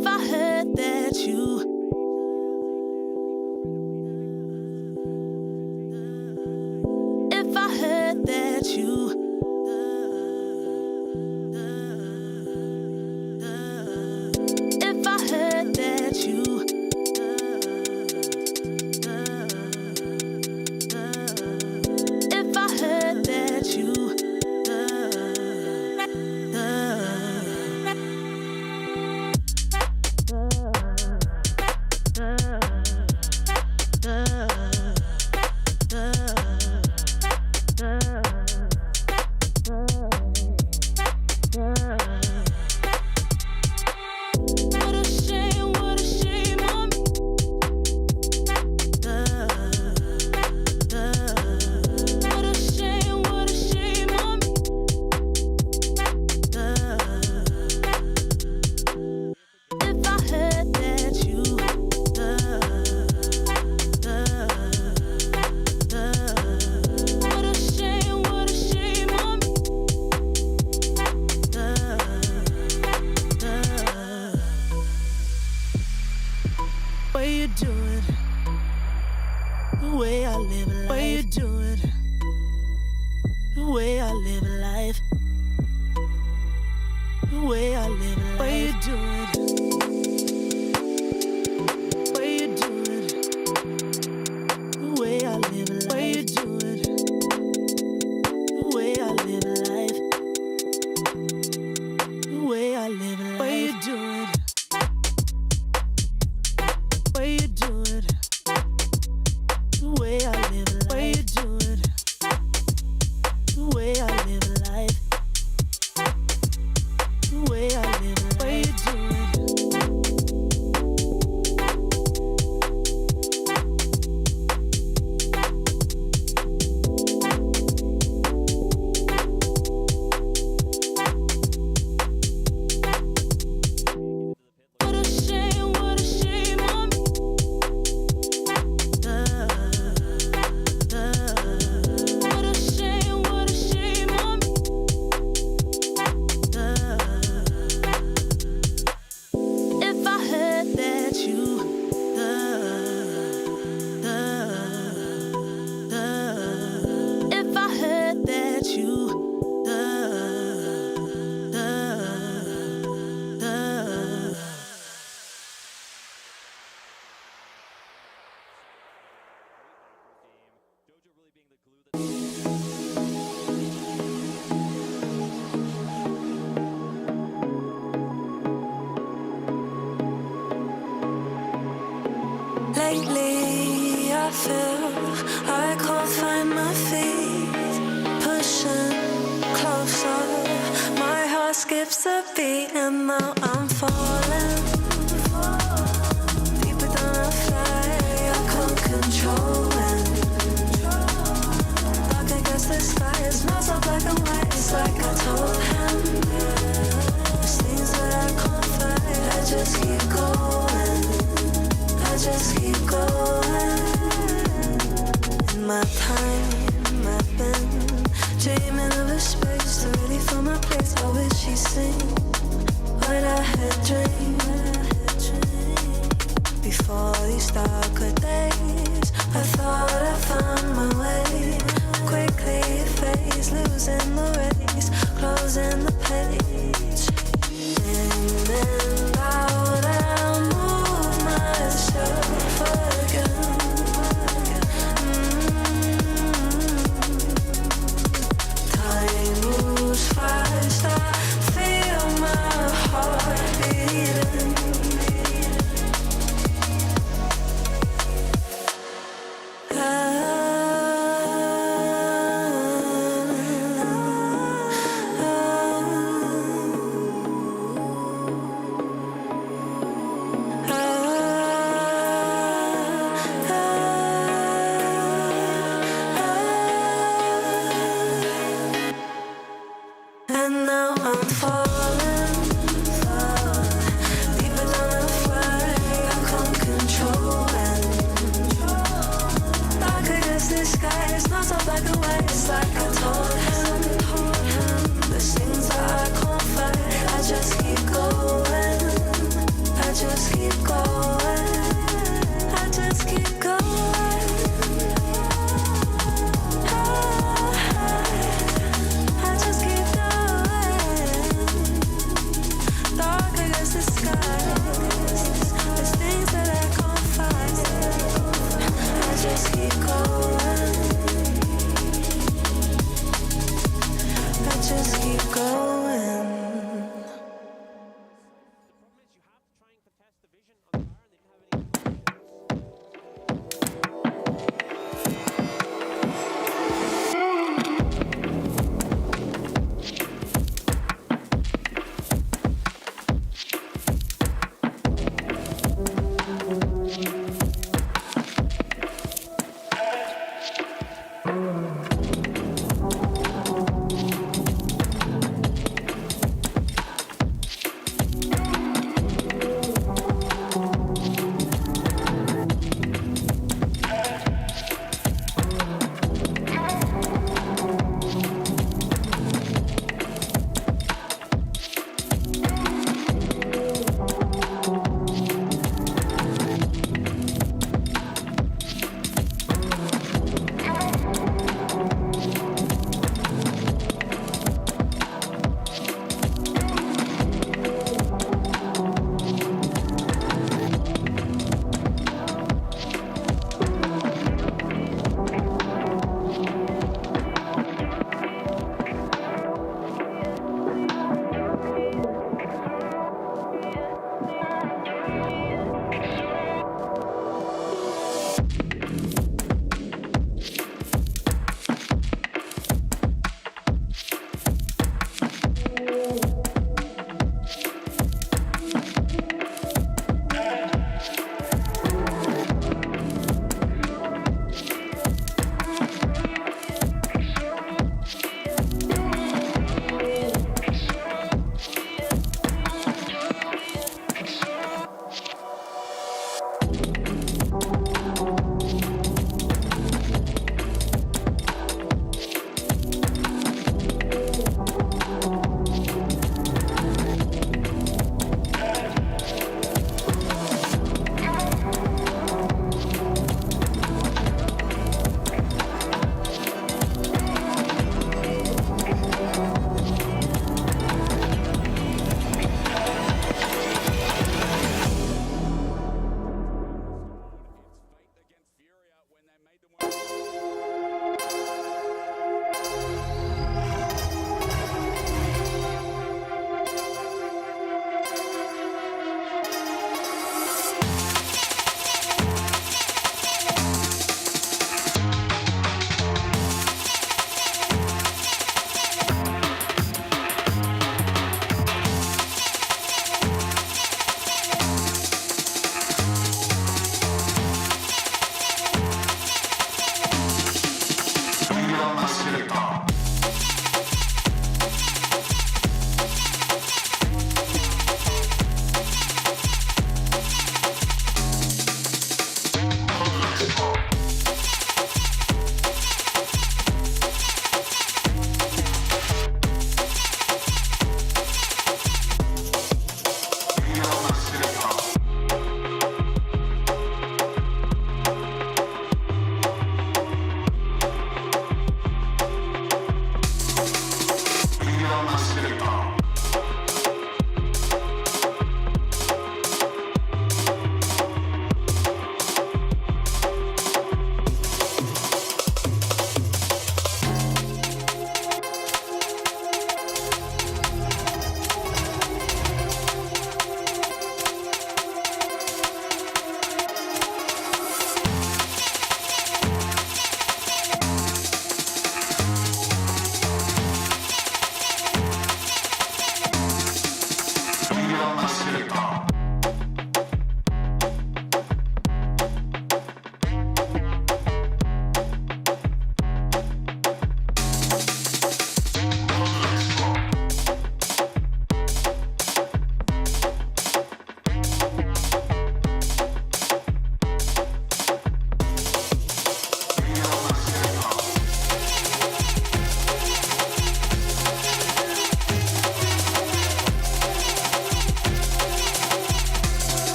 If I heard that you If I heard that you If I heard that you If I heard that you Lately I feel I can't find my feet, pushing closer, my heart skips a beat and now I'm falling deeper than I fly, I can't control it. Dark against the sky, it's not so black and white, it's like I told him. There's things that I can't fight, I just keep going, I just keep going. In my time, I've been dreaming of a space to really fill my place. I wish he'd seen what I had dreamed. Before these darker days, I thought I found my way. Quickly it fades, losing the race, closing the page.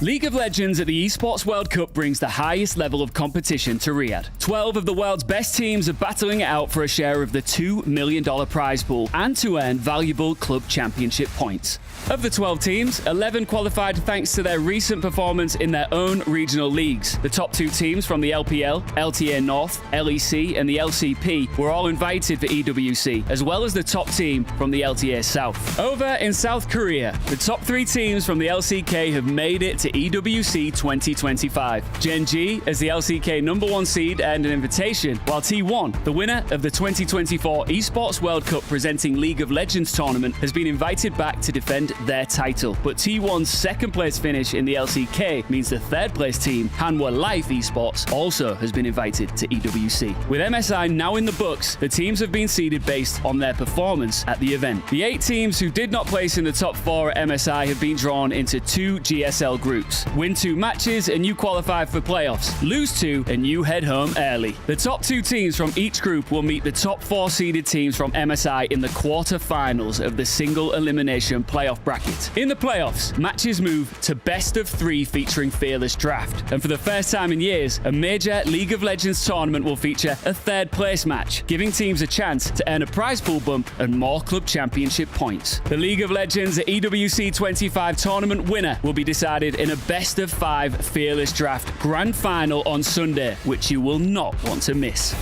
League of Legends at the Esports World Cup brings the highest level of competition to Riyadh. 12 of the world's best teams are battling it out for a share of the $2 million prize pool and to earn valuable club championship points. Of the 12 teams, 11 qualified thanks to their recent performance in their own regional leagues. The top 2 teams from the LPL, LTA North, LEC and the LCP were all invited for EWC, as well as the top team from the LTA South. Over in South Korea, the top 3 teams from the LCK have made it to EWC 2025. Gen.G, as the LCK #1 seed, earned an invitation, while T1, the winner of the 2024 Esports World Cup presenting League of Legends tournament, has been invited back to defend their title. But T1's second place finish in the LCK means the third place team, Hanwha Life Esports, also has been invited to EWC. With MSI now in the books, the teams have been seeded based on their performance at the event. The 8 teams who did not place in the top 4 at MSI have been drawn into 2 GSL groups. Win 2 matches and you qualify for playoffs. Lose 2 and you head home early. The top 2 teams from each group will meet the top 4 seeded teams from MSI in the quarter-finals of the single elimination playoff bracket. In the playoffs, matches move to best of 3 featuring Fearless Draft. And for the first time in years, a major League of Legends tournament will feature a third place match, giving teams a chance to earn a prize pool bump and more club championship points. The League of Legends EWC 25 tournament winner will be decided in a best of 5 Fearless Draft grand final on Sunday, which you will not want to miss.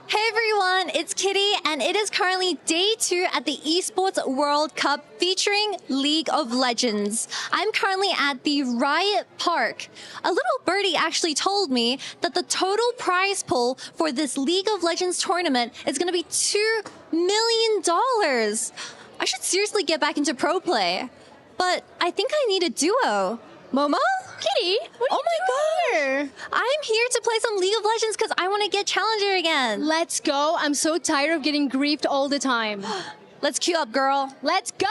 Hey everyone, it's Kitty, and it is currently day 2 at the Esports World Cup featuring League of Legends. I'm currently at the Riot Park. A little birdie actually told me that the total prize pool for this League of Legends tournament is going to be $2 million. I should seriously get back into pro play, but I think I need a duo. Momo? Kitty, what are you doing? I'm here to play some League of Legends because I want to get Challenger again. Let's go. I'm so tired of getting griefed all the time. Let's queue up, girl. Let's go!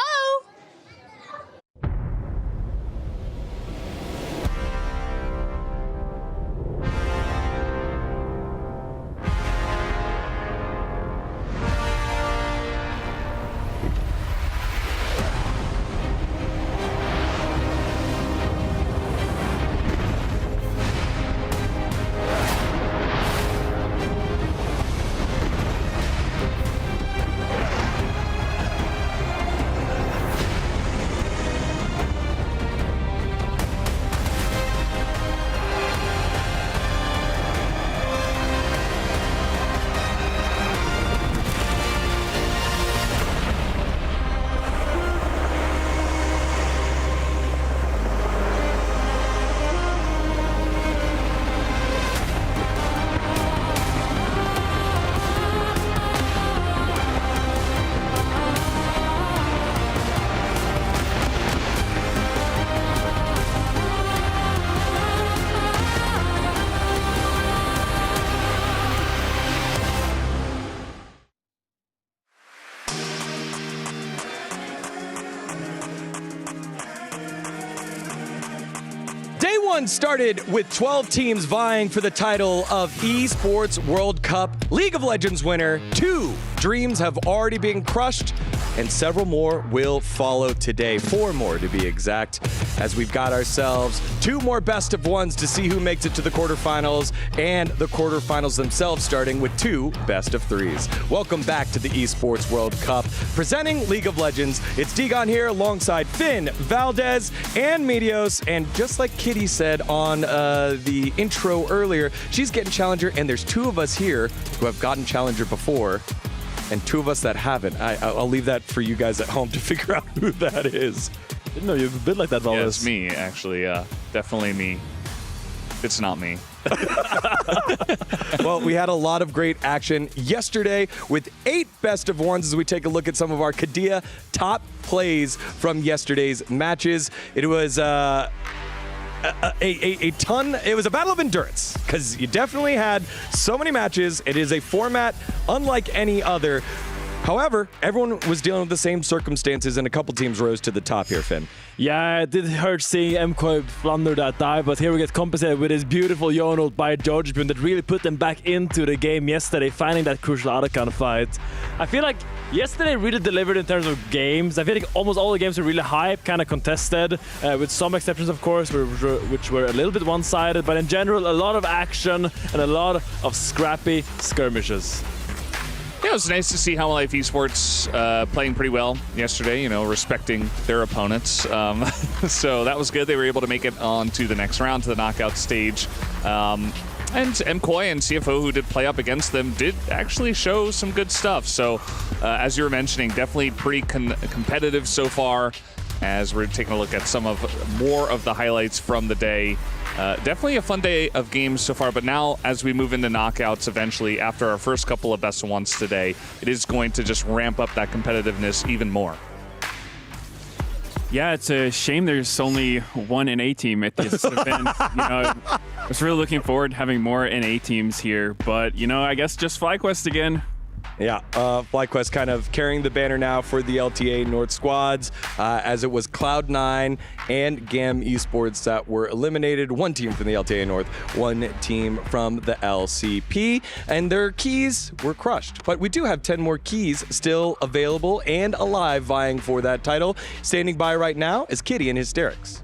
one started with 12 teams vying for the title of Esports World Cup League of Legends winner. 2 dreams have already been crushed, and several more will follow today. 4 more to be exact, as we've got ourselves 2 more best of ones to see who makes it to the quarterfinals, and the quarterfinals themselves starting with 2 best of 3s. Welcome back to the Esports World Cup. Presenting League of Legends, it's Digon here alongside Finn, Valdez, and Medios. And just like Kitty said on the intro earlier, she's getting Challenger, and there's 2 of us here who have gotten Challenger before, and 2 of us that haven't. I'll leave that for you guys at home to figure out who that is. Didn't know you've been like that, Valdez. Yeah, it's me, actually. Definitely me. It's not me. Well, we had a lot of great action yesterday with 8 best of ones as we take a look at some of our Kadia top plays from yesterday's matches. It was a battle of endurance, because you definitely had so many matches. It is a format unlike any other. However, everyone was dealing with the same circumstances, and a couple teams rose to the top here, Finn. Yeah, it did hurt seeing MKOI flounder that dive, but here we get compensated with his beautiful Yonel by Judgment that really put them back into the game yesterday, finding that crucial outcome fight. I feel like yesterday really delivered in terms of games. I feel like almost all the games were really hype, kind of contested, with some exceptions, of course, which were a little bit one-sided, but in general, a lot of action and a lot of scrappy skirmishes. Yeah, it was nice to see How Life Esports playing pretty well yesterday, respecting their opponents. So that was good. They were able to make it on to the next round, to the knockout stage. And MKOI and CFO, who did play up against them, did actually show some good stuff. So as you were mentioning, definitely pretty competitive so far, as we're taking a look at some of more of the highlights from the day. Definitely a fun day of games so far, but now as we move into knockouts eventually, after our first couple of best of ones today, it is going to just ramp up that competitiveness even more. Yeah, it's a shame there's only one NA team at this event. I was really looking forward to having more NA teams here, but I guess just FlyQuest again. Yeah, FlyQuest kind of carrying the banner now for the LTA North squads, as it was Cloud9 and GAM Esports that were eliminated. 1 team from the LTA North, 1 team from the LCP, and their keys were crushed. But we do have 10 more keys still available and alive vying for that title. Standing by right now is Kitty and Hysterics.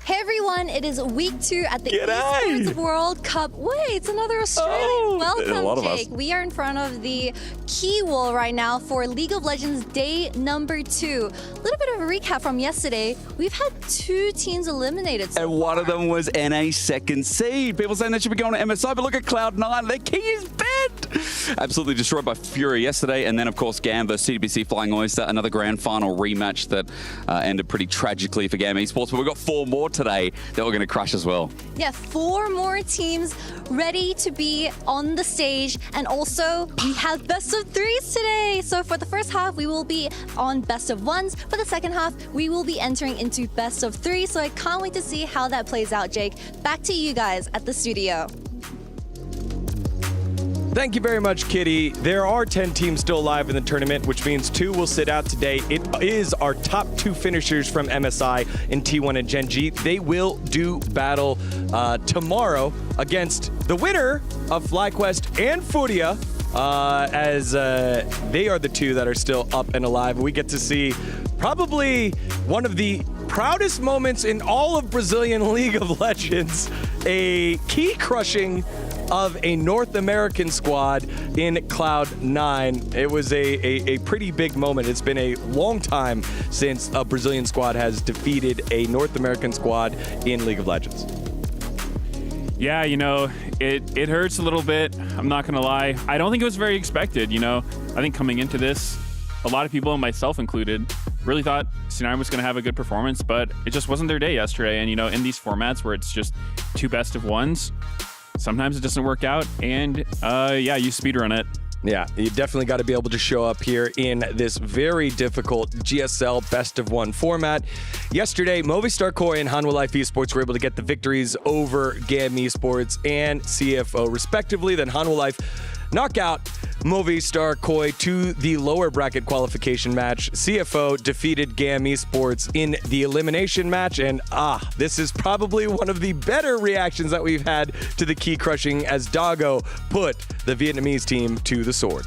Hey everyone, it is week 2 at the Esports World Cup. Wait, it's another Australian. Welcome, Jake. We are in front of the key wall right now for League of Legends day number 2. A little bit of a recap from yesterday. We've had 2 teams eliminated so and one far. of them was NA second seed. People saying they should be going to MSI, but look at Cloud9. Their key is bent. Absolutely destroyed by Furia yesterday. And then, of course, GAM versus CWC Flying Oyster, another grand final rematch that ended pretty tragically for GAM Esports. But we've got 4 more today that we're going to crush as well. Yeah, 4 more teams ready to be on the stage. And also, we have best of 3s today. So for the first half, we will be on best of 1s. For the second half, we will be entering into best of 3. So I can't wait to see how that plays out, Jake. Back to you guys at the studio. Thank you very much, Kitty. There are 10 teams still alive in the tournament, which means 2 will sit out today. It is our top 2 finishers from MSI in T1 and Gen.G. They will do battle tomorrow against the winner of FlyQuest and Furia, as they are the 2 that are still up and alive. We get to see probably one of the proudest moments in all of Brazilian League of Legends, a key crushing of a North American squad in Cloud9. It was a pretty big moment. It's been a long time since a Brazilian squad has defeated a North American squad in League of Legends. Yeah, it hurts a little bit. I'm not going to lie. I don't think it was very expected. I think coming into this, a lot of people, and myself included, really thought C9 was going to have a good performance, but it just wasn't their day yesterday. And, in these formats where it's just 2 best of 1s, sometimes it doesn't work out, and you speedrun it. Yeah, you definitely got to be able to show up here in this very difficult GSL best of 1 format. Yesterday, Movistar Koi and Hanwha Life Esports were able to get the victories over GAM Esports and CFO respectively. Then Hanwha Life knockout Movistar Koi to the lower bracket qualification match. CFO defeated GAM Esports in the elimination match, and this is probably one of the better reactions that we've had to the key crushing as Doggo put the Vietnamese team to the sword.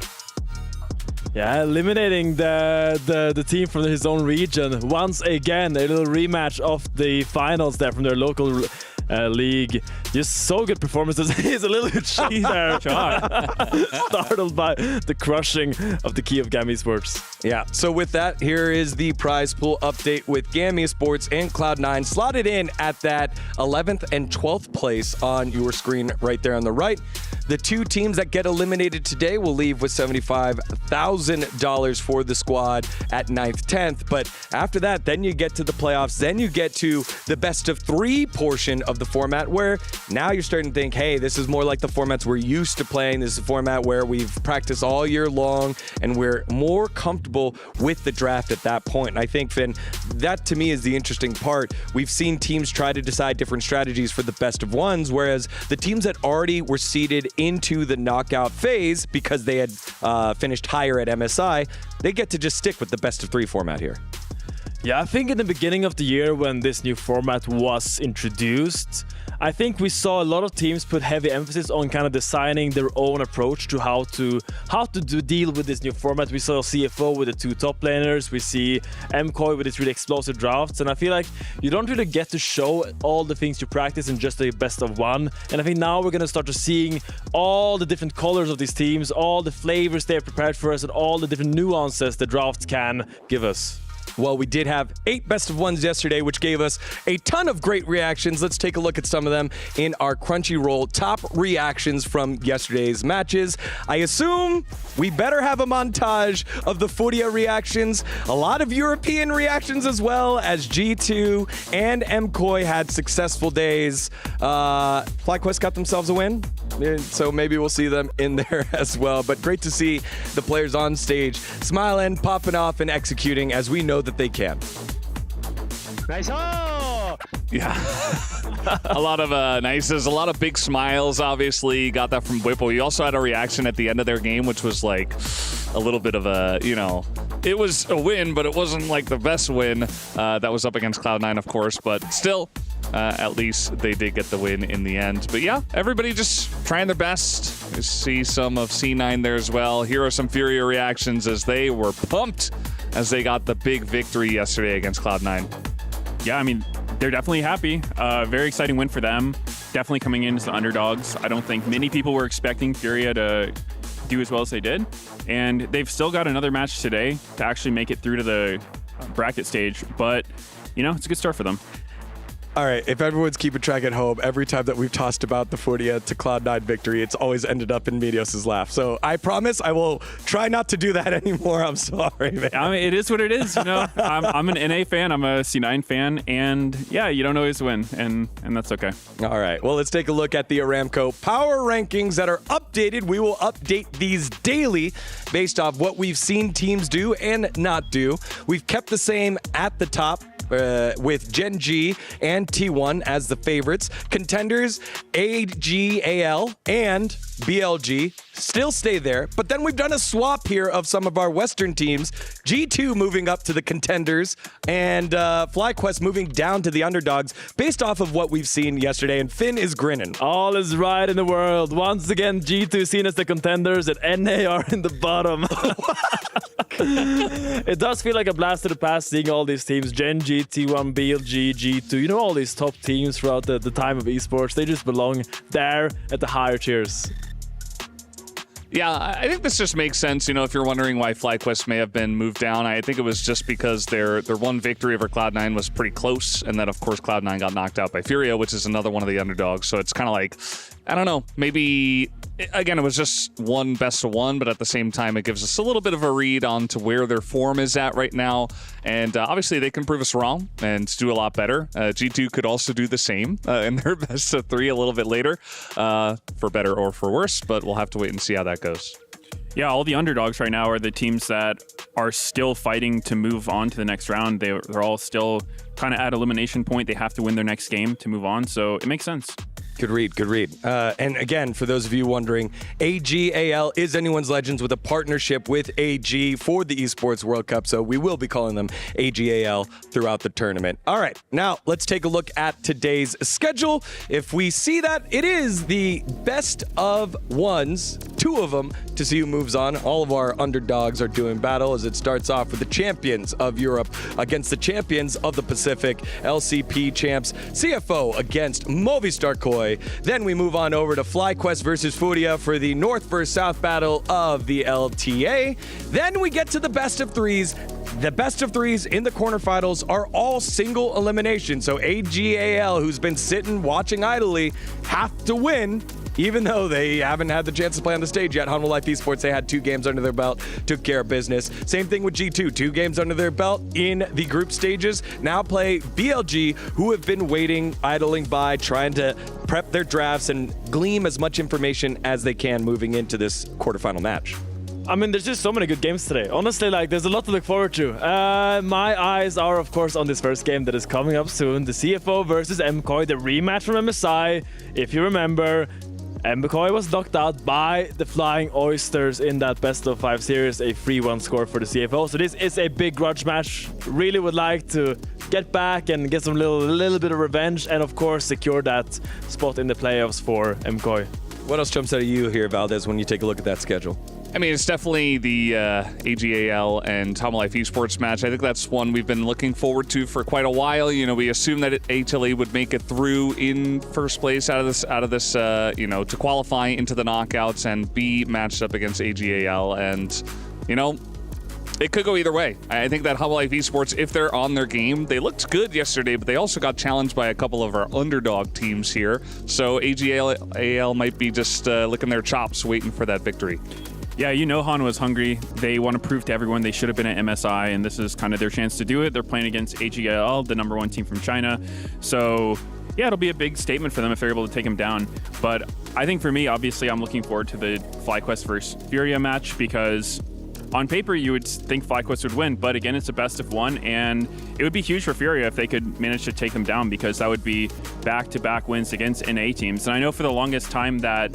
Yeah, eliminating the team from his own region. Once again, a little rematch of the finals there from their local league. Just so good performances. He's a little bit shy there. Startled by the crushing of the key of GAM Esports. Yeah, so with that, here is the prize pool update with GAM Esports and Cloud9 slotted in at that 11th and 12th place on your screen right there on the right. The two teams that get eliminated today will leave with $75,000 for the squad at 9th, 10th. But after that, then you get to the playoffs. Then you get to the best of 3 portion of the format, where now you're starting to think, hey, this is more like the formats we're used to playing. This is a format where we've practiced all year long and we're more comfortable with the draft at that point. And I think, Finn, that to me is the interesting part. We've seen teams try to decide different strategies for the best of ones, whereas the teams that already were seeded into the knockout phase because they had finished higher at MSI, they get to just stick with the best of 3 format here. Yeah, I think in the beginning of the year when this new format was introduced, I think we saw a lot of teams put heavy emphasis on kind of designing their own approach to how to deal with this new format. We saw CFO with the 2 top laners. We see MKOI with its really explosive drafts. And I feel like you don't really get to show all the things you practice in just a best of 1. And I think now we're going to start to seeing all the different colors of these teams, all the flavors they've prepared for us, and all the different nuances the drafts can give us. Well, we did have 8 best of 1s yesterday, which gave us a ton of great reactions. Let's take a look at some of them in our Crunchyroll top reactions from yesterday's matches. I assume we better have a montage of the Furia reactions, a lot of European reactions as well, as G2 and MKOI had successful days. FlyQuest got themselves a win, so maybe we'll see them in there as well. But great to see the players on stage smiling, popping off, and executing as we know that they can. Nice. Oh! Yeah. A lot of nices, a lot of big smiles, obviously. Got that from Whipple. We also had a reaction at the end of their game, which was like a little bit of a, it was a win, but it wasn't like the best win. That was up against Cloud9, of course, but still, at least they did get the win in the end. But yeah, everybody just trying their best. You see some of C9 there as well. Here are some Furia reactions as they were pumped as they got the big victory yesterday against Cloud9. Yeah, I mean, they're definitely happy. Very exciting win for them. Definitely coming in as the underdogs. I don't think many people were expecting Furia to do as well as they did. And they've still got another match today to actually make it through to the bracket stage. But, it's a good start for them. All right, if everyone's keeping track at home, every time that we've tossed about the Furia to Cloud9 victory, it's always ended up in Medios' laugh. So I promise I will try not to do that anymore. I'm sorry, man. I mean, it is what it is. I'm an NA fan. I'm a C9 fan. And yeah, you don't always win. And that's okay. All right, well, let's take a look at the Aramco power rankings that are updated. We will update these daily based off what we've seen teams do and not do. We've kept the same at the top. With Gen.G and T1 as the favorites. Contenders, AG.AL and BLG still stay there. But then we've done a swap here of some of our Western teams. G2 moving up to the contenders and FlyQuest moving down to the underdogs based off of what we've seen yesterday. And Finn is grinning. All is right in the world. Once again, G2 seen as the contenders and NA are in the bottom. It does feel like a blast to the past seeing all these teams. Gen.G, T1, BLG, G2. All these top teams throughout the time of esports. They just belong there at the higher tiers. Yeah, I think this just makes sense. If you're wondering why FlyQuest may have been moved down, I think it was just because their one victory over Cloud9 was pretty close. And then, of course, Cloud9 got knocked out by Furia, which is another one of the underdogs. So it's kind of like, I don't know, maybe, again, it was just one best of 1, but at the same time, it gives us a little bit of a read on to where their form is at right now. And obviously, they can prove us wrong and do a lot better. G2 could also do the same in their best of 3 a little bit later, for better or for worse, but we'll have to wait and see how that goes. Yeah, all the underdogs right now are the teams that are still fighting to move on to the next round. They're all still kind of at elimination point. They have to win their next game to move on, so it makes sense. Good read. And again, for those of you wondering, AG.AL is Anyone's Legends with a partnership with AG for the Esports World Cup. So we will be calling them AG.AL throughout the tournament. All right, now let's take a look at today's schedule. If we see that it is the best of ones, 2 of them, to see who moves on. All of our underdogs are doing battle as it starts off with the champions of Europe against the champions of the Pacific, LCP champs, CFO against Movistar Koi. Then we move on over to FlyQuest versus Furia for the North versus South battle of the LTA. Then we get to the best of 3s. The best of 3s in the quarterfinals are all single elimination. So AG.AL, who's been sitting watching idly, have to win, even though they haven't had the chance to play on the stage yet. Humble Life Esports, they had 2 games under their belt, took care of business. Same thing with G2, 2 games under their belt in the group stages. Now play BLG, who have been waiting, idling by, trying to prep their drafts and glean as much information as they can moving into this quarterfinal match. I mean, there's just so many good games today. Honestly, like, there's a lot to look forward to. My eyes are, of course, on this first game that is coming up soon. The CFO versus MKOI, the rematch from MSI. If you remember, MKOI was knocked out by the Flying Oysters in that best of 5 series, a 3-1 score for the CFO. So this is a big grudge match. Really would like to get back and get some little bit of revenge, and of course secure that spot in the playoffs for MKOI. What else jumps out at you here, Valdez, when you take a look at that schedule? I mean, it's definitely the AG.AL and Humble Life Esports match. I think that's one we've been looking forward to for quite a while. You know, we assumed that HLE would make it through in first place out of this, to qualify into the knockouts and be matched up against AG.AL. And, you know, it could go either way. I think that Humble Life Esports, if they're on their game, they looked good yesterday, but they also got challenged by a couple of our underdog teams here. So AG.AL might be just licking their chops waiting for that victory. Yeah, you know Han was hungry. They want to prove to everyone they should have been at MSI, and this is kind of their chance to do it. They're playing against AG.AL, the #1 team from China. So, yeah, it'll be a big statement for them if they're able to take them down. But I think for me, obviously, I'm looking forward to the FlyQuest versus Furia match because on paper, you would think FlyQuest would win, but again, it's a best of 1, and it would be huge for Furia if they could manage to take them down because that would be back-to-back wins against NA teams. And I know for the longest time that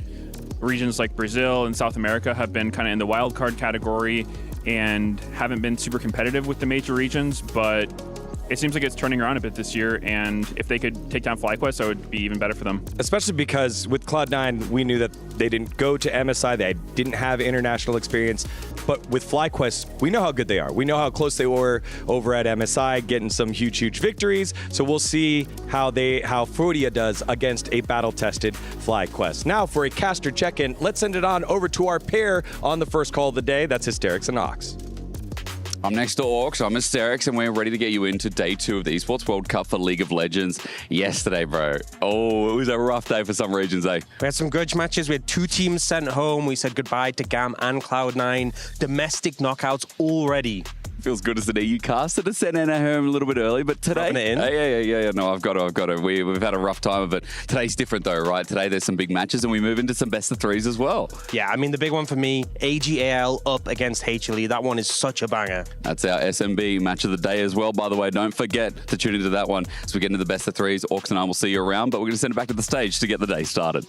regions like Brazil and South America have been kind of in the wild card category and haven't been super competitive with the major regions, but it seems like it's turning around a bit this year, and if they could take down FlyQuest, that would be even better for them. Especially because with Cloud9, we knew that they didn't go to MSI, they didn't have international experience, but with FlyQuest, we know how good they are. We know how close they were over at MSI, getting some huge victories, so we'll see how Furia does against a battle-tested FlyQuest. Now, for a caster check-in, let's send it on over to our pair on the first call of the day. That's Hysterics and Ox. I'm next to Orcs, I'm Hysterics, and we're ready to get you into day 2 of the Esports World Cup for League of Legends yesterday, bro. Oh, it was a rough day for some regions, eh? We had some grudge matches. We had 2 teams sent home. We said goodbye to GAM and Cloud9. Domestic knockouts already. Feels good as an EU caster to send Anna home a little bit early, but today... Yeah. No, I've got to. We've had a rough time of it. Today's different though, right? Today there's some big matches and we move into some best of 3s as well. Yeah, I mean, the big one for me, AG.AL up against HLE. That one is such a banger. That's our SMB match of the day as well, by the way. Don't forget to tune into that one as we get into the best of 3s. Orcs and I will see you around, but we're going to send it back to the stage to get the day started.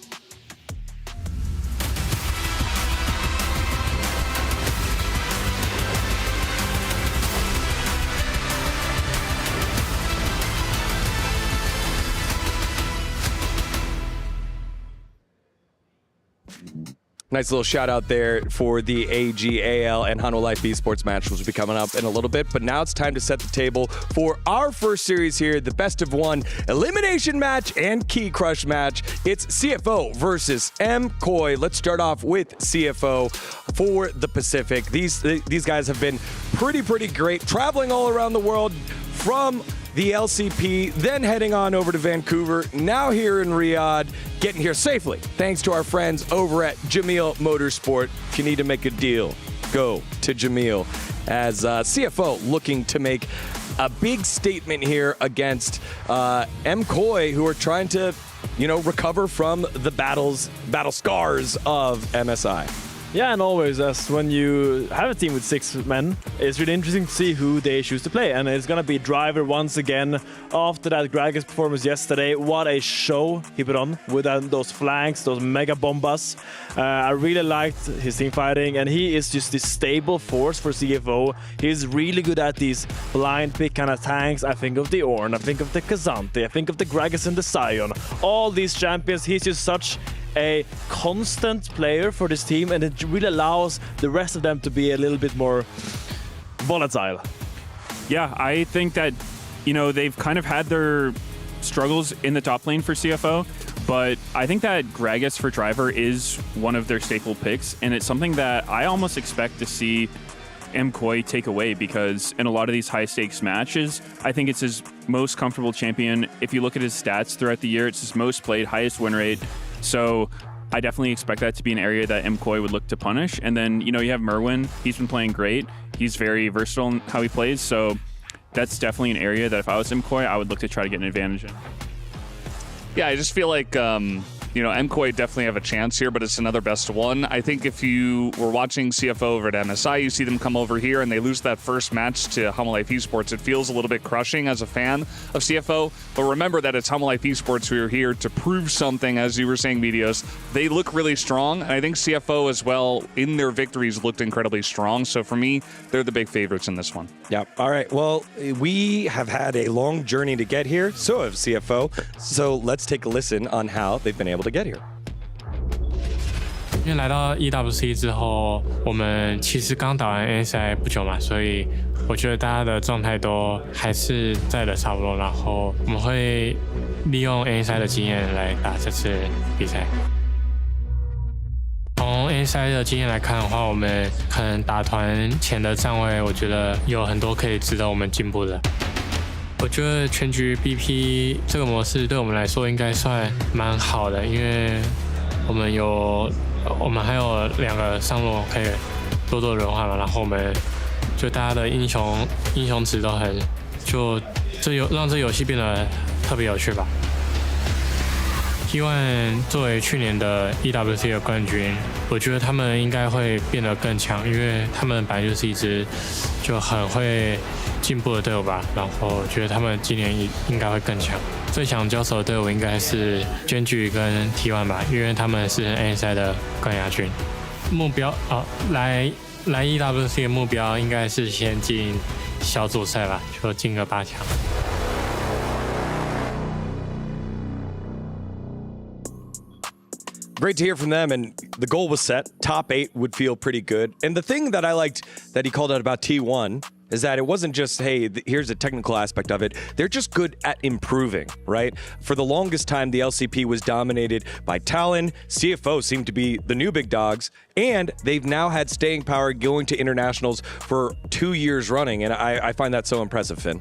Nice little shout out there for the AG.AL and Humble Life Esports match, which will be coming up in a little bit. But now it's time to set the table for our first series here, the best of 1 elimination match and key crush match. It's CFO versus MKOI. Let's start off with CFO for the Pacific. These guys have been pretty great, traveling all around the world from the LCP, then heading on over to Vancouver, now here in Riyadh, getting here safely, thanks to our friends over at Jamil Motorsport. If you need to make a deal, go to Jamil, as CFO looking to make a big statement here against MKOI, who are trying to, recover from the battle scars of MSI. Yeah, and always, as when you have a team with 6 men, it's really interesting to see who they choose to play. And it's going to be Driver once again after that Gragas performance yesterday. What a show he put on with those flanks, those mega bombas. I really liked his team fighting, and he is just this stable force for CFO. He's really good at these blind pick kind of tanks. I think of the Ornn, I think of the Kazante, I think of the Gragas and the Sion. All these champions, he's just such a constant player for this team, and it really allows the rest of them to be a little bit more volatile. Yeah, I think that, they've kind of had their struggles in the top lane for CFO, but I think that Gragas for Driver is one of their staple picks, and it's something that I almost expect to see MKOI take away, because in a lot of these high-stakes matches, I think it's his most comfortable champion. If you look at his stats throughout the year, it's his most played, highest win rate. So I definitely expect that to be an area that MKOI would look to punish. And then, you have Merwin. He's been playing great. He's very versatile in how he plays. So that's definitely an area that if I was MKOI, I would look to try to get an advantage in. Yeah, I just feel like, MKOI definitely have a chance here, but it's another best of one. I think if you were watching CFO over at MSI, you see them come over here and they lose that first match to Humble Life Esports. It feels a little bit crushing as a fan of CFO, but remember that it's Humble Life Esports who are here to prove something, as you were saying, Medios. They look really strong, and I think CFO as well, in their victories, looked incredibly strong. So for me, they're the big favorites in this one. Yeah. All right. Well, we have had a long journey to get here. So have CFO. So let's take a listen on how they've been able to get here. 因为来到 EWC 之后，我们其实刚打完 A 赛不久嘛，所以我觉得大家的状态都还是在的差不多。然后我们会利用 A 赛的经验来打这次比赛。从 A 赛的经验来看的话，我们可能打团前的站位，我觉得有很多可以值得我们进步的。我觉得全局 BP 这个模式对我们来说应该算蛮好的，因为我们还有2个上路可以多多轮换嘛，然后我们就大家的英雄值都很，就让这游戏变得特别有趣吧。希望作为去年的 EWC 的冠军，我觉得他们应该会变得更强，因为他们本来就是一支就很会进步的队伍吧。然后我觉得他们今年应该会更强。最想交手的队伍应该是 Gen.G 跟 T1 吧，因为他们是 A 赛的冠亚军。目标来 EWC 的目标应该是先进小组赛吧，就进个8强。Great to hear from them, and the goal was set. Top 8 would feel pretty good. And the thing that I liked that he called out about T1 is that it wasn't just, hey, here's a technical aspect of it. They're just good at improving, right? For the longest time, the LCP was dominated by Talon. CFO seemed to be the new big dogs, and they've now had staying power going to internationals for 2 years running, and I find that so impressive, Finn.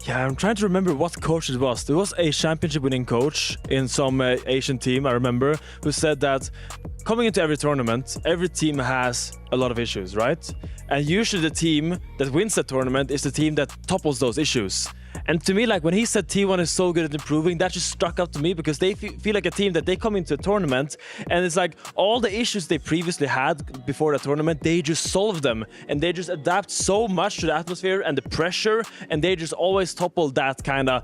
Yeah, I'm trying to remember what coach it was. There was a championship-winning coach in some Asian team, I remember, who said that coming into every tournament, every team has a lot of issues, right? And usually the team that wins the tournament is the team that topples those issues. And to me, like when he said T1 is so good at improving, that just struck out to me because they feel like a team that they come into a tournament and it's like all the issues they previously had before the tournament, they just solve them and they just adapt so much to the atmosphere and the pressure, and they just always topple that kind of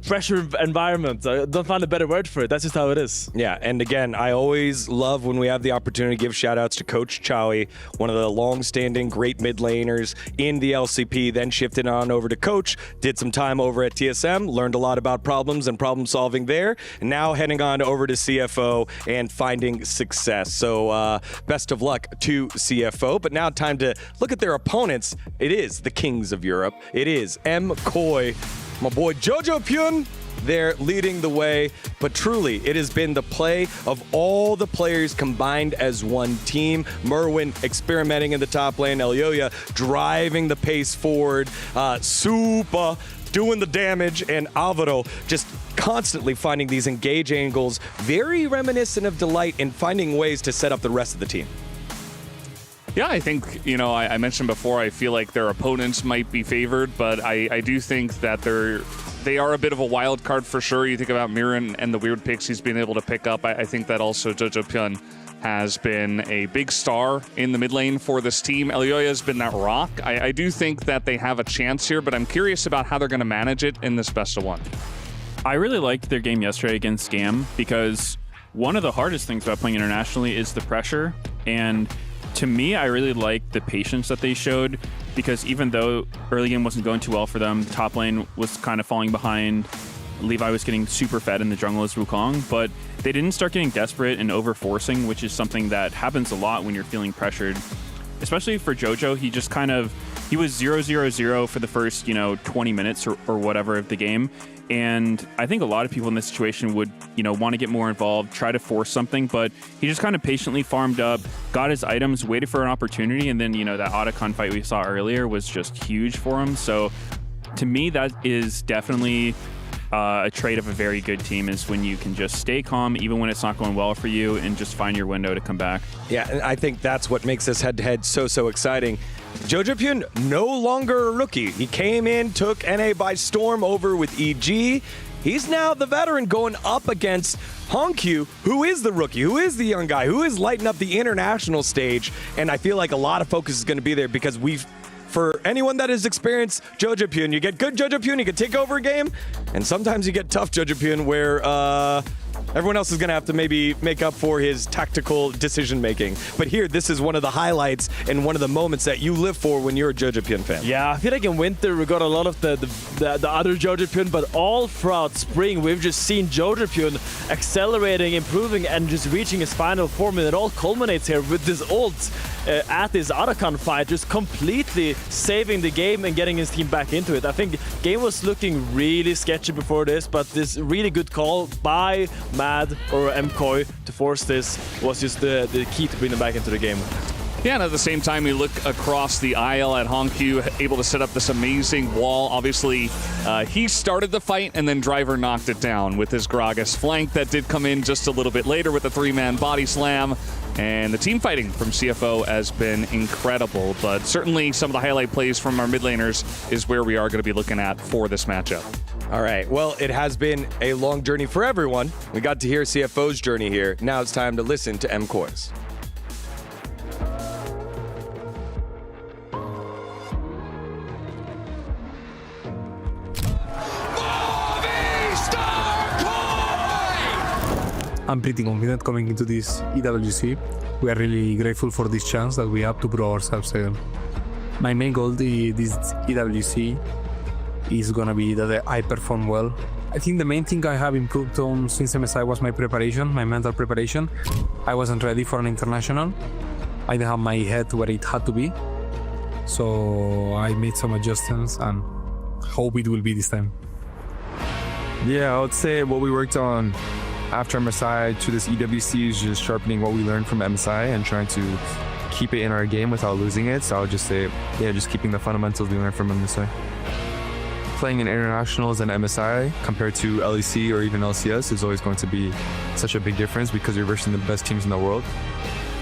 pressure environment. I don't find a better word for it. That's just how it is. Yeah, and again, I always love when we have the opportunity to give shout-outs to Coach Chowie, one of the long-standing great mid laners in the LCP, then shifted on over to Coach, did some time over at TSM, learned a lot about problems and problem solving there, and now heading on over to CFO and finding success. So best of luck to CFO, but now time to look at their opponents. It is the Kings of Europe. It is MKOI. My boy Jojo Pyun, they're leading the way, but truly it has been the play of all the players combined as one team. Merwin experimenting in the top lane, Elyoya driving the pace forward, Supa doing the damage, and Alvaro just constantly finding these engage angles, very reminiscent of Delight in finding ways to set up the rest of the team. Yeah, I think, I mentioned before, I feel like their opponents might be favored, but I do think that they are a bit of a wild card for sure. You think about Miran and the weird picks he's been able to pick up. I think that also Jojo Pyun has been a big star in the mid lane for this team. Elioya has been that rock. I do think that they have a chance here, but I'm curious about how they're going to manage it in this best of one. I really liked their game yesterday against Scam because one of the hardest things about playing internationally is the pressure. And to me, I really liked the patience that they showed because even though early game wasn't going too well for them, the top lane was kind of falling behind. Levi was getting super fed in the jungle as Wukong, but they didn't start getting desperate and over-forcing, which is something that happens a lot when you're feeling pressured. Especially for Jojo, he just he was 0-0-0 for the first, 20 minutes or whatever of the game. And I think a lot of people in this situation would, want to get more involved, try to force something, but he just kind of patiently farmed up, got his items, waited for an opportunity, and then, that Otacon fight we saw earlier was just huge for him. So to me, that is definitely a trait of a very good team, is when you can just stay calm even when it's not going well for you and just find your window to come back. Yeah, and I think that's what makes this head-to-head so exciting. Jojo Pyun, no longer a rookie. He came in, took NA by storm over with EG. He's now the veteran going up against Hongkyu, who is the rookie, who is the young guy, who is lighting up the international stage. And I feel like a lot of focus is going to be there because for anyone that has experienced Jojo Pyun, you get good Jojo Pyun, you can take over a game, and sometimes you get tough Jojo Pyun where everyone else is going to have to maybe make up for his tactical decision-making. But here, this is one of the highlights and one of the moments that you live for when you're a Jojo Pyun fan. Yeah, I feel like in winter we got a lot of the other Jojo Pyun, but all throughout spring we've just seen Jojo Pyun accelerating, improving, and just reaching his final form, and it all culminates here with this ult at this Otacon fight, just completely saving the game and getting his team back into it. I think game was looking really sketchy before this, but this really good call by Mad or MKOI to force this was just the key to bring them back into the game. Yeah, and at the same time, we look across the aisle at Hongkyu, able to set up this amazing wall. Obviously, he started the fight, and then Driver knocked it down with his Gragas flank that did come in just a little bit later with a 3-man body slam. And the team fighting from CFO has been incredible, but certainly some of the highlight plays from our mid laners is where we are going to be looking at for this matchup. All right, well, it has been a long journey for everyone. We got to hear CFO's journey here. Now it's time to listen to MKOI's. I'm pretty confident coming into this EWC. We are really grateful for this chance that we have to prove ourselves again. My main goal this EWC is gonna be that I perform well. I think the main thing I have improved on since MSI was my preparation, my mental preparation. I wasn't ready for an international. I didn't have my head where it had to be. So I made some adjustments and hope it will be this time. Yeah, I would say what we worked on after MSI to this EWC is just sharpening what we learned from MSI and trying to keep it in our game without losing it. So I would just say, yeah, just keeping the fundamentals we learned from MSI. Playing in internationals and MSI compared to LEC or even LCS is always going to be such a big difference because you're versing the best teams in the world.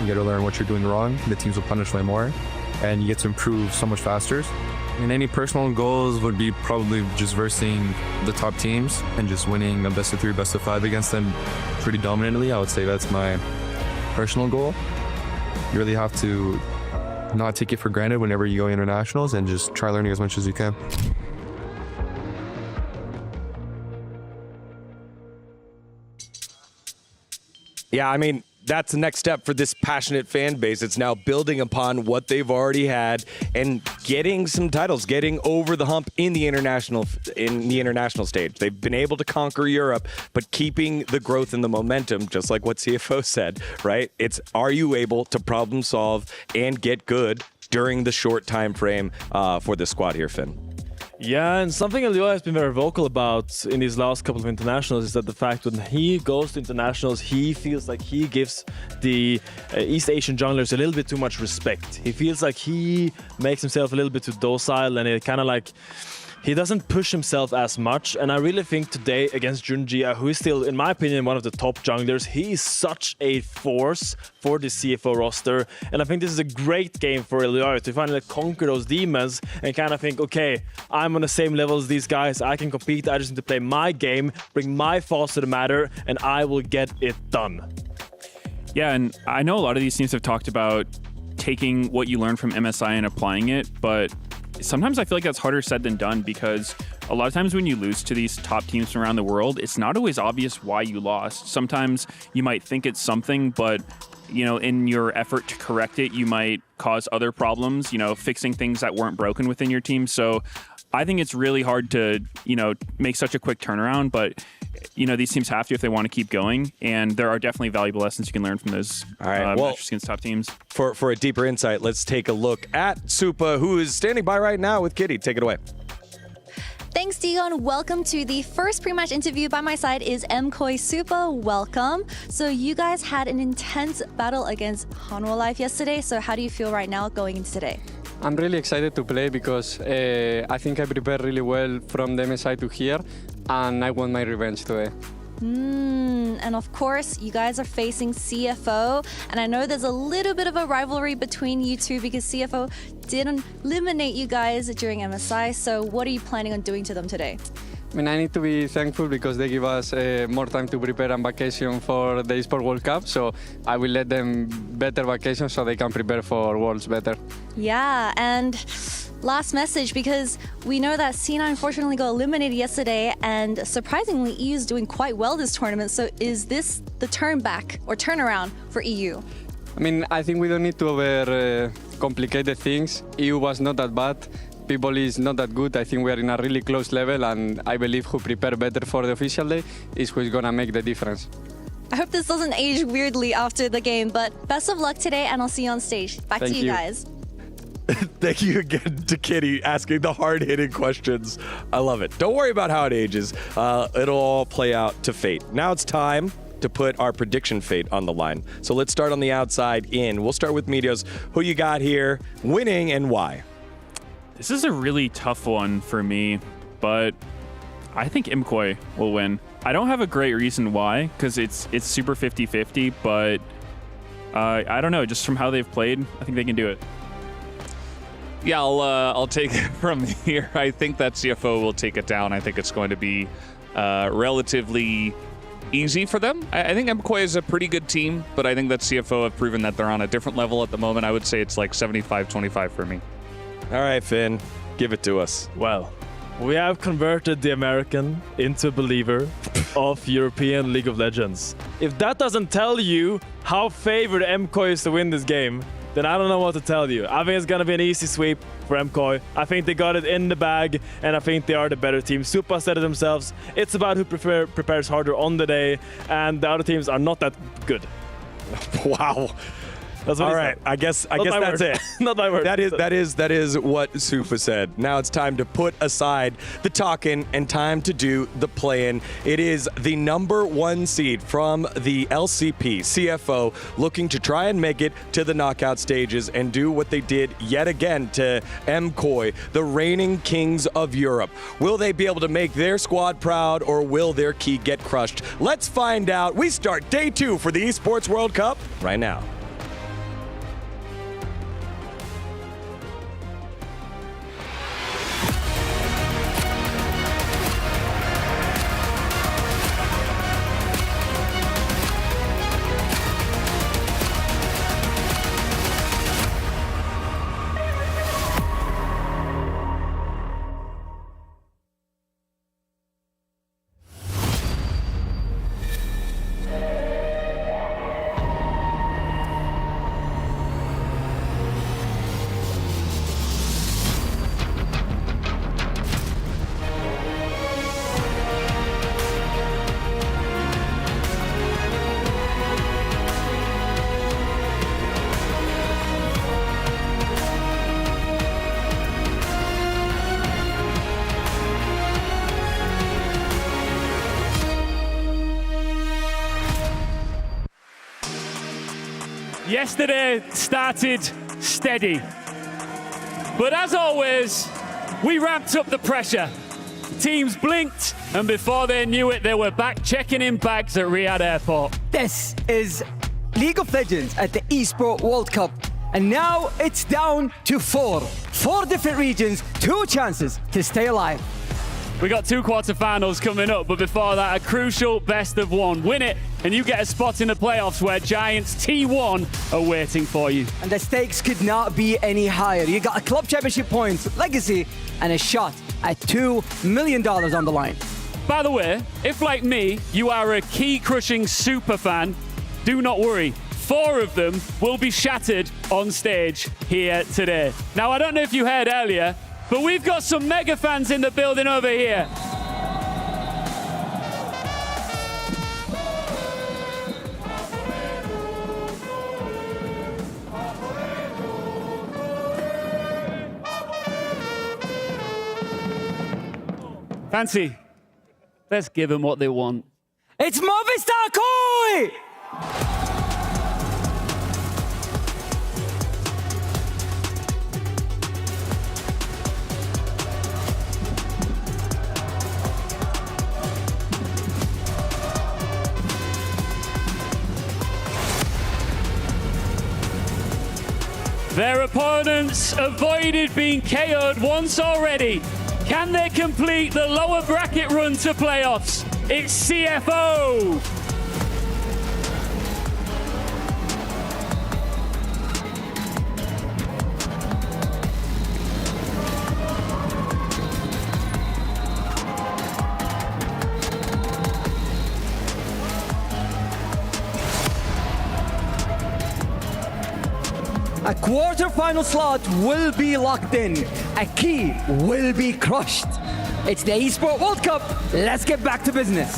You get to learn what you're doing wrong, the teams will punish way more, and you get to improve so much faster. And any personal goals would be probably just versing the top teams and just winning a best of 3, best of 5 against them pretty dominantly. I would say that's my personal goal. You really have to not take it for granted whenever you go internationals and just try learning as much as you can. Yeah, I mean, that's the next step for this passionate fan base. It's now building upon what they've already had and getting some titles, getting over the hump in the international stage. They've been able to conquer Europe, but keeping the growth and the momentum, just like what CFO said, right? It's, are you able to problem solve and get good during the short time frame for the squad here, Finn? Yeah, and something Elio has been very vocal about in these last couple of internationals is that the fact when he goes to internationals, he feels like he gives the East Asian junglers a little bit too much respect. He feels like he makes himself a little bit too docile, and it kind of like he doesn't push himself as much. And I really think today against Gen.G, who is still, in my opinion, one of the top junglers, he is such a force for the CFO roster. And I think this is a great game for Elio to finally conquer those demons and kind of think, okay, I'm on the same level as these guys. I can compete. I just need to play my game, bring my thoughts to the matter, and I will get it done. Yeah, and I know a lot of these teams have talked about taking what you learn from MSI and applying it, but sometimes I feel like that's harder said than done, because a lot of times when you lose to these top teams from around the world, it's not always obvious why you lost. Sometimes you might think it's something, but in your effort to correct it, you might cause other problems, fixing things that weren't broken within your team. So I think it's really hard to, make such a quick turnaround, but these teams have to if they want to keep going, and there are definitely valuable lessons you can learn from those matches against top teams. For a deeper insight, let's take a look at Supa, who is standing by right now with Kitty. Take it away. Thanks, Dion. Welcome to the first pre-match interview. By my side is MKOI Supa. Welcome. So you guys had an intense battle against Hanwha Life yesterday. So how do you feel right now going into today? I'm really excited to play because I think I prepared really well from the MSI to here, and I want my revenge today. And of course, you guys are facing CFO, and I know there's a little bit of a rivalry between you two because CFO didn't eliminate you guys during MSI. So what are you planning on doing to them today? I need to be thankful because they give us more time to prepare and vacation for the Esports World Cup. So I will let them better vacation so they can prepare for Worlds better. Yeah, and last message, because we know that C9 unfortunately got eliminated yesterday, and surprisingly, EU is doing quite well this tournament. So is this the turn back or turnaround for EU? I think we don't need to over complicate the things. EU was not that bad. People is not that good. I think we are in a really close level, and I believe who prepare better for the official day is who's gonna make the difference. I hope this doesn't age weirdly after the game, but best of luck today, and I'll see you on stage. Back to you guys. Thank you again to Kitty asking the hard-hitting questions. I love it. Don't worry about how it ages. It'll all play out to fate. Now it's time to put our prediction fate on the line. So let's start on the outside in. We'll start with Meteos. Who you got here winning and why? This is a really tough one for me, but I think MKOI will win. I don't have a great reason why, because it's super 50-50, but I don't know. Just from how they've played, I think they can do it. Yeah, I'll take it from here. I think that CFO will take it down. I think it's going to be relatively easy for them. I think MKOI is a pretty good team, but I think that CFO have proven that they're on a different level at the moment. I would say it's like 75-25 for me. All right, Finn, give it to us. Well, we have converted the American into a believer of European League of Legends. If that doesn't tell you how favored MKOI is to win this game, then I don't know what to tell you. I think it's going to be an easy sweep for MKOI. I think they got it in the bag, and I think they are the better team. Supa said it themselves. It's about who prepares harder on the day, and the other teams are not that good. Wow. That's what all right, I guess that's it. Not my word. That is what Supa said. Now it's time to put aside the talking and time to do the playing. It is the #1 seed from the LCP, CFO, looking to try and make it to the knockout stages and do what they did yet again to MKOI, the reigning kings of Europe. Will they be able to make their squad proud, or will their key get crushed? Let's find out. We start day 2 for the Esports World Cup right now. Yesterday started steady, but as always, we ramped up the pressure. Teams blinked, and before they knew it, they were back checking in bags at Riyadh Airport. This is League of Legends at the Esports World Cup, and now it's down to 4 different regions, 2 chances to stay alive. We got 2 quarterfinals coming up, but before that, a crucial best of 1. Win it, and you get a spot in the playoffs where Giants T1 are waiting for you. And the stakes could not be any higher. You got a club championship points, legacy, and a shot at $2 million on the line. By the way, if like me, you are a key-crushing Supa fan, do not worry. 4 of them will be shattered on stage here today. Now, I don't know if you heard earlier, but we've got some mega fans in the building over here. Fancy, let's give them what they want. It's Movistar Koi! Their opponents avoided being KO'd once already. Can they complete the lower bracket run to playoffs? It's CFO. A quarter-final slot will be locked in. A key will be crushed. It's the Esports World Cup. Let's get back to business.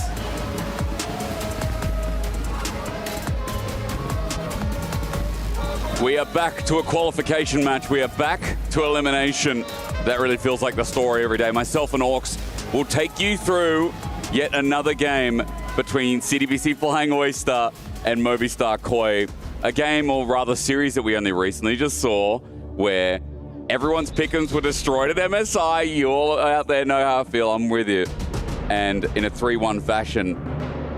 We are back to a qualification match. We are back to elimination. That really feels like the story every day. Myself and Orcs will take you through yet another game between CDBC Flying Oyster and Movistar Koi. A game, or rather series, that we only recently just saw, where everyone's pick'ems were destroyed at MSI. You all out there know how I feel. I'm with you. And in a 3-1 fashion,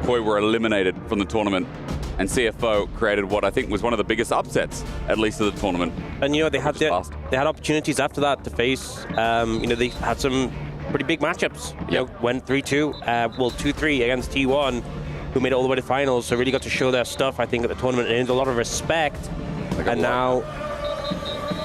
Koi were eliminated from the tournament. And CFO created what I think was one of the biggest upsets, at least of the tournament. And they had opportunities after that to face. They had some pretty big matchups. Went 3-2, 2-3 against T1. Who made it all the way to finals, so really got to show their stuff, I think, at the tournament, and earned a lot of respect. And now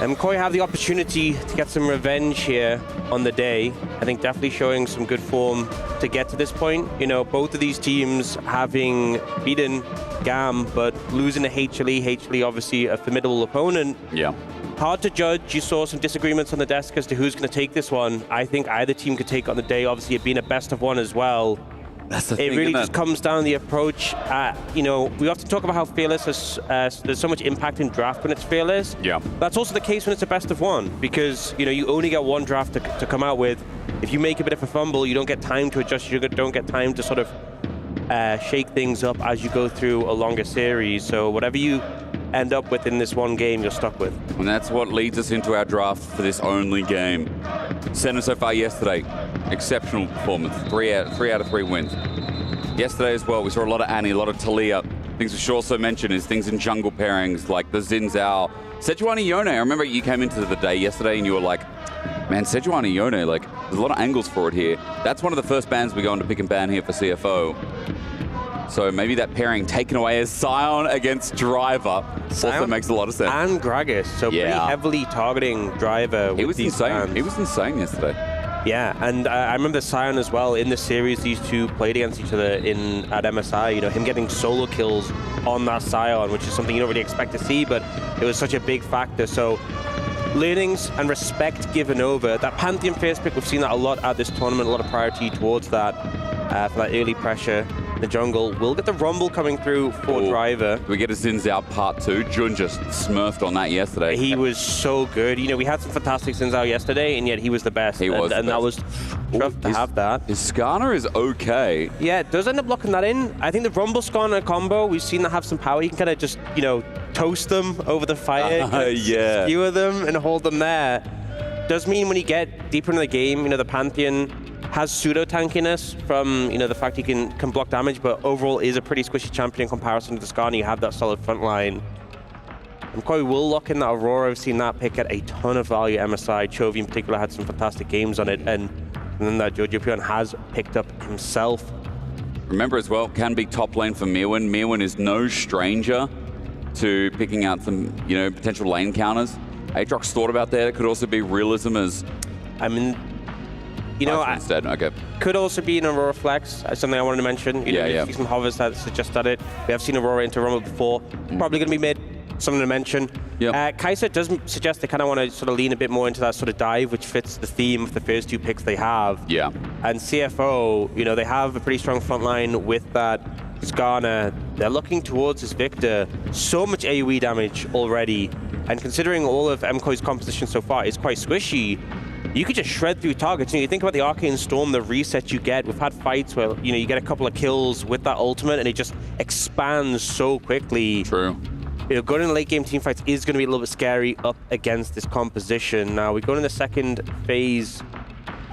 MKOI have the opportunity to get some revenge here on the day. I think definitely showing some good form to get to this point. Both of these teams having beaten GAM, but losing to HLE. HLE obviously a formidable opponent. Yeah. Hard to judge. You saw some disagreements on the desk as to who's going to take this one. I think either team could take on the day. Obviously, it being a best of one as well. That's the thing, it really just comes down to the approach. We often talk about how Fearless there's so much impact in draft when it's Fearless. Yeah. That's also the case when it's a best of one, because you only get one draft to come out with. If you make a bit of a fumble, you don't get time to adjust. You don't get time to sort of shake things up as you go through a longer series. So whatever you end up with in this one game, you're stuck with. And that's what leads us into our draft for this only game. Senna so far yesterday, exceptional performance. 3 out of 3 wins. Yesterday as well, we saw a lot of Annie, a lot of Talia. Things we should also mention is things in jungle pairings like the Xin Zhao. Sejuani Yone, I remember you came into the day yesterday and you were like, man, Sejuani Yone, there's a lot of angles for it here. That's one of the first bans we go into pick and ban here for CFO. So maybe that pairing taken away as Sion against Driver also makes a lot of sense. And Gragas, so pretty heavily targeting Driver. He was insane. He was insane yesterday. Yeah, and I remember Sion as well in the series. These two played against each other at MSI. Him getting solo kills on that Sion, which is something you don't really expect to see, but it was such a big factor. So learnings and respect given over. That Pantheon first pick, we've seen that a lot at this tournament. A lot of priority towards that for that early pressure. The jungle will get the Rumble coming through for Driver. We get a Xin Zhao part 2. Jun just smurfed on that yesterday. He was so good. We had some fantastic Xin Zhao yesterday, and yet he was the best. He was and that was tough to have that. His Skarner is okay. Yeah, it does end up locking that in. I think the Rumble Skarner combo, we've seen that have some power. You can kind of just, toast them over the fire, skewer them, and hold them there. Does mean when you get deeper into the game, the Pantheon has pseudo tankiness from the fact he can block damage, but overall is a pretty squishy champion in comparison to the Skarner. You have that solid front line. MKOI will lock in that Aurora. I've seen that pick at a ton of value. MSI, Chovy in particular had some fantastic games on it, and then that Jojo Pion has picked up himself. remember as well, can be top lane for Mirwin. Mirwin is no stranger to picking out some, potential lane counters. Aatrox thought about that. It could also be realism as... I mean, instead. Okay. Could also be an Aurora Flex, something I wanted to mention. You see some hovers that suggest that it. We have seen Aurora into Rumble before. Probably going to be mid. Something to mention. Yep. Kaiser does suggest they kind of want to sort of lean a bit more into that sort of dive, which fits the theme of the first 2 picks they have. Yeah. And CFO, they have a pretty strong front line with that Skarner. They're looking towards this Victor. So much AoE damage already. And considering all of MKOI's composition so far is quite squishy, you could just shred through targets. You think about the Arcane Storm, the reset you get. We've had fights where, you get a couple of kills with that ultimate and it just expands so quickly. True. Going into late game team fights is going to be a little bit scary up against this composition. Now, we go into the second phase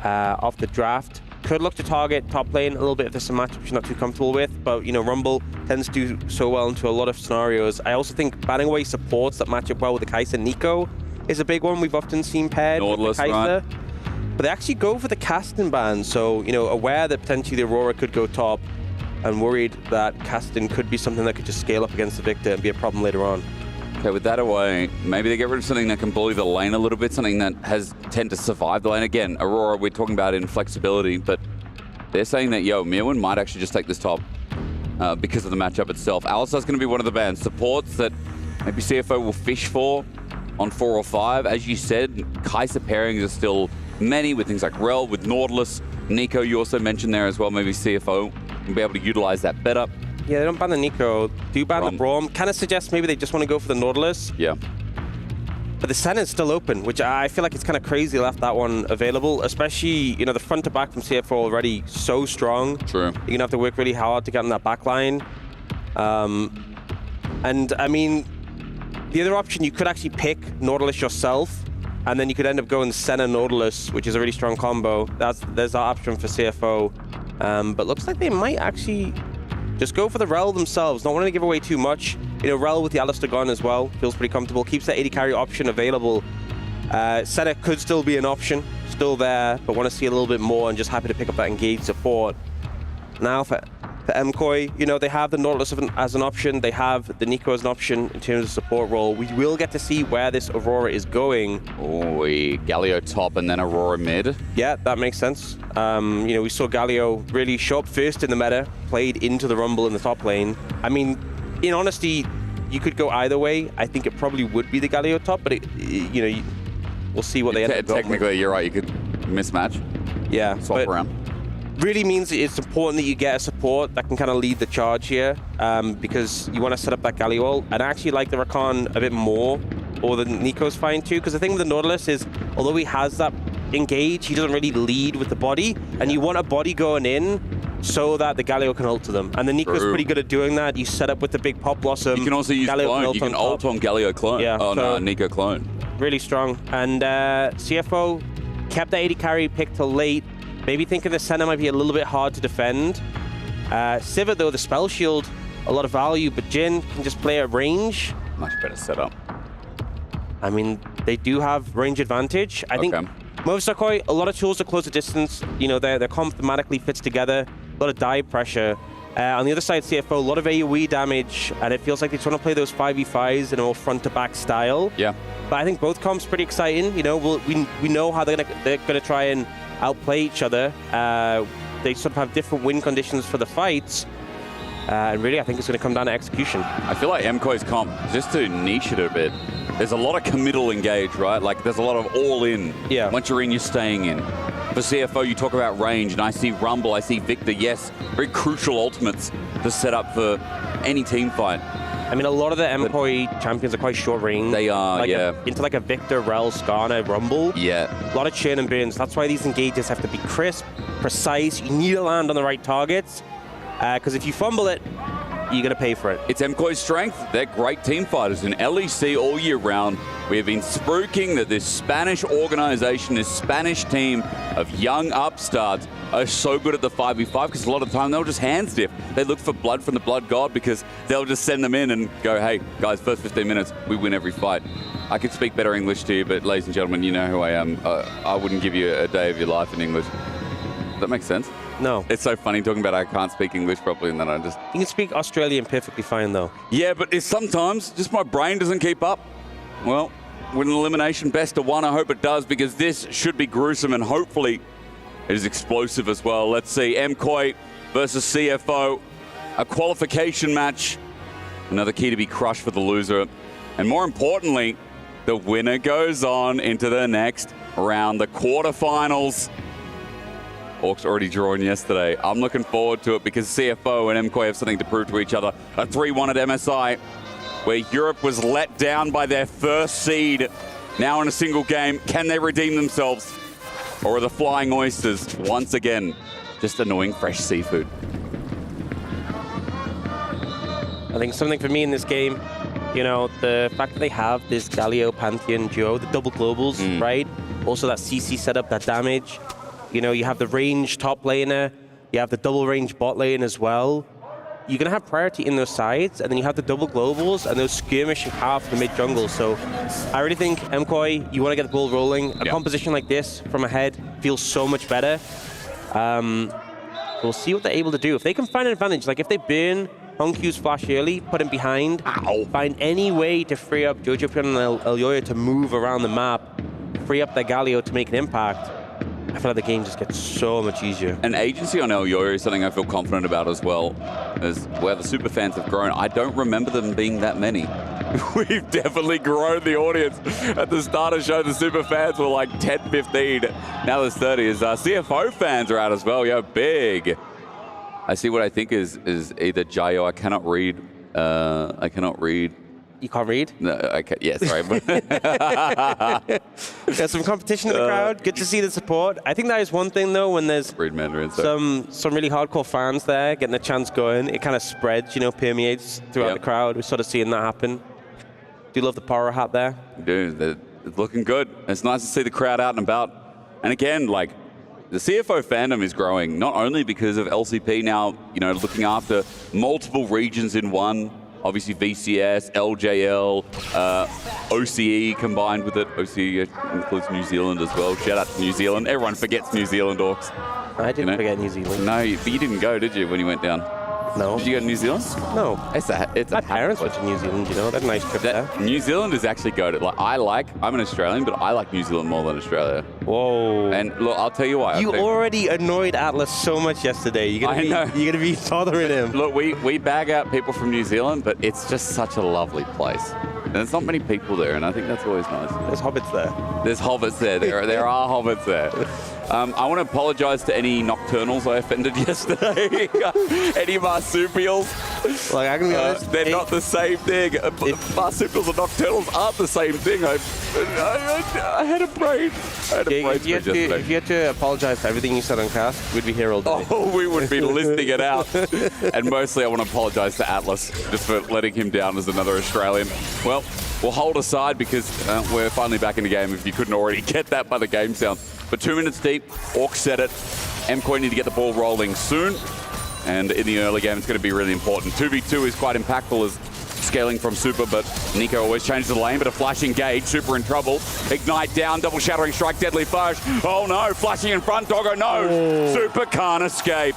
of the draft. Could look to target top lane a little bit if there's some matchups you're not too comfortable with, but Rumble tends to do so well into a lot of scenarios. I also think banning away supports that match up well with the Kai'Sa Nico is a big one we've often seen paired Nautilus, with the Kai'Sa. right. But they actually go for the casting ban, so aware that potentially the Aurora could go top, and worried that casting could be something that could just scale up against the Victor and be a problem later on. Okay, with that away, maybe they get rid of something that can bully the lane a little bit, something that tend to survive the lane. Again, Aurora, we're talking about in flexibility, but they're saying that, Mirwin might actually just take this top because of the matchup itself. Alistar's going to be one of the bans. Supports that maybe CFO will fish for on 4 or 5. As you said, Kai'Sa pairings are still many with things like Rel, with Nautilus. Nico, you also mentioned there as well, maybe CFO can be able to utilize that better. Yeah, they don't ban the Nico, do ban the Braum. Kind of suggests maybe they just want to go for the Nautilus. Yeah. But the Senna's still open, which I feel like it's kind of crazy left that one available, especially, the front to back from CF4 already so strong. True. You're going to have to work really hard to get on that back line. And, I mean, the other option, you could actually pick Nautilus yourself, and then you could end up going Senna Nautilus, which is a really strong combo. There's that option for CFO. But looks like they might actually just go for the Rel themselves, not wanting to give away too much. Rel with the Alistar gun as well, feels pretty comfortable, keeps that 80 carry option available. Senna could still be an option, still there, but want to see a little bit more and just happy to pick up that engaged support. Now for MKOI, they have the Nautilus as an option, they have the Nico as an option in terms of support role. We will get to see where this Aurora is going. Oh, Galio top and then Aurora mid. Yeah, that makes sense. We saw Galio really show up first in the meta, played into the Rumble in the top lane. I mean, in honesty, you could go either way. I think it probably would be the Galio top, but we'll see what they end up going with. Technically, you're right, you could mismatch. Yeah, swap around. Really means it's important that you get a support that can kind of lead the charge here, because you want to set up that Galio ult. And I actually like the Rakan a bit more, or the Nico's fine too, because the thing with the Nautilus is, although he has that engage, he doesn't really lead with the body, and you want a body going in so that the Galio can ult to them. And the Nico's pretty good at doing that. You set up with the big Pop Blossom. You can also use Galio clone. You can ult on Galio clone. Yeah, no, Nico clone. Really strong. And CFO kept the 80 carry pick till late. Maybe thinking the Senna might be a little bit hard to defend. Sivir, though, the spell shield, a lot of value, but Jin can just play at range. Much better setup. I mean, they do have range advantage. I think Movistar, a lot of tools to close the distance. Their comp thematically fits together. A lot of dive pressure. On the other side, CFO, a lot of AoE damage, and it feels like they just want to play those 5v5s in a more front-to-back style. Yeah. But I think both comps pretty exciting. We know how they're gonna try and outplay each other. They sort of have different win conditions for the fights. And really, I think it's going to come down to execution. I feel like MKOI's comp, just to niche it a bit, there's a lot of committal engage, right? Like, there's a lot of all-in. Yeah. Once you're in, you're staying in. For CFO, you talk about range, and I see Rumble, I see Victor, yes, very crucial ultimates to set up for any team fight. I mean, a lot of the MKOI champions are quite short range. They are, Into like a Victor, Rel, Skarner, Rumble. Yeah. A lot of churn and burns. That's why these engages have to be crisp, precise. You need to land on the right targets. Because if you fumble it, you're going to pay for it. It's MKOI's strength. They're great team fighters in LEC all year round. We have been spruiking that this Spanish organization, this Spanish team of young upstarts are so good at the 5v5 because a lot of the time they'll just hand stiff. They look for blood from the blood god because they'll just send them in and go, hey, guys, first 15 minutes, we win every fight. I could speak better English to you, but ladies and gentlemen, you know who I am. I wouldn't give you a day of your life in English. Does that make sense? No. It's so funny talking about I can't speak English properly and then I just... You can speak Australian perfectly fine, though. Yeah, but it's sometimes just my brain doesn't keep up. Well, with an elimination best of one, I hope it does, because this should be gruesome and hopefully it is explosive as well. Let's see, MKOI versus CFO, a qualification match. Another key to be crushed for the loser. And more importantly, the winner goes on into the next round, the quarterfinals. Orcs already drawn yesterday. I'm looking forward to it because CFO and MKOI have something to prove to each other. A 3-1 at MSI, where Europe was let down by their first seed. Now in a single game, can they redeem themselves? Or are the Flying Oysters once again just annoying fresh seafood? I think something for me in this game, you know, the fact that they have this Galio Pantheon duo, the double globals, right? Also that CC setup, that damage. You know, you have the range top laner, you have the double range bot lane as well. You're going to have priority in those sides, and then you have the double globals and those skirmishing half the mid jungle. So I really think MKOI, you want to get the ball rolling. A composition like this from ahead feels so much better. We'll see what they're able to do. If they can find an advantage, like if they burn Honkyu's flash early, put him behind, find any way to free up Jojo Pion and Elyoya to move around the map, free up their Galio to make an impact, I feel like the game just gets so much easier. An agency on Elyoya is something I feel confident about as well, as where the super fans have grown. I don't remember them being that many. We've definitely grown the audience. At the start of the show, the super fans were like 10, 15. Now there's 30. As CFO fans are out as well. Yeah, big. I see what I think is either Jayo. I cannot read. You can't read? No, okay. Yeah, sorry. There's some competition in the crowd. Good to see the support. I think that is one thing, though, when there's read Mandarin, some really hardcore fans there getting a chance going. It kind of spreads, you know, permeates throughout the crowd. We're sort of seeing that happen. Do you love the power hat there? Dude, it's looking good. It's nice to see the crowd out and about. And again, like, the CFO fandom is growing, not only because of LCP now, you know, looking after multiple regions in one. Obviously VCS, LJL, OCE combined with it. OCE includes New Zealand as well. Shout out to New Zealand. Everyone forgets New Zealand, Orcs. I didn't forget New Zealand. No, but you didn't go, did you, when you went down? No. Did you go to New Zealand? No. My parents went to New Zealand, you know. They had a nice trip there. New Zealand is actually good. Like, I'm an Australian, but I like New Zealand more than Australia. Whoa. And look, I'll tell you why. You already annoyed Atlas so much yesterday. You're gonna be bothering him. Look, we bag out people from New Zealand, but it's just such a lovely place. And there's not many people there, and I think that's always nice. There's hobbits there. There's hobbits there. There are hobbits there. I want to apologize to any nocturnals I offended yesterday. Any marsupials. Like, I can be honest. They're not the same thing. Marsupials and nocturnals aren't the same thing. I had a brain. If you had to apologize for everything you said on cast, we'd be here all day. Oh, we would be listing it out. And mostly I want to apologize to Atlas just for letting him down as another Australian. Well, we'll hold aside because we're finally back in the game, if you couldn't already get that by the game sound. But 2 minutes deep, Orcs said it. MKOI need to get the ball rolling soon. And in the early game, it's going to be really important. 2v2 is quite impactful as scaling from Supa, but Nico always changes the lane, but a flash engage, Supa in trouble. Ignite down, double shattering strike, deadly flash. Oh no, flashing in front, Doggo, no. Supa can't escape.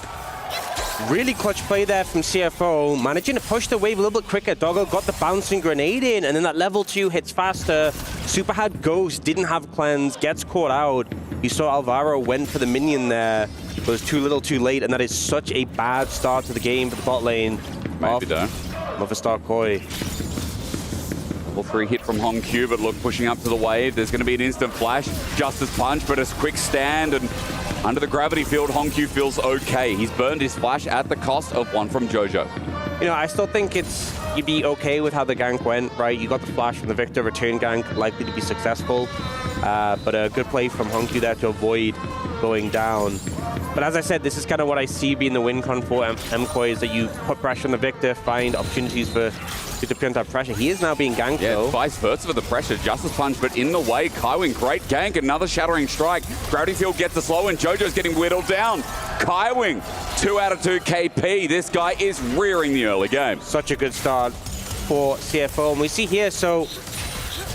Really clutch play there from CFO, managing to push the wave a little bit quicker. Doggo got the bouncing grenade in, and then that level 2 hits faster. Supa had Ghost, didn't have cleanse, gets caught out. You saw Alvaro went for the minion there, but it was too little too late, and that is such a bad start to the game for the bot lane. Maybe don't. Of a Star Koi. Level 3 hit from Honkyu, but look, pushing up to the wave. There's going to be an instant flash. Justice punch, but a quick stand, and under the gravity field, Honkyu feels okay. He's burned his flash at the cost of one from Jojo. You know, I still think you'd be okay with how the gank went, right? You got the flash from the Victor, return gank, likely to be successful. But a good play from Honkyu there to avoid going down. But as I said, this is kind of what I see being the win con for MKOI, is that you put pressure on the Victor, find opportunities for to prevent that pressure. He is now being ganked, though. Vice versa for the pressure. Justice punch, but in the way. Kaiwing, great gank. Another shattering strike. Gravity field gets the slow, and Jojo's getting whittled down. Kaiwing, 2 out of 2 KP. This guy is rearing the early game. Such a good start for CFO. And we see here, so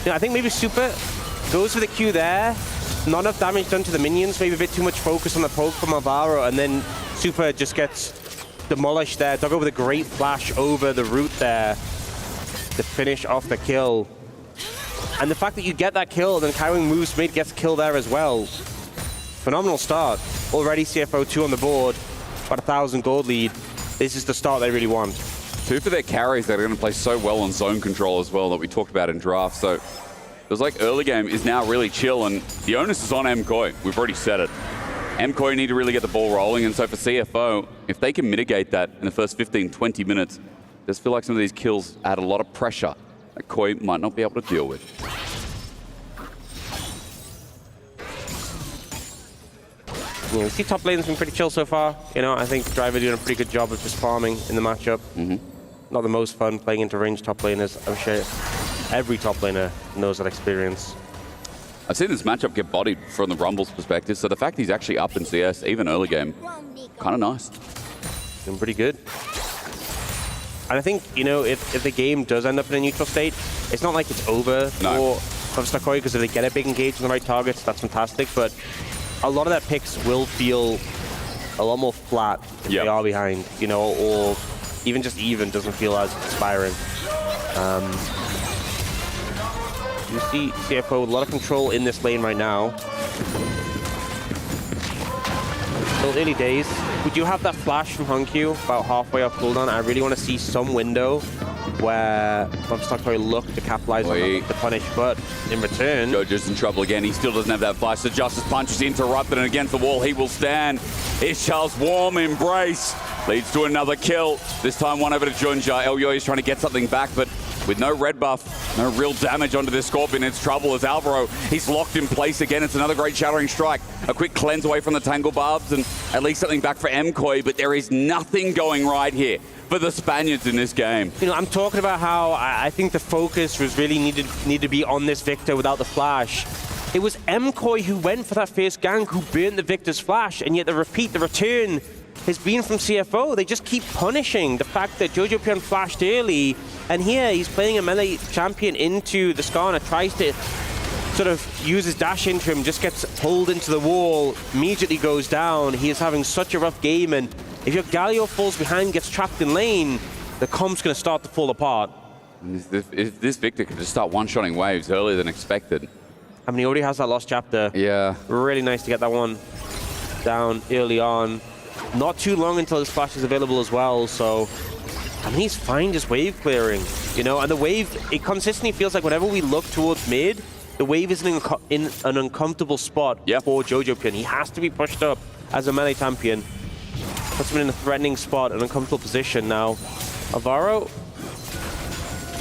you know, I think maybe Supa goes for the Q there. Not enough damage done to the minions. Maybe a bit too much focus on the poke from Alvaro, and then Supa just gets demolished there. Doggo with a great flash over the route there to finish off the kill. And the fact that you get that kill, then Kaiwing moves mid, gets killed there as well. Phenomenal start. Already CFO 2 on the board, about 1,000 gold lead. This is the start they really want. 2 for their carries that are going to play so well on zone control as well that we talked about in draft. So it was like early game is now really chill, and the onus is on MKOI. We've already said it. MKOI need to really get the ball rolling, and so for CFO, if they can mitigate that in the first 15, 20 minutes, I just feel like some of these kills add a lot of pressure that Koi might not be able to deal with. Yeah, we see top lane's been pretty chill so far. You know, I think Driver doing a pretty good job of just farming in the matchup. Not the most fun playing into range top laners. I'm sure every top laner knows that experience. I've seen this matchup get bodied from the Rumble's perspective, so the fact he's actually up in CS, even early game, kind of nice. Doing pretty good. And I think, you know, if the game does end up in a neutral state, it's not like it's over for Koi, because if they get a big engage on the right targets, that's fantastic. But a lot of their picks will feel a lot more flat if they are behind, you know, or even just even doesn't feel as inspiring. You see CFO with a lot of control in this lane right now. Still early days. We do have that flash from Hankyu about halfway off cooldown. I really want to see some window where Koi look to capitalize on the punish, but in return... Jojo's in trouble again. He still doesn't have that flash. The Justice Punch is interrupted, and against the wall he will stand. Here's Charles' warm embrace. Leads to another kill. This time one over to Gen.G. Elyoy is trying to get something back, but with no red buff, no real damage onto this Scorpion. It's trouble as Alvaro, he's locked in place again. It's another great Shattering Strike. A quick cleanse away from the Tangle Barbs and at least something back for MKOI, but there is nothing going right here for the Spaniards in this game. You know, I'm talking about how I think the focus was really needed to be on this Victor without the flash. It was MKOI who went for that first gank, who burnt the Victor's flash, and yet the return has been from CFO. They just keep punishing the fact that Jojo Pion flashed early, and here he's playing a melee champion into the Skarner, tries to sort of use his dash into him, just gets pulled into the wall, immediately goes down. He is having such a rough game, and if your Galio falls behind, gets trapped in lane, the comp's going to start to fall apart. If this Victor could just start one-shotting waves earlier than expected. I mean, he already has that lost chapter. Yeah. Really nice to get that one down early on. Not too long until his flash is available as well, so I mean, he's fine just wave clearing, you know, and the wave, it consistently feels like whenever we look towards mid, the wave is in an uncomfortable spot for Jojo Pion. He has to be pushed up as a melee champion. Puts him in a threatening spot, an uncomfortable position now. Alvaro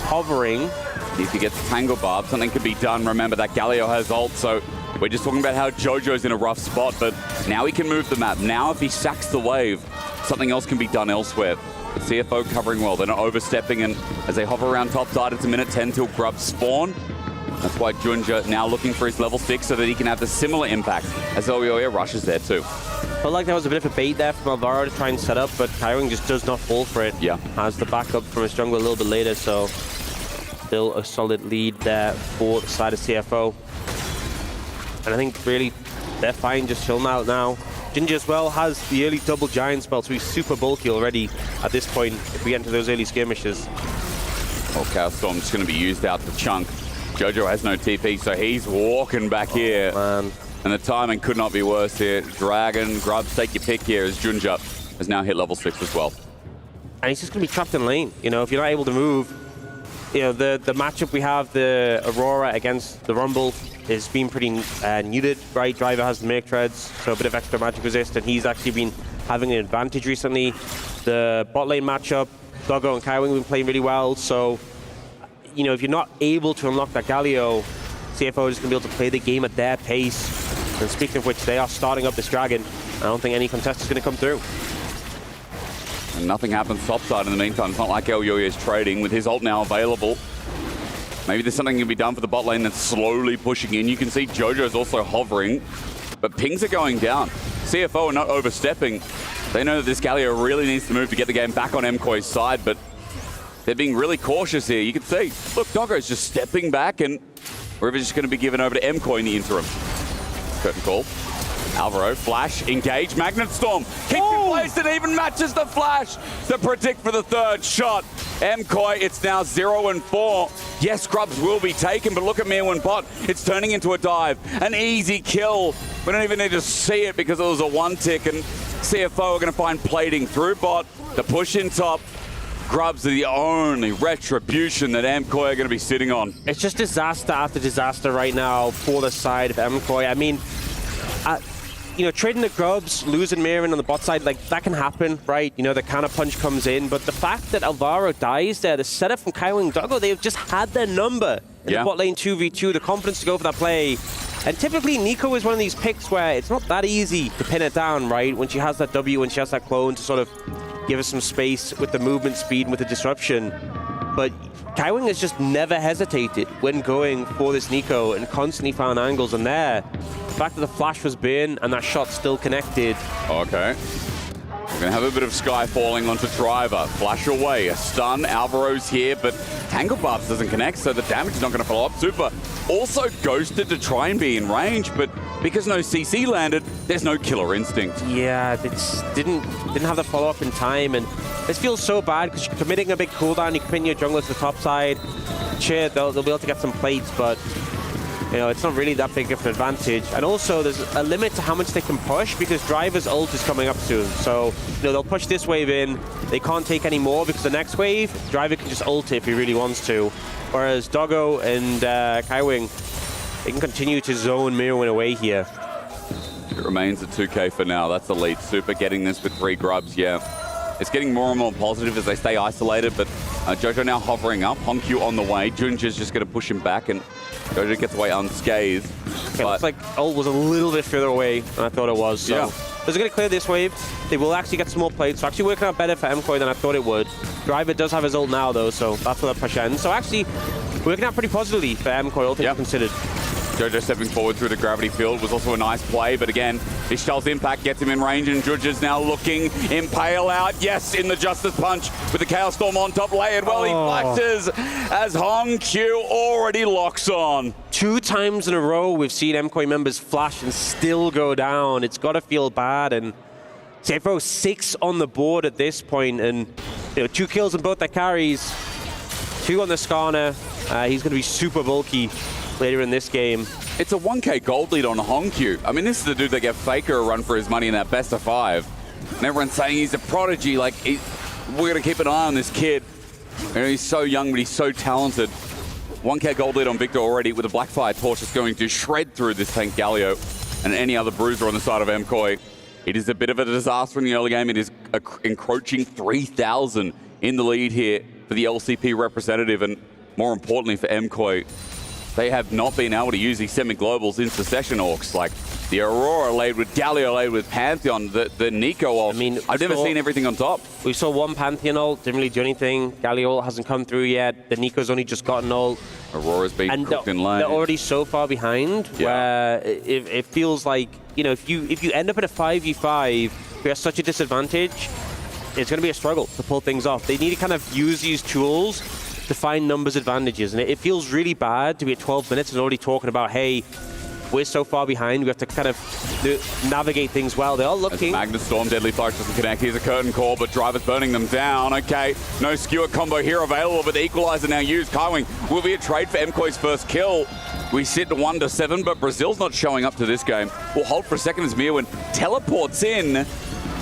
hovering. If he gets Tangle Barb, something could be done. Remember that Galio has ult, so we're just talking about how Jojo's in a rough spot, but now he can move the map. Now if he sacks the wave, something else can be done elsewhere. The CFO covering well, they're not overstepping, and as they hover around top side, it's a minute 10 till grubs spawn. That's why Gen.G now looking for his level 6 so that he can have the similar impact as Elyoya rushes there too. Felt like there was a bit of a bait there from Alvaro to try and set up, but Kaiwing just does not fall for it. Yeah. Has the backup from his jungle a little bit later, so still a solid lead there for the side of CFO. And I think really they're fine just chilling out now. Gen.G as well has the early double giant spell, so he's super bulky already at this point if we get into those early skirmishes. Oh, Chaos Storm just going to be used out for Chunk. Jojo has no TP, so he's walking back here. Man. And the timing could not be worse here. Dragon, Grubs, take your pick here as Gen.G has now hit level 6 as well. And he's just going to be trapped in lane. You know, if you're not able to move, you know, the matchup we have, the Aurora against the Rumble, has been pretty neutered, right? Driver has the Merc Treads, so a bit of extra magic resist, and he's actually been having an advantage recently. The bot lane matchup, Doggo and Kaiwing have been playing really well, so, you know, if you're not able to unlock that Galio, CFO is going to be able to play the game at their pace. And speaking of which, they are starting up this Dragon. I don't think any contest is going to come through. And nothing happens topside in the meantime. It's not like Elyoya is trading with his ult now available. Maybe there's something can be done for the bot lane that's slowly pushing in. You can see Jojo's also hovering, but pings are going down. CFO are not overstepping. They know that this Galio really needs to move to get the game back on MKOI's side, but they're being really cautious here. You can see, look, Doggo's just stepping back, and River's just going to be given over to MKOI in the interim. Curtain call. Alvaro, flash, engage, Magnet Storm. Keeps in place and even matches the flash to predict for the third shot. MKOI, it's now 0-4. Yes, grubs will be taken, but look at Mirwin Bot. It's turning into a dive. An easy kill. We don't even need to see it because it was a one tick, and CFO are going to find plating through Bot. The push in top. Grubs are the only retribution that MKOI are going to be sitting on. It's just disaster after disaster right now for the side of MKOI. I mean, you know, trading the grubs, losing Mirren on the bot side, like, that can happen, right? You know, the counter punch comes in, but the fact that Alvaro dies there, the setup from Kaiwing and Doggo, they've just had their number in the bot lane 2v2, the confidence to go for that play. And typically, Nico is one of these picks where it's not that easy to pin it down, right? When she has that W, when she has that clone to sort of give us some space with the movement speed and with the disruption. But Kaiwing has just never hesitated when going for this Nico and constantly found angles. And there, the fact that the flash was burned and that shot still connected. Okay. We're going to have a bit of sky falling onto Driver. Flash away. A stun. Alvaro's here, but Tangle Barbs doesn't connect, so the damage is not going to follow up. Supa also ghosted to try and be in range, but because no CC landed, there's no killer instinct. Yeah, it didn't have the follow-up in time, and this feels so bad because you're committing a big cooldown, you're committing your jungler to the top side. Sure, they'll be able to get some plates, but you know, it's not really that big of an advantage. And also, there's a limit to how much they can push because Driver's ult is coming up soon. So, you know, they'll push this wave in. They can't take any more because the next wave, Driver can just ult it if he really wants to. Whereas Doggo and Kaiwing, they can continue to zone Mirwin away here. It remains at 2K for now. That's the lead. Supa getting this with 3 grubs, yeah. It's getting more and more positive as they stay isolated, but Jojo now hovering up. Hongq on the way. Junja's just going to push him back, and Jojo gets away unscathed. Okay, looks like ult was a little bit further away than I thought it was. So they're going to clear this wave. They will actually get some more plates. So actually working out better for MKOI than I thought it would. Driver does have his ult now, though, so that's where the push ends. So actually, working out pretty positively for MKOI, all things considered. Jojo stepping forward through the gravity field was also a nice play, but again, Ishtal's impact gets him in range, and Judge's now looking. Impale out, yes, in the Justice Punch with the Chaos Storm on top layered. Well, he flashes as Hongq already locks on. 2 times in a row we've seen MKOI members flash and still go down. It's got to feel bad, and CFO 6 on the board at this point, and you know, 2 kills on both their carries, 2 on the Skarner. He's going to be super bulky later in this game. It's a 1K gold lead on Hongq. I mean, this is the dude that gave Faker a run for his money in that best of 5. And everyone's saying he's a prodigy. Like, we're going to keep an eye on this kid. You know, he's so young, but he's so talented. 1K gold lead on Victor already with a Blackfire Torch that's going to shred through this tank Galio and any other bruiser on the side of MKOI. It is a bit of a disaster in the early game. It is encroaching 3,000 in the lead here for the LCP representative, and more importantly for MKOI. They have not been able to use these semi-globals in succession orcs, like the Aurora laid with Galio, laid with Pantheon, the Nico ult. I mean, I've never seen everything on top. We saw one Pantheon ult, didn't really do anything. Galio ult hasn't come through yet. The Nico's only just gotten ult. Aurora's been cooked in lane. They're already so far behind, where it feels like, you know, if you end up in a 5v5, we have such a disadvantage, it's going to be a struggle to pull things off. They need to kind of use these tools to find numbers advantages, and it feels really bad to be at 12 minutes and already talking about, hey, we're so far behind, we have to kind of navigate things well. They are looking. Magnus Storm, Deadly Flash doesn't connect. Here's a curtain call, but Driver's burning them down. Okay, no skewer combo here available, but the Equalizer now used. Kaiwing will be a trade for MKOI's first kill. We sit 1-7, but Brazil's not showing up to this game. We'll hold for a second as Mirwin teleports in.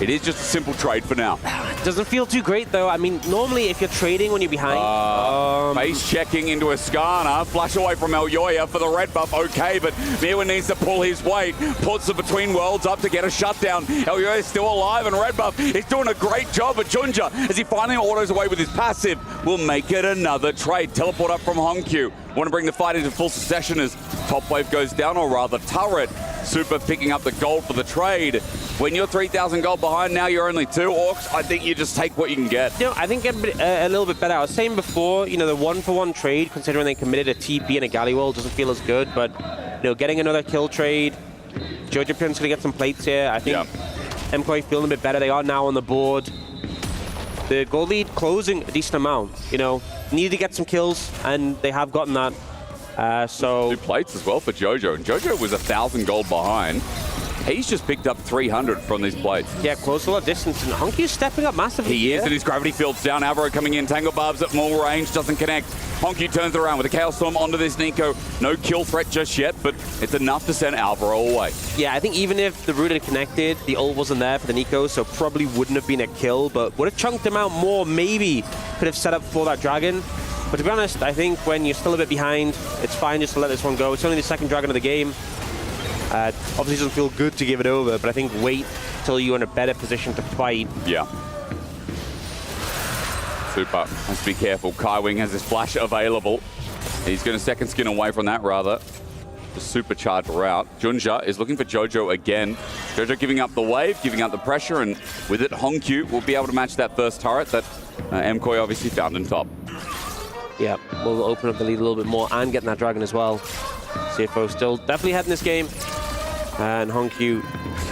It is just a simple trade for now. Doesn't feel too great, though. I mean, normally if you're trading when you're behind... Face checking into a Skarner. Flash away from Elyoya for the red buff. Okay, but Mirwin needs to pull his weight. Puts the Between Worlds up to get a shutdown. Elyoya is still alive, and red buff is doing a great job. But Junja, as he finally autos away with his passive, will make it another trade. Teleport up from Hongq. Want to bring the fight into full succession as top wave goes down, or rather turret. Supa picking up the gold for the trade. When you're 3,000 gold behind, now you're only 2 orcs. I think you just take what you can get. You know, I think a little bit better. I was saying before, you know, the 1-for-1 trade, considering they committed a TP and a Galliwell, doesn't feel as good. But, you know, getting another kill trade, Jojo Prim's going to get some plates here. I think MKOI feeling a bit better. They are now on the board. The gold lead closing a decent amount. You know, needed to get some kills, and they have gotten that. So 2 plates as well for Jojo. And Jojo was 1,000 gold behind. He's just picked up 300 from these plates. Yeah, close a lot of distance, and Honkyu's stepping up massively. He is, and his gravity field's down. Alvaro coming in. Tangle Barbs at more range, doesn't connect. Honky turns around with a Chaos Storm onto this Nico. No kill threat just yet, but it's enough to send Alvaro away. Yeah, I think even if the root had connected, the ult wasn't there for the Nico, so probably wouldn't have been a kill, but would have chunked him out more, maybe could have set up for that dragon. But to be honest, I think when you're still a bit behind, it's fine just to let this one go. It's only the second dragon of the game. Obviously, it doesn't feel good to give it over, but I think wait till you're in a better position to fight. Yeah. Supa has to be careful. Kaiwing has his flash available. He's going to second skin away from that, rather. The supercharged route. Junja is looking for Jojo again. Jojo giving up the wave, giving up the pressure, and with it, Hongkyu will be able to match that first turret that MKOI obviously found in top. Yeah, we'll open up the lead a little bit more and getting that dragon as well. CFO still definitely ahead in this game. And Hongkyu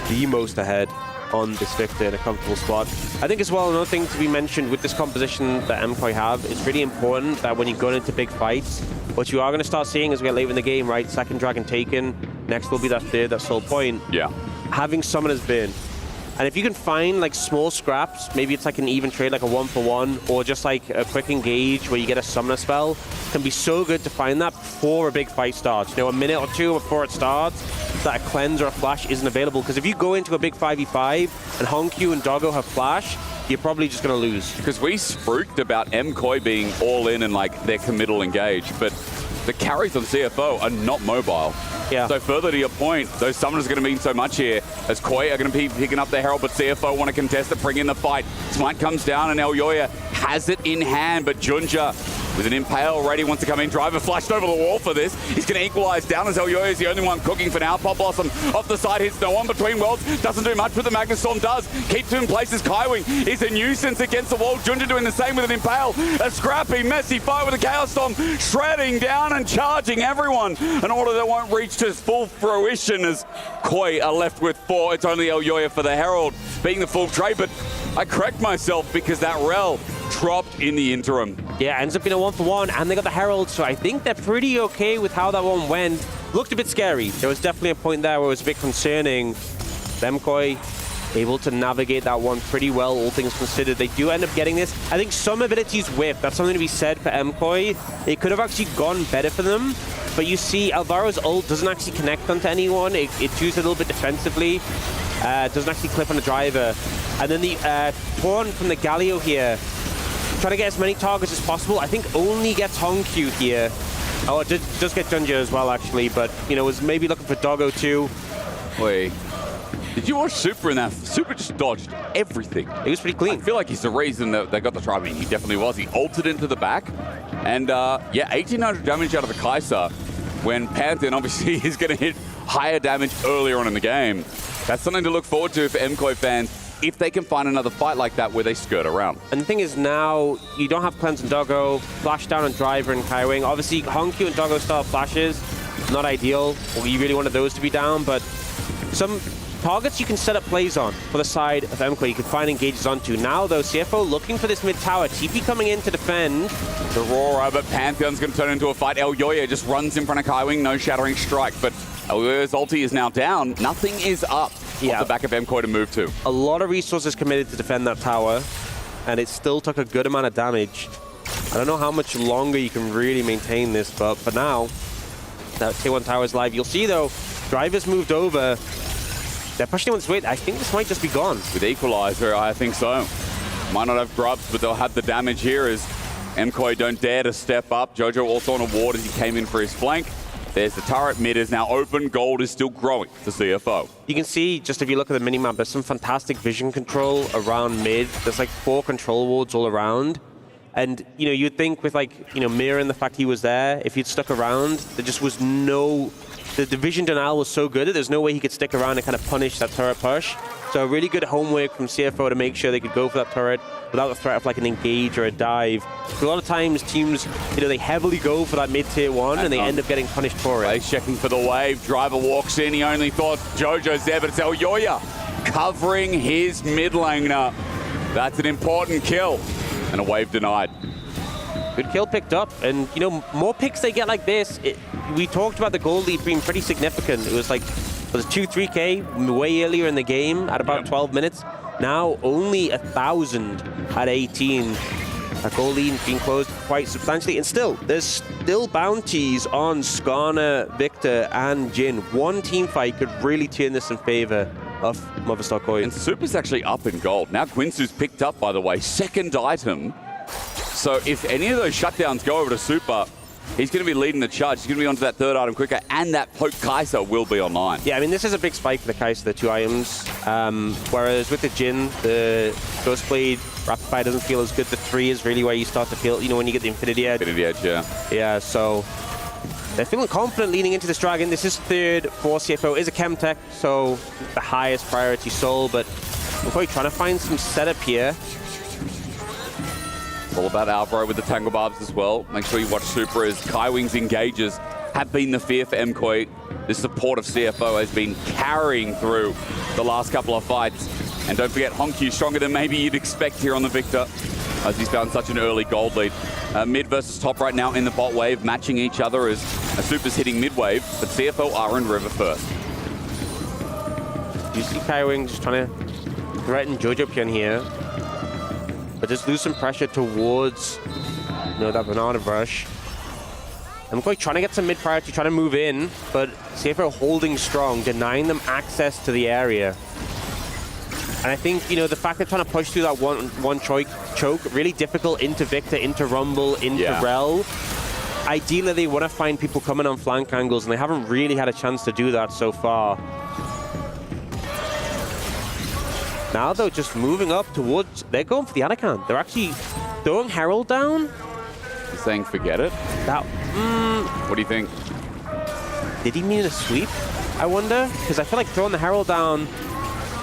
the most ahead on this Victor in a comfortable spot. I think as well, another thing to be mentioned with this composition that MKOI have, it's really important that when you're going into big fights, what you are going to start seeing as we get later in the game, right? Second dragon taken, next will be that third, that sole point. Yeah. Having summoners bin. And if you can find like small scraps, maybe it's like an even trade, like a 1-for-1, or just like a quick engage where you get a summoner spell, can be so good to find that before a big fight starts. You know, a minute or two before it starts, that a cleanse or a flash isn't available. Because if you go into a big 5v5 and Hongkyu and Doggo have flash, you're probably just going to lose. Because we spruiked about MKOI being all in and like their committal engage, but the carries on CFO are not mobile. Yeah. So further to your point, those summoners are going to mean so much here, as Koi are going to be picking up the Herald, but CFO want to contest it, bring in the fight. Smite comes down, and Elyoya has it in hand, but Junja with an Impale ready, wants to come in. Driver flashed over the wall for this. He's going to equalize down as Elyoya is the only one cooking for now. Pop Blossom off the side, hits no one between worlds. Doesn't do much, but the Magnus Storm does. Keeps him in place as Kaiwing is a nuisance against the wall. Junja doing the same with an Impale. A scrappy, messy fight with a Chaos Storm, shredding down and charging everyone. An order that won't reach to full fruition as Koi are left with 4. It's only Elyoya for the Herald being the full trade, but I correct myself because that Rel dropped in the interim. Yeah, ends up being a 1-for-1, and they got the Herald, so I think they're pretty okay with how that one went. Looked a bit scary. There was definitely a point there where it was a bit concerning. MKOI able to navigate that one pretty well, all things considered. They do end up getting this. I think some abilities whip. That's something to be said for MKOI. It could have actually gone better for them, but you see Alvaro's ult doesn't actually connect onto anyone. It chooses a little bit defensively. Doesn't actually clip on the driver. And then the pawn from the Galio here, trying to get as many targets as possible. I think only gets Hongkyu here. Oh, it does get Junja as well, actually, but, you know, was maybe looking for Doggo too. Wait. Did you watch Supa in that? Supa just dodged everything. He was pretty clean. I feel like he's the reason that they got the try. I mean, he definitely was. He ulted into the back. And, yeah, 1,800 damage out of the Kai'Sa when Pantheon obviously is going to hit higher damage earlier on in the game. That's something to look forward to for MKOI fans if they can find another fight like that where they skirt around. And the thing is now, you don't have Cleanse and Doggo, flash down on Driver and Kaiwing. Obviously, Hongkyu and Doggo style flashes, not ideal. Well, you really wanted those to be down, but some targets you can set up plays on for the side of MKOI. You can find engages onto. Now, though, CFO looking for this mid-tower. TP coming in to defend. The Aurora, but Pantheon's going to turn into a fight. Elyoya just runs in front of Kaiwing, no Shattering Strike, but Elyoya's ulti is now down. Nothing is up. Yeah. Off the back of MKOI to move to. A lot of resources committed to defend that tower, and it still took a good amount of damage. I don't know how much longer you can really maintain this, but for now, that Tier 1 tower is live. You'll see, though, Driver's moved over. They're pushing on this weight. I think this might just be gone. With Equalizer, I think so. Might not have grubs, but they'll have the damage here as MKOI don't dare to step up. Jojo also on a ward as he came in for his flank. There's the turret. Mid is now open. Gold is still growing for CFO. You can see, just if you look at the minimap, there's some fantastic vision control around mid. There's like 4 control wards all around. And, you know, you'd think with like, you know, mirroring the fact he was there, if he'd stuck around, there just was no... The vision denial was so good that there's no way he could stick around and kind of punish that turret push. So really good homework from CFO to make sure they could go for that turret without the threat of like an engage or a dive. A lot of times teams, you know, they heavily go for that mid-tier 1 and they end up getting punished for it. He's checking for the wave. Driver walks in. He only thought Jojo's there, but it's Elyoya covering his mid laner. That's an important kill. And a wave denied. Good kill picked up. And, you know, more picks they get like this. We talked about the gold lead being pretty significant. It was like was 2-3K way earlier in the game at about 12 minutes. Now only 1,000 at 18. That goal lead being closed quite substantially. And still, there's still bounties on Skarner, Victor, and Jin. One team fight could really turn this in favor of Movistar KOI. And Supa's actually up in gold. Now Quinsu's picked up, by the way, second item. So if any of those shutdowns go over to Supa, he's going to be leading the charge. He's going to be onto that third item quicker, and that Poke Kaiser will be online. Yeah, I mean, this is a big spike for the Kaiser, the 2 items. Whereas with the Jin, the Ghostblade Rapid Fire doesn't feel as good. The 3 is really where you start to feel, you know, when you get the Infinity Edge. Infinity Edge, yeah. Yeah, so they're feeling confident leaning into this Dragon. This is third for CFO. Is a Chemtech, so the highest priority soul, but we're probably trying to find some setup here. It's all about Alvaro with the Tangle Barbs as well. Make sure you watch Supa as Kaiwing's engages have been the fear for MKOI. The support of CFO has been carrying through the last couple of fights. And don't forget, Honkyu stronger than maybe you'd expect here on the Victor, as he's found such an early gold lead. Mid versus top right now in the bot wave, matching each other as Supa's hitting mid wave, but CFO are in river first. You see Kaiwing just trying to threaten Jojo Pion here, but just lose some pressure towards, you know, that banana brush. MKOI trying to get some mid priority, trying to move in, but CFO holding strong, denying them access to the area. And I think, you know, the fact they're trying to push through that one choke, really difficult into Victor, into Rumble, into Rel. Ideally, they want to find people coming on flank angles, and they haven't really had a chance to do that so far. Now, though, just moving up towards... They're going for the Anakan. They're actually throwing Herald down. He's saying forget it? That... What do you think? Did he mean a sweep, I wonder? Because I feel like throwing the Herald down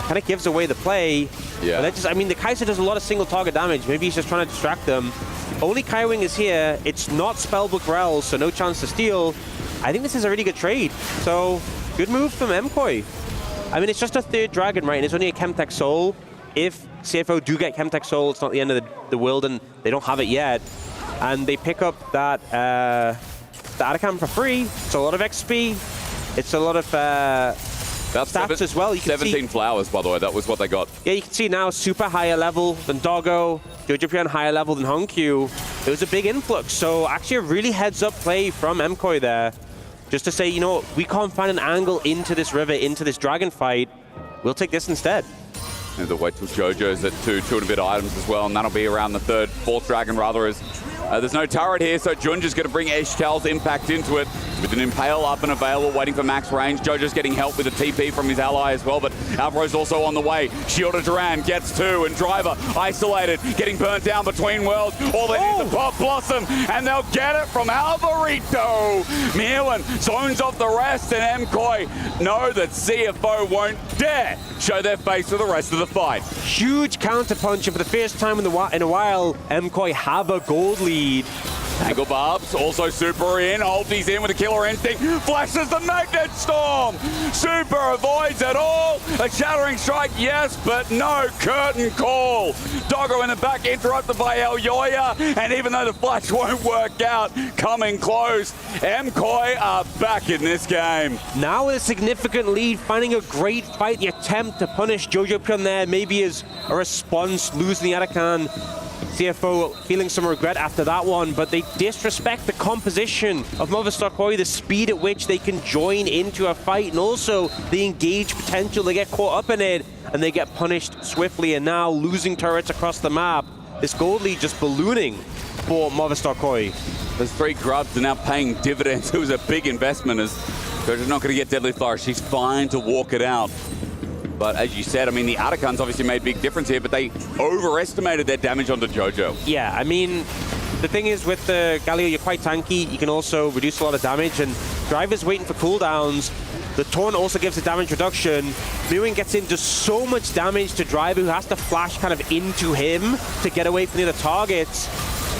kind of gives away the play. Yeah. But I mean, the Kaiser does a lot of single target damage. Maybe he's just trying to distract them. Only Kaiwing is here. It's not Spellbook Rel, so no chance to steal. I think this is a really good trade. So, good move from MKOI. I mean, it's just a third Dragon, right? And it's only a Chemtech Soul. If CFO do get Chemtech Soul, it's not the end of the world, and they don't have it yet. And they pick up that the Atacam for free. It's a lot of XP. It's a lot of stats as well. You can 17 flowers, by the way. That was what they got. Yeah, you can see now Supa higher level than Doggo. Jojo Pion higher level than Honkyu. It was a big influx. So actually a really heads-up play from MKOI there. Just to say, you know, we can't find an angle into this river, into this Dragon fight. We'll take this instead. And they'll wait till Jojo's at two and a bit items as well, and that'll be around the fourth Dragon rather, as there's no turret here, so Junja's going to bring AG.AL's impact into it with an Impale up and available, waiting for max range. Jojo's getting help with a TP from his ally as well, but Alvaro's also on the way. Shielded Duran gets 2, and Driver isolated, getting burnt down between worlds. All they need is a Pop Blossom, and they'll get it from Alvarito. Milan zones off the rest, and MKOI know that CFO won't dare show their face for the rest of the fight. Huge counterpunch, and for the first time in a while, MKOI have a gold lead. Tangle Barbs, also Super in. Ulti's in with a killer instinct. Flashes the Magnet Storm. Super avoids it all. A Shattering Strike, yes, but no curtain call. Doggo in the back, interrupted by El Yoya. And even though the flash won't work out, coming close, MKOI are back in this game. Now with a significant lead, finding a great fight. The attempt to punish Jojo Pion there maybe is a response, losing the Arakan. CFO feeling some regret after that one, but they disrespect the composition of Movistar KOI, the speed at which they can join into a fight, and also the engage potential. They get caught up in it, and they get punished swiftly, and now losing turrets across the map. This gold lead just ballooning for Movistar KOI. Those 3 grubs are now paying dividends. It was a big investment, as Jojo's not going to get Deadly Flourish. She's fine to walk it out. But as you said, I mean, the Atacans obviously made a big difference here, but they overestimated their damage onto Jojo. Yeah, I mean, the thing is with the Galio, you're quite tanky. You can also reduce a lot of damage, and Driver's waiting for cooldowns. The Taunt also gives a damage reduction. Mewing gets in, does so much damage to Driver, who has to flash kind of into him to get away from the other targets.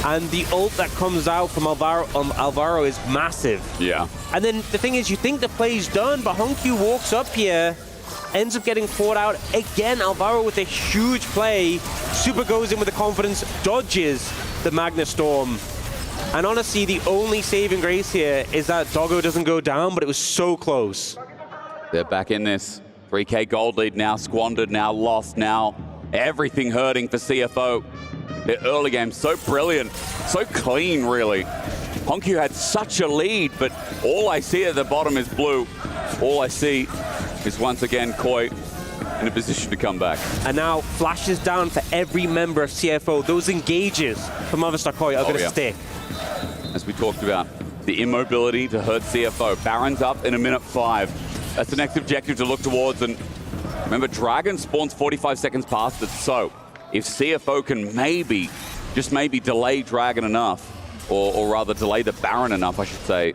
And the ult that comes out from Alvaro is massive. Yeah. And then the thing is, you think the play's done, but Honkyu walks up here, ends up getting fought out again. Alvaro with a huge play. Supa goes in with the confidence, dodges the Magna Storm. And honestly, the only saving grace here is that Doggo doesn't go down, but it was so close. They're back in this. 3K gold lead now squandered, now lost, now everything hurting for CFO. Their early game, so brilliant, so clean, really. Honkyu had such a lead, but all I see at the bottom is blue. All I see is once again Koi in a position to come back. And now flashes down for every member of CFO. Those engages from Movistar Koi are going to stick. As we talked about, the immobility to hurt CFO. Baron's up in a minute 5. That's the next objective to look towards. And remember, Dragon spawns 45 seconds past it. So if CFO can maybe, just maybe delay Dragon enough, or rather delay the Baron enough, I should say,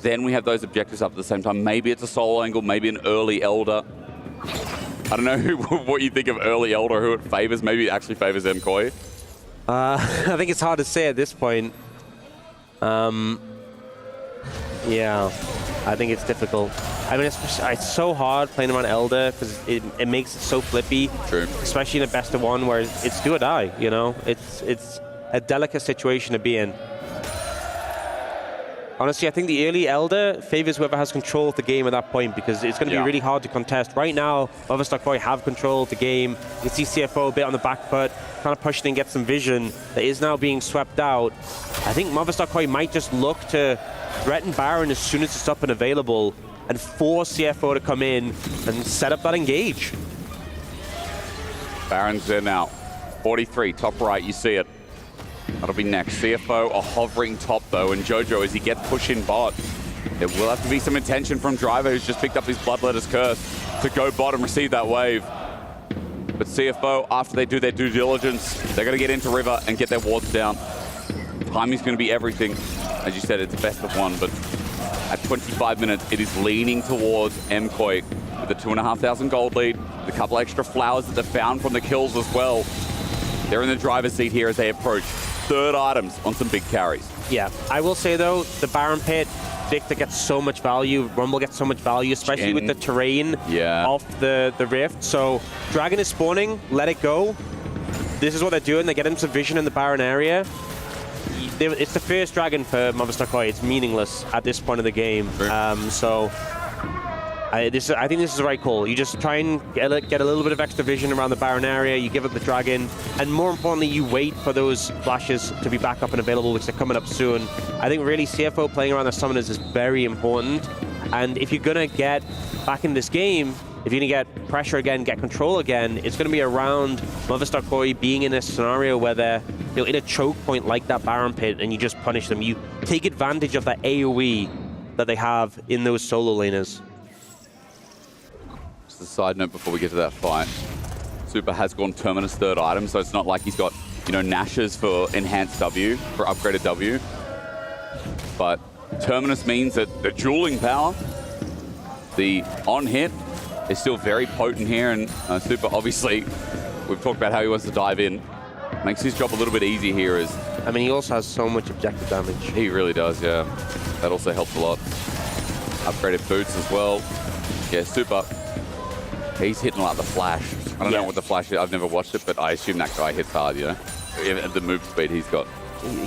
then we have those objectives up at the same time. Maybe it's a solo angle, maybe an early Elder. I don't know what you think of early Elder, who it favors. Maybe it actually favors MKOI. I think it's hard to say at this point. Yeah, I think it's difficult. I mean, it's so hard playing around Elder because it makes it so flippy. True. Especially in a best of one where it's do or die, you know? It's a delicate situation to be in. Honestly, I think the early Elder favors whoever has control of the game at that point because it's going to be really hard to contest. Right now, Movistar Koi have control of the game. You can see CFO a bit on the back foot, kind of pushing and get some vision that is now being swept out. I think Movistar Koi might just look to threaten Baron as soon as it's up and available and force CFO to come in and set up that engage. Baron's there now. 43, top right, you see it. That'll be next. CFO are hovering top though, and Jojo, as he gets pushed in bot, there will have to be some attention from Driver, who's just picked up his Bloodletter's Curse to go bot and receive that wave. But CFO, after they do their due diligence, they're going to get into River and get their wards down. Timing's going to be everything. As you said, it's a best of one, but at 25 minutes, it is leaning towards MKOI with a 2,500 gold lead, with a couple extra flowers that they found from the kills as well. They're in the driver's seat here as they approach third items on some big carries. Yeah, I will say though, the Baron Pit, Victor gets so much value, Rumble gets so much value, especially with the terrain off the rift. So Dragon is spawning, let it go. This is what they're doing, they get him some vision in the Baron area. It's the first Dragon for Movistar Koi, it's meaningless at this point of the game. So I think this is the right call. You just try and get a little bit of extra vision around the Baron area, you give up the Dragon, and more importantly, you wait for those flashes to be back up and available, which they're coming up soon. I think really CFO playing around the summoners is very important, and if you're going to get back in this game, if you're going to get pressure again, get control again, it's going to be around Movistar Koi being in a scenario where they're in a choke point like that Baron Pit, and you just punish them. You take advantage of that AoE that they have in those solo laners. Just a side note before we get to that fight. Supa has gone Terminus third item, so it's not like he's got, Nashes for enhanced W, for upgraded W. But Terminus means that the dueling power, the on-hit, is still very potent here, and Supa, obviously, we've talked about how he wants to dive in. Makes his job a little bit easier here. I mean, he also has so much objective damage. He really does, yeah. That also helps a lot. Upgraded boots as well. Yeah, Supa, he's hitting like the Flash. I don't know what the Flash is. I've never watched it, but I assume that guy hits hard, The move speed he's got.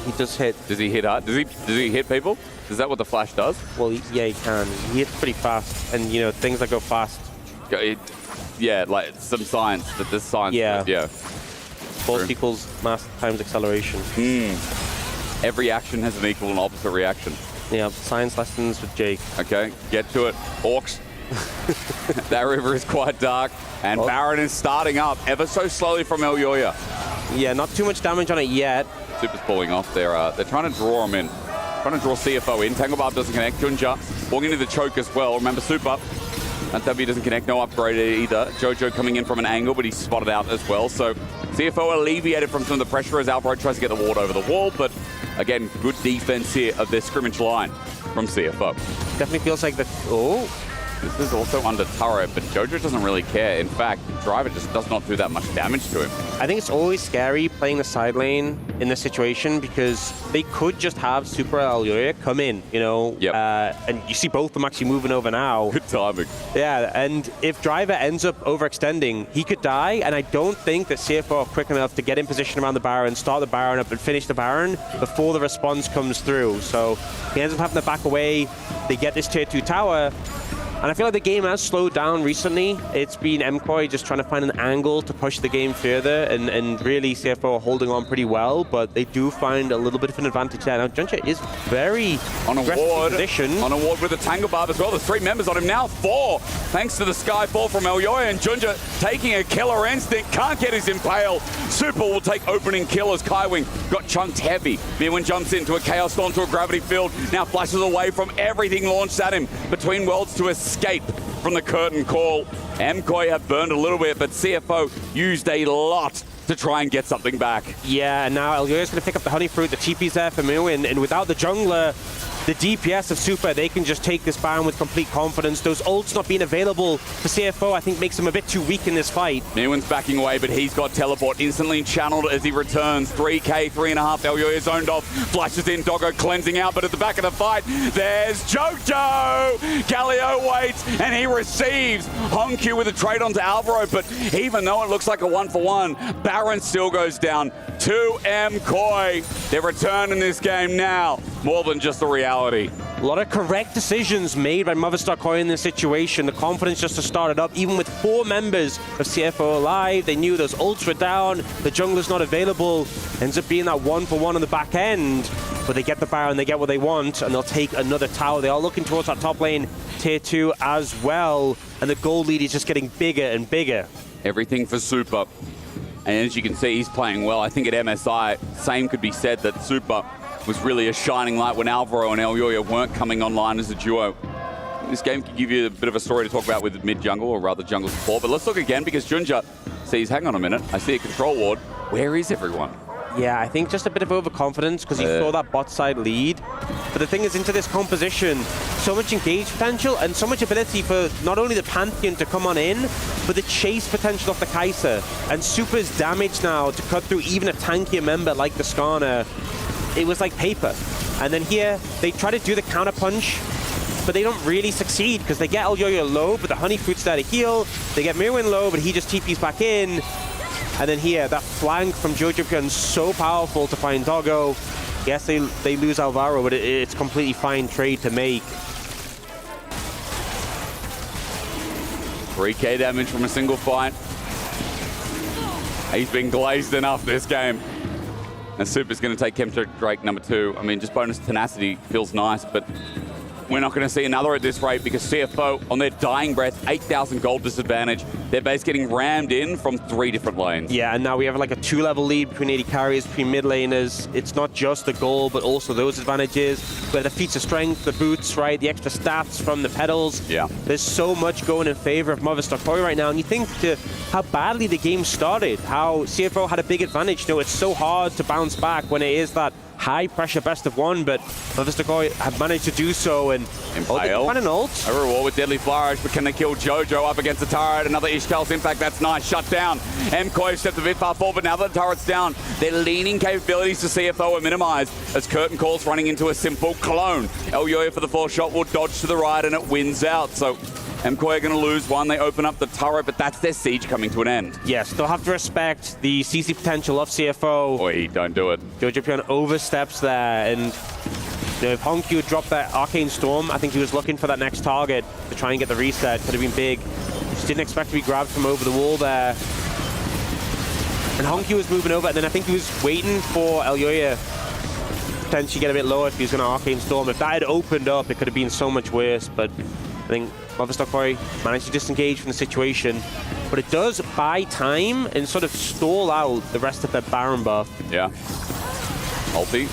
He does hit. Does he hit hard? Does he hit people? Is that what the Flash does? Well, yeah, he can. He hits pretty fast, and things that go fast. Yeah, like some science. That there's science. Yeah. Force equals mass times acceleration. Every action has an equal and opposite reaction. Yeah, science lessons with Jake. Okay, get to it. Orcs. That river is quite dark, and Baron is starting up ever so slowly from El Yoya. Yeah, not too much damage on it yet. Supa's pulling off. They're trying to draw him in. Trying to draw CFO in. Tangle Barb doesn't connect. Junja walking into the choke as well. Remember, Supa. That W doesn't connect, no upgrade either. Jojo coming in from an angle, but he's spotted out as well. So CFO alleviated from some of the pressure as Alvaro tries to get the ward over the wall. But again, good defense here of their scrimmage line from CFO. Definitely feels like This is also under turret, but Jojo doesn't really care. In fact, Driver just does not do that much damage to him. I think it's always scary playing the side lane in this situation because they could just have Super Alioya come in, and you see both of them actually moving over now. Good timing. Yeah, and if Driver ends up overextending, he could die, and I don't think that CFO are quick enough to get in position around the Baron, start the Baron up, and finish the Baron before the response comes through. So he ends up having to back away. They get this tier 2 tower, And I feel like the game has slowed down recently. It's been MKOI just trying to find an angle to push the game further, and really CFO are holding on pretty well, but they do find a little bit of an advantage there. Now, Gen.G is very on a ward position. On a ward with a Tangle Barb as well. There's 3 members on him now, 4, thanks to the Skyfall from Elyoya, and Gen.G taking a killer instinct, can't get his impale. Supa will take opening kill as Kaiwing got chunked heavy. Mirwin jumps into a Chaos Storm to a gravity field, now flashes away from everything launched at him between worlds to escape from the curtain call. MKOI have burned a little bit, but CFO used a lot to try and get something back. Yeah, and now Elyoya's going to pick up the honey fruit. The TP's there for Mirwin, and without the jungler, the DPS of Supa, they can just take this Baron with complete confidence. Those ults not being available for CFO, I think, makes them a bit too weak in this fight. Mirwin's backing away, but he's got teleport instantly channeled as he returns. 3k, 3.5. Elyoya zoned off, flashes in, Doggo cleansing out, but at the back of the fight, there's Jojo! Galio waits, and he receives Hongq with a trade onto Alvaro, but even though it looks like a 1-for-1, Baron still goes down to MKOI. Their return in this game now, more than just a reality. A lot of correct decisions made by Movistar KOI in this situation. The confidence just to start it up, even with 4 members of CFO alive. They knew those ults were down, the jungler's not available. Ends up being that 1-for-1 on the back end. But they get the Baron, they get what they want, and they'll take another tower. They are looking towards that top lane, tier 2 as well. And the gold lead is just getting bigger and bigger. Everything for Supa. And as you can see, he's playing well. I think at MSI, same could be said that Supa was really a shining light when Alvaro and Elyoya weren't coming online as a duo. This game can give you a bit of a story to talk about with mid-jungle, or rather jungle support. But let's look again, because Gen.G sees, hang on a minute, I see a control ward. Where is everyone? Yeah, I think just a bit of overconfidence, because he saw that bot side lead. But the thing is, into this composition, so much engage potential and so much ability for not only the Pantheon to come on in, but the chase potential of the Kai'Sa. And Supa's damage now to cut through even a tankier member like the Skarner. It was like paper. And then here, they try to do the counter punch, but they don't really succeed because they get Elyoya low, but the honey fruit's there to heal. They get Mirwin low, but he just TP's back in. And then here, that flank from Jojo so powerful to find Doggo. Yes, they lose Alvaro, but it's completely fine trade to make. 3k damage from a single fight. He's been glazed enough this game. And Supa's going to take Chemtra Drake number 2. I mean, just bonus tenacity feels nice, but we're not going to see another at this rate because CFO, on their dying breath, 8,000 gold disadvantage. Their base getting rammed in from 3 different lanes. Yeah, and now we have like a 2-level lead between AD carriers, between mid laners. It's not just the gold, but also those advantages. Where the feats of strength, the boots, right, the extra stats from the pedals. Yeah. There's so much going in favor of Movistar KOI right now. And you think to how badly the game started, how CFO had a big advantage. You know, it's so hard to bounce back when it is that high pressure best of 1, but Movistar KOI have managed to do so. And Impale. find an ult. A reward with Deadly Flourish, but can they kill Jojo up against the turret? Another Ishtal's impact, that's nice. Shut down. MKOI stepped a bit far forward, but now that the turret's down, their leaning capabilities to CFO are minimized as Curtain Call's running into a simple clone. Elyoya for the 4th shot will dodge to the right and it wins out. So MKOI are going to lose one. They open up the turret, but that's their siege coming to an end. Yes, they'll have to respect the CC potential of CFO. Oi, don't do it. Jojo oversteps there, and you know, if Hongq had dropped that Arcane Storm, I think he was looking for that next target to try and get the reset. Could have been big. Just didn't expect to be grabbed from over the wall there. And Hongq was moving over, and then I think he was waiting for Elyoya to potentially get a bit lower if he was going to Arcane Storm. If that had opened up, it could have been so much worse, but I think Movistar KOI managed to disengage from the situation. But it does buy time and sort of stall out the rest of their Baron buff. Yeah. Ulti.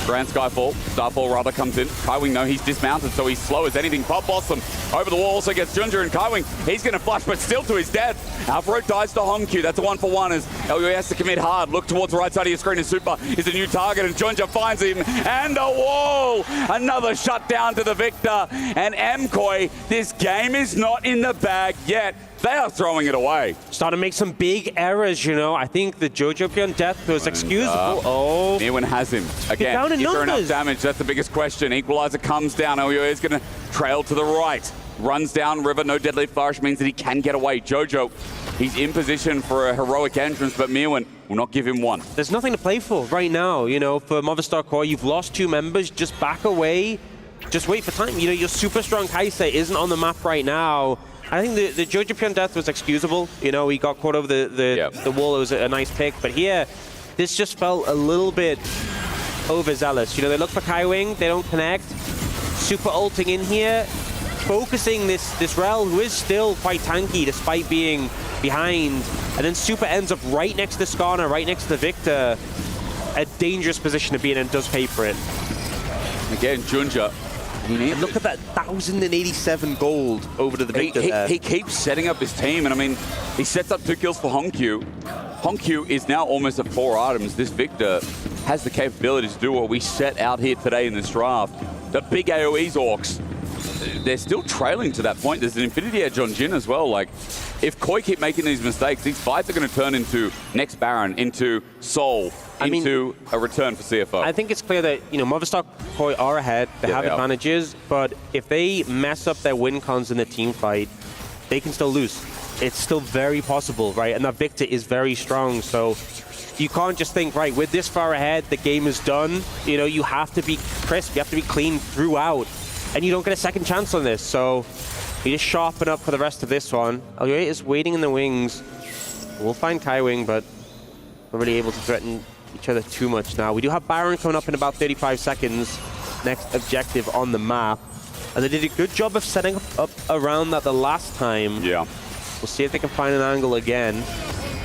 Grand Skyfall. Starfall rather comes in. Kaiwing, no, he's dismounted, so he's slow as anything. Pop Blossom over the wall also gets Gen.G, and Kaiwing, he's going to flash, but still to his death. Alvaro dies to Hongq. That's a 1-for-1 as Elyoya has to commit hard. Look towards the right side of your screen, and Supa is a new target, and Gen.G finds him, and a wall! Another shutdown to the victor, and MKOI, this game is not in the bag yet. They are throwing it away. Starting to make some big errors, you know. I think the Jojo death was excusable. Oh. Mirwin has him. Again, down in is there numbers. enough damage? That's the biggest question. Equalizer comes down. Elyoya is going to trail to the right. Runs down river. No Deadly Flourish means that he can get away. Jojo, he's in position for a heroic entrance, but Mirwin will not give him one. There's nothing to play for right now, you know. For Movistar KOI, you've lost 2 members. Just back away. just wait for time. You know, your super strong Kaise isn't on the map right now. I think the Jojopion death was excusable. You know, he got caught over the wall. It was a nice pick. But here, this just felt a little bit overzealous. You know, they look for Kaiwing, they don't connect. Super ulting in here, focusing this Rel, who is still quite tanky despite being behind. And then Super ends up right next to Skarner, right next to Victor. A dangerous position to be in, and does pay for it. Again, Junja. And look at that 1,087 gold over to the Victor there. He keeps setting up his team, and I mean, he sets up 2 kills for Honkyu. Honkyu is now almost at 4 items. This Victor has the capability to do what we set out here today in this draft. The big AoEs Orcs, they're still trailing to that point. There's an Infinity Edge on Jin as well. Like, if Koi keep making these mistakes, these fights are going to turn into next Baron, into Soul, into a return for CFO. I think it's clear that, you know, Movistar Koi are ahead. They have advantages, but if they mess up their win cons in the team fight, they can still lose. It's still very possible, right? And that Victor is very strong, so you can't just think, right, we're this far ahead, the game is done. You know, you have to be crisp, you have to be clean throughout, and you don't get a second chance on this, so you just sharpen up for the rest of this one. Alvaro is waiting in the wings. We'll find Kaiwing, but we're really able to threaten each other too much now. We do have Baron coming up in about 35 seconds. Next objective on the map. And they did a good job of setting up around that the last time. Yeah. We'll see if they can find an angle again.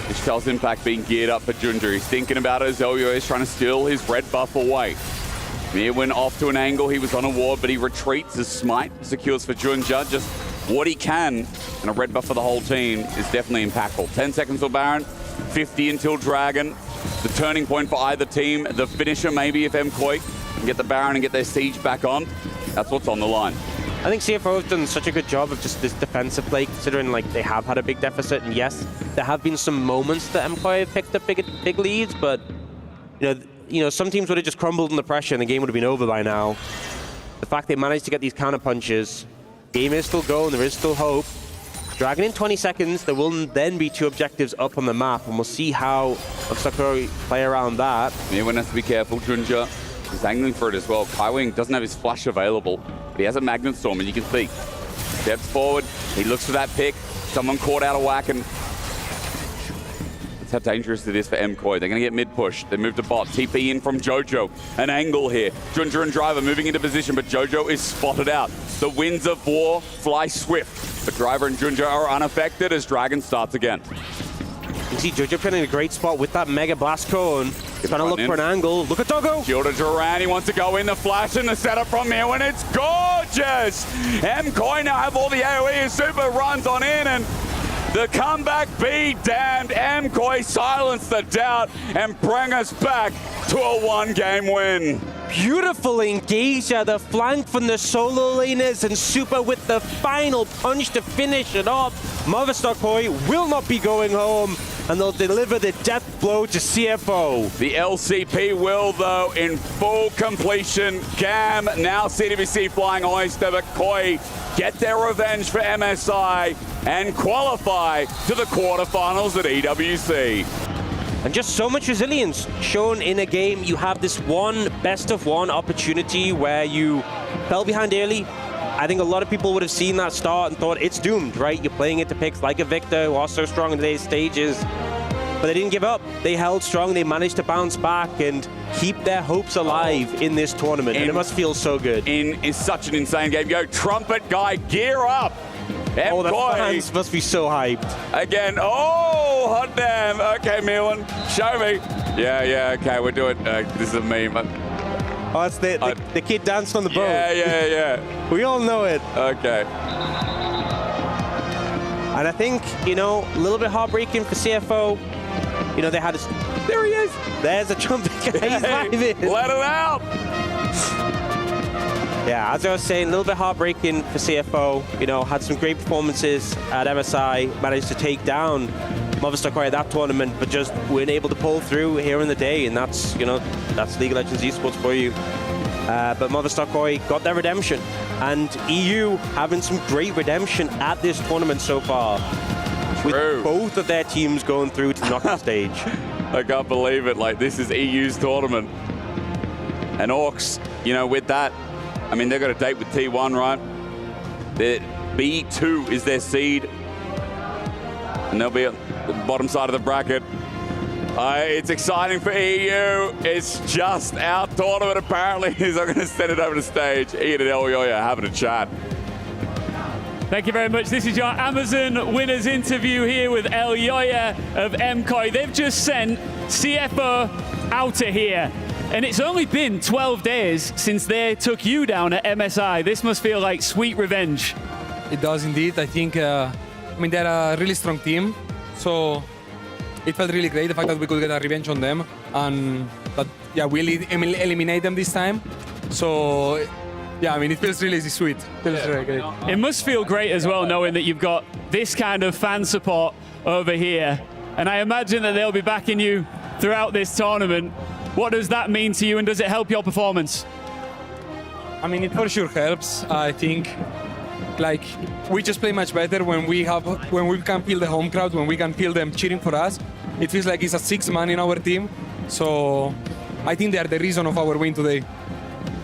This tells Impact being geared up for Junja. He's thinking about it as Elio is trying to steal his red buff away. Mirwin off to an angle. He was on a ward, but he retreats as Smite secures for Junja. Just what he can. And a red buff for the whole team is definitely impactful. 10 seconds for Baron. 50 until Dragon. The turning point for either team. The finisher maybe if MKOI can get the Baron and get their siege back on. That's what's on the line. I think CFO have done such a good job of just this defensive play, considering like they have had a big deficit, and yes, there have been some moments that MKOI have picked up big leads, but you know, some teams would have just crumbled under pressure and the game would have been over by now. The fact they managed to get these counter punches, game is still going, there is still hope. Dragon in 20 seconds, there will then be 2 objectives up on the map, and we'll see how Sakura play around that. Mirwin has to be careful. Junja is angling for it as well. Kaiwing doesn't have his flash available, but he has a Magnet Storm, and you can see. Steps forward, he looks for that pick. Someone caught out of whack, and that's how dangerous it is for MKOI. They're going to get mid-push. They move to bot. TP in from Jojo. An angle here. Junja and Driver moving into position, but Jojo is spotted out. The winds of war fly swift. But Driver and Junja are unaffected as Dragon starts again. You see Jojo in a great spot with that Mega Blast Cone. Trying to look for an angle. Look at Doggo. Shield to Duran. He wants to go in. The flash and the setup from Mirwin. It's gorgeous. MKOI now have all the AoE as Super runs on in, and the comeback be damned. MKOI silence the doubt and bring us back to a 1-game win. Beautiful engage at the flank from the solo laners, and Supa with the final punch to finish it off. Movistar Koi will not be going home, and they'll deliver the death blow to CFO. The LCP will, though, in full completion. GAM, now CWC Flying Oyster, but Koi get their revenge for MSI and qualify to the quarterfinals at EWC. And just so much resilience shown in a game. You have this one best-of-1 opportunity where you fell behind early. I think a lot of people would have seen that start and thought it's doomed, right? You're playing into picks like a Victor, who are so strong in today's stages. But they didn't give up. They held strong. They managed to bounce back and keep their hopes alive in this tournament. And it must feel so good. It's such an insane game. Yo, Trumpet guy, gear up. Oh, the fans must be so hyped. Again, oh, hot damn. Okay, Mirwin, show me. Yeah, okay, we're doing, this is a meme. Oh, it's the kid dancing on the boat. Yeah. We all know it. Okay. And I think, you know, a little bit heartbreaking for CFO. You know, they had a... There he is. There's a Trumpet guy. He's live in. Let him out. Yeah, as I was saying, a little bit heartbreaking for CFO. You know, had some great performances at MSI, managed to take down Movistar Koi at that tournament, but just weren't able to pull through here in the day, and that's, you know, that's League of Legends Esports for you. But Movistar Koi got their redemption, and EU having some great redemption at this tournament so far. With both of their teams going through to the knockout stage. I can't believe it. Like, this is EU's tournament. And Orcs, you know, with that, I mean, they've got a date with T1, right? B2 is their seed. And they'll be at the bottom side of the bracket. It's exciting for EU. It's just our tournament, apparently. So I'm going to send it over to stage. Ian and Elyoya having a chat. Thank you very much. This is your Amazon winners interview here with Elyoya of MKOI. They've just sent CFO out of here. And it's only been 12 days since they took you down at MSI. This must feel like sweet revenge. It does indeed. I think, I mean, they're a really strong team. So it felt really great, the fact that we could get a revenge on them. And that, yeah, we eliminate them this time. So, yeah, I mean, it feels really sweet. It feels really great. It must feel great as well, knowing that you've got this kind of fan support over here. And I imagine that they'll be backing you throughout this tournament. What does that mean to you, and does it help your performance? I mean, it for sure helps. I think, like, we just play much better when we can feel the home crowd, when we can feel them cheering for us. It feels like it's a 6-man in our team. So I think they are the reason of our win today.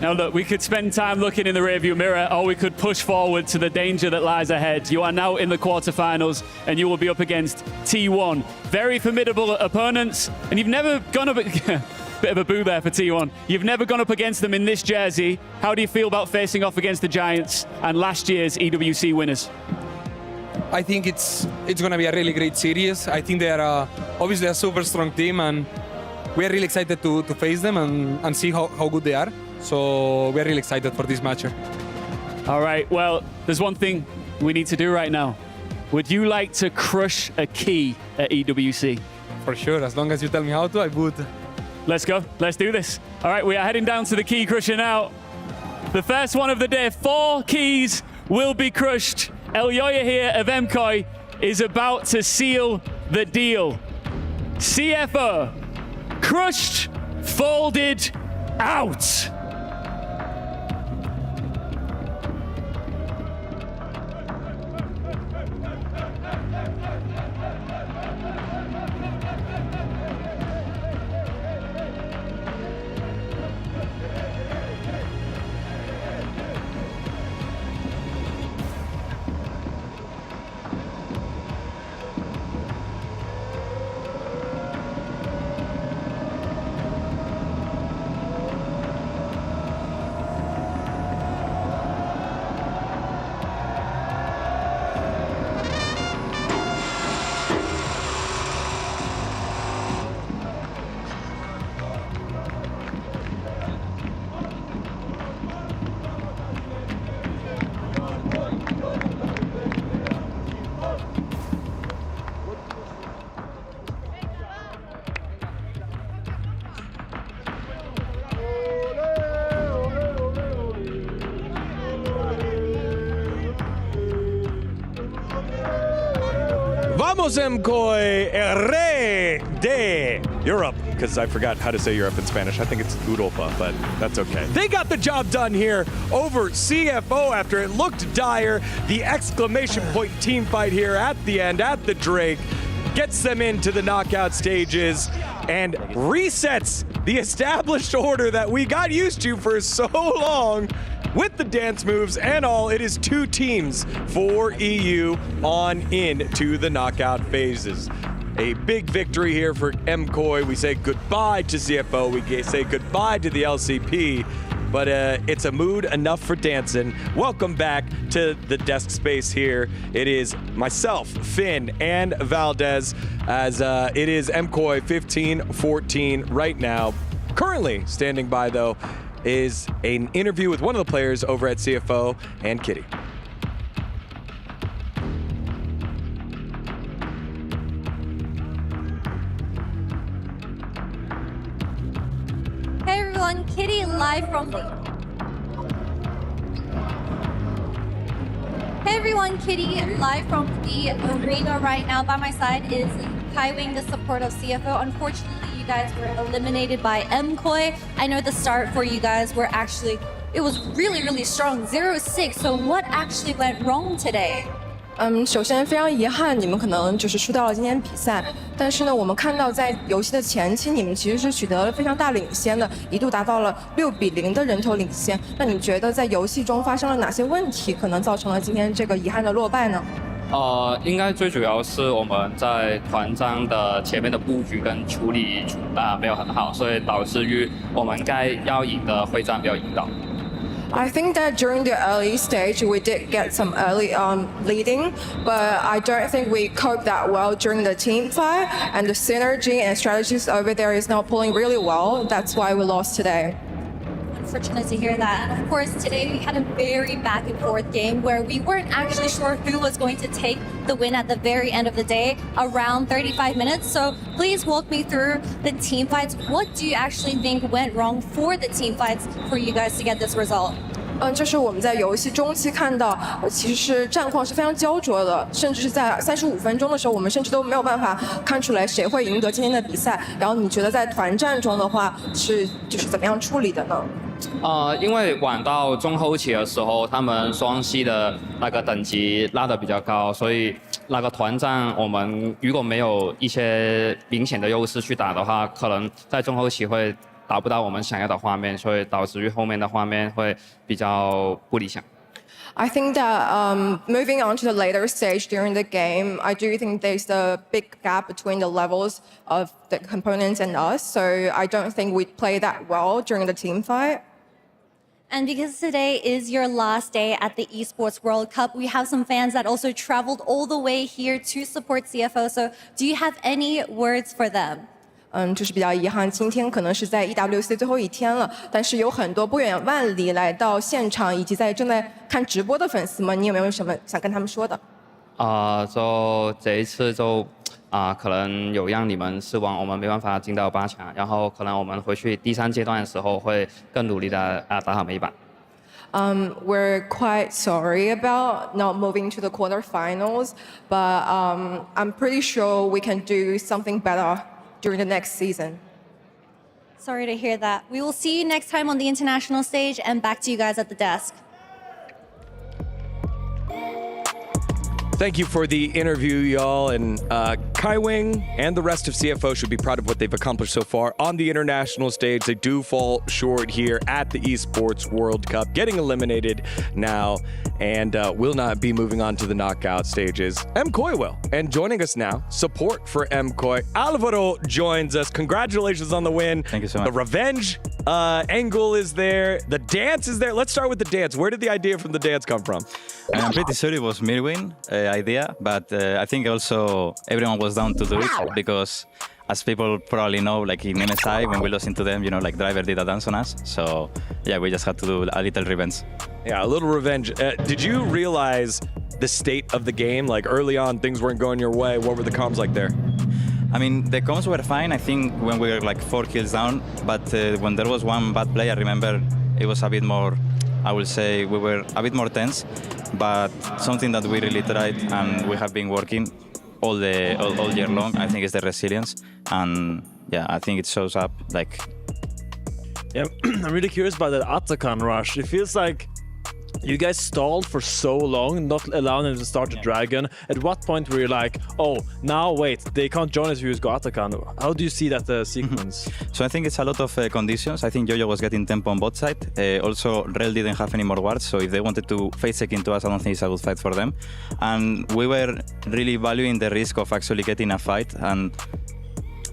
Now look, we could spend time looking in the rearview mirror, or we could push forward to the danger that lies ahead. You are now in the quarterfinals, and you will be up against T1. Very formidable opponents, and you've never gone up... Bit of a boo there for T1. You've never gone up against them in this jersey. How do you feel about facing off against the Giants and last year's EWC winners? I think it's going to be a really great series. I think they are obviously a super strong team, and we are really excited to face them and see how good they are. So we're really excited for this matchup. All right, well, there's one thing we need to do right now. Would you like to crush a key at EWC? For sure, as long as you tell me how to, I would. Let's go. Let's do this. All right, we are heading down to the key crusher now. The first one of the day. 4 keys will be crushed. Elyoya here of MKOI is about to seal the deal. CFO, crushed, folded, out. Vamos MKOI, el rey de Europe, because I forgot how to say Europe in Spanish. I think it's Europa, but that's okay. They got the job done here over CFO after it looked dire. The exclamation point team fight here at the end, at the Drake, gets them into the knockout stages and resets the established order that we got used to for so long. With the dance moves and all, it is 2 teams for EU on into the knockout phases. A big victory here for MKOI. We say goodbye to CFO. We say goodbye to the LCP. But it's a mood enough for dancing. Welcome back to the desk space here. It is myself, Finn, and Valdez, as it is MKOI 15-14 right now. Currently standing by, though, is an interview with one of the players over at CFO and Kitty. Hey everyone, Kitty live from the... Hey everyone, Kitty live from the arena right now. By my side is Kaiwing, the support of CFO. Unfortunately, you guys were eliminated by MKOI. I know the start for you guys were actually, it was really, really strong, 0-6. So what actually went wrong today? 首先非常遗憾，你们可能就是输掉了今天比赛。但是呢，我们看到在游戏的前期，你们其实是取得了非常大领先的，一度达到了6-0的人头领先。那你觉得在游戏中发生了哪些问题，可能造成了今天这个遗憾的落败呢？应该最主要是我们在团战的前面的布局跟处理没有很好，所以导致于我们该要赢的会战没有赢到。I think that during the early stage we did get some early leading, but I don't think we coped that well during the team fight, and the synergy and strategies over there is not pulling really well. That's why we lost today. Unfortunate to hear that. And of course, today we had a very back and forth game where we weren't actually sure who was going to take the win at the very end of the day, around 35 minutes. So please walk me through the team fights. What do you actually think went wrong for the team fights for you guys to get this result? 就是我们在游戏中期看到，其实是战况是非常焦灼的，甚至是在35分钟的时候，我们甚至都没有办法看出来谁会赢得今天的比赛。然后你觉得在团战中的话，就是怎么样处理的呢？因为玩到中后期的时候，他们双系的那个等级拉得比较高，所以那个团战我们如果没有一些明显的优势去打的话，可能在中后期会达不到我们想要的画面，所以导致于后面的画面会比较不理想。I think that moving on to the later stage during the game, I do think there's a big gap between the levels of the components and us. So I don't think we played that well during the team fight. And because today is your last day at the Esports World Cup, we have some fans that also traveled all the way here to support CFO. So do you have any words for them? 就是比较遗憾，今天可能是在 EWC 最后一天了，但是有很多不远万里来到现场，以及正在看直播的粉丝们，你有没有什么想跟他们说的？就这一次可能有让你们失望，我们没办法进到8强，然后可能我们回去第3阶段的时候会更努力的打好每一把。We're quite sorry about not moving to the quarterfinals, but I'm pretty sure we can do something better during the next season. Sorry to hear that. We will see you next time on the international stage, and back to you guys at the desk. Thank you for the interview, y'all. And Kai Wing and the rest of CFO should be proud of what they've accomplished so far on the international stage. They do fall short here at the Esports World Cup, getting eliminated now, and will not be moving on to the knockout stages. MKOI will. And joining us now, support for MKOI, Alvaro joins us. Congratulations on the win. Thank you so much. The revenge angle is there. The dance is there. Let's start with the dance. Where did the idea from the dance come from? I'm pretty sure it was Mirwin idea, but I think also everyone was down to do it because, as people probably know, like in MSI, when we lost into them, like Driver did a dance on us. So yeah, we just had to do a little revenge. Yeah, a little revenge. Did you realize the state of the game? Like early on, things weren't going your way. What were the comms like there? I mean, the comms were fine, I think, when we were like 4 kills down. But when there was one bad play, I remember it was a bit more, I would say we were a bit more tense. But something that we really tried and we have been working all year long, I think, is the resilience. And yeah, I think it shows up like... Yeah, I'm really curious about that Atakan rush. It feels like you guys stalled for so long, not allowing them to start the dragon. At what point were you like, oh, now wait, they can't join us if you use Atakan? How do you see that sequence? So I think it's a lot of conditions. I think Jojo was getting tempo on bot side. Also, Rel didn't have any more wards, so if they wanted to face check into us, I don't think it's a good fight for them. And we were really valuing the risk of actually getting a fight. And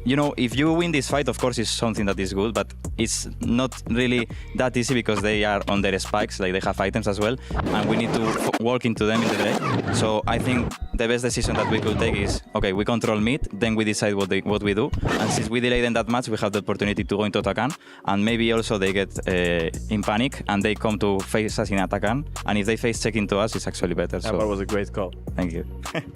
if you win this fight, of course, it's something that is good, but it's not really that easy because they are on their spikes, like they have items as well, and we need to walk into them in the day. So I think the best decision that we could take is, okay, we control mid, then we decide what we do, and since we delay them that much, we have the opportunity to go into Atakan, and maybe also they get in panic, and they come to face us in Atakan, and if they face check into us, it's actually better. So that was a great call. Thank you.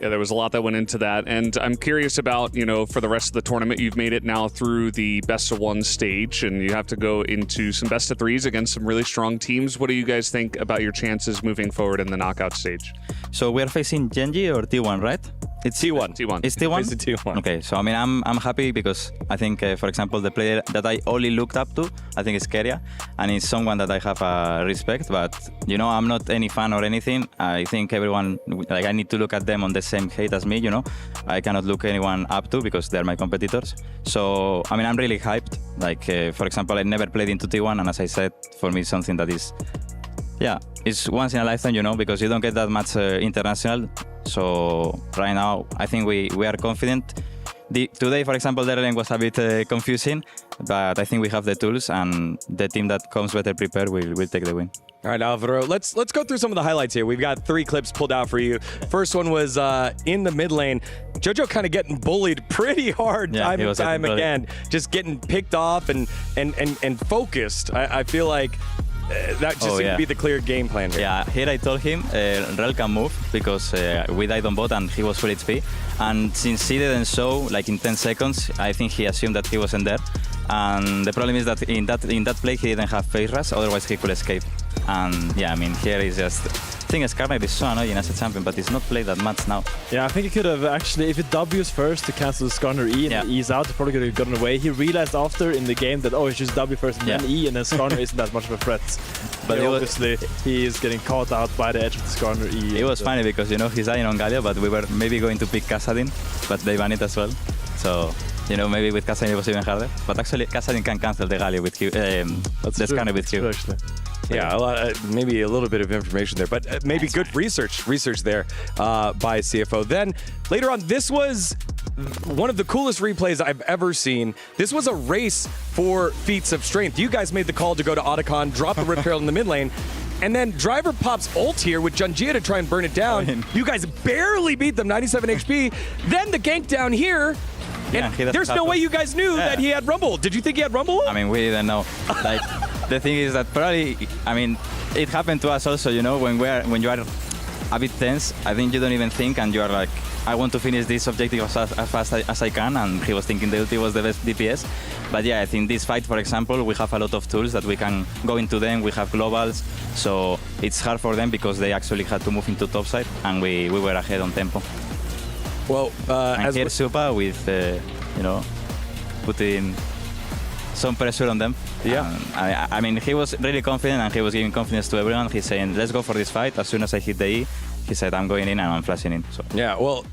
Yeah, there was a lot that went into that, and I'm curious about, for the rest of the tournament, you've made it now through the best of 1 stage, and you have to go into some best of 3s against some really strong teams. What do you guys think about your chances moving forward in the knockout stage? So we're facing Gen.G or T1, right? It's T1. T1. It's T1? It's T1. Okay, so I mean, I'm happy because I think, for example, the player that I only looked up to, I think is Keria, and it's someone that I have respect, but, you know, I'm not any fan or anything. I think everyone, like, I need to look at them on the same height as me, you know. I cannot look anyone up to because they're my competitors. So, I mean, I'm really hyped. Like, for example, I never played into T1, and as I said, for me, something that is, yeah, it's once in a lifetime, you know, because you don't get that much international. So right now, I think we are confident. Today, for example, the lane was a bit confusing, but I think we have the tools, and the team that comes better prepared will take the win. All right, Alvaro, let's go through some of the highlights here. We've got 3 clips pulled out for you. First one was in the mid lane. Jojo kind of getting bullied pretty hard time and time again, just getting picked off and focused. I feel like that just seemed to be the clear game plan here. Yeah, here I told him Rel can move because we died on bot and he was full HP. And since he didn't show, like in 10 seconds, I think he assumed that he wasn't there. And the problem is that in that play he didn't have face rush, otherwise he could escape. And yeah, I mean, here is just... I think Skarner is so annoying as a champion, but he's not played that much now. Yeah, I think he could have actually, if it W's first to cancel the Skarner E and E's out, he probably could have gotten away. He realized after in the game that, oh, it's just W first and then E, and then Skarner isn't that much of a threat. But obviously, he is getting caught out by the edge of the Skarner E. It was funny because, you know, he's dying on Galio, but we were maybe going to pick Kassadin, but they banned it as well. So, you know, maybe with Kassadin it was even harder. But actually, Kassadin can cancel the Galio with Q, the Skarner with Q. Yeah, maybe a little bit of information there, but maybe good research there by CFO. Then later on, this was one of the coolest replays I've ever seen. This was a race for feats of strength. You guys made the call to go to Otacon, drop the Rip Herald in the mid lane, and then Driver pops ult here with Gen.G to try and burn it down. You guys barely beat them, 97 HP. Then the gank down here. And there's no way you guys knew that he had Rumble. Did you think he had Rumble? I mean, we didn't know. Like, the thing is that probably, I mean, it happened to us also, you know, when you are a bit tense, I think you don't even think and you are like, I want to finish this objective as fast as I can, and he was thinking the ulti was the best DPS. But yeah, I think this fight, for example, we have a lot of tools that we can go into them. We have globals, so it's hard for them because they actually had to move into topside, and we were ahead on tempo. Well, and here Supa with, you know, putting some pressure on them. Yeah. I mean, he was really confident and he was giving confidence to everyone. He's saying, let's go for this fight. As soon as I hit the E, he said, I'm going in and I'm flashing in. So. Yeah, well,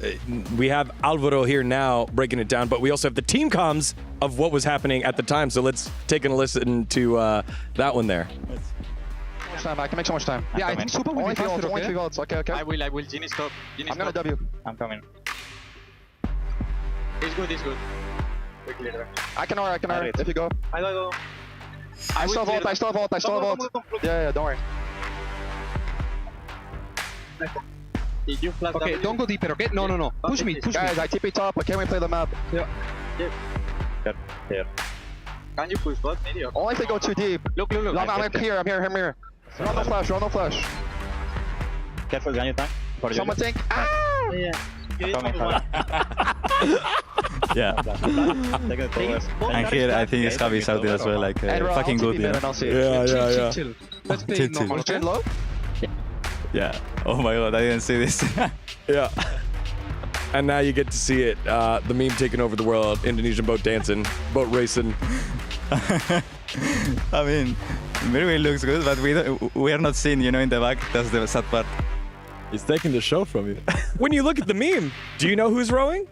we have Alvaro here now breaking it down, but we also have the team comms of what was happening at the time. So let's take a listen to that one there. Time. I can make so much time. I think Supa will be faster, only 3 votes. Okay. I will. Genie stop. I'm gonna W. I'm coming. He's good. I can R, if you go. I go. I still vault. Yeah, don't worry. Did you flash Okay, don't go deeper, okay? No. Push me. Guys, I TP top, but can we play the map? Yeah. Can you push bot? Maybe. Only if they go too deep. Look. I'm here. Run no flash. Careful, Ganyo tank. Someone tank. Ah! Yeah. Yeah. And here I think it's Javi shouted as well, like fucking good, you know? Yeah. Chill. Let's play normal. Chain low? Yeah. Oh my god, I didn't see this. Yeah. And now you get to see it. The meme taking over the world. Indonesian boat dancing, boat racing. I mean, maybe it looks good, but we are not seen, you know, in the back. That's the sad part. He's taking the show from you. When you look at the meme, do you know who's rowing?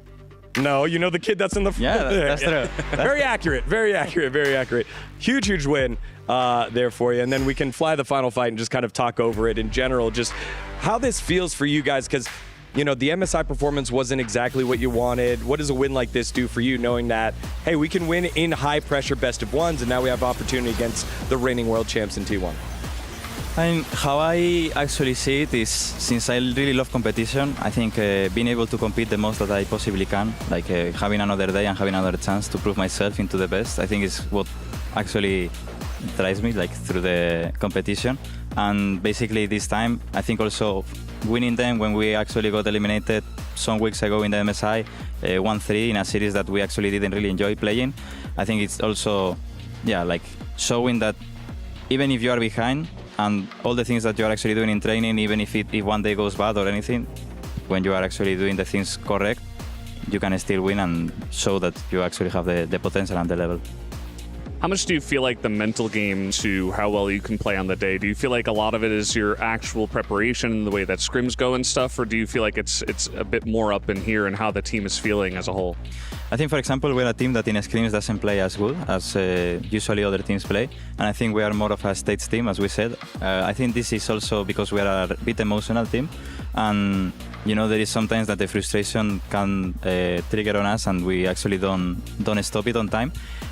No, you know the kid that's in the front. Yeah, that's true. Very accurate. Huge win there for you. And then we can fly the final fight and just kind of talk over it in general, just how this feels for you guys, because you know, the MSI performance wasn't exactly what you wanted. What does a win like this do for you, knowing that, hey, we can win in high-pressure best-of-ones, and now we have opportunity against the reigning world champs in T1? And how I actually see it is, since I really love competition, I think being able to compete the most that I possibly can, like having another day and having another chance to prove myself into the best, I think is what actually drives me, like, through the competition. And basically this time, I think also winning them when we actually got eliminated some weeks ago in the MSI, 1-3 in a series that we actually didn't really enjoy playing. I think it's also, yeah, like showing that even if you are behind and all the things that you are actually doing in training, even if one day goes bad or anything, when you are actually doing the things correct, you can still win and show that you actually have the potential and the level. How much do you feel like the mental game to how well you can play on the day? Do you feel like a lot of it is your actual preparation and the way that scrims go and stuff, or do you feel like it's a bit more up in here and how the team is feeling as a whole? I think, for example, we're a team that in scrims doesn't play as good as usually other teams play, and I think we are more of a stage team, as we said. I think this is also because we are a bit emotional team, and you know there is sometimes that the frustration can trigger on us, and we actually don't stop it on time.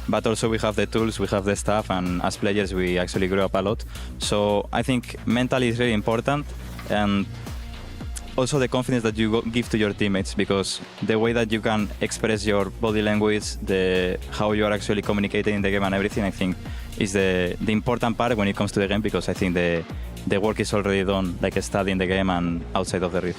But also we have the tools, we have the staff, and as players we actually grow up a lot. So I think mentally is really important, and also the confidence that you give to your teammates, because the way that you can express your body language, how you are actually communicating in the game and everything, I think is the important part when it comes to the game, because I think the work is already done, like studying the game and outside of the rift.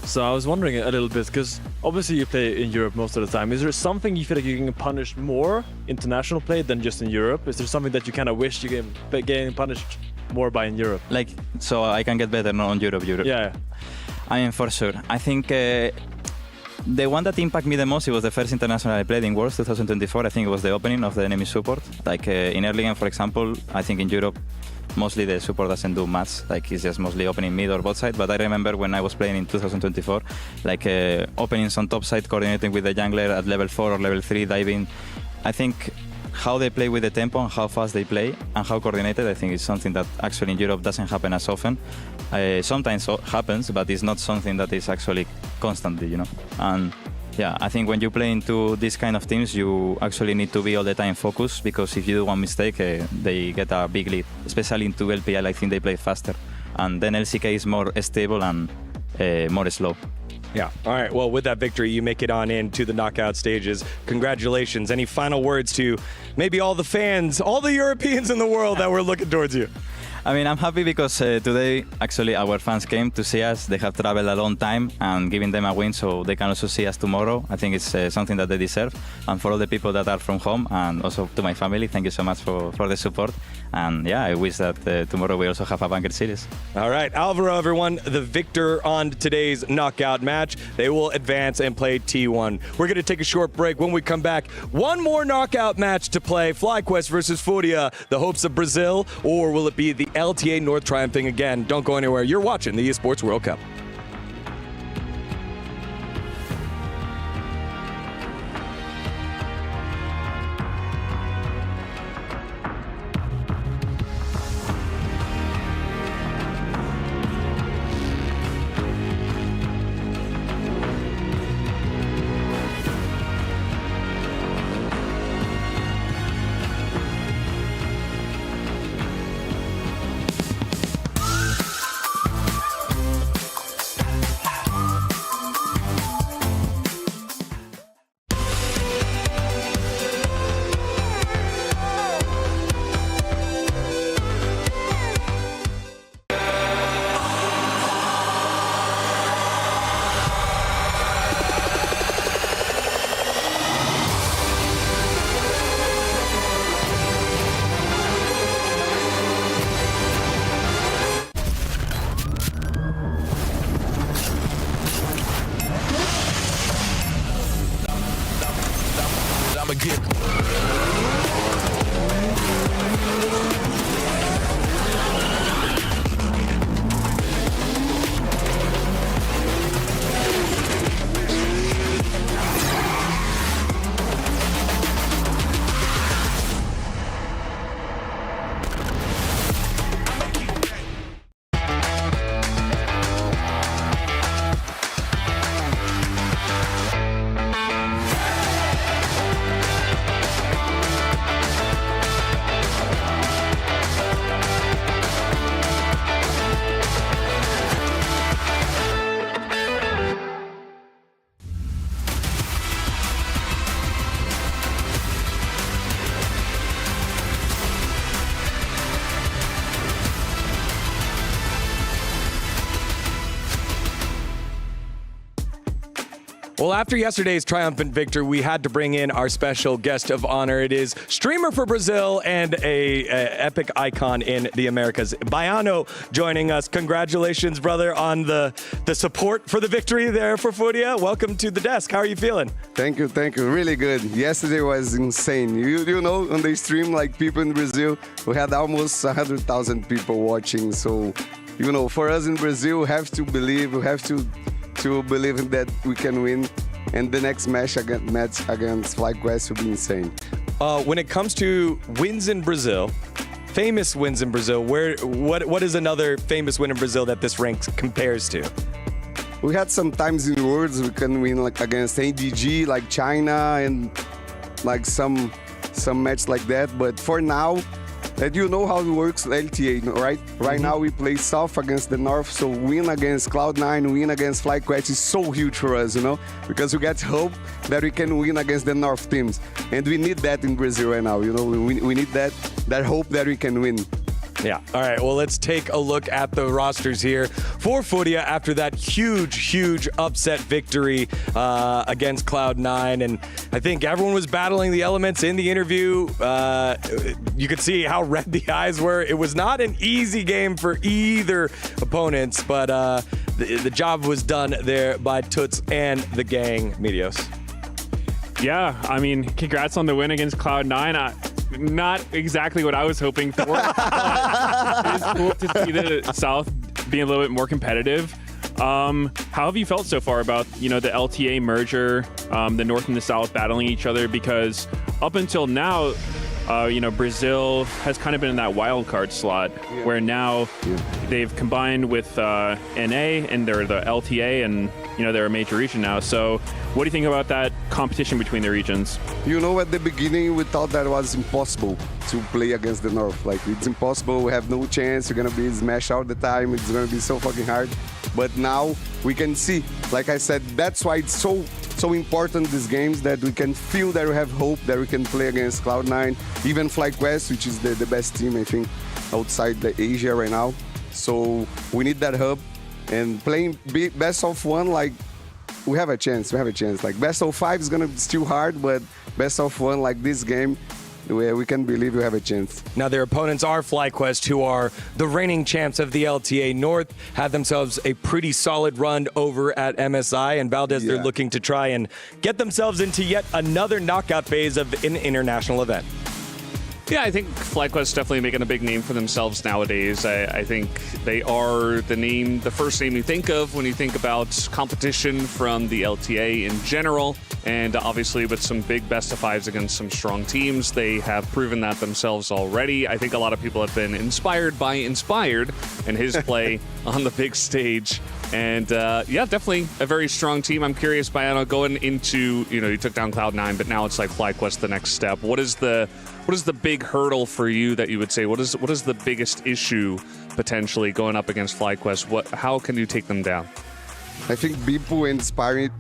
So I was wondering a little bit, because obviously you play in Europe most of the time. Is there something you feel like you can punish more international play than just in Europe? Is there something that you kind of wish you can getting punished more by in Europe? Like, so I can get better not on Europe. Yeah. I mean, for sure. I think the one that impacted me the most, it was the first international I played in Worlds 2024. I think it was the opening of the enemy support. Like in early game, for example, I think in Europe, mostly the support doesn't do much, like it's just mostly opening mid or bot side. But I remember when I was playing in 2024, like openings on top side, coordinating with the jungler at level 4 or level 3, diving. I think how they play with the tempo and how fast they play and how coordinated, I think is something that actually in Europe doesn't happen as often. Sometimes happens, but it's not something that is actually constantly, you know. And yeah, I think when you play into these kind of teams, you actually need to be all the time focused, because if you do one mistake, they get a big lead. Especially into LPL, I think they play faster. And then LCK is more stable and more slow. Yeah. All right. Well, with that victory, you make it on into the knockout stages. Congratulations. Any final words to maybe all the fans, all the Europeans in the world that were looking towards you? I mean, I'm happy because today, actually, our fans came to see us. They have traveled a long time and giving them a win so they can also see us tomorrow. I think it's something that they deserve. And for all the people that are from home and also to my family, thank you so much for the support. And yeah, I wish that tomorrow we also have a banger series. All right, Alvaro, everyone, the victor on today's knockout match. They will advance and play T1. We're going to take a short break. When we come back, one more knockout match to play. FlyQuest versus Furia, the hopes of Brazil, or will it be the LTA North triumphing again? Don't go anywhere. You're watching the Esports World Cup. Well, after yesterday's triumphant victory, we had to bring in our special guest of honor. It is streamer for Brazil and a epic icon in the Americas. Bayano joining us. Congratulations, brother, on the support for the victory there for Furia. Welcome to the desk. How are you feeling? Thank you. Really good. Yesterday was insane. You know, on the stream, like people in Brazil, we had almost 100,000 people watching. So, you know, for us in Brazil, we have to believe, believe that we can win, and the next match against FlyQuest will be insane. When it comes to wins in Brazil, famous wins in Brazil, what is another famous win in Brazil that this rank compares to? We had some times in Worlds we can win like against AG.AL, like China, and like some match like that. But for now, that you know how it works, LTA, right? Right now we play South against the North, so win against Cloud9, win against FlyQuest is so huge for us, you know, because we get hope that we can win against the North teams, and we need that in Brazil right now, you know. We need that hope that we can win. Yeah. All right. Well, let's take a look at the rosters here for Furia after that huge upset victory against Cloud9. And I think everyone was battling the elements in the interview. You could see how red the eyes were. It was not an easy game for either opponents, but the job was done there by Toots and the gang. Medios. Yeah, I mean, congrats on the win against Cloud9. Not exactly what I was hoping for. It's cool to see the South being a little bit more competitive. How have you felt so far about, you know, the LTA merger, the North and the South battling each other? Because up until now, you know, Brazil has kind of been in that wild card slot where now they've combined with NA and they're the LTA, and, you know, they're a major region now. So what do you think about that competition between the regions? You know, at the beginning, we thought that it was impossible to play against the North. Like, it's impossible. We have no chance. We're going to be smashed all the time. It's going to be so fucking hard. But now we can see, like I said, that's why it's so important, these games, that we can feel that we have hope that we can play against Cloud9, even FlyQuest, which is the best team, I think, outside the Asia right now. So we need that hub. And playing best of one, like, we have a chance. Like, best of five is going to be still hard, but best of one, like this game, where we can believe we have a chance. Now, their opponents are FlyQuest, who are the reigning champs of the LTA North, had themselves a pretty solid run over at MSI, and Valdez, they're looking to try and get themselves into yet another knockout phase of an international event. Yeah, I think FlyQuest definitely making a big name for themselves nowadays. I think they are the first name you think of when you think about competition from the LTA in general. And obviously with some big best of fives against some strong teams, they have proven that themselves already. I think a lot of people have been inspired by Inspired and his play on the big stage. And yeah, definitely a very strong team. I'm curious, Bayano, going into, you know, you took down Cloud9, but now it's like FlyQuest the next step. What is the big hurdle for you that you would say? What is the biggest issue potentially going up against FlyQuest? How can you take them down? I think people Inspired,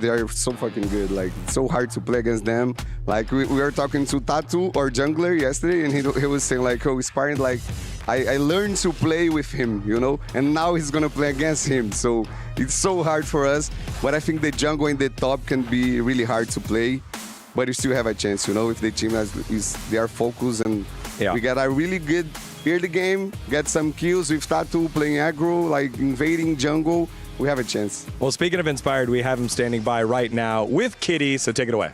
they are so fucking good. Like, it's so hard to play against them. Like, we were talking to Tatu, our jungler, yesterday, and he was saying, like, oh, Inspired, like, I learned to play with him, you know, and now he's gonna play against him. So it's so hard for us. But I think the jungle in the top can be really hard to play. But you still have a chance, you know, if the team they are focused, and we got a really good early game, get some kills with Tatu playing aggro, like invading jungle. We have a chance. Well, speaking of Inspired, we have him standing by right now with Kitty, so take it away.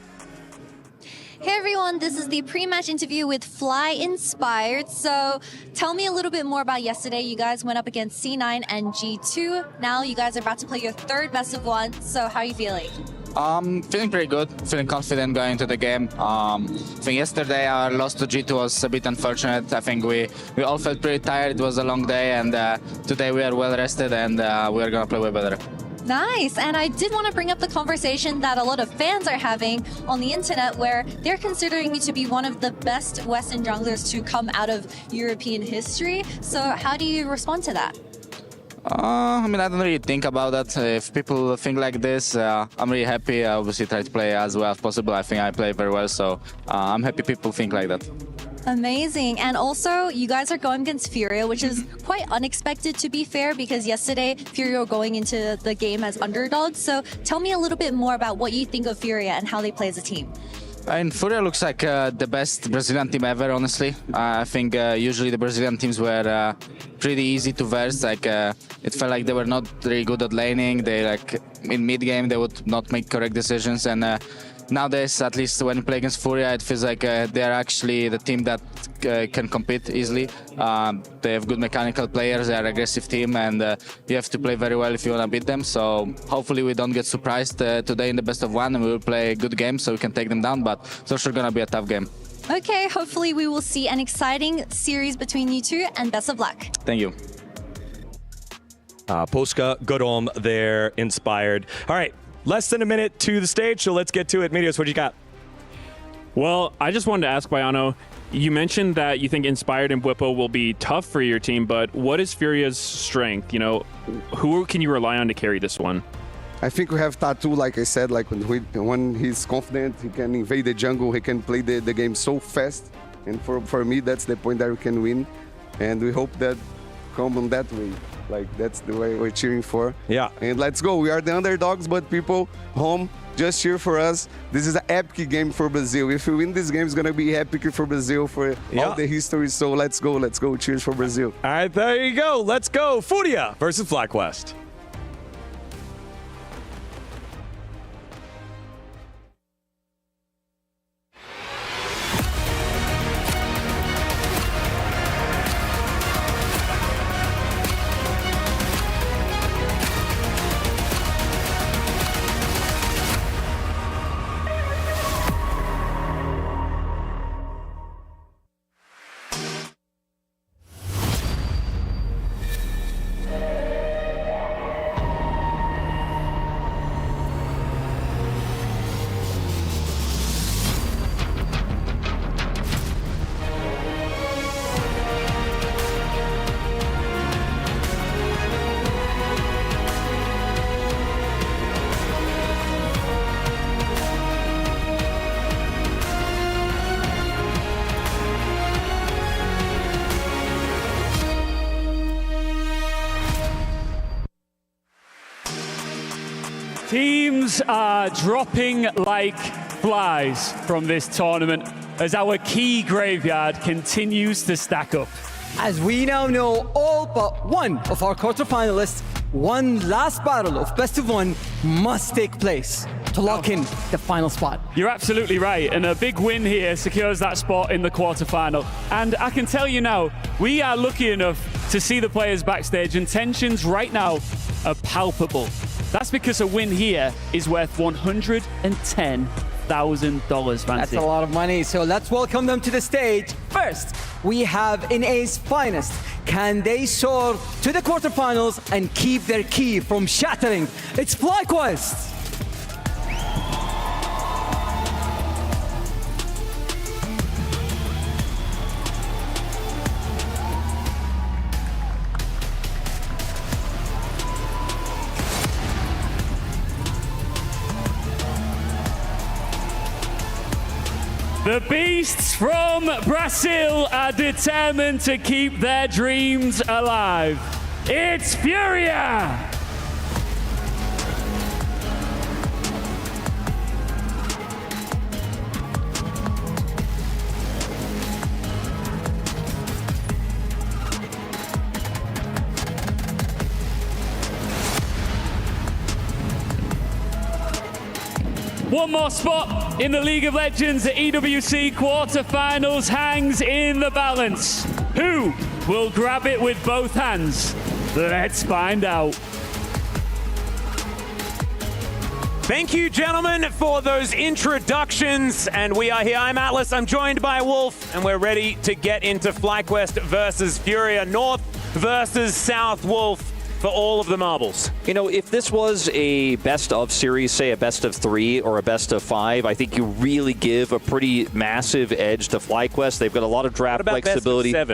Hey everyone, this is the pre-match interview with Fly Inspired. So tell me a little bit more about yesterday. You guys went up against C9 and G2. Now you guys are about to play your third best of one. So how are you feeling? Feeling pretty good, feeling confident going into the game. I think yesterday our loss to G2 was a bit unfortunate. I think we all felt pretty tired. It was a long day, and today we are well rested, and we are going to play way better. Nice. And I did want to bring up the conversation that a lot of fans are having on the internet, where they're considering you to be one of the best Western junglers to come out of European history. So how do you respond to that? I mean, I don't really think about that. If people think like this, I'm really happy. I obviously try to play as well as possible. I think I play very well, so I'm happy people think like that. Amazing. And also, you guys are going against Furia, which is quite unexpected, to be fair, because yesterday Furia were going into the game as underdogs. So tell me a little bit more about what you think of Furia and how they play as a team. And Furia looks like the best Brazilian team ever, honestly. I think usually the Brazilian teams were pretty easy to verse. Like it felt like they were not very good at laning. They in mid game they would not make correct decisions. And nowadays, at least when you play against Furia, it feels like they are actually the team that can compete easily. They have good mechanical players. They are an aggressive team, and you have to play very well if you want to beat them. So hopefully we don't get surprised today in the best of one, and we will play a good game so we can take them down. But it's also going to be a tough game. Okay, hopefully we will see an exciting series between you two, and best of luck. Thank you. Polska, Godom, they're inspired. All right, less than a minute to the stage, so let's get to it. Medios, what do you got? Well, I just wanted to ask Bayano, you mentioned that you think Inspired and Bwipo will be tough for your team, but what is Furia's strength? You know, who can you rely on to carry this one? I think we have Tattoo, like I said, like when he's confident, he can invade the jungle, he can play the game so fast. And for me, that's the point that we can win. And we hope that come on that way. Like, that's the way we're cheering for. Yeah. And let's go. We are the underdogs, but people home, just cheer for us. This is an epic game for Brazil. If we win this game, it's going to be epic for Brazil, for all the history. So let's go. Let's go. Cheers for Brazil. All right, there you go. Let's go. Furia versus FlyQuest. Teams are dropping like flies from this tournament as our key graveyard continues to stack up. As we now know, all but one of our quarterfinalists, one last battle of best of one must take place to lock in the final spot. You're absolutely right, and a big win here secures that spot in the quarterfinal. And I can tell you now, we are lucky enough to see the players backstage, and tensions right now are palpable. That's because a win here is worth $110,000, Fancy. That's a lot of money, so let's welcome them to the stage. First, we have NA's finest. Can they soar to the quarterfinals and keep their key from shattering? It's FlyQuest! The beasts from Brazil are determined to keep their dreams alive. It's Furia! One more spot in the League of Legends. The EWC quarterfinals hangs in the balance. Who will grab it with both hands? Let's find out. Thank you, gentlemen, for those introductions. And we are here. I'm Atlas. I'm joined by Wolf, and we're ready to get into FlyQuest versus Furia. North versus South. Wolf, for all of the marbles. You know, if this was a best of series, say a best of 3 or a best of 5, I think you really give a pretty massive edge to FlyQuest. They've got a lot of draft flexibility. Best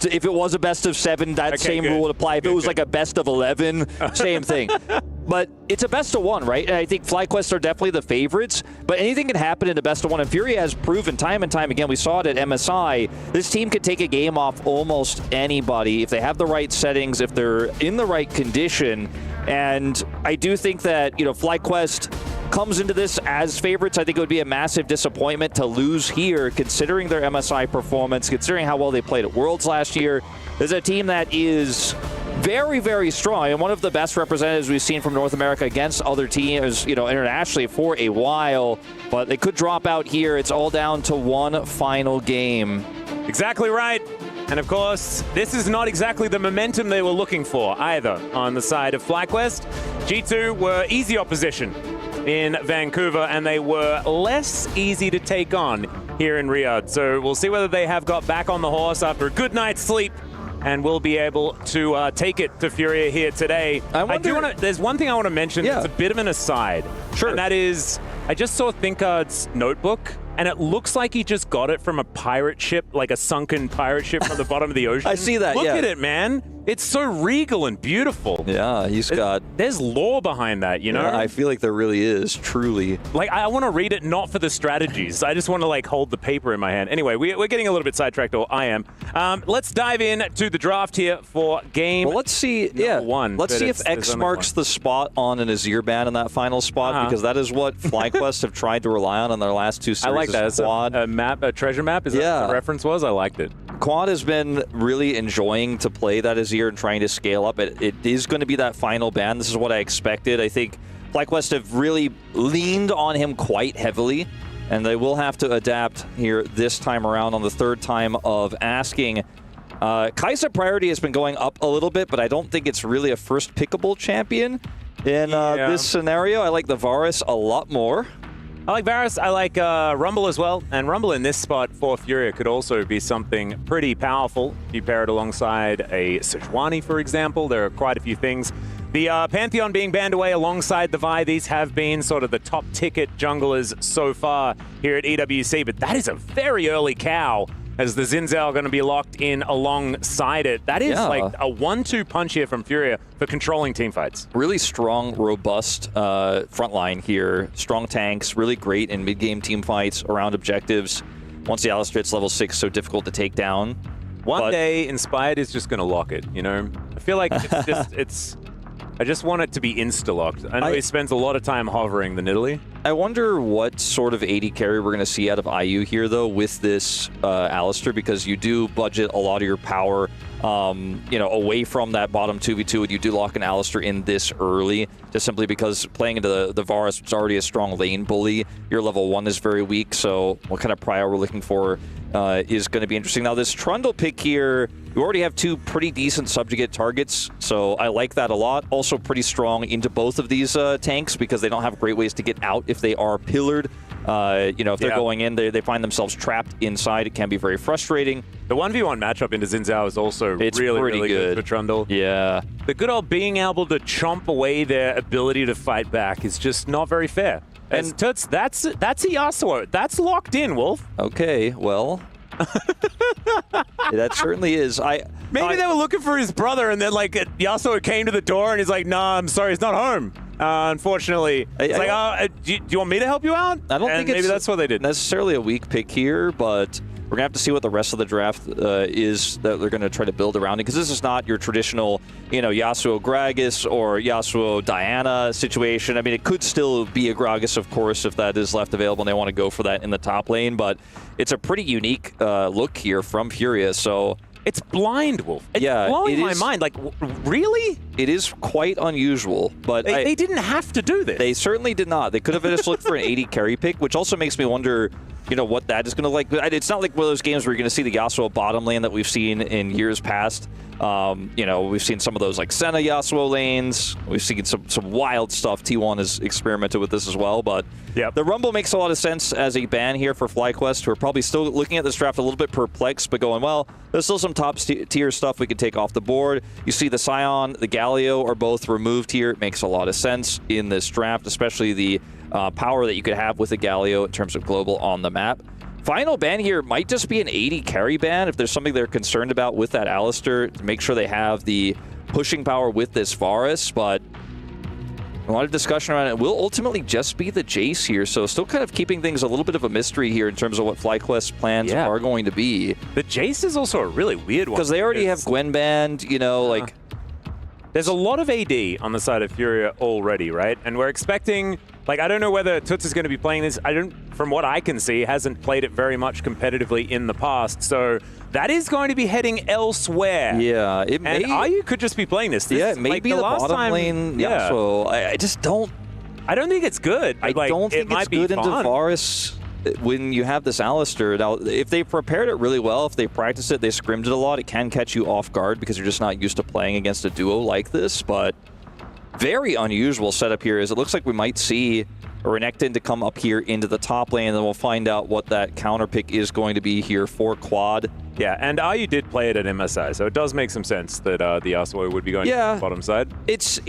of 7? If it was a best of 7, that same rule would apply. If it was like a best of 11, same thing. But it's a best of one, right? And I think FlyQuest are definitely the favorites, but anything can happen in a best of one. And Furia has proven time and time again, we saw it at MSI, this team can take a game off almost anybody if they have the right settings, if they're in the right condition. And I do think that, FlyQuest comes into this as favorites. I think it would be a massive disappointment to lose here, considering their MSI performance, considering how well they played at Worlds last year. There's a team that is very, very strong, and one of the best representatives we've seen from North America against other teams, internationally for a while. But they could drop out here. It's all down to one final game. Exactly right. And of course, this is not exactly the momentum they were looking for either on the side of FlyQuest. G2 were easy opposition in Vancouver, and they were less easy to take on here in Riyadh. So we'll see whether they have got back on the horse after a good night's sleep and will be able to take it to Furia here today. There's one thing I want to mention that's a bit of an aside. Sure. And that is, I just saw Thinkard's notebook, and it looks like he just got it from a pirate ship, like a sunken pirate ship from the bottom of the ocean. I see that, Look at it, man. It's so regal and beautiful. Yeah, there's lore behind that, you know? Yeah, I feel like there really is, truly. Like, I want to read it not for the strategies. I just want to, hold the paper in my hand. Anyway, we're getting a little bit sidetracked, or I am. Let's dive in to the draft here for game let's see, one. Let's see if X marks the spot on an Azir ban in that final spot, because that is what FlyQuest have tried to rely on in their last two series. I like that. It's a map, a treasure map? Is that what the reference was? I liked it. Quad has been really enjoying to play that Azir and trying to scale up. It is going to be that final ban. This is what I expected. I think FlyQuest have really leaned on him quite heavily, and they will have to adapt here this time around on the third time of asking. Kai'Sa priority has been going up a little bit, but I don't think it's really a first pickable champion in this scenario. I like the Varus a lot more. I like Varus. I like Rumble as well. And Rumble in this spot for Furia could also be something pretty powerful. If you pair it alongside a Sejuani, for example, there are quite a few things. The Pantheon being banned away alongside the Vi, these have been sort of the top ticket junglers so far here at EWC. But that is a very early cow, as the Zinzao are going to be locked in alongside it. That is like a 1-2 punch here from Furia for controlling teamfights. Really strong, robust front line here. Strong tanks, really great in mid-game teamfights around objectives. Once the Alistar hits level 6, so difficult to take down. One day, Inspired is just going to lock it, you know? I feel like I just want it to be insta-locked. I know he spends a lot of time hovering the Nidalee. I wonder what sort of AD carry we're going to see out of IU here, though, with this Alistar, because you do budget a lot of your power, away from that bottom 2v2, and you do lock an Alistar in this early, just simply because playing into the Varus, which is already a strong lane bully, your level 1 is very weak, so what kind of prio we're looking for is going to be interesting. Now, this Trundle pick here, you already have two pretty decent subjugate targets, so I like that a lot. Also pretty strong into both of these tanks, because they don't have great ways to get out if they are pillared. If they're going in, they find themselves trapped inside. It can be very frustrating. The 1v1 matchup into Zinzao is also really good for Trundle. Yeah. The good old being able to chomp away their ability to fight back is just not very fair. And Toots, that's a Yasuo. That's locked in, Wolf. Okay, well... that certainly is. Maybe they were looking for his brother, and then Yasuo came to the door, and he's like, "Nah, I'm sorry, he's not home." Unfortunately, it's do you want me to help you out? I don't think maybe that's what they did. Necessarily a weak pick here, but we're gonna have to see what the rest of the draft is that they're gonna try to build around it, because this is not your traditional, Yasuo Gragas or Yasuo Diana situation. I mean, it could still be a Gragas, of course, if that is left available and they want to go for that in the top lane, but it's a pretty unique look here from Furia. So it's blind, Wolf. It's blowing my mind. Like, really? It is quite unusual, but they didn't have to do this. They certainly did not. They could have just looked for an AD carry pick, which also makes me wonder, what that is going to like. It's not like one of those games where you're going to see the Yasuo bottom lane that we've seen in years past. We've seen some of those like Senna Yasuo lanes. We've seen some wild stuff. T1 has experimented with this as well, but the Rumble makes a lot of sense as a ban here for FlyQuest, who are probably still looking at this draft a little bit perplexed, but going, well, there's still some top tier stuff we could take off the board. You see the Scion, the Galio are both removed here. It makes a lot of sense in this draft, especially the power that you could have with the Galio in terms of global on the map. Final ban here might just be an AD carry ban if there's something they're concerned about with that Alistar, to make sure they have the pushing power with this Varus, but A lot of discussion around it. Will ultimately just be the Jace here, so still kind of keeping things a little bit of a mystery here in terms of what FlyQuest's plans are going to be. The Jace is also a really weird one. Because they already have Gwen banned, you know, like... There's a lot of AD on the side of Furia already, right? And we're expecting, like, I don't know whether Toots is going to be playing this. From what I can see, hasn't played it very much competitively in the past. So that is going to be heading elsewhere. Yeah, it may. And Ayu could just be playing this. Yeah, it may be the bottom lane. Yeah, so I just don't. I don't think it's good. I don't think it's good into Varus when you have this Alistair. Now, if they prepared it really well, if they practiced it, they scrimmed it a lot, it can catch you off guard because you're just not used to playing against a duo like this. But very unusual setup here is it looks like we might see Renekton to come up here into the top lane, and then we'll find out what that counter pick is going to be here for Quad. Yeah, and Ayu did play it at MSI, so it does make some sense that the Yasuo would be going to the bottom side. It's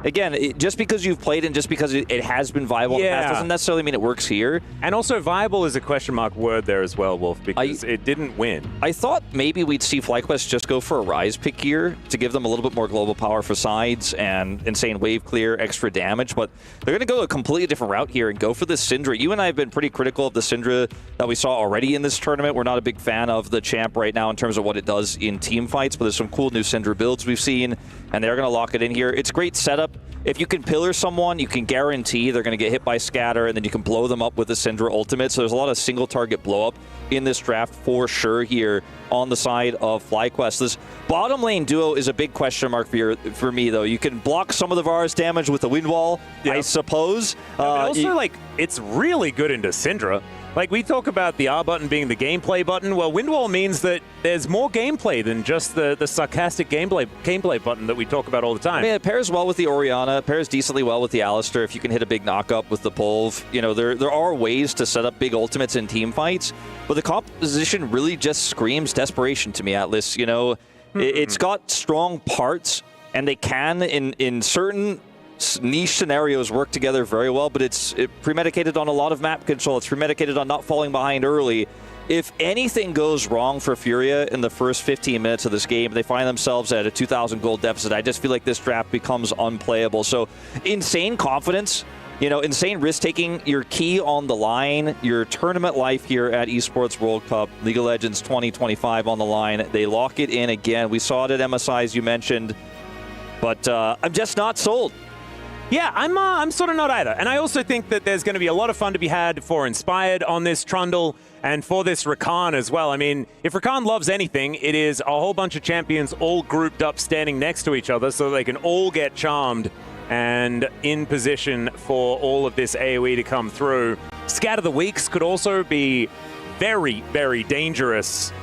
again, just because you've played and just because it has been viable in the past doesn't necessarily mean it works here. And also viable is a question mark word there as well, Wolf, because it didn't win. I thought maybe we'd see FlyQuest just go for a Rise pick here to give them a little bit more global power for sides and insane wave clear, extra damage, but they're going to go a completely different route here and go for this Syndra. You and I have been pretty critical of the Syndra that we saw already in this tournament. We're not a big fan of the champ right now in terms of what it does in team fights, but there's some cool new Syndra builds we've seen, and they're going to lock it in here. It's great setup. If you can pillar someone, you can guarantee they're going to get hit by Scatter, and then you can blow them up with the Syndra ultimate. So there's a lot of single target blow up in this draft for sure here on the side of FlyQuest. This bottom lane duo is a big question mark for me, though. You can block some of the Varus damage with the wind wall, I suppose. But also, like, it's really good into Syndra. Like, we talk about the R button being the gameplay button. Well, Windwall means that there's more gameplay than just the sarcastic gameplay button that we talk about all the time. I mean, it pairs well with the Orianna, it pairs decently well with the Alistair. If you can hit a big knock-up with the Pulve, you know, there are ways to set up big ultimates in team fights, but the composition really just screams desperation to me, Atlas. You know, it's got strong parts, and they can, in certain niche scenarios, work together very well, but it's premedicated on a lot of map control. It's premedicated on not falling behind early. If anything goes wrong for Furia in the first 15 minutes of this game, they find themselves at a 2,000 gold deficit. I just feel like this draft becomes unplayable. So insane confidence, you know, insane risk-taking, your key on the line, your tournament life here at Esports World Cup, League of Legends 2025 on the line. They lock it in again. We saw it at MSI, as you mentioned, but I'm just not sold. Yeah, I'm sort of not either. And I also think that there's going to be a lot of fun to be had for Inspired on this Trundle and for this Rakan as well. I mean, if Rakan loves anything, it is a whole bunch of champions all grouped up standing next to each other so they can all get charmed and in position for all of this AoE to come through. Scatter the Weaks could also be very, very dangerous.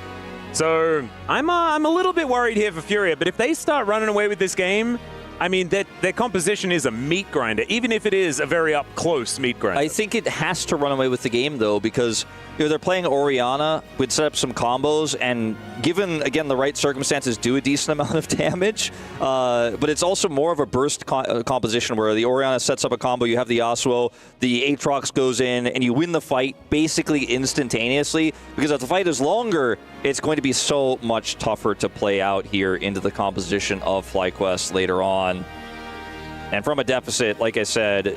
So I'm a little bit worried here for Furia, but if they start running away with this game, I mean, their composition is a meat grinder, even if it is a very up-close meat grinder. I think it has to run away with the game, though, because you know, they're playing Orianna, would set up some combos, and given, again, the right circumstances, do a decent amount of damage. But it's also more of a burst composition where the Orianna sets up a combo, you have the Yasuo, the Aatrox goes in, and you win the fight basically instantaneously, because if the fight is longer, it's going to be so much tougher to play out here into the composition of FlyQuest later on. And from a deficit, like I said,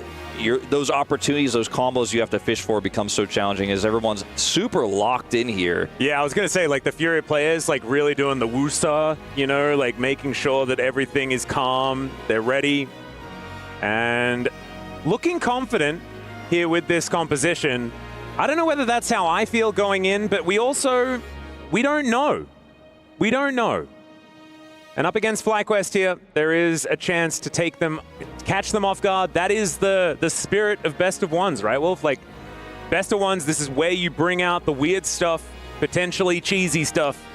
those opportunities, those combos you have to fish for become so challenging as everyone's super locked in here. Yeah, I was going to say, like, the Furia players, like, really doing the woo-star, you know, like, making sure that everything is calm, they're ready, and looking confident here with this composition. I don't know whether that's how I feel going in, but we don't know. We don't know. And up against FlyQuest here, there is a chance to catch them off guard. That is the spirit of best of ones, right, Wolf? Like, best of ones, this is where you bring out the weird stuff, potentially cheesy stuff,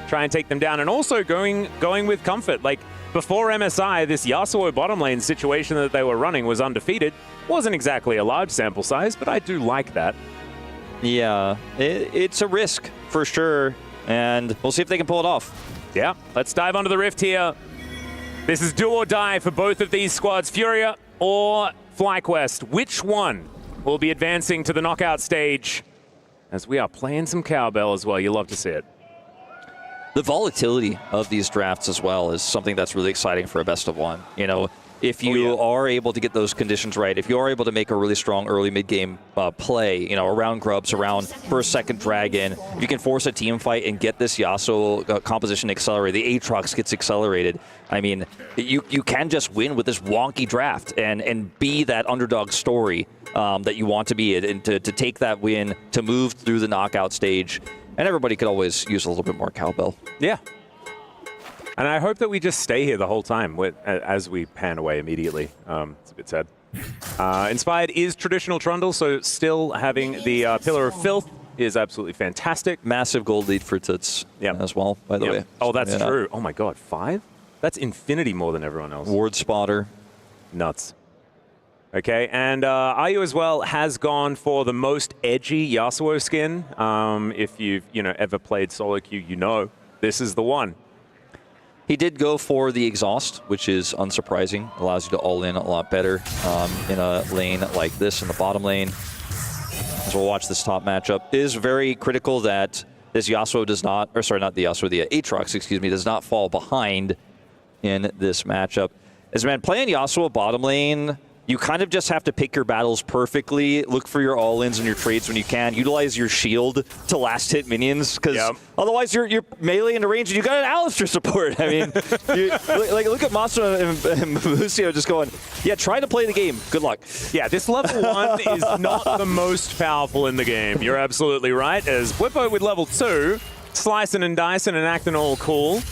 try and take them down. And also going with comfort. Like, before MSI, this Yasuo bottom lane situation that they were running was undefeated. Wasn't exactly a large sample size, but I do like that. Yeah, it's a risk for sure, and we'll see if they can pull it off. Yeah, let's dive onto the Rift here. This is do or die for both of these squads, Furia or FlyQuest. Which one will be advancing to the knockout stage? As we are playing some cowbell as well. You love to see it. The volatility of these drafts as well is something that's really exciting for a best of one. You know, if you are able to get those conditions right, if you are able to make a really strong early mid-game play, around grubs, around first, second dragon, you can force a team fight and get this Yasuo composition accelerated. The Aatrox gets accelerated. I mean, you can just win with this wonky draft and be that underdog story that you want to be, and to take that win, to move through the knockout stage. And everybody could always use a little bit more cowbell. Yeah. And I hope that we just stay here the whole time as we pan away immediately. It's a bit sad. Inspired is traditional Trundle, so still having the Pillar of Filth is absolutely fantastic. Massive gold lead for Toots as well, by the way. Oh, that's true. Oh my god, 5? That's infinity more than everyone else. Ward Spotter. Nuts. Okay, and Ayu as well has gone for the most edgy Yasuo skin. If you've ever played solo queue, this is the one. He did go for the exhaust, which is unsurprising. Allows you to all in a lot better in a lane like this, in the bottom lane. As we'll watch this top matchup, it is very critical that this Yasuo does not, or sorry, not the Yasuo, the Aatrox, excuse me, does not fall behind in this matchup. As man, playing Yasuo bottom lane, you kind of just have to pick your battles perfectly, look for your all-ins and your trades when you can, utilize your shield to last hit minions, because otherwise you're melee into range and you got an Alistair support. I mean, look at Maso and Lucio just going, try to play the game. Good luck. Yeah, this level 1 is not the most powerful in the game. You're absolutely right. As Bwipo with level 2, slicing and dicing and acting all cool,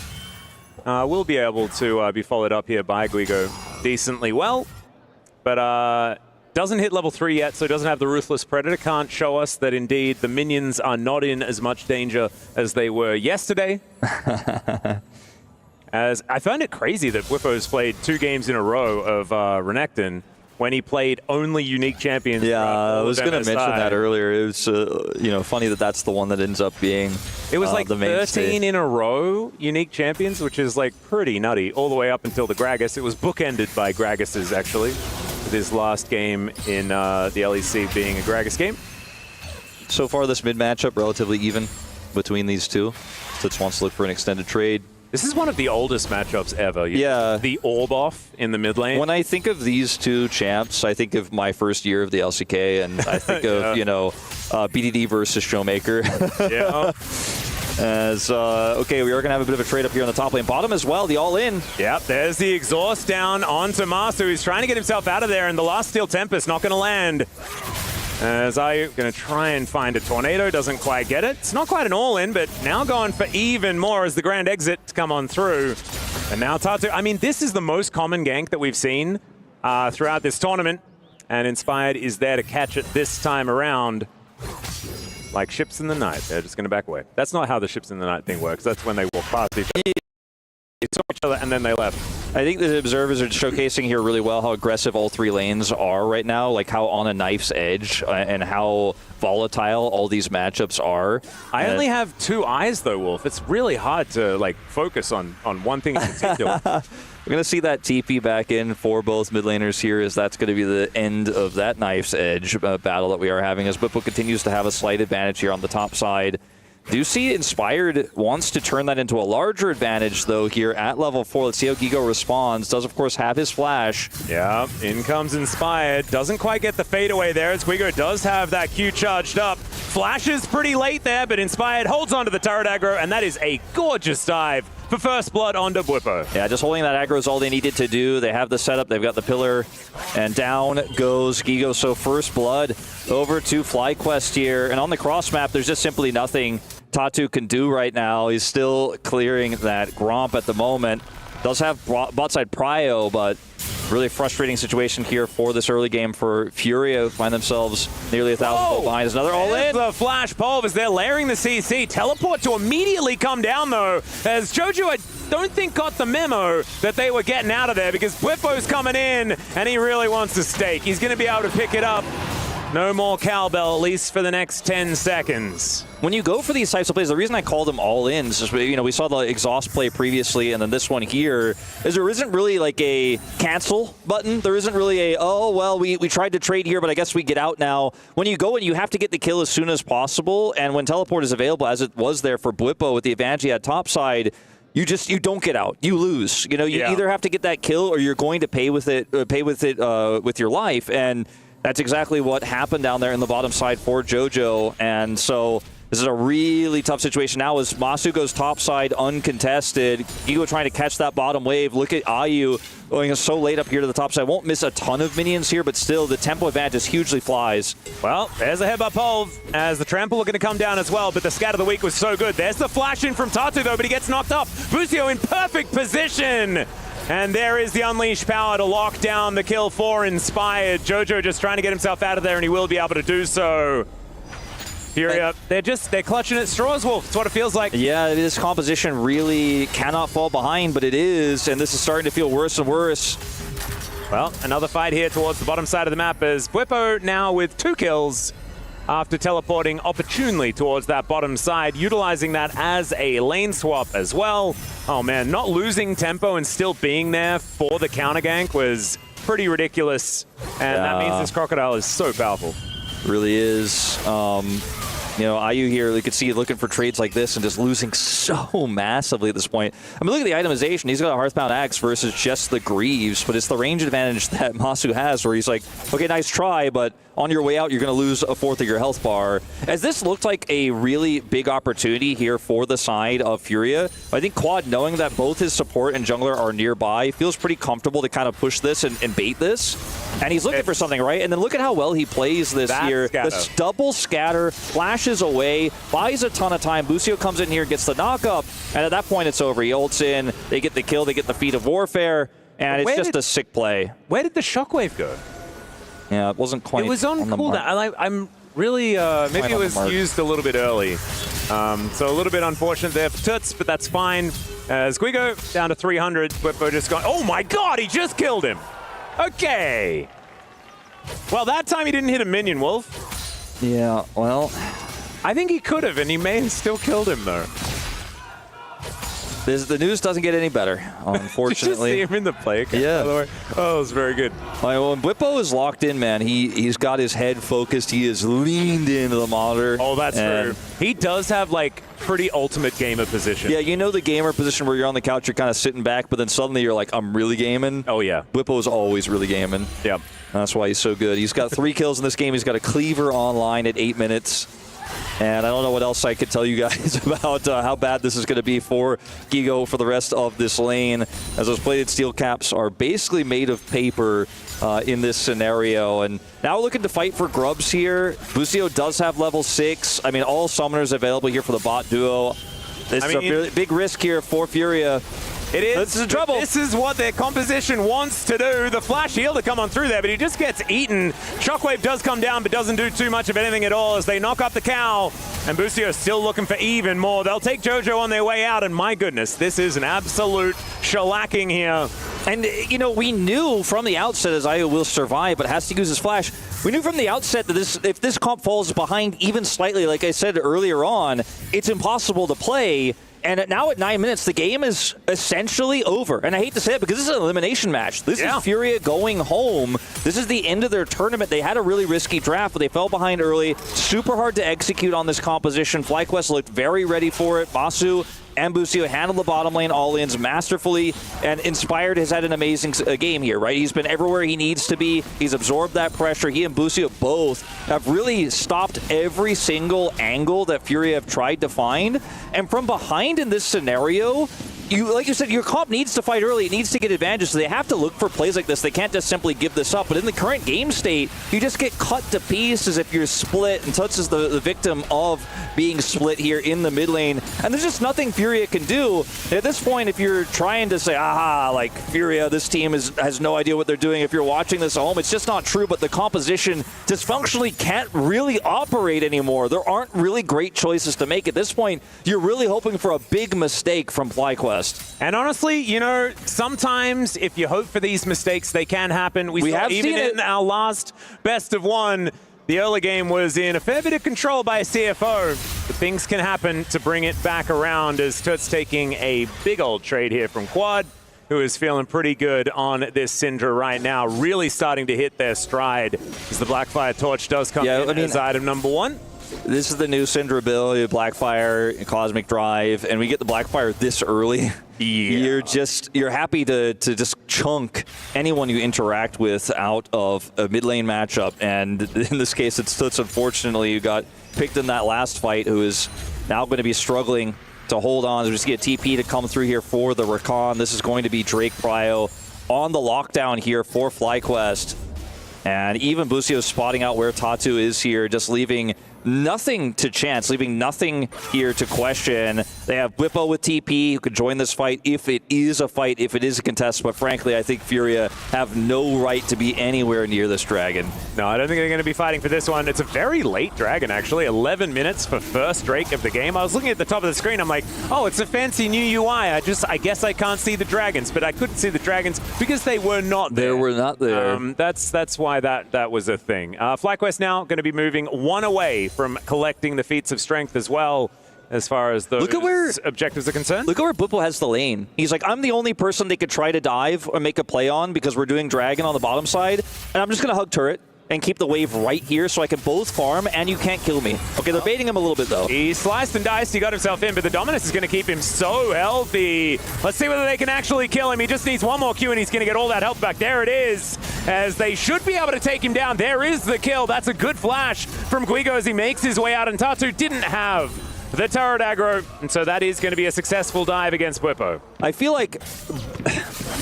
will be able to be followed up here by Guigo decently well. But doesn't hit level 3 yet, so doesn't have the Ruthless Predator. Can't show us that indeed the minions are not in as much danger as they were yesterday. As I found it crazy that Bwipo's played 2 games in a row of Renekton when he played only unique champions. Yeah, I was going to mention that earlier. It was funny that that's the one that ends up being it was like the 13 in a row unique champions, which is like pretty nutty, all the way up until the Gragas. It was bookended by Gragas's, actually, with his last game in the LEC being a Gragas game. So far, this mid-matchup, relatively even between these two. Toots wants to look for an extended trade. This is one of the oldest matchups ever. The orb off in the mid lane. When I think of these two champs, I think of my first year of the LCK, and I think of, BDD versus Showmaker. As, okay, we are going to have a bit of a trade up here on the top lane. Bottom as well, the all-in. Yep, there's the exhaust down onto Masu. He's trying to get himself out of there, and the last Steel Tempest not going to land. As Ayu going to try and find a tornado, doesn't quite get it. It's not quite an all-in, but now going for even more as the grand exit to come on through. And now Tatu, I mean, this is the most common gank that we've seen throughout this tournament, and Inspired is there to catch it this time around. Like ships in the night, they're just going to back away. That's not how the ships in the night thing works. That's when they walk past each other. Saw each other and then they left. I think the observers are showcasing here really well how aggressive all 3 lanes are right now, like how on a knife's edge and how volatile all these matchups are. I only have 2 eyes though, Wolf. It's really hard to focus on one thing in particular. We're going to see that TP back in for both mid laners here, as that's going to be the end of that knife's edge battle that we are having, as Bwipo continues to have a slight advantage here on the top side. Do see Inspired wants to turn that into a larger advantage, though, here at level 4. Let's see how Gigo responds. Does, of course, have his flash. Yeah, in comes Inspired. Doesn't quite get the fadeaway there, as Guigo does have that Q charged up. Flashes pretty late there, but Inspired holds onto the turret aggro, and that is a gorgeous dive for first blood onto Bwipo. Yeah, just holding that aggro is all they needed to do. They have the setup, they've got the pillar, and down goes Gigo. So first blood over to FlyQuest here, and on the cross map, there's just simply nothing Tatu can do right now. He's still clearing that Gromp at the moment. Does have bot side prio, but really frustrating situation here for this early game for Furia, who find themselves nearly 1,000 gold behind. There's another all-in. The flash pulve as they're layering the CC. Teleport to immediately come down, though, as Jojo, I don't think, got the memo that they were getting out of there, because Bwipo's coming in, and he really wants to stake. He's going to be able to pick it up. No more cowbell, at least for the next 10 seconds. When you go for these types of plays, the reason I call them all-ins is, we saw the exhaust play previously, and then this one here, is there isn't really like a cancel button. There isn't really a, oh, well, we tried to trade here, but I guess we get out now. When you go and you have to get the kill as soon as possible, and when teleport is available, as it was there for Bwipo with the advantage he had topside, you don't get out. You lose. You either have to get that kill or you're going to pay with it with your life. And that's exactly what happened down there in the bottom side for JoJo. And so this is a really tough situation now as Masu goes topside uncontested. Gigo trying to catch that bottom wave. Look at Ayu going so late up here to the top side. Won't miss a ton of minions here, but still the tempo advantage hugely flies. Well, there's a headbutt pole as the trample are going to come down as well, but the scat of the week was so good. There's the flash in from Tatu though, but he gets knocked off. Busio in perfect position. And there is the unleashed power to lock down the kill for Inspired. JoJo just trying to get himself out of there, and he will be able to do so. Furia, they're clutching at straws, Wolf. That's what it feels like. Yeah, this composition really cannot fall behind, but it is, and this is starting to feel worse and worse. Well, another fight here towards the bottom side of the map as Bwipo now with 2 kills after teleporting opportunely towards that bottom side, utilizing that as a lane swap as well. Oh man, not losing tempo and still being there for the counter gank was pretty ridiculous, and that means this Crocodile is so powerful. Really is. Ayu here, you can see looking for trades like this and just losing so massively at this point. I mean, look at the itemization. He's got a Hearthbound Axe versus just the Greaves, but it's the range advantage that Masu has where he's like, okay, nice try, but on your way out, you're going to lose a 1/4 of your health bar. As this looked like a really big opportunity here for the side of Furia, I think Quad, knowing that both his support and jungler are nearby, feels pretty comfortable to kind of push this and bait this. And he's looking for something, right? And then look at how well he plays this here. This double scatter, flashes away, buys a ton of time. Busio comes in here, gets the knock-up, and at that point it's over. He ults in, they get the kill, they get the Feat of Warfare, and it's just a sick play. Where did the Shockwave go? Yeah, it wasn't quite. It was on cooldown. I'm really maybe it was used a little bit early, so a little bit unfortunate there for Toots, but that's fine. As Guigo down to 300, Bwipo just gone. Oh my God, he just killed him. Okay. Well, that time he didn't hit a minion, Wolf. Yeah. Well, I think he could have, and he may have still killed him though. The news doesn't get any better, unfortunately. Did you just see him in the play? Yeah. By the way? Oh, it was very good. When Bwipo is locked in, man, he's got his head focused. He is leaned into the monitor. Oh, that's true. He does have, like, pretty ultimate gamer position. Yeah, you know the gamer position where you're on the couch, you're kind of sitting back, but then suddenly you're like, I'm really gaming. Oh, yeah. Bwipo is always really gaming. Yep. That's why he's so good. He's got 3 kills in this game. He's got a cleaver online at 8 minutes. And I don't know what else I could tell you guys about how bad this is going to be for Gigo for the rest of this lane, as those plated steel caps are basically made of paper in this scenario. And now we're looking to fight for grubs here. Busio does have level 6. I mean, all summoners available here for the bot duo. This is a really big risk here for Furia. It is. This is trouble. This is what their composition wants to do. The flash heal to come on through there, but he just gets eaten. Shockwave does come down, but doesn't do too much of anything at all as they knock up the cow. And Busio still looking for even more. They'll take JoJo on their way out, and my goodness, this is an absolute shellacking here. And, we knew from the outset as Ayu will survive, but has to use his flash. We knew from the outset that if this comp falls behind even slightly, like I said earlier on, it's impossible to play. And now at 9 minutes, the game is essentially over. And I hate to say it because this is an elimination match. This is Furia going home. This is the end of their tournament. They had a really risky draft, but they fell behind early. Super hard to execute on this composition. FlyQuest looked very ready for it. Masu and Busio handled the bottom lane all-ins masterfully, and Inspired has had an amazing game here, right? He's been everywhere he needs to be. He's absorbed that pressure. He and Busio both have really stopped every single angle that Furia have tried to find. And from behind in this scenario, like you said, your comp needs to fight early. It needs to get advantages. So they have to look for plays like this. They can't just simply give this up. But in the current game state, you just get cut to pieces if you're split. And Tuts is the victim of being split here in the mid lane. And there's just nothing Furia can do. At this point, if you're trying to say, aha, like Furia, this team has no idea what they're doing. If you're watching this at home, it's just not true. But the composition dysfunctionally can't really operate anymore. There aren't really great choices to make. At this point, you're really hoping for a big mistake from FlyQuest. And honestly, sometimes if you hope for these mistakes, they can happen. We saw have even seen it. in our last best of one, the early game was in a fair bit of control by a CFO. But things can happen to bring it back around as Toots taking a big old trade here from Quad, who is feeling pretty good on this Syndra right now, really starting to hit their stride as the Blackfire Torch does come in as item number 1. This is the new Syndra ability, Blackfire, Cosmic Drive, and we get the Blackfire this early. You're happy to just chunk anyone you interact with out of a mid lane matchup, and in this case it's Toots, unfortunately, who got picked in that last fight, who is now going to be struggling to hold on. There's just get TP to come through here for the Rakan. This is going to be Drake Pryo on the lockdown here for FlyQuest. And even Busio spotting out where Tatu is here, just leaving nothing to chance, leaving nothing here to question. They have Whippo with TP who could join this fight if it is a fight, if it is a contest. But frankly, I think Furia have no right to be anywhere near this dragon. No, I don't think they're going to be fighting for this one. It's a very late dragon, actually. 11 minutes for first Drake of the game. I was looking at the top of the screen. I'm like, oh, it's a fancy new UI. I guess I can't see the dragons, but I couldn't see the dragons because they were not there. They were not there. That's why that was a thing. FlyQuest now going to be moving one away from collecting the feats of strength as well, as far as those objectives are concerned. Look at where Buppo has the lane. He's like, I'm the only person they could try to dive or make a play on because we're doing dragon on the bottom side, and I'm just going to hug turret and keep the wave right here so I can both farm and you can't kill me. Okay, they're baiting him a little bit though. He sliced and diced, he got himself in, but the Dominus is going to keep him so healthy. Let's see whether they can actually kill him. He just needs one more Q and he's going to get all that health back. There it is, as they should be able to take him down. There is the kill. That's a good flash from Guigo as he makes his way out, and Tatu didn't have the turret aggro, and so that is going to be a successful dive against Whippo. I feel like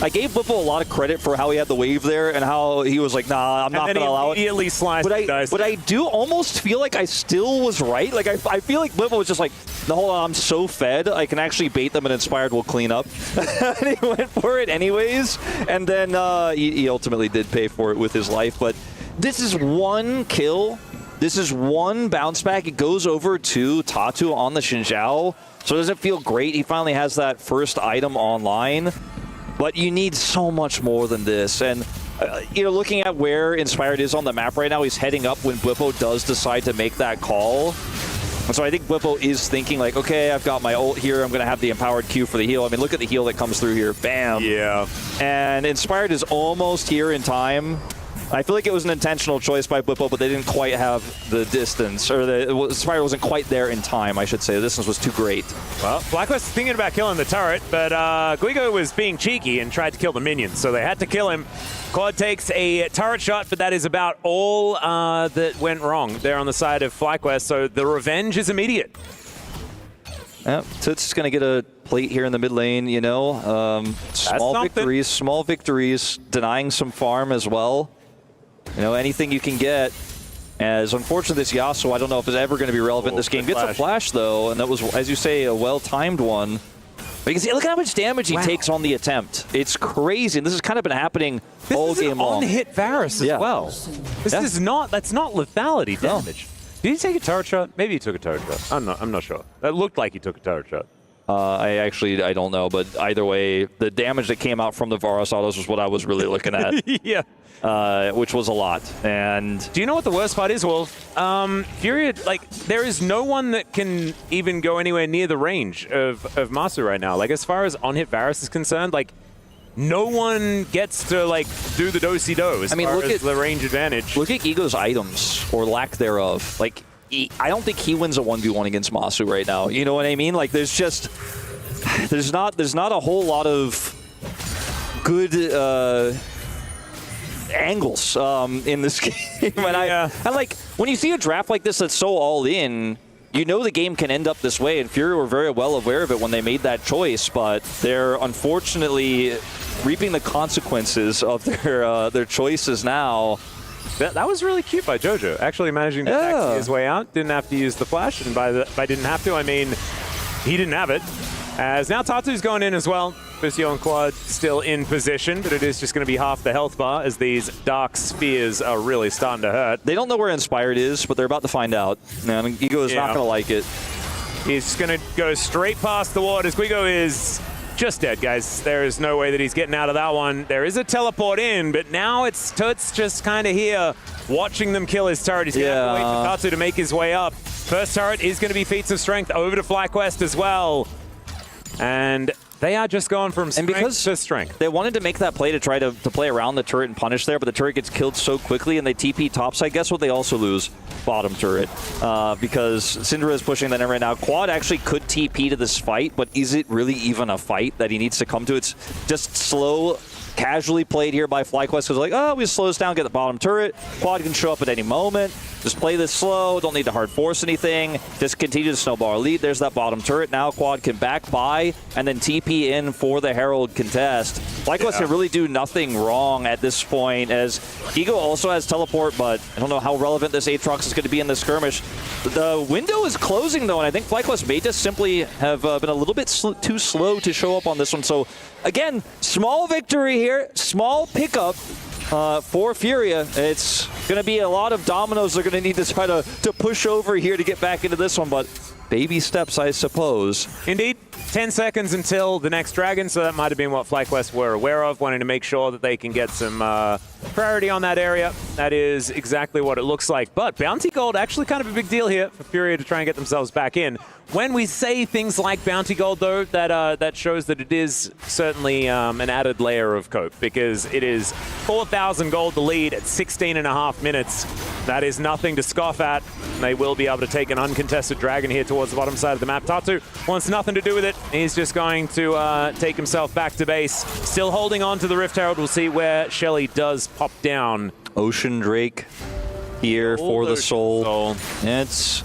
I gave Whippo a lot of credit for how he had the wave there and how he was like, nah, I'm not going to allow it. Immediately sliced but I do almost feel like I still was right. Like I feel like Whippo was just like, no, hold on, I'm so fed. I can actually bait them and Inspired will clean up. And he went for it anyways. And then he ultimately did pay for it with his life. But this is one kill. This is one bounce back. It goes over to Tatu on the Xinjiao. So it doesn't feel great. He finally has that first item online. But you need so much more than this. And looking at where Inspired is on the map right now, he's heading up when Whippo does decide to make that call. And so I think Whippo is thinking like, okay, I've got my ult here. I'm going to have the empowered Q for the heal. I mean, look at the heal that comes through here. Bam. Yeah. And Inspired is almost here in time. I feel like it was an intentional choice by Whippo, but they didn't quite have the distance, or Inspired wasn't quite there in time, I should say. The distance was too great. Well, FlyQuest thinking about killing the turret, but Guigo was being cheeky and tried to kill the minions, so they had to kill him. Quad takes a turret shot, but that is about all that went wrong there on the side of FlyQuest, so the revenge is immediate. Yeah, Toots is going to get a plate here in the mid lane, small victories, denying some farm as well. Anything you can get. As unfortunate this Yasuo, I don't know if it's ever going to be relevant in this game. Gets a flash though, and that was, as you say, a well-timed one. But you can see, look at how much damage he takes on the attempt. It's crazy, and this has kind of been happening all game long. This is on-hit Varus as well. That's not lethality damage. Did he take a turret shot? Maybe he took a turret shot. I'm not sure. That looked like he took a turret shot. I don't know, but either way, the damage that came out from the Varus autos was what I was really looking at. Yeah. Which was a lot. And do you know what the worst part is, Wolf? Furia, there is no one that can even go anywhere near the range of Masu right now. As far as on-hit Varus is concerned, no one gets to do the do-si-do as far as the range advantage. Look at Ego's items, or lack thereof. I don't think he wins a 1v1 against Masu right now. You know what I mean? There's not a whole lot of good angles in this game. And when you see a draft like this that's so all in, the game can end up this way, and Furia were very well aware of it when they made that choice, but they're unfortunately reaping the consequences of their choices now. That was really cute by Jojo, actually managing to taxi his way out. Didn't have to use the flash, and by didn't have to, I mean he didn't have it. As now Tatu's going in as well. Busio and Quad still in position, but it is just going to be half the health bar as these dark spheres are really starting to hurt. They don't know where Inspired is, but they're about to find out. And Ego is not going to like it. He's going to go straight past the ward as Guigo is just dead, guys. There is no way that he's getting out of that one. There is a teleport in, but now it's Toots just kind of here watching them kill his turret. He's going to have to wait for Tatu to make his way up. First turret is going to be feats of strength over to FlyQuest as well. And They are just going from strength to strength. They wanted to make that play to try to play around the turret and punish there, but the turret gets killed so quickly and they TP topside. Guess what? They also lose bottom turret because Syndra is pushing that in right now. Quad actually could TP to this fight, but is it really even a fight that he needs to come to? It's just slow, casually played here by FlyQuest because like, oh, we slow this down, get the bottom turret. Quad can show up at any moment. Just play this slow, don't need to hard force anything. Just continue to snowball our lead. There's that bottom turret. Now Quad can back by and then TP in for the Herald contest. FlyQuest can really do nothing wrong at this point as Ego also has teleport, but I don't know how relevant this Aatrox is going to be in this skirmish. The window is closing though, and I think FlyQuest may just simply have been a little bit too slow to show up on this one. So again, small victory here, small pickup. For Furia, it's going to be a lot of dominoes they're going to need to try to push over here to get back into this one, but baby steps, I suppose. Indeed. 10 seconds until the next Dragon, so that might have been what FlyQuest were aware of, wanting to make sure that they can get some priority on that area. That is exactly what it looks like. But Bounty Gold, actually kind of a big deal here for Furia to try and get themselves back in. When we say things like Bounty Gold, though, that shows that it is certainly an added layer of cope, because it is 4,000 gold the lead at 16.5 minutes. That is nothing to scoff at. They will be able to take an uncontested Dragon here towards the bottom side of the map. Tatu wants nothing to do with it. He's just going to take himself back to base. Still holding on to the Rift Herald. We'll see where Shelly does pop down. Ocean Drake here for the Soul. It's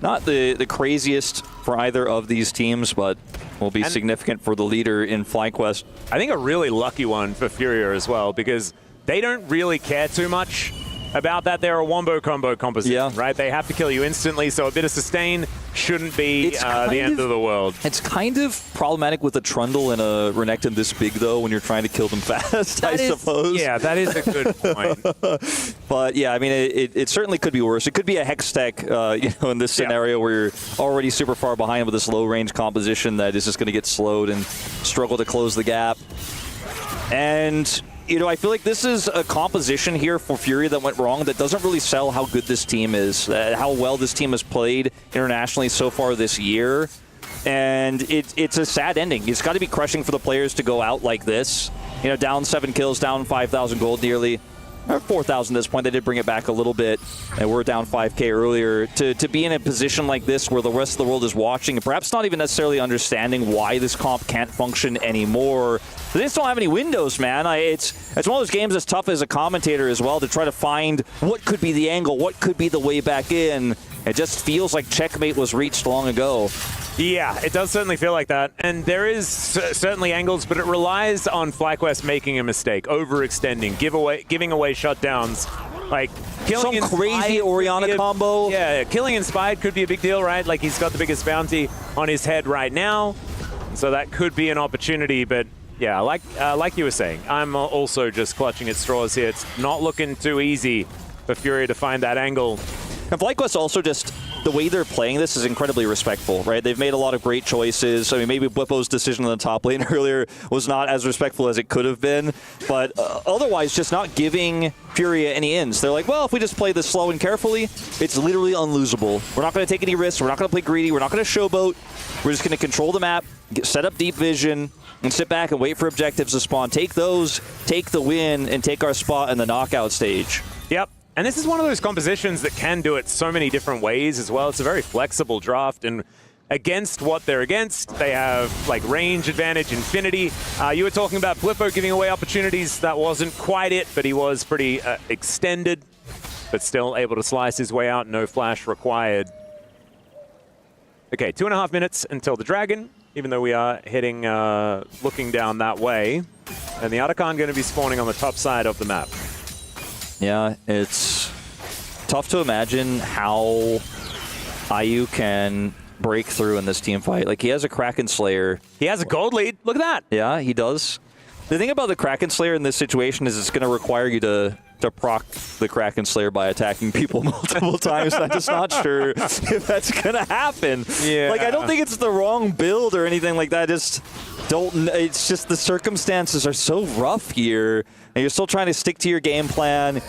not the craziest for either of these teams, but will be significant for the leader in FlyQuest. I think a really lucky one for Furia as well, because they don't really care too much about that. They're a wombo combo composition, right? They have to kill you instantly, so a bit of sustain shouldn't be the end of the world. It's kind of problematic with a Trundle and a Renekton this big, though, when you're trying to kill them fast, I suppose. Yeah, that is a good point. But yeah, I mean, it certainly could be worse. It could be a Hex Tech, in this scenario where you're already super far behind with this low-range composition that is just going to get slowed and struggle to close the gap. And I feel like this is a composition here for Furia that went wrong that doesn't really sell how good this team is, how well this team has played internationally so far this year. And it's a sad ending. It's got to be crushing for the players to go out like this. Down 7 kills, down 5,000 gold nearly. Or 4,000 at this point. They did bring it back a little bit, and we're down 5K earlier. To be in a position like this where the rest of the world is watching and perhaps not even necessarily understanding why this comp can't function anymore. They just don't have any windows, man. It's one of those games that's tough as a commentator as well to try to find what could be the angle, what could be the way back in. It just feels like checkmate was reached long ago. Yeah, it does certainly feel like that. And there is certainly angles, but it relies on FlyQuest making a mistake, overextending, giving away shutdowns. Like killing some crazy Orianna combo. Yeah, killing Inspired could be a big deal, right? Like he's got the biggest bounty on his head right now. So that could be an opportunity, but yeah, like you were saying, I'm also just clutching at straws here. It's not looking too easy for Furia to find that angle. And FlyQuest also just, the way they're playing this is incredibly respectful, right? They've made a lot of great choices. I mean, maybe Blippo's decision on the top lane earlier was not as respectful as it could have been, but otherwise just not giving Furia any ins. They're like, well, if we just play this slow and carefully, it's literally unlosable. We're not going to take any risks. We're not going to play greedy. We're not going to showboat. We're just going to control the map, set up deep vision, and sit back and wait for objectives to spawn. Take those, take the win, and take our spot in the knockout stage. Yep. And this is one of those compositions that can do it so many different ways as well. It's a very flexible draft, and against what they're against, they have like range advantage, infinity. You were talking about Blippo giving away opportunities. That wasn't quite it, but he was pretty extended, but still able to slice his way out. No flash required. Okay, 2.5 minutes until the Dragon, even though we are heading, looking down that way. And the Arakan going to be spawning on the top side of the map. Yeah, it's tough to imagine how IU can break through in this team fight. Like, he has a Kraken Slayer. He has a gold lead. Look at that. Yeah, he does. The thing about the Kraken Slayer in this situation is it's going to require you to proc the Kraken Slayer by attacking people multiple times. I'm just not sure if that's going to happen. Yeah. Like, I don't think it's the wrong build or anything like that. It's just the circumstances are so rough here, and you're still trying to stick to your game plan.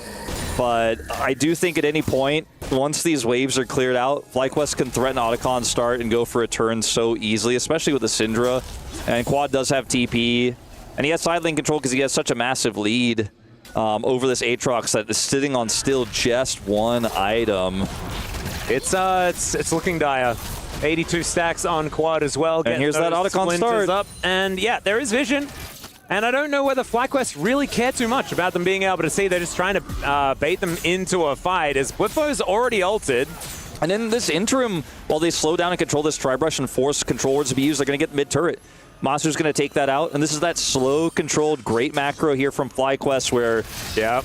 But I do think at any point, once these waves are cleared out, FlyQuest can threaten Otacon start and go for a turn so easily, especially with the Syndra. And Quad does have TP, and he has side lane control because he has such a massive lead over this Aatrox that is sitting on still just one item. It's looking dire. 82 stacks on Quad as well. And here's that Otacon start. Up. And yeah, there is vision. And I don't know whether FlyQuest really care too much about them being able to see. They're just trying to bait them into a fight as Whippo's already ulted. And in this interim, while they slow down and control this Tri-Brush and force controllers to be used, they're going to get mid-turret. Masu's going to take that out, and this is that slow, controlled, great macro here from FlyQuest where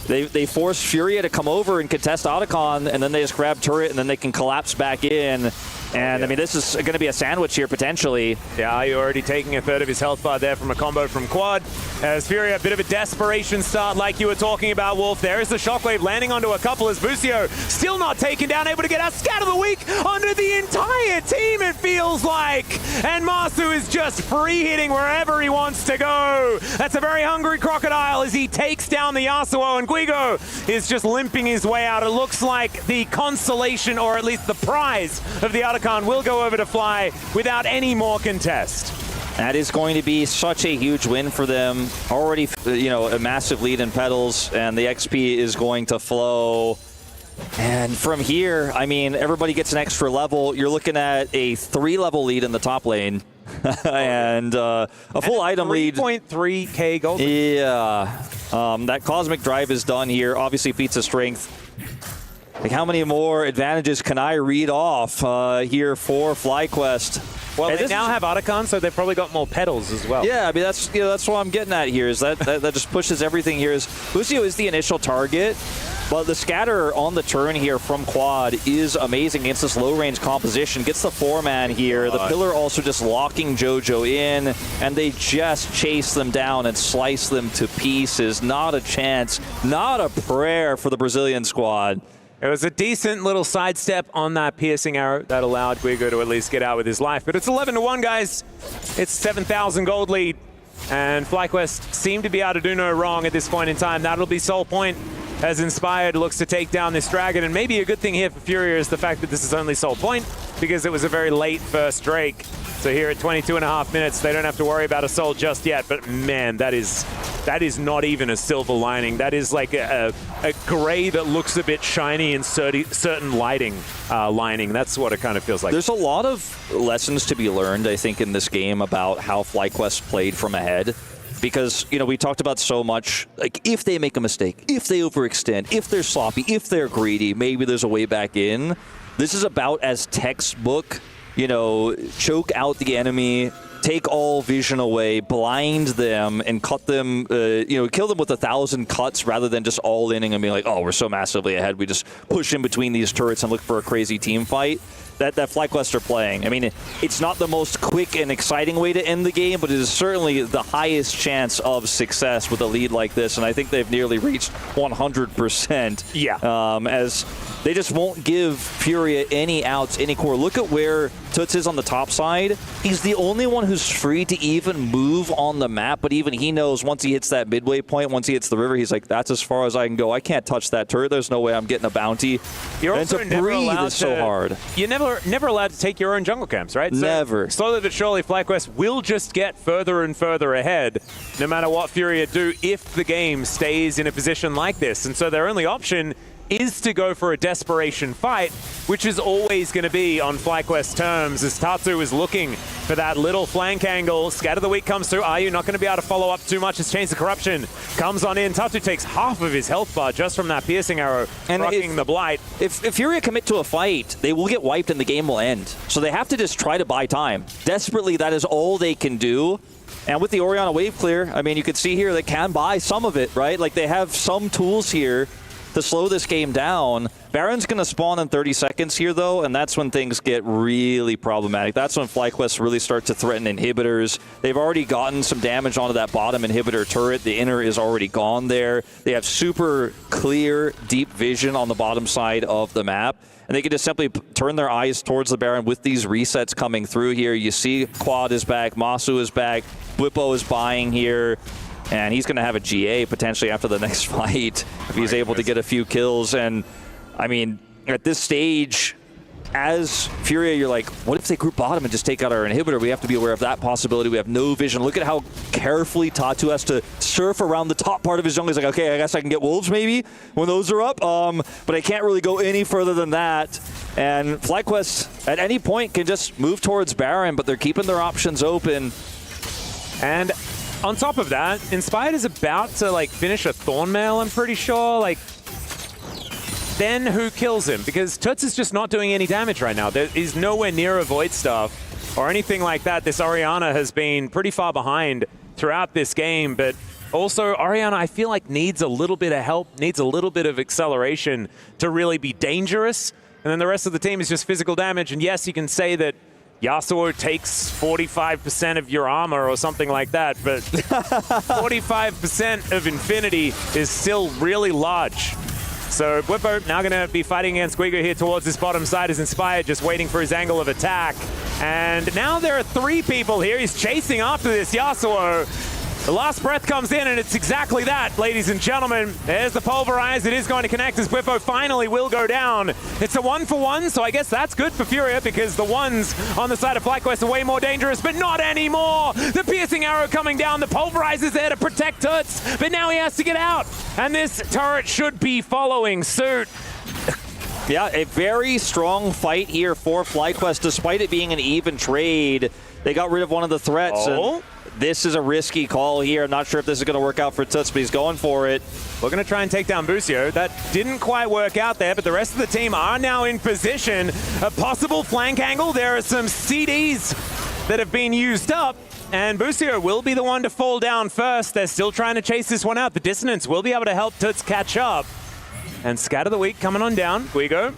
they force Furia to come over and contest Otacon, and then they just grab turret, and then they can collapse back in. And, I mean, this is going to be a sandwich here, potentially. Yeah, you're already taking a third of his health bar there from a combo from Quad. As Furia, a bit of a desperation start like you were talking about, Wolf. There is the Shockwave landing onto a couple as Busio still not taken down, able to get a scat of the week onto the entire team, it feels like. And Masu is just free hitting wherever he wants to go. That's a very hungry Crocodile as he takes down the Yasuo, and Guigo is just limping his way out. It looks like the consolation, or at least the prize of the Otacon will go over to Fly without any more contest. That is going to be such a huge win for them. Already, you know, a massive lead in Petals, and the XP is going to flow. And from here, I mean, everybody gets an extra level. You're looking at a 3-level lead in the top lane. And a full item lead. 3.3k gold. Yeah. That Cosmic Drive is done here. Obviously, feats of strength. Like, how many more advantages can I read off here for FlyQuest? Well, they now have Otacon, so they've probably got more Petals as well. Yeah, I mean, that's what I'm getting at here, is that just pushes everything here. Lucio is the initial target, but the scatter on the turn here from Quad is amazing against this low-range composition. Gets the 4-man here. The Pillar also just locking JoJo in, and they just chase them down and slice them to pieces. Not a chance, not a prayer for the Brazilian squad. It was a decent little sidestep on that piercing arrow that allowed Guigo to at least get out with his life. But it's 11-1, guys. It's 7,000 gold lead. And FlyQuest seem to be able to do no wrong at this point in time. That'll be Soul Point as Inspired looks to take down this dragon. And maybe a good thing here for Furia is the fact that this is only Soul Point, because it was a very late first Drake. So here at 22.5 minutes, they don't have to worry about a soul just yet. But man, that is not even a silver lining. That is like a gray that looks a bit shiny in certain lighting lining. That's what it kind of feels like. There's a lot of lessons to be learned, I think, in this game about how FlyQuest played from ahead. Because, you know, we talked about so much, like, if they make a mistake, if they overextend, if they're sloppy, if they're greedy, maybe there's a way back in. This is about as textbook, you know, choke out the enemy, take all vision away, blind them, and cut them, you know, kill them with 1,000 cuts rather than just all inning and being like, oh, we're so massively ahead. We just push in between these turrets and look for a crazy team fight. That FlyQuest are playing. I mean, it's not the most quick and exciting way to end the game, but it is certainly the highest chance of success with a lead like this, and I think they've nearly reached 100%. Yeah. As they just won't give Furia any outs, any core. Look at where Toots is on the top side. He's the only one who's free to even move on the map, but even he knows once he hits that midway point, once he hits the river, he's like, that's as far as I can go. I can't touch that turret. There's no way I'm getting a bounty. You're and also to never breathe allowed is so hard. You're never allowed to take your own jungle camps, right? So never. Slowly but surely, FlyQuest will just get further and further ahead, no matter what Furia do, if the game stays in a position like this. And so their only option is to go for a desperation fight, which is always going to be on FlyQuest terms, as Tatsu is looking for that little flank angle. Scatter the Weak comes through. Are you not going to be able to follow up too much as Chains of Corruption comes on in? Tatsu takes half of his health bar just from that piercing arrow, and rocking the Blight. If Furia commit to a fight, they will get wiped and the game will end. So they have to just try to buy time. Desperately, that is all they can do. And with the Orianna wave clear, I mean, you can see here they can buy some of it, right? Like, they have some tools here to slow this game down. Baron's going to spawn in 30 seconds here, though, and that's when things get really problematic. That's when FlyQuest really start to threaten inhibitors. They've already gotten some damage onto that bottom inhibitor turret. The inner is already gone there. They have super clear, deep vision on the bottom side of the map, and they can just simply turn their eyes towards the Baron with these resets coming through here. You see Quad is back, Masu is back, Whippo is buying here. and he's going to have a GA potentially after the next fight if he's able to get a few kills. And I mean, at this stage, as Furia, you're like, what if they group bottom and just take out our inhibitor? We have to be aware of that possibility. We have no vision. Look at how carefully Tatu has to surf around the top part of his jungle. He's like, okay, I guess I can get wolves maybe when those are up, but I can't really go any further than that. And FlyQuest at any point can just move towards Baron, but they're keeping their options open. And on top of that, Inspired is about to like finish a Thornmail, I'm pretty sure. Like, then who kills him? Because Tuts is just not doing any damage right now. There is nowhere near a Void Staff or anything like that. This Orianna has been pretty far behind throughout this game, but also Orianna, I feel like, needs a little bit of help, needs a little bit of acceleration to really be dangerous. And then the rest of the team is just physical damage. And yes, you can say that Yasuo takes 45% of your armor or something like that, but 45% of Infinity is still really large. So Bwipo now going to be fighting against Guigo here towards this bottom side as Inspired, just waiting for his angle of attack. And now there are 3 people here. He's chasing after this Yasuo. The last breath comes in, and it's exactly that, ladies and gentlemen. There's the Pulverize. It is going to connect as Bwipo finally will go down. It's a 1-for-1, so I guess that's good for Furia because the ones on the side of FlyQuest are way more dangerous, but not anymore. The piercing arrow coming down. The Pulverize is there to protect Tuts, but now he has to get out. And this turret should be following suit. Yeah, a very strong fight here for FlyQuest, despite it being an even trade. They got rid of one of the threats. And this is a risky call here. I'm not sure if this is going to work out for Tuts, but he's going for it. We're going to try and take down Busio. That didn't quite work out there, but the rest of the team are now in position. A possible flank angle. There are some CDs that have been used up, and Busio will be the one to fall down first. They're still trying to chase this one out. The dissonance will be able to help Tuts catch up. And Scatter the Weak coming on down. Guigo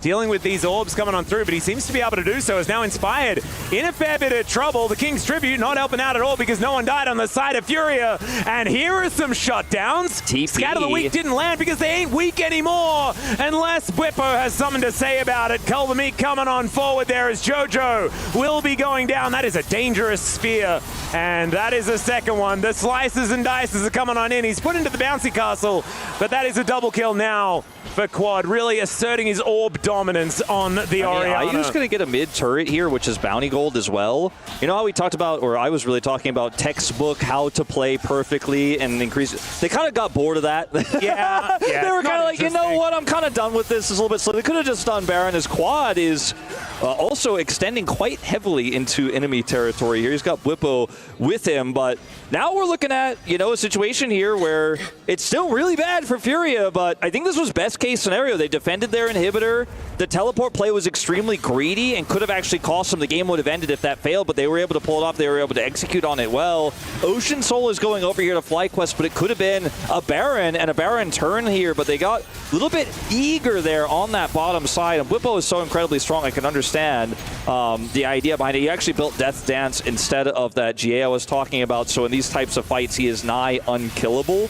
dealing with these orbs coming on through, but he seems to be able to do so as now Inspired in a fair bit of trouble. The King's Tribute not helping out at all because no one died on the side of Furia. And here are some shutdowns. TP. Scatter the Weak didn't land because they ain't weak anymore unless Bwipo has something to say about it. Cull the Meek coming on forward there as Jojo will be going down. That is a dangerous spear, and that is a second one. The slices and dices are coming on in. He's put into the bouncy castle, but that is a double kill now for Quad, really asserting his orb dominance on the Orianna. IU's going to get a mid turret here, which is bounty gold as well. You know how we talked about, or I was really talking about textbook how to play perfectly and increase. They kind of got bored of that. Yeah, they were kind of like, you know what, I'm kind of done with this. It's a little bit slow. They could have just done Baron, as Quad is also extending quite heavily into enemy territory here. He's got Bwipo with him, but now we're looking at, you know, a situation here where it's still really bad for Furia, but I think this was best case scenario. They defended their inhibitor. The teleport play was extremely greedy and could have actually cost them. The game would have ended if that failed, but they were able to pull it off. They were able to execute on it well. Ocean Soul is going over here to FlyQuest, but it could have been a Baron and a Baron turn here, but they got a little bit eager there on that bottom side. And Bwipo is so incredibly strong, I can understand the idea behind it. He actually built Death Dance instead of that GA I was talking about, so in these types of fights, he is nigh unkillable.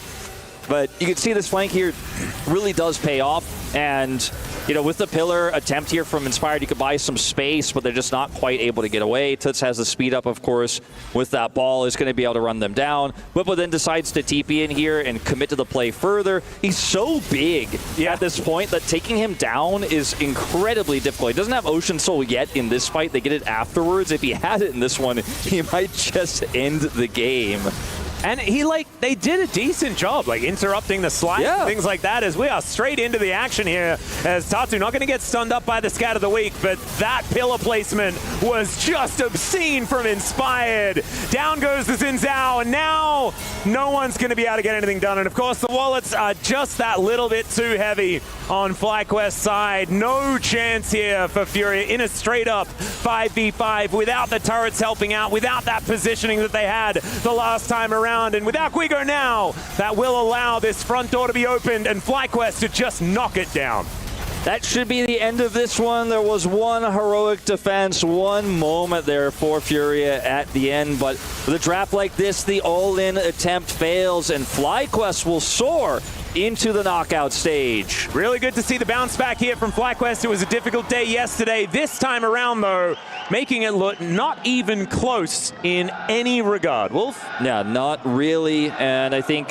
But you can see this flank here really does pay off. And, you know, with the pillar attempt here from Inspired, you could buy some space, but they're just not quite able to get away. Tuts has the speed up, of course, with that ball, is going to be able to run them down. Bwipo then decides to TP in here and commit to the play further. He's so big at this point that taking him down is incredibly difficult. He doesn't have Ocean Soul yet in this fight. They get it afterwards. If he had it in this one, he might just end the game. And they did a decent job, like interrupting the slide and things like that, as we are straight into the action here, as Tatu not going to get stunned up by the Scatter the Weak, but that pillar placement was just obscene from Inspired. Down goes the Xin Zhao, and now no one's going to be able to get anything done. And of course, the wallets are just that little bit too heavy on FlyQuest's side. No chance here for Furia in a straight up 5v5 without the turrets helping out, without that positioning that they had the last time around. And without Guigo now, that will allow this front door to be opened and FlyQuest to just knock it down. that should be the end of this one. There was one heroic defense, one moment there for Furia at the end, but with a draft like this, the all-in attempt fails, and FlyQuest will soar into the knockout stage. Really good to see the bounce back here from FlyQuest. It was a difficult day yesterday. This time around, though, making it look not even close in any regard. Wolf? Yeah, not really, and I think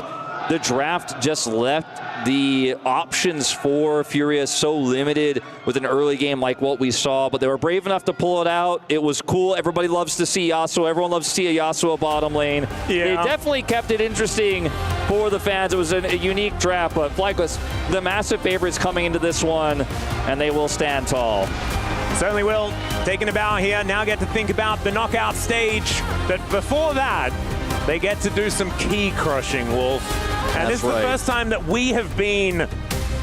the draft just left the options for Furia so limited with an early game like what we saw, but they were brave enough to pull it out. It was cool. Everybody loves to see Yasuo. Everyone loves to see a Yasuo bottom lane. Yeah. They definitely kept it interesting for the fans. It was a unique draft, but FlyQuest, the massive favorites coming into this one, and they will stand tall. Certainly will. Taking a bow here. Now get to think about the knockout stage. But before that, they get to do some key crushing, Wolf. And this is the first time that we have been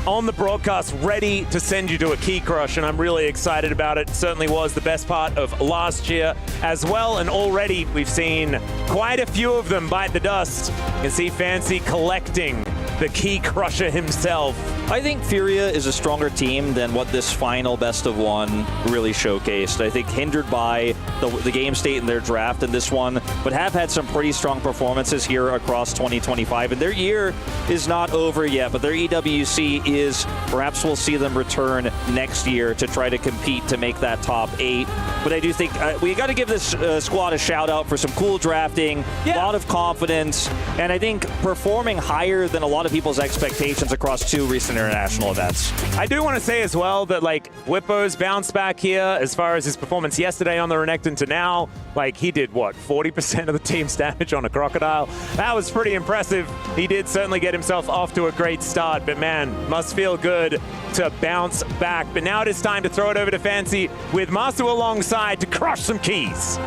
on the broadcast ready to send you to a key crush, and I'm really excited about it. Certainly was the best part of last year as well, and already we've seen quite a few of them bite the dust. You can see Fancy collecting the key crusher himself. I think Furia is a stronger team than what this final best of one really showcased. I think hindered by the game state in their draft in this one, but have had some pretty strong performances here across 2025. And their year is not over yet, but their EWC is. Perhaps we'll see them return next year to try to compete to make that top 8. But I do think we got to give this squad a shout out for some cool drafting, a lot of confidence, and I think performing higher than a lot of people's expectations across 2 recent international events. I do want to say as well that, like, Whippo's bounce back here as far as his performance yesterday on the Renekton to now, like, he did, what, 40% of the team's damage on a Crocodile? That was pretty impressive. He did certainly get himself off to a great start, but man, must feel good to bounce back. But now it is time to throw it over to Fancy with Masu alongside to crush some keys.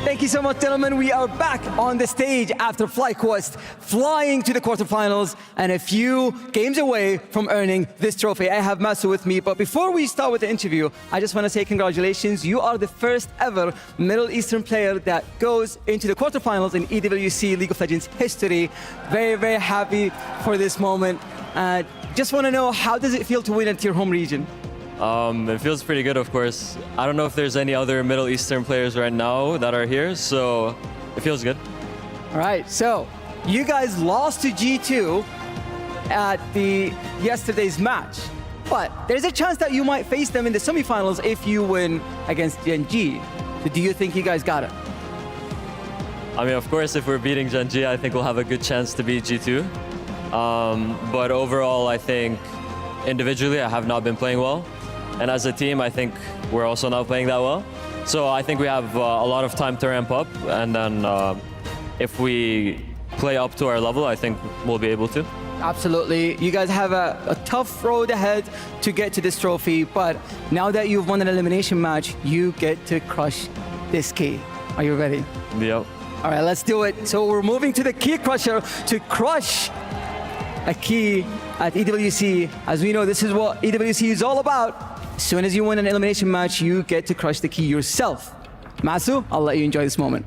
Thank you so much, gentlemen. We are back on the stage after FlyQuest flying to the quarterfinals and a few games away from earning this trophy. I have Masu with me, but before we start with the interview, I just want to say congratulations. You are the first ever Middle Eastern player that goes into the quarterfinals in EWC League of Legends history. Very, very happy for this moment. Just want to know, how does it feel to win at your home region? It feels pretty good, of course. I don't know if there's any other Middle Eastern players right now that are here, so it feels good. All right, so you guys lost to G2 at the yesterday's match, but there's a chance that you might face them in the semifinals if you win against Gen.G. So do you think you guys got it? I mean, of course, if we're beating Gen.G, I think we'll have a good chance to beat G2. But overall, I think individually, I have not been playing well. And as a team, I think we're also not playing that well. So I think we have a lot of time to ramp up. And then if we play up to our level, I think we'll be able to. Absolutely. You guys have a tough road ahead to get to this trophy. But now that you've won an elimination match, you get to crush this key. Are you ready? Yep. All right, let's do it. So we're moving to the key crusher to crush a key at EWC. As we know, this is what EWC is all about. As soon as you win an elimination match, you get to crush the key yourself. Masu, I'll let you enjoy this moment.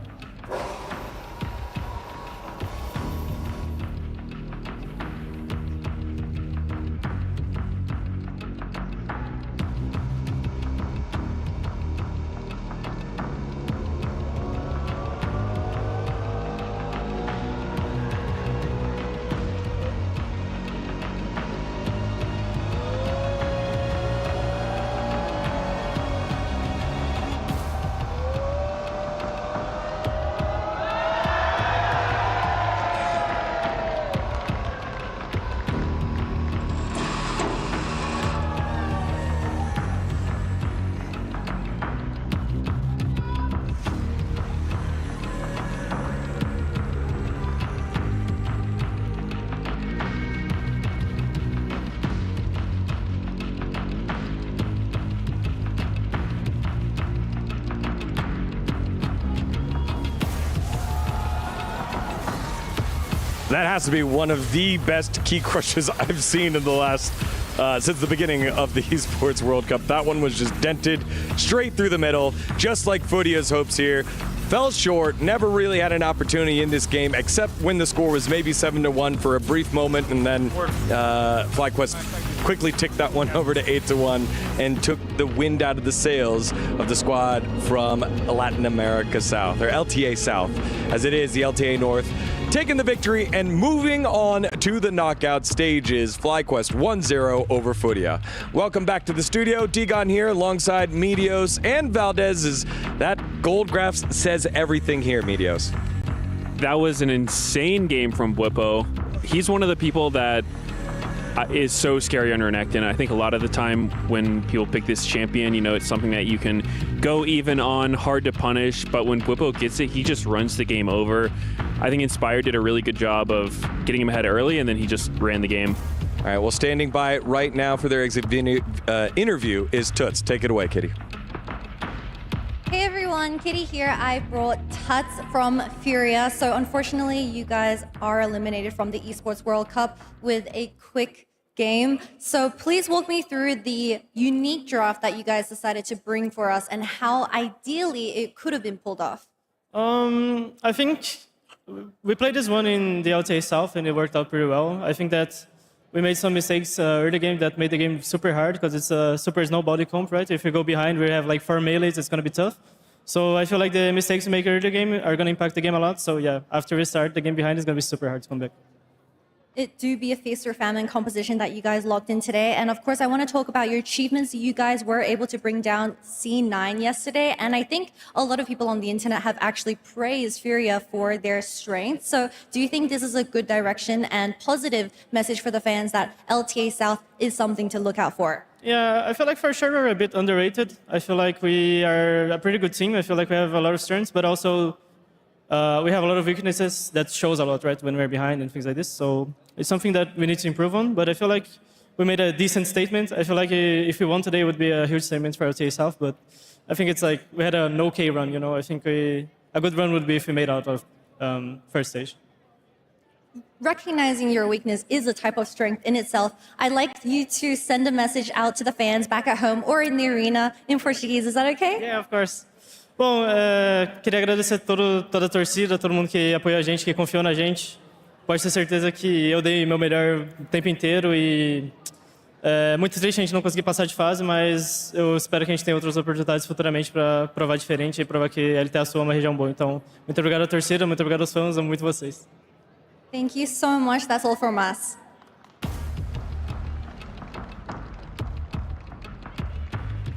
That has to be one of the best key crushes I've seen in the last, since the beginning of the Esports World Cup. That one was just dented straight through the middle, just like Furia's hopes here. Fell short, never really had an opportunity in this game, except when the score was maybe 7-1 for a brief moment, and then FlyQuest quickly ticked that one over to 8-1 and took the wind out of the sails of the squad from Latin America South, or LTA South, as it is the LTA North, taking the victory and moving on to the knockout stages. FlyQuest 1-0 over Furia. Welcome back to the studio. Digon here alongside Medios and Valdez. That gold graphs says everything here, Medios. That was an insane game from Whippo. He's one of the people that is so scary under Renekton. I think a lot of the time when people pick this champion, you know, it's something that you can go even on, hard to punish, but when Whippo gets it, he just runs the game over. I think Inspired did a really good job of getting him ahead early, and then he just ran the game. All right, well, standing by right now for their exit interview is Toots. Take it away, Kitty. Hey everyone, Kitty here. I brought Tuts from Furia. So unfortunately, you guys are eliminated from the Esports World Cup with a quick game. So please walk me through the unique draft that you guys decided to bring for us and how ideally it could have been pulled off. I think we played this one in the LTA South and it worked out pretty well. I think that we made some mistakes early game that made the game super hard because it's Super is no body comp, right? If we go behind, we have like 4 melees, it's going to be tough. So I feel like the mistakes we make early game are going to impact the game a lot. So yeah, after we start, the game behind is going to be super hard to come back. It do be a feast or famine composition that you guys locked in today. And of course, I want to talk about your achievements. You guys were able to bring down C9 yesterday. And I think a lot of people on the internet have actually praised Furia for their strength. So do you think this is a good direction and positive message for the fans that LTA South is something to look out for? Yeah, I feel like for sure we're a bit underrated. I feel like we are a pretty good team. I feel like we have a lot of strengths, but also we have a lot of weaknesses that shows a lot, right, when we're behind and things like this. So it's something that we need to improve on, but I feel like we made a decent statement. I feel like if we won today, it would be a huge statement for LTA South, but I think it's like we had an okay run, you know. I think a good run would be if we made out of first stage. Recognizing your weakness is a type of strength in itself. I'd like you to send a message out to the fans back at home or in the arena in Portuguese. Is that okay? Yeah, of course. Bom, queria agradecer toda a torcida, todo mundo que apoiou a gente, que confiou na gente. Pode ter certeza que eu dei meu melhor o tempo inteiro e é muito triste a gente não conseguir passar de fase, mas eu espero que a gente tenha outras oportunidades futuramente para provar diferente e provar que a LTA Sul é uma região boa. Então, muito obrigado à torcida, muito obrigado aos fãs, amo muito vocês. Thank you so much. That's all from us.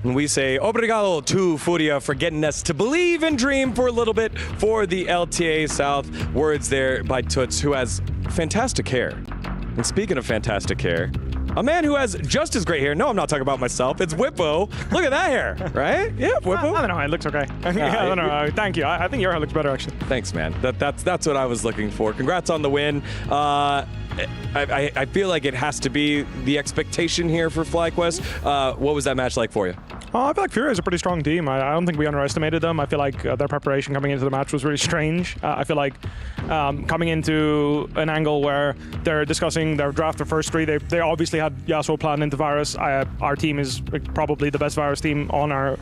And we say obrigado to Furia for getting us to believe and dream for a little bit for the LTA South. Words there by Toots, who has fantastic hair. And speaking of fantastic hair, a man who has just as great hair. No, I'm not talking about myself. It's Whippo. Look at that hair, right? Yeah, Whippo. I don't know. It looks okay. I don't know. Thank you. I think your hair looks better, actually. Thanks, man. That's what I was looking for. Congrats on the win. I feel like it has to be the expectation here for FlyQuest. What was that match like for you? I feel like Furia is a pretty strong team. I don't think we underestimated them. I feel like their preparation coming into the match was really strange. I feel like coming into an angle where they're discussing their draft of first three, they obviously had Yasuo planned into Varus. Our team is probably the best Varus team on our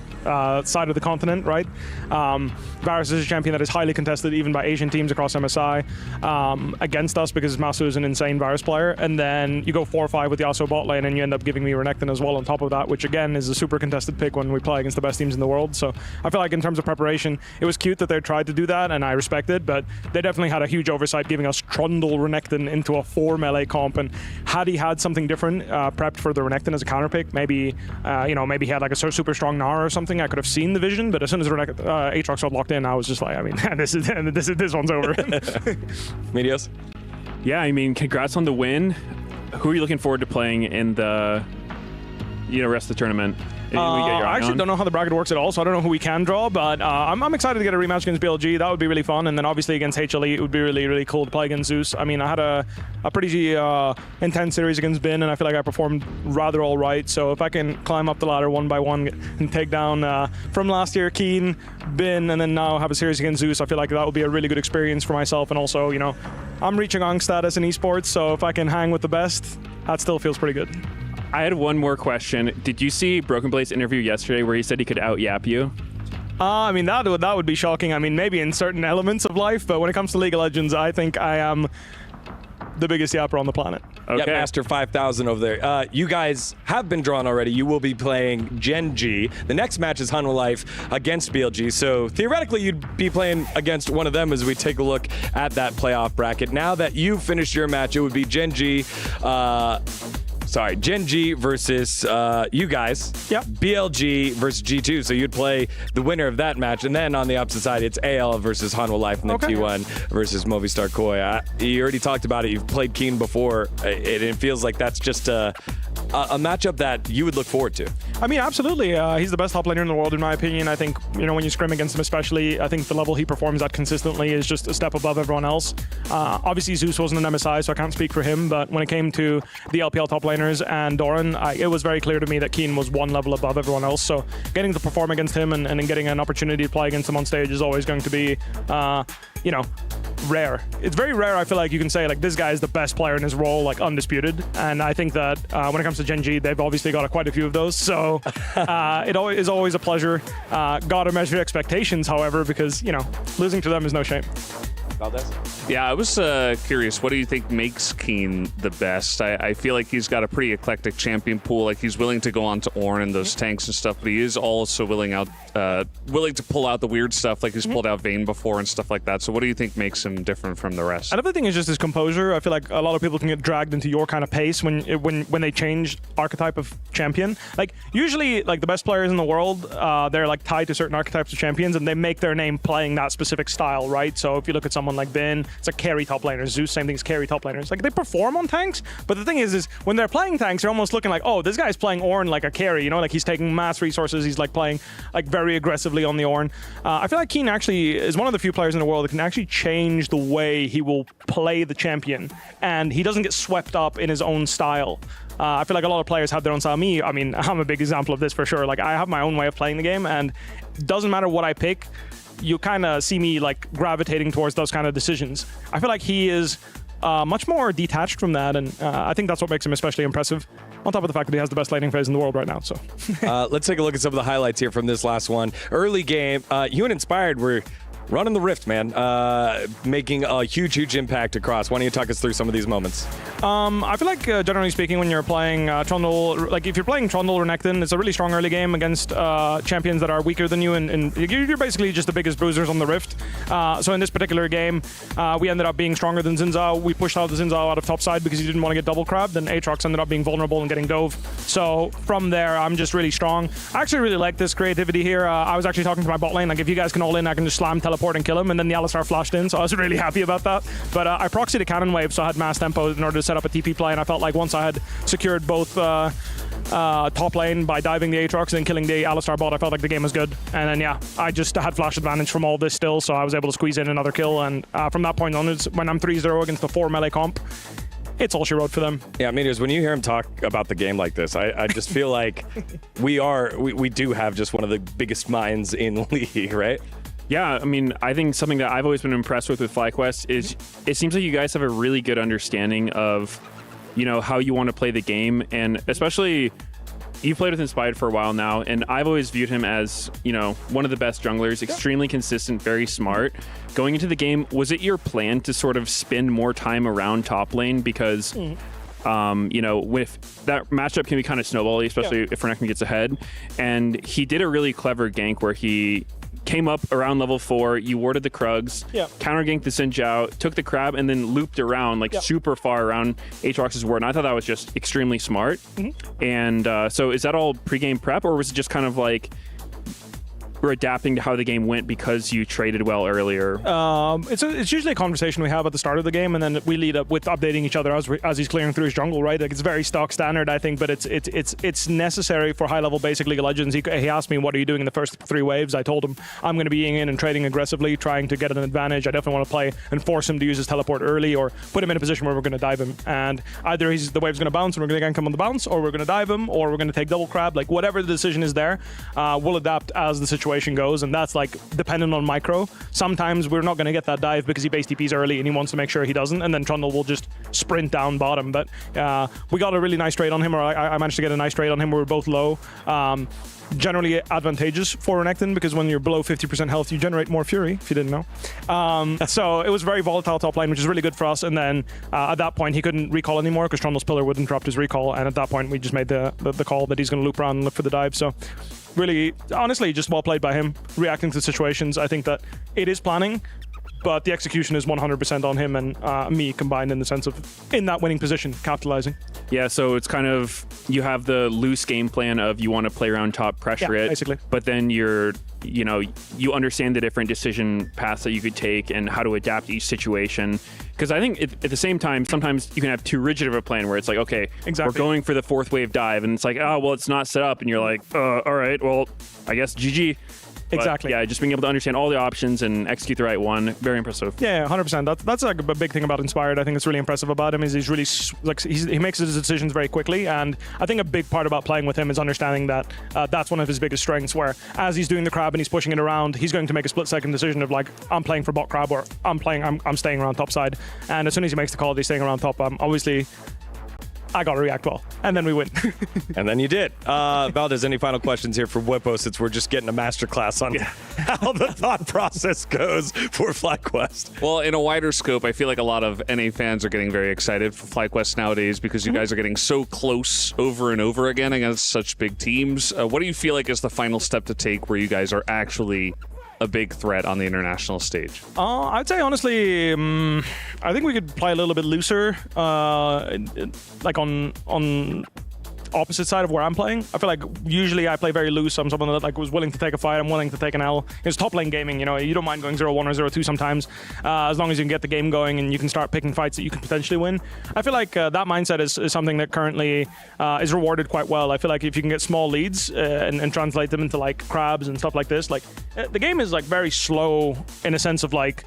side of the continent, right? Varus is a champion that is highly contested even by Asian teams across MSI against us because Masu is an insane Varus player. And then you go 4-5 with Yasuo bot lane and you end up giving me Renekton as well on top of that, which again is a super contested pick when we play against the best teams in the world. So I feel like in terms of preparation, it was cute that they tried to do that and I respect it, but they definitely had a huge oversight giving us Trundle Renekton into a 4 melee comp. And had he had something different prepped for the Renekton as a counter pick, maybe maybe he had like a super strong Gnar or something, I could have seen the vision, but as soon as Aatrox got locked in, I was just like, I mean, this one's over. Medios? Yeah, I mean, congrats on the win. Who are you looking forward to playing in the rest of the tournament? I actually don't know how the bracket works at all, so I don't know who we can draw, but I'm excited to get a rematch against BLG. That would be really fun, and then obviously against HLE, it would be really, really cool to play against Zeus. I mean, I had a pretty intense series against Bin, and I feel like I performed rather all right, so if I can climb up the ladder one by one and take down from last year Keen, Bin, and then now have a series against Zeus, I feel like that would be a really good experience for myself, and also, I'm reaching Ong status in esports, so if I can hang with the best, that still feels pretty good. I had one more question. Did you see Broken Blade's interview yesterday where he said he could out-yap you? I mean, that would be shocking. I mean, maybe in certain elements of life, but when it comes to League of Legends, I think I am the biggest yapper on the planet. Yeah, Master 5000 over there. You guys have been drawn already. You will be playing Gen.G. The next match is Hanwha Life against BLG. So theoretically, you'd be playing against one of them as we take a look at that playoff bracket. Now that you've finished your match, it would be Gen.G. Gen.G versus you guys. Yep. BLG versus G2. So you'd play the winner of that match. And then on the opposite side, it's AL versus Hanwha Life and then T1 versus Movistar Koi. You already talked about it. You've played Keen before. It feels like that's just a matchup that you would look forward to. I mean, absolutely. He's the best top laner in the world, in my opinion. I think, when you scrim against him especially, I think the level he performs at consistently is just a step above everyone else. Obviously, Zeus wasn't an MSI, so I can't speak for him, but when it came to the LPL top laners and Doran, it was very clear to me that Keen was one level above everyone else, so getting to perform against him and getting an opportunity to play against him on stage is always going to be, rare. It's very rare, I feel like you can say, like, this guy is the best player in his role, like, undisputed. And I think that when it comes to Gen.G, they've obviously got quite a few of those. So it is always a pleasure. Gotta measure expectations, however, because, losing to them is no shame. Yeah, I was curious. What do you think makes Keen the best? I feel like he's got a pretty eclectic champion pool. Like, he's willing to go on to Ornn and those tanks and stuff, but he is also willing to pull out the weird stuff. Like, he's pulled out Vayne before and stuff like that. So what do you think makes him different from the rest? Another thing is just his composure. I feel like a lot of people can get dragged into your kind of pace when they change archetype of champion. Like, usually, like, the best players in the world, they're like tied to certain archetypes of champions, and they make their name playing that specific style, right? So if you look at someone like Vayne, it's a carry top laner. Zeus, same thing as carry top laners. Like, they perform on tanks, but the thing is when they're playing tanks, they're almost looking like, oh, this guy's playing Ornn like a carry, like he's taking mass resources, he's like playing like very aggressively on the Ornn. I feel like Keen actually is one of the few players in the world that can actually change the way he will play the champion, and he doesn't get swept up in his own style. I feel like a lot of players have their own style. I'm a big example of this for sure. Like, I have my own way of playing the game, and it doesn't matter what I pick, you kind of see me like gravitating towards those kind of decisions. I feel like he is much more detached from that, and I think that's what makes him especially impressive, on top of the fact that he has the best laning phase in the world right now. So let's take a look at some of the highlights here from this last one. Early game, you and Inspired were running the Rift, man, making a huge impact across. Why don't you talk us through some of these moments? I feel like, generally speaking, when you're playing Trundle, like if you're playing Trundle or Renekton, it's a really strong early game against champions that are weaker than you, and you're basically just the biggest bruisers on the Rift. So in this particular game, we ended up being stronger than Xin Zhao. We pushed out the Xin Zhao out of topside because he didn't want to get double crabbed, and Aatrox ended up being vulnerable and getting dove. So from there, I'm just really strong. I actually really like this creativity here. I was actually talking to my bot lane, like, if you guys can all in, I can just slam, teleport, and kill him, and then the Alistar flashed in, so I was really happy about that. But I proxied a cannon wave, so I had mass tempo in order to set up a TP play, and I felt like once I had secured both top lane by diving the Aatrox and then killing the Alistar bot, I felt like the game was good. And then, I just had flash advantage from all this still, so I was able to squeeze in another kill, and from that point onwards, when I'm 3-0 against the 4 melee comp, it's all she wrote for them. Yeah, Meteors, when you hear him talk about the game like this, I just feel like we do have just one of the biggest minds in League, right? Yeah, I think something that I've always been impressed with FlyQuest is it seems like you guys have a really good understanding of, how you want to play the game, and especially you've played with Inspired for a while now, and I've always viewed him as, one of the best junglers, extremely consistent, very smart. Going into the game, was it your plan to sort of spend more time around top lane? Because, with that matchup can be kind of snowbally, especially if Renekton gets ahead. And he did a really clever gank where he came up around level 4, you warded the Krugs, counter ganked the Xin Zhao, took the crab, and then looped around super far around Aatrox's ward. And I thought that was just extremely smart. And so is that all pre-game prep, or was it just kind of like we're adapting to how the game went because you traded well earlier? It's usually a conversation we have at the start of the game, and then we lead up with updating each other as he's clearing through his jungle, right? Like, it's very stock standard, I think, but it's necessary for high-level basic League of Legends. He asked me, what are you doing in the first 3 waves? I told him I'm going to be being in and trading aggressively, trying to get an advantage. I definitely want to play and force him to use his teleport early, or put him in a position where we're going to dive him. And either the wave's going to bounce and we're going to gank him on the bounce, or we're going to dive him, or we're going to take double crab. Like, whatever the decision is there, we'll adapt as the situation situation goes, and that's like dependent on micro. Sometimes we're not going to get that dive because he base TPs early and he wants to make sure he doesn't, and then Trundle will just sprint down bottom. But we got a really nice trade on him, or I managed to get a nice trade on him. We were both low. Generally advantageous for Renekton because when you're below 50% health, you generate more Fury, if you didn't know. So it was very volatile top lane, which is really good for us. And then at that point, he couldn't recall anymore because Trundle's pillar would interrupt his recall. And at that point, we just made the call that he's going to loop around and look for the dive. So really, honestly, just well played by him, reacting to situations. I think that it is planning, but the execution is 100% on him and me combined in the sense of in that winning position, capitalizing. Yeah, so it's kind of, you have the loose game plan of you want to play around top, pressure it, basically. But then you understand the different decision paths that you could take and how to adapt each situation. Because I think at the same time, sometimes you can have too rigid of a plan where it's like, okay, we're going for the 4th wave dive, and it's like, oh, well, it's not set up, and you're like, all right, well, I guess GG. Exactly. But yeah, just being able to understand all the options and execute the right one, very impressive. Yeah, 100%. That's like a big thing about Inspired. I think it's really impressive about him is he's really he makes his decisions very quickly, and I think a big part about playing with him is understanding that that's one of his biggest strengths. Where as he's doing the crab and he's pushing it around, he's going to make a split-second decision of like, I'm playing for bot crab or I'm staying around top side. And as soon as he makes the call that he's staying around top, obviously I got to react well, and then we win. And then you did. Valdez, any final questions here for Whippo, since we're just getting a masterclass on how the thought process goes for FlyQuest? Well, in a wider scope, I feel like a lot of NA fans are getting very excited for FlyQuest nowadays because you guys are getting so close over and over again against such big teams. What do you feel like is the final step to take where you guys are actually a big threat on the international stage? I'd say honestly, I think we could play a little bit looser, like on opposite side of where I'm playing. I feel like usually I play very loose. I'm someone that like was willing to take a fight. I'm willing to take an L. It's top lane gaming, you know. You don't mind going 0-1 or 0-2 sometimes, as long as you can get the game going and you can start picking fights that you can potentially win. I feel like that mindset is something that currently is rewarded quite well. I feel like if you can get small leads and translate them into like crabs and stuff like this, like the game is like very slow in a sense of like,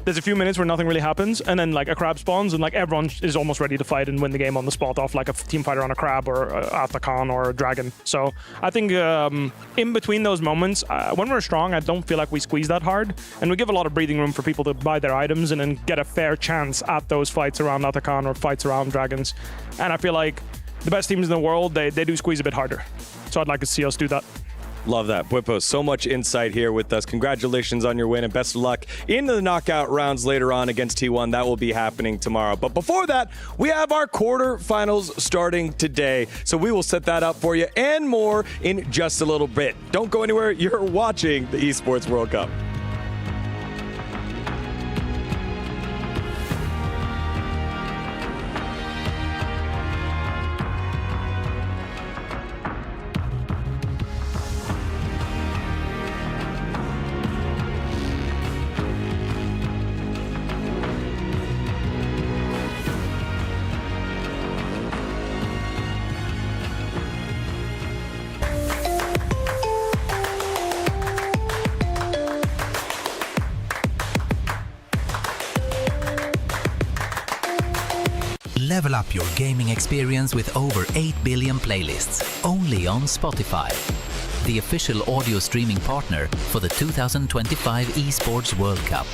there's a few minutes where nothing really happens, and then like a crab spawns, and like everyone is almost ready to fight and win the game on the spot off like a team fighter on a crab or Atakan or a dragon. So I think in between those moments, when we're strong, I don't feel like we squeeze that hard, and we give a lot of breathing room for people to buy their items and then get a fair chance at those fights around Atakan or fights around dragons. And I feel like the best teams in the world, they do squeeze a bit harder. So I'd like to see us do that. Love that. Whippo, so much insight here with us. Congratulations on your win and best of luck into the knockout rounds later on against T1. That will be happening tomorrow. But before that, we have our quarterfinals starting today. So we will set that up for you and more in just a little bit. Don't go anywhere. You're watching the Esports World Cup. Level up your gaming experience with over 8 billion playlists, only on Spotify, the official audio streaming partner for the 2025 Esports World Cup.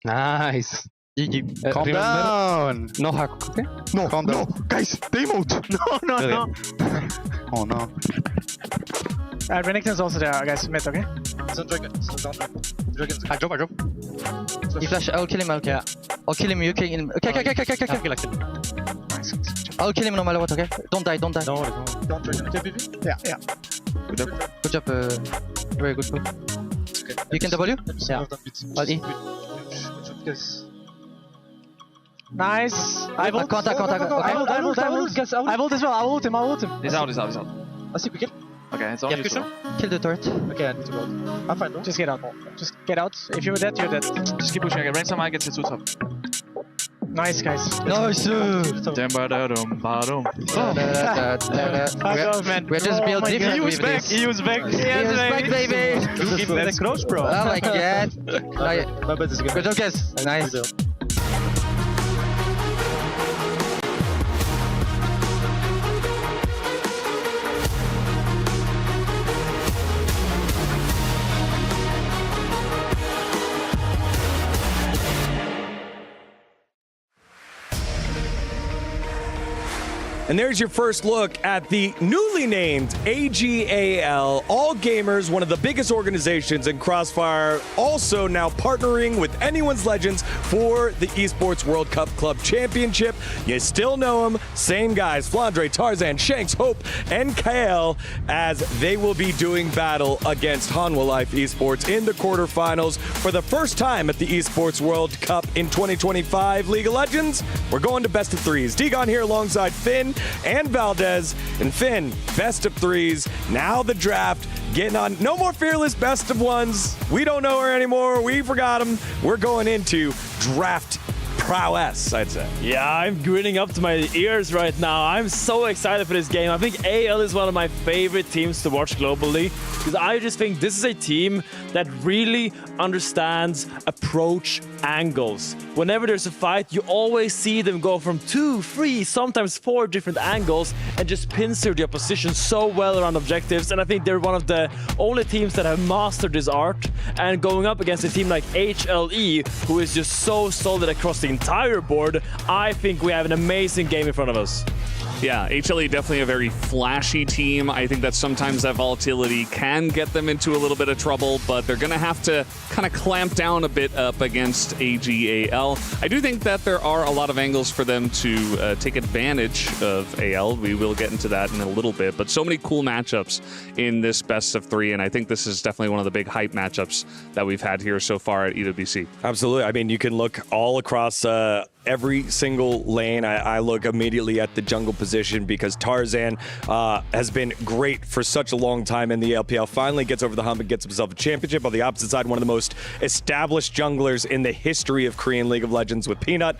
Nice. GG. Calm down. No hack, okay? No, Calm down. no, guys, they moved. No. Oh no. Renekton's also there, guys. Mid, okay? It's on Dragon. It's on Dragon. I drop. You flash, I'll kill him, Okay. I'll kill him, you kill him. Okay. I'll kill him no matter what, okay? Don't die. No worries. Don't Dragon. JPV? Yeah. Good job, very good bro. Okay. You can W? Yeah. I'll E. Nice. I will. Contact. I will as well. I will ult him. He's out. I see, we kill. Okay, it's on you. Kill the turret. Okay, I need to go. I'm fine, bro. Just get out. If you're dead, you're dead. Just keep pushing. Rank some, I get to top. Nice, guys. Nice. We're just built differently with this. He was back, baby. That's close, bro. Oh my god. Good job, guys. Nice. And there's your first look at the newly named AG.AL. All Gamers, one of the biggest organizations in Crossfire, also now partnering with Anyone's Legends for the Esports World Cup Club Championship. You still know them, same guys, Flandre, Tarzan, Shanks, Hope, and MKOI, as they will be doing battle against Hanwha Life Esports in the quarterfinals for the first time at the Esports World Cup in 2025 League of Legends. We're going to best of threes. Degon here alongside Finn and Valdez. And Finn, best of threes. Now the draft getting on. No more fearless best of ones. We don't know her anymore. We forgot him. We're going into draft prowess, I'd say. Yeah, I'm grinning up to my ears right now. I'm so excited for this game. I think AL is one of my favorite teams to watch globally, because I just think this is a team that really understands approach angles. Whenever there's a fight, you always see them go from 2, 3, sometimes 4 different angles and just pincer the opposition so well around objectives. And I think they're one of the only teams that have mastered this art. And going up against a team like HLE, who is just so solid across the entire board, I think we have an amazing game in front of us. Yeah, HLE definitely a very flashy team. I think that sometimes that volatility can get them into a little bit of trouble, but they're going to have to kind of clamp down a bit up against AG.AL. I do think that there are a lot of angles for them to take advantage of AL. We will get into that in a little bit, but so many cool matchups in this best of 3, and I think this is definitely one of the big hype matchups that we've had here so far at EWC. Absolutely. I mean, you can look all across every single lane. I look immediately at the jungle position because Tarzan has been great for such a long time in the LPL. Finally gets over the hump and gets himself a championship. On the opposite side, one of the most established junglers in the history of Korean League of Legends with Peanut.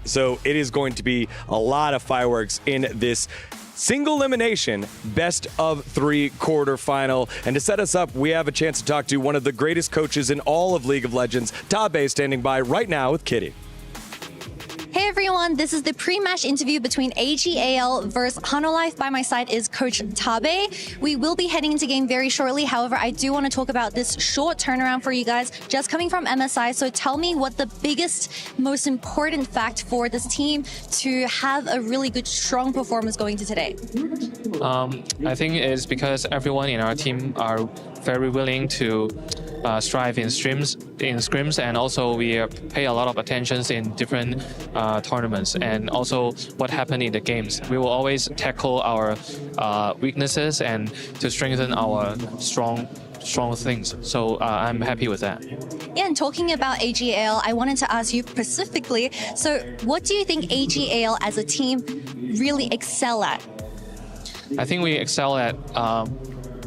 So it is going to be a lot of fireworks in this single elimination best of 3 quarterfinal. And to set us up, we have a chance to talk to one of the greatest coaches in all of League of Legends, Tabe, standing by right now with Kitty. Hey everyone, this is the pre-match interview between AG.AL versus Hanwha Life. By my side is Coach Tabe. We will be heading into game very shortly. However, I do want to talk about this short turnaround for you guys, just coming from MSI. So tell me what the biggest, most important fact for this team to have a really good, strong performance going to today. I think it's because everyone in our team are very willing to strive in scrims, and also we pay a lot of attention in different tournaments, and also what happened in the games. We will always tackle our weaknesses and to strengthen our strong things. So I'm happy with that. Yeah, and talking about AG.AL, I wanted to ask you specifically, so what do you think AG.AL as a team really excel at? I think we excel at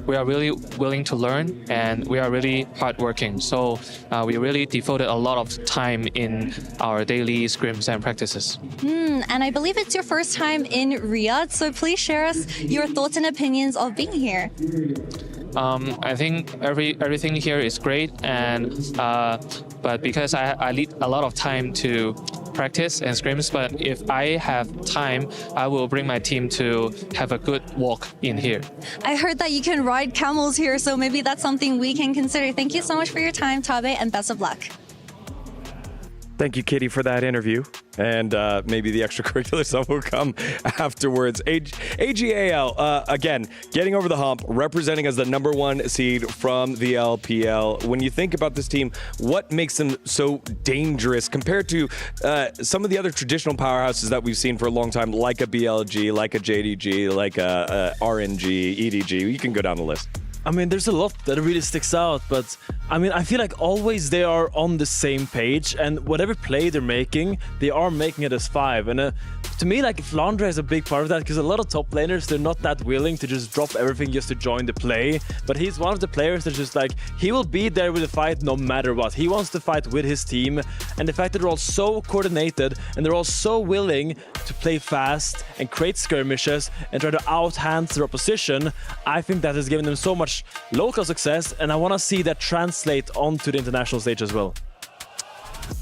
we are really willing to learn, and we are really hardworking. So we really devoted a lot of time in our daily scrims and practices. And I believe it's your first time in Riyadh, so please share us your thoughts and opinions of being here. I think everything here is great, and but because I need a lot of time to practice and scrims, but if I have time, I will bring my team to have a good walk in here. I heard that you can ride camels here, so maybe that's something we can consider. Thank you so much for your time, Tabe, and best of luck. Thank you, Kitty, for that interview. and maybe the extracurricular stuff will come afterwards. AG.AL, again, getting over the hump, representing as the #1 seed from the LPL. When you think about this team, what makes them so dangerous compared to some of the other traditional powerhouses that we've seen for a long time, like a BLG, like a JDG, like a RNG, EDG? You can go down the list. I mean, there's a lot that really sticks out, but I mean, I feel like always they are on the same page, and whatever play they're making, they are making it as 5. And to me, like, Flandre is a big part of that, because a lot of top laners, they're not that willing to just drop everything just to join the play. But he's one of the players that's just like, he will be there with the fight no matter what. He wants to fight with his team, and the fact that they're all so coordinated, and they're all so willing to play fast and create skirmishes and try to outhand their opposition, I think that has given them so much local success, and I want to see that translate onto the international stage as well.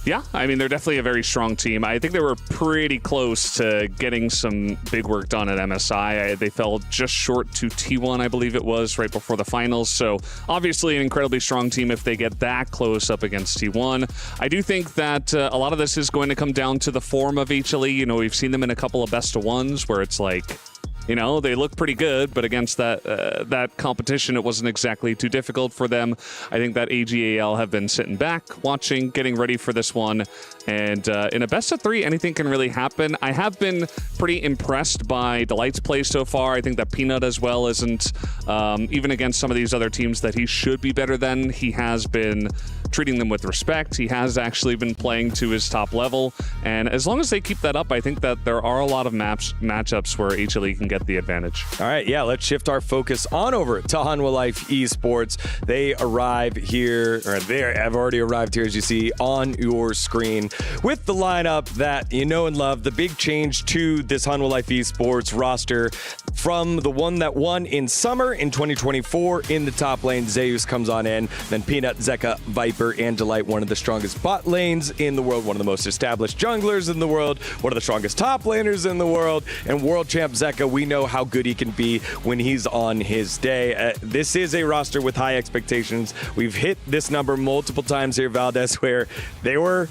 Yeah, I mean, they're definitely a very strong team. I think they were pretty close to getting some big work done at MSI. They fell just short to T1, I believe it was, right before the finals. So obviously an incredibly strong team if they get that close up against T1. I do think that a lot of this is going to come down to the form of HLE. You know, we've seen them in a couple of best-of-1s where it's like, you know, they look pretty good, but against that competition, it wasn't exactly too difficult for them. I think that AG.AL have been sitting back, watching, getting ready for this one. And in a best-of-3, anything can really happen. I have been pretty impressed by Delight's play so far. I think that Peanut as well isn't, even against some of these other teams that he should be better than, he has been treating them with respect. He has actually been playing to his top level. And as long as they keep that up, I think that there are a lot of matchups where HLE can get the advantage. All right, yeah, let's shift our focus on over to Hanwha Life Esports. They arrive here, or they have already arrived here, as you see on your screen, with the lineup that you know and love. The big change to this Hanwha Life Esports roster from the one that won in summer in 2024 in the top lane. Zeus comes on in, then Peanut, Zeka, Viper, and Delight, one of the strongest bot lanes in the world, one of the most established junglers in the world, one of the strongest top laners in the world, and world champ Zeka, we know how good he can be when he's on his day. This is a roster with high expectations. We've hit this number multiple times here, Valdez, where they were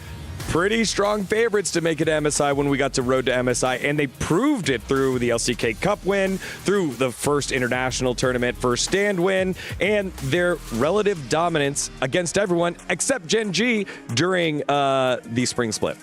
pretty strong favorites to make it MSI when we got to Road to MSI, and they proved it through the LCK Cup win, through the first international tournament first stand win, and their relative dominance against everyone except Gen.G during the spring split.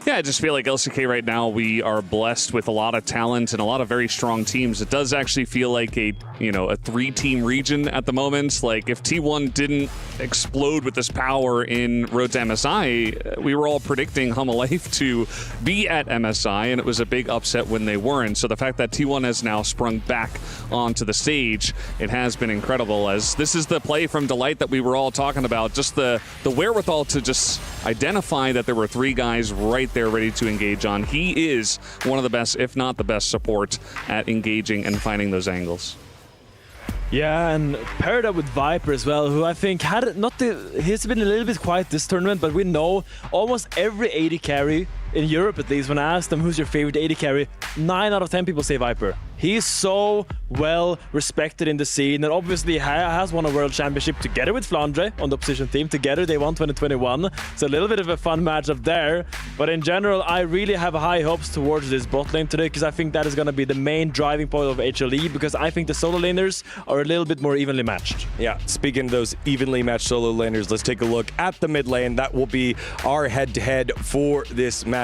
Yeah, I just feel like LCK right now, we are blessed with a lot of talent and a lot of very strong teams. It does actually feel like a 3-team region at the moment. Like, if T1 didn't explode with this power in Road to MSI, we were all predicting Hanwha Life to be at MSI, and it was a big upset when they weren't. So the fact that T1 has now sprung back onto the stage, it has been incredible, as this is the play from Delight that we were all talking about. Just the wherewithal to just identify that there were 3 guys right there ready to engage on. He is one of the best, if not the best, support at engaging and finding those angles. Yeah, and paired up with Viper as well, who I think he's been a little bit quiet this tournament, but we know almost every AD carry in Europe, at least, when I ask them who's your favorite AD carry, 9 out of 10 people say Viper. He's so well respected in the scene, and obviously has won a world championship together with Flandre on the opposition team. Together they won 2021, so a little bit of a fun matchup there. But in general, I really have high hopes towards this bot lane today, because I think that is going to be the main driving point of HLE, because I think the solo laners are a little bit more evenly matched. Yeah, speaking of those evenly matched solo laners, let's take a look at the mid lane. That will be our head-to-head for this matchup.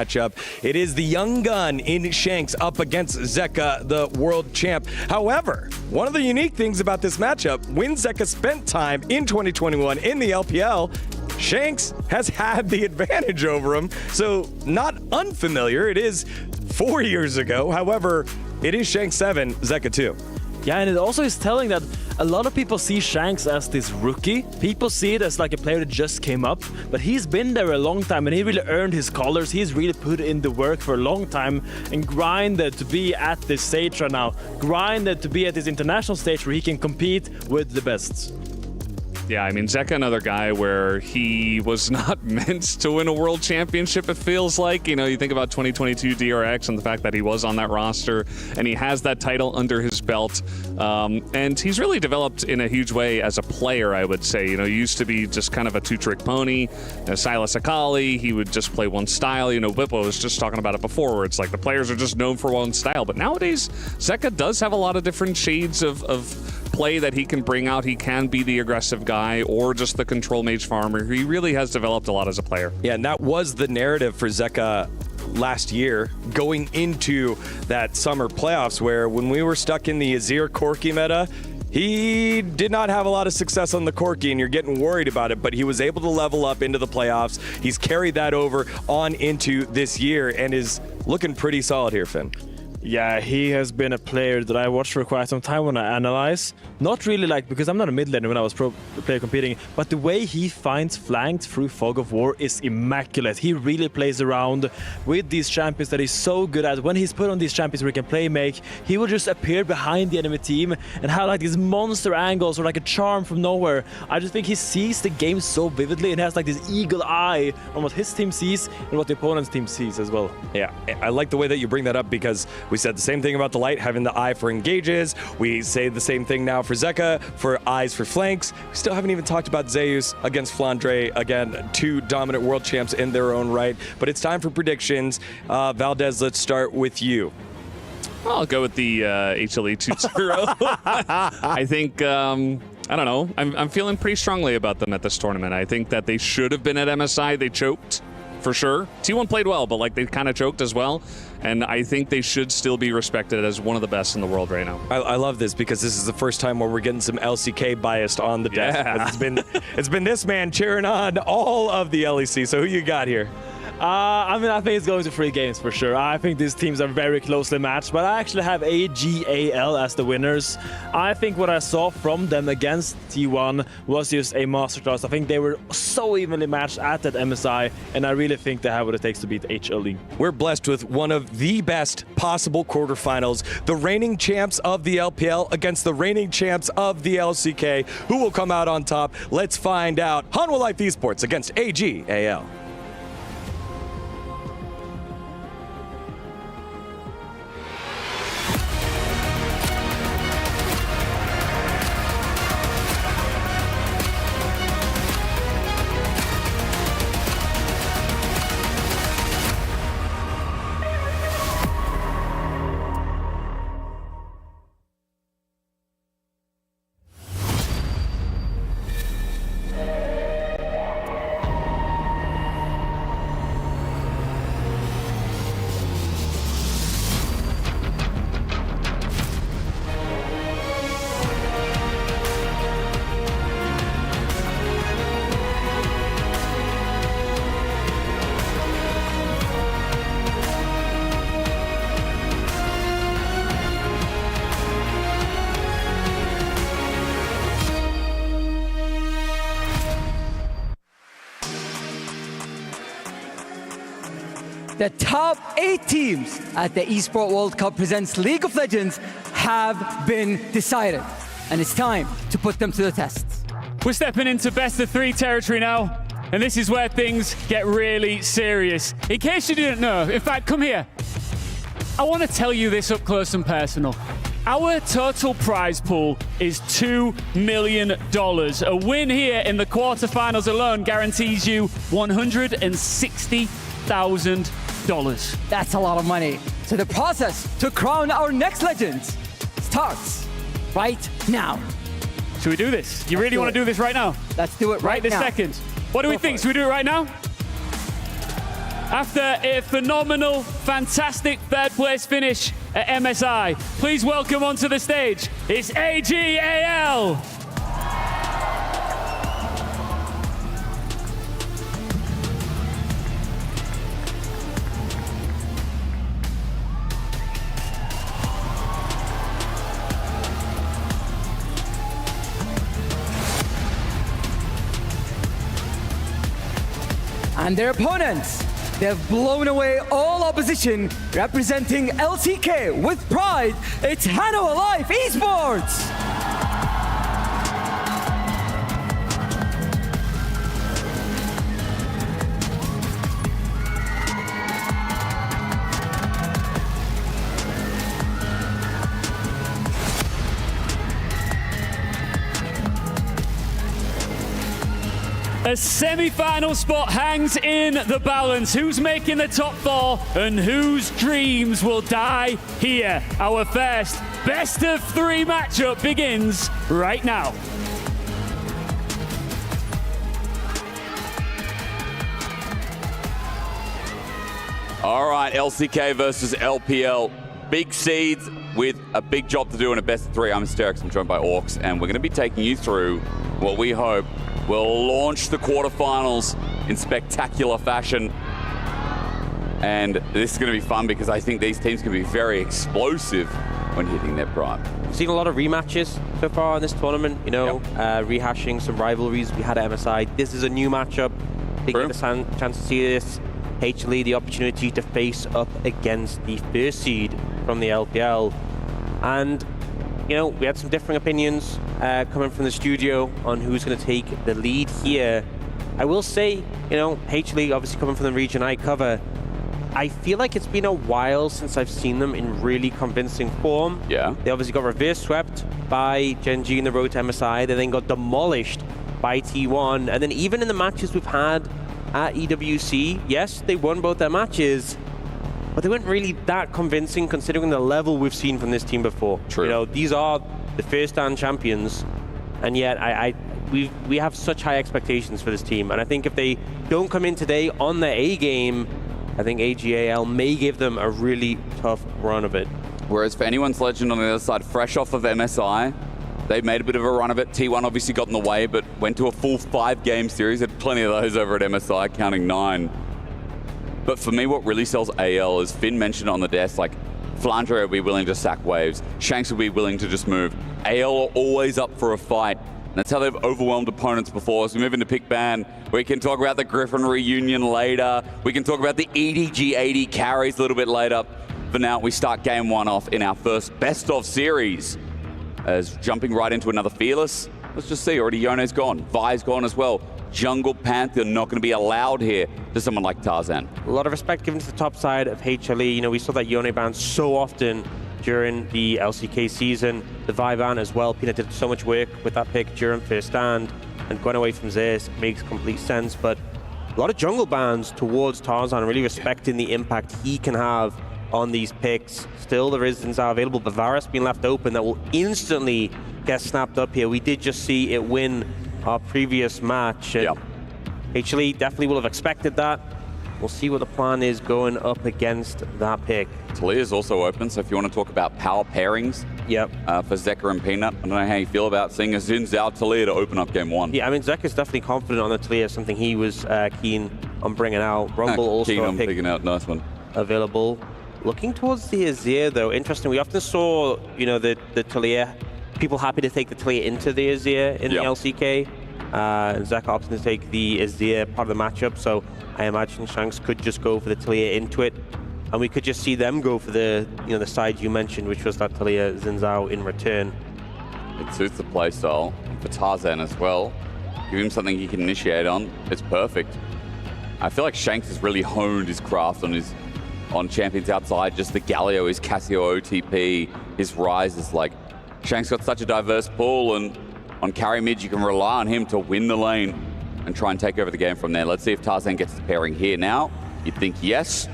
It is the young gun in Shanks up against Zeka, the world champ. However, one of the unique things about this matchup, when Zeka spent time in 2021 in the LPL, Shanks has had the advantage over him. So not unfamiliar. It is 4 years ago. However, it is Shanks 7, Zeka 2. Yeah, and it also is telling that a lot of people see Shanks as this rookie. People see it as like a player that just came up, but he's been there a long time and he really earned his colors. He's really put in the work for a long time and grinded to be at this stage right now. Grinded to be at this international stage where he can compete with the best. Yeah, I mean, Zeka, another guy where he was not meant to win a world championship, it feels like. You know, you think about 2022 DRX and the fact that he was on that roster and he has that title under his belt. And he's really developed in a huge way as a player, I would say. You know, he used to be just kind of a two-trick pony. Silas Akali, he would just play one style. You know, Bippo was just talking about it before, where it's like the players are just known for one style. But nowadays, Zeka does have a lot of different shades of play that he can bring out. He can be the aggressive guy or just the control mage farmer. He really has developed a lot as a player. Yeah, and that was the narrative for Zeka last year going into that summer playoffs, where when we were stuck in the Azir Corki meta, he did not have a lot of success on the Corki, and you're getting worried about it, but he was able to level up into the playoffs. He's carried that over on into this year and is looking pretty solid here, Finn. Yeah, he has been a player that I watched for quite some time when I analyze. Not really like, because I'm not a mid laner when I was pro player competing, but the way he finds flanked through Fog of War is immaculate. He really plays around with these champions that he's so good at. When he's put on these champions where he can play make, he will just appear behind the enemy team and have like these monster angles or like a charm from nowhere. I just think he sees the game so vividly and has like this eagle eye on what his team sees and what the opponent's team sees as well. Yeah, I like the way that you bring that up, because we said the same thing about the Light having the eye for engages. We say the same thing now for Zeka, for eyes for flanks. We still haven't even talked about Zeus against Flandre. Again, two dominant world champs in their own right. But it's time for predictions. Valdez, let's start with you. I'll go with the HLE 2-0. I think, I don't know. I'm feeling pretty strongly about them at this tournament. I think that they should have been at MSI. They choked, for sure. T1 played well, but like they kind of choked as well. And I think they should still be respected as one of the best in the world right now. I love this, because this is the first time where we're getting some LCK biased on the desk. Yeah. It's been this man cheering on all of the LEC. So who you got here? I mean, I think it's going to 3 games for sure. I think these teams are very closely matched, but I actually have AG.AL as the winners. I think what I saw from them against T1 was just a masterclass. I think they were so evenly matched at that MSI, and I really think they have what it takes to beat HLE. We're blessed with one of the best possible quarterfinals. The reigning champs of the LPL against the reigning champs of the LCK. Who will come out on top? Let's find out. Hanwha Life Esports against AG.AL. The top 8 teams at the Esports World Cup presents League of Legends have been decided. And it's time to put them to the test. We're stepping into best of 3 territory now. And this is where things get really serious. In case you didn't know, in fact, come here. I want to tell you this up close and personal. Our total prize pool is $2 million. A win here in the quarterfinals alone guarantees you $160,000. That's a lot of money. So the process to crown our next legends starts right now. Should we do this? You really want to do this right now? Let's do it right this now. second. What do we think? Should we do it right now? After a phenomenal, fantastic third place finish at MSI, please welcome onto the stage, it's AG.AL. And their opponents, they've blown away all opposition, representing LCK with pride, it's Hanwha Life Esports! A semi-final spot hangs in the balance. Who's making the top 4 and whose dreams will die here? Our first best of 3 matchup begins right now. All right, LCK versus LPL. Big seeds with a big job to do in a best of 3. I'm Asterix, I'm joined by Orcs, and we're going to be taking you through what we hope will launch the quarterfinals in spectacular fashion. And this is going to be fun because I think these teams can be very explosive when hitting their prime. We've seen a lot of rematches so far in this tournament, you know, rehashing some rivalries we had at MSI. This is a new matchup. They get a chance to see this. HLE the opportunity to face up against the first seed from the LPL. And, you know, we had some differing opinions coming from the studio on who's going to take the lead here. I will say, you know, HLE obviously coming from the region I cover, I feel like it's been a while since I've seen them in really convincing form. Yeah. They obviously got reverse swept by Gen.G in the road to MSI. They then got demolished by T1. And then even in the matches we've had at EWC, yes, they won both their matches, but they weren't really that convincing considering the level we've seen from this team before. True. You know, these are the first-hand champions, and yet we have such high expectations for this team. And I think if they don't come in today on their A game, I think AG.AL may give them a really tough run of it. Whereas for anyone's legend on the other side, fresh off of MSI, they made a bit of a run of it. T1 obviously got in the way, but went to a full 5-game series. Had plenty of those over at MSI, counting 9. But for me, what really sells AL is Finn mentioned on the desk, like, Flandre will be willing to sack waves. Shanks will be willing to just move. AL are always up for a fight. And that's how they've overwhelmed opponents before. As we move into pick ban, we can talk about the Griffin reunion later. We can talk about the EDG80 carries a little bit later. For now, we start game 1 off in our first best of series. As jumping right into another Fearless. Let's just see, already Yone's gone. Vi's gone as well. Jungle Panther not going to be allowed here to someone like Tarzan. A lot of respect given to the top side of HLE. You know, we saw that Yone ban so often during the LCK season. The Vi ban as well. Peanut did so much work with that pick during first stand, and going away from Zeus makes complete sense. But a lot of jungle bans towards Tarzan, really respecting the impact he can have on these picks. Still, there is Zinzao available, but Varus being left open that will instantly get snapped up here. We did just see it win our previous match. And HLE definitely will have expected that. We'll see what the plan is going up against that pick. Talia's also open, so if you want to talk about power pairings for Zeka and Peanut, I don't know how you feel about seeing a Zinzao Talia to open up game 1. Yeah, I mean, Zeka's definitely confident on the Talia, something he was keen on bringing out. Rumble also keen on pick picking out, nice one. Available. Looking towards the Azir, though, interesting. We often saw, you know, the Talia, people happy to take the Talia into the Azir in the LCK. Zeka opting to take the Azir part of the matchup, so I imagine Shanks could just go for the Talia into it, and we could just see them go for the, you know, the side you mentioned, which was that Talia Zinzao in return. It suits the playstyle for Tarzan as well. Give him something he can initiate on. It's perfect. I feel like Shanks has really honed his craft on champions outside, just the Galio, his Casio OTP, his Rise is like, Shanks got such a diverse pool, and on carry mid you can rely on him to win the lane and try and take over the game from there. Let's see if Tarzan gets the pairing here now. You'd think yes.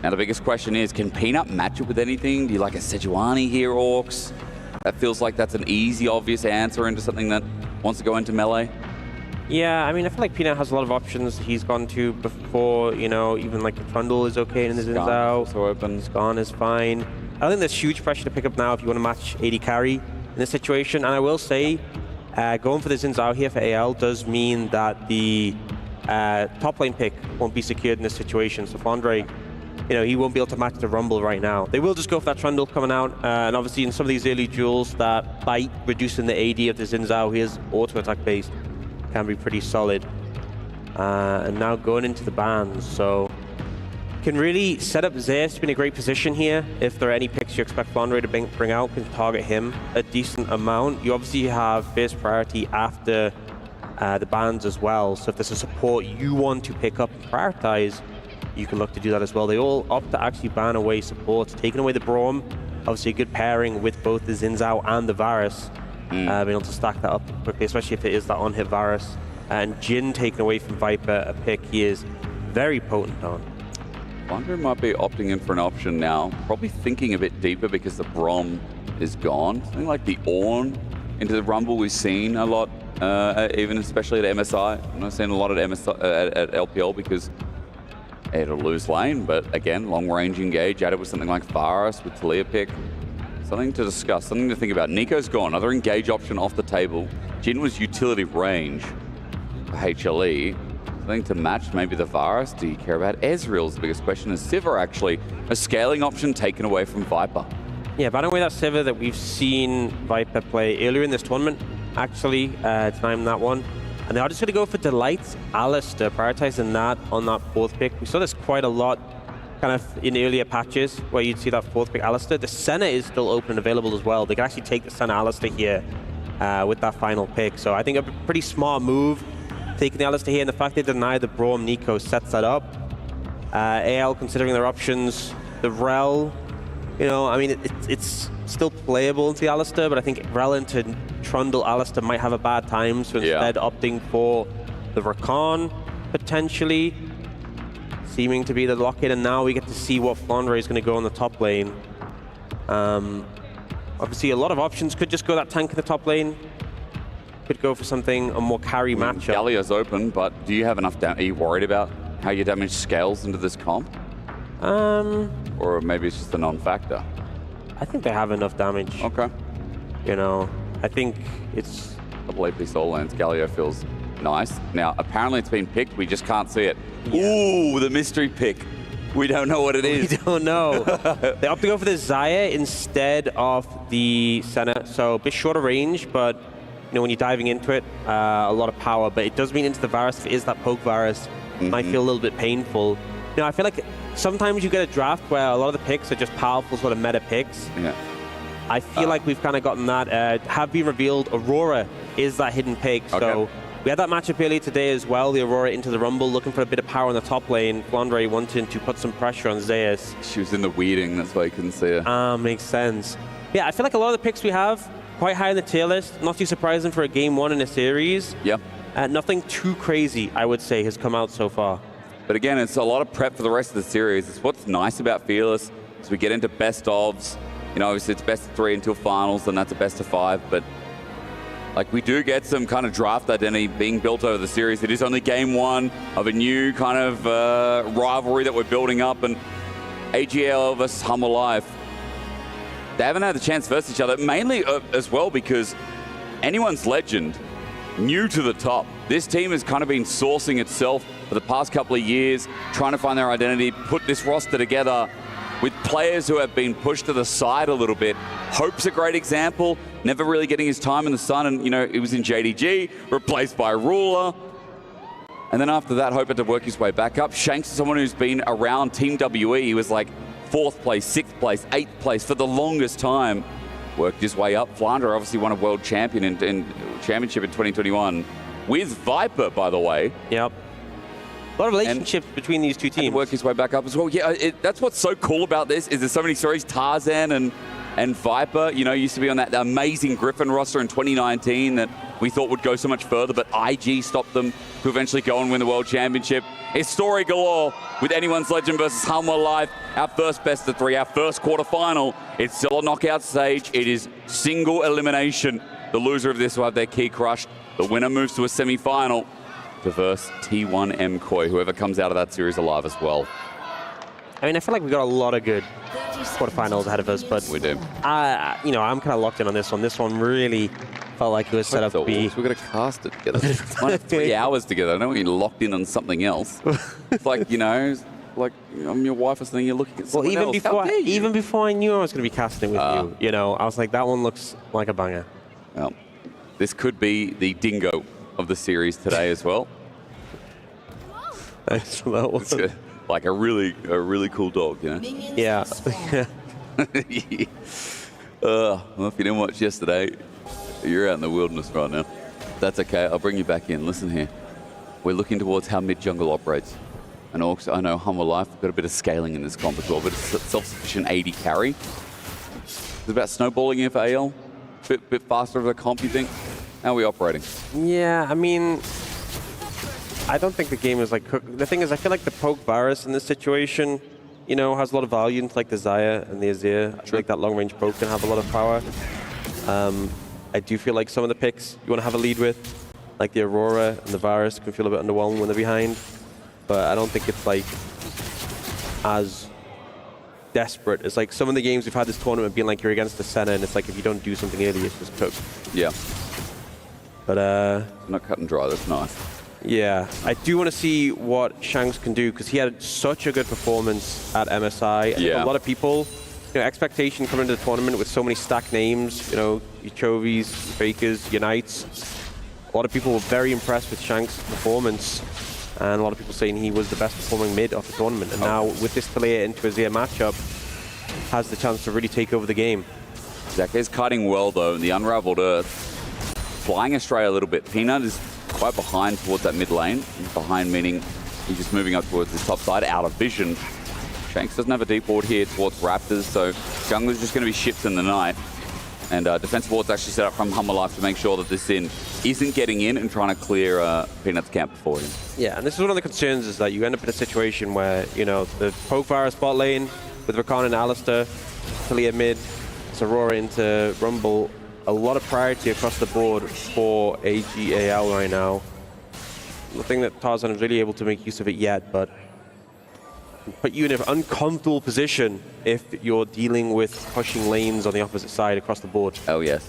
Now the biggest question is, can Peanut match it with anything? Do you like a Sejuani here, Orcs? That feels like that's an easy, obvious answer into something that wants to go into melee. Yeah, I mean, I feel like Peanut has a lot of options he's gone to before, you know, even like the Trundle is okay in the Zinzao. So open. Skarn is fine. I think there's huge pressure to pick up now if you want to match AD carry in this situation. And I will say, going for the Zinzao here for AL does mean that the top lane pick won't be secured in this situation. So Flandre, you know, he won't be able to match the Rumble right now. They will just go for that Trundle coming out. And obviously in some of these early duels, that bite reducing the AD of the Zinzao, he is auto-attack based, can be pretty solid. And now going into the bans, so can really set up Zeus to be in a great position here. If there are any picks you expect Flandre to bring out, can target him a decent amount. You obviously have first priority after the bans as well. So if there's a support you want to pick up and prioritize, you can look to do that as well. They all opt to actually ban away supports, taking away the Braum. Obviously a good pairing with both the Zinzao and the Varus. Being able to stack that up quickly, especially if it is that on-hit Varus. And Jin taken away from Viper, a pick he is very potent on. Wonder might be opting in for an option now. Probably thinking a bit deeper because the Brom is gone. Something like the Ornn into the Rumble we've seen a lot, even especially at MSI. I'm not seeing a lot at MSI, at LPL because it'll lose lane, but again, long range engage. Add it with something like Varus with Talia pick. Something to discuss, something to think about. Nico's gone, another engage option off the table. Jin was utility range for HLE. Something to match maybe the Varus. Do you care about Ezreal's the biggest question? Is Sivir actually a scaling option taken away from Viper? Yeah, by the way, that Sivir that we've seen Viper play earlier in this tournament, actually, time that one. And they are just going to go for Delight Alistair, prioritizing that on that 4th pick. We saw this quite a lot kind of in earlier patches where you'd see that 4th pick Alistair. The Senna is still open and available as well. They can actually take the Senna Alistair here with that final pick. So I think a pretty smart move taking the Alistair here, and the fact they deny the Braum Nico sets that up. AL considering their options, the Rel, you know, I mean, it's still playable into the Alistair, but I think Rel into Trundle Alistair might have a bad time, so instead opting for the Rakan, potentially, seeming to be the lock-in, and now we get to see what Flandre is going to go on the top lane. Obviously, a lot of options. Could just go that tank in the top lane. Could go for something, a more carry matchup. Gallia's open, but do you have enough damage? Are you worried about how your damage scales into this comp? Or maybe it's just a non-factor? I think they have enough damage. Okay. You know, I think it's... Double AP soul lands. Gallia feels nice. Now, apparently it's been picked. We just can't see it. Ooh, the mystery pick. We don't know what it is. We don't know. They opt to go for the Xayah instead of the Senna. So a bit shorter range, but you know, when you're diving into it, a lot of power. But it does mean into the Varus. If it is that poke Varus, might feel a little bit painful. You know, I feel like sometimes you get a draft where a lot of the picks are just powerful sort of meta picks. Yeah. I feel like we've kind of gotten that. Have been revealed, Aurora is that hidden pick. Okay. So we had that matchup earlier today as well. The Aurora into the Rumble, looking for a bit of power on the top lane. Flandre wanting to put some pressure on Zeus. She was in the weeding, that's why you couldn't see her. Makes sense. Yeah, I feel like a lot of the picks we have, quite high in the tier list. Not too surprising for a game 1 in a series. Yeah. Nothing too crazy, I would say, has come out so far. But again, it's a lot of prep for the rest of the series. It's what's nice about Fearless as we get into best ofs. You know, obviously it's best of 3 until finals, and that's a best of 5. But like, we do get some kind of draft identity being built over the series. It is only game 1 of a new kind of rivalry that we're building up, and AG.AL versus Humble Life. They haven't had the chance versus each other, mainly as well because anyone's legend, new to the top. This team has kind of been sourcing itself for the past couple of years, trying to find their identity, put this roster together with players who have been pushed to the side a little bit. Hope's a great example, never really getting his time in the sun, and you know, it was in Gen.G, replaced by Ruler. And then after that, Hope had to work his way back up. Shanks is someone who's been around Team WE. He was like 4th place, 6th place, 8th place for the longest time. Worked his way up. Flandre obviously won a world champion in championship in 2021 with Viper, by the way. Yep. A lot of relationships between these two teams. Work his way back up as well. Yeah, that's what's so cool about this, is there's so many stories. Tarzan and Viper, you know, used to be on that amazing Griffin roster in 2019 that we thought would go so much further, but IG stopped them to eventually go and win the world championship. It's story galore with Anyone's Legend versus Humble Life. Our first best of 3, our first quarterfinal. It's still a knockout stage. It is single elimination. The loser of this will have their key crushed. The winner moves to a semi-final to verse T1 MKOI, whoever comes out of that series alive as well. I mean, I feel like we got a lot of good quarterfinals ahead of us, but we do. You know, I'm kind of locked in on this one. This one really felt like it was set up to be. We're going to cast it together. 3 hours together. I know you're locked in on something else. It's like, you know, like I'm your wife or something. You're looking at someone else. Even before I knew I was going to be casting with you, you know, I was like, that one looks like a banger. Well, this could be the dingo of the series today as well. Thanks for that one. It's like a really cool dog, you know? Yeah. Well, if you didn't watch yesterday, you're out in the wilderness right now. That's okay. I'll bring you back in. Listen here. We're looking towards how mid-jungle operates. And also, I know Humble Life, we've got a bit of scaling in this comp as well, but it's a self-sufficient 80 carry. It's about snowballing here for AL. Bit faster of a comp, you think? How are we operating? Yeah, I mean, I don't think the game is like cooked. The thing is, I feel like the poke virus in this situation, you know, has a lot of value into like the Zaya and the Azir. I feel like that long-range poke can have a lot of power. I do feel like some of the picks you want to have a lead with, like the Aurora and the Virus, can feel a bit underwhelming when they're behind. But I don't think it's like as desperate. It's like some of the games we've had this tournament being like you're against the Senna, and it's like if you don't do something early, it's just cooked. Yeah. But not cut and dry. That's nice. Yeah, I do want to see what Shanks can do because he had such a good performance at MSI. Yeah. A lot of people, you know, expectation coming into the tournament with so many stacked names, you know, your Chovies, Fakers, your Knights. A lot of people were very impressed with Shanks' performance, and a lot of people saying he was the best performing mid of the tournament. And now with this Talia into Azir matchup, has the chance to really take over the game. Zeka is kiting well though, in the Unraveled Earth. Flying astray a little bit. Peanut is quite behind towards that mid lane. Behind meaning he's just moving up towards the top side, out of vision. Shanks doesn't have a deep ward here towards Raptors, so Jungler's just going to be shipped in the night. And defensive ward's actually set up from Hummer Life to make sure that this Sin isn't getting in and trying to clear Peanut's camp before him. Yeah, and this is one of the concerns, is that you end up in a situation where, you know, the poke virus bot lane with Rakan and Alistair, Talia mid, Aurora into Rumble. A lot of priority across the board for AG.AL right now. Nothing that Tarzan is really able to make use of it yet, but put you in an uncomfortable position if you're dealing with pushing lanes on the opposite side across the board. Oh yes.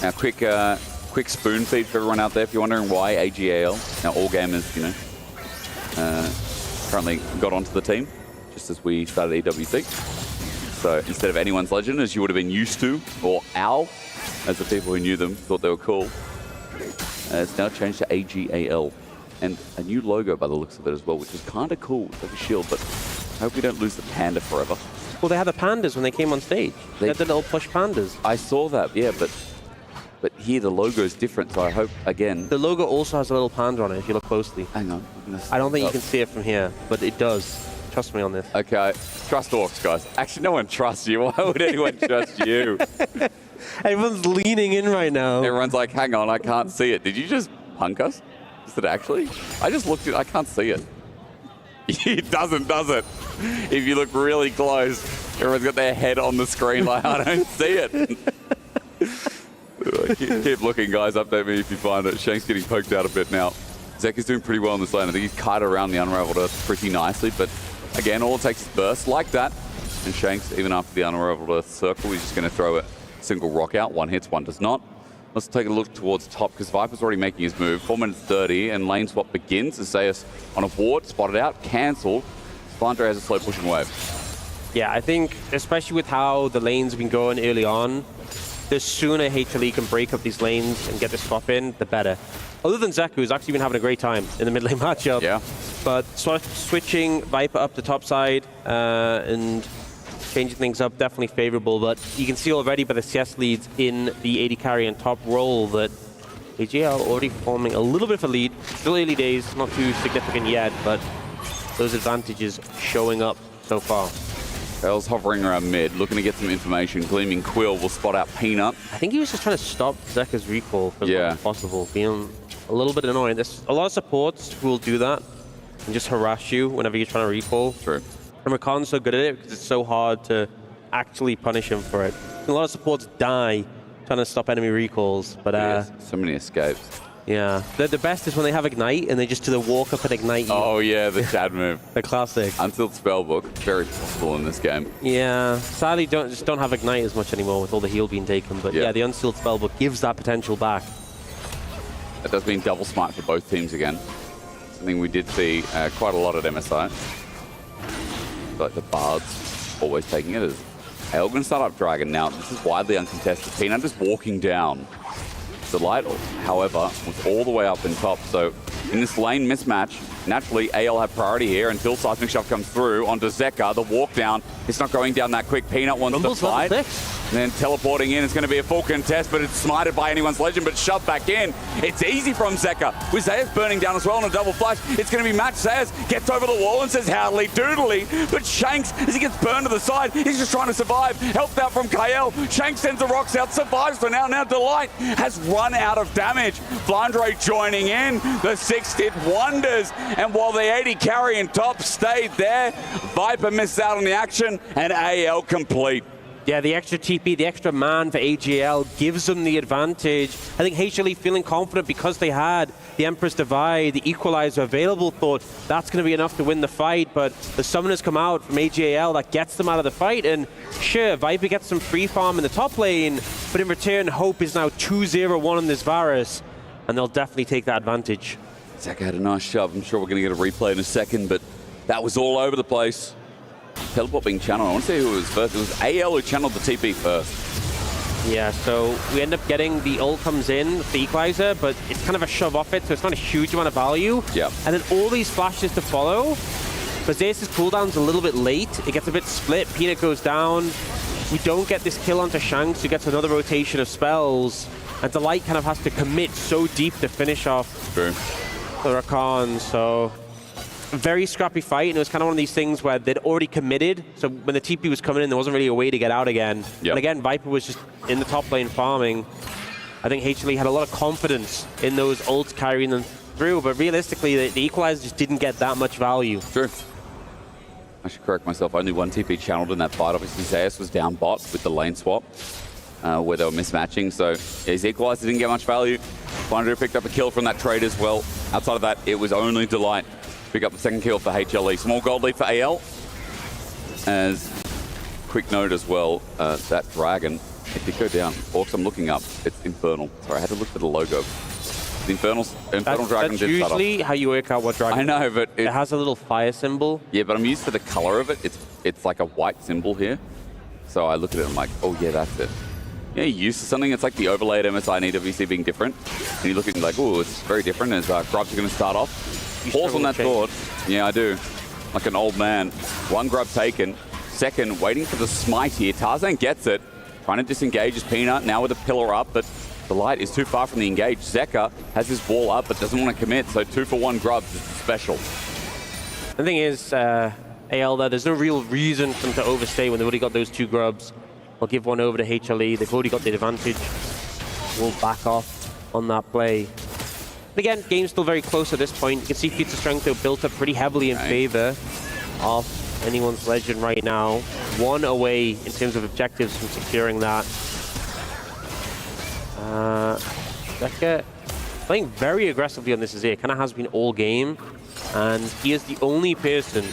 Now quick spoon feed for everyone out there if you're wondering why AG.AL. Now all gamers, you know, currently got onto the team just as we started EWC. So instead of anyone's legend, as you would have been used to, or AL, as the people who knew them thought they were cool, it's now changed to AG.AL. And a new logo by the looks of it as well, which is kind of cool. It's like a shield, but I hope we don't lose the panda forever. Well, they had the pandas when they came on stage. They had the little plush pandas. I saw that, yeah, but here the logo is different, so I hope, again... The logo also has a little panda on it if you look closely. Hang on. I don't think you can see it from here, but it does. Trust me on this. Okay, trust orcs, guys. Actually, no one trusts you. Why would anyone trust you? Everyone's leaning in right now. Everyone's like, hang on, I can't see it. Did you just punk us? Is it actually? I just looked at it. I can't see it. It doesn't, does it? If you look really close, everyone's got their head on the screen like, I don't see it. Keep looking, guys. Update me if you find it. Shank's getting poked out a bit now. Zek is doing pretty well in this lane. I think he's kited around the Unraveled Earth pretty nicely, but again, all it takes is burst like that. And Shanks, even after the Unraveled Earth circle, he's just going to throw a single rock out. One hits, one does not. Let's take a look towards top, because Viper's already making his move. 4 minutes 30, and lane swap begins. Zeus on a ward, spotted out, cancelled. Splandre has a slow pushing wave. Yeah, I think, especially with how the lanes have been going early on, the sooner HLE can break up these lanes and get the swap in, the better. Other than Zeku, who's actually been having a great time in the mid lane matchup. Yeah. But switching Viper up the top side and changing things up, definitely favorable. But you can see already by the CS leads in the AD carry and top role that AG.AL already forming a little bit of a lead. Still early days, not too significant yet, but those advantages showing up so far. AL's hovering around mid, looking to get some information. Gleaming Quill will spot out Peanut. I think he was just trying to stop Zeka's recall for as long as possible, being a little bit annoying. There's a lot of supports who will do that and just harass you whenever you're trying to recall. True. And Rakan's so good at it because it's so hard to actually punish him for it. A lot of supports die trying to stop enemy recalls, but yes, so many escapes. Yeah, the best is when they have Ignite and they just do the walk up and Ignite you. Oh yeah, the Chad move. The classic. Unsealed Spellbook, very possible in this game. Yeah, sadly just don't have Ignite as much anymore with all the heal being taken, but yeah, the Unsealed Spellbook gives that potential back. That does mean double smite for both teams again. Something we did see quite a lot at MSI. But the Bards always taking it as AL going to start up Dragon now. This is widely uncontested. Peanut just walking down. Delight, however, was all the way up in top. So in this lane mismatch, naturally AL have priority here until Seismic Shove comes through onto Zeka. The walk down, it's not going down that quick. Peanut wants to fight. And then teleporting in, it's going to be a full contest, but it's smited by anyone's legend, but shoved back in. It's easy from Zeka. With Zayas burning down as well on a double flash, it's going to be match. Zayas gets over the wall and says howdly doodly, but Shanks, as he gets burned to the side, he's just trying to survive. Helped out from KL. Shanks sends the rocks out, survives for now. Now Delight has run out of damage. Flandre joining in. The 6 did wonders. And while the 80 carry and top stayed there, Viper missed out on the action, and AL complete. Yeah, the extra TP, the extra man for AG.AL gives them the advantage. I think HLE feeling confident because they had the Empress Divide, the Equalizer available, thought that's going to be enough to win the fight, but the Summoners come out from AG.AL that gets them out of the fight, and sure, Viper gets some free farm in the top lane, but in return, Hope is now 2-0-1 on this Varus, and they'll definitely take that advantage. Zeka had a nice shove. I'm sure we're going to get a replay in a second, but that was all over the place. Teleport being channeled. I want to see who was first. It was AL who channeled the TP first. Yeah, so we end up getting the ult comes in, the Equalizer, but it's kind of a shove off it, so it's not a huge amount of value. Yeah. And then all these flashes to follow. But Zeus' cooldown's a little bit late. It gets a bit split. Peanut goes down. We don't get this kill onto Shanks, who gets another rotation of spells. And Delight kind of has to commit so deep to finish off the Rakan, so very scrappy fight, and it was kind of one of these things where they'd already committed, so when the TP was coming in, there wasn't really a way to get out again. Yep. And again, Viper was just in the top lane farming. I think HLE had a lot of confidence in those ults carrying them through, but realistically, the Equalizer just didn't get that much value. True. I should correct myself, only one TP channeled in that fight. Obviously, Zayas was down bot with the lane swap, where they were mismatching, so his Equalizer didn't get much value. Flandre picked up a kill from that trade as well. Outside of that, it was only Delight. Pick up the second kill for HLE. Small gold lead for AL. As quick note as well, that dragon, if you go down, Orcs, I'm looking up, it's Infernal. Sorry, I had to look for the logo. The Infernal Dragon that's did usually how you work out what dragon. I know, but it has a little fire symbol. Yeah, but I'm used to the color of it. It's like a white symbol here. So I look at it and I'm like, oh yeah, that's it. Yeah, you're used to something. It's like the overlay at MSI and EWC being different. And you look at it like, oh, it's very different as grubs are going to start off. Pause on that thought. Yeah, I do. Like an old man. One grub taken. Second, waiting for the smite here. Tarzan gets it. Trying to disengage his Peanut. Now with a pillar up, but the light is too far from the engage. Zeka has his wall up, but doesn't want to commit. So 2 for 1 grubs is special. The thing is, AL there's no real reason for them to overstay when they've already got those 2 grubs. I'll give one over to HLE. They've already got the advantage. We'll back off on that play. But again, game's still very close at this point. You can see feats of strength are built up pretty heavily in favor of anyone's legend right now. 1 away in terms of objectives from securing that. Zeka playing very aggressively on this Azir. Kind of has been all game. And he is the only person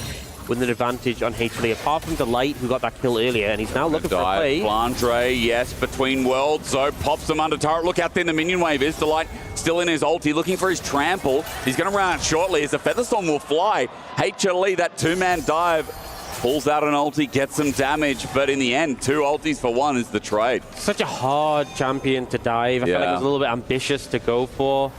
with an advantage on HLE, apart from Delight, who got that kill earlier, and he's now looking for a play. Flandre, yes, between worlds. Zo pops him under turret. Look how thin the minion wave is. Delight still in his ulti, looking for his trample. He's going to run out shortly as the Featherstorm will fly. HLE, that 2-man dive, pulls out an ulti, gets some damage, but in the end, 2 ultis for 1 is the trade. Such a hard champion to dive. I feel like it was a little bit ambitious to go for,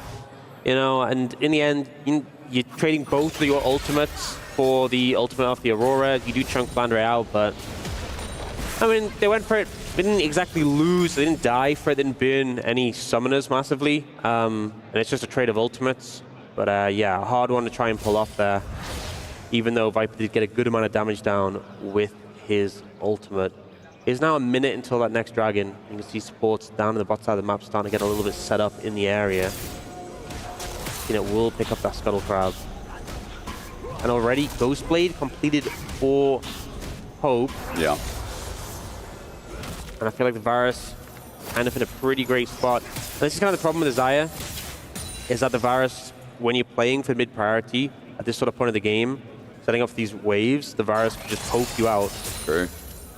you know, and in the end, you're trading both of your ultimates for the ultimate of the Aurora. You do chunk Flandre out, but I mean, they went for it. They didn't exactly lose. They didn't die for it. They didn't burn any summoners massively. And it's just a trade of ultimates. But yeah, a hard one to try and pull off there. Even though Viper did get a good amount of damage down with his ultimate. It's now a minute until that next dragon. You can see supports down in the bot side of the map starting to get a little bit set up in the area. You know, will pick up that Scuttle Crab. And already Ghostblade completed for Hope. Yeah. And I feel like the Varus kind of in a pretty great spot. And this is kind of the problem with the Xayah, is that the Varus, when you're playing for mid priority at this sort of point of the game, setting off these waves, the Varus can just poke you out. True.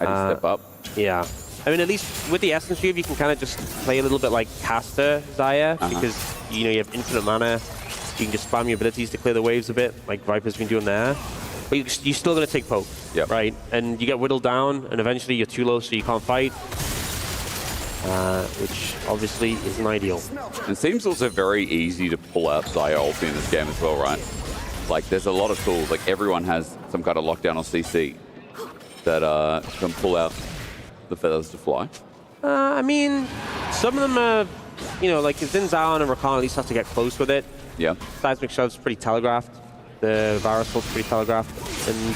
How do you step up? Yeah. I mean, at least with the Essence Wave, you can kind of just play a little bit like caster Xayah, because, you know, you have infinite mana. You can just spam your abilities to clear the waves a bit, like Viper's been doing there. But you're still going to take poke, right? And you get whittled down, and eventually you're too low so you can't fight, which obviously isn't ideal. It seems also very easy to pull out Xayah ulti in this game as well, right? Like, there's a lot of tools. Like, everyone has some kind of lockdown or CC that can pull out the feathers to fly. I mean, some of them are, you know, like Xin Zhao and Rakan at least have to get close with it. Yeah. Seismic Shove's pretty telegraphed. The Virus Ult's pretty telegraphed. And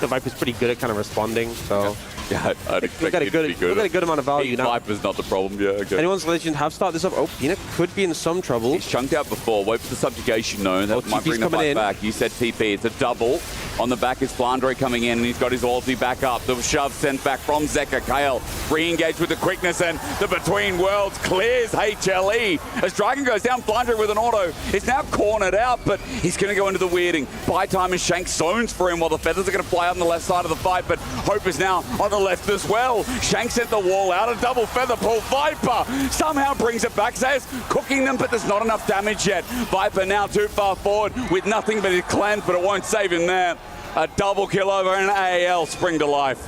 the Viper's pretty good at kind of responding, so... Yeah, I'd expect it to be good. We've got a good amount of value now. Viper's not the problem, yeah, okay. Anyone's Legend have started this up. Oh, Peanut could be in some trouble. He's chunked out before. Wait for the subjugation, though. That might bring the fight back. You said TP. It's a double. On the back is Flandre coming in, and he's got his ulti back up. The shove sent back from Zeka. KAL re-engaged with the quickness, and the Between Worlds clears HLE. As Dragon goes down, Flandre with an auto is now cornered out, but he's going to go into the weirding. Buy time and Shank zones for him while the feathers are going to fly out on the left side of the fight, but Hope is now on the left as well. Shank sent the wall out, a double feather pull. Viper somehow brings it back. Zayas cooking them, but there's not enough damage yet. Viper now too far forward with nothing but his cleanse, but it won't save him there. A double kill over an AL spring to life.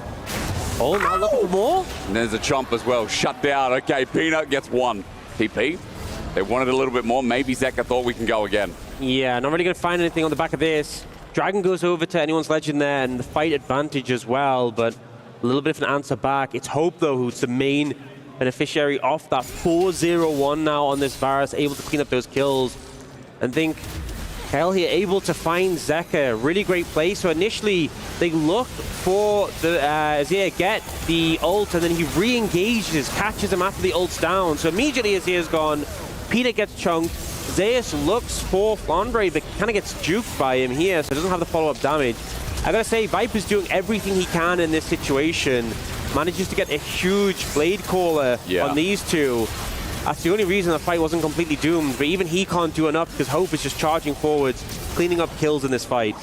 Oh, now looking for more? And there's a chomp as well, shut down. Okay, Peanut gets one. TP, they wanted a little bit more. Maybe Zeka thought we can go again. Yeah, not really going to find anything on the back of this. Dragon goes over to Anyone's Legend there, and the fight advantage as well, but a little bit of an answer back. It's Hope, though, who's the main beneficiary of that 4-0-1 now on this Varus, able to clean up those kills. And think KAL here able to find Zeka. Really great play. So initially, they look for the Azir get the ult, and then he re-engages, catches him after the ult's down. So immediately Azir's gone. Peter gets chunked. Zayas looks for Flandre, but kind of gets juked by him here, so doesn't have the follow-up damage. I gotta say, Viper's doing everything he can in this situation. Manages to get a huge blade caller on these two. That's the only reason the fight wasn't completely doomed, but even he can't do enough because Hope is just charging forwards, cleaning up kills in this fight.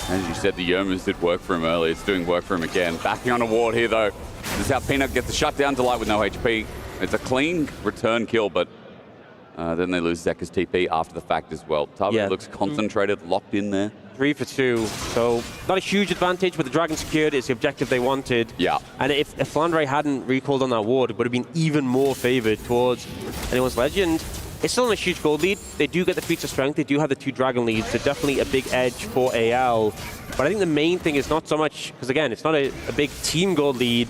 As you said, the Yeomans did work for him earlier. It's doing work for him again. Backing on a ward here, though. This is how Peanut gets the shutdown to Light with no HP. It's a clean return kill, but then they lose Zeka's TP after the fact as well. Tabi looks concentrated, locked in there. 3 for 2, so not a huge advantage, but the Dragon secured. It's the objective they wanted. Yeah. And if Flandre hadn't recalled on that ward, it would have been even more favored towards Anyone's Legend. It's still in a huge gold lead. They do get the feats of strength. They do have the 2 Dragon leads, so definitely a big edge for AL. But I think the main thing is not so much, because again, it's not a big team gold lead,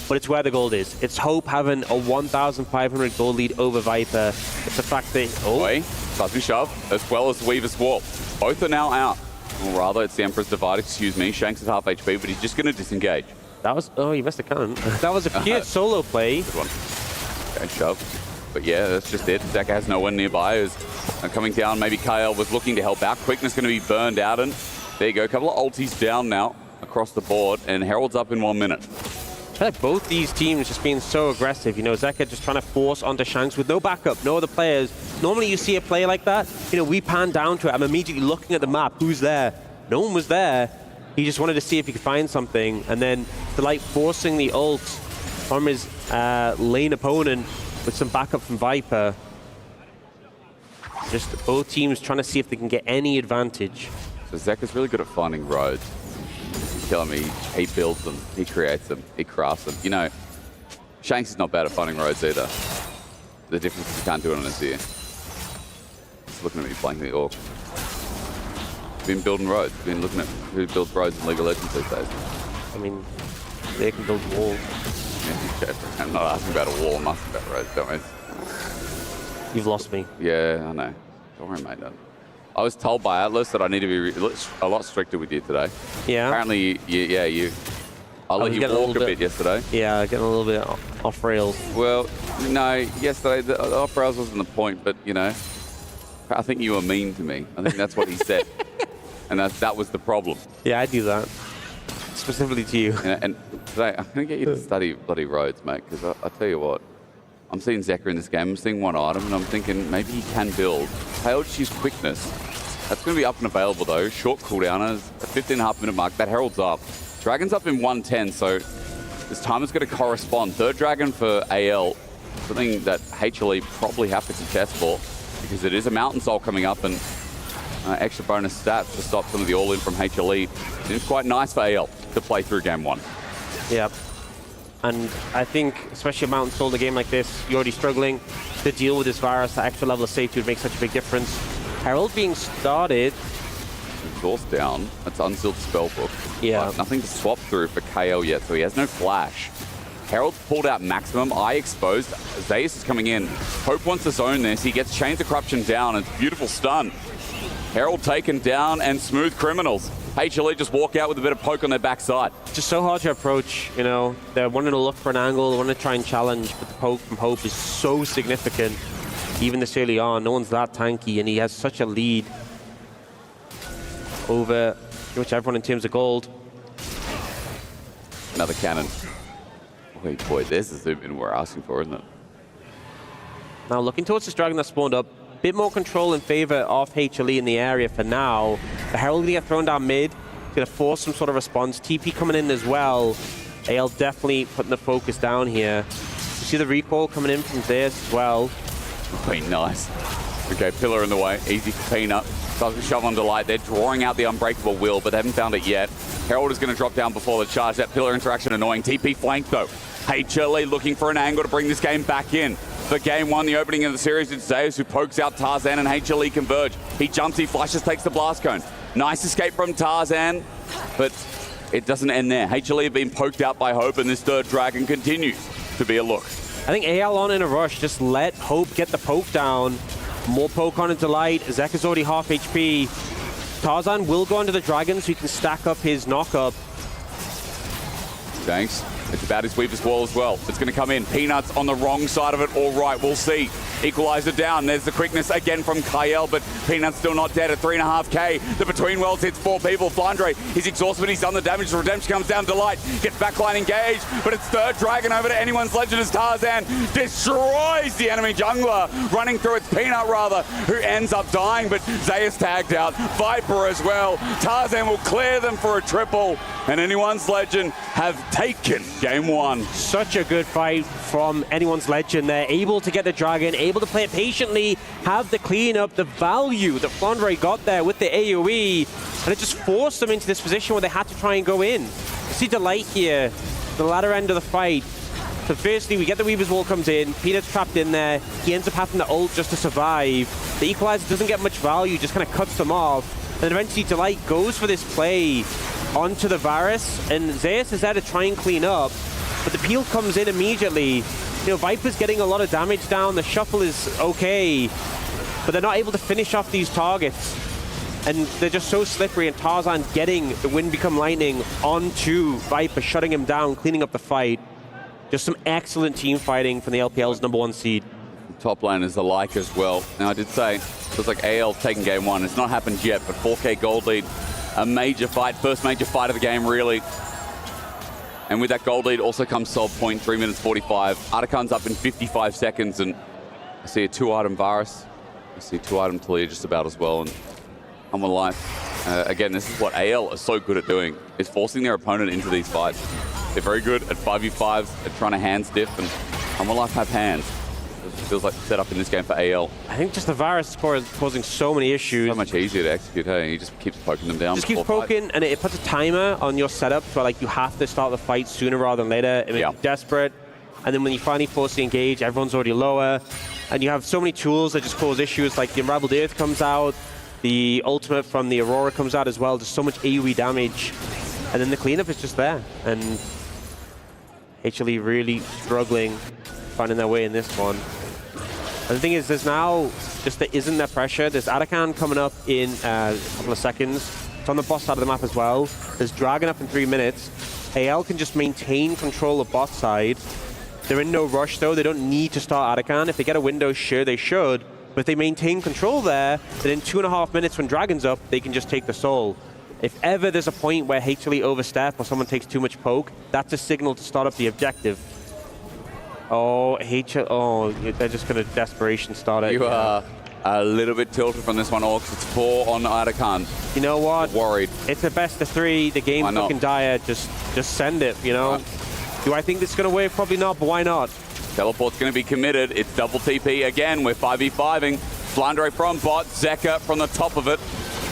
but it's where the gold is. It's Hope having a 1,500 gold lead over Viper. It's the fact that... Fuzzy Shove, as well as Weaver's Warp. Both are now out. Or rather, it's the Emperor's Divide, excuse me. Shanks is half HP, but he's just going to disengage. That was... Oh, you missed a cannon. That was a pure solo play. Good one. Okay, Shove. But yeah, that's just it. Zeka has no one nearby. Who's coming down. Maybe KAL was looking to help out. Quickness going to be burned out. And there you go. A couple of ultis down now across the board. And Herald's up in 1 minute. I feel like both these teams just being so aggressive. You know, Zeka just trying to force onto Shanks with no backup, no other players. Normally you see a play like that, you know, we pan down to it. I'm immediately looking at the map. Who's there? No one was there. He just wanted to see if he could find something. And then the Light forcing the ult from his lane opponent with some backup from Viper. Just both teams trying to see if they can get any advantage. So Zeka's really good at finding roads. Telling me he builds them, he creates them, he crafts them. You know, Shanks is not bad at finding roads either. The difference is you can't do it on Azir. Just looking at me blankly, orc. Been building roads, been looking at who builds roads in League of Legends these days. I mean, they can build walls. Yeah, I'm not asking about a wall, I'm asking about roads, don't worry. You've lost me. Yeah, I know. Don't worry, mate. I was told by Atlas that I need to be a lot stricter with you today. Yeah. Apparently, I let you walk a bit yesterday. Yeah, getting a little bit off rails. Well, no, yesterday the off rails wasn't the point, but you know, I think you were mean to me. I think that's what he said, and that was the problem. Yeah, I do that specifically to you. And today I'm gonna get you to study bloody roads, mate, because I tell you what. I'm seeing Zeka in this game, I'm seeing one item, and I'm thinking maybe he can build. KAL just use quickness. That's going to be up and available, though. Short cooldown, a 15.5 minute mark. That Herald's up. Dragon's up in 110, so this time is going to correspond. 3rd Dragon for AL, something that HLE probably have to contest for, because it is a Mountain Soul coming up, and extra bonus stats to stop some of the all-in from HLE. It's quite nice for AL to play through game 1. Yep. And I think, especially a Mountain Soul in a game like this, you're already struggling to deal with this virus. That extra level of safety would make such a big difference. Herald being started. Exhaust down. That's unsealed spellbook. Yeah. But nothing to swap through for KAL yet, so he has no flash. Herald's pulled out maximum, Eye exposed. Zeus is coming in. Hope wants to zone this. He gets Chains of Corruption down. It's a beautiful stun. Herald taken down and Smooth Criminals. HLE just walk out with a bit of poke on their backside. Just so hard to approach, you know. They're wanting to look for an angle, they want to try and challenge, but the poke from Hope is so significant. Even this early on, no one's that tanky, and he has such a lead over pretty much everyone in terms of gold. Another cannon. Wait, boy, there's the zoom in we're asking for, isn't it? Now looking towards this dragon that spawned up, bit more control in favor of HLE in the area for now. The Herald gonna get thrown down mid, gonna force some sort of response. TP coming in as well. AL definitely putting the focus down here. You see the recoil coming in from Zeus as well. Quite nice. Okay, Pillar in the way, easy for Peanut. Doesn't shove on Delight. They're drawing out the Unbreakable Will, but they haven't found it yet. Herald is going to drop down before the charge. That Pillar interaction annoying. TP flank though. HLE looking for an angle to bring this game back in. For game one, the opening of the series, it's Zeus who pokes out Tarzan and HLE converge. He jumps, he flashes, takes the blast cone. Nice escape from Tarzan, but it doesn't end there. HLE have been poked out by Hope, and this third dragon continues to be a look. I think AL on in a rush. Just let Hope get the poke down. More poke on into Light. Zek is already half HP. Tarzan will go into the dragon so he can stack up his knock-up. Thanks. It's about his Weaver's Wall as well. It's going to come in. Peanuts on the wrong side of it. All right, we'll see. Equalizer down. There's the quickness again from Kyle, but Peanut's still not dead at 3.5k. The Between Worlds hits 4 people. Flandre, he's exhausted, but he's done the damage. The Redemption comes down to Light. Gets backline engaged, but it's third dragon over to Anyone's Legend as Tarzan destroys the enemy jungler. Running through, it's Peanut rather, who ends up dying, but Zeus tagged out. Viper as well. Tarzan will clear them for a triple, and Anyone's Legend have taken game one. Such a good fight from Anyone's Legend. They're able to get the dragon, able to play it patiently, have the cleanup, the value that Flandre got there with the AoE, and it just forced them into this position where they had to try and go in. You see Delight here, the latter end of the fight. So firstly, we get the Weaver's Wall comes in, Peter's trapped in there, he ends up having to ult just to survive. The Equalizer doesn't get much value, just kind of cuts them off, and eventually Delight goes for this play onto the Varus, and Zeus is there to try and clean up, but the peel comes in immediately. You know, Viper's getting a lot of damage down, the shuffle is okay, but they're not able to finish off these targets, and they're just so slippery, and Tarzan getting the Wind Become Lightning onto Viper, shutting him down, cleaning up the fight. Just some excellent team fighting from the LPL's #1 seed. Top lane is alike as well. Now, I did say, it was like AL taking game one. It's not happened yet, but 4k gold lead. A major fight, first major fight of the game, really. And with that gold lead also comes solve point, 3 minutes 45. Artican's up in 55 seconds, and I see a 2-item Varus. I see a 2-item Talia just about as well, and I'm alive. Again, this is what AL are so good at doing, is forcing their opponent into these fights. They're very good at 5v5s, at trying to hand stiff, and I'm alive have hands. It feels like set up in this game for AL. I think just the Varus score is causing so many issues. So much easier to execute, hey? He just keeps poking them down. Just keeps poking, and it puts a timer on your setup where like you have to start the fight sooner rather than later. It makes you desperate, and then when you finally force to engage, everyone's already lower, and you have so many tools that just cause issues. Like the Unraveled Earth comes out, the ultimate from the Aurora comes out as well. Just so much AoE damage, and then the cleanup is just there, and HLE really struggling finding their way in this one. And the thing is, there's now just there isn't that pressure. There's Arakan coming up in a couple of seconds. It's on the boss side of the map as well. There's Dragon up in 3 minutes. AL can just maintain control of bot side. They're in no rush though. They don't need to start Arakan. If they get a window, sure they should. But if they maintain control there, then in 2.5 minutes when Dragon's up, they can just take the soul. If ever there's a point where HLE overstep or someone takes too much poke, that's a signal to start up the objective. Oh, they're just going to desperation start it. You are a little bit tilted from this one, Orcs. It's 4 on Arakan. You know what? Worried. It's a best of 3. The game's looking dire. Just send it, you know? Do I think this is going to work? Probably not, but why not? Teleport's going to be committed. It's double TP again. We're 5v5ing. Flandre from bot, Zeka from the top of it.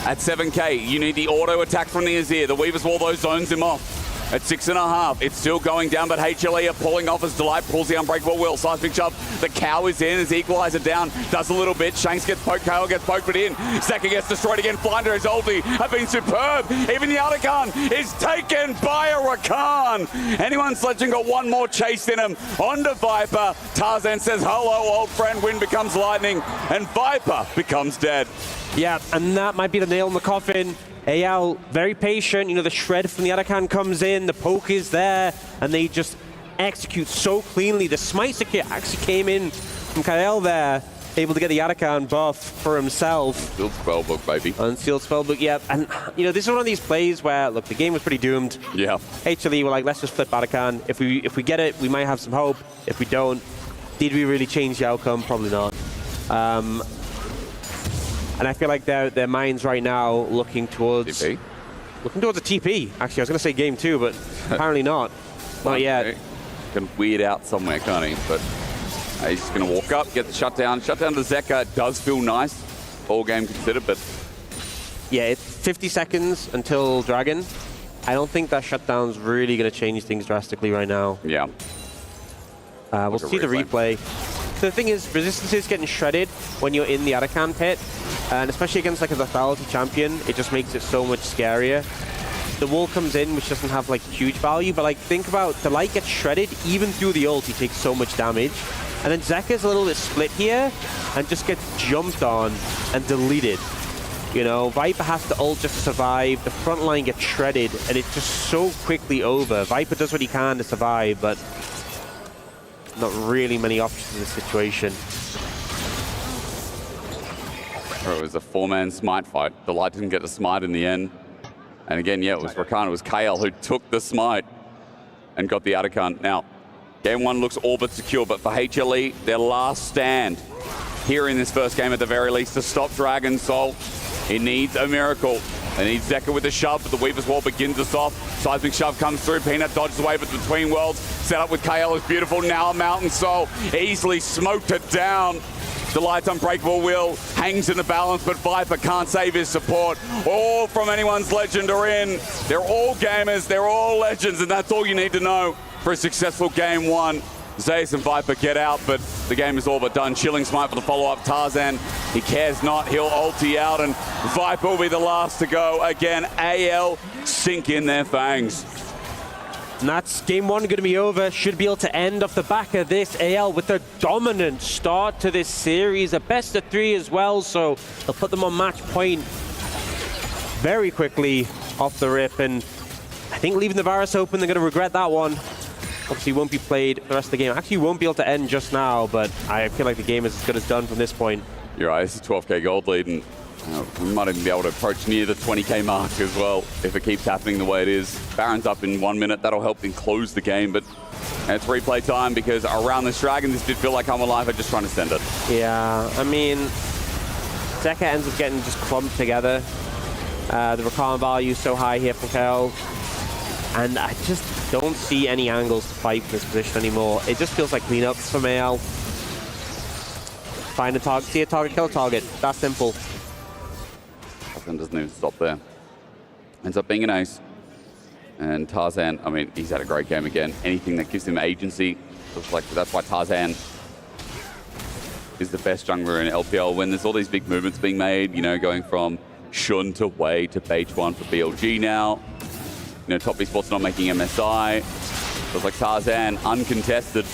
At 7k, you need the auto attack from the Azir. The Weaver's Wall, though, zones him off. at 6.5. It's still going down, but HLE are pulling off as Delight pulls the unbreakable will. Seismic shove. The cow is in as the equalizer down. Does a little bit. Shanks gets poked. Kale gets poked, but in. Zeka gets destroyed again. Flinder, his ulti have been superb. Even the Arakan is taken by a Rakan. Anyone Sledging got one more chase in him. Onto Viper. Tarzan says, hello, old friend. Wind becomes lightning, and Viper becomes dead. Yeah, and that might be the nail in the coffin. AL, very patient. You know, the shred from the Arakan comes in, the poke is there, and they just execute so cleanly. The smite actually came in from Kyle there, able to get the Arakan buff for himself. Sealed spellbook, baby. Unsealed spellbook, yeah. And, you know, this is one of these plays where, look, the game was pretty doomed. Yeah. HLE were like, let's just flip Arakan. If we get it, we might have some hope. If we don't, did we really change the outcome? Probably not. And I feel like their minds right now looking towards TP. Looking towards a TP. Actually, I was going to say game 2, but apparently not. Not yet. Can weird out somewhere, can't he? But he's just going to walk up, get the shutdown. Shutdown to Zeka does feel nice, all game considered, but yeah, it's 50 seconds until Dragon. I don't think that shutdown's really going to change things drastically right now. Yeah. We'll see the replay. So the thing is, resistance is getting shredded when you're in the Arakan pit, and especially against like a lethality champion, it just makes it so much scarier. The wall comes in, which doesn't have like huge value, but like think about the light gets shredded even through the ult. He takes so much damage, and then Zeka's a little bit split here and just gets jumped on and deleted. You know, Viper has to ult just to survive. The front line gets shredded, and it's just so quickly over. Viper does what he can to survive, but not really many options in this situation. It was a 4-man smite fight. The light didn't get the smite in the end. And again, yeah, it was Rakan, it was KL who took the smite and got the Arakan. Now, game 1 looks all but secure, but for HLE, their last stand here in this first game at the very least to stop Dragon Soul. It needs a miracle. They need Zeka with the shove, but the Weaver's Wall begins us off. Seismic shove comes through. Peanut dodges away, but the Between Worlds set up with KL is beautiful. Now Mountain Soul easily smoked it down. Delight's unbreakable will hangs in the balance, but Viper can't save his support. All from anyone's legend are in. They're all gamers, they're all legends, and that's all you need to know for a successful game 1. Zeus and Viper get out, but the game is all but done. Chilling smite for the follow-up. Tarzan, he cares not. He'll ulti out, and Viper will be the last to go. Again, AL sink in their fangs. And that's game 1 going to be over. Should be able to end off the back of this. AL with a dominant start to this series. A best of 3 as well, so they'll put them on match point very quickly off the rip. And I think leaving the Varus open, they're going to regret that one. Obviously won't be played for the rest of the game. Actually won't be able to end just now, but I feel like the game is as good as done from this point. You're right, it's a 12k gold lead, and we might even be able to approach near the 20k mark as well if it keeps happening the way it is. Baron's up in 1 minute, that'll help them close the game, but it's replay time because around this Dragon, this did feel like I'm Alive are just trying to send it. Yeah, I mean, Zeka ends up getting just clumped together. The Rakan value is so high here for Kel. And I just don't see any angles to fight for this position anymore. It just feels like cleanups from AL. Find a target, see a target, kill a target. That simple. Tarzan doesn't even stop there. Ends up being an ace. And Tarzan, I mean, he's had a great game again. Anything that gives him agency, looks like that's why Tarzan is the best jungler in LPL. When there's all these big movements being made, you know, going from Shun to Wei to Page 1 for BLG now. You know, Top Esports not making MSI. Looks like Tarzan uncontested.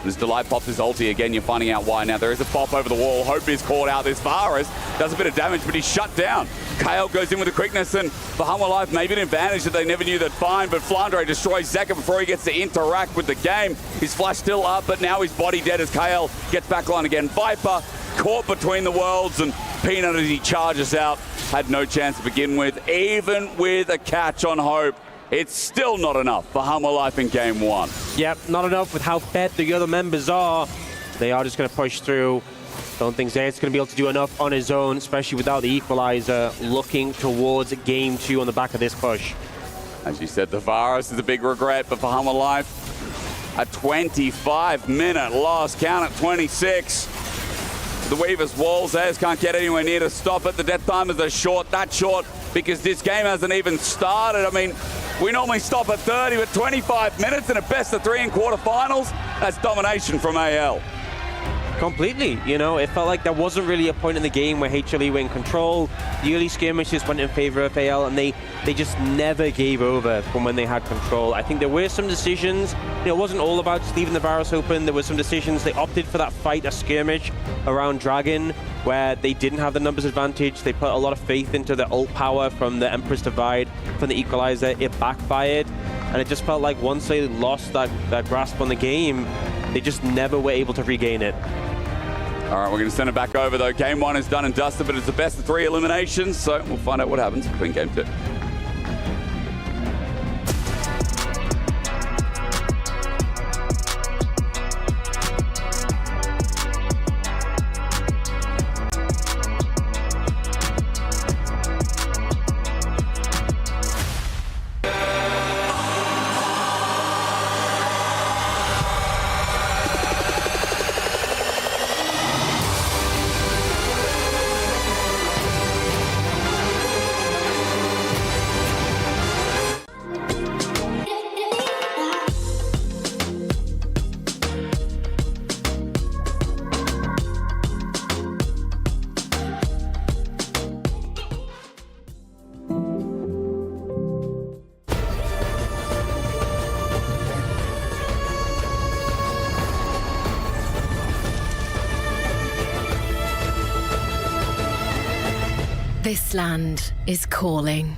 As Delight pops his ulti again, you're finding out why. Now there is a pop over the wall. Hope is caught out this far as does a bit of damage, but he's shut down. Kale goes in with the quickness, and Bahama Life maybe an advantage that they never knew they'd find, but Flandre destroys Zeka before he gets to interact with the game. His flash still up, but now he's body dead as Kale gets back on again. Viper caught between the worlds, and Peanut as he charges out had no chance to begin with. Even with a catch on Hope, it's still not enough for Hummer Life in game 1. Yep, not enough with how fed the other members are. They are just going to push through. Don't think Zayat's going to be able to do enough on his own, especially without the equalizer, looking towards game 2 on the back of this push. As you said, the Varus is a big regret, but for Hummer Life, a 25-minute loss, count at 26. The Weaver's Wall, Zayas can't get anywhere near to stop it. The death time is that short, because this game hasn't even started. I mean, We normally stop at 30, but 25 minutes in a best of 3 in quarterfinals, that's domination from AL. Completely, you know, it felt like there wasn't really a point in the game where HLE were in control. The early skirmishes went in favor of AL, and they just never gave over from when they had control. I think there were some decisions, you know, it wasn't all about just leaving the Varus open. There were some decisions. They opted for that fight, a skirmish around Dragon, where they didn't have the numbers advantage. They put a lot of faith into the ult power from the Emperor's Divide, from the Equalizer. It backfired, and it just felt like once they lost that grasp on the game, they just never were able to regain it. All right, we're going to send it back over, though. Game 1 is done and dusted, but it's the best of 3 eliminations, so we'll find out what happens between Game 2. This land is calling.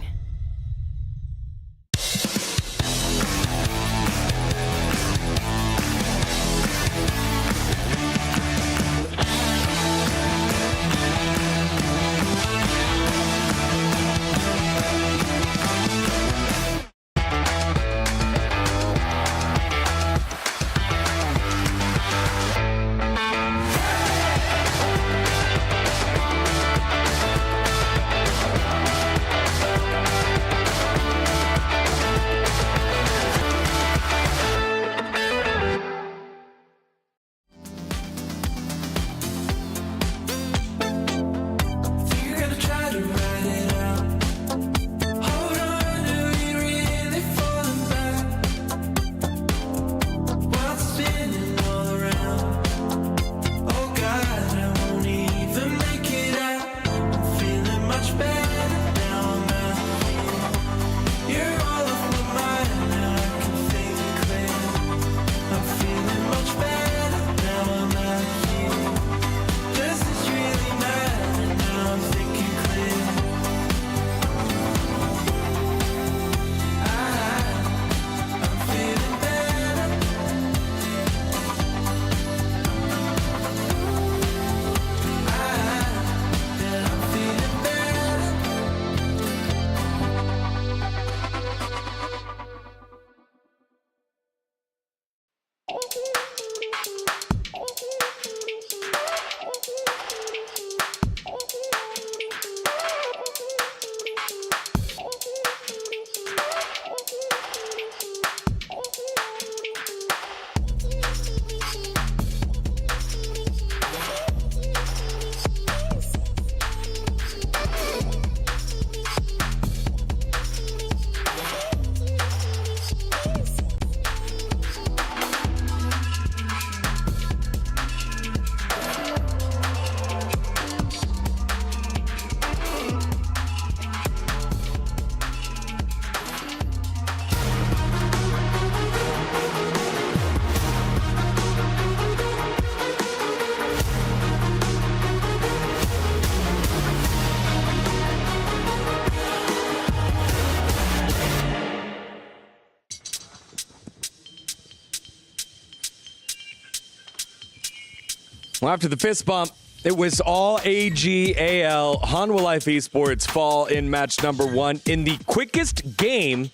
Well, after the fist bump, it was all AG.AL. Hanwha Life Esports fall in match number 1 in the quickest game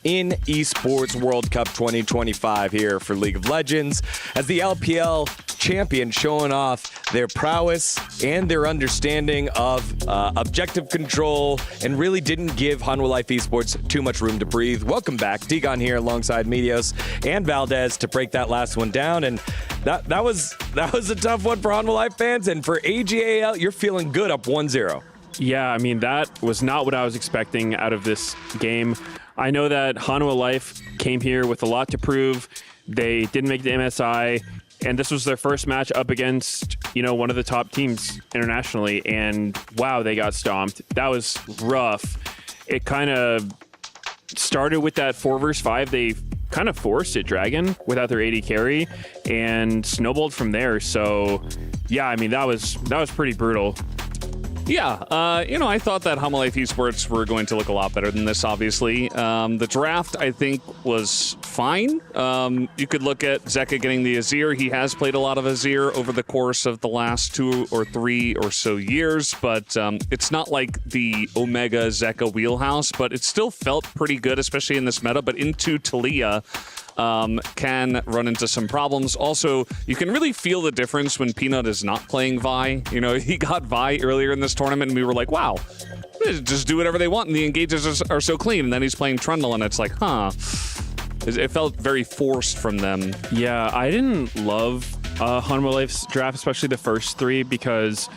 in Esports World Cup 2025 here for League of Legends, as the LPL champion showing off their prowess and their understanding of objective control, and really didn't give Hanwha Life Esports too much room to breathe. Welcome back. Digon here alongside Medios and Valdez to break that last one down, and that was a tough one for Hanwha Life fans, and for AG.AL, you're feeling good up 1-0. Yeah, I mean, that was not what I was expecting out of this game. I know that Hanwha Life came here with a lot to prove. They didn't make the MSI, and this was their first match up against, one of the top teams internationally, and wow, they got stomped. That was rough. It kind of started with that 4 versus 5. They kind of forced it Dragon without their AD carry and snowballed from there. So yeah, I mean, that was pretty brutal. Yeah, I thought that Hanwha Life Esports were going to look a lot better than this, obviously. The draft, I think, was fine. You could look at Zeka getting the Azir. He has played a lot of Azir over the course of the last 2 or 3 or so years, but it's not like the Omega Zeka wheelhouse, but it still felt pretty good, especially in this meta. But into Taliyah, can run into some problems. Also, you can really feel the difference when Peanut is not playing Vi. He got Vi earlier in this tournament, and we were like, wow, just do whatever they want, and the engages are so clean. And then he's playing Trundle, and it's like, huh. It felt very forced from them. Yeah, I didn't love Hanwha Life's draft, especially the first 3, because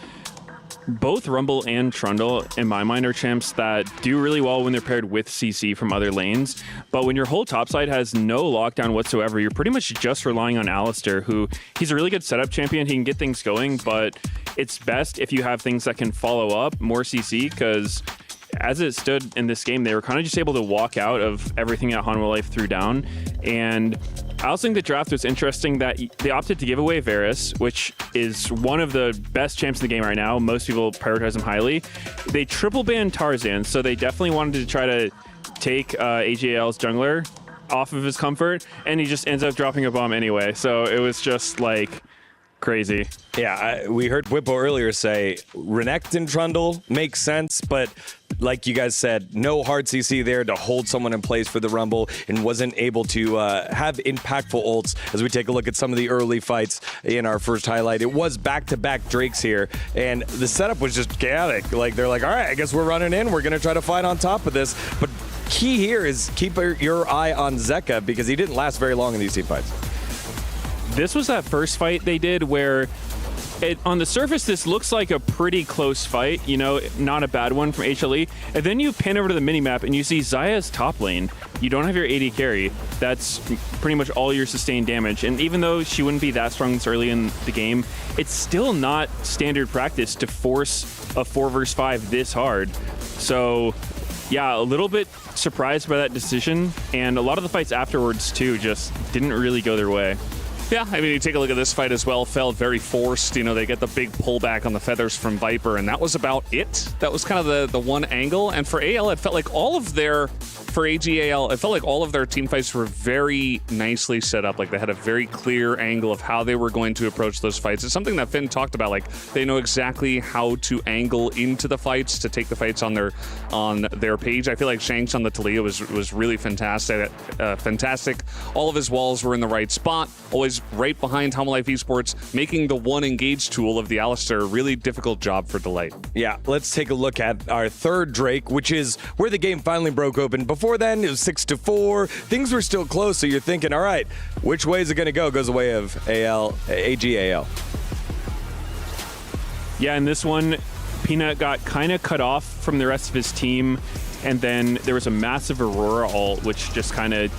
both Rumble and Trundle, in my mind, are champs that do really well when they're paired with CC from other lanes. But when your whole top side has no lockdown whatsoever, you're pretty much just relying on Alistair, who he's a really good setup champion. He can get things going, but it's best if you have things that can follow up more CC, because as it stood in this game, they were kind of just able to walk out of everything that Hanwha Life threw down. And I also think the draft was interesting that they opted to give away Varus, which is one of the best champs in the game right now. Most people prioritize him highly. They triple banned Tarzan, so they definitely wanted to try to take AG.AL's jungler off of his comfort, and he just ends up dropping a bomb anyway. So it was just like crazy. Yeah, we heard Whippo earlier say Renekton and Trundle makes sense, but like you guys said, no hard CC there to hold someone in place for the Rumble, and wasn't able to have impactful ults. As we take a look at some of the early fights in our first highlight, it was back-to-back Drakes here, and the setup was just chaotic. Like, they're like, all right, I guess we're running in. We're going to try to fight on top of this. But key here is keep your eye on Zeka, because he didn't last very long in these team fights. This was that first fight they did where on the surface, this looks like a pretty close fight, not a bad one from HLE. And then you pan over to the minimap and you see Xayah's top lane. You don't have your AD carry. That's pretty much all your sustained damage. And even though she wouldn't be that strong this early in the game, it's still not standard practice to force a 4 versus 5 this hard. So yeah, a little bit surprised by that decision. And a lot of the fights afterwards too just didn't really go their way. Yeah, I mean, you take a look at this fight as well. Felt very forced. They get the big pullback on the feathers from Viper, and that was about it. That was kind of the one angle. And for AL, it felt like for AG.AL, it felt like all of their team fights were very nicely set up. Like, they had a very clear angle of how they were going to approach those fights. It's something that Finn talked about. Like, they know exactly how to angle into the fights, to take the fights on their page. I feel like Shanks on the Taliyah was really fantastic. All of his walls were in the right spot, always right behind Hanwha Life Esports, making the one engage tool of the Alistair a really difficult job for Delight. Yeah, let's take a look at our third Drake, which is where the game finally broke open. Before then, it was 6-4. Things were still close, so you're thinking, all right, which way is it going to go? Goes the way of AG.AL. Yeah, in this one, Peanut got kind of cut off from the rest of his team, and then there was a massive Aurora ult, which just kind of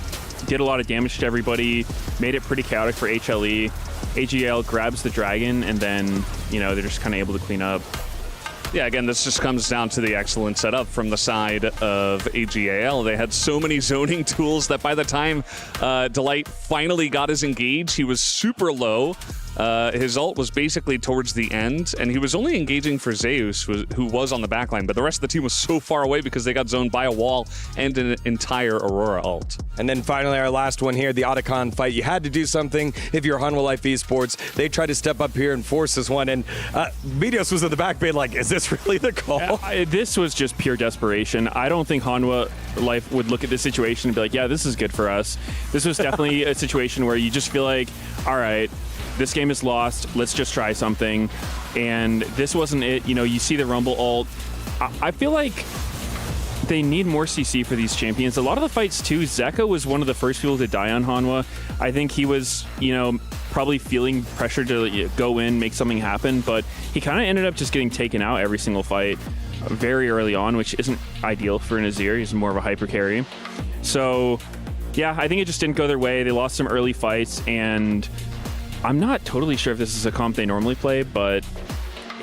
did a lot of damage to everybody, made it pretty chaotic for HLE. AG.AL grabs the dragon, and then, they're just kind of able to clean up. Yeah, again, this just comes down to the excellent setup from the side of AG.AL. They had so many zoning tools that by the time Delight finally got his engage, he was super low. His ult was basically towards the end, and he was only engaging for Zeus, who was on the backline, but the rest of the team was so far away because they got zoned by a wall and an entire Aurora ult. And then finally, our last one here, the Otacon fight. You had to do something if you're Hanwha Life Esports. They tried to step up here and force this one, and Medios was in the back being like, is this really the call? This was just pure desperation. I don't think Hanwha Life would look at this situation and be like, yeah, this is good for us. This was definitely a situation where you just feel like, all right, this game is lost. Let's just try something. And this wasn't it. You see the Rumble ult. I feel like they need more CC for these champions. A lot of the fights too, Zeka was one of the first people to die on Hanwha. I think he was, probably feeling pressure to go in, make something happen, but he kind of ended up just getting taken out every single fight very early on, which isn't ideal for Nazir. He's more of a hyper carry. So yeah, I think it just didn't go their way. They lost some early fights, and I'm not totally sure if this is a comp they normally play, but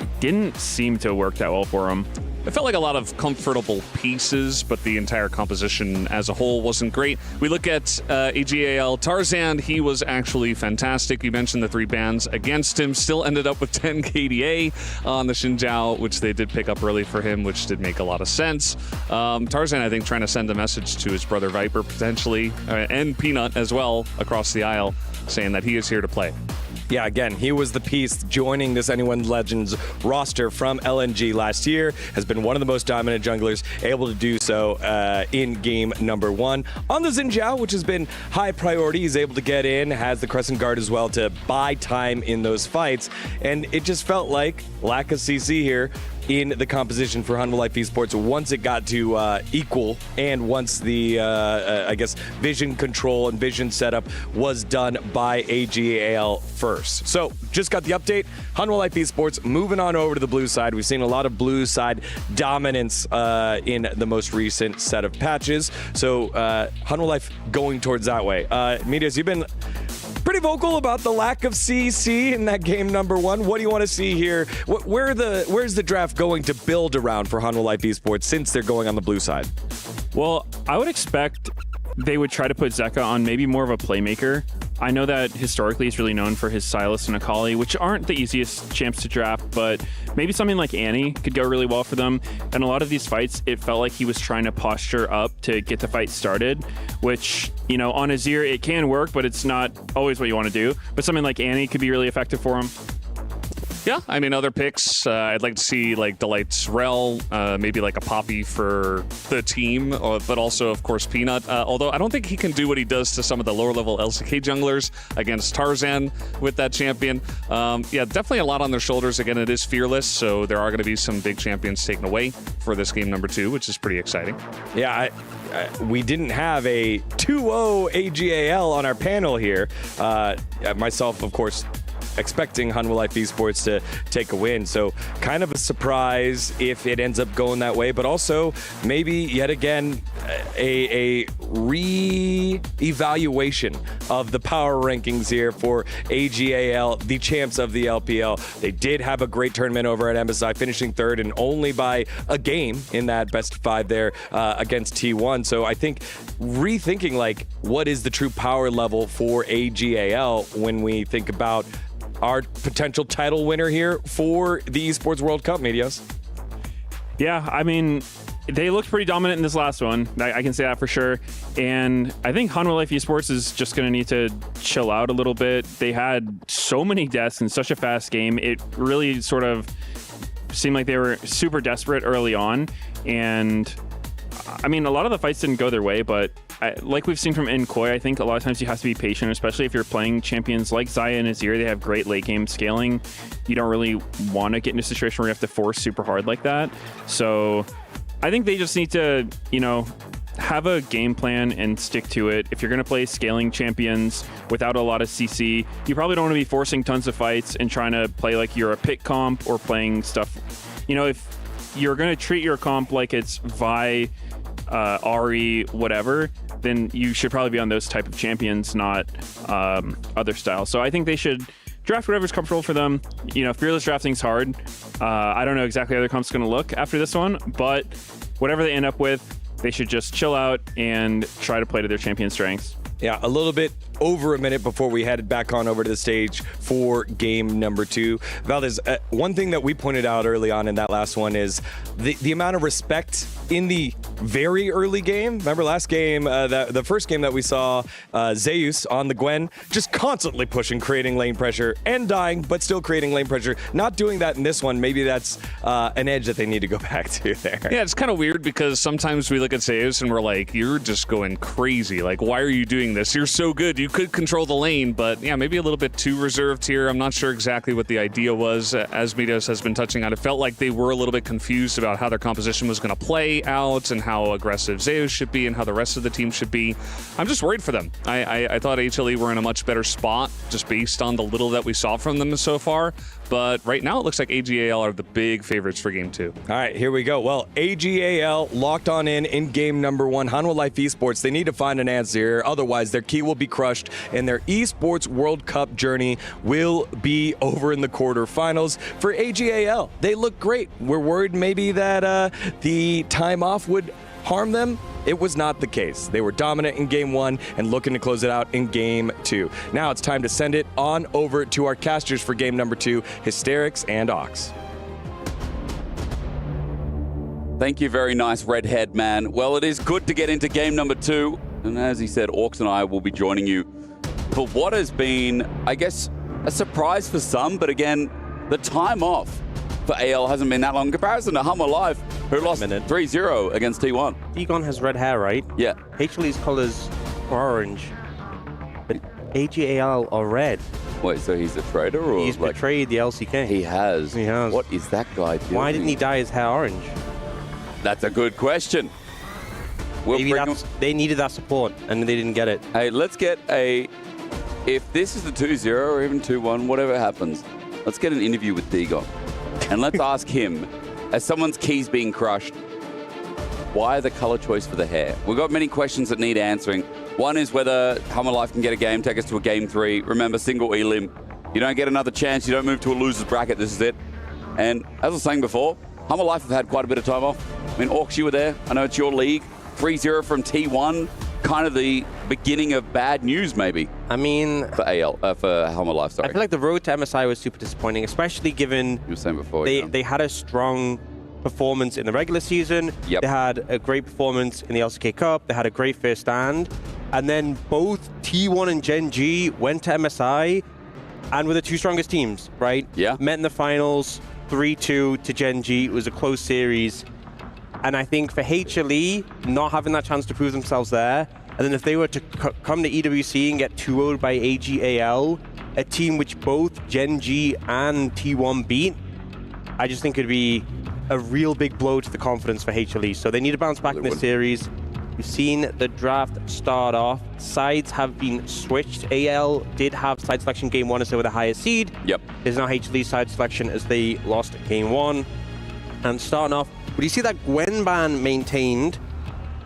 it didn't seem to work that well for them. It felt like a lot of comfortable pieces, but the entire composition as a whole wasn't great. We look at AG.AL. Tarzan, he was actually fantastic. You mentioned the 3 bans against him. Still ended up with 10 KDA on the Xinjiao, which they did pick up early for him, which did make a lot of sense. Tarzan, I think, trying to send a message to his brother Viper, potentially, and Peanut as well, across the aisle, saying that he is here to play. Yeah, again, he was the piece joining this Anyone Legends roster from LNG last year, has been one of the most dominant junglers, able to do so in game number 1. On the Xinjiao, which has been high priority, he's able to get in, has the Crescent Guard as well to buy time in those fights, and it just felt like lack of CC here in the composition for Hanwha Life Esports once it got to equal, and once the, I guess, vision control and vision setup was done by AG.AL first. So, just got the update. Hanwha Life Esports moving on over to the blue side. We've seen a lot of blue side dominance in the most recent set of patches. So, Hanwha Life going towards that way. Medias, you've been pretty vocal about the lack of CC in that game number 1. What do you want to see here? Where's the draft going to build around for Hanwha Life Esports since they're going on the blue side? Well, I would expect they would try to put Zeka on maybe more of a playmaker. I know that historically he's really known for his Silas and Akali, which aren't the easiest champs to draft, but maybe something like Annie could go really well for them. And a lot of these fights, it felt like he was trying to posture up to get the fight started, which, you know, on Azir, it can work, but it's not always what you want to do. But something like Annie could be really effective for him. Yeah, I mean, other picks, I'd like to see like Delight's Rel, maybe like a Poppy for the team, but also, of course, Peanut. Although I don't think he can do what he does to some of the lower level LCK junglers against Tarzan with that champion. Yeah, definitely a lot on their shoulders. Again, it is fearless, so there are going to be some big champions taken away for this game number 2, which is pretty exciting. Yeah, we didn't have a 2-0 AG.AL on our panel here. Myself, of course, expecting Hanwha Life Esports to take a win. So kind of a surprise if it ends up going that way, but also maybe yet again a re-evaluation of the power rankings here for AG.AL, the champs of the LPL. They did have a great tournament over at MSI, finishing 3rd and only by a game in that best of 5 there against T1. So I think rethinking like what is the true power level for AG.AL when we think about our potential title winner here for the Esports World Cup, Medios. Yeah, I mean, they looked pretty dominant in this last one. I can say that for sure. And I think Hanwha Life Esports is just going to need to chill out a little bit. They had so many deaths in such a fast game. It really sort of seemed like they were super desperate early on. And I mean, a lot of the fights didn't go their way, but like we've seen from MKOI, I think a lot of times you have to be patient, especially if you're playing champions like Xayah and Azir. They have great late game scaling. You don't really want to get in a situation where you have to force super hard like that. So I think they just need to, you know, have a game plan and stick to it. If you're going to play scaling champions without a lot of CC, you probably don't want to be forcing tons of fights and trying to play like you're a pick comp or playing stuff. You know, if you're going to treat your comp like it's Vi, Ari, whatever, then you should probably be on those type of champions, not other styles. So I think they should draft whatever's comfortable for them. You know, fearless drafting's hard. I don't know exactly how their comp's going to look after this one, but whatever they end up with, they should just chill out and try to play to their champion strengths. Yeah, a little bit over a minute before we headed back on over to the stage for game number 2. Valdez, one thing that we pointed out early on in that last one is the amount of respect in the very early game. Remember last game, the first game that we saw, Zeus on the Gwen, just constantly pushing, creating lane pressure and dying, but still creating lane pressure. Not doing that in this one. Maybe that's an edge that they need to go back to there. Yeah, it's kind of weird because sometimes we look at Zeus and we're like, you're just going crazy. Like, why are you doing this? You're so good. you could control the lane, but yeah, maybe a little bit too reserved here. I'm not sure exactly what the idea was. As Midos has been touching on, it felt like they were a little bit confused about how their composition was going to play out and how aggressive Zeus should be and how the rest of the team should be. I'm just worried for them. I thought HLE were in a much better spot just based on the little that we saw from them so far. But right now, it looks like AG.AL are the big favorites for Game 2. All right, here we go. Well, AG.AL locked on in game number 1. Hanwha Life Esports, they need to find an answer here. Otherwise, their key will be crushed, and their Esports World Cup journey will be over in the quarterfinals. For AG.AL, they look great. We're worried maybe that the time off would harm them. It was not the case. They were dominant in game 1 and looking to close it out in game 2. Now it's time to send it on over to our casters for game number 2, Hysterics and Ox. Thank you, very nice redhead man. Well, it is good to get into game number 2. And as he said, Orcs and I will be joining you for what has been, I guess, a surprise for some. But again, the time off for AL hasn't been that long in comparison to Hanwha Life, who lost 3-0 against T1. Egon has red hair, right? Yeah. HLE's colors are orange, but AG.AL are red. Wait, so he's a traitor, or he's betrayed the LCK? He has. He has. What is that guy doing? Why didn't he dye his hair orange? That's a good question. Maybe they needed that support, and they didn't get it. Hey, let's get a... If this is the 2-0 or even 2-1, whatever happens, let's get an interview with Digon. And let's ask him, as someone's keys being crushed, why the color choice for the hair? We've got many questions that need answering. One is whether Hanwha Life can get a game, take us to a game 3. Remember, single elim. You don't get another chance. You don't move to a loser's bracket. This is it. And as I was saying before, Hanwha Life have had quite a bit of time off. I mean, Orcs, you were there. I know it's your league. 3-0 from T1. Kind of the beginning of bad news, maybe. I mean, for Hanwha Life, sorry. I feel like the road to MSI was super disappointing, especially given you were saying before, they had a strong performance in the regular season. Yep. They had a great performance in the LCK Cup. They had a great first stand. And then both T1 and Gen.G went to MSI and were the two strongest teams, right? Yeah. Met in the finals, 3-2 to Gen.G. It was a close series. And I think for HLE, not having that chance to prove themselves there, and then if they were to come to EWC and get 2-0'd by AG.AL, a team which both Gen.G and T1 beat, I just think it'd be a real big blow to the confidence for HLE. So they need to bounce back in this series. We've seen the draft start off. Sides have been switched. AL did have side selection game 1 as they were the highest seed. Yep. There's now HLE side selection as they lost game 1. And starting off, but you see that Gwen ban maintained,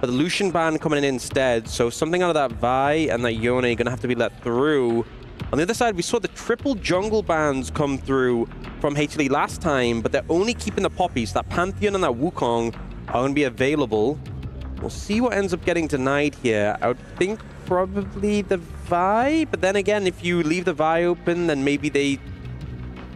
but the Lucian ban coming in instead. So something out of that Vi and that Yone are going to have to be let through. On the other side, we saw the triple jungle bans come through from HLE last time, but they're only keeping the poppies. That Pantheon and that Wukong are going to be available. We'll see what ends up getting denied here. I would think probably the Vi, but then again, if you leave the Vi open, then maybe they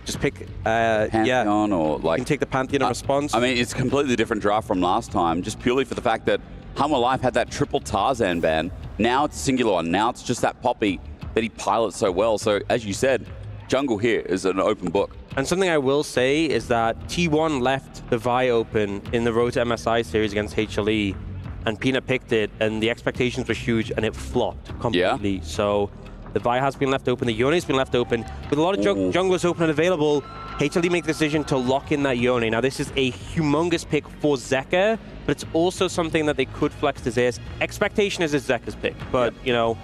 just pick Pantheon, or like... You can take the Pantheon in response. I mean, it's a completely different draft from last time, just purely for the fact that Hanwha Life had that triple Tarzan ban. Now it's a singular one. Now it's just that Poppy that he pilots so well. So, as you said, jungle here is an open book. And something I will say is that T1 left the Vi open in the Road to MSI series against HLE, and Peanut picked it, and the expectations were huge, and it flopped completely. Yeah. So the Vi has been left open, the Yone's been left open. With a lot of junglers open and available, HLE make the decision to lock in that Yone. Now this is a humongous pick for Zeka, but it's also something that they could flex to Zeus. Expectation is it's Zeka's pick, but you know,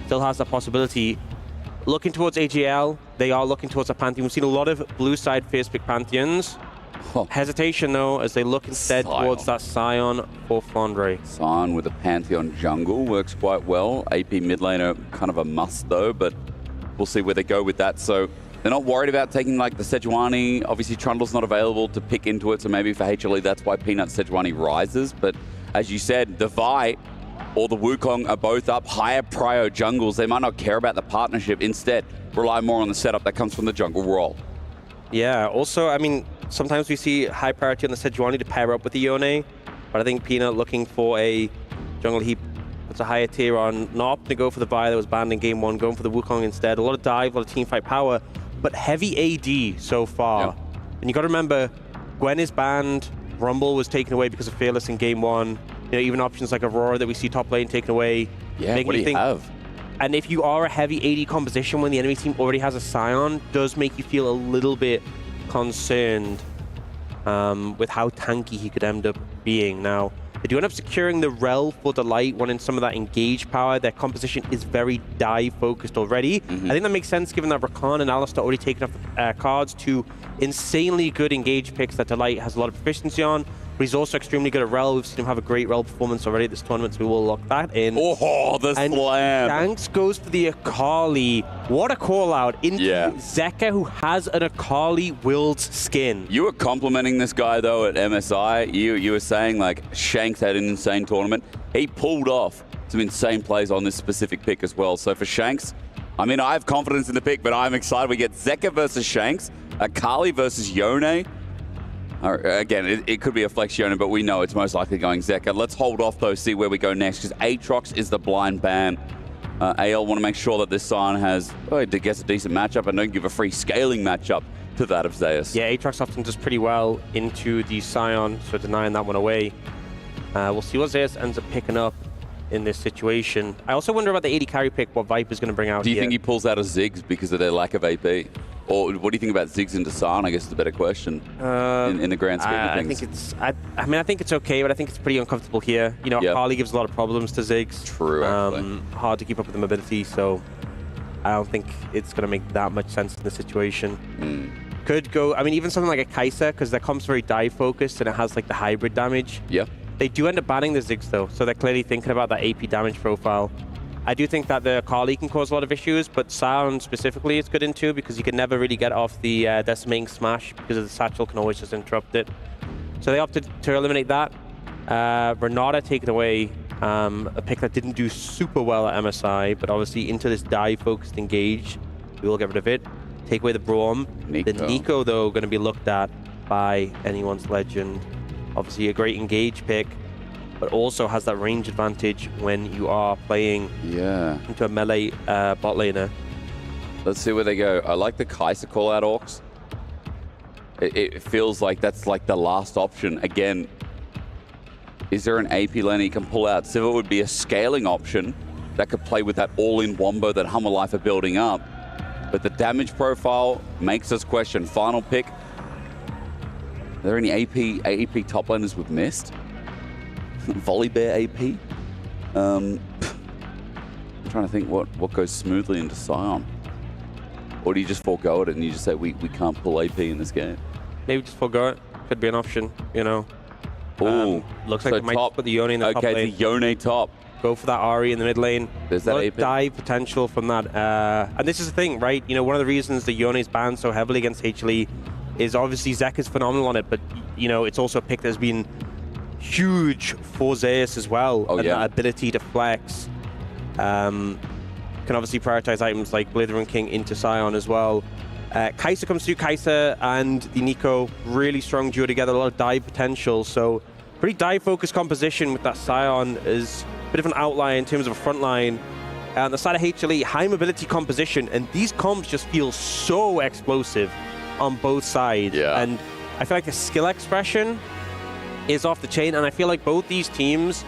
still has that possibility. Looking towards AG.AL, they are looking towards a Pantheon. We've seen a lot of blue side first pick Pantheons. Hesitation though, as they look instead towards that Sion for Fondre. Sion with a Pantheon jungle works quite well. AP mid laner, kind of a must though, but we'll see where they go with that. So they're not worried about taking like the Sejuani. Obviously Trundle's not available to pick into it, so maybe for HLE that's why Peanut Sejuani rises. But as you said, the Vi or the Wukong are both up higher prio jungles. They might not care about the partnership, instead rely more on the setup that comes from the jungle role. Yeah, also, I mean, sometimes we see high priority on the Sejuani to pair up with the Yone, but I think Peanut looking for a jungle he puts a higher tier on, not opting to go for the Vi that was banned in game 1, going for the Wukong instead. A lot of dive, a lot of teamfight power, but heavy AD so far. Yeah. And you got to remember, Gwen is banned, Rumble was taken away because of Fearless in game 1. You know, even options like Aurora that we see top lane taken away. Yeah, what do you have? And if you are a heavy AD composition when the enemy team already has a Scion, does make you feel a little bit concerned with how tanky he could end up being. Now, they do end up securing the Rel for the Light, wanting some of that engage power. Their composition is very dive-focused already. I think that makes sense given that Rakan and Alistar already taken off the cards to insanely good engage picks that Delight has a lot of proficiency on. But he's also extremely good at Rel. We've seen him have a great Rel performance already at this tournament, so we will lock that in. Oh, the slam. Shanks goes for the Akali. What a call out into Zeka, who has an Akali Will's skin. You were complimenting this guy, though, at MSI. You were saying, like, Shanks had an insane tournament. He pulled off some insane plays on this specific pick as well. So for Shanks, I mean, I have confidence in the pick, but I'm excited. We get Zeka versus Shanks, Akali versus Yone. Again, it could be a flex Yone, but we know it's most likely going Zeka. Let's hold off, though, see where we go next, because Aatrox is the blind ban. AL want to make sure that this Scion gets a decent matchup and don't give a free scaling matchup to that of Zeus. Yeah, Aatrox often does pretty well into the Scion, so denying that one away. We'll see what Zeus ends up picking up in this situation. I also wonder about the AD carry pick, what Viper's going to bring out Do you think he pulls out a Ziggs because of their lack of AP? Or what do you think about Ziggs into Scion? I guess is a better question in the grand scheme of things. I think it's okay, but I think it's pretty uncomfortable here. You know, Harley gives a lot of problems to Ziggs. True, actually. Hard to keep up with the mobility, so I don't think it's going to make that much sense in the situation. Could go, I mean, even something like a Kai'Sa, because their comp's very dive focused and it has like the hybrid damage. Yeah. They do end up banning the Ziggs though, so they're clearly thinking about that AP damage profile. I do think that the Akali can cause a lot of issues, but Scion specifically is good into because you can never really get off the decimating smash because of the satchel can always just interrupt it. So they opted to eliminate that. Renata taken away, a pick that didn't do super well at MSI, but obviously into this dive-focused engage, we will get rid of it. Take away the Braum. The Nico, though, going to be looked at by anyone's legend. Obviously a great engage pick, but also has that range advantage when you are playing into a melee bot laner. Let's see where they go. I like the Kai'Sa call out Orcs. It feels like that's like the last option. Again, is there an AP lane he can pull out? Sivir would be a scaling option that could play with that all-in wombo that Hummer Life are building up. But the damage profile makes us question. Final pick. Are there any AP top laners we've missed? Volibear AP? I'm trying to think what goes smoothly into Scion. Or do you just forego it and you just say we can't pull AP in this game? Maybe just forego it. Could be an option, you know. Ooh, looks like they might put the Yone in the top lane. Okay, the Yone top. Go for that Ahri in the mid lane. There's that AP. Dive potential from that. And this is the thing, right? You know, one of the reasons the Yone is banned so heavily against HLE is obviously Zek is phenomenal on it, but, you know, it's also a pick that's been huge for Zeus as well. Oh, and yeah. that ability to flex. Can obviously prioritize items like Blithering King into Scion as well. Kai'Sa comes through. Kai'Sa and the Nico, really strong duo together, a lot of dive potential. So pretty dive-focused composition with that Scion is a bit of an outlier in terms of a front line. On the side of HLE, high mobility composition, and these comps just feel so explosive on both sides. Yeah. And I feel like the skill expression is off the chain, and I feel like both these teams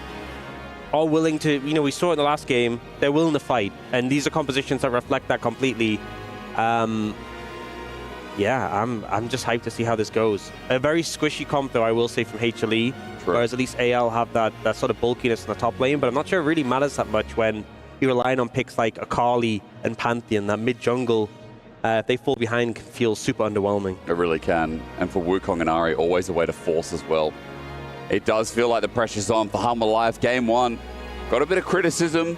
are willing to, you know, we saw it in the last game, they're willing to fight, and these are compositions that reflect that completely. Yeah, I'm just hyped to see how this goes. A very squishy comp, though, I will say, from HLE, whereas at least AL have that sort of bulkiness in the top lane, but I'm not sure it really matters that much when you're relying on picks like Akali and Pantheon, that mid-jungle. If they fall behind, can feel super underwhelming. It really can. And for Wukong and Ahri, always a way to force as well. It does feel like the pressure's on for Hummer Life. Game one, got a bit of criticism.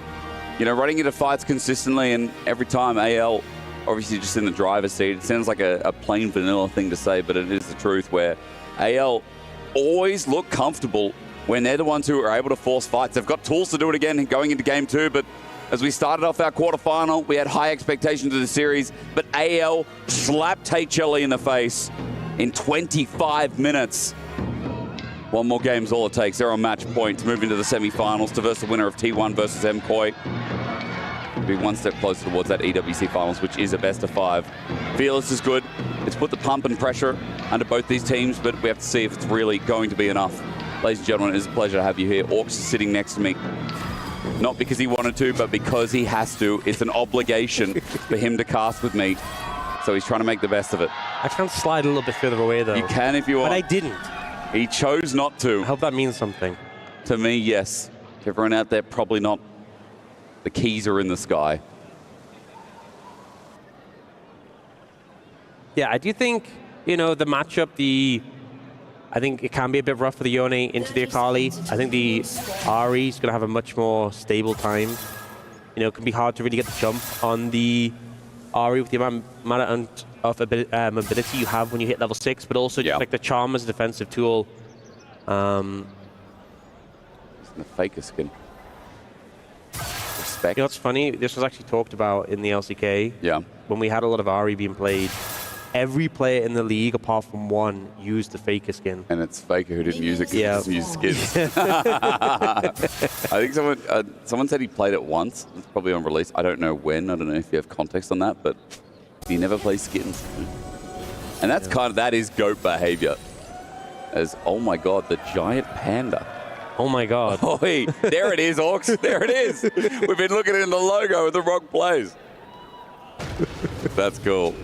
You know, running into fights consistently, and every time AL, obviously just in the driver's seat. It sounds like a plain vanilla thing to say, but it is the truth, where AL always look comfortable when they're the ones who are able to force fights. They've got tools to do it again going into game two, but as we started off our quarterfinal, we had high expectations of the series, but AL slapped HLE in the face in 25 minutes. One more game's all it takes. They're on match point to move into the semi-finals to versus the winner of T1 versus MKOI. Be one step closer towards that EWC finals, which is a best of 5. Fearless is good. It's put the pump and pressure under both these teams, but we have to see if it's really going to be enough. Ladies and gentlemen, it is a pleasure to have you here. Orcs is sitting next to me. Not because he wanted to, but because he has to. It's an obligation for him to cast with me. So he's trying to make the best of it. I can slide a little bit further away, though. You can if you want. But I didn't. He chose not to. I hope that means something. To me, yes. To everyone out there, probably not. The keys are in the sky. Yeah, I do think, you know, the matchup, I think it can be a bit rough for the Yone into the Akali. I think the Ari is going to have a much more stable time. You know, it can be hard to really get the jump on the Ari with the amount of mobility you have when you hit level 6, but also just like the Charm as a defensive tool. The Faker skin. Respect. You know what's funny? This was actually talked about in the LCK. Yeah. When we had a lot of Ari being played, every player in the league, apart from one, used the Faker skin. And it's Faker who didn't use it because he just used skins. I think someone said he played it once. It's probably on release. I don't know when. I don't know if you have context on that, but he never plays skins. And that's that is GOAT behavior. As, oh my God, the giant panda. Oh my God. Oh, there it is, Orcs. There it is. We've been looking in the logo in the wrong place. That's cool.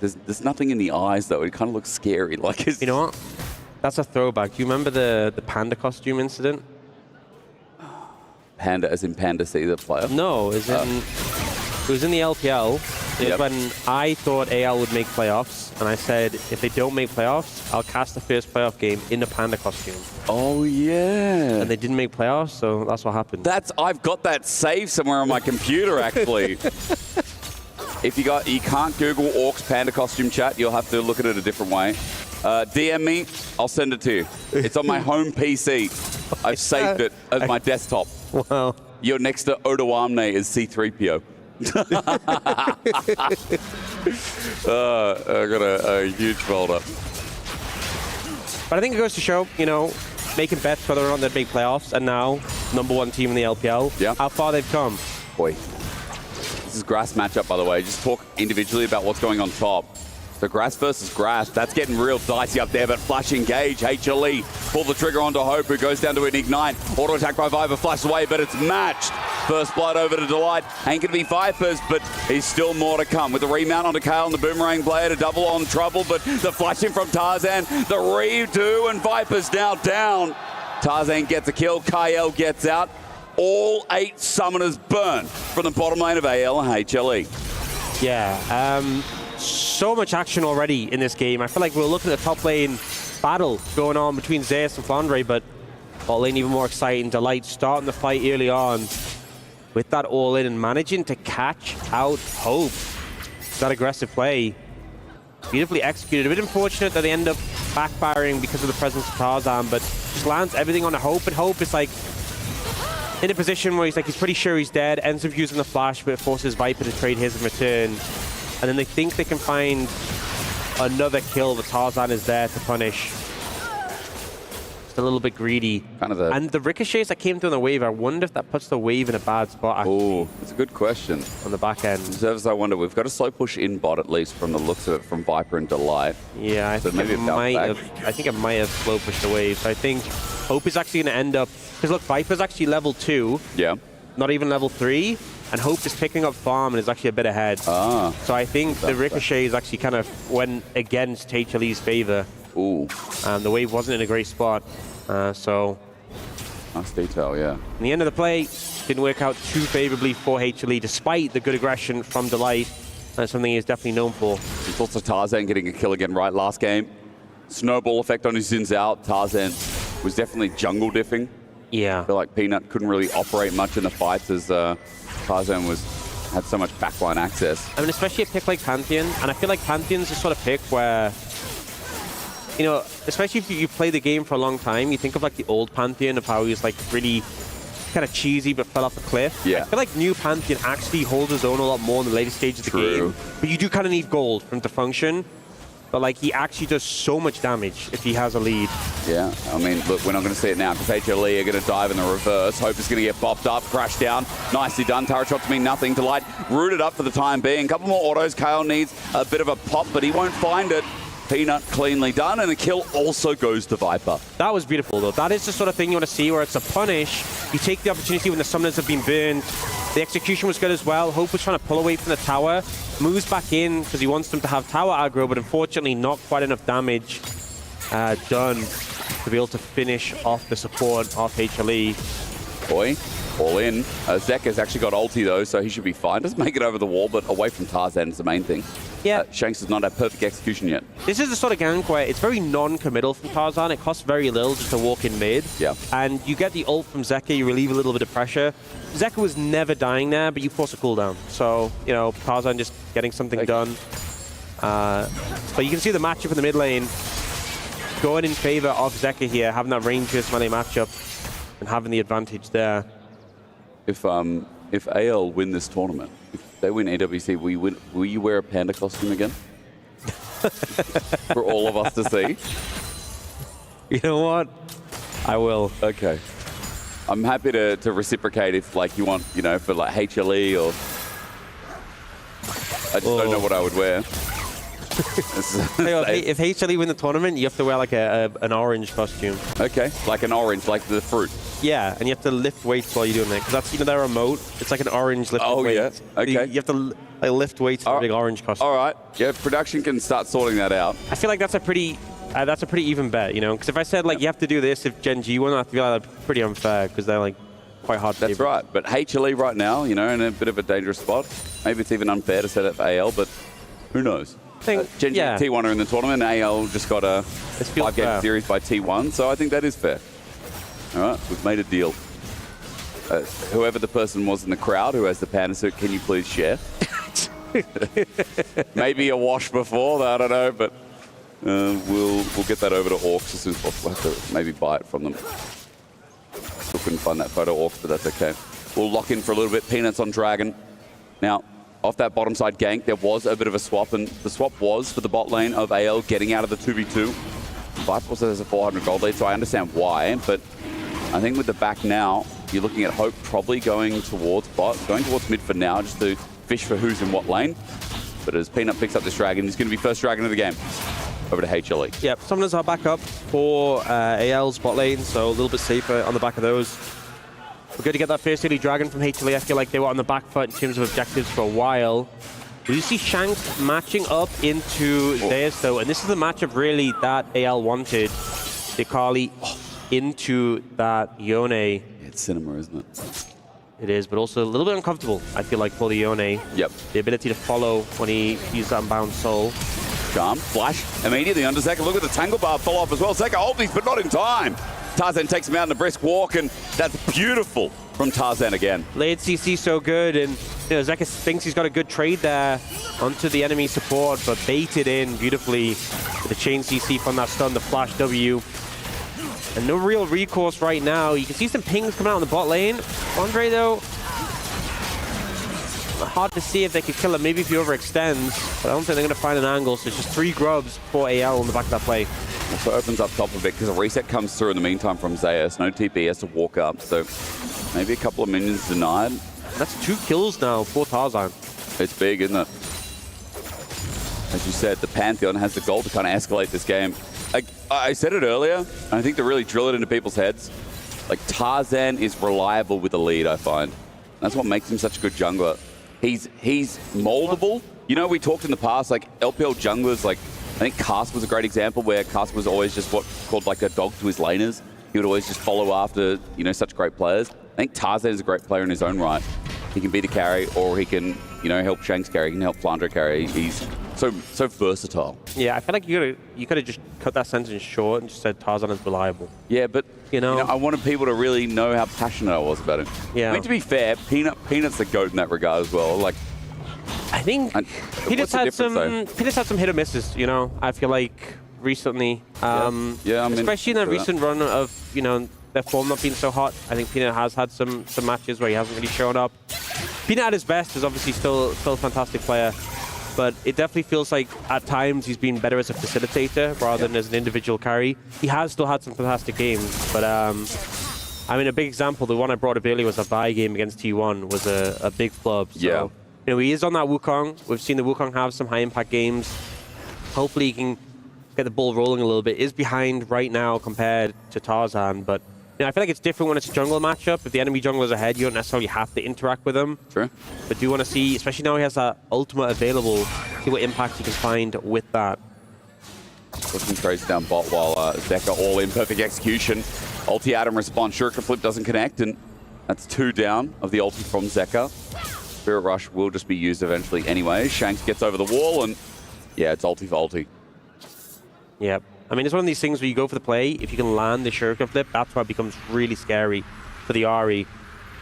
There's nothing in the eyes, though. It kind of looks scary. Like, you know what? That's a throwback. Do you remember the panda costume incident? Panda as in Panda C, the player? No, it was in the LPL. It was when I thought AL would make playoffs, and I said, if they don't make playoffs, I'll cast the first playoff game in the panda costume. Oh, yeah. And they didn't make playoffs, so that's what happened. I've got that saved somewhere on my computer, actually. If you can't Google Orcs Panda costume chat, you'll have to look at it a different way. DM me, I'll send it to you. It's on my home PC. I've saved it as my desktop. Wow. You're next to Odoamne as C-3PO. I got a huge folder. But I think it goes to show, you know, making bets whether or not they'd make playoffs, and now #1 team in the LPL, how far they've come. Boy. This is Grass matchup, by the way. Just talk individually about what's going on top. So Grass versus Grass, that's getting real dicey up there, but Flash engage, HLE, pull the trigger onto Hope, who goes down to an Ignite. Auto attack by Viper, flashes away, but it's matched. First blood over to Delight. Ain't gonna be Vipers, but he's still more to come. With the remount onto Kale and the Boomerang player to double on Trouble, but the flash in from Tarzan, the redo, and Vipers now down. Tarzan gets a kill, Kyle gets out. All 8 summoners burn from the bottom lane of AL and HLE. Yeah, so much action already in this game. I feel like we're looking at a top lane battle going on between Zeus and Flandre, but bot lane even more exciting. Delight starting the fight early on with that all-in and managing to catch out Hope. That aggressive play, beautifully executed. A bit unfortunate that they end up backfiring because of the presence of Tarzan, but just lands everything on Hope, and Hope is like in a position where he's pretty sure he's dead, ends up using the flash, but it forces Viper to trade his in return. And then they think they can find another kill, but Tarzan is there to punish. Just a little bit greedy. And the ricochets that came through on the wave, I wonder if that puts the wave in a bad spot. Oh, that's a good question. On the back end. Observers, I wonder, we've got a slow push in bot at least from the looks of it from Viper and Delight. Yeah, I think it might have slow pushed the wave. So I think Hope is actually going to end up, because look, Viper's actually level 2. Yeah. Not even level 3. And Hope is picking up farm and is actually a bit ahead. So I think the ricochets actually kind of went against HLE's favor. Ooh. And the wave wasn't in a great spot. So nice detail, yeah. In the end of the play, didn't work out too favorably for HLE, despite the good aggression from Delight. That's something he's definitely known for. It's also Tarzan getting a kill again right last game. Snowball effect on his Zins out. Tarzan was definitely jungle diffing. Yeah. I feel like Peanut couldn't really operate much in the fights as Tarzan had so much backline access. I mean, especially a pick like Pantheon, and I feel like Pantheon's the sort of pick where, you know, especially if you play the game for a long time, you think of like the old Pantheon, of how he was like really kind of cheesy but fell off a cliff. Yeah. I feel like new Pantheon actually holds his own a lot more in the later stages of the game. But you do kind of need gold for him to function. But like, he actually does so much damage if he has a lead. Yeah, I mean, look, we're not going to see it now because HLE are going to dive in the reverse. Hope is going to get bopped up, crash down. Nicely done. Turret shot to mean nothing. Delight rooted up for the time being. A couple more autos. Kale needs a bit of a pop, but he won't find it. Peanut cleanly done, and the kill also goes to Viper. That was beautiful, though. That is the sort of thing you want to see, where it's a punish. You take the opportunity when the summoners have been burned. The execution was good as well. Hope was trying to pull away from the tower. Moves back in because he wants them to have tower aggro, but unfortunately not quite enough damage done to be able to finish off the support of HLE. Boy, all in. Zeka's actually got ulti though, so he should be fine. Doesn't make it over the wall, but away from Tarzan is the main thing. Yeah. Shanks does not have perfect execution yet. This is the sort of gank where it's very non-committal from Tarzan. It costs very little just to walk in mid. Yeah. And you get the ult from Zeka, you relieve a little bit of pressure. Zeka was never dying there, but you force a cooldown. So, you know, Tarzan just getting something done. But you can see the matchup in the mid lane going in favor of Zeka here, having that range versus melee matchup and having the advantage there. If AL win this tournament, if they win AWC, will you wear a panda costume again? For all of us to see? You know what? I will. Okay. I'm happy to reciprocate if, like, you want, you know, for, like, HLE or... I just don't know what I would wear. If HLE win the tournament, you have to wear, like, an orange costume. Okay, like an orange, like the fruit. Yeah, and you have to lift weights while you're doing it, because that's, you know, their remote. It's like an orange lift weight. Oh, yeah. Okay. You have to like, lift weights in a big orange costume. All right. Yeah, production can start sorting that out. I feel like that's a pretty even bet, you know? Because if I said, like, you have to do this if Gen.G won, I feel like that's pretty unfair, because they're, like, quite hard to That's right. But HLE right now, you know, in a bit of a dangerous spot. Maybe it's even unfair to set up AL, but who knows? Gen.G and T1 are in the tournament. AL just got a 5-game series by T1, so I think that is fair. All right, we've made a deal. Whoever the person was in the crowd who has the panda suit, can you please share? Maybe a wash before, I don't know, but we'll get that over to Orcs as soon as possible. We'll have to maybe buy it from them. Still couldn't find that photo, Orcs, but that's okay. We'll lock in for a little bit. Peanuts on Dragon. Now, off that bottom side gank, there was a bit of a swap, and the swap was for the bot lane of AL getting out of the 2v2. Viper also has a 400 gold lead, so I understand why, but I think with the back now, you're looking at Hope probably going towards bot, going towards mid for now, just to fish for who's in what lane. But as Peanut picks up this Dragon, he's going to be first Dragon of the game. Over to HLE. Yep, summoners are back up for AL's bot lane, so a little bit safer on the back of those. We're going to get that first early Dragon from HLE. I feel like they were on the back foot in terms of objectives for a while. We see Shanks matching up into theirs, though, and this is the matchup really that AL wanted. Dekali into that Yone. It's cinema, isn't it? It is, but also a little bit uncomfortable, I feel like, for the Yone. Yep. The ability to follow when he uses that Unbound Soul. Charm, flash, immediately under Zeka. Look at the Tangle Bar fall off as well. Zeka ultis, but not in time. Tarzan takes him out in a brisk walk, and that's beautiful from Tarzan again. Layered CC so good, and you know, Zeka thinks he's got a good trade there onto the enemy support, but baited in beautifully with the chain CC from that stun, the flash W. And no real recourse right now. You can see some pings coming out in the bot lane. Andre, though, hard to see if they could kill him. Maybe if he overextends, but I don't think they're going to find an angle. So it's just 3 grubs for AL on the back of that play. Also opens up top a bit because a reset comes through in the meantime from Zeus. No TP, has to walk up. So maybe a couple of minions denied. That's 2 kills now for Tarzan. It's big, isn't it? As you said, the Pantheon has the goal to kind of escalate this game. I said it earlier, and I think to really drill it into people's heads, like Tarzan is reliable with a lead, I find. That's what makes him such a good jungler. He's moldable. You know, we talked in the past, like LPL junglers, like I think Cast was a great example where Cast was always just what called like a dog to his laners. He would always just follow after, you know, such great players. I think Tarzan is a great player in his own right. He can be the carry, or he can, you know, help Shanks carry, he can help Flandre carry. He's so versatile. Yeah, I feel like you could have just cut that sentence short and just said Tarzan is reliable. Yeah, but you know, I wanted people to really know how passionate I was about him. Yeah. I mean, to be fair, Peanut's the GOAT in that regard as well. Like, I think Peanut's had some hit or misses. You know, I feel like recently, I mean, especially in that recent run of, you know, their form not being so hot. I think Peanut has had some matches where he hasn't really shown up. Peanut at his best is obviously still a fantastic player, but it definitely feels like at times he's been better as a facilitator rather than as an individual carry. He has still had some fantastic games, but I mean, a big example, the one I brought up earlier was a Vi game against T1 was a big flub. So, you know, he is on that Wukong. We've seen the Wukong have some high impact games. Hopefully he can get the ball rolling a little bit, is behind right now compared to Tarzan, but I feel like it's different when it's a jungle matchup. If the enemy jungler's ahead, you don't necessarily have to interact with them. True. But do you want to see, especially now he has that ultimate available, see what impact he can find with that. Looking trades down bot while Zeka all in, perfect execution. Ulti Adam response, Shuriken Flip doesn't connect, and that's 2 down of the ulti from Zeka. Spirit Rush will just be used eventually anyway. Shanks gets over the wall, and yeah, it's ulti for ulti. Yep. I mean, it's one of these things where you go for the play. If you can land the Shuriken Flip, that's why it becomes really scary for the Ahri.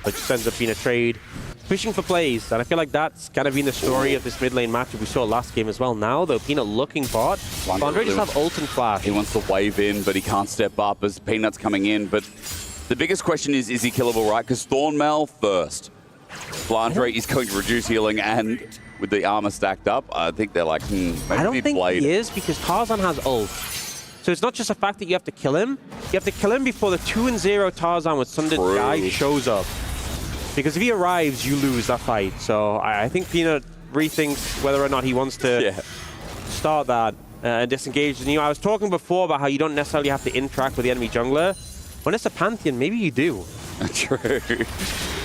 But just ends up being a trade. Pushing for plays, and I feel like that's kind of been the story of this mid lane matchup we saw last game as well. Now, though, Peanut looking bot. Flandre just have ult and flash. He wants to wave in, but he can't step up as Peanut's coming in. But the biggest question is he killable, right? Because Thornmail first. Flandre is going to reduce healing, and with the armor stacked up, I think they're like, maybe I don't think Blade. he is, because Tarzan has ult. So it's not just the fact that you have to kill him. You have to kill him before the 2-0 Tarzan with Sundered guy shows up. Because if he arrives, you lose that fight. So I think Peanut rethinks whether or not he wants to start that and disengage. And, I was talking before about how you don't necessarily have to interact with the enemy jungler. When it's a Pantheon, maybe you do. True.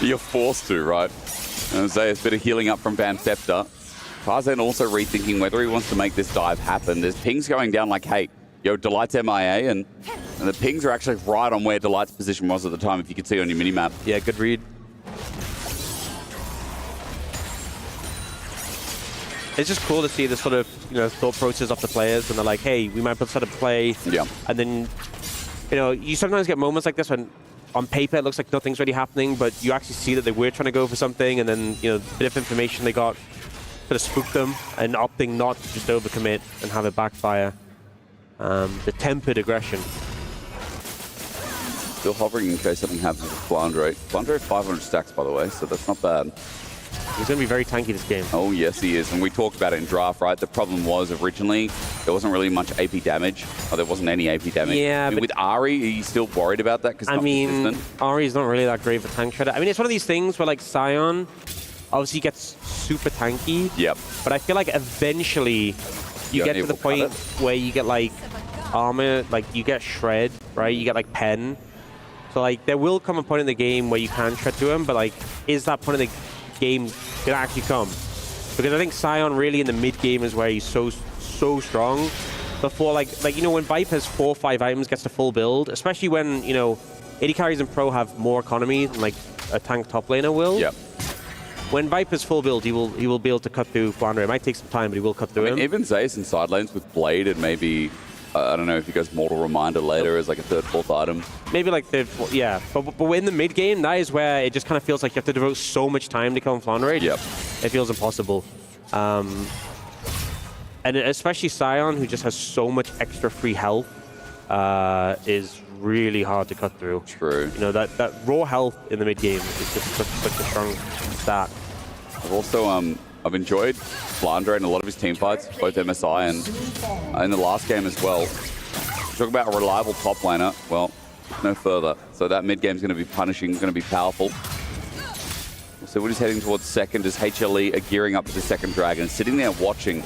You're forced to, right? And say it's a bit of healing up from Van Scepter. Tarzan also rethinking whether he wants to make this dive happen. There's pings going down like, hey, yo, Delight's MIA, and the pings are actually right on where Delight's position was at the time, if you could see on your minimap. Yeah, good read. It's just cool to see the sort of thought process of the players when they're like, hey, we might put set up play. Yeah. And then, you sometimes get moments like this when on paper it looks like nothing's really happening, but you actually see that they were trying to go for something, and then, a bit of information they got sort of spooked them, and opting not to just overcommit and have it backfire. The tempered aggression. Still hovering in case something happens with Flandre. Flandre 500 stacks, by the way, so that's not bad. He's going to be very tanky this game. Oh, yes, he is. And we talked about it in draft, right? The problem was originally there wasn't really much AP damage. Or there wasn't any AP damage. Yeah, I mean, but with Ahri, are you still worried about that? Because Ahri is not really that great for tank shredder. I mean, it's one of these things where, like, Sion obviously gets super tanky. Yep. But I feel like eventually you get to the point where you get, like, armor, like, you get shred, right? You get, like, pen. So, like, there will come a point in the game where you can shred to him, but, like, is that point in the game gonna actually come? Because I think Sion really in the mid game is where he's so strong. Before like when Vipe has 4 or 5 items, gets to full build, especially when AD carries and pro have more economy than like a tank top laner will. Yep. When Vipe is full build, he will be able to cut through Flandre. It might take some time, but he will cut through him. Even Zeus in side lanes with Blade and maybe I don't know if he goes Mortal Reminder later as like a 3rd, 4th item. Maybe like yeah. But in the mid game, that is where it just kind of feels like you have to devote so much time to kill Flandre. Yep. It feels impossible. And especially Sion, who just has so much extra free health, is really hard to cut through. True. That raw health in the mid game is just such a strong stat. I've also I've enjoyed Flandre in a lot of his team fights, both MSI and in the last game as well. Talk about a reliable top laner. Well, no further. So that mid game is going to be punishing, going to be powerful. So we're just heading towards second as HLE are gearing up for the second Dragon. Sitting there watching.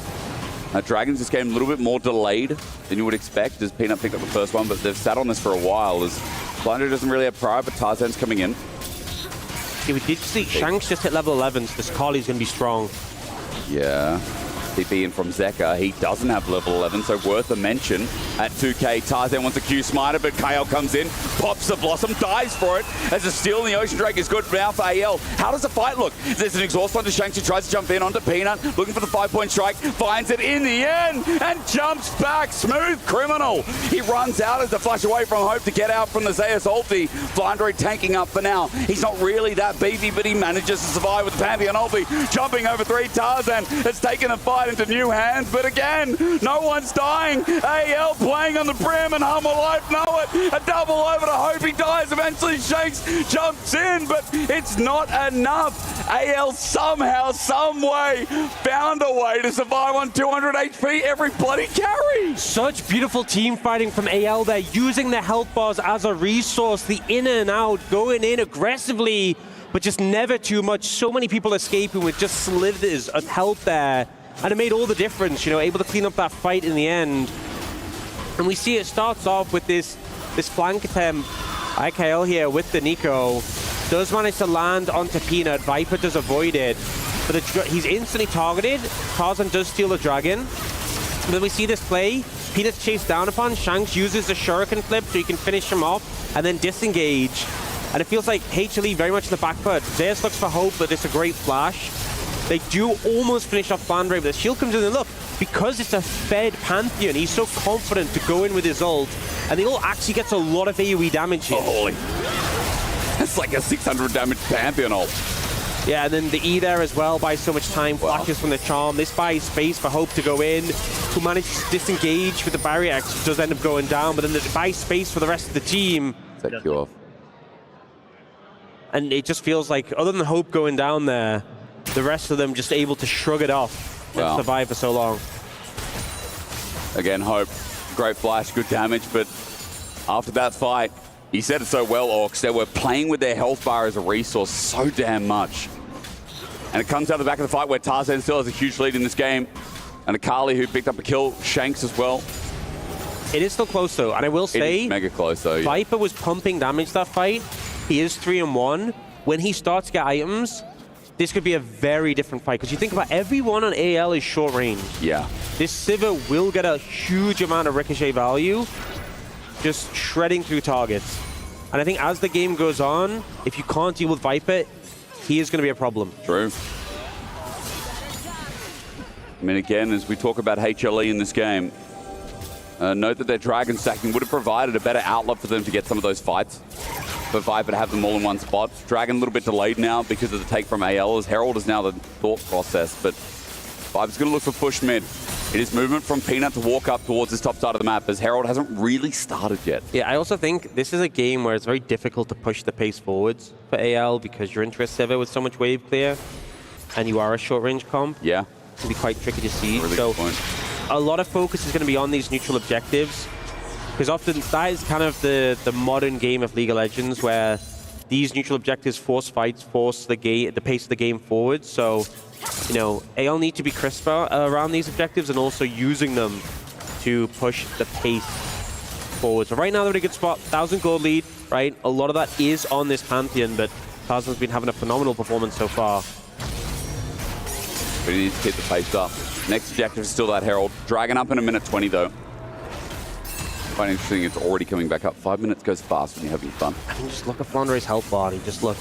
Dragons this game a little bit more delayed than you would expect as Peanut picked up the first one, but they've sat on this for a while as Flandre doesn't really have prior, but Tarzan's coming in. Yeah, we did see Shanks just hit level 11, so this Kali's going to be strong. Yeah. TP in from Zeka. He doesn't have level 11, so worth a mention. At 2k, Tarzan wants a Q Smiter, but Kyle comes in, pops the Blossom, dies for it. As a steal in the Ocean Drake is good now for AL. How does the fight look? There's an exhaust onto Shanks who tries to jump in onto Peanut, looking for the 5-point strike, finds it in the end, and jumps back. Smooth criminal. He runs out as a flash away from Hope to get out from the Zeus ulti. Flandre tanking up for now. He's not really that beefy, but he manages to survive with the Pantheon ulti. Jumping over 3, Tarzan has taken the fight into new hands, but again, no one's dying. AL playing on the brim, and Humble Life know it. A double over to Hope, he dies. Eventually, Shanks jumps in, but it's not enough. AL somehow, some way, found a way to survive on 200 HP every bloody carry. Such beautiful team fighting from AL there, using the health bars as a resource, the in and out, going in aggressively, but just never too much. So many people escaping with just slithers of health there. And it made all the difference, able to clean up that fight in the end. And we see it starts off with this flank attempt. AG.AL here with the Nico. Does manage to land onto Peanut. Viper does avoid it. But he's instantly targeted. Tarzan does steal the Dragon. But then we see this play. Peanut's chased down upon. Shanks uses the Shuriken flip so he can finish him off and then disengage. And it feels like HLE very much in the back foot. Zeus looks for hope, but it's a great flash. They do almost finish off Flandre, but the shield comes in and look, because it's a fed Pantheon, he's so confident to go in with his ult, and the ult actually gets a lot of AoE damage here. Holy. That's like a 600 damage Pantheon ult. Yeah, and then the E there as well buys so much time, flashes from the charm. This buys space for Hope to go in, who manages to disengage with the barrier X, does end up going down, but then it buys space for the rest of the team. Take you off. And it just feels like, other than Hope going down there, the rest of them just able to shrug it off and survive for so long. Again, Hope, great flash, good damage, but after that fight, you said it so well, Orcs, they were playing with their health bar as a resource so damn much. And it comes out the back of the fight where Tarzan still has a huge lead in this game, and Akali, who picked up a kill, Shanks as well. It is still close though, and I will say, it is mega close though. Yeah. Viper was pumping damage that fight. He is 3-1. When he starts to get items, this could be a very different fight, because you think about everyone on AL is short range. Yeah. This Sivir will get a huge amount of ricochet value, just shredding through targets. And I think as the game goes on, if you can't deal with Viper, he is going to be a problem. True. I mean, again, as we talk about HLE in this game, note that their Dragon stacking would have provided a better outlet for them to get some of those fights. For Viper to have them all in one spot. Dragon a little bit delayed now because of the take from AL, as Herald is now the thought process, but Viper's going to look for push mid. It is movement from Peanut to walk up towards this top side of the map, as Herald hasn't really started yet. Yeah, I also think this is a game where it's very difficult to push the pace forwards for AL because you're into a Sivir with so much wave clear, and you are a short-range comp. Yeah. It can be quite tricky to see. Really so good point. A lot of focus is going to be on these neutral objectives, because often that is kind of the modern game of League of Legends, where these neutral objectives force fights, force the pace of the game forward. So, you know, AL need to be crisper around these objectives and also using them to push the pace forward. So right now they're in a good spot, 1,000 gold lead, right? A lot of that is on this Pantheon, but Tarzan's been having a phenomenal performance so far. But he needs to keep the pace up. Next objective is still that Herald. Dragon up in a minute 20 though. Quite interesting, it's already coming back up. 5 minutes goes fast when you're having fun. I mean, just look at Flandre's health bar. He just looks...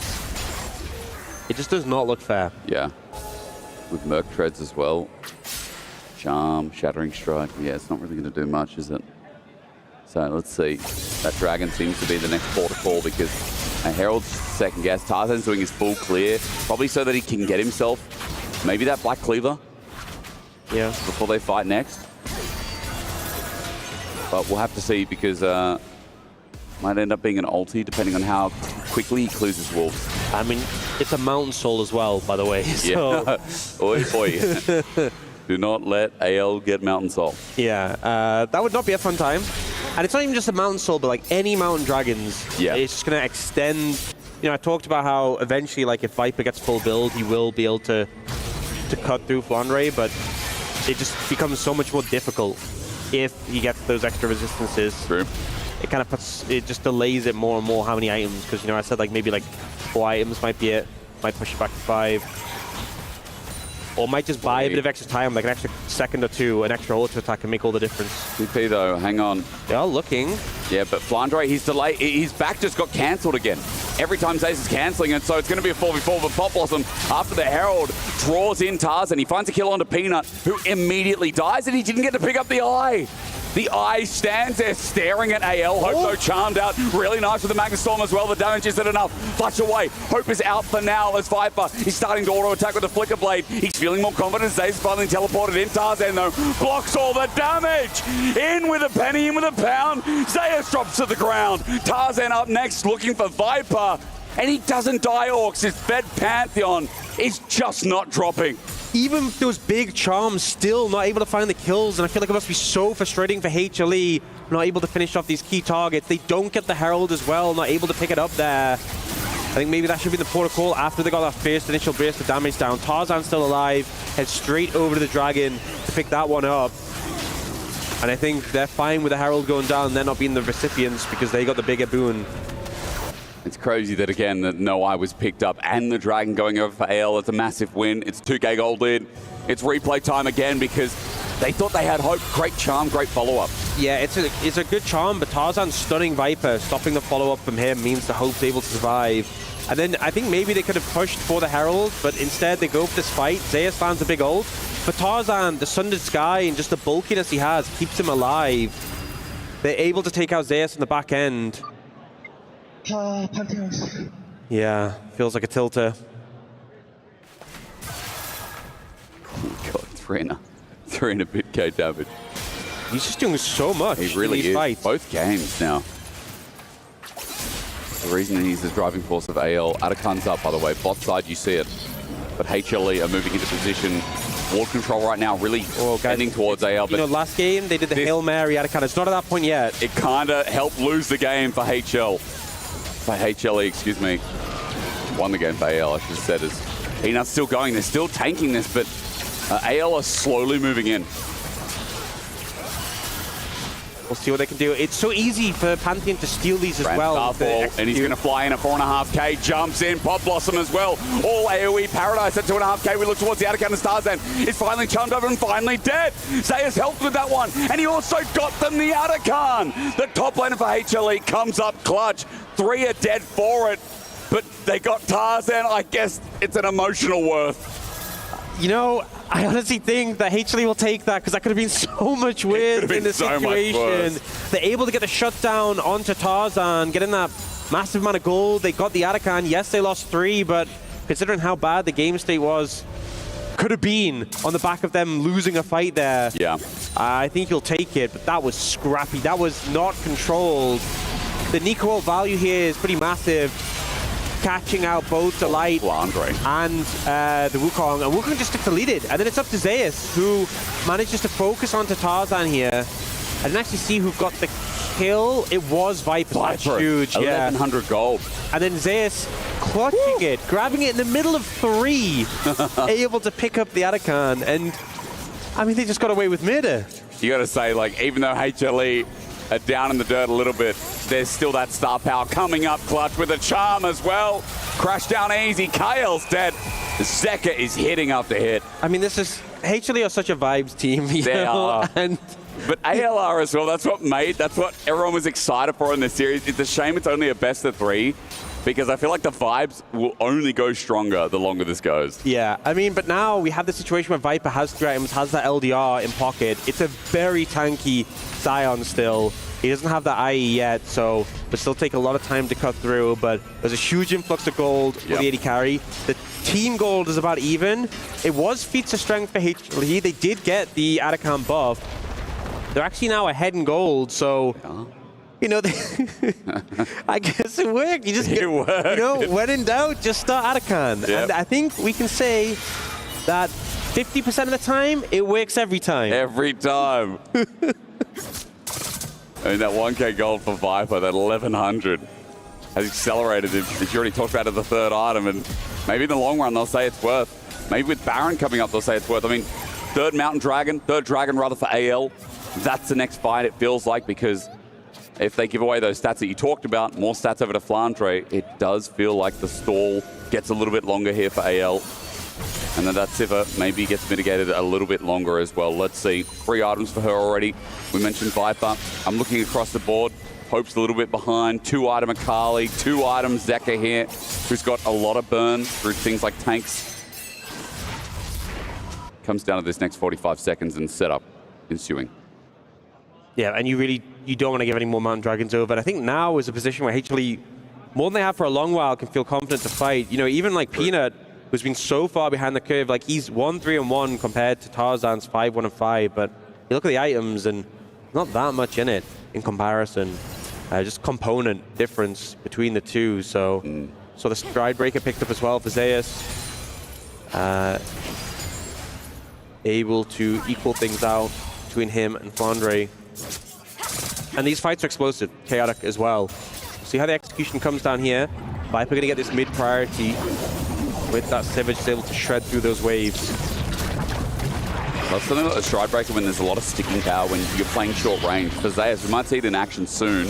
It just does not look fair. Yeah. With Merc Treads as well. Charm, Shattering Strike. Yeah, it's not really going to do much, is it? So let's see. That Dragon seems to be the next port of call, because Herald's second guess. Tarzan's doing his full clear, probably so that he can get himself maybe that Black Cleaver. Yeah. Before they fight next. But we'll have to see, because might end up being an ulti depending on how quickly he clears his wolves. I mean, it's a Mountain Soul as well, by the way. So. Yeah. Oi, oi. Do not let AL get Mountain Soul. Yeah, that would not be a fun time. And it's not even just a Mountain Soul, but like any Mountain Dragons. Yeah. It's just going to extend. You know, I talked about how eventually, like, if Viper gets full build, he will be able to cut through Flandre, but it just becomes so much more difficult if he gets those extra resistances. True. It kind of puts, it just delays it more and more how many items, because, you know, I said like maybe like 4 items might be it, might push it back to 5. Or might just buy a bit of extra time, like an extra second or two, an extra auto attack can make all the difference. CP though, hang on. They are looking. Yeah, but Flandre, he's delayed. His back just got cancelled again. Every time Zaze is cancelling it, so it's going to be a 4v4. But Pop Blossom, after the Herald, draws in Tarzan. He finds a kill onto Peanut, who immediately dies, and he didn't get to pick up the eye. The Eye stands there staring at AL. Hope though charmed out. Really nice with the Magna Storm as well. The damage isn't enough. Flush away. Hope is out for now as Viper is starting to auto attack with the Flicker Blade. He's feeling more confident. Zaze finally teleported in. Tarzan though blocks all the damage. In with a penny, in with a pound. Zeus drops to the ground. Tarzan up next looking for Viper. And he doesn't die, Orcs. His fed Pantheon is just not dropping. Even those big charms still not able to find the kills, and I feel like it must be so frustrating for HLE, not able to finish off these key targets. They don't get the Herald as well, not able to pick it up there. I think maybe that should be the protocol after they got that first initial burst of damage down. Tarzan's still alive, heads straight over to the Dragon to pick that one up. And I think they're fine with the Herald going down, they're not being the recipients because they got the bigger boon. It's crazy that, again, that No Eye was picked up and the Dragon going over for AL. It's a massive win. It's 2K gold lead. It's replay time again because they thought they had hope. Great charm, great follow-up. Yeah, it's a good charm, but Tarzan stunning Viper, stopping the follow-up from him means the Hope's able to survive. And then I think maybe they could have pushed for the Herald, but instead they go for this fight. Zeus lands a big ult. For Tarzan, the Sundered Sky and just the bulkiness he has keeps him alive. They're able to take out Zeus in the back end. Yeah, feels like a tilter. Oh God, 3 and a bit K damage. He's just doing so much. He really in these is. Fights. Both games now. The reason he's the driving force of AL. Atakan's up, by the way. Bot side, you see it. But HLE are moving into position. Ward control right now, really heading towards AL. But last game they did the Hail Mary Atakan. It's not at that point yet. It kind of helped lose the game for HL. For HLE, excuse me. Won the game for AL, I should have said. Peanut's still going. They're still tanking this, but AL are slowly moving in. We'll see what they can do. It's so easy for Pantheon to steal these as well. And he's going to fly in at 4.5k. Jumps in. Pod Blossom as well. All AoE Paradise at 2.5k. We look towards the Atakan and Starzan. It's finally charmed over and finally dead. Zeus helped with that one. And he also got them the Atakan. The top laner for HLE comes up clutch. 3 are dead for it. But they got Tarzan. I guess it's an emotional worth. You know, I honestly think that HLE will take that because that could have been so much worse in this situation. They're able to get the shutdown onto Tarzan, getting that massive amount of gold. They got the Atakan. Yes, they lost 3, but considering how bad the game state was, could have been on the back of them losing a fight there. Yeah. I think you'll take it, but that was scrappy. That was not controlled. The Nico value here is pretty massive. Catching out both the Light and the Wukong. And Wukong just gets deleted. And then it's up to Zeus, who manages to focus onto Tarzan here. I didn't actually see who got the kill. It was Viper. That's huge, 1100 gold. And then Zeus clutching it, grabbing it in the middle of 3, able to pick up the Atakan. And, I mean, they just got away with murder. You got to say, like, even though HLE are down in the dirt a little bit, there's still that star power coming up clutch with a charm as well. Crash down easy. Kael's dead. Zeka is hitting after hit. I mean, this is... HLE are such a vibes team. They are. But ALR as well, that's what everyone was excited for in this series. It's a shame it's only a best of 3 because I feel like the vibes will only go stronger the longer this goes. Yeah, I mean, but now we have the situation where Viper has 3 items, has that LDR in pocket. It's a very tanky Sion still. He doesn't have the IE yet, so it'll still take a lot of time to cut through, but there's a huge influx of gold for the AD carry. The team gold is about even. It was feats of strength for HLE. They did get the Atakan buff. They're actually now ahead in gold, so... You know, I guess it worked. You just get, you know, when in doubt, just start Atakan. Yep. And I think we can say that 50% of the time, it works every time. Every time. I mean, that 1k gold for Viper, that 1100, has accelerated. If you already talked about it, the 3rd item, and maybe in the long run, they'll say it's worth. Maybe with Baron coming up, they'll say it's worth. I mean, 3rd Dragon rather for AL. That's the next fight, it feels like, because if they give away those stats that you talked about, more stats over to Flandre, it does feel like the stall gets a little bit longer here for AL. And then that Sivir maybe gets mitigated a little bit longer as well. Let's see. 3 items for her already. We mentioned Viper. I'm looking across the board. Hope's a little bit behind. 2 item Akali, 2 items Zeka here, who's got a lot of burn through things like tanks. Comes down to this next 45 seconds and setup ensuing. Yeah, and you don't want to give any more Mountain Dragons over. And I think now is a position where HLE, more than they have for a long while, can feel confident to fight. You know, even like Peanut, who's been so far behind the curve, like he's 1-3-1 compared to Tarzan's 5-1-5. But you look at the items and not that much in it in comparison. Just component difference between the two. So the Stride Breaker picked up as well for Zeus. Able to equal things out between him and Flandre. And these fights are explosive, chaotic as well. See how the execution comes down here. Viper going to get this mid priority with that Sivir just able to shred through those waves. That's something about a stride breaker when there's a lot of sticking power when you're playing short range. For Zayas, we might see it in action soon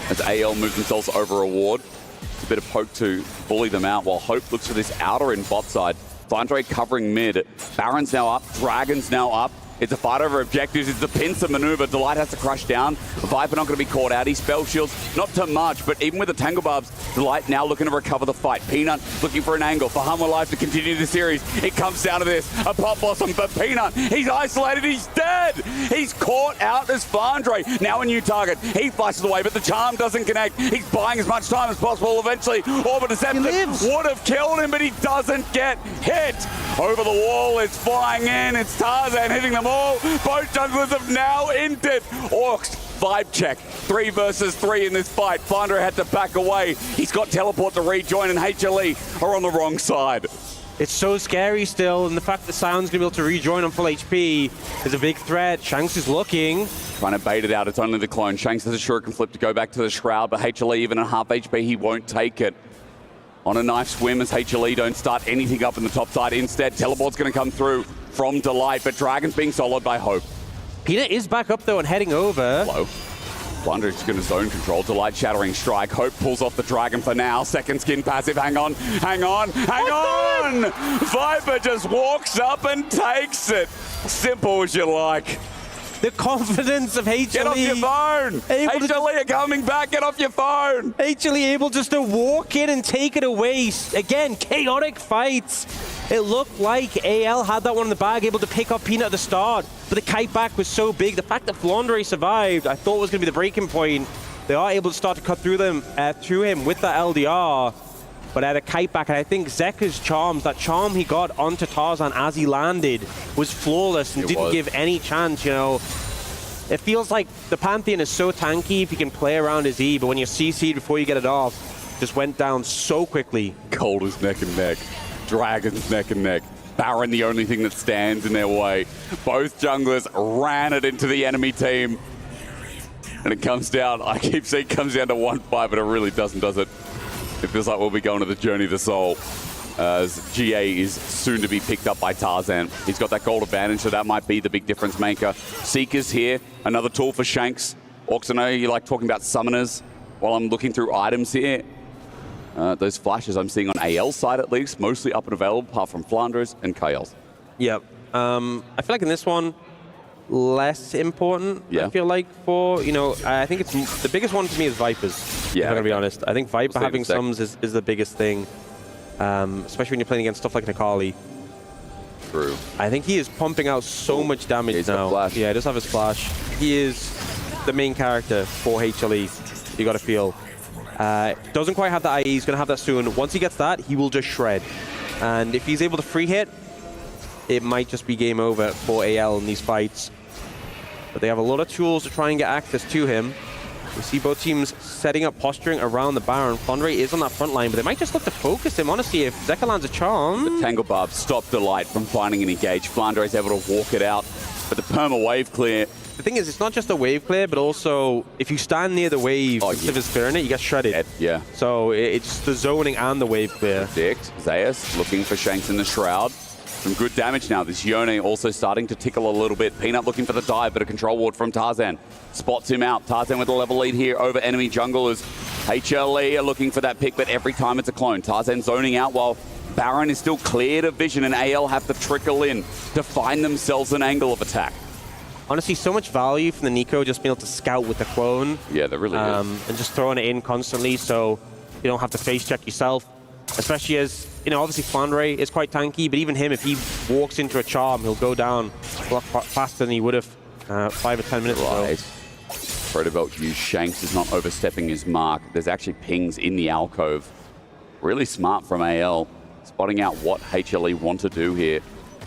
as AL move themselves over a ward. It's a bit of poke to bully them out while Hope looks for this outer in bot side. Flandre covering mid. Baron's now up. Dragon's now up. It's a fight over objectives. It's a pincer maneuver. Delight has to crush down. Viper not going to be caught out. He spell shields, not too much, but even with the Tangle Barbs, Delight now looking to recover the fight. Peanut looking for an angle for Hummer Life to continue the series. It comes down to this. A pop blossom for Peanut. He's isolated. He's dead. He's caught out as Flandre. Now a new target. He flashes away, but the charm doesn't connect. He's buying as much time as possible. Eventually, Orbit Deceptive would have killed him, but he doesn't get hit. Over the wall, it's flying in. It's Tarzan hitting them all. Both junglers have now entered. Orcs, vibe check. 3 versus 3 in this fight. Flandre had to back away. He's got teleport to rejoin, and HLE are on the wrong side. It's so scary still, and the fact that Sion's going to be able to rejoin on full HP is a big threat. Shanks is looking. Trying to bait it out. It's only the clone. Shanks has a shuriken flip to go back to the Shroud, but HLE, even at half HP, he won't take it. On a knife swim as HLE don't start anything up in the top side. Instead, teleport's going to come through from Delight, but Dragon's being soloed by Hope. Peanut is back up though and heading over. Low. Flandre's going to zone control. Delight shattering strike. Hope pulls off the Dragon for now. Second skin passive. Hang on. Hang on. Hang on! Viper just walks up and takes it. Simple as you like. The confidence of HLE. Get off your phone! HLE are coming back, get off your phone! HLE able just to walk in and take it away. Again, chaotic fights. It looked like AL had that one in the bag, able to pick up Peanut at the start, but the kite back was so big. The fact that Flandre survived, I thought was going to be the breaking point. They are able to start to cut through him with that LDR. But at a kite back, and I think Zeka's charms, that charm he got onto Tarzan as he landed was flawless and didn't give any chance, you know. It feels like the Pantheon is so tanky if you can play around his E, but when you're CC'd before you get it off, just went down so quickly. Cold as neck and neck. Dragons neck and neck. Baron the only thing that stands in their way. Both junglers ran it into the enemy team. And it comes down, I keep saying it comes down to 1-5, but it really doesn't, does it? It feels like we'll be going to the journey of the soul as GA is soon to be picked up by Tarzan. He's got that gold advantage, so that might be the big difference maker. Seeker's here, another tool for Shanks. Orcs, I know you like talking about summoners. While I'm looking through items here, those flashes I'm seeing on AL's side at least, mostly up and available, apart from Flandre's and Kyle's. Yep. I feel like in this one, less important, I feel like, for, you know, I think it's the biggest one for me is Vipers, if I'm going to be honest. I think Viper having sums is the biggest thing, especially when you're playing against stuff like Nikali. True. I think he is pumping out so much damage now. Flash. Yeah, he does have his flash. He is the main character for HLE, you got to feel. Doesn't quite have that IE, he's going to have that soon. Once he gets that, he will just shred. And if he's able to free hit, it might just be game over for AL in these fights. But they have a lot of tools to try and get access to him. We see both teams setting up posturing around the Baron. Flandre is on that front line, but they might just look to focus him. Honestly, if Zeka lands a charm... The Tangle Barb stopped Delight from finding an engage. Flandre is able to walk it out, but the perma wave clear... The thing is, it's not just a wave clear, but also if you stand near the wave instead of his spear in it, you get shredded. Yeah. So it's the zoning and the wave clear. Predict. Zayas looking for Shanks in the Shroud. Some good damage now. This Yone also starting to tickle a little bit. Peanut looking for the dive, but a control ward from Tarzan. Spots him out. Tarzan with a level lead here over enemy junglers. HLE are looking for that pick, but every time it's a clone. Tarzan zoning out while Baron is still cleared of vision, and AL have to trickle in to find themselves an angle of attack. Honestly, so much value from the Nico just being able to scout with the clone. Yeah, there really is. And just throwing it in constantly so you don't have to face check yourself. Especially as, you know, obviously Flandre is quite tanky, but even him, if he walks into a charm, he'll go down a lot faster than he would have 5 or 10 minutes ago. Protobelt use Shanks is not overstepping his mark. There's actually pings in the alcove. Really smart from AL, spotting out what HLE want to do here.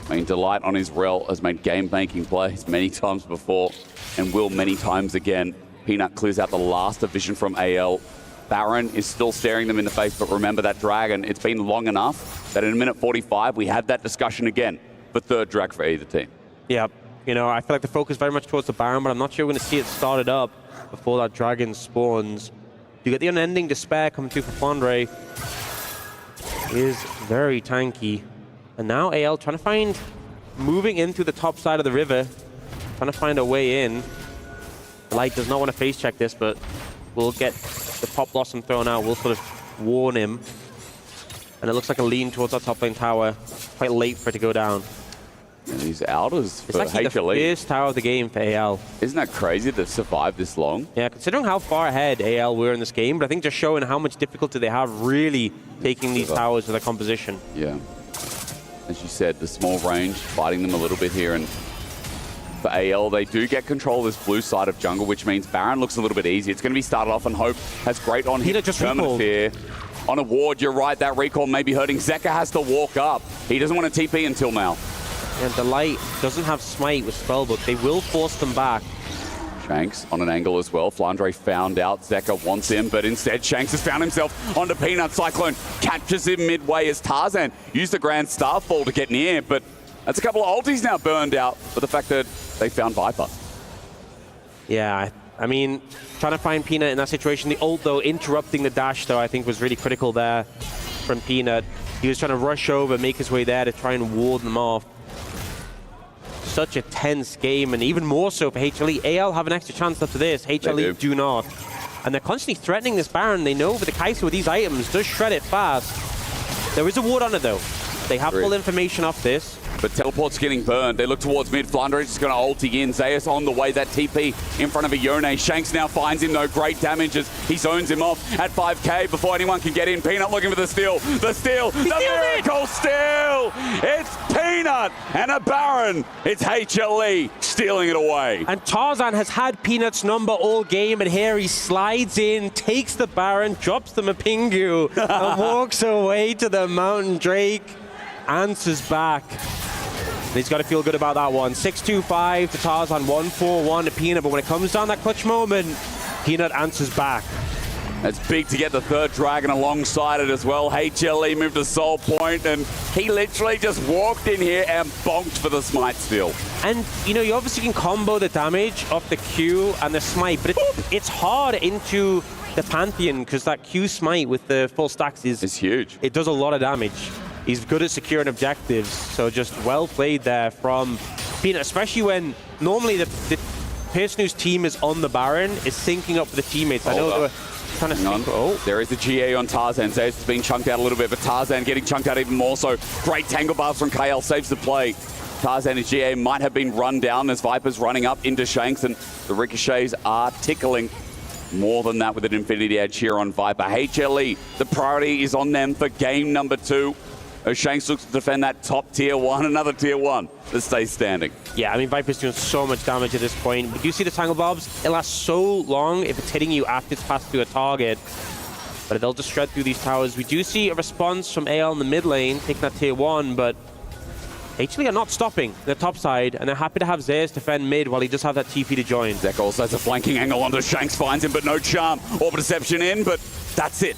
I mean, Delight on his rel has made game-making plays many times before and will many times again. Peanut clears out the last of vision from AL. Baron is still staring them in the face, but remember that Dragon, it's been long enough that in a minute 45, we had that discussion again for third drag for either team. Yeah, you know, I feel like the focus very much towards the Baron, but I'm not sure we're going to see it started up before that Dragon spawns. You get the unending despair coming through for Flandre. Is very tanky. And now AL trying to find moving in through the top side of the river, trying to find a way in. Light does not want to face check this, but we'll get the Pop Blossom thrown out. We'll sort of warn him. And it looks like a lean towards our top lane tower. Quite late for it to go down. And these outers for It's actually the HLE. first tower of the game for AL. Isn't that crazy to survive this long? Yeah, considering how far ahead AL were in this game, but I think just showing how much difficulty they have really taking these towers with their composition. Yeah. As you said, the small range, fighting them a little bit here. And for AL, they do get control of this blue side of jungle, which means Baron looks a little bit easy. It's going to be started off, and Hope has great on him. Just recalled. Here. On a ward, you're right, that recall may be hurting. Zeka has to walk up. He doesn't want to TP until now. And the Light doesn't have Smite with Spellbook. They will force them back. Shanks on an angle as well. Flandre found out Zeka wants him, but instead Shanks has found himself onto Peanut. Cyclone catches him midway as Tarzan used the Grand Starfall to get near, but that's a couple of ultis now burned out for the fact that they found Viper. Yeah, I mean, trying to find Peanut in that situation. The ult, though, interrupting the dash, though, I think was really critical there from Peanut. He was trying to rush over, make his way there to try and ward them off. Such a tense game, and even more so for HLE. AL have an extra chance after this. HLE do not. And they're constantly threatening this Baron. They know with the Kai'Sa with these items does shred it fast. There is a ward on it, though. They have full information off this. But Teleport's getting burned. They look towards mid. Flandre is just going to ulti in. Zeus on the way. That TP in front of a Yone. Shanks now finds him, though. Great damage as he zones him off at 5k before anyone can get in. Peanut looking for the steal. The steal. The miracle steal. It's Peanut and a Baron. It's HLE stealing it away. And Tarzan has had Peanut's number all game, and here he slides in, takes the Baron, drops them a Pingu, and walks away to the Mountain Drake. Answers back. He's got to feel good about that one. 6-2-5 to Tarzan, 1-4-1 to Peanut, but when it comes down that clutch moment, Peanut answers back. It's big to get the third dragon alongside it as well. HLE moved to Soul Point, and he literally just walked in here and bonked for the smite steal. And, you know, you obviously can combo the damage off the Q and the smite, but it's hard into the Pantheon because that Q smite with the full stacks is huge. It does a lot of damage. He's good at securing objectives, so just well played there from Peanut, especially when normally the person whose team is on the Baron is syncing up with the teammates. I know they were trying to sync. There is a GA on Tarzan. Zeus has been chunked out a little bit, but Tarzan getting chunked out even more so. Great tangle bars from KL, saves the play. Tarzan and GA might have been run down as Viper's running up into Shanks, and the ricochets are tickling. More than that with an Infinity Edge here on Viper. HLE, the priority is on them for game number 2. Shanks looks to defend that top tier 1, another tier 1 that stays standing. Yeah, I mean, Viper's doing so much damage at this point. But you see the Tangle Bobs? It lasts so long if it's hitting you after it's passed through a target. But they'll just shred through these towers. We do see a response from AL in the mid lane, taking that tier 1, but HLE are not stopping the top side, and they're happy to have Zeus defend mid while he just has that TP to join. Zek also has a flanking angle onto Shanks, finds him, but no charm or perception in, but that's it.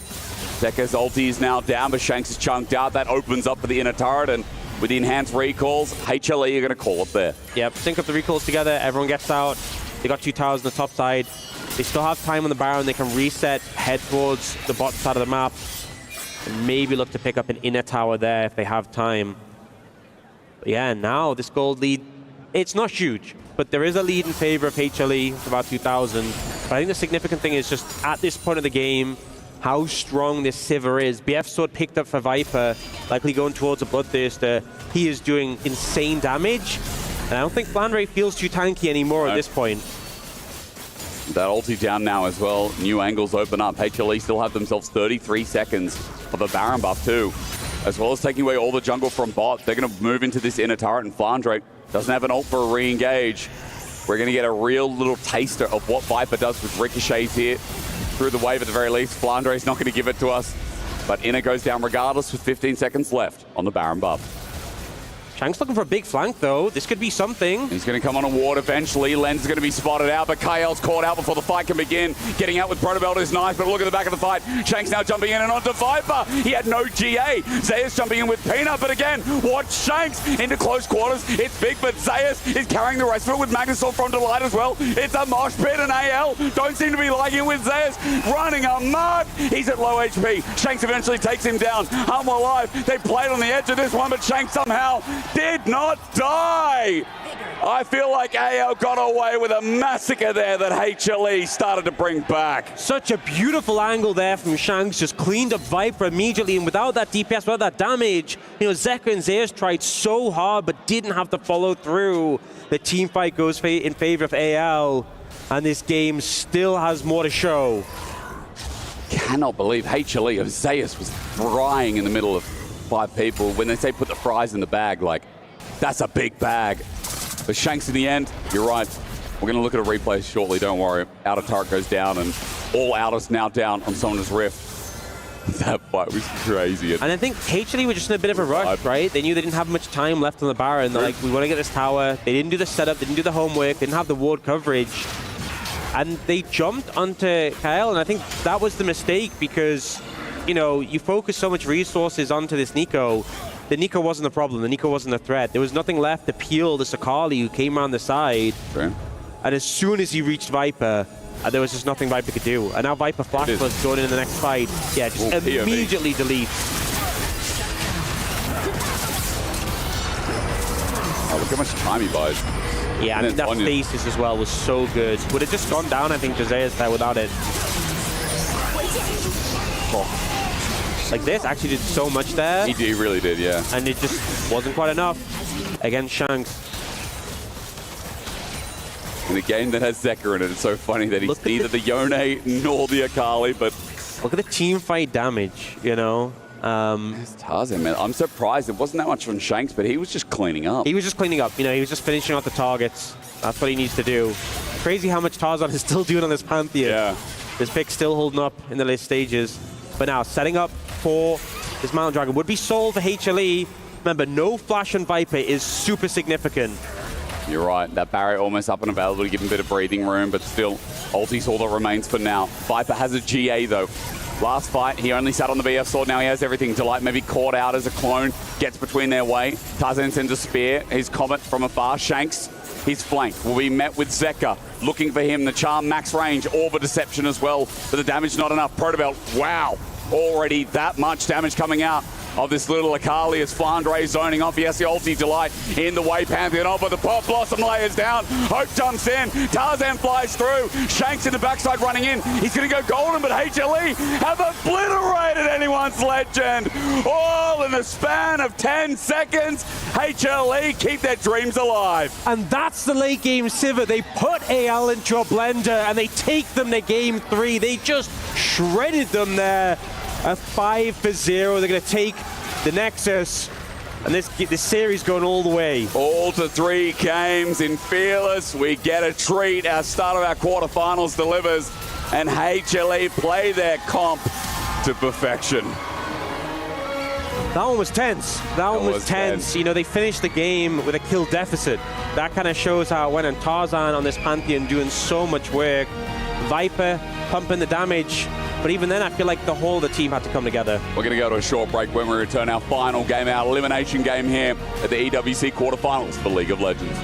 Zeka's ulti is now down, but Shanks is chunked out. That opens up for the inner turret, and with the enhanced recalls, HLE are going to call it there. Yep, sync up the recalls together, everyone gets out. They got 2 towers on the top side. They still have time on the Baron. They can reset, head towards the bottom side of the map, and maybe look to pick up an inner tower there if they have time. But yeah, now this gold lead, it's not huge, but there is a lead in favor of HLE. It's about 2,000. But I think the significant thing is just at this point of the game, how strong this Sivir is. BF Sword picked up for Viper, likely going towards a Bloodthirster. He is doing insane damage, and I don't think Flandre feels too tanky anymore at this point. That ulti down now as well. New angles open up. HLE still have themselves 33 seconds of a Baron buff too, as well as taking away all the jungle from bot. They're going to move into this inner turret, and Flandre doesn't have an ult for a re-engage. We're going to get a real little taster of what Viper does with ricochets here. Through the wave at the very least. Flandre is not going to give it to us, but inner goes down regardless with 15 seconds left on the Baron buff. Shanks looking for a big flank, though. This could be something. He's going to come on a ward eventually. Lens is going to be spotted out, but KL's caught out before the fight can begin. Getting out with Protobelt is nice, but look at the back of the fight. Shanks now jumping in and onto Viper. He had no GA. Zeus jumping in with Peanut, but again, watch Shanks into close quarters. It's big, but Zeus is carrying the rest of it with Magnusol from Delight as well. It's a mosh pit, and AL don't seem to be liking it with Zeus running amok. He's at low HP. Shanks eventually takes him down. Hum alive. They played on the edge of this one, but Shanks somehow did not die. I feel like AL got away with a massacre there that HLE started to bring back. Such a beautiful angle there from Shanks, just cleaned up Viper immediately, and without that DPS, without that damage, you know, Zeka and Zeus tried so hard but didn't have to follow through. The team fight goes in favor of AL, and this game still has more to show. Cannot believe HLE of Zeus was frying in the middle of 5 people. When they say put the fries in the bag, like, that's a big bag. But Shanks in the end, you're right. We're going to look at a replay shortly, don't worry. Outer turret goes down, and all Outers now down on Summoner's Rift. That fight was crazy. And I think HLE were just in a bit of a rush, right? They knew they didn't have much time left on the Baron. They're like, we want to get this tower. They didn't do the setup, they didn't do the homework, they didn't have the ward coverage. And they jumped onto Kyle, and I think that was the mistake because, you know, you focus so much resources onto this Nico. The Nico wasn't the problem, the Nico wasn't a threat. There was nothing left to peel the Sakali who came around the side. Sure. And as soon as he reached Viper, there was just nothing Viper could do. And now Viper Flash was going in the next fight. Yeah, just immediately delete. Oh, look how much time he buys. Yeah, and that Stasis as well was so good. Would have just gone down, I think, to Zeus there without it. Oh. Like, this actually did so much there. He really did, yeah. And it just wasn't quite enough against Shanks. In a game that has Zeka in it, it's so funny that he's neither the Yone nor the Akali, but... Look at the team fight damage, you know? It's Tarzan, man. I'm surprised it wasn't that much on Shanks, but he was just cleaning up. He was just cleaning up, you know, he was just finishing off the targets. That's what he needs to do. Crazy how much Tarzan is still doing on this Pantheon. Yeah. This pick still holding up in the late stages. But now, setting up for this Mountain Dragon would be sold for HLE. Remember, no flash on Viper is super significant. You're right. That barrier almost up and available to give him a bit of breathing room, but still, ulti's all that remains for now. Viper has a GA, though. Last fight, he only sat on the BF sword. Now he has everything. Delight maybe caught out as a clone. Gets between their way. Tarzan sends a spear. His Comet from afar. Shanks, his flank will be met with Zeka. Looking for him. The charm, max range. Orb of Deception as well. But the damage not enough. Protobelt, wow. Already that much damage coming out of this little Akali as Flandre zoning off. He has the ulti. Delight in the way. Pantheon on, but the Pop Blossom layers down. Hope jumps in. Tarzan flies through. Shanks in the backside running in. He's going to go golden, but HLE have obliterated anyone's legend. All in the span of 10 seconds. HLE keep their dreams alive. And that's the late game Sivir. They put AL into a blender and they take them to game 3. They just shredded them there. A 5-0. They're going to take the Nexus, and this series going all the way. All to 3 games in Fearless. We get a treat. Our start of our quarterfinals delivers, and HLE play their comp to perfection. That one was tense. That one was tense. You know, they finished the game with a kill deficit. That kind of shows how it went. And Tarzan on this Pantheon doing so much work. Viper pumping the damage. But even then, I feel like the whole of the team had to come together. We're going to go to a short break when we return. Our final game, our elimination game here at the EWC quarterfinals for League of Legends.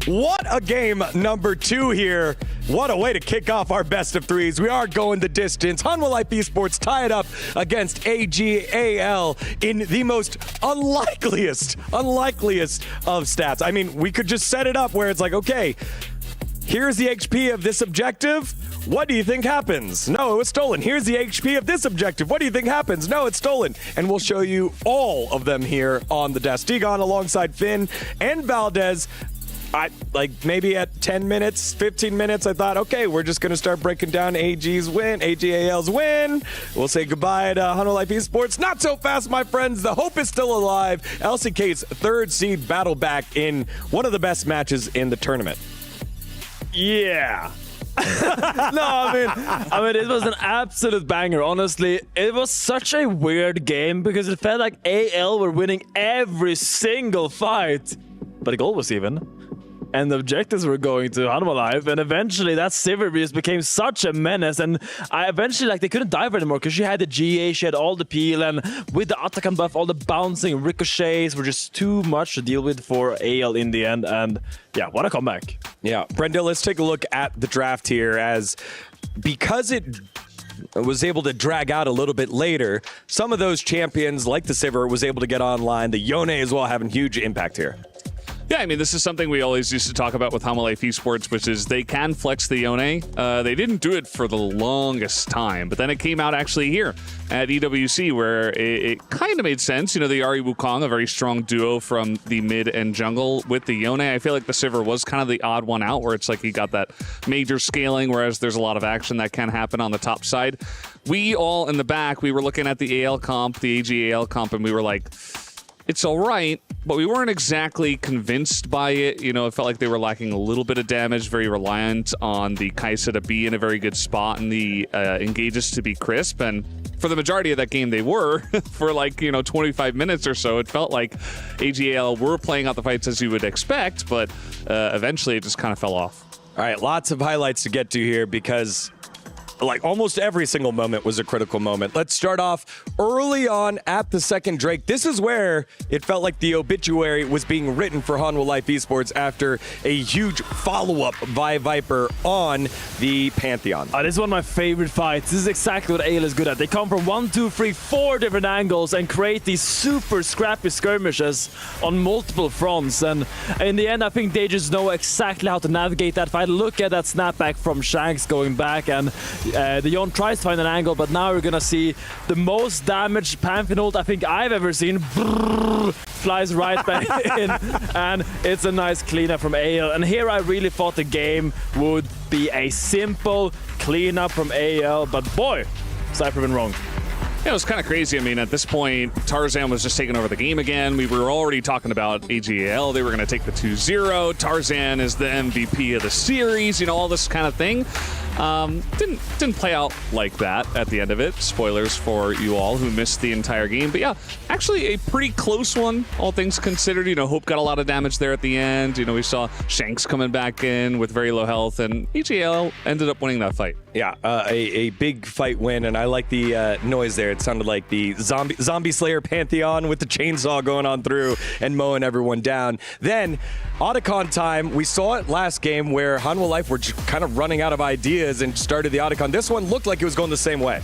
What a game number 2 here. What a way to kick off our best of 3s. We are going the distance. Hanwha Life Esports tied up against AG.AL in the most unlikeliest of stats. I mean, we could just set it up where it's like, okay, here's the HP of this objective. What do you think happens? No, it was stolen. Here's the HP of this objective. What do you think happens? No, it's stolen. And we'll show you all of them here on the desk. Degon alongside Finn and Valdez. Maybe at 10 minutes, 15 minutes, I thought, okay, we're just going to start breaking down AG.AL's win. We'll say goodbye to Hanwha Life Esports. Not so fast, my friends. The hope is still alive. LCK's 3rd seed battle back in one of the best matches in the tournament. Yeah. No, I mean, it was an absolute banger. Honestly, it was such a weird game because it felt like AL were winning every single fight, but the goal was even. And the objectives were going to Hanwha Life, and eventually that Sivir just became such a menace, and they couldn't dive anymore because she had the GA, she had all the peel, and with the Atakan buff, all the bouncing ricochets were just too much to deal with for AL in the end, and yeah, what a comeback. Yeah, Brenda, let's take a look at the draft here, as because it was able to drag out a little bit later, some of those champions like the Sivir was able to get online, the Yone as well having huge impact here. Yeah, I mean, this is something we always used to talk about with Hanwha Life Esports, which is they can flex the Yone. They didn't do it for the longest time, but then it came out actually here at EWC where it kind of made sense. You know, the Ahri Wukong, a very strong duo from the mid and jungle with the Yone. I feel like the Sivir was kind of the odd one out where it's like he got that major scaling, whereas there's a lot of action that can happen on the top side. We all in the back, we were looking at the AL comp, the AG.AL comp, and we were like, it's all right, but we weren't exactly convinced by it. You know, it felt like they were lacking a little bit of damage, very reliant on the Kai'Sa to be in a very good spot and the engages to be crisp. And for the majority of that game, they were. For 25 minutes or so, it felt like AG.AL were playing out the fights as you would expect, but eventually it just kind of fell off. All right, lots of highlights to get to here because almost every single moment was a critical moment. Let's start off early on at the second Drake. This is where it felt like the obituary was being written for Hanwha Life Esports after a huge follow-up by Viper on the Pantheon. This is one of my favorite fights. This is exactly what AL is good at. They come from 1, 2, 3, 4 different angles and create these super scrappy skirmishes on multiple fronts. And in the end, I think they just know exactly how to navigate that fight. Look at that snapback from Shanks going back, and the Yon tries to find an angle, but now we're gonna see the most damaged Pantheon ult I think I've ever seen. Brrr, flies right back in, and it's a nice cleanup from AL. And here I really thought the game would be a simple cleanup from AL, but boy, Cypher been wrong. Yeah, it was kind of crazy. I mean, at this point, Tarzan was just taking over the game again. We were already talking about AG.AL. They were going to take the 2-0. Tarzan is the MVP of the series, all this kind of thing. Didn't play out like that at the end of it. Spoilers for you all who missed the entire game. But yeah, actually a pretty close one, all things considered. Hope got a lot of damage there at the end. We saw Shanks coming back in with very low health, and AG.AL ended up winning that fight. Yeah, a big fight win, and I like the noise there. It sounded like the Zombie Slayer Pantheon with the chainsaw going on through and mowing everyone down. Then, Otacon time. We saw it last game where Hanwha Life were kind of running out of ideas and started the Otacon. This one looked like it was going the same way.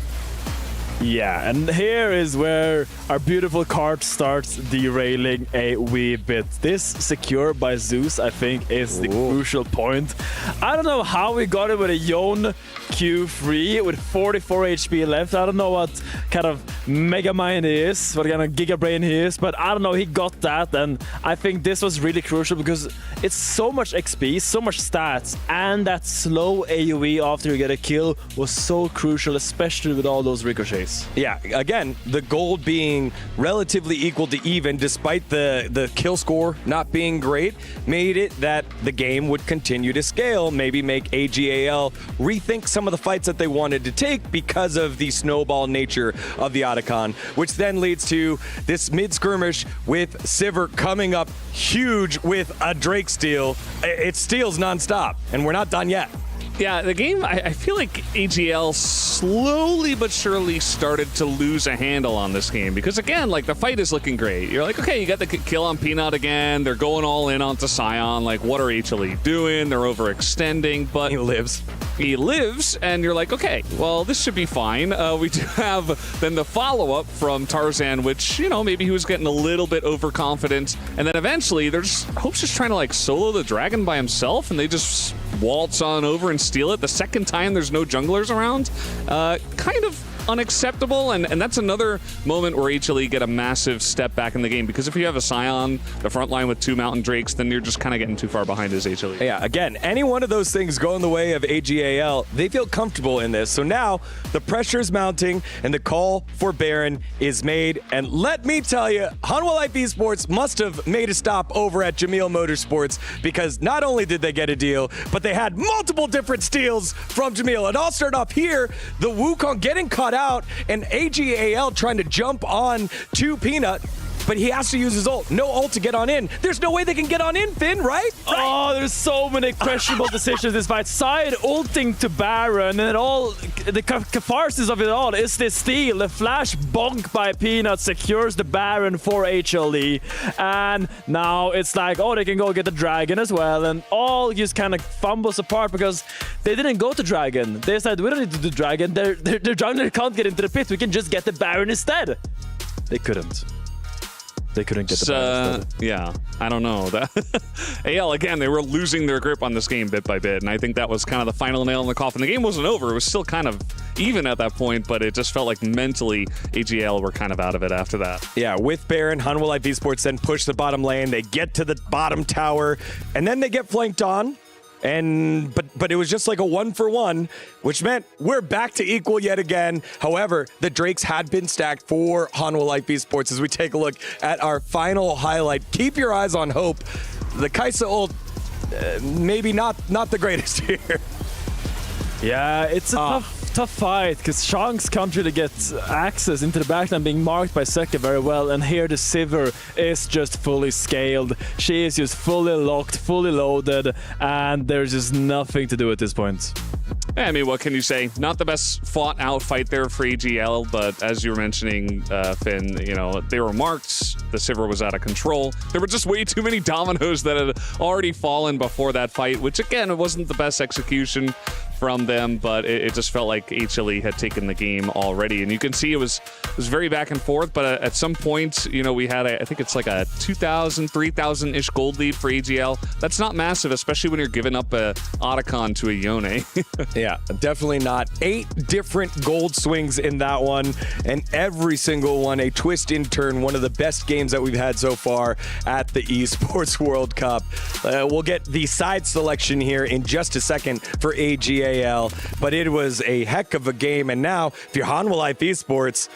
Yeah, and here is where our beautiful cart starts derailing a wee bit. This secure by Zeus, I think, is the crucial point. I don't know how we got it with a Yone Q3 with 44 HP left. I don't know what kind of Mega Mind he is, what kind of Giga Brain he is, but I don't know, he got that, and I think this was really crucial because it's so much XP, so much stats, and that slow AoE after you get a kill was so crucial, especially with all those ricochets. Yeah, again, the gold being relatively equal to even despite the kill score not being great made it that the game would continue to scale, maybe make AG.AL rethink some of the fights that they wanted to take because of the snowball nature of the Otacon, which then leads to this mid-skirmish with Sivir coming up huge with a Drake steal. It steals nonstop, and we're not done yet. Yeah, the game, I feel like AG.AL slowly but surely started to lose a handle on this game because, again, like, the fight is looking great. You're like, okay, you got the kill on Peanut again. They're going all in onto Sion. Like, what are AG.AL doing? They're overextending, but... He lives, and you're like, okay, well, this should be fine. We do have then the follow-up from Tarzan, which, you know, maybe he was getting a little bit overconfident, and then eventually Hope's just trying to, like, solo the dragon by himself, and they just waltz on over and steal it. The second time there's no junglers around, kind of unacceptable, and that's another moment where AG.AL get a massive step back in the game, because if you have a Sion, the front line with 2 Mountain Drakes, then you're just kind of getting too far behind as AG.AL. Yeah, again, any one of those things going the way of AG.AL, they feel comfortable in this. So now the pressure is mounting and the call for Baron is made. And let me tell you, Hanwha Life Esports must have made a stop over at Jamil Motorsports, because not only did they get a deal, but they had multiple different steals from Jamil. It all started off here, the Wukong getting caught out, and AG.AL trying to jump on to Peanut, but he has to use his ult. No ult to get on in. There's no way they can get on in, Finn, right? Oh, there's so many questionable decisions this fight. Side ulting to Baron, and all the catharsis of it all is this steal. The flash bonk by Peanut secures the Baron for HLE, and now it's like, oh, they can go get the dragon as well, and all just kind of fumbles apart because they didn't go to dragon. They said, we don't need to do dragon. Their jungler can't get into the pit. We can just get the Baron instead. They couldn't. They couldn't get the Baron instead. Yeah, I don't know. AL, again, they were losing their grip on this game bit by bit, and I think that was kind of the final nail in the coffin. The game wasn't over. It was still kind of even at that point, but it just felt like mentally AG.AL were kind of out of it after that. Yeah, with Baron, Hanwha Life Esports then push the bottom lane. They get to the bottom tower, and then they get flanked on. But it was just like a 1-for-1, which meant we're back to equal yet again. However, the Drakes had been stacked for Hanwha Life Esports. As we take a look at our final highlight, keep your eyes on Hope. The Kai'Sa ult, maybe not the greatest here. Yeah, it's a tough fight, because Shanks can't really get access into the backline, being marked by Seka very well, and here the Sivir is just fully scaled. She is just fully locked, fully loaded, and there's just nothing to do at this point. Yeah, I mean, what can you say? Not the best fought out fight there for AG.AL, but as you were mentioning, Finn, you know, they were marked. The Sivir was out of control. There were just way too many dominoes that had already fallen before that fight, which again, it wasn't the best execution from them, but it just felt like HLE had taken the game already. And you can see it was very back and forth, but at some point, you know, we had, I think it's like a 2,000, 3,000-ish gold lead for AG.AL. That's not massive, especially when you're giving up a Otacon to a Yone. Yeah, definitely not. 8 different gold swings in that one, and every single one a twist in turn. One of the best games that we've had so far at the Esports World Cup. We'll get the side selection here in just a second for AG.AL, but it was a heck of a game. And now, if you're Hanwha Life Esports,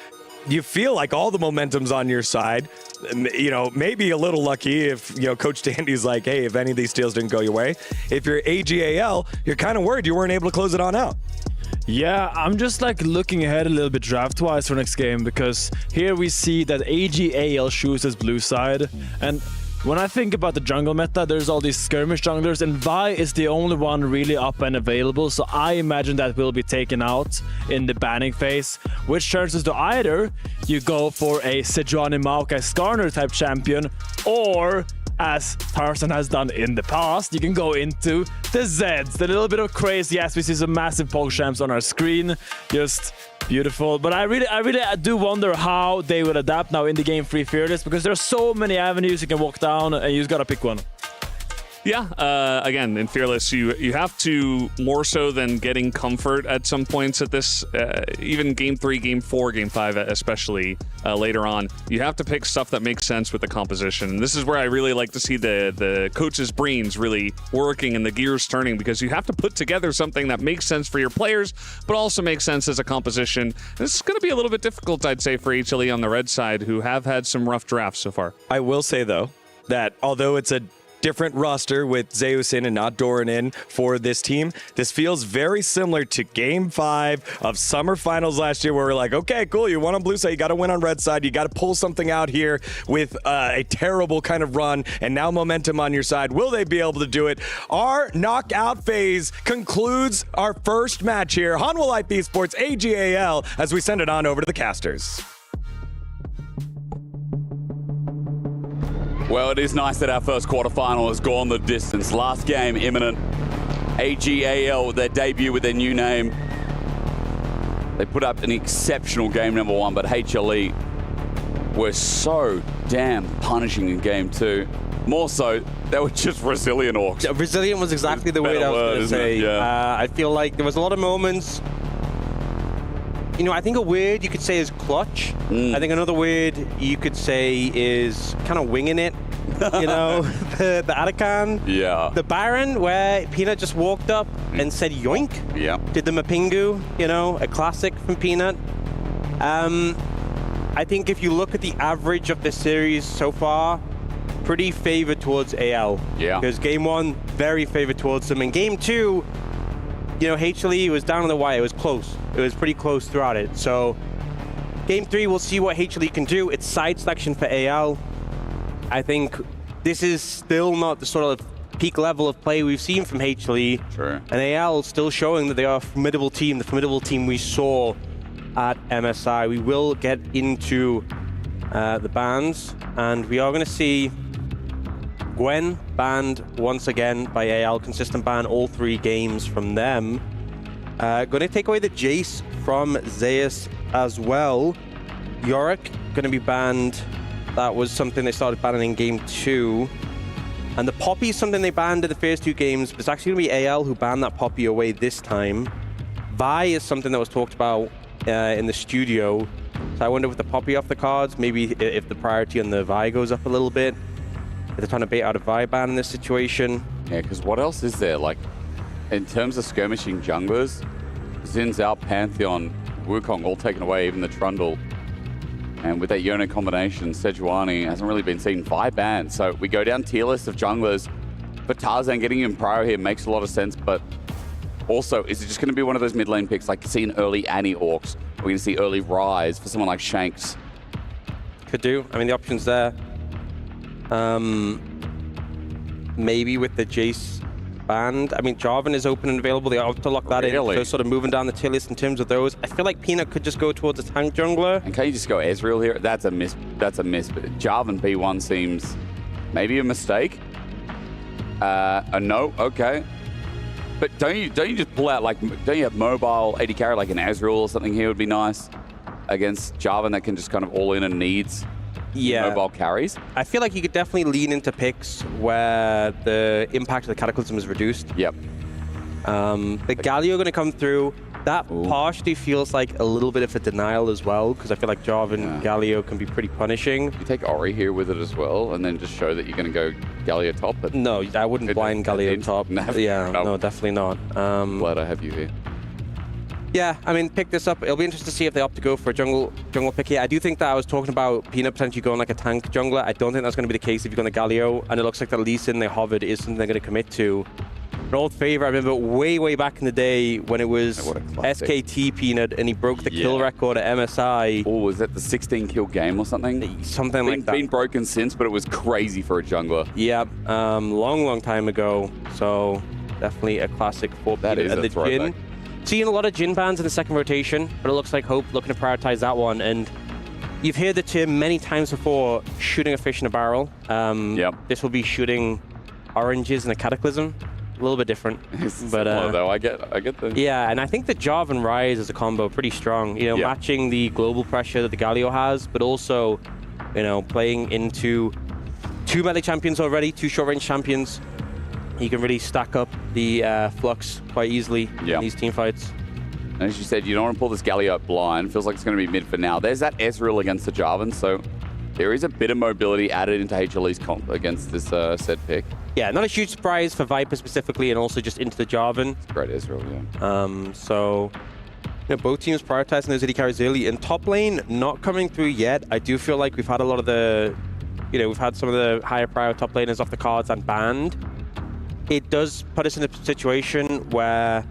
you feel like all the momentum's on your side. You know, maybe a little lucky if, you know, Coach Dandy's like, hey, if any of these steals didn't go your way. If you're AG.AL, you're kind of worried you weren't able to close it on out. Yeah, I'm just like looking ahead a little bit draft-wise for next game, because here we see that AG.AL chooses blue side, and when I think about the jungle meta, there's all these skirmish junglers, and Vi is the only one really up and available, so I imagine that will be taken out in the banning phase, which turns us to either you go for a Sejuani Maokai Skarner type champion, or as Tarzan has done in the past, you can go into the Zeds. The little bit of crazy, yes, we see some massive PogChamps on our screen, just beautiful. But I really do wonder how they will adapt now in the game Free Fearless, because there are so many avenues you can walk down, and you just gotta pick one. Yeah, again, in Fearless, you have to, more so than getting comfort at some points at this, even Game 3, Game 4, Game 5 especially, later on, you have to pick stuff that makes sense with the composition. And this is where I really like to see the coach's brains really working and the gears turning, because you have to put together something that makes sense for your players, but also makes sense as a composition. And this is going to be a little bit difficult, I'd say, for HLE on the red side, who have had some rough drafts so far. I will say, though, that although it's a different roster with Zeus in and not Doran in for this team. This feels very similar to Game 5 of Summer Finals last year, where we're like, okay, cool, you won on blue side, you got to win on red side, you got to pull something out here with a terrible kind of run, and now momentum on your side. Will they be able to do it? Our knockout phase concludes our first match here. Hanwha Life Esports, AG.AL, as we send it on over to the casters. Well, it is nice that our first quarterfinal has gone the distance. Last game imminent. AG.AL, their debut with their new name. They put up an exceptional game number 1, but HLE were so damn punishing in game 2. More so, they were just resilient orcs. Yeah, resilient was exactly the word I was going to say. Yeah. I feel like there was a lot of moments. You know, I think a word you could say is clutch. I think another word you could say is kind of winging it. You know, the Arakan. Yeah. The Baron, where Peanut just walked up and said yoink. Yeah. Did the Mapingu, you know, a classic from Peanut. I think if you look at the average of the series so far, pretty favored towards AL. Yeah. Because game 1, very favored towards them. And game 2, you know, HLE was down on the wire. It was close. It was pretty close throughout it. So game 3, we'll see what HLE can do. It's side selection for AL. I think this is still not the sort of peak level of play we've seen from HLE. Sure. And AL still showing that they are a formidable team, the formidable team we saw at MSI. We will get into the bans, and we are going to see Gwen banned once again by AL. Consistent ban all 3 games from them. Going to take away the Jace from Zeus as well. Yorick going to be banned. That was something they started banning in game 2. And the Poppy is something they banned in the first 2 games, but it's actually going to be AL who banned that Poppy away this time. Vi is something that was talked about in the studio. So I wonder with the Poppy off the cards, maybe if the priority on the Vi goes up a little bit. If they're trying to bait out a Vi ban in this situation. Yeah, because what else is there? Like, in terms of skirmishing junglers, Xin Zhao, Pantheon, Wukong all taken away, even the Trundle. And with that Yono combination, Sejuani hasn't really been seen. 5 bans. So we go down tier list of junglers. For Tarzan, getting him prior here makes a lot of sense, but also, is it just going to be one of those mid lane picks, like seeing early Annie Orcs? We're going to see early Rise for someone like Shanks. Could do. I mean, the option's there. Maybe with the Jace banned. I mean, Jarvan is open and available. They have to lock that in. So sort of moving down the tier list in terms of those. I feel like Peanut could just go towards a tank jungler. And can you just go Ezreal here? That's a miss. That's a miss. But Jarvan B1 seems maybe a mistake. A no. Okay. But don't you just pull out, like, don't you have mobile AD carry like an Ezreal or something here would be nice against Jarvan that can just kind of all in and needs mobile carries? I feel like you could definitely lean into picks where the impact of the Cataclysm is reduced. Yep. The Galio going to come through. That partially feels like a little bit of a denial as well, because I feel like Jarvan Galio can be pretty punishing. You take Ori here with it as well, and then just show that you're going to go Galio top. But no, I wouldn't blind Galio top. No, definitely not. Glad I have you here. Yeah, I mean, pick this up. It'll be interesting to see if they opt to go for a jungle pick here. I do think that I was talking about Peanut potentially going like a tank jungler. I don't think that's going to be the case if you're going to Galio, and it looks like the Lee Sin they hovered is something they're going to commit to. An old favorite, I remember way back in the day when it was SKT Peanut and he broke the kill record at MSI. Oh, was that the 16 kill game or something? Something like that. Been broken since, but it was crazy for a jungler. Yeah, long time ago. So definitely a classic for that Peanut. And the Jhin. Seeing a lot of Jhin bans in the second rotation, but it looks like Hope looking to prioritize that one. And you've heard the term many times before, shooting a fish in a barrel. This will be shooting oranges in a Cataclysm. A little bit different, but though I get the and I think the Jarvan Rise as a combo pretty strong. You know, matching the global pressure that the Galio has, but also, you know, playing into 2 melee champions already, 2 short range champions. You can really stack up the flux quite easily in these team fights. And as you said, you don't want to pull this Galio up blind. Feels like it's going to be mid for now. There's that Ezreal against the Jarvan, so there is a bit of mobility added into HLE's comp against this said pick. Yeah, not a huge surprise for Viper specifically, and also just into the Jarvan. Great Ezreal, yeah. So, you know, both teams prioritizing those AD carries early. In top lane, not coming through yet. I do feel like we've had a lot of the we've had some of the higher prior top laners off the cards and banned. It does put us in a situation where,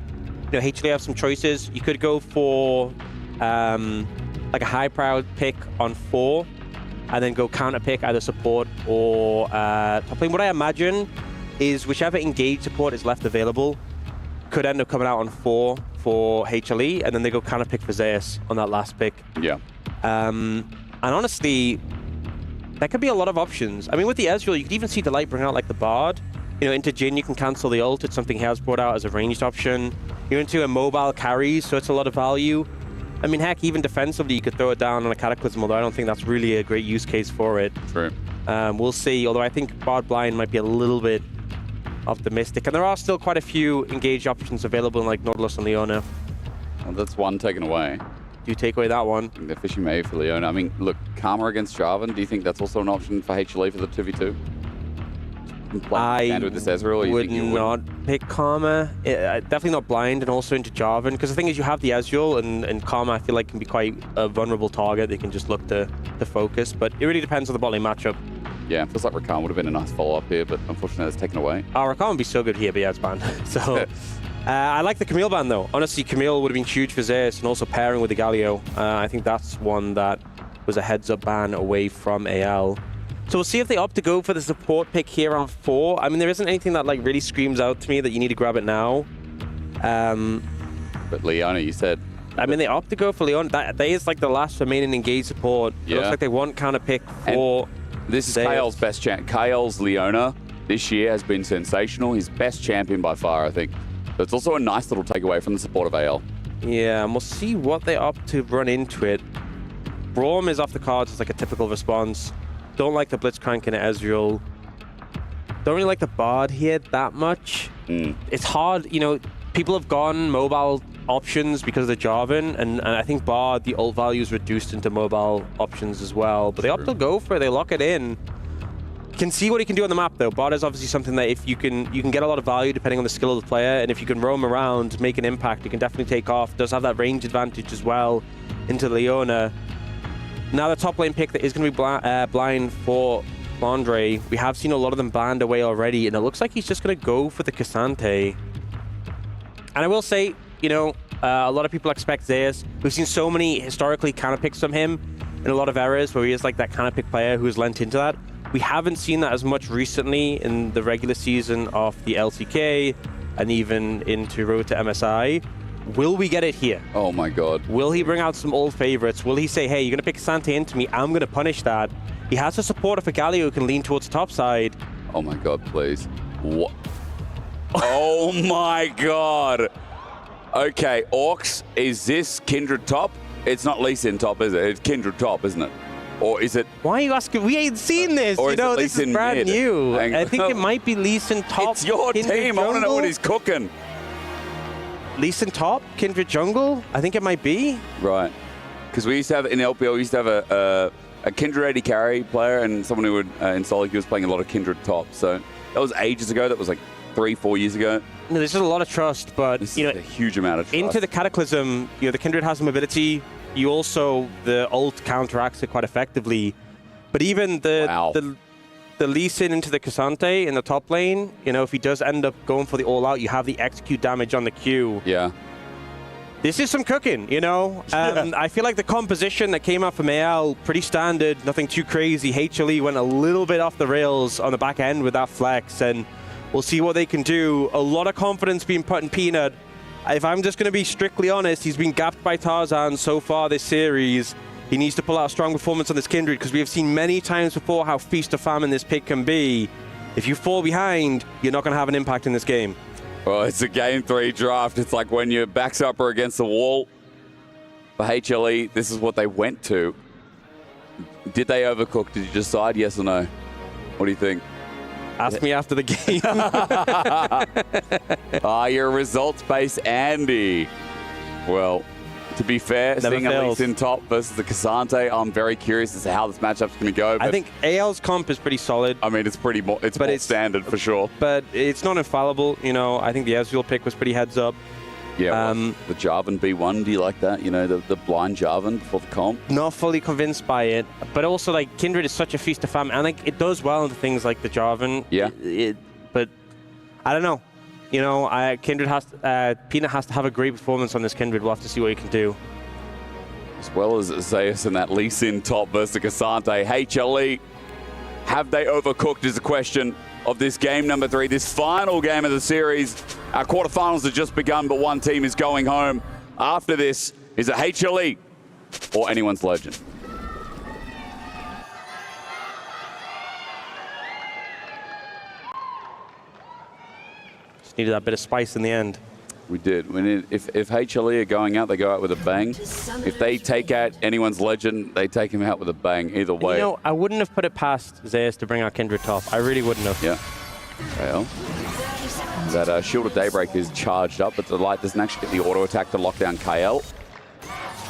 HLE have some choices. You could go for like a high prior pick on 4, and then go counter pick either support or top lane. What I imagine is whichever engage support is left available could end up coming out on 4 for HLE, and then they go counter pick for Zeus on that last pick. Yeah. And honestly, there could be a lot of options. I mean, with the Ezreal, you could even see Delight bring out like the Bard. Into Jhin, you can cancel the ult. It's something he has brought out as a ranged option. You're into a mobile carry, so it's a lot of value. I mean, heck, even defensively, you could throw it down on a Cataclysm, although I don't think that's really a great use case for it. True. We'll see, although I think Bard Blind might be a little bit optimistic. And there are still quite a few engage options available in like Nautilus and Leona. Well, that's one taken away. Do you take away that one? They're fishing maybe for Leona. I mean, look, Karma against Jarvan, do you think that's also an option for HLE for the 2v2? I with this Ezreal, would not pick Karma. Definitely not Blind, and also into Jarvan. Because the thing is, you have the Ezreal, and Karma I feel like can be quite a vulnerable target. They can just look to focus. But it really depends on the bot lane matchup. Yeah, feels like Rakan would have been a nice follow-up here, but unfortunately it's taken away. Oh, Rakan would be so good here, but yeah, it's banned. So I like the Camille ban though. Honestly, Camille would have been huge for Zeus, and also pairing with the Galio. I think that's one that was a heads-up ban away from AL. So we'll see if they opt to go for the support pick here on 4. I mean, there isn't anything that like really screams out to me that you need to grab it now. But Leona, you said. I mean, they opt to go for Leona. That is like the last remaining engaged support. Yeah. It looks like they want counter pick for. And this is Kael's best champ. Kael's Leona this year has been sensational. His best champion by far, I think. So it's also a nice little takeaway from the support of AL. Yeah, and we'll see what they opt to run into it. Braum is off the cards as like a typical response. Don't like the Blitzcrank and Ezreal. Don't really like the Bard here that much. It's hard, people have gone mobile options because of the Jarvan, and I think Bard, the ult value is reduced into mobile options as well. But they opt to go for it, they lock it in. Can see what he can do on the map though. Bard is obviously something that if you can get a lot of value depending on the skill of the player, and if you can roam around, make an impact, you can definitely take off. Does have that range advantage as well into Leona. Now the top lane pick that is going to be blind for Andre. We have seen a lot of them banned away already, and it looks like he's just going to go for the Cassante. And I will say, a lot of people expect Zeus. We've seen so many historically counter picks from him in a lot of eras where he is like that counter pick player who has lent into that. We haven't seen that as much recently in the regular season of the LCK and even into Road to MSI. Will we get it here? Oh my god. Will he bring out some old favorites? Will he say, hey, you're going to pick Sante into me, I'm going to punish that? He has a supporter for Galio who can lean towards the top side. Oh my god, please. What? Oh my god. Okay, Orcs, is this Kindred top? It's not Lee Sin top, is it? It's Kindred top, isn't it? Or is it... Why are you asking? We ain't seen this. Or this is brand new. I think it might be Lee Sin top. It's your Kindred team. I want to know what he's cooking. Lee Sin top? Kindred jungle? I think it might be. Right. Because we used to have, in LPL, we used to have a Kindred AD carry player and someone who would, in solo queue was playing a lot of Kindred top. So that was ages ago. That was like 3-4 years ago. No, there's just a lot of trust, but this is a huge amount of trust. Into the Cataclysm, the Kindred has some mobility. You also, the ult counteracts it quite effectively. But even the Lee Sin into the Cassante in the top lane, if he does end up going for the all-out, you have the execute damage on the Q. Yeah. This is some cooking, I feel like the composition that came out from AL, pretty standard, nothing too crazy. HLE went a little bit off the rails on the back end with that flex, and we'll see what they can do. A lot of confidence being put in Peanut. If I'm just going to be strictly honest, he's been gapped by Tarzan so far this series. He needs to pull out a strong performance on this Kindred, because we have seen many times before how feast or famine this pick can be. If you fall behind, you're not going to have an impact in this game. Well, it's a Game 3 draft. It's like when your back's up or against the wall. For HLE, this is what they went to. Did they overcook? Did you decide yes or no? What do you think? Ask me after the game. You're a results-based Andy. Well, to be fair, seeing a Lee Sin top versus the Cassante, I'm very curious as to how this matchup's going to go. I think AL's comp is pretty solid. I mean, it's more standard for sure. But it's not infallible. I think the Ezreal pick was pretty heads up. Yeah, the Jarvan B1, do you like that? You know, the blind Jarvan before the comp? Not fully convinced by it, but also like Kindred is such a feast of fam, and like it does well into things like the Jarvan. Yeah. But I don't know. You know, Kindred has Peanut has to have a great performance on this Kindred. We'll have to see what he can do. As well as Zeus and that Lee Sin top versus Cassante. HLE, have they overcooked is the question of this game number 3, this final game of the series. Our quarterfinals have just begun, but one team is going home. After this, is it HLE or anyone's legend? Just needed that bit of spice in the end. We did. If HLE are going out, they go out with a bang. If they take out anyone's legend, they take him out with a bang. Either way. You know, I wouldn't have put it past Zeus to bring out Kindred top. I really wouldn't have. Yeah. Well, that Shield of Daybreak is charged up, but the Light doesn't actually get the auto attack to lock down KL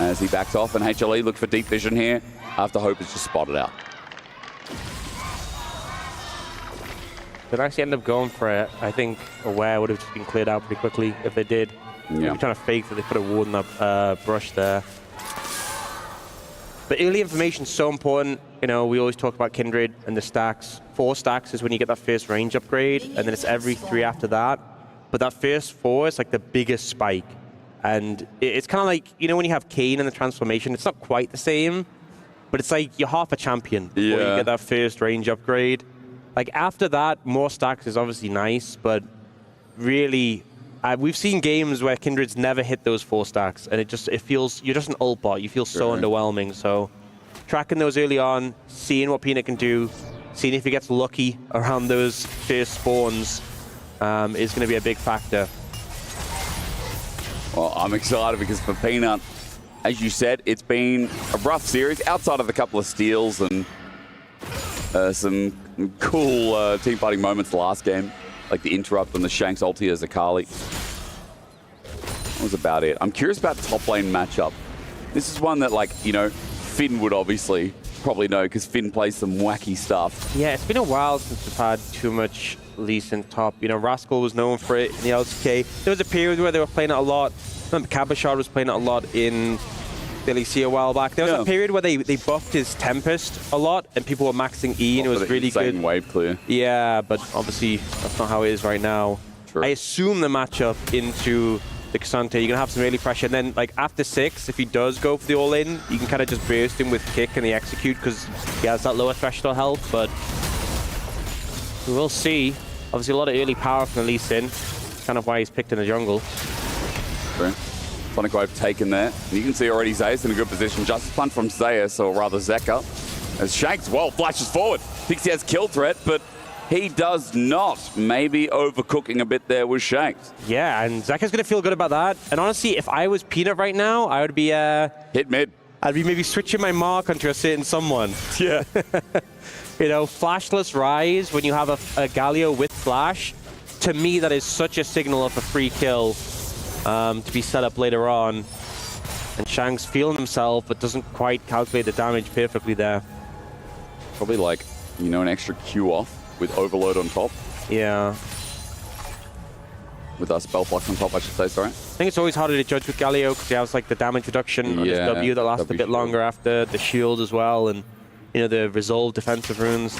as he backs off, and HLE look for deep vision here after Hope is just spotted out. They'd actually end up going for it. I think Aware would have just been cleared out pretty quickly if they did. Yeah. I'm trying to fake that they put a ward in that brush there. But early information is so important. You know, we always talk about Kindred and the stacks. 4 stacks is when you get that first range upgrade, and then it's every 3 after that. But that first 4 is like the biggest spike. And it's kind of like, you know, when you have Kayn in the transformation, it's not quite the same, but it's like you're half a champion before you get that first range upgrade. Like after that, more stacks is obviously nice, but really, we've seen games where Kindred's never hit those 4 stacks, and it feels, you're just an ult bot. You feel so underwhelming. So tracking those early on, seeing what Peanut can do, seeing if he gets lucky around those first spawns is going to be a big factor. Well, I'm excited because for Peanut, as you said, it's been a rough series outside of a couple of steals and some cool team fighting moments last game, like the interrupt and the Shanks ulti as Akali. That was about it. I'm curious about top lane matchup. This is one that, like, you know, Finn would obviously probably know because Finn plays some wacky stuff. Yeah, it's been a while since we've had too much Lee Sin top. You know, Rascal was known for it in the LCK. There was a period where they were playing it a lot. Remember, Cabashard was playing it a lot in the LEC a while back. There was a period where they buffed his Tempest a lot, and people were maxing E, and it was really good. Wave clear. Yeah, but obviously that's not how it is right now. True. I assume the matchup into the Cassante, you're gonna have some early pressure, and then like after 6, if he does go for the all-in, you can kind of just burst him with kick and the execute because he has that lower threshold health. But we will see. Obviously, a lot of early power from Lee Sin. Kind of why he's picked in the jungle. True. Sonic Wave taken there. And you can see already Zeus in a good position. Just punt from Zeus, or rather Zeka. As Shanks, well, flashes forward. Thinks he has kill threat, but he does not. Maybe overcooking a bit there with Shanks. Yeah, and Zeka's going to feel good about that. And honestly, if I was Peanut right now, I would be... hit mid. I'd be maybe switching my mark onto a certain someone. Yeah. You know, flashless Rise, when you have a Galio with flash, to me that is such a signal of a free kill to be set up later on. And Shanks feeling himself, but doesn't quite calculate the damage perfectly there. Probably like, you know, an extra Q off with Overload on top. Yeah. With our Spell Flux on top, I should say, sorry. I think it's always harder to judge with Galio because he has like the damage reduction on his W that lasts a bit longer after the shield as well, and you know, the resolve defensive runes.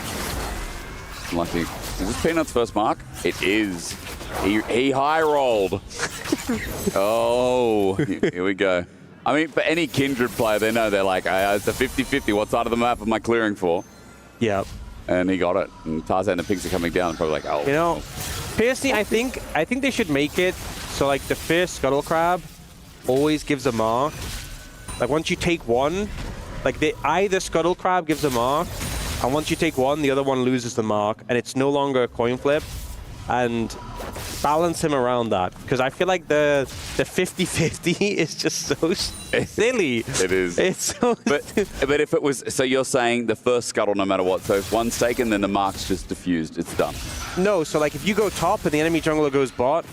Lucky. Is this Peanut's first mark? It is. He high rolled. Oh, here we go. I mean, for any Kindred player, they know they're like, it's a 50-50. What side of the map am I clearing for? Yeah. And he got it. And Tarzan and the pigs are coming down. Probably like, oh. You know, personally, I think they should make it so like the first Scuttle Crab always gives a mark. Like once you take one, like either Scuttle Crab gives a mark, and once you take one, the other one loses the mark, and it's no longer a coin flip. And balance him around that, because I feel like the 50-50 is just so silly. It is. It's so but if it was, so you're saying the first scuttle no matter what, so if one's taken, then the mark's just diffused, it's done. No, so like if you go top and the enemy jungler goes bot,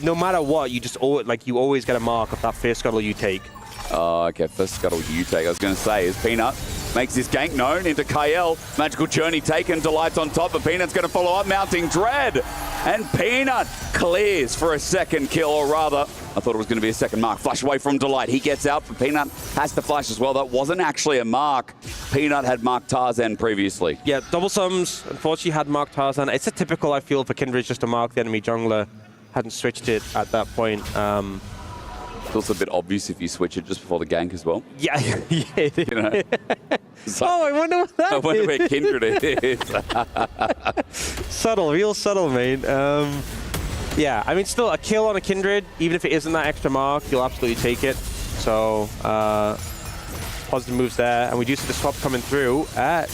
no matter what, you just you always get a mark of that first scuttle you take. Oh, okay, first scuttle you take. I was going to say, is Peanut makes his gank known into KL. Magical Journey taken, Delight's on top, but Peanut's going to follow up, mounting Dread. And Peanut clears for a second kill, or rather, I thought it was going to be a second mark. Flash away from Delight. He gets out, but Peanut has to flash as well. That wasn't actually a mark. Peanut had marked Tarzan previously. Yeah, double sums, unfortunately, had marked Tarzan. It's a typical, I feel, for Kindred just to mark the enemy jungler. Hadn't switched it at that point. It's also a bit obvious if you switch it just before the gank as well. Yeah, yeah. You know? Oh, I wonder what that is. I wonder where Kindred is. Subtle, real subtle, mate. Yeah, I mean, still a kill on a Kindred, even if it isn't that extra mark, you'll absolutely take it. So, positive moves there. And we do see the swap coming through.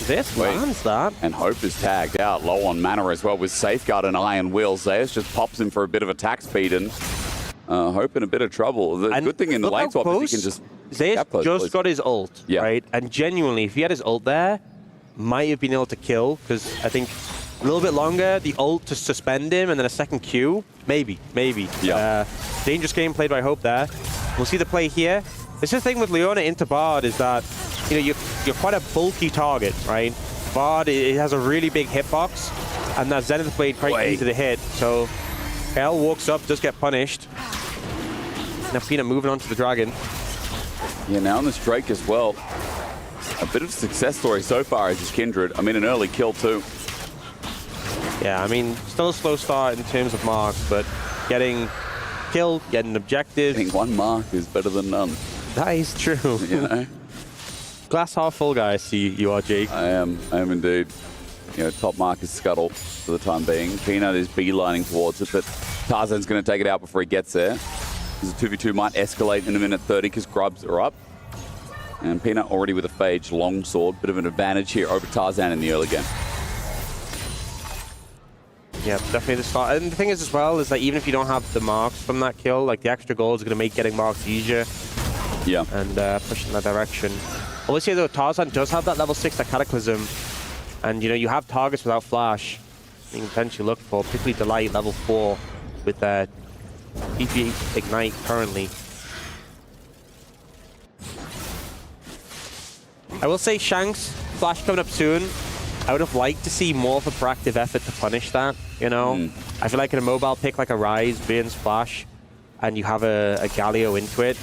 This lands that. And Hope is tagged out, low on mana as well with Safeguard and Iron Will. Zeus just pops him for a bit of attack speed and Hope in a bit of trouble. The good thing in the lane swap is he can just... Zeus just got his ult, right? And genuinely, if he had his ult there, might have been able to kill, because I think a little bit longer, the ult to suspend him, and then a second Q, maybe. Yeah. Dangerous game played by Hope there. We'll see the play here. This is the thing with Leona into Bard is that, you know, you're quite a bulky target, right? Bard, it has a really big hitbox, and that Zenith Blade quite easy to hit. So, AG.AL walks up, does get punished. Now Peanut moving on to the Dragon. Yeah, now on this Drake as well. A bit of a success story so far as his Kindred. I mean, an early kill too. Yeah, I mean, still a slow start in terms of marks, but getting kill, getting objectives. Getting one mark is better than none. That is true. You know? Glass half full guy, I see you are, Jake. I am indeed. You know, top mark is Scuttle for the time being. Peanut is beelining towards it, but Tarzan's going to take it out before he gets there. Because the 2v2 might escalate in a minute 30 because Grubs are up. And Peanut already with a Phage longsword. Bit of an advantage here over Tarzan in the early game. Yeah, definitely the start. And the thing is as well is that even if you don't have the marks from that kill, like the extra gold is going to make getting marks easier. Yeah. And push in that direction. Obviously though, Tarzan does have that level 6, that Cataclysm. And you know, you have targets without flash. You can potentially look for, particularly Delight level 4 with that DP Ignite currently. I will say Shanks, flash coming up soon. I would have liked to see more of a proactive effort to punish that, you know? I feel like in a mobile pick like a Rise, Burns Flash, and you have a Galio into it.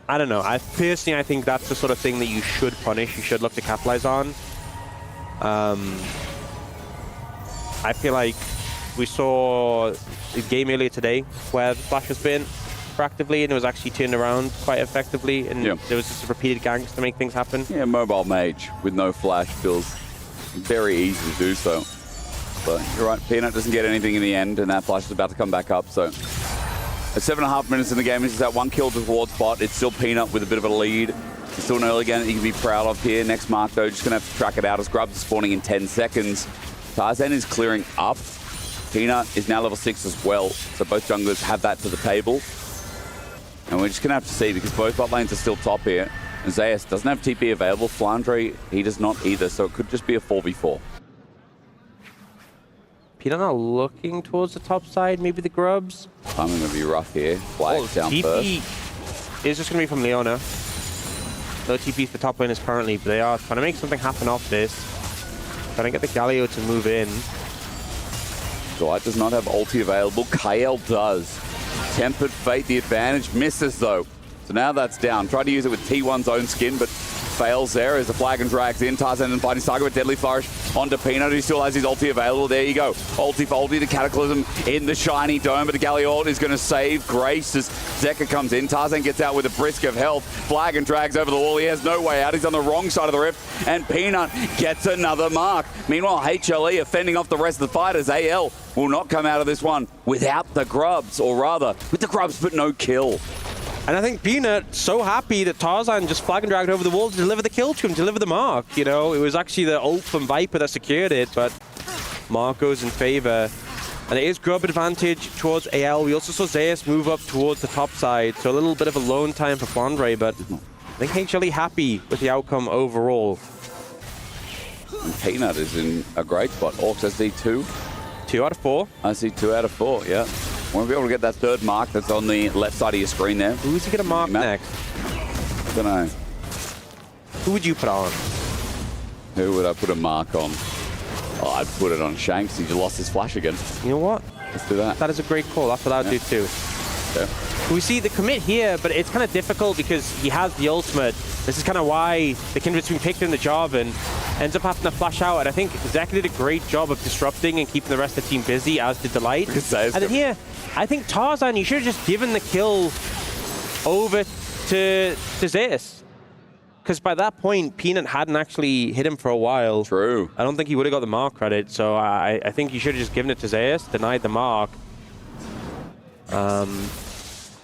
I don't know. I think that's the sort of thing that you should punish, you should look to capitalize on. I feel like we saw a game earlier today where the flash was banned proactively and it was actually turned around quite effectively, and there was just repeated ganks to make things happen. Yeah, mobile mage with no flash feels very easy to do so. But you're right, Peanut doesn't get anything in the end, and that flash is about to come back up. So at 7.5 minutes in the game, this is that one kill towards bot. It's still Peanut with a bit of a lead. It's still an early game that you can be proud of here. Next mark, though, just going to have to track it out as Grubs is spawning in 10 seconds. Tarzan is clearing up. Peanut is now level 6 as well. So both junglers have that to the table. And we're just going to have to see, because both bot lanes are still top here. And Zeus doesn't have TP available. Flandre, he does not either. So it could just be a 4v4. Peanut not looking towards the top side, maybe the Grubs. Timing going to be rough here. Flag down TP first. is just going to be from Leona. No TP for top laners currently, but they are trying to make something happen off this. Trying to get the Galio to move in. Delight does not have ulti available. KL does. Tempered Fate, the advantage. Misses, though. So now that's down. Tried to use it with T1's own skin, but fails there as the flag and drags in. Tarzan and fighting Saga with Deadly Flourish onto Peanut, who still has his ulti available. There you go. Ulti for ulti, the Cataclysm in the shiny dome, but the Galio ult is going to save Grace as Zeka comes in. Tarzan gets out with a brisk of health. Flag and drags over the wall. He has no way out. He's on the wrong side of the rift, and Peanut gets another mark. Meanwhile, HLE are fending off the rest of the fighters. AL will not come out of this one without the Grubs, or rather, with the Grubs, but no kill. And I think Peanut so happy that Tarzan just flag and dragged over the wall to deliver the kill to him, deliver the mark. You know, it was actually the ult from Viper that secured it, but mark goes in favor. And it is Grub advantage towards AL. We also saw Zeus move up towards the top side, so a little bit of a lone time for Flandre, but I think HLE happy with the outcome overall. And Peanut is in a great spot. Orcs SD 2 out of 4. I see 2 out of 4, yeah. Want to be able to get that third mark that's on the left side of your screen there. Who's he going to mark next? I don't know. Who would you put on? Who would I put a mark on? Oh, I'd put it on Shanks. He just lost his flash again. You know what? Let's do that. That is a great call. That's what I would do too. Yeah. We see the commit here, but it's kind of difficult because he has the ultimate. This is kind of why the Kindred's been picked in the job and ends up having to flash out. And I think Zeka did a great job of disrupting and keeping the rest of the team busy, as did Delight. And then here, I think Tarzan, you should have just given the kill over to Zeus. Because by that point, Peanut hadn't actually hit him for a while. True. I don't think he would have got the mark credit, so I think you should have just given it to Zeus, denied the mark.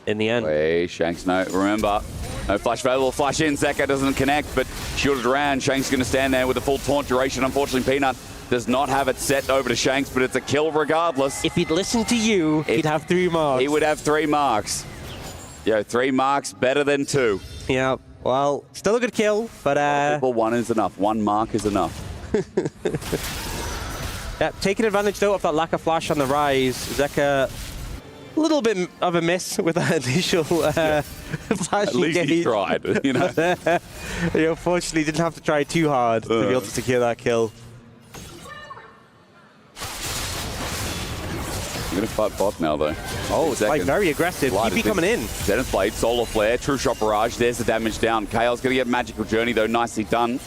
In the end. Wait, Shanks, no, remember, no flash available, flash in, Zeka doesn't connect, but shielded around. Shanks going to stand there with a full taunt duration. Unfortunately, Peanut does not have it set over to Shanks, but it's a kill regardless. If he'd listened to you, he'd have 3 marks. He would have 3 marks. Yo, 3 marks, better than 2. Yeah, well, still a good kill, but... Well, 1 is enough. 1 mark is enough. Yeah, taking advantage, though, of that lack of flash on the rise. Zeka, a little bit of a miss with that initial flash. At least he tried, you know. He unfortunately didn't have to try too hard to be able to secure that kill. I'm going to fight bot now, though. Oh, it's like very aggressive. TP coming in. Zenith Blade, Solar Flare, True Shot Barrage. There's the damage down. KAL's going to get Magical Journey, though. Nicely done.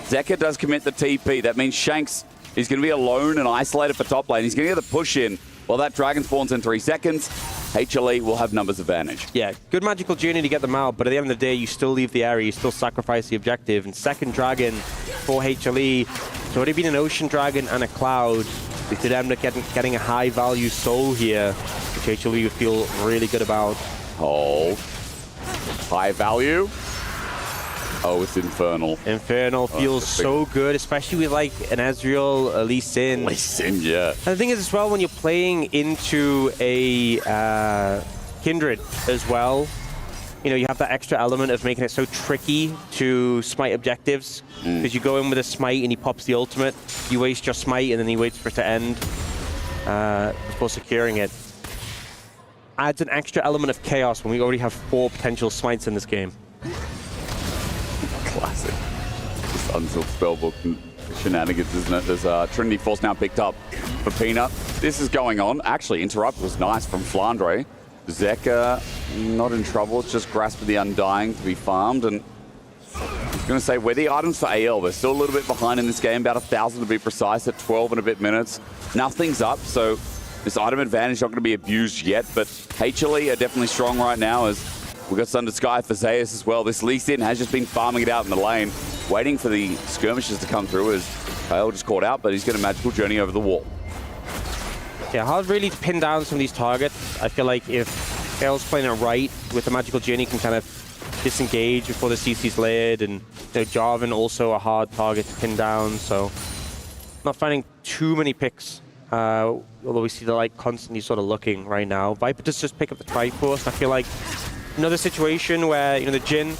Zeka does commit the TP. That means Shanks is going to be alone and isolated for top lane. He's going to get the push in. Well, that dragon spawns in 3 seconds. HLE will have numbers advantage. Yeah, good Magical Journey to get them out, but at the end of the day, you still leave the area, you still sacrifice the objective. And second dragon for HLE. It's already been an Ocean Dragon and a Cloud. They could end up getting a high-value soul here, which HLE would feel really good about. Oh, high value. Oh, it's Infernal. Infernal feels so good, especially with like an Ezreal, a Lee Sin. Lee Sin, yeah. And the thing is as well, when you're playing into a Kindred as well, you know, you have that extra element of making it so tricky to smite objectives. Because you go in with a smite and he pops the ultimate, you waste your smite and then he waits for it to end before securing it. Adds an extra element of chaos when we already have 4 potential smites in this game. Classic. Just until spellbook shenanigans, isn't it? There's Trinity Force now picked up for Peanut. This is going on. Actually, interrupt was nice from Flandre. Zeka not in trouble. It's just Grasp of the Undying to be farmed. And I was going to say, where the items for AL, they're still a little bit behind in this game, about 1,000 to be precise, at 12 and a bit minutes. Nothing's up, so this item advantage not going to be abused yet, but HLE are definitely strong right now as we've got Thunder Sky for Zeus as well. This Lee Sin has just been farming it out in the lane, waiting for the skirmishes to come through as KAL just caught out, but he's got a Magical Journey over the wall. Yeah, hard really to pin down some of these targets. I feel like if KAL's playing it right with the Magical Journey, can kind of disengage before the CC's layered, and you know, Jarvan also a hard target to pin down, so not finding too many picks. Although we see the light constantly sort of looking right now. Viper does just pick up the Triforce, and I feel like another situation where, you know, the Jhin,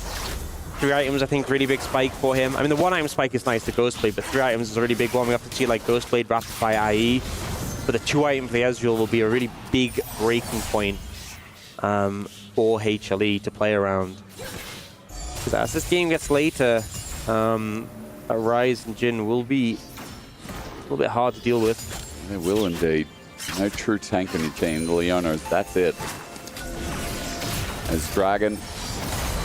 3 items, I think, really big spike for him. I mean, the 1 item spike is nice, the Ghostblade, but 3 items is a really big one. We have to see, like, Ghostblade Rapidify IE. But the 2 item for the Ezreal will be a really big breaking point for HLE to play around. Because as this game gets later, a Ryze and Jhin will be a little bit hard to deal with. They will indeed. No true tank on your team. The Leonos, that's it. As Dragon,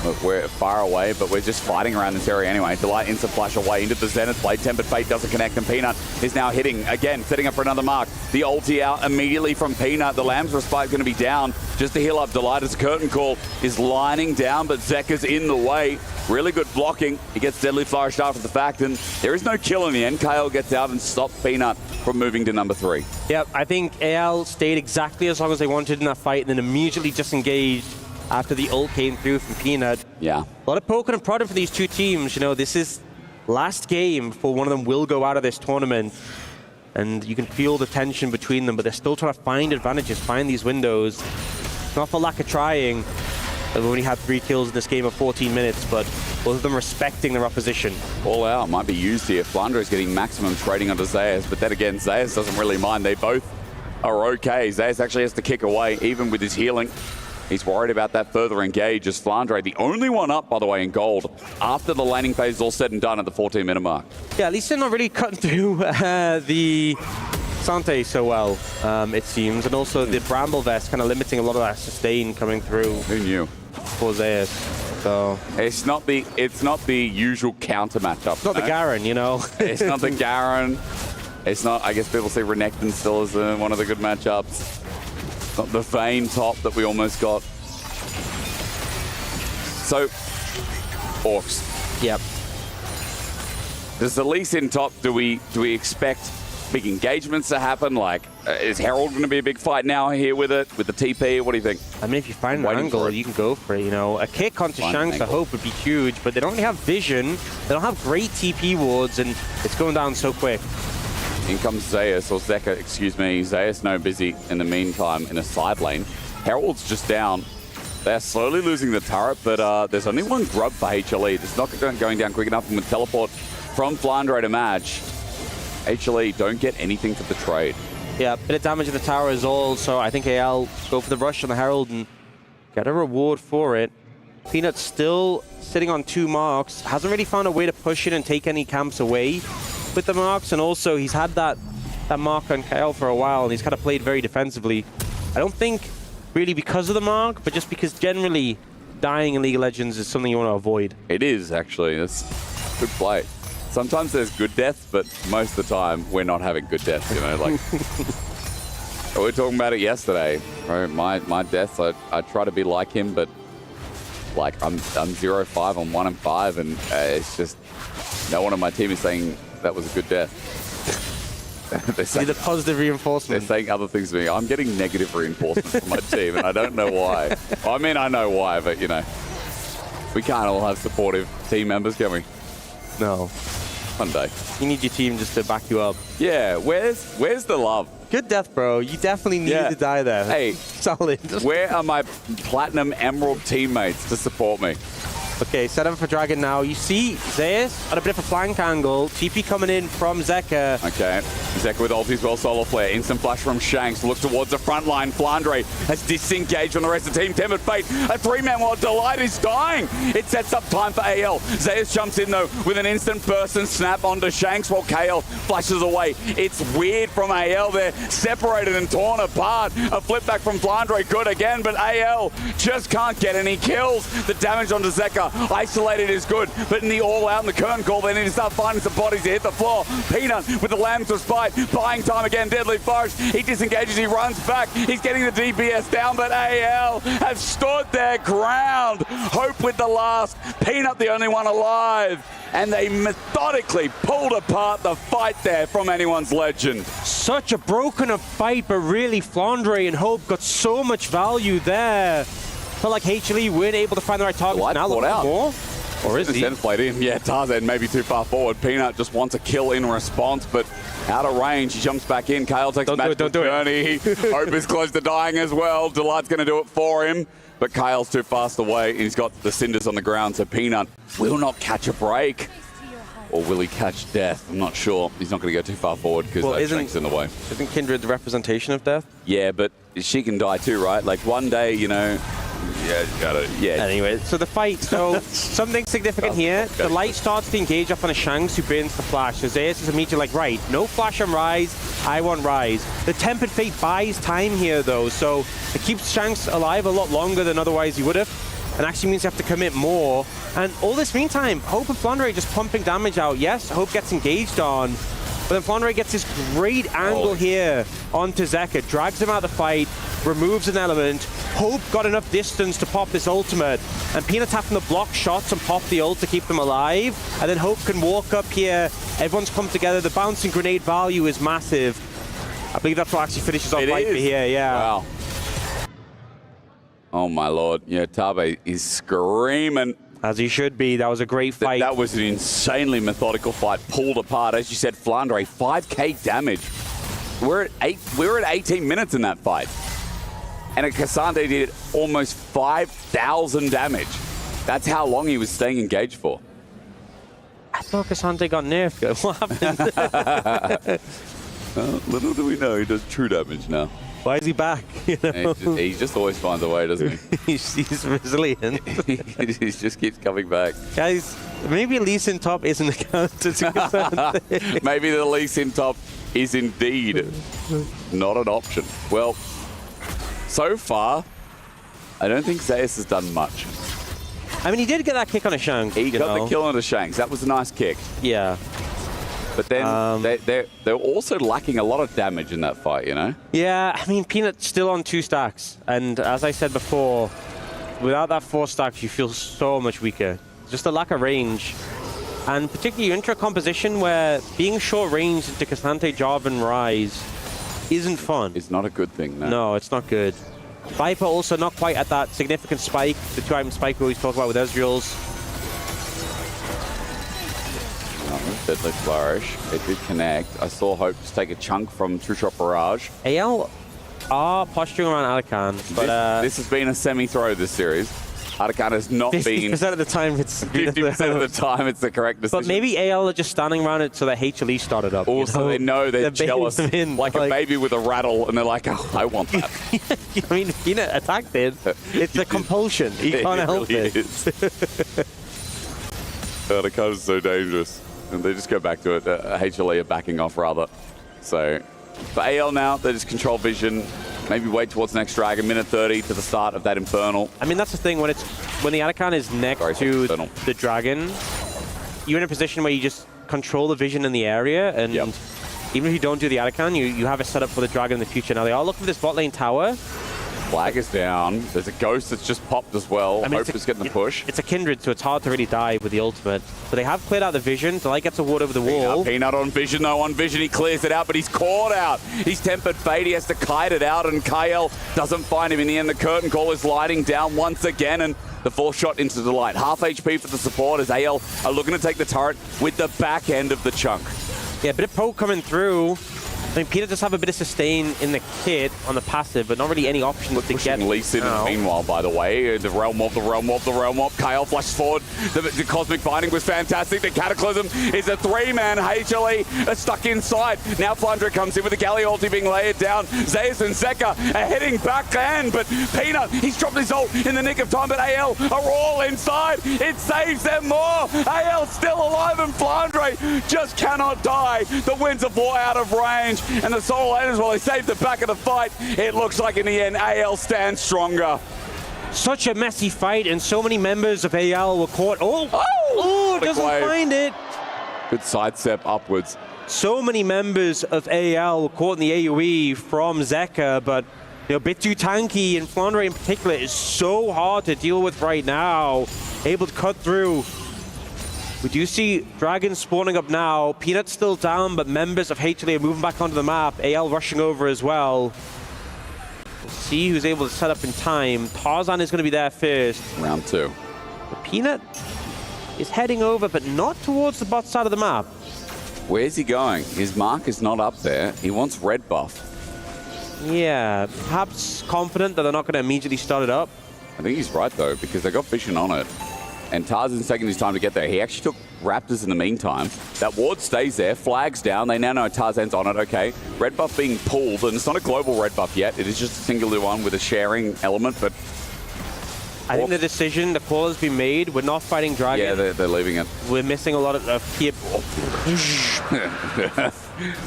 look, we're far away, but we're just fighting around this area anyway. Delight instant flash away into the Zenith Blade. Tempered Fate doesn't connect, and Peanut is now hitting again, setting up for another mark. The ulti out immediately from Peanut. The Lamb's Respite going to be down just to heal up Delight as Curtain Call is lining down, but Zeka's in the way. Really good blocking. He gets Deadly Flourished after the fact, and there is no kill in the end. KAL gets out and stops Peanut from moving to number 3. Yep, I think AL stayed exactly as long as they wanted in that fight, and then immediately disengaged after the ult came through from Peanut. Yeah. A lot of poking and prodding for these 2 teams. You know, this is last game before one of them will go out of this tournament. And you can feel the tension between them, but they're still trying to find advantages, find these windows. Not for lack of trying. They've only had 3 kills in this game of 14 minutes, but both of them respecting their opposition. All out might be used here. Flandre is getting maximum trading onto Zeus, but then again, Zeus doesn't really mind. They both are okay. Zeus actually has to kick away, even with his healing. He's worried about that further engage as Flandre, the only one up, by the way, in gold, after the laning phase is all said and done at the 14-minute mark. Yeah, at least they're not really cutting through the Sante so well, it seems. And also the Bramble Vest kind of limiting a lot of that sustain coming through. Who knew? For Zeus. So it's not the usual counter matchup. It's not the Garen, you know. It's not the Garen. It's not, I guess people see Renekton still as one of the good matchups. It's not the Vayne top that we almost got. So, Orcs. Yep. Does the Lee Sin top, do we expect big engagements to happen? Like, is Herald going to be a big fight now here with it, with the TP? What do you think? I mean, if you find an angle, you can go for it, you know. A kick onto Shanks, I hope, would be huge, but they don't really have vision. They don't have great TP wards, and it's going down so quick. In comes Zeus, or Zeka, excuse me. Zeus no busy in the meantime in a side lane. Herald's just down. They're slowly losing the turret, but there's only one grub for HLE. It's not going down quick enough, and with teleport from Flandre to match, HLE don't get anything for the trade. Yeah, bit of damage to the tower is all, so I think AL go for the rush on the Herald and get a reward for it. Peanut's still sitting on 2 marks, hasn't really found a way to push it and take any camps away with the marks, and also he's had that mark on KL for a while, and he's kind of played very defensively. I don't think really because of the mark, but just because generally dying in League of Legends is something you want to avoid. It is, actually. That's good play. Sometimes there's good deaths, but most of the time we're not having good deaths, you know, like we were talking about it yesterday, right? My deaths, I try to be like him, but like I'm 0-5 on 1 and 5, and it's just no one on my team is saying that was a good death. They're saying the positive reinforcement. They're saying other things to me. I'm getting negative reinforcement from my team, and I don't know why. Well, I mean, I know why, but you know, we can't all have supportive team members, can we? No. One day. You need your team just to back you up. Yeah, where's the love? Good death, bro. You definitely needed to die there. Hey, solid. Where are my Platinum Emerald teammates to support me? Okay, set up for Dragon now. You see Zeus at a bit of a flank angle. TP coming in from Zeka. Okay, Zeka with ultis well, Solar Flare. Instant flash from Shanks. Look towards the front line. Flandre has disengaged on the rest of the team. Tempered Fate, a 3-man while Delight is dying. It sets up time for AL. Zeus jumps in though with an instant burst and snap onto Shanks while KL flashes away. It's weird from AL. They're separated and torn apart. A flip back from Flandre, good again, but AL just can't get any kills. The damage onto Zeka. Isolated is good, but in the all-out and the curtain call, they need to start finding some bodies to hit the floor. Peanut with the Lambs Respite, buying time again, Deadly Forest. He disengages, he runs back. He's getting the DPS down, but AL have stood their ground. Hope with the last, Peanut the only one alive. And they methodically pulled apart the fight there from anyone's legend. Such a broken up fight, but really Flandre and Hope got so much value there. Felt like HLE weren't able to find the right target. Now looking for more. Or is he? Played in. Yeah, Tarzan maybe too far forward. Peanut just wants a kill in response, but out of range. He jumps back in. Kale takes a magical journey. Hope is close to dying as well. Delight's going to do it for him. But Kyle's too fast away, and he's got the cinders on the ground, so Peanut will not catch a break. Or will he catch death? I'm not sure. He's not going to go too far forward because that Shank's in the way. Isn't Kindred the representation of death? Yeah, but she can die too, right? Like one day, you know... Yeah, got it. Yeah. Anyway, so the fight, so something significant here. The light starts to engage up on a Shanks who burns the flash. So Zeus is immediately like, right, no flash on Rise, I want Rise. The Tempered Fate buys time here though, so it keeps Shanks alive a lot longer than otherwise he would have, and actually means you have to commit more. And all this meantime, Hope and Flandre just pumping damage out. Yes, Hope gets engaged on, but then Flandre gets this great angle here onto Zeka, drags him out of the fight, removes an element. Hope got enough distance to pop this ultimate, and Peanut's having to block shots and pop the ult to keep them alive. And then Hope can walk up here. Everyone's come together. The bouncing grenade value is massive. I believe that's what actually finishes off Viper here, yeah. Wow. Oh my lord. Yeah, Tabe is screaming. As he should be. That was a great fight. That was an insanely methodical fight, pulled apart. As you said, Flandre, 5k damage. We're at 18 minutes in that fight. And Cassandre did almost 5,000 damage. That's how long he was staying engaged for. I thought Cassandre got nerfed. What happened? Little do we know, he does true damage now. Why is he back? You know? He just always finds a way, doesn't he? He's resilient. He just keeps coming back. Guys, maybe Lee Sin top isn't a counter to Cassandre. Maybe the Lee Sin top is indeed not an option. Well, so far, I don't think Zeus has done much. I mean, he did get that kick on a shank. He got the kill on a shanks. That was a nice kick. Yeah. But then they're also lacking a lot of damage in that fight, you know? Yeah, I mean, Peanut's still on 2 stacks. And as I said before, without that 4 stacks, you feel so much weaker. Just a lack of range. And particularly intra composition where being short range into Cassandre, Jarvan, Rise isn't fun. It's not a good thing, no. No, it's not good. Viper also not quite at that significant spike, the 2-item spike we always talk about with Ezreal's. Deadly Flourish. It did connect. I saw Hope just take a chunk from True Shot Barrage. AL are posturing around Arakan, but this has been a semi-throw this series. Arakan has not 50% been... 50% of the time it's... 50% of the time it's the correct decision. But maybe AL are just standing around it so that HLE started up. Also, they know they're jealous. Like a baby with a rattle, and they're like, oh, I want that. I mean, Peanut attacked it. It's a compulsion. You can't help it. Arakan is so dangerous. And they just go back to it. HLE are backing off, rather. So, for AL now, they just control vision. Maybe wait towards the next dragon. Minute 30 to the start of that Infernal. I mean, that's the thing. When the Arakan is next to the dragon, you're in a position where you just control the vision in the area. And even if you don't do the Arakan, you have it set up for the dragon in the future. Now, they are looking for this bot lane tower. Flag is down. There's a ghost that's just popped as well. I mean, Hope is getting the push. It's a Kindred, so it's hard to really die with the ultimate. But they have cleared out the vision. Delight gets a ward over the wall. Peanut on vision, though. On vision, he clears it out, but he's caught out. He's Tempered Fate. He has to kite it out, and KL doesn't find him in the end. The curtain call is lighting down once again, and the 4th shot into Delight. Half HP for the support as AL are looking to take the turret with the back end of the chunk. Yeah, a bit of poke coming through. I mean, Peanut does have a bit of sustain in the kit on the passive, but not really any options to get. Lee Sin meanwhile, by the way. The Realm Mob. KL flashes forward. The Cosmic Binding was fantastic. The Cataclysm is a 3-man. HLE are stuck inside. Now Flandre comes in with the Galli ulti being layered down. Zeus and Zeka are heading backhand, but Peanut, he's dropped his ult in the nick of time, but AL are all inside. It saves them more. AL still alive, and Flandre just cannot die. The Winds of War out of range. And the Soul Lanterns, while they saved the back of the fight, it looks like in the end, AL stands stronger. Such a messy fight, and so many members of AL were caught. Oh, doesn't find it. Good sidestep upwards. So many members of AL were caught in the AoE from Zeka, but a bit too tanky, and Flandre in particular is so hard to deal with right now. Able to cut through. We do see dragons spawning up now. Peanut's still down, but members of HLE are moving back onto the map. AL rushing over as well. We'll see who's able to set up in time. Tarzan is going to be there first. Round 2. But Peanut is heading over, but not towards the bot side of the map. Where's he going? His mark is not up there. He wants red buff. Yeah, perhaps confident that they're not going to immediately start it up. I think he's right, though, because they got vision on it. And Tarzan's taking his time to get there. He actually took Raptors in the meantime. That ward stays there. Flag's down. They now know Tarzan's on it. Okay. Red buff being pulled. And it's not a global red buff yet. It is just a singular one with a sharing element. But I think the decision, the call has been made. We're not fighting Dragon. Yeah, they're leaving it. We're missing a lot of key...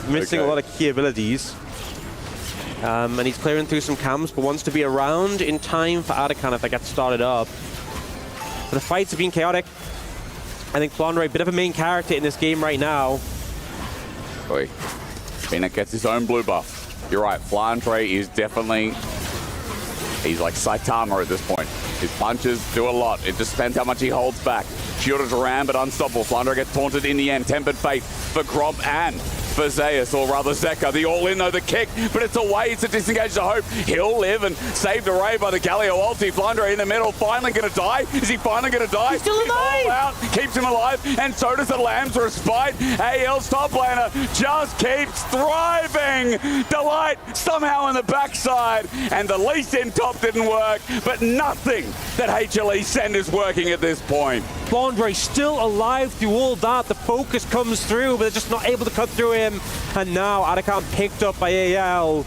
missing a lot of key abilities. And he's clearing through some camps, but wants to be around in time for Arakan if they get started up. The fights have been chaotic. I think Flandre, a bit of a main character in this game right now. Boy, Peanut gets his own blue buff. You're right, Flandre is definitely... He's like Saitama at this point. His punches do a lot. It just depends how much he holds back. Shielded around, but unstoppable. Flandre gets taunted in the end. Tempered Fate for Grob and for Zeus, or rather Zeka. The all-in, though, the kick, but it's away. It's a disengage to Hope. He'll live and saved away by the Galio ulti. Flandre in the middle, finally going to die. Is he finally going to die? He's still alive! Out, keeps him alive, and so does the Lamb's Respite. AL's top laner just keeps thriving. Delight somehow on the backside, and the Lee Sin top didn't work, but nothing that HLE send is working at this point. Flandre still alive through all that. The focus comes through, but they're just not able to cut through him. And now Arakan picked up by AL.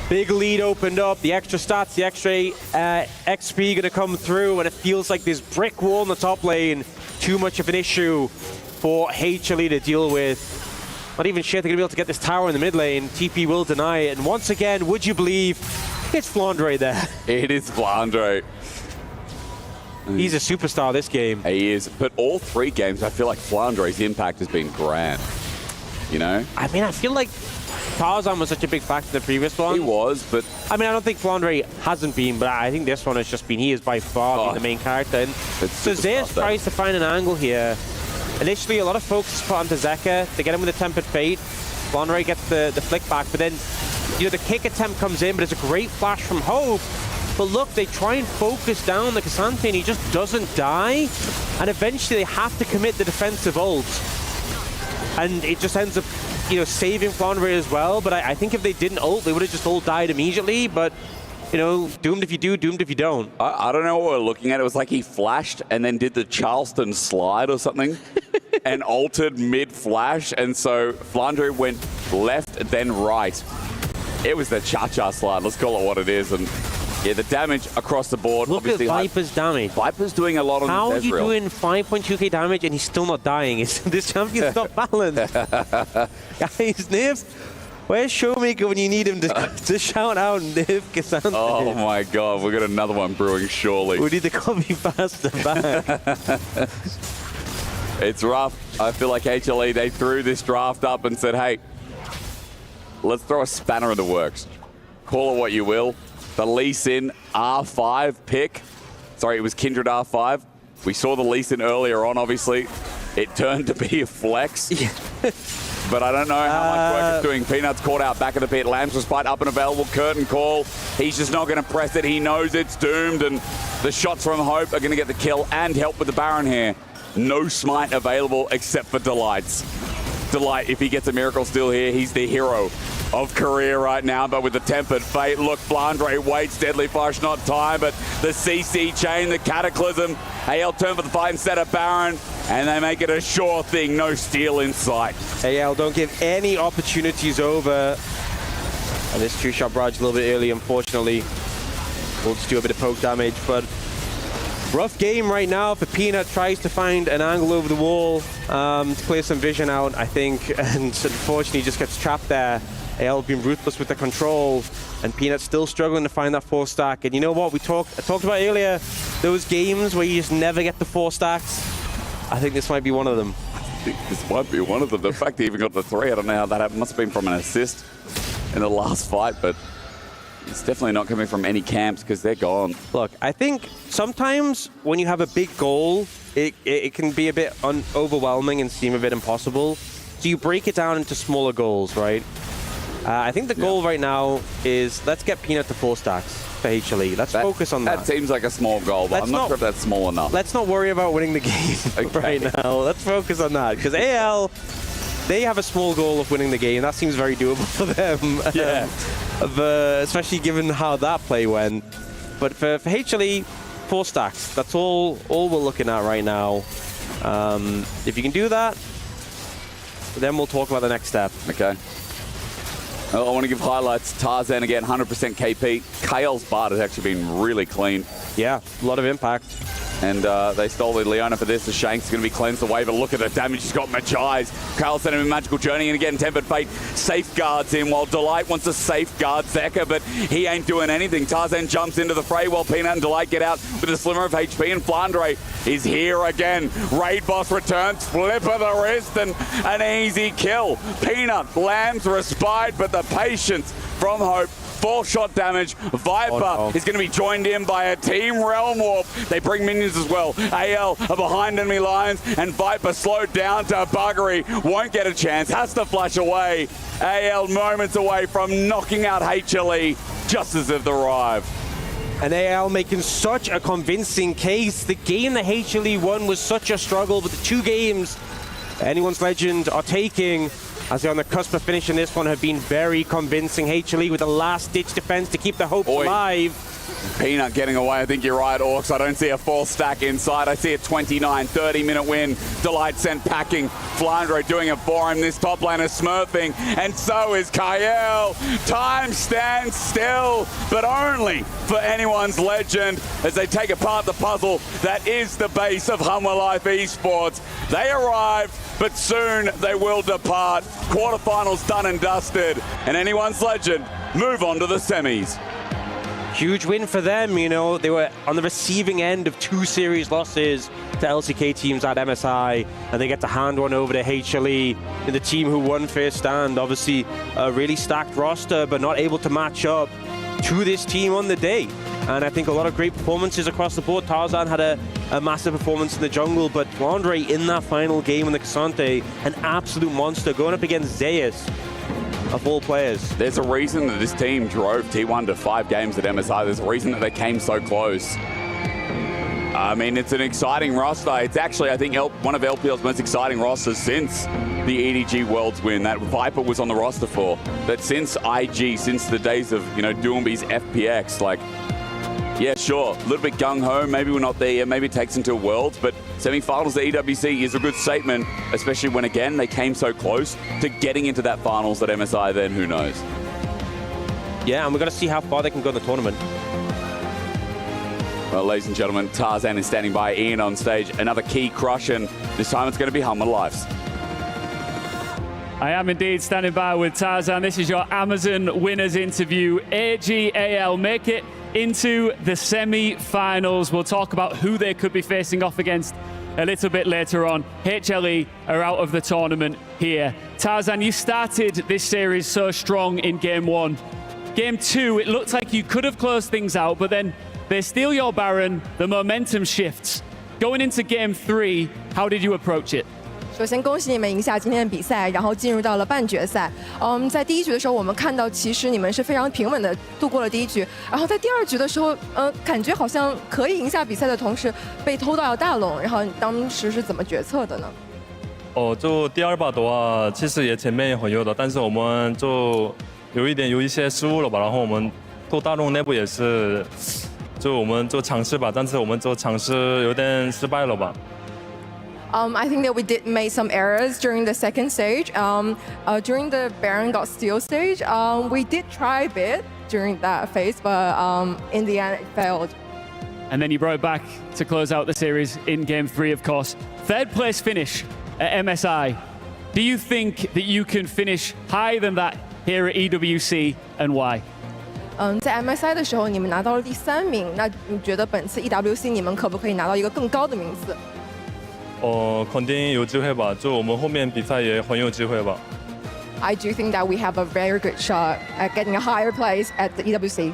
Big lead opened up, the extra stats, the extra XP gonna come through, and it feels like this brick wall in the top lane. Too much of an issue for HLE to deal with. Not even sure they're gonna be able to get this tower in the mid lane. TP will deny it, and once again, would you believe, it's Flandre there. It is Flandre. He's a superstar this game. He is, but all 3 games, I feel like Flandre's impact has been grand. You know? I mean, I feel like Tarzan was such a big factor in the previous one. He was, but... I mean, I don't think Flandre hasn't been, but I think this one has just been, he is by far been the main character. And so Zeus tries to find an angle here. Initially, a lot of focus is put onto Zeka to get him with a Tempered Fate. Flandre gets the flick back, but then, you know, the kick attempt comes in, but it's a great flash from Hope. But look, they try and focus down the Cassante, and he just doesn't die. And eventually, they have to commit the defensive ult. And it just ends up, you know, saving Flandre as well. But I think if they didn't ult, they would have just all died immediately. But, you know, doomed if you do, doomed if you don't. I don't know what we're looking at. It was like he flashed and then did the Charleston slide or something and altered mid-flash. And so Flandre went left, then right. It was the cha-cha slide. Let's call it what it is. And yeah, the damage across the board. Look at Viper's damage. Viper's doing a lot on How are Ezreal. you doing 5.2k damage and he's still not dying? This champion's not balanced. Guys, Niv, where's Showmaker when you need him to shout out Niv Cassandra? Oh my god, we've got another one brewing surely. We need the copy faster back. It's rough. I feel like HLE, they threw this draft up and said, hey, let's throw a spanner in the works. Call it what you will. The Lee Sin R5 pick. Sorry, it was Kindred R5. We saw the Lee Sin earlier on, obviously. It turned to be a flex. Yeah. But I don't know how much work it's doing. Peanut's caught out back of the pit. Lamb's Respite up and available. Curtain call. He's just not going to press it. He knows it's doomed. And the shots from Hope are going to get the kill and help with the Baron here. No smite available except for Delights. Delight, if he gets a Miracle Steal here, he's the hero of Korea right now, but with the Tempered Fate, look, Flandre waits, Deadly Flush, not time, but the CC chain, the Cataclysm, AL turn for the fight instead of Baron, and they make it a sure thing, no steal in sight. AL don't give any opportunities over, and this 2-shot barrage a little bit early, unfortunately. We'll just do a bit of poke damage, but rough game right now for Peanut. Tries to find an angle over the wall to clear some vision out, I think, and unfortunately just gets trapped there. AL being ruthless with the control, and Peanut still struggling to find that 4 stack. And you know what I talked about earlier, those games where you just never get the 4 stacks. I think this might be one of them. I think this might be one of them. The fact he even got the 3, I don't know how that happened. Must have been from an assist in the last fight, but it's definitely not coming from any camps because they're gone. Look, I think sometimes when you have a big goal, it can be a bit overwhelming and seem a bit impossible. So you break it down into smaller goals, right? I think the goal right now is let's get Peanut to 4 stacks for HLE. Let's focus on that. That seems like a small goal, but I'm not sure if that's small enough. Let's not worry about winning the game right now. Let's focus on that, because AL, they have a small goal of winning the game. That seems very doable for them. Yeah. Especially given how that play went. But for HLE, 4 stacks. That's all we're looking at right now. If you can do that, then we'll talk about the next step. Okay. I want to give highlights. Tarzan again, 100% KP. Kale's Bard has actually been really clean. Yeah, a lot of impact. And they stole the Leona for this. The Shank's going to be cleansed away, but look at the damage he's got Magi's. Kale sent him in Magical Journey, and again, Tempered Fate safeguards him, while Delight wants to safeguard Zeka, but he ain't doing anything. Tarzan jumps into the fray while Peanut and Delight get out with a slimmer of HP, and Flandre is here again. Raid Boss returns, flip of the wrist, and an easy kill. Peanut lands Respite, but the patience from Hope. 4-shot damage. Viper is going to be joined in by a Team Realm Warp. They bring minions as well. AL are behind enemy lines, and Viper slowed down to buggery. Won't get a chance. Has to flash away. AL moments away from knocking out HLE just as they've arrived. And AL making such a convincing case. The game that HLE won was such a struggle, but the 2 games Anyone's Legend are taking, as they're on the cusp of finishing this one, have been very convincing. HLE with the last-ditch defense to keep the hopes alive. Peanut getting away. I think you're right, Orcs. I don't see a full stack inside. I see a 29, 30-minute win. Delight sent packing. Flandro doing it for him. This top laner smurfing. And so is Kyle. Time stands still, but only for anyone's legend as they take apart the puzzle that is the base of Hummer Life Esports. They arrived, but soon they will depart. Quarterfinals done and dusted. And anyone's legend move on to the semis. Huge win for them, you know. They were on the receiving end of 2 series losses to LCK teams at MSI, and they get to hand one over to HLE, the team who won first stand. Obviously, a really stacked roster, but not able to match up to this team on the day. And I think a lot of great performances across the board. Tarzan had a massive performance in the jungle, but Flandre in that final game in the Cassante, an absolute monster going up against Zeus. Of all players. There's a reason that this team drove T1 to 5 games at MSI. There's a reason that they came so close. I mean, it's an exciting roster. It's actually, I think, one of LPL's most exciting rosters since the EDG Worlds win that Viper was on the roster for. But since IG, since the days of, you know, Doomby's FPX, like, yeah, sure, a little bit gung-ho, maybe we're not there yet, maybe it takes into Worlds, but semi-finals at EWC is a good statement, especially when, again, they came so close to getting into that finals at MSI, then who knows? Yeah, and we're going to see how far they can go in the tournament. Well, ladies and gentlemen, Tarzan is standing by, Ian on stage, another key crush, and this time it's going to be Hummer Lives. I am indeed standing by with Tarzan. This is your Amazon winners interview. AG.AL make it into the semi-finals. We'll talk about who they could be facing off against a little bit later on. HLE are out of the tournament here. Tarzan, you started this series so strong in Game 1. Game 2, it looked like you could have closed things out, but then they steal your Baron, the momentum shifts. Going into Game 3, how did you approach it? 首先恭喜你们赢下今天的比赛，然后进入到了半决赛。在第1局的时候，我们看到其实你们是非常平稳的度过了第1局，然后在第2局的时候，感觉好像可以赢下比赛的同时被偷到了大龙，然后你当时是怎么决策的呢？就第2把的话，其实也前面也很优的，但是我们就有一些失误了吧，然后我们偷大龙内部也是，就我们就尝试吧，但是我们就尝试有点失败了吧。I think that we did make some errors during the second stage. During the Baron got steal stage, we did try a bit during that phase, but in the end it failed. And then you brought it back to close out the series in Game 3, of course. 3rd place finish at MSI. Do you think that you can finish higher than that here at EWC, and why? 在 MSI 的时候，你们拿到了第3名，那你觉得本次 EWC 你们可不可以拿到一个更高的名次？肯定有机会吧，就我们后面比赛也很有机会吧。I do think that we have a very good shot at getting a higher place at the EWC.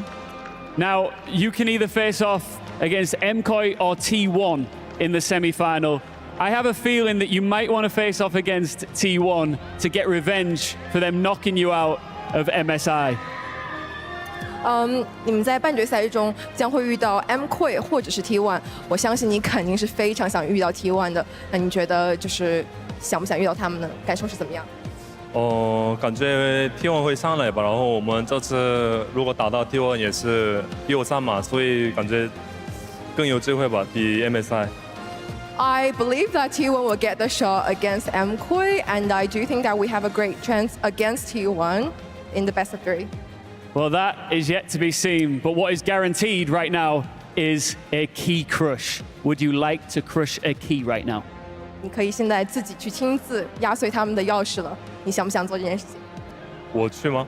Now, you can either face off against MKOI or T1 in the semi-final. I have a feeling that you might want to face off against T1 to get revenge for them knocking you out of MSI. 你们在半决赛中将会遇到 MKOI 或者是 T1， 我相信你肯定是非常想遇到 T1 的。那你觉得就是想不想遇到他们呢？感受是怎么样？感觉 T1 会上来吧，然后我们这次如果打到 T1 也是比我上嘛，所以感觉更有机会吧，比 MSI。I believe that T1 will get the shot against MKOI, and I do think that we have a great chance against T1 in the best of 3. Well, that is yet to be seen, but what is guaranteed right now is a key crush. Would you like to crush a key right now? 你可以现在自己去亲自压碎他们的钥匙了，你想不想做这件事情？我去吗？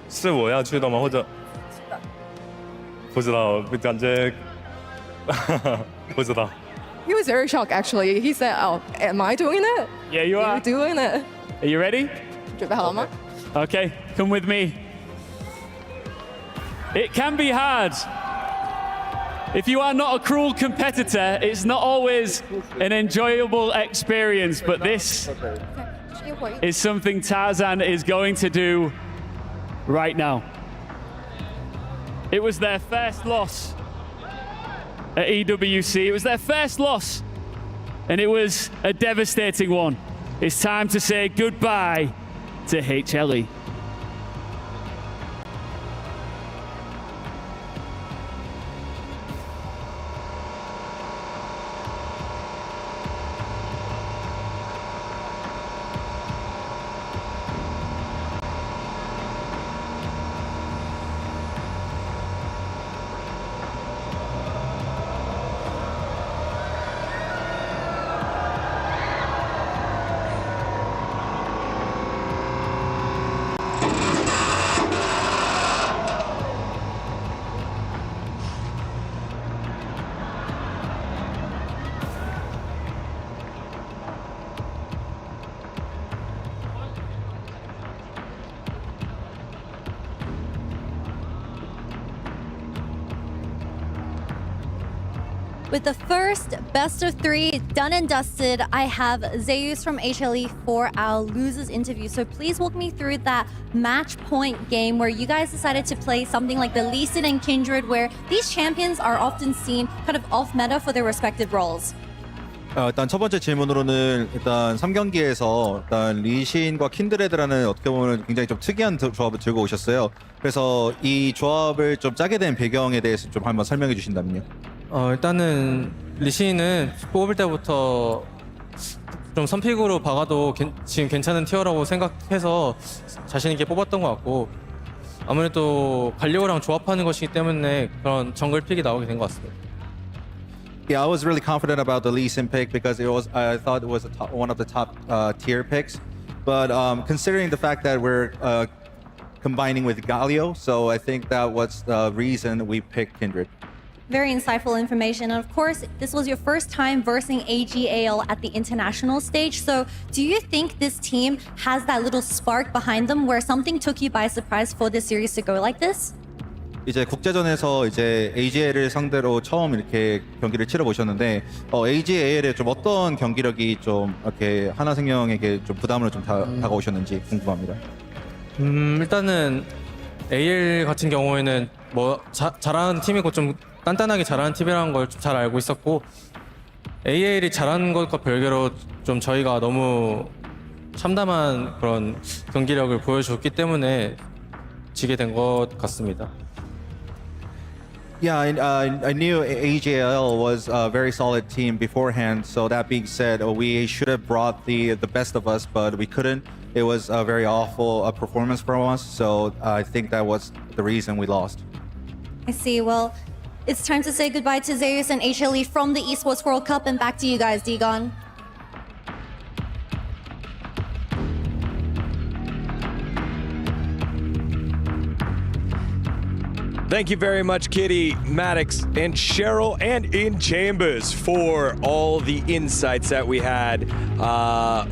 是我要去的吗？或者不知道，感觉不知道。He was very shocked actually. He said, "Oh, am I doing it?" Yeah, you are. You're doing it. Are you ready? 准备好了吗？ Okay, come with me. It can be hard. If you are not a cruel competitor, it's not always an enjoyable experience, but this is something Tarzan is going to do right now. It was their first loss at EWC. It was their first loss, and it was a devastating one. It's time to say goodbye to HLE. With the first best of 3 done and dusted, I have Zeus from HLE for our losers interview. So please walk me through that match point game where you guys decided to play something like the Lee Sin and Kindred, where these champions are often seen kind of off meta for their respective roles. 일단 첫 번째 질문으로는 일단 3경기에서 일단 리신과 킨드레드라는 어떻게 보면 굉장히 좀 특이한 조합을 들고 오셨어요. 그래서 이 조합을 좀 짜게 된 배경에 대해서 좀 한번 설명해 주신다면요. 일단은 리신은 뽑을 때부터 좀 선픽으로 박아도 지금 괜찮은 티어라고 생각해서 자신 있게 뽑았던 것 같고, 아무래도 갈리오랑 조합하는 것이기 때문에 그런 정글 픽이 나오게 된 것 같습니다. Yeah, I was really confident about the Lee Sin pick because I thought it was one of the top tier picks. But considering the fact that we're combining with Galio, so I think that was the reason we picked Kindred. Very insightful information. And of course, this was your first time versing AG.AL at the international stage. So do you think this team has that little spark behind them where something took you by surprise for this series to go like this? 이제 국제전에서 이제 AG.AL을 상대로 처음 이렇게 경기를 치러 보셨는데 AG.AL의 좀 어떤 경기력이 좀 이렇게 하나생명에게 좀 부담으로 좀 다가오셨는지 궁금합니다. 일단은 AL 같은 경우에는 뭐 잘하는 팀이고 좀 단단하게 잘하는 팀이라는 걸 잘 알고 있었고, AL이 잘하는 것과 별개로 좀 저희가 너무 참담한 그런 경기력을 보여줬기 때문에 지게 된 것 같습니다. Yeah, I knew AG.AL was a very solid team beforehand. So that being said, we should have brought the best of us, but we couldn't. It was a very awful performance from us. So I think that was the reason we lost. I see. Well, it's time to say goodbye to Zeus and HLE from the Esports World Cup, and back to you guys, Digon. Thank you very much, Kitty, Maddox, and Cheryl, and In Chambers for all the insights that we had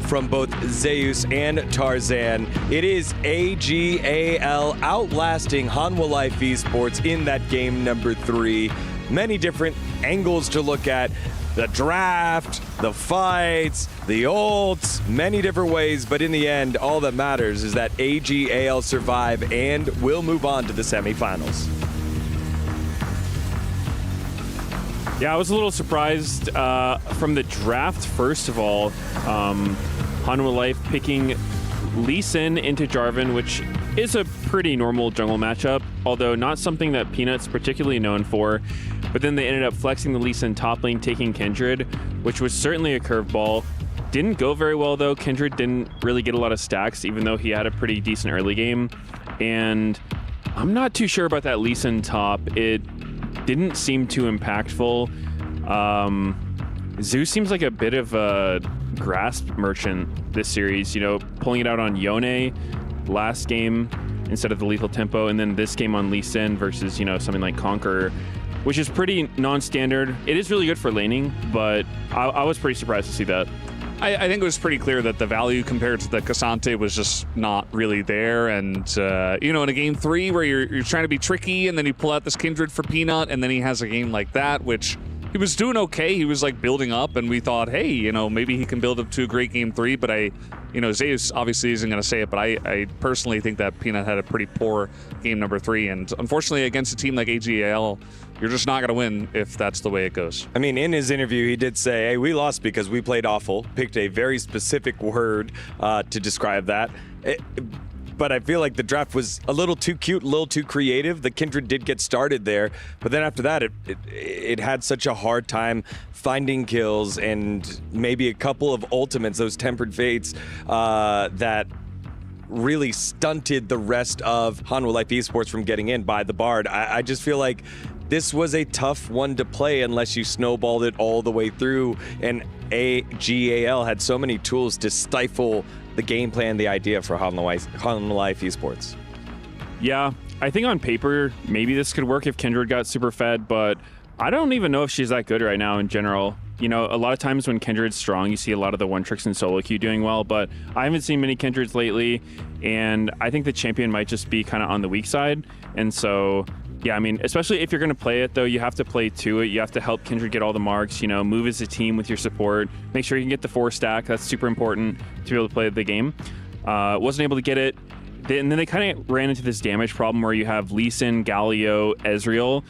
from both Zeus and Tarzan. It is AG.AL outlasting Hanwha Life Esports in that game number 3. Many different angles to look at. The draft, the fights, the ults, many different ways, but in the end, all that matters is that AG.AL survive and will move on to the semifinals. Yeah, I was a little surprised from the draft, first of all. Hanwha Life picking Lee Sin into Jarvan, which is a pretty normal jungle matchup, although not something that Peanut's particularly known for. But then they ended up flexing the Lee Sin top lane, taking Kindred, which was certainly a curveball. Didn't go very well, though. Kindred didn't really get a lot of stacks, even though he had a pretty decent early game. And I'm not too sure about that Lee Sin top. It didn't seem too impactful. Zeus seems like a bit of a grasp merchant this series, you know, pulling it out on Yone last game instead of the lethal tempo, and then this game on Lee Sin versus, you know, something like Conqueror, which is pretty non-standard. It is really good for laning, but I was pretty surprised to see that. I think it was pretty clear that the value compared to the Cassante was just not really there. And, you know, in a game 3 where you're trying to be tricky and then you pull out this Kindred for Peanut and then he has a game like that, which he was doing okay. He was like building up and we thought, hey, you know, maybe he can build up to a great game 3. But you know, Zeus obviously isn't going to say it, but I personally think that Peanut had a pretty poor game number 3. And unfortunately against a team like AG.AL, you're just not going to win if that's the way it goes. I mean, in his interview, he did say, hey, we lost because we played awful, picked a very specific word to describe that. But I feel like the draft was a little too cute, a little too creative. The Kindred did get started there, but then after that, it had such a hard time finding kills and maybe a couple of ultimates, those tempered fates, that really stunted the rest of Hanwha Life Esports from getting in by the Bard. I just feel like this was a tough one to play unless you snowballed it all the way through, and AG.AL had so many tools to stifle the game plan, the idea for Hanwha Life Esports. Yeah, I think on paper, maybe this could work if Kindred got super fed, but I don't even know if she's that good right now in general. You know, a lot of times when Kindred's strong, you see a lot of the one tricks and solo queue doing well, but I haven't seen many Kindreds lately, and I think the champion might just be kind of on the weak side, and so Yeah, I mean, especially if you're going to play it, though, you have to play to it. You have to help Kindred get all the marks, you know, move as a team with your support. Make sure you can get the 4 stack. That's super important to be able to play the game. Wasn't able to get it. And then they kind of ran into this damage problem where you have Lee Sin, Galio, Ezreal,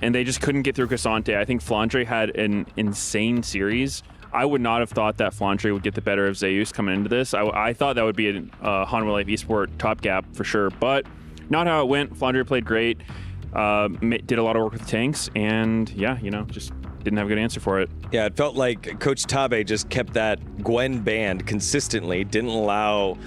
and they just couldn't get through Cassante. I think Flandre had an insane series. I would not have thought that Flandre would get the better of Zeus coming into this. I thought that would be a Hanwha Life Esport top gap for sure, but not how it went. Flandre played great, did a lot of work with tanks, and yeah, you know, just didn't have a good answer for it. Yeah, it felt like Coach Tabe just kept that Gwen banned consistently, didn't allow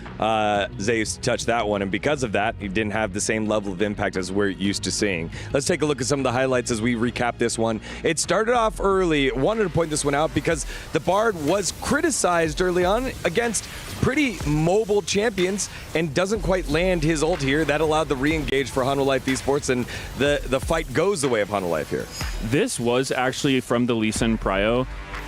Zeus to touch that one, and because of that, he didn't have the same level of impact as we're used to seeing. Let's take a look at some of the highlights as we recap this one. It started off early. Wanted to point this one out because the Bard was criticized early on against pretty mobile champions and doesn't quite land his ult here. That allowed the re-engage for Hanwha Life Esports, and the fight goes the way of Hanwha Life here. This was actually from the Lee Sin Prio.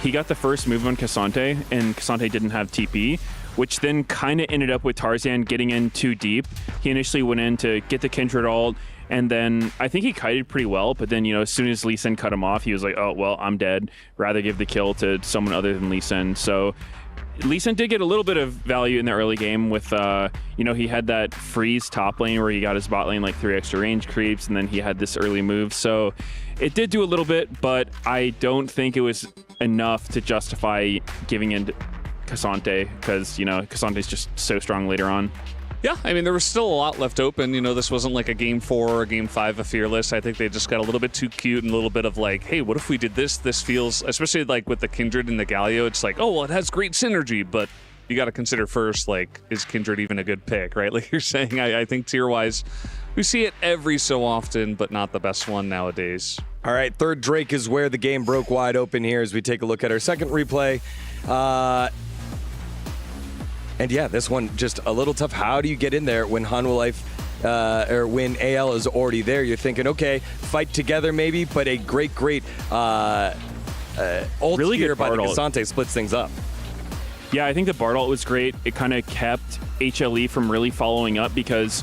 He got the first move on Cassante, and Cassante didn't have TP, which then kind of ended up with Tarzan getting in too deep. He initially went in to get the Kindred ult, and then I think he kited pretty well, but then, you know, as soon as Lee Sin cut him off, he was like, oh, well, I'm dead. Rather give the kill to someone other than Lee Sin. So Lee Sin did get a little bit of value in the early game with, you know, he had that freeze top lane where he got his bot lane like 3 extra range creeps, and then he had this early move. So it did do a little bit, but I don't think it was enough to justify giving in to Cassante because, you know, Cassante's just so strong later on. Yeah, I mean, there was still a lot left open. You know, this wasn't like a Game 4 or Game 5 of Fearless. I think they just got a little bit too cute and a little bit of like, hey, what if we did this? This feels, especially like with the Kindred and the Galio, it's like, oh, well, it has great synergy, but you got to consider first, like, is Kindred even a good pick, right? Like you're saying, I think tier-wise, we see it every so often, but not the best one nowadays. All right, third Drake is where the game broke wide open here as we take a look at our second replay. And yeah, this one just a little tough. How do you get in there when Hanwha Life or when AL is already there? You're thinking, okay, fight together maybe, but a great ult really here good by the Bard ult. Cassante splits things up. Yeah, I think the Bard ult was great. It kind of kept HLE from really following up because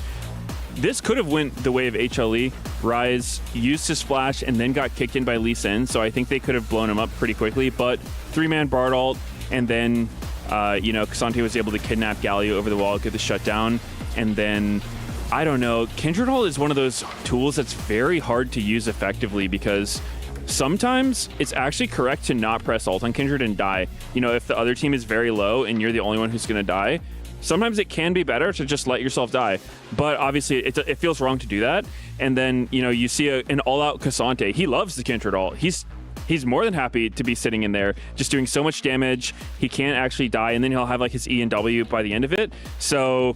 this could have went the way of HLE. Rise used his flash and then got kicked in by Lee Sin, so I think they could have blown him up pretty quickly, but 3-man Bard ult, and then you know, Cassante was able to kidnap Galio over the wall, get the shutdown, and then, I don't know, Kindred ult is one of those tools that's very hard to use effectively because sometimes it's actually correct to not press ult on Kindred and die. You know, if the other team is very low and you're the only one who's going to die, sometimes it can be better to just let yourself die. But obviously, it feels wrong to do that. And then, you know, you see an all-out Cassante. He loves the Kindred ult. He's more than happy to be sitting in there, just doing so much damage. He can't actually die, and then he'll have like his E and W by the end of it. So,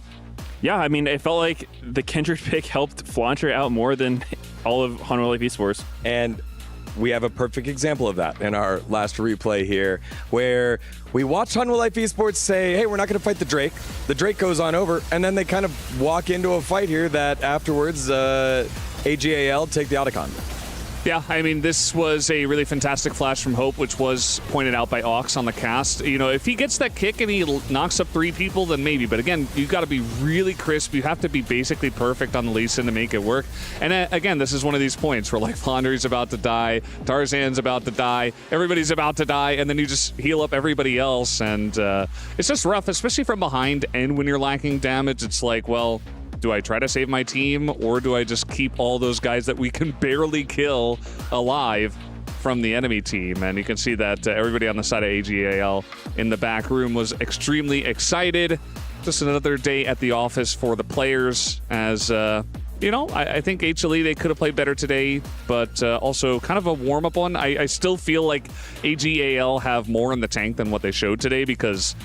yeah, I mean, it felt like the Kindred pick helped Flandre out more than all of Hanwha Life Esports. And we have a perfect example of that in our last replay here, where we watched Hanwha Life Esports say, hey, we're not going to fight the Drake. The Drake goes on over, and then they kind of walk into a fight here that afterwards AG.AL take the Otacon. Yeah, I mean, this was a really fantastic flash from Hope, which was pointed out by Ox on the cast. You know, if he gets that kick and he knocks up 3 people, then maybe. But again, you've got to be really crisp. You have to be basically perfect on the Lee Sin to make it work. And again, this is one of these points where, like, Flandre's about to die, Tarzan's about to die, everybody's about to die, and then you just heal up everybody else. And it's just rough, especially from behind. And when you're lacking damage, it's like, well, do I try to save my team, or do I just keep all those guys that we can barely kill alive from the enemy team? And you can see that everybody on the side of AG.AL in the back room was extremely excited. Just another day at the office for the players as, you know, I think HLE, they could have played better today, but also kind of a warm-up one. I still feel like AG.AL have more in the tank than what they showed today because,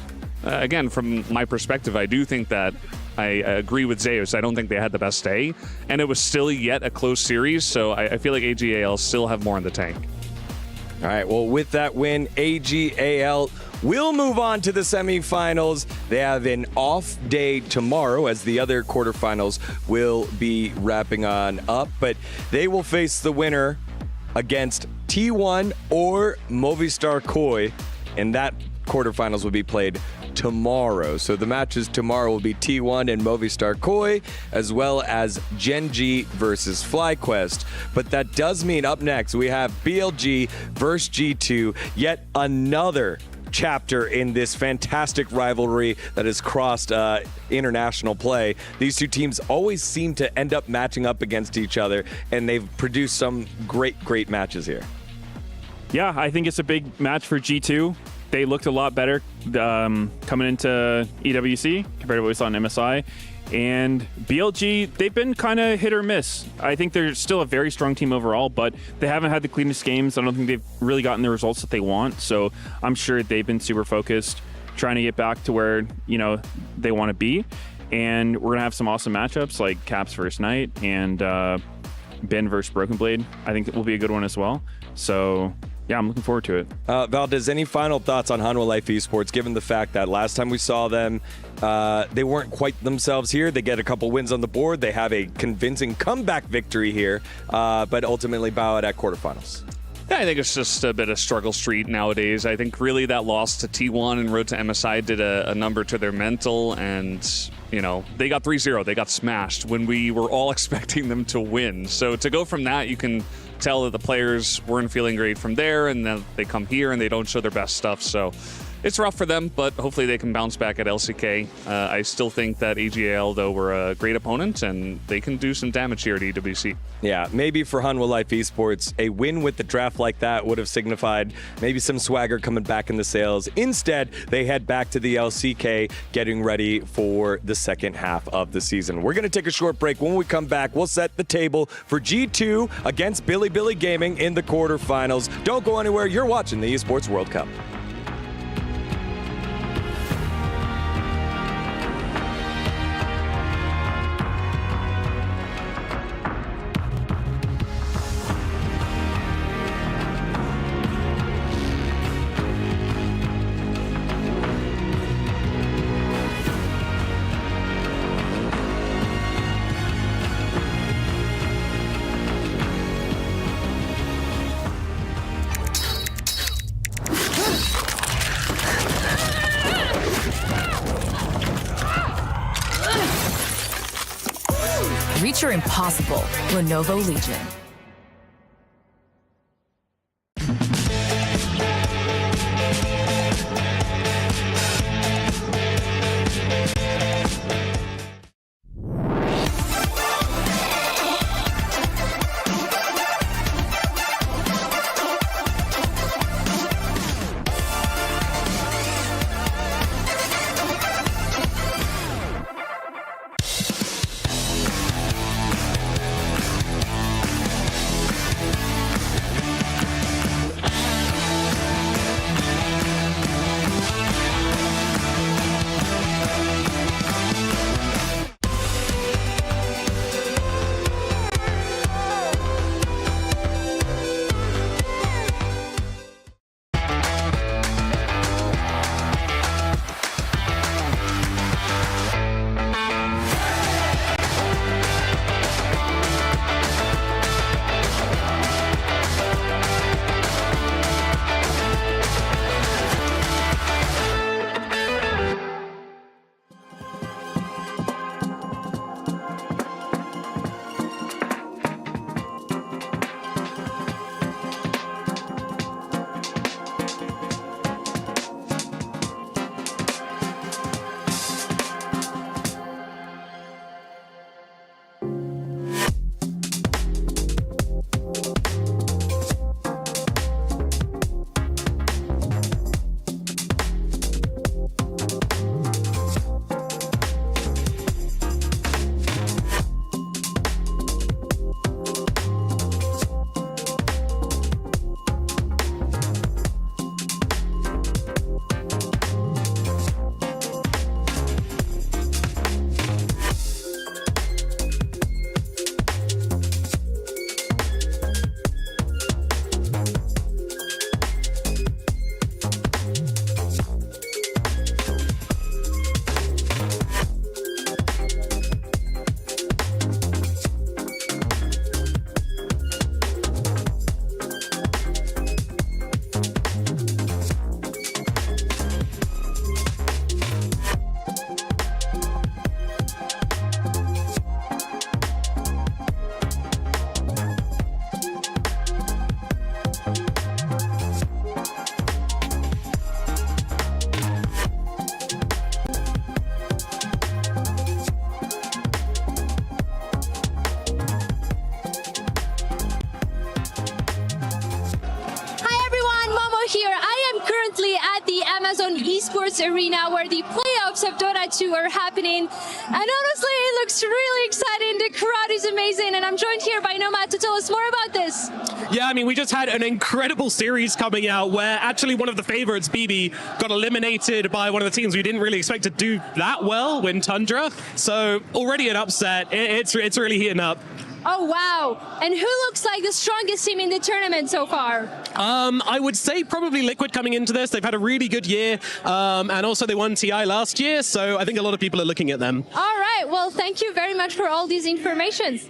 again, from my perspective, I do think that I agree with Zeus. I don't think they had the best day, and it was still yet a close series, so I feel like AG.AL still have more in the tank. All right, well, with that win, AG.AL will move on to the semifinals. They have an off day tomorrow as the other quarterfinals will be wrapping on up, but they will face the winner against T1 or Movistar Koi, and that quarterfinals will be played tomorrow. So the matches tomorrow will be T1 and Movistar Koi, as well as Gen.G versus FlyQuest. But that does mean up next we have BLG versus G2, yet another chapter in this fantastic rivalry that has crossed international play. These two teams always seem to end up matching up against each other, and they've produced some great matches here. Yeah, I think it's a big match for G2. They looked a lot better coming into EWC compared to what we saw in MSI. And BLG, they've been kind of hit or miss. I think they're still a very strong team overall, but they haven't had the cleanest games. I don't think they've really gotten the results that they want. So I'm sure they've been super focused, trying to get back to where, you know, they want to be. And we're going to have some awesome matchups like Caps versus Knight and Ben versus Broken Blade. I think it will be a good one as well. So yeah, I'm looking forward to it. Valdez, any final thoughts on Hanwha Life Esports, given the fact that last time we saw them, they weren't quite themselves here. They get a couple wins on the board. They have a convincing comeback victory here, but ultimately bow out at quarterfinals. Yeah, I think it's just a bit of struggle street nowadays. I think really that loss to T1 and road to MSI did a number to their mental, and you know, they got 3-0. They got smashed when we were all expecting them to win. So to go from that, you can tell that the players weren't feeling great from there, and then they come here and they don't show their best stuff. So it's rough for them, but hopefully they can bounce back at LCK. I still think that AG.AL, though, were a great opponent, and they can do some damage here at EWC. Yeah, maybe for Hanwha Life Esports, a win with the draft like that would have signified maybe some swagger coming back in the sales. Instead, they head back to the LCK, getting ready for the second half of the season. We're going to take a short break. When we come back, we'll set the table for G2 against Billy Gaming in the quarterfinals. Don't go anywhere. You're watching the Esports World Cup. Reach your impossible. Lenovo Legion. Amazon Esports Arena where the playoffs of Dota 2 are happening. And honestly, it looks really exciting. The crowd is amazing. And I'm joined here by Nomad to tell us more about this. Yeah, I mean, we just had an incredible series coming out where actually one of the favorites, BB, got eliminated by one of the teams we didn't really expect to do that well, win Tundra. So already an upset. It's really heating up. Oh, wow. And who looks like the strongest team in the tournament so far? I would say probably Liquid coming into this. They've had a really good year. And also they won TI last year. So I think a lot of people are looking at them. All right. Well, thank you very much for all these informations.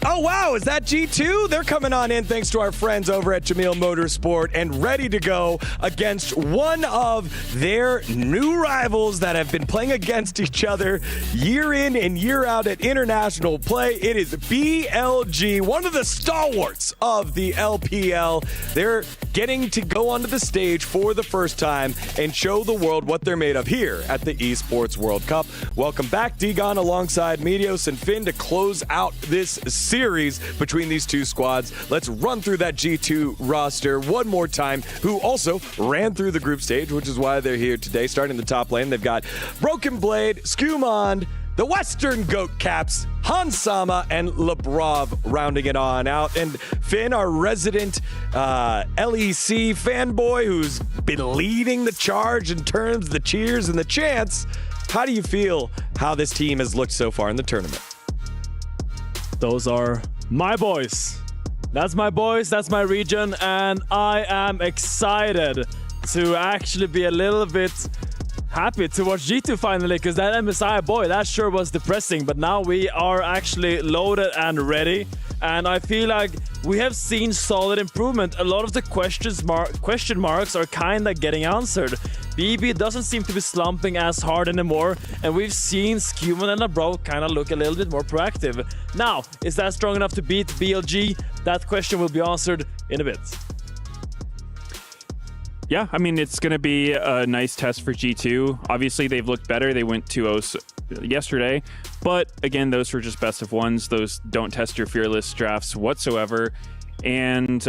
Oh, wow, is that G2? They're coming on in thanks to our friends over at Jamil Motorsport and ready to go against one of their new rivals that have been playing against each other year in and year out at international play. It is BLG, one of the stalwarts of the LPL. They're getting to go onto the stage for the first time and show the world what they're made of here at the Esports World Cup. Welcome back, Degon, alongside Medios and Finn to close out this series between these two squads. Let's run through that G2 roster one more time, who also ran through the group stage, which is why they're here today. Starting in the top lane, they've got Broken Blade, Skumond, the Western Goat Caps, Hansama, and Lebrov rounding it on out. And Finn, our resident LEC fanboy who's been leading the charge in terms of the cheers and the chants, how do you feel how this team has looked so far in the tournament? Those are my boys. That's my boys, that's my region, and I am excited to actually be a little bit happy to watch G2 finally, because that MSI, boy, that sure was depressing, but now we are actually loaded and ready, and I feel like we have seen solid improvement. A lot of the question marks are kind of getting answered. BB doesn't seem to be slumping as hard anymore, and we've seen Skumond and Lebrov kind of look a little bit more proactive. Now, is that strong enough to beat BLG? That question will be answered in a bit. Yeah, I mean, it's going to be a nice test for G2. Obviously, they've looked better. They went 2-0 yesterday. But again, those were just best of ones. Those don't test your fearless drafts whatsoever. And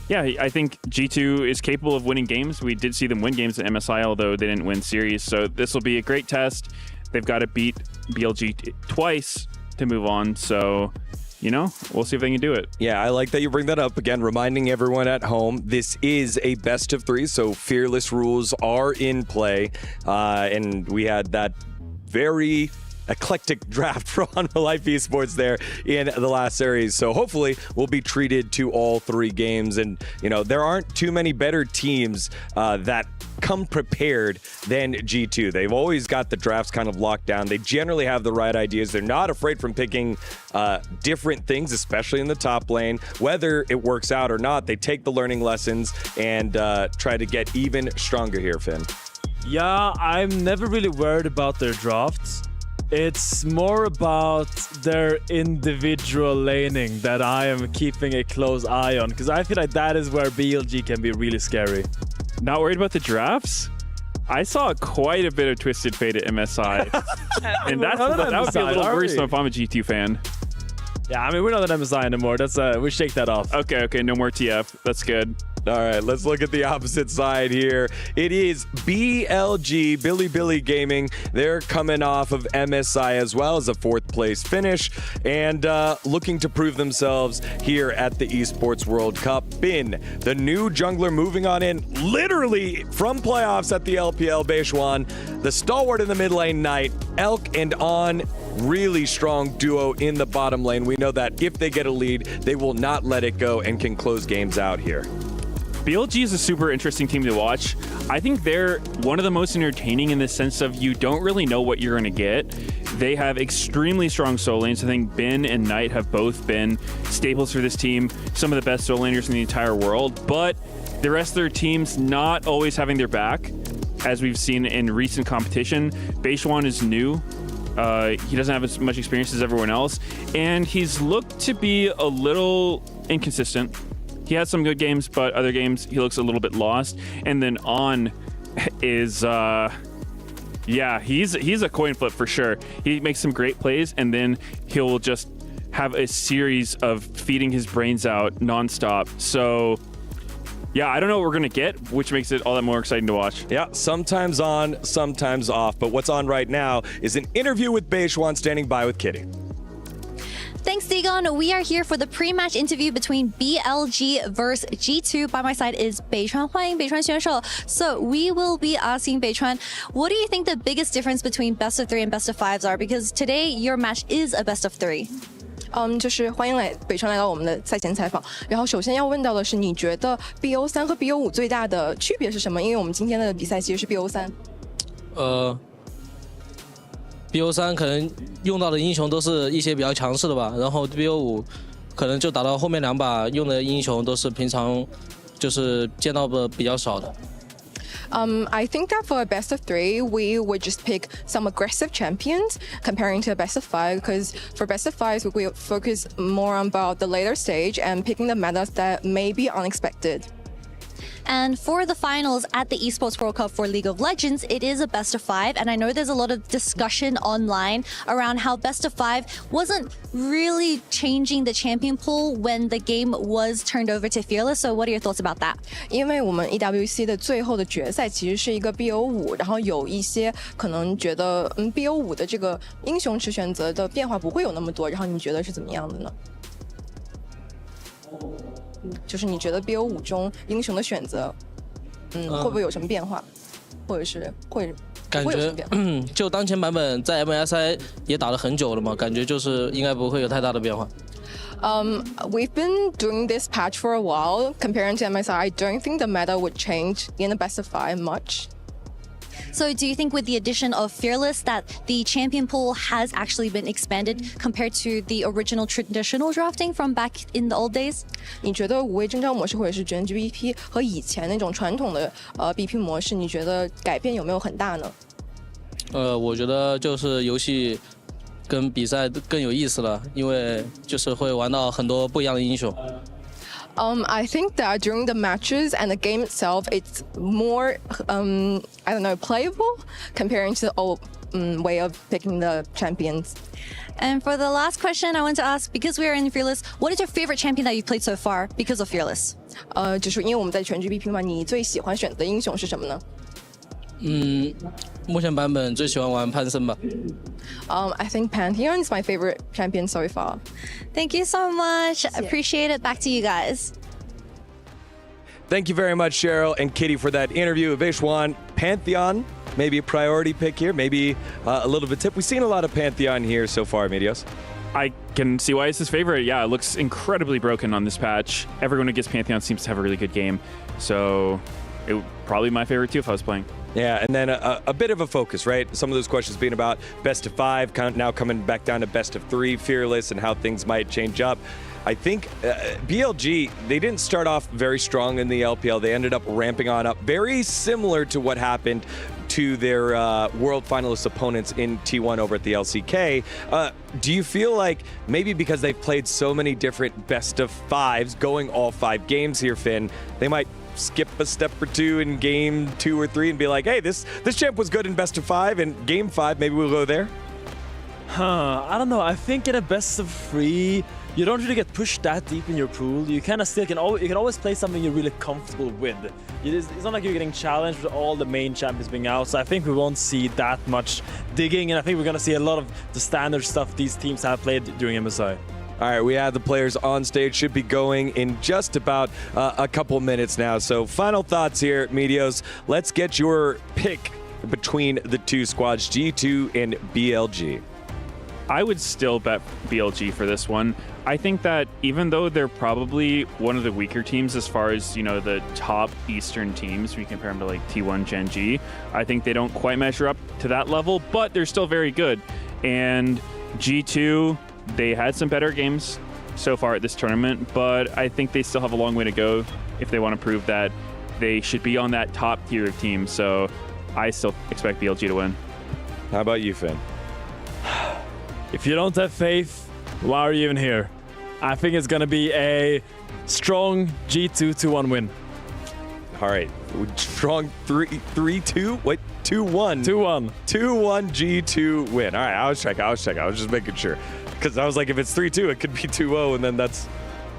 yeah, I think G2 is capable of winning games. We did see them win games at MSI, although they didn't win series. So this will be a great test. They've got to beat BLG twice to move on. So, you know, we'll see if they can do it. Yeah, I like that you bring that up. Again, reminding everyone at home, this is a best of three, so fearless rules are in play. And we had that very eclectic draft from Life Esports there in the last series. So hopefully we'll be treated to all three games. And, you know, there aren't too many better teams that come prepared than G2. They've always got the drafts kind of locked down. They generally have the right ideas. They're not afraid from picking different things, especially in the top lane. Whether it works out or not, they take the learning lessons and try to get even stronger here, Finn. Yeah, I'm never really worried about their drafts. It's more about their individual laning that I am keeping a close eye on, because I feel like that is where BLG can be really scary. Not worried about the drafts? I saw quite a bit of Twisted Fate at MSI. And that would be a little worrisome if I'm a G2 fan. Yeah, I mean, we're not an MSI anymore. That's we shake that off. Okay, no more TF. That's good. All right, let's look at the opposite side here. It is BLG, Billy Gaming. They're coming off of MSI as well as a 4th place finish and looking to prove themselves here at the Esports World Cup. Bin, the new jungler moving on in literally from playoffs at the LPL, Beishwan, the stalwart in the mid lane, Knight, Elk and On, really strong duo in the bottom lane. We know that if they get a lead, they will not let it go and can close games out here. BLG is a super interesting team to watch. I think they're one of the most entertaining in the sense of you don't really know what you're going to get. They have extremely strong solo lanes. I think Bin and Knight have both been staples for this team, some of the best solo laners in the entire world, but the rest of their team's not always having their back, as we've seen in recent competition. Beishwan is new. He doesn't have as much experience as everyone else, and he's looked to be a little inconsistent. he has some good games, but other games he looks a little bit lost. And then On is he's a coin flip for sure. He makes some great plays, and then he'll just have a series of feeding his brains out nonstop. So yeah, I don't know what we're going to get, which makes it all that more exciting to watch. Yeah, sometimes on, sometimes off. But what's on right now is an interview with Bayano standing by with Kitty. Thanks, Dagon. We are here for the pre-match interview between BLG versus G2. By my side is Beichuan. 欢迎Beichuan选手. So we will be asking Beichuan, what do you think the biggest difference between best of 3 and best of 5s are? Because today your match is a best of 3. 就是欢迎北川来到我们的赛前采访。然后首先要问到的是，你觉得 BO3 和 BO5 最大的区别是什么？因为我们今天的比赛其实是 BO3。BO3 可能用到的英雄都是一些比较强势的吧，然后 BO5 可能就打到后面2把用的英雄都是平常就是见到的比较少的。I think that for a best of 3, we would just pick some aggressive champions comparing to a best of 5, because for best of 5s, we will focus more on about the later stage and picking the metas that may be unexpected. And for the finals at the Esports World Cup for League of Legends, it is a best of 5. And I know there's a lot of discussion online around how best of 5 wasn't really changing the champion pool when the game was turned over to Fearless. So what are your thoughts about that? 因为我们 EWC 的最后的决赛其实是一个 BO5， 然后有一些可能觉得BO5 的这个英雄池选择的变化不会有那么多，然后你觉得是怎么样的呢？就是你觉得 BO5 中英雄的选择，会不会有什么变化，或者是会感觉就当前版本在 MSI 也打了很久了嘛，感觉就是应该不会有太大的变化。We've been doing this patch for a while. Comparing to MSI, I don't think the meta would change in the best of 5 much. So do you think with the addition of Fearless that the champion pool has actually been expanded compared to the original traditional drafting from back in the old days? 你觉得无畏征召模式或者是 Gen.G BP 和以前那种传统的BP 模式，你觉得改变有没有很大呢？我觉得就是游戏跟比赛更有意思了，因为就是会玩到很多不一样的英雄。I think that during the matches and the game itself, it's more, playable comparing to the old way of picking the champions. And for the last question, I want to ask, because we are in Fearless, what is your favorite champion that you've played so far because of Fearless? 就是因为我们在全局 BP 嘛，你最喜欢选择的英雄是什么呢？目前版本最喜欢玩潘森吧。I think Pantheon is my favorite champion so far. Thank you so much. Appreciate it. Back to you guys. Thank you very much, Cheryl and Kitty, for that interview with Bayano. Pantheon, maybe a priority pick here, maybe a little bit tip. We've seen a lot of Pantheon here so far, Medios. I can see why it's his favorite. Yeah, it looks incredibly broken on this patch. Everyone who gets Pantheon seems to have a really good game. So it would probably be my favorite too if I was playing. Yeah, and then a bit of a focus, right? Some of those questions being about best of 5, now coming back down to best of 3, Fearless, and how things might change up. I think BLG, they didn't start off very strong in the LPL. They ended up ramping on up, very similar to what happened to their world finalist opponents in T1 over at the LCK. Do you feel like maybe because they've played so many different best of 5s, going all 5 games here, Finn, they might skip a step or 2 in game 2 or 3 and be like, hey, this champ was good in best of 5, and game 5 maybe we'll go there? I don't know. I think in a best of 3, you don't really get pushed that deep in your pool. You kind of still can always play something you're really comfortable with. It's not like you're getting challenged with all the main champions being out. So I think we won't see that much digging, and I think we're going to see a lot of the standard stuff these teams have played during MSI. All right, we have the players on stage, should be going in just about a couple minutes now. So final thoughts here, Medios. Let's get your pick between the two squads, G2 and BLG. I would still bet BLG for this one. I think that even though they're probably one of the weaker teams as far as, the top Eastern teams, we compare them to like T1, Gen.G, I think they don't quite measure up to that level, but they're still very good. And G2, they had some better games so far at this tournament, but I think they still have a long way to go if they want to prove that they should be on that top tier of teams. So I still expect BLG to win. How about you, Finn? If you don't have faith, why are you even here? I think it's going to be a strong G2 2-1 win. All right, strong 3-2. Wait, 2-1. 2-1 G2 win. All right, I was checking. I was just making sure because I was like, if it's 3-2, it could be 2-0, and then that's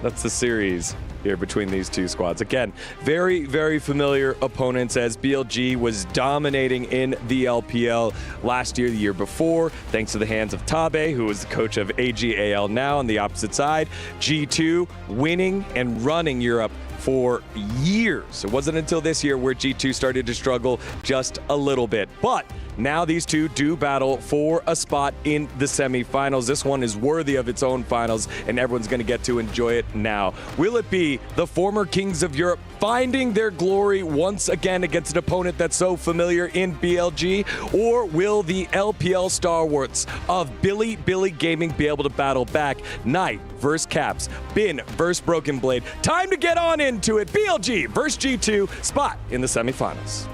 the series here between these two squads. Again, very, very familiar opponents as BLG was dominating in the LPL last year, the year before, thanks to the hands of Tabe, who was the coach of AG.AL now on the opposite side. G2 winning and running Europe for years. It wasn't until this year where G2 started to struggle just a little bit. But now these two do battle for a spot in the semifinals. This one is worthy of its own finals, and everyone's going to get to enjoy it now. Will it be the former kings of Europe finding their glory once again against an opponent that's so familiar in BLG? Or will the LPL stalwarts of Billy Gaming be able to battle back? Knight versus Caps, Bin versus Broken Blade. Time to get on into it. BLG versus G2, spot in the semifinals.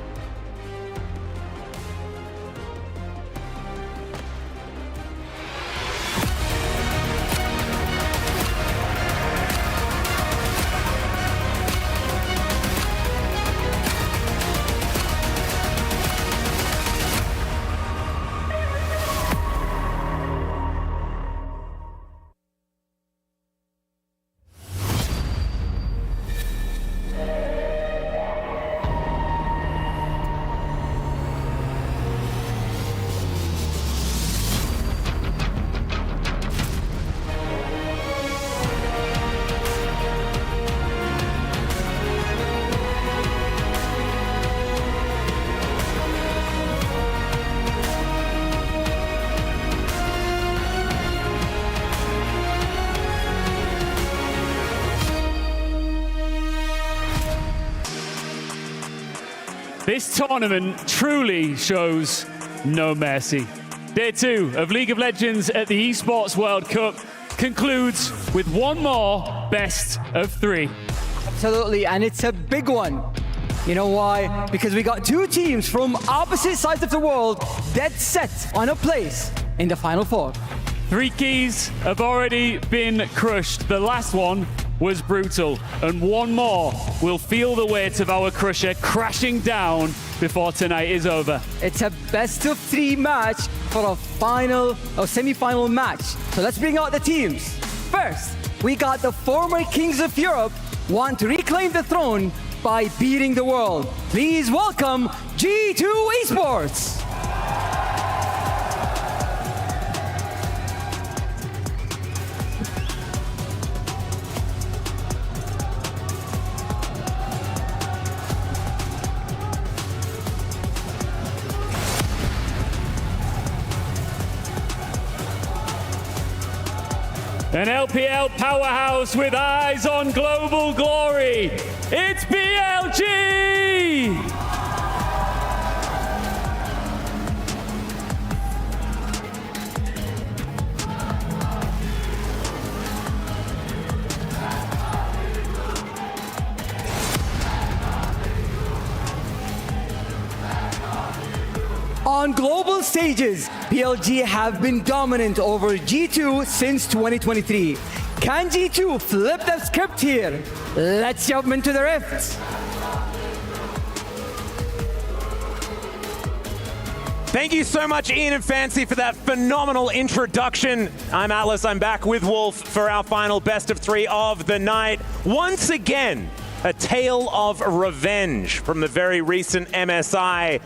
This tournament truly shows no mercy. Day 2 of League of Legends at the Esports World Cup concludes with one more best of 3. Absolutely, and it's a big one. You know why? Because we got two teams from opposite sides of the world dead set on a place in the Final Four. 3 keys have already been crushed. The last one was brutal, and one more will feel the weight of our crusher crashing down before tonight is over. It's a best of 3 match for a final or semi-final match. So let's bring out the teams. First, we got the former kings of Europe want to reclaim the throne by beating the world. Please welcome G2 Esports. An LPL powerhouse with eyes on global glory. It's BLG! On global stages, BLG have been dominant over G2 since 2023. Can G2 flip the script here? Let's jump into the rifts. Thank you so much, Ian and Fancy, for that phenomenal introduction. I'm Atlas, I'm back with Wolf for our final best of 3 of the night. Once again, a tale of revenge from the very recent MSI.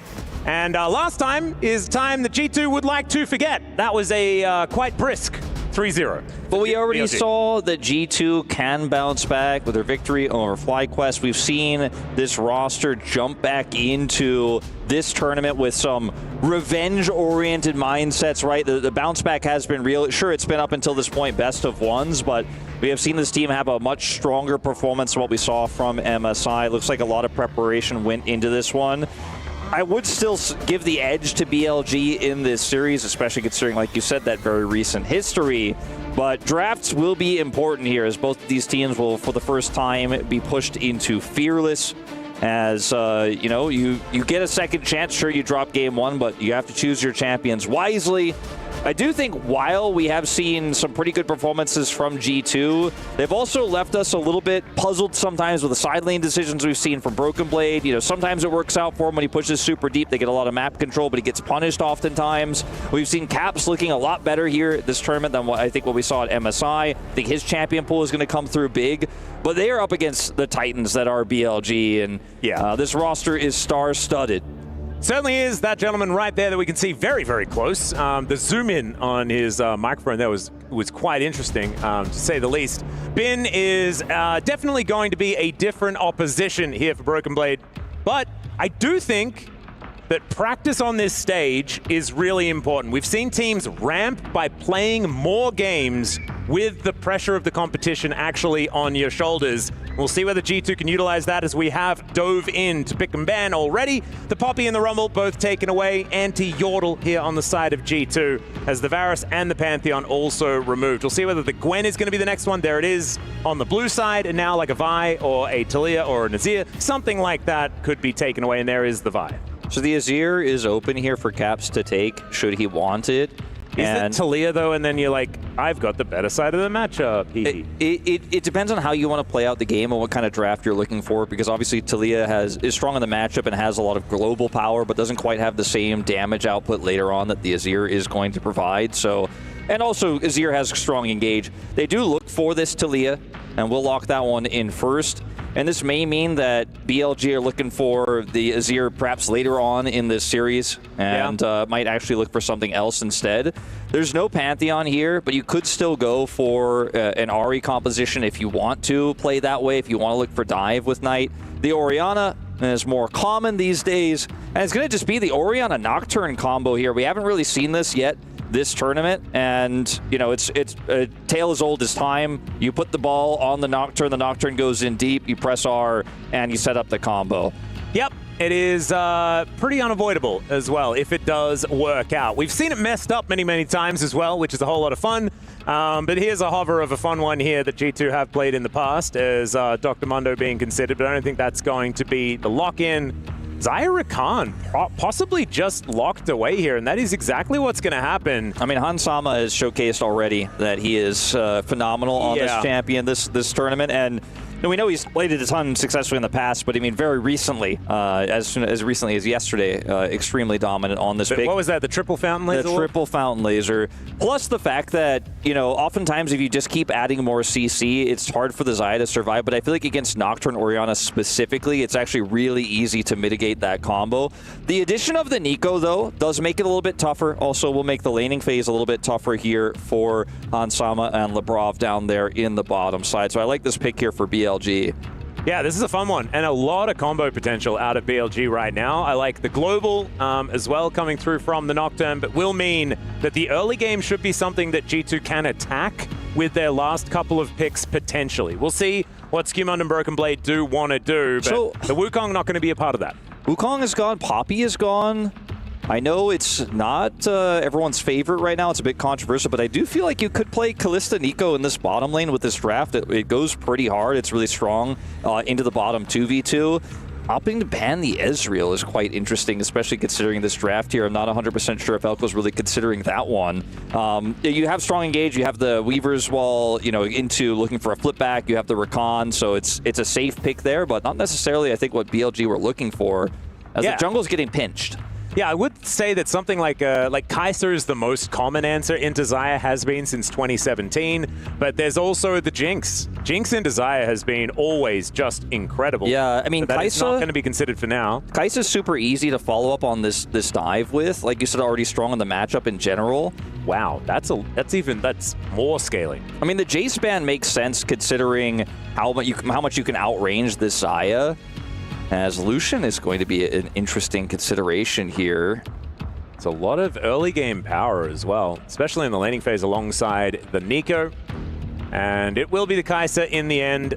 And last time is time that G2 would like to forget. That was a quite brisk 3-0. But we already saw that G2 can bounce back with their victory over FlyQuest. We've seen this roster jump back into this tournament with some revenge-oriented mindsets, right? The bounce back has been real. Sure, it's been up until this point best of ones, but we have seen this team have a much stronger performance than what we saw from MSI. It looks like a lot of preparation went into this one. I would still give the edge to BLG in this series, especially considering, like you said, that very recent history. But drafts will be important here, as both of these teams will, for the first time, be pushed into Fearless. As, you know, you get a second chance. Sure, you drop game 1, but you have to choose your champions wisely. I do think while we have seen some pretty good performances from G2, they've also left us a little bit puzzled sometimes with the side lane decisions we've seen from Broken Blade. You know, sometimes it works out for him when he pushes super deep. They get a lot of map control, but he gets punished oftentimes. We've seen Caps looking a lot better here at this tournament than what we saw at MSI. I think his champion pool is going to come through big, but they are up against the Titans that are BLG, and this roster is star-studded. Certainly is. That gentleman right there that we can see very, very close. The zoom in on his microphone there was quite interesting, to say the least. Bin is definitely going to be a different opposition here for Broken Blade, but I do think that practice on this stage is really important. We've seen teams ramp by playing more games with the pressure of the competition actually on your shoulders. We'll see whether G2 can utilize that, as we have dove in to pick and ban already. The Poppy and the Rumble both taken away. Anti-Yordle here on the side of G2, as the Varus and the Pantheon also removed. We'll see whether the Gwen is going to be the next one. There it is on the blue side, and now like a Vi or a Talia or a Nazir, something like that could be taken away, and there is the Vi. So the Azir is open here for Caps to take, should he want it. Is it Talia, though, and then you're like, I've got the better side of the matchup? It depends on how you want to play out the game and what kind of draft you're looking for, because obviously Talia is strong in the matchup and has a lot of global power, but doesn't quite have the same damage output later on that the Azir is going to provide. So, and also Azir has strong engage. They do look for this Talia, and we'll lock that one in first. And this may mean that BLG are looking for the Azir perhaps later on in this series, and might actually look for something else instead. There's no Pantheon here, but you could still go for an Ahri composition if you want to play that way, if you want to look for dive with Knight. The Orianna is more common these days, and it's going to just be the Orianna Nocturne combo here. We haven't really seen this yet this tournament, and you know, it's a tale as old as time. You put the ball on the Nocturne goes in deep, you press R, and you set up the combo. Yep, it is pretty unavoidable as well if it does work out. We've seen it messed up many, many times as well, which is a whole lot of fun. But here's a hover of a fun one here that G2 have played in the past, as Dr. Mundo being considered, but I don't think that's going to be the lock-in. Zyra Khan possibly just locked away here, and that is exactly what's going to happen. I mean, Hansama has showcased already that he is phenomenal on this champion, this tournament, and we know he's played it a ton successfully in the past, but I mean, very recently, as recently as yesterday, extremely dominant on this pick. What was that, the triple fountain laser? The triple fountain laser. Plus the fact that, you know, oftentimes if you just keep adding more CC, it's hard for the Xayah to survive, but I feel like against Nocturne Orianna specifically, it's actually really easy to mitigate that combo. The addition of the Nico, though, does make it a little bit tougher. Also will make the laning phase a little bit tougher here for Hansama and Lebrov down there in the bottom side. So I like this pick here for BLG. Yeah, this is a fun one, and a lot of combo potential out of BLG right now. I like the global as well coming through from the Nocturne, but will mean that the early game should be something that G2 can attack with their last couple of picks potentially. We'll see what Skimund and Broken Blade do want to do, but so, the Wukong not going to be a part of that. Wukong is gone, Poppy is gone. I know it's not everyone's favorite right now. It's a bit controversial, but I do feel like you could play Kalista Nico in this bottom lane with this draft. It goes pretty hard. It's really strong into the bottom 2v2. Opting to ban the Ezreal is quite interesting, especially considering this draft here. I'm not 100% sure if Elko's really considering that one. You have strong engage. You have the Weaver's Wall, you know, into looking for a flip back. You have the Rakan, so it's a safe pick there, but not necessarily, I think, what BLG were looking for, as the jungle's getting pinched. Yeah, I would say that something like Kai'Sa is the most common answer into Xayah, has been since 2017, but there's also the Jinx. Jinx into Xayah has been always just incredible. Yeah, I mean, Kai'Sa is not going to be considered for now. Kai'Sa is super easy to follow up on this dive with. Like you said, already strong in the matchup in general. Wow, that's more scaling. I mean, the Jace ban makes sense considering how much you can outrange this Xayah. As Lucian is going to be an interesting consideration here. It's a lot of early game power as well, especially in the laning phase alongside the Nico. And it will be the Kai'Sa in the end.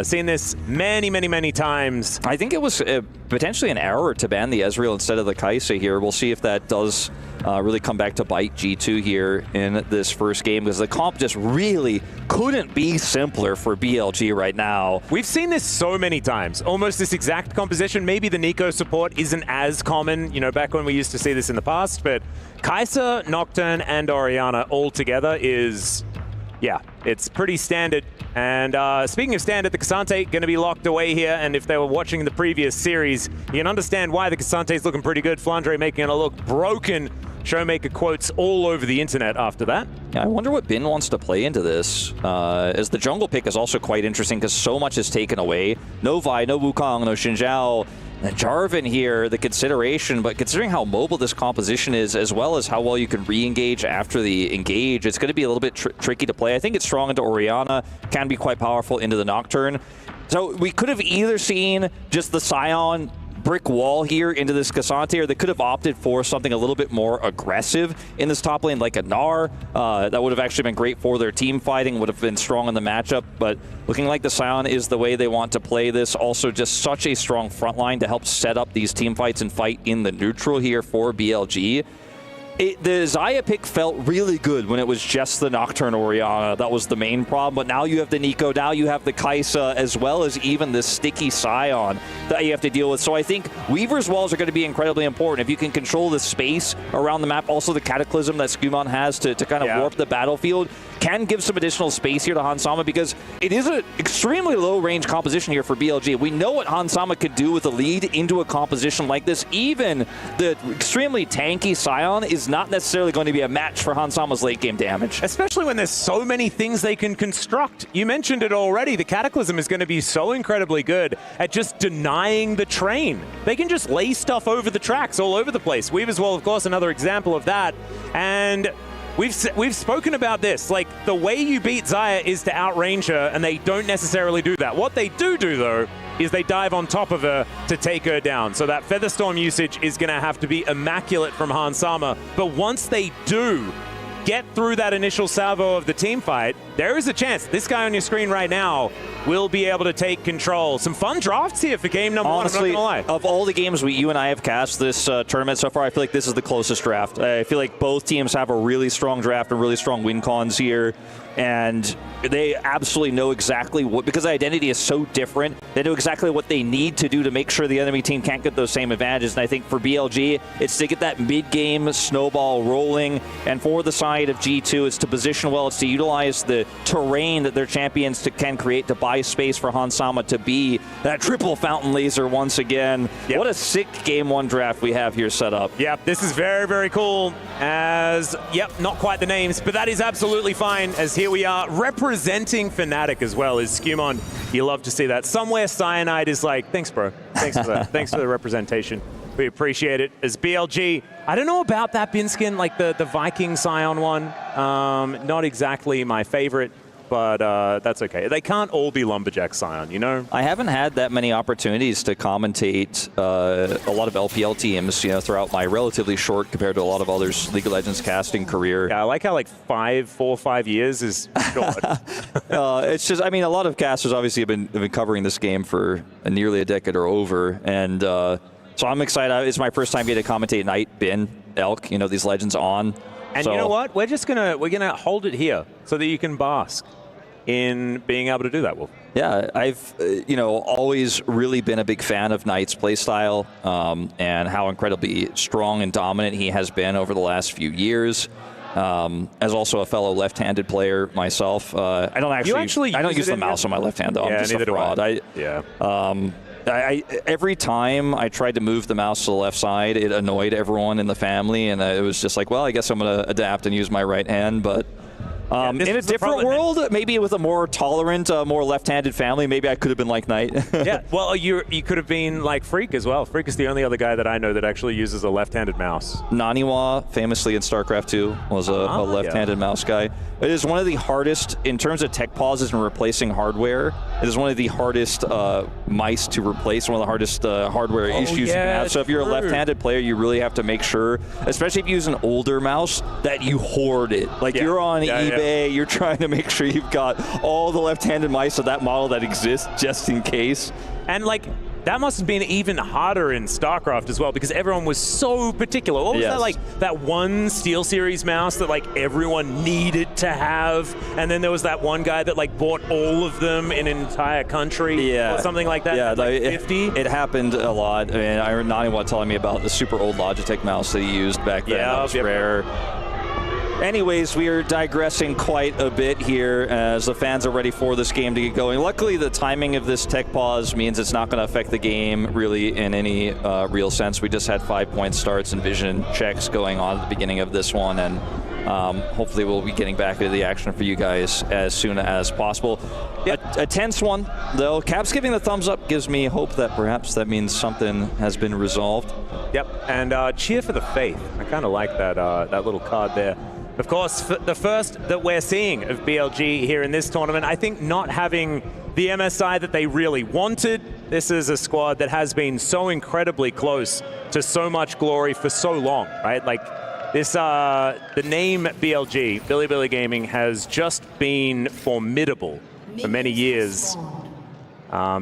Seen this many times. I think it was potentially an error to ban the Ezreal instead of the Kai'Sa here. We'll see if that does really come back to bite G2 here in this first game, because the comp just really couldn't be simpler for BLG right now. We've seen this so many times. Almost this exact composition. Maybe the Nico support isn't as common, you know, back when we used to see this in the past, but Kai'Sa, Nocturne, and Orianna all together is... yeah, it's pretty standard. And speaking of standard, the K'Sante going to be locked away here. And if they were watching the previous series, you can understand why the K'Sante's looking pretty good. Flandre making it look broken. Showmaker quotes all over the internet after that. Yeah, I wonder what Bin wants to play into this, as the jungle pick is also quite interesting because so much is taken away. No Vi, no Wukong, no Xin Zhao. And Jarvan here, the consideration, but considering how mobile this composition is, as well as how well you can re-engage after the engage, it's going to be a little bit tricky to play. I think it's strong into Orianna, can be quite powerful into the Nocturne. So we could have either seen just the Sion brick wall here into this K'Sante, or they could have opted for something a little bit more aggressive in this top lane, like a Gnar. That would have actually been great for their team fighting, would have been strong in the matchup, but looking like the Sion is the way they want to play this. Also just such a strong front line to help set up these team fights and fight in the neutral here for BLG. The Xayah pick felt really good when it was just the Nocturne Orianna. That was the main problem, but now you have the Nico, now you have the Kai'Sa, as well as even the sticky Sion that you have to deal with. So I think Weaver's walls are going to be incredibly important. If you can control the space around the map, also the Cataclysm that Skumon has to kind of warp the battlefield, can give some additional space here to Hans Sama, because it is an extremely low-range composition here for BLG. We know what Hans Sama could do with a lead into a composition like this. Even the extremely tanky Sion is not necessarily going to be a match for Hans Sama's late-game damage. Especially when there's so many things they can construct. You mentioned it already. The Cataclysm is going to be so incredibly good at just denying the train. They can just lay stuff over the tracks all over the place. Weaver's Wall, of course, another example of that. And we've spoken about this. Like, the way you beat Xayah is to outrange her, and they don't necessarily do that. What they do, though, is they dive on top of her to take her down. So that Featherstorm usage is going to have to be immaculate from Hans Sama. But once they do get through that initial salvo of the team fight, there is a chance this guy on your screen right now will be able to take control. Some fun drafts here for game number one, I'm not gonna lie. Of all the games you and I have cast this tournament so far, I feel like this is the closest draft. I feel like both teams have a really strong draft and really strong win cons here. And they absolutely know exactly what, because the identity is so different, they know exactly what they need to do to make sure the enemy team can't get those same advantages. And I think for BLG, it's to get that mid-game snowball rolling. And for the side of G2, it's to position well, it's to utilize the terrain that their champions can create to buy space for Hans Sama to be that triple fountain laser once again. Yep. What a sick game one draft we have here set up. Yep, this is very, very cool. As, yep, not quite the names, but that is absolutely fine, as here we are representing Fnatic as well as Skumon. You love to see that. Somewhere Cyanide is like, thanks, bro. Thanks for that. Thanks for the representation. We appreciate it. As BLG, I don't know about that bin skin, like the Viking Scion one. Not exactly my favorite, but that's okay. They can't all be Lumberjack Scion, you know? I haven't had that many opportunities to commentate a lot of LPL teams, you know, throughout my relatively short, compared to a lot of others, League of Legends casting career. Yeah, I like how like 4 or 5 years is short. It's just, I mean, a lot of casters obviously have been covering this game for nearly a decade or over, and so I'm excited. It's my first time getting to commentate Knight, Bin, Elk, you know, these legends on. And so, you know what? We're gonna hold it here so that you can bask in being able to do that, Wolf. Yeah, I've you know, always really been a big fan of Knight's playstyle and how incredibly strong and dominant he has been over the last few years. As also a fellow left-handed player myself, I don't use the mouse on my left hand though. Yeah, I'm just a fraud. Every time I tried to move the mouse to the left side, it annoyed everyone in the family, and it was just like, well, I guess I'm going to adapt and use my right hand. But in a different world, maybe with a more tolerant, more left-handed family, maybe I could have been like Knight. Yeah, well, you could have been like Freak as well. Freak is the only other guy that I know that actually uses a left-handed mouse. Naniwa, famously in StarCraft 2, was a left-handed mouse guy. It is one of the hardest, in terms of tech pauses and replacing hardware, it is one of the hardest mice to replace, one of the hardest hardware issues you can have. So if you're a left-handed player, you really have to make sure, especially if you use an older mouse, that you hoard it. Like you're on eBay A, you're trying to make sure you've got all the left-handed mice of that model that exists just in case. And like, that must have been even harder in StarCraft as well because everyone was so particular. What was that, like, that one SteelSeries mouse that like everyone needed to have, and then there was that one guy that like bought all of them in an entire country or something like that? Yeah, like 50? It happened a lot. I mean, I heard Nani telling me about the super old Logitech mouse that he used back then. That was rare. Anyways, we are digressing quite a bit here as the fans are ready for this game to get going. Luckily, the timing of this tech pause means it's not going to affect the game really in any real sense. We just had 5-point starts and vision checks going on at the beginning of this one, and hopefully we'll be getting back into the action for you guys as soon as possible. A tense one, though. Cap's giving the thumbs up gives me hope that perhaps that means something has been resolved. Yep, and cheer for the faith. I kind of like that, that little card there. Of course, the first that we're seeing of BLG here in this tournament, I think not having the MSI that they really wanted. This is a squad that has been so incredibly close to so much glory for so long, right? Like this, the name BLG, Billy Gaming, has just been formidable for many years.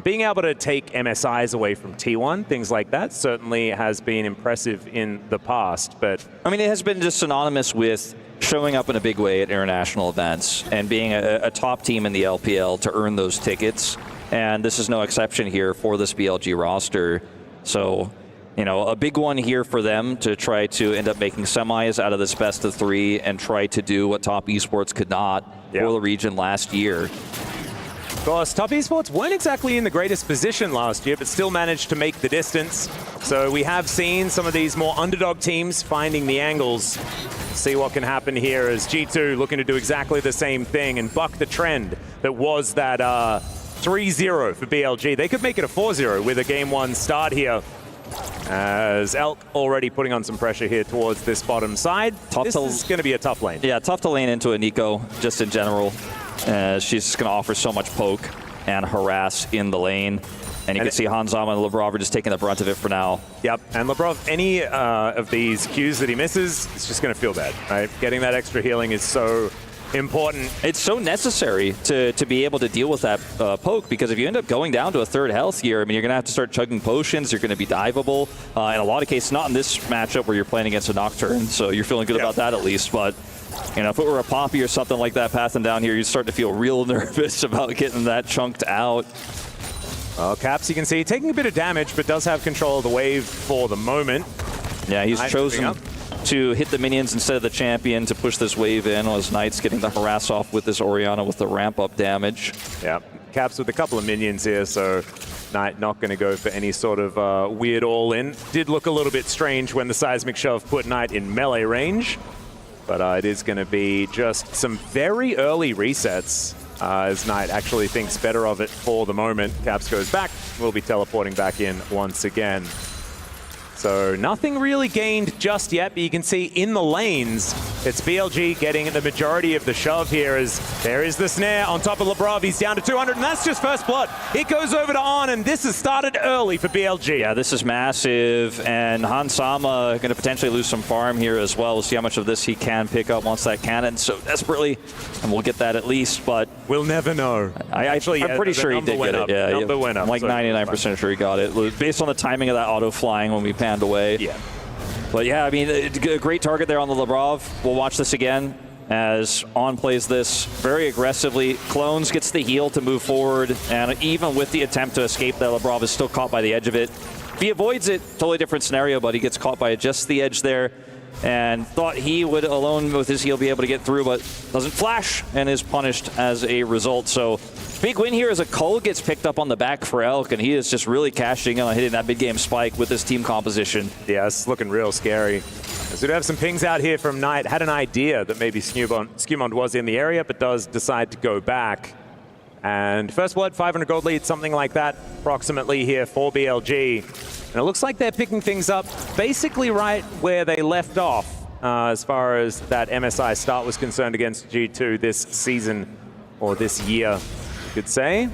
Being able to take MSIs away from T1, things like that, certainly has been impressive in the past, but... I mean, it has been just synonymous with showing up in a big way at international events and being a top team in the LPL to earn those tickets. And this is no exception here for this BLG roster. So, you know, a big one here for them to try to end up making semis out of this best of 3 and try to do what Top Esports could not for the region last year. Of course, Top Esports weren't exactly in the greatest position last year, but still managed to make the distance. So we have seen some of these more underdog teams finding the angles. See what can happen here as G2 looking to do exactly the same thing and buck the trend that was that 3-0 for BLG. They could make it a 4-0 with a game 1 start here. As Elk already putting on some pressure here towards this bottom side. This is going to be a tough lane. Yeah, tough to lane into a Nico, just in general. She's just going to offer so much poke and harass in the lane. And you can see Hanzama and Labrov are just taking the brunt of it for now. Yep, and Labrov, any of these Qs that he misses, it's just going to feel bad, right? Getting that extra healing is so important. It's so necessary to be able to deal with that poke, because if you end up going down to a 3rd health here, I mean, you're going to have to start chugging potions, you're going to be diveable. In a lot of cases, not in this matchup where you're playing against a Nocturne, so you're feeling good about that at least, but you know, if it were a Poppy or something like that passing down here, you'd start to feel real nervous about getting that chunked out. Well, Caps, you can see, taking a bit of damage, but does have control of the wave for the moment. Yeah, he's chosen to hit the minions instead of the champion to push this wave in, as Knight's getting the harass off with this Orianna with the ramp-up damage. Yeah, Caps with a couple of minions here, so Knight not going to go for any sort of weird all-in. Did look a little bit strange when the seismic shove put Knight in melee range, but it is going to be just some very early resets. As Knight actually thinks better of it for the moment. Caps goes back, will be teleporting back in once again. So nothing really gained just yet, but you can see in the lanes, it's BLG getting the majority of the shove here as there is the snare on top of Labrov. He's down to 200, and that's just first blood. It goes over to On, and this has started early for BLG. Yeah, this is massive, and Hansama going to potentially lose some farm here as well. We'll see how much of this he can pick up once that cannon so desperately, and we'll get that at least, but... We'll never know. I'm pretty sure he did get it. Yeah, number went up. I'm like 99% sure he got it. Based on the timing of that auto flying when we panned away. Yeah. But yeah, I mean, a great target there on the Labrov. We'll watch this again as On plays this very aggressively. Clones gets the heal to move forward, and even with the attempt to escape, that Labrov is still caught by the edge of it. If he avoids it, totally different scenario, but he gets caught by just the edge there, and thought he would alone with his heal be able to get through, but doesn't flash and is punished as a result. So big win here as a Cole gets picked up on the back for Elk, and he is just really cashing in on hitting that big game spike with his team composition. Yeah, it's looking real scary. So we have some pings out here from Knight. Had an idea that maybe Skewmond was in the area, but does decide to go back. And first blood, 500 gold lead, something like that, approximately here for BLG. And it looks like they're picking things up basically right where they left off as far as that MSI start was concerned against G2 this season, or this year, you could say.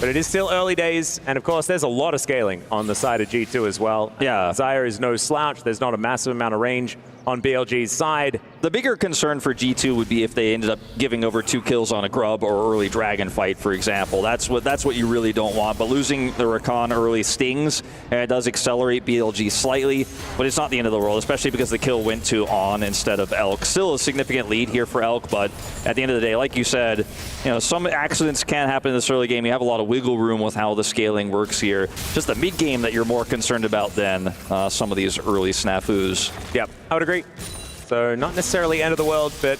But it is still early days, and of course there's a lot of scaling on the side of G2 as well. Yeah. Zaya is no slouch, there's not a massive amount of range on BLG's side. The bigger concern for G2 would be if they ended up giving over 2 kills on a Grub or early Dragon fight, for example. That's what you really don't want. But losing the Rakan early stings, and it does accelerate BLG slightly, but it's not the end of the world, especially because the kill went to On instead of Elk. Still a significant lead here for Elk, but at the end of the day, like you said, some accidents can happen in this early game. You have a lot of wiggle room with how the scaling works here. Just the mid game that you're more concerned about than some of these early snafus. Yep, I would agree. So not necessarily end of the world, but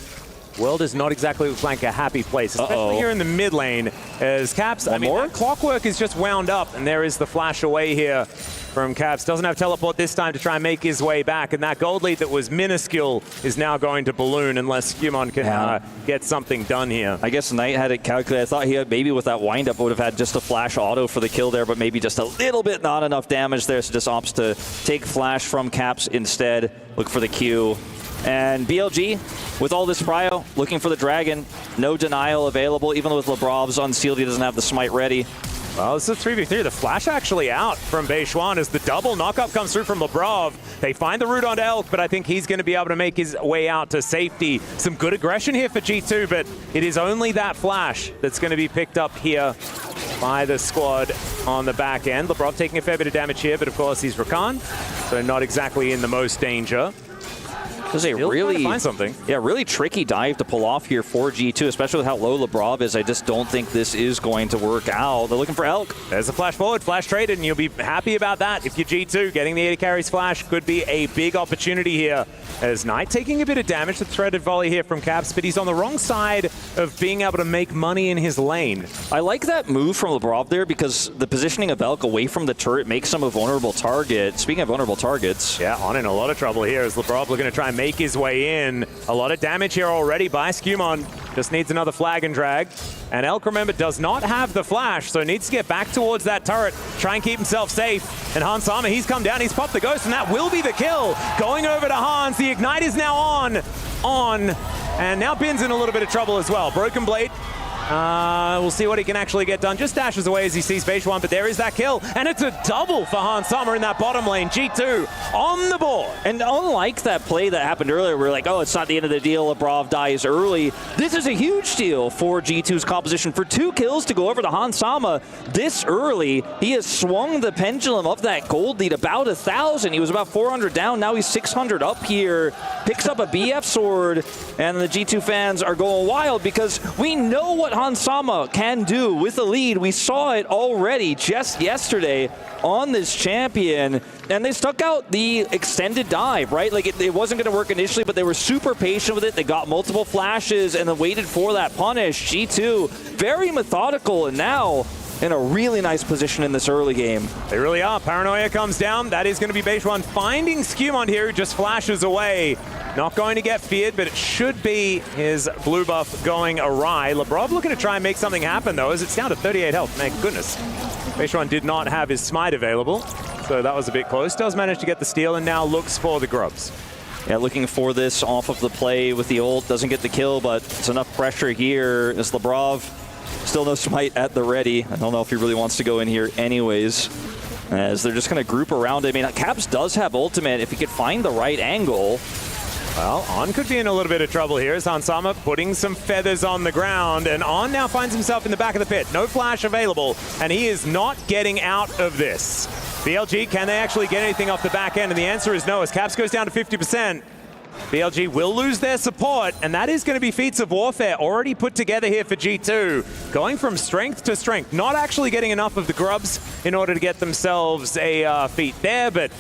world is not exactly like a happy place, especially here in the mid lane. As Caps, that clockwork is just wound up, and there is the flash away here from Caps. Doesn't have teleport this time to try and make his way back, and that gold lead that was minuscule is now going to balloon unless Skirmon can get something done here. I guess Knight had it calculated. I thought he had maybe with that windup would have had just a flash auto for the kill there, but maybe just a little bit, not enough damage there, so just opts to take flash from Caps instead. Look for the Q. And BLG, with all this prio, looking for the Dragon. No denial available, even with Lebrov's unsealed, he doesn't have the smite ready. Well, this is a 3v3. The flash actually out from Beishwan as the double knockup comes through from Lebrov. They find the route onto Elk, but I think he's going to be able to make his way out to safety. Some good aggression here for G2, but it is only that flash that's going to be picked up here by the squad on the back end. Lebrov taking a fair bit of damage here, but of course he's Rakan, so not exactly in the most danger. This is a really tricky dive to pull off here for G2, especially with how low Lebrov is. I just don't think this is going to work out. They're looking for Elk. There's a flash forward, flash traded, and you'll be happy about that. If you're G2, getting the AD carries flash could be a big opportunity here. As Knight taking a bit of damage, the threaded volley here from Caps, but he's on the wrong side of being able to make money in his lane. I like that move from Lebrov there because the positioning of Elk away from the turret makes him a vulnerable target. Speaking of vulnerable targets. Yeah, On in a lot of trouble here as Lebrov looking to try and make his way in. A lot of damage here already by Skirmon. Just needs another flag and drag. And Elk, remember, does not have the flash, so needs to get back towards that turret, try and keep himself safe. And Hans Sama, he's come down, he's popped the ghost, and that will be the kill. Going over to Hans, the ignite is now on. And now Bin's in a little bit of trouble as well. Broken Blade. We'll see what he can actually get done. Just dashes away as he sees Beishwan, but there is that kill. And it's a double for Hans Sama in that bottom lane. G2 on the board. And unlike that play that happened earlier, we're like, oh, it's not the end of the deal. Lebrov dies early. This is a huge deal for G2's composition. For 2 kills to go over to Hans Sama this early, he has swung the pendulum of that gold lead about 1,000. He was about 400 down. Now he's 600 up here. Picks up a BF sword, and the G2 fans are going wild because we know what Hans Sama can do with the lead. We saw it already just yesterday on this champion, and they stuck out the extended dive, right? Like it wasn't going to work initially, but they were super patient with it. They got multiple flashes and then waited for that punish. G2 very methodical, and now in a really nice position in this early game. They really are. Paranoia comes down. That is going to be Beishwan finding Skirmon here, who just flashes away. Not going to get feared, but it should be his blue buff going awry. Lebrov looking to try and make something happen, though, as it's down to 38 health. Thank goodness. Beishwan did not have his smite available, so that was a bit close. Does manage to get the steal and now looks for the grubs. Yeah, looking for this off of the play with the ult. Doesn't get the kill, but it's enough pressure here as Lebrov. Still no smite at the ready. I don't know if he really wants to go in here anyways, as they're just going to group around it. I mean, Caps does have ultimate if he could find the right angle. Well, On could be in a little bit of trouble here as Hans Sama putting some feathers on the ground, and On now finds himself in the back of the pit. No flash available, and he is not getting out of this. BLG, can they actually get anything off the back end? And the answer is no, as Caps goes down to 50%. BLG will lose their support, and that is going to be feats of warfare already put together here for G2. Going from strength to strength, not actually getting enough of the grubs in order to get themselves a feat there, but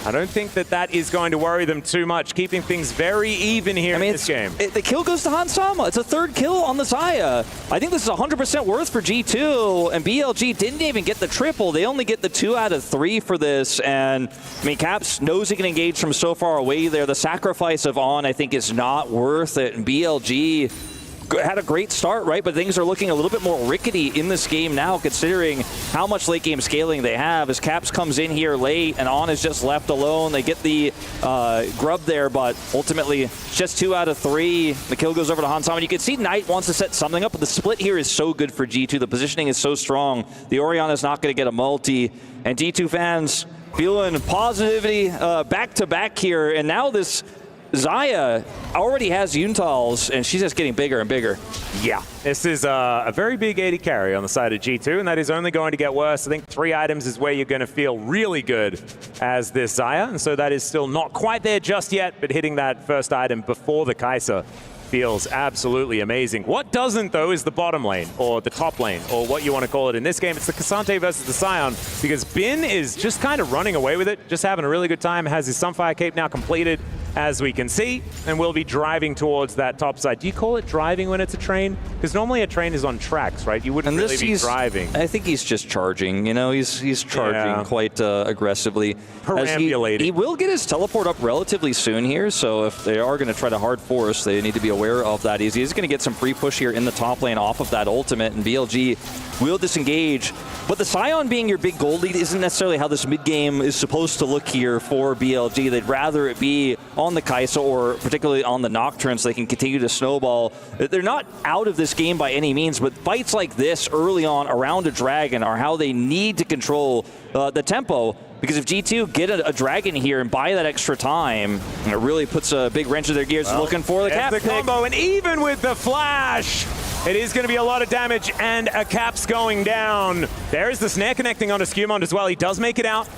I don't think that that is going to worry them too much, keeping things very even here in this game. The kill goes to Hans Sama. It's a 3rd kill on the Xayah. I think this is 100% worth for G2, and BLG didn't even get the triple. They only get the 2 out of 3 for this, and I mean, Caps knows he can engage from so far away there. The sacrifice of On, I think, is not worth it, and BLG had a great start, right? But things are looking a little bit more rickety in this game now, considering how much late game scaling they have. As Caps comes in here late and On is just left alone, they get the grub there, but ultimately just 2 out of 3. The kill goes over to Hans Sama. You can see Knight wants to set something up, but the split here is so good for G2. The positioning is so strong. The Orion is not going to get a multi, and G2 fans feeling positivity back to back here, and now this Xayah already has Yuntals, and she's just getting bigger and bigger. Yeah, this is a very big 80 carry on the side of G2, and that is only going to get worse. I think 3 items is where you're going to feel really good as this Xayah, and so that is still not quite there just yet, but hitting that first item before the Kai'Sa feels absolutely amazing. What doesn't, though, is the bottom lane, or the top lane, or what you want to call it in this game. It's the K'Sante versus the Sion, because Bin is just kind of running away with it, just having a really good time, has his Sunfire Cape now completed, as we can see, and we'll be driving towards that top side. Do you call it driving when it's a train? Because normally a train is on tracks, right? You wouldn't really be driving. I think he's just charging, you know, he's charging quite aggressively. Perambulating. He will get his teleport up relatively soon here, so if they are going to try to hard force, they need to be aware of that. He's going to get some free push here in the top lane off of that ultimate, and BLG will disengage. But the Sion being your big gold lead isn't necessarily how this mid game is supposed to look here for BLG. They'd rather it be on the Kai'Sa or particularly on the Nocturne so they can continue to snowball. They're not out of this game by any means, but fights like this early on around a dragon are how they need to control the tempo. Because if G2 get a dragon here and buy that extra time, it really puts a big wrench in their gears looking for the cap pick. Combo, and even with the flash, it is going to be a lot of damage, and a cap's going down. There is the snare connecting onto Skewmond as well. He does make it out.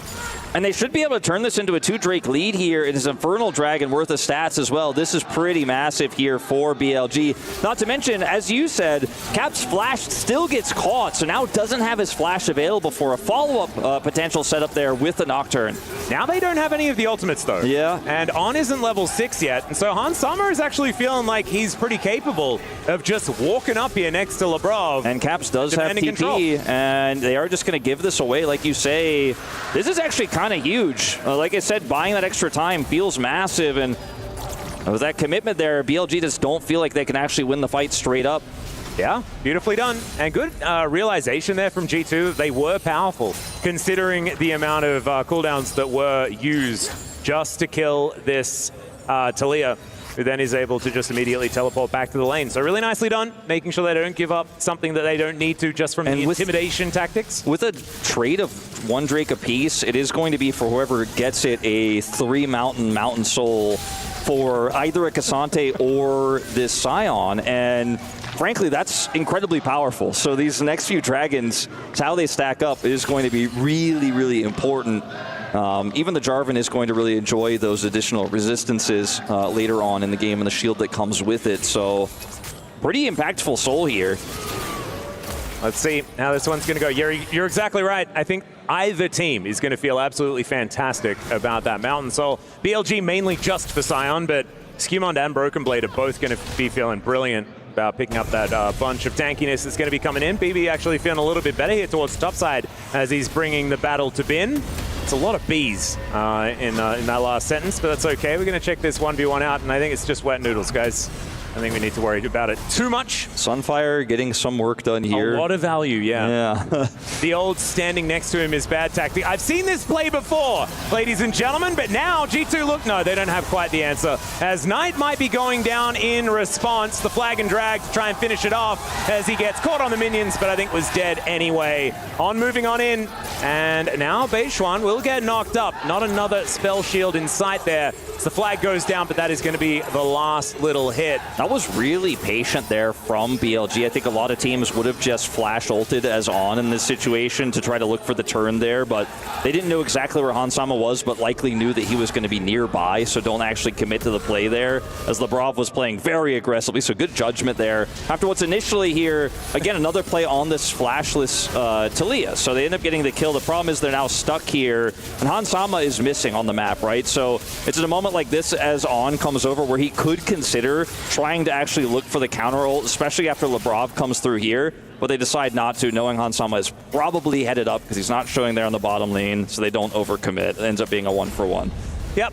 And they should be able to turn this into a 2-Drake lead here. It is Infernal Dragon worth of stats as well. This is pretty massive here for BLG. Not to mention, as you said, Cap's flash still gets caught, so now doesn't have his flash available for a follow-up potential setup there with the Nocturne. Now they don't have any of the ultimates, though. Yeah. And On isn't level 6 yet, and so Hans Sommer is actually feeling like he's pretty capable of just walking up here next to Labrov. And Caps does have TP, control. and they are just going to give this away. Like you say, this is actually kind of huge. Like I said, buying that extra time feels massive, and with that commitment there, BLG just don't feel like they can actually win the fight straight up. Yeah, beautifully done. And good realization there from G2. They were powerful, considering the amount of cooldowns that were used just to kill this Taliyah, who then is able to just immediately teleport back to the lane. So really nicely done, making sure they don't give up something that they don't need to just from the intimidation tactics. With a trade of 1 Drake apiece, it is going to be for whoever gets it a 3 Mountain Soul for either a K'Sante or this Sion, and frankly, that's incredibly powerful. So these next few dragons, how they stack up is going to be really, really important. Even the Jarvan is going to really enjoy those additional resistances later on in the game and the shield that comes with it. So pretty impactful soul here. Let's see how this one's going to go. You're exactly right. I think either team is going to feel absolutely fantastic about that Mountain Soul. BLG mainly just for Sion, but Skewmond and Broken Blade are both going to be feeling brilliant about picking up that bunch of tankiness that's going to be coming in. BB actually feeling a little bit better here towards the top side as he's bringing the battle to Bin. It's a lot of Bs in that last sentence, but that's okay. We're going to check this 1v1 out, and I think it's just wet noodles, guys. I think we need to worry about it too much. Sunfire getting some work done here. A lot of value, yeah. Yeah. The old standing next to him is bad tactic. I've seen this play before, ladies and gentlemen, but now G2 look, no, they don't have quite the answer. As Knight might be going down in response, the flag and drag to try and finish it off as he gets caught on the minions, but I think was dead anyway. On moving on in, and now Beishuan will get knocked up. Not another spell shield in sight there. So the flag goes down, but that is going to be the last little hit. That was really patient there from BLG. I think a lot of teams would have just flash ulted as On in this situation to try to look for the turn there, but they didn't know exactly where Hansama was, but likely knew that he was going to be nearby, so don't actually commit to the play there, as Labrov was playing very aggressively, so good judgment there. After what's initially here, again, another play on this flashless Taliyah, so they end up getting the kill. The problem is they're now stuck here, and Hansama is missing on the map, right? So it's in a moment like this as On comes over where he could consider trying to actually look for the counter ult, especially after Labrov comes through here, but they decide not to, knowing Hansama is probably headed up because he's not showing there on the bottom lane, so they don't overcommit. It ends up being a 1-for-1. Yep.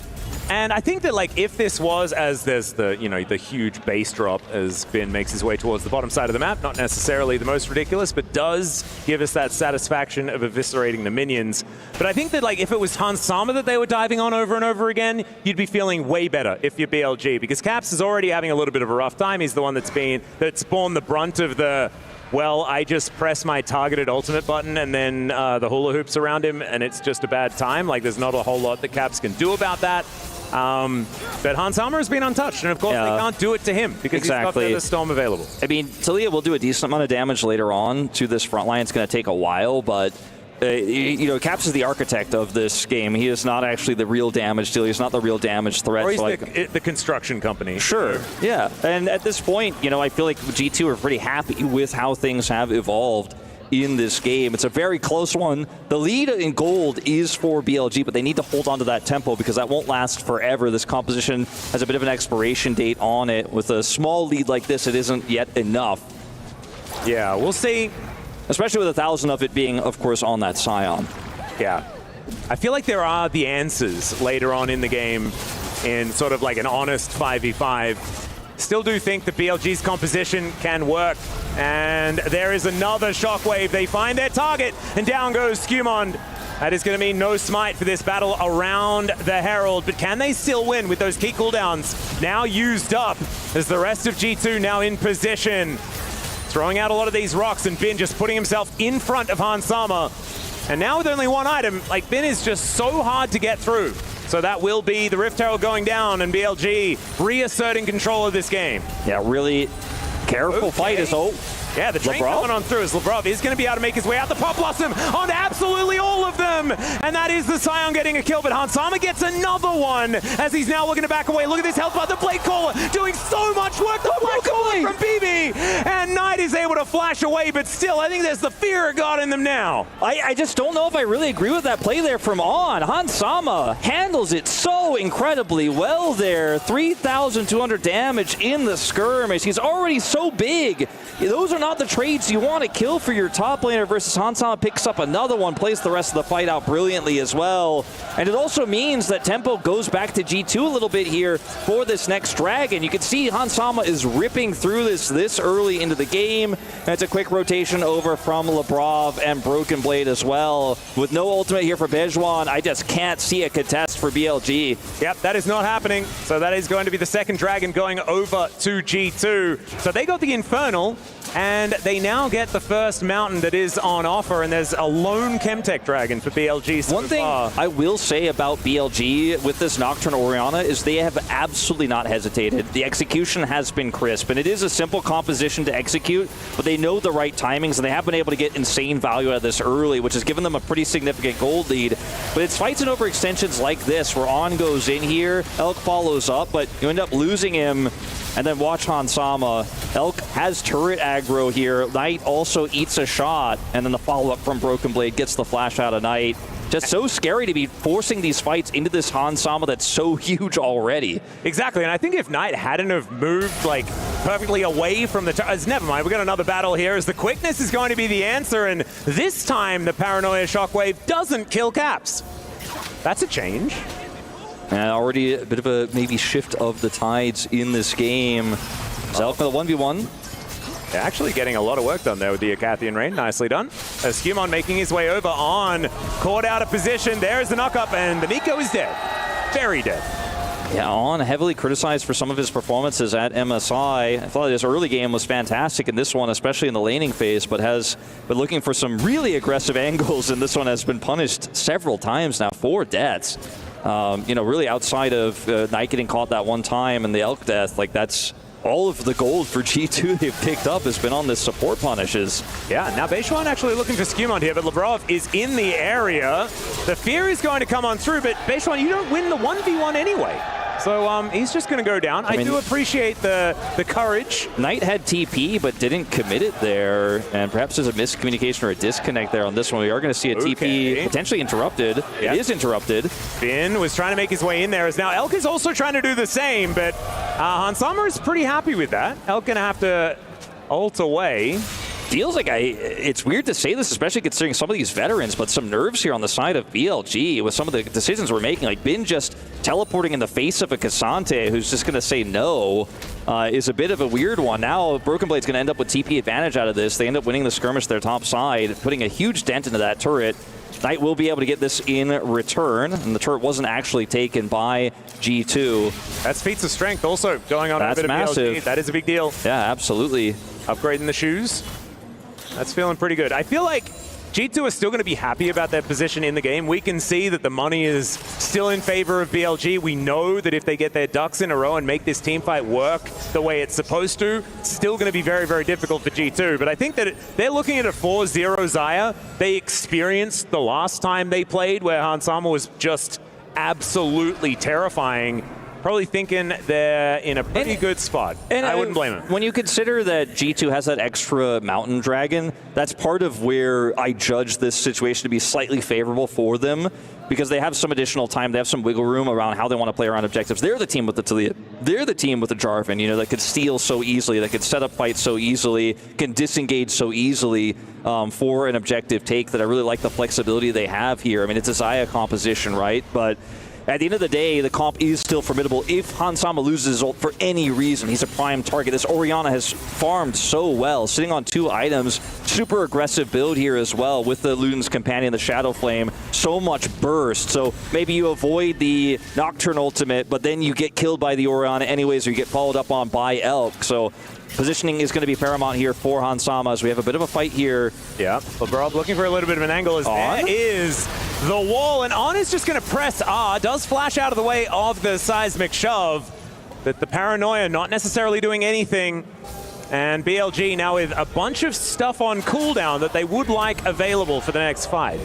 And I think that, like, if this was, as there's the, you know, the huge base drop as Bin makes his way towards the bottom side of the map, not necessarily the most ridiculous, but does give us that satisfaction of eviscerating the minions. But I think that, like, if it was Hansama that they were diving on over and over again, you'd be feeling way better if you're BLG, because Caps is already having a little bit of a rough time. He's the one that's borne the brunt of the, well, I just press my targeted ultimate button and then the hula hoops around him and it's just a bad time. Like, there's not a whole lot that Caps can do about that. But Hans Sama has been untouched, and of course they can't do it to him because he's got the Storm available. I mean, Talia will do a decent amount of damage later on to this front line. It's going to take a while, but you know, Caps is the architect of this game. He is not actually the real damage dealer. He's not the real damage threat. Or he's the construction company. Sure, yeah. And at this point, you know, I feel like G2 are pretty happy with how things have evolved in this game. It's a very close one. The lead in gold is for BLG, but they need to hold on to that tempo because that won't last forever. This composition has a bit of an expiration date on it. With a small lead like this, it isn't yet enough. Yeah, we'll see. Especially with 1,000 of it being, of course, on that Scion. Yeah. I feel like there are the answers later on in the game in sort of like an honest 5v5. Still do think that BLG's composition can work. And there is another shockwave. They find their target, and down goes Skewmond. That is going to mean no smite for this battle around the Herald. But can they still win with those key cooldowns now used up as the rest of G2 now in position? Throwing out a lot of these rocks, and Bin just putting himself in front of Hans Sama. And now with only one item, like, Bin is just so hard to get through. So that will be the Rift Herald going down, and BLG reasserting control of this game. Yeah, really careful fight is Yeah, the train coming on through as Lavrov is going to be able to make his way out. The Pop Blossom on absolutely all of them. And that is the Scion getting a kill, but Hans Sama gets another one as he's now looking to back away. Look at this health bar. The Blade Caller doing so much work. The Blade Caller from BB. And Knight is able to flash away, but still, I think there's the fear of God in them now. I just don't know if I really agree with that play there from On. Hans Sama handles it so incredibly well there. 3,200 damage in the skirmish. He's already so big. Those are not the trades you want to kill for your top laner versus Hans Sama picks up another one, plays the rest of the fight out brilliantly as well. And it also means that tempo goes back to G2 a little bit here for this next dragon. You can see Hans Sama is ripping through this early into the game. And it's a quick rotation over from Labrov and Broken Blade as well. With no ultimate here for Bejuan, I just can't see a contest for BLG. Yep, that is not happening. So that is going to be the second dragon going over to G2. So they got the Infernal, and they now get the first mountain that is on offer, and there's a lone Chemtech dragon for BLG so One thing far. I will say about BLG with this Nocturne Orianna is they have absolutely not hesitated. The execution has been crisp, and it is a simple composition to execute, but they know the right timings, and they have been able to get insane value out of this early, which has given them a pretty significant gold lead. But it's fights and overextensions like this where On goes in here, Elk follows up, but you end up losing him. And then watch Hans Sama. Elk has turret aggro here. Knight also eats a shot. And then the follow-up from Broken Blade gets the flash out of Knight. Just so scary to be forcing these fights into this Hans Sama that's so huge already. Exactly, and I think if Knight hadn't have moved like perfectly away from the never mind, we got another battle here as the quickness is going to be the answer, and this time the Paranoia Shockwave doesn't kill Caps. That's a change. And already a bit of a maybe shift of the tides in this game. Zelk for the 1v1. They're actually getting a lot of work done there with the Acathian Rain. Nicely done. As Skewmon making his way over On. Caught out of position. There's the knock-up, and the Nico is dead. Very dead. Yeah, On heavily criticized for some of his performances at MSI. I thought his early game was fantastic in this one, especially in the laning phase, but has been looking for some really aggressive angles, and this one has been punished several times now for deaths. You know, really outside of Knight getting caught that one time and the Elk death, like that's all of the gold for G2 they've picked up has been on this support punishes. Yeah, now Bejuan actually looking for Skewmon here, but Lavrov is in the area. The fear is going to come on through, but Bejuan, you don't win the 1v1 anyway. So he's just going to go down. I do appreciate the courage. Knight had TP, but didn't commit it there. And perhaps there's a miscommunication or a disconnect there on this one. We are going to see a TP potentially interrupted. Yep. It is interrupted. Bin was trying to make his way in there. As now Elk is also trying to do the same, but Hans Sama is pretty happy with that. Elk going to have to ult away. Feels like it's weird to say this, especially considering some of these veterans, but some nerves here on the side of BLG with some of the decisions we're making. Like Bin just teleporting in the face of a Cassante who's just going to say no is a bit of a weird one. Now Broken Blade's going to end up with TP advantage out of this. They end up winning the skirmish their top side, putting a huge dent into that turret. Knight will be able to get this in return, and the turret wasn't actually taken by G2. That's feats of strength also going on. That's a bit massive. of BLG. That is a big deal. Yeah, absolutely. Upgrading the shoes. That's feeling pretty good. I feel like G2 are still going to be happy about their position in the game. We can see that the money is still in favor of BLG. We know that if they get their ducks in a row and make this team fight work the way it's supposed to, it's still going to be very, very difficult for G2. But I think that they're looking at a 4-0 Xayah. They experienced the last time they played where Hansama was just absolutely terrifying. Probably thinking they're in a pretty good spot. And I wouldn't blame them. When you consider that G2 has that extra Mountain Dragon, that's part of where I judge this situation to be slightly favorable for them, because they have some additional time. They have some wiggle room around how they want to play around objectives. They're the team with the Talia. They're the team with the Jarvan, you know, that could steal so easily, that could set up fights so easily, can disengage so easily for an objective take, that I really like the flexibility they have here. I mean, it's a Xayah composition, right? But at the end of the day, the comp is still formidable. If Hansama loses his ult for any reason, he's a prime target. This Orianna has farmed so well, sitting on 2 items. Super aggressive build here as well with the Luden's Companion, the Shadow Flame. So much burst. So maybe you avoid the Nocturne ultimate, but then you get killed by the Orianna anyways, or you get followed up on by Elk. So positioning is going to be paramount here for Hansama as we have a bit of a fight here. Yeah, LeBron looking for a little bit of an angle as there is the wall, and On is just going to press R. Does flash out of the way of the seismic shove, but the Paranoia not necessarily doing anything. And BLG now with a bunch of stuff on cooldown that they would like available for the next fight.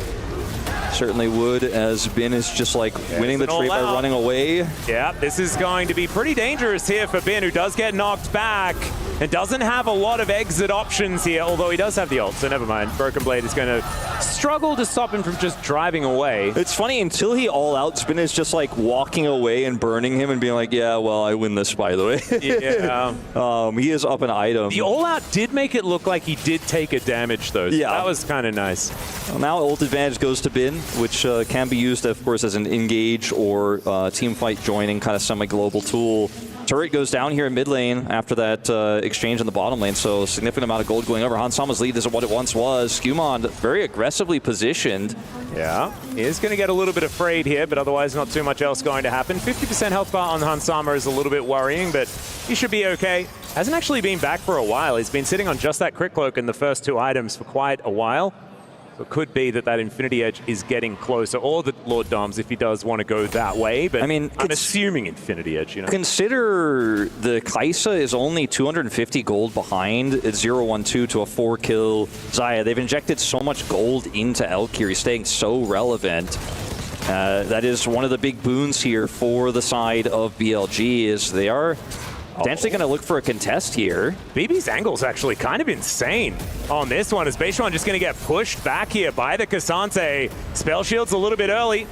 Certainly would, as Bin is just like winning the trade by running away. Yeah, this is going to be pretty dangerous here for Bin, who does get knocked back and doesn't have a lot of exit options here, although he does have the ult, so never mind. Broken Blade is going to struggle to stop him from just driving away. It's funny, until he all-out, Bin is just like walking away and burning him and being like, yeah, well, I win this, by the way. Yeah. He is up an item. The all-out did make it look like he did take a damage, though. So yeah. That was kind of nice. Well, now ult advantage goes to Bin, which can be used, of course, as an engage or team fight joining kind of semi-global tool. Turret goes down here in mid lane after that exchange in the bottom lane, so a significant amount of gold going over. Hansama's lead isn't what it once was. Skewmon very aggressively positioned. Yeah, he is going to get a little bit afraid here, but otherwise not too much else going to happen. 50% health bar on Hansama is a little bit worrying, but he should be okay. Hasn't actually been back for a while. He's been sitting on just that crit cloak in the first 2 items for quite a while. So it could be that that Infinity Edge is getting closer, or the Lord Doms if he does want to go that way. But I mean, I'm assuming Infinity Edge, you know. Consider the Kaisa is only 250 gold behind at 0-1-2 to a 4-kill Xayah. They've injected so much gold into Elk here. He's staying so relevant. That is one of the big boons here for the side of BLG, is they are potentially going to look for a contest here. BB's angle's actually kind of insane on this one, as Beishuan just going to get pushed back here by the Cassante. Spell Shield's a little bit early,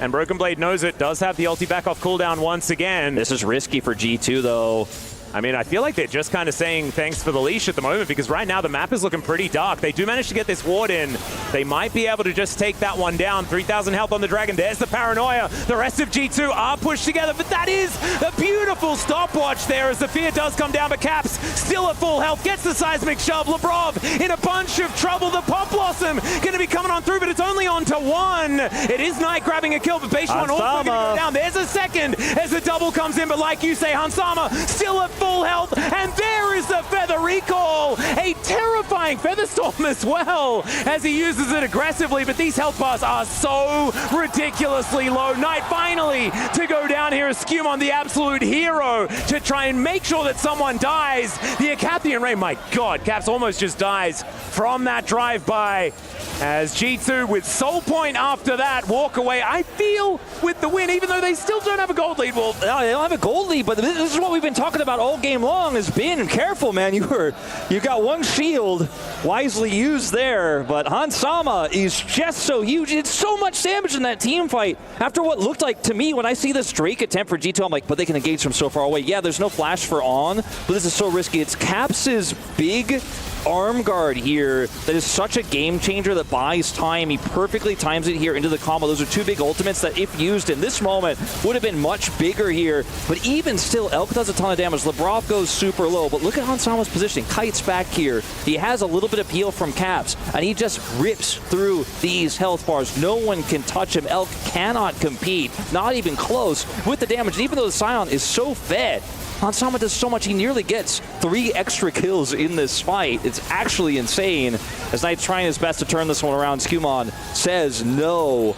and Broken Blade knows it. Does have the ulti back off cooldown once again. This is risky for G2, though. I mean, I feel like they're just kind of saying thanks for the leash at the moment, because right now the map is looking pretty dark. They do manage to get this ward in. They might be able to just take that one down. 3,000 health on the Dragon. There's the Paranoia. The rest of G2 are pushed together, but that is a beautiful stopwatch there as the fear does come down, but Caps still at full health. Gets the seismic shove. Lebrov in a bunch of trouble. The Pop Blossom going to be coming on through, but it's only on to 1. It is Knight grabbing a kill, but Beishuan also going to go down. There's a second as the double comes in, but like you say, Hansama still at full health, and there is the Feather Recall. A terrifying Feather Storm as well as he uses it aggressively, but these health bars are so ridiculously low. Knight finally to go down here as Skewmon, the absolute hero, to try and make sure that someone dies. The Acathian Ray, my god, Caps almost just dies from that drive-by as G2 with Soul Point after that walk away, I feel, with the win, even though they still don't have a gold lead. Well, no, they don't have a gold lead, but this is what we've been talking about all game long, has been careful, man. You got one shield wisely used there, but Hansama is just so huge. It's so much damage in that team fight. After what looked like, to me, when I see this Drake attempt for G2, I'm like, but they can engage from so far away. Yeah, there's no flash for On, but this is so risky. It's Caps' big arm guard here that is such a game changer that buys time. He perfectly times it here into the combo. Those are 2 big ultimates that, if used in this moment, would have been much bigger here. But even still, Elk does a ton of damage. Lebrov goes super low, but look at Hansama's positioning. Kite's back here. He has a little bit of peel from Caps, and he just rips through these health bars. No one can touch him. Elk cannot compete, not even close, with the damage. And even though the Scion is so fed, Hansama does so much. He nearly gets 3 extra kills in this fight. It's actually insane. As Knight's trying his best to turn this one around, Skewmon says no.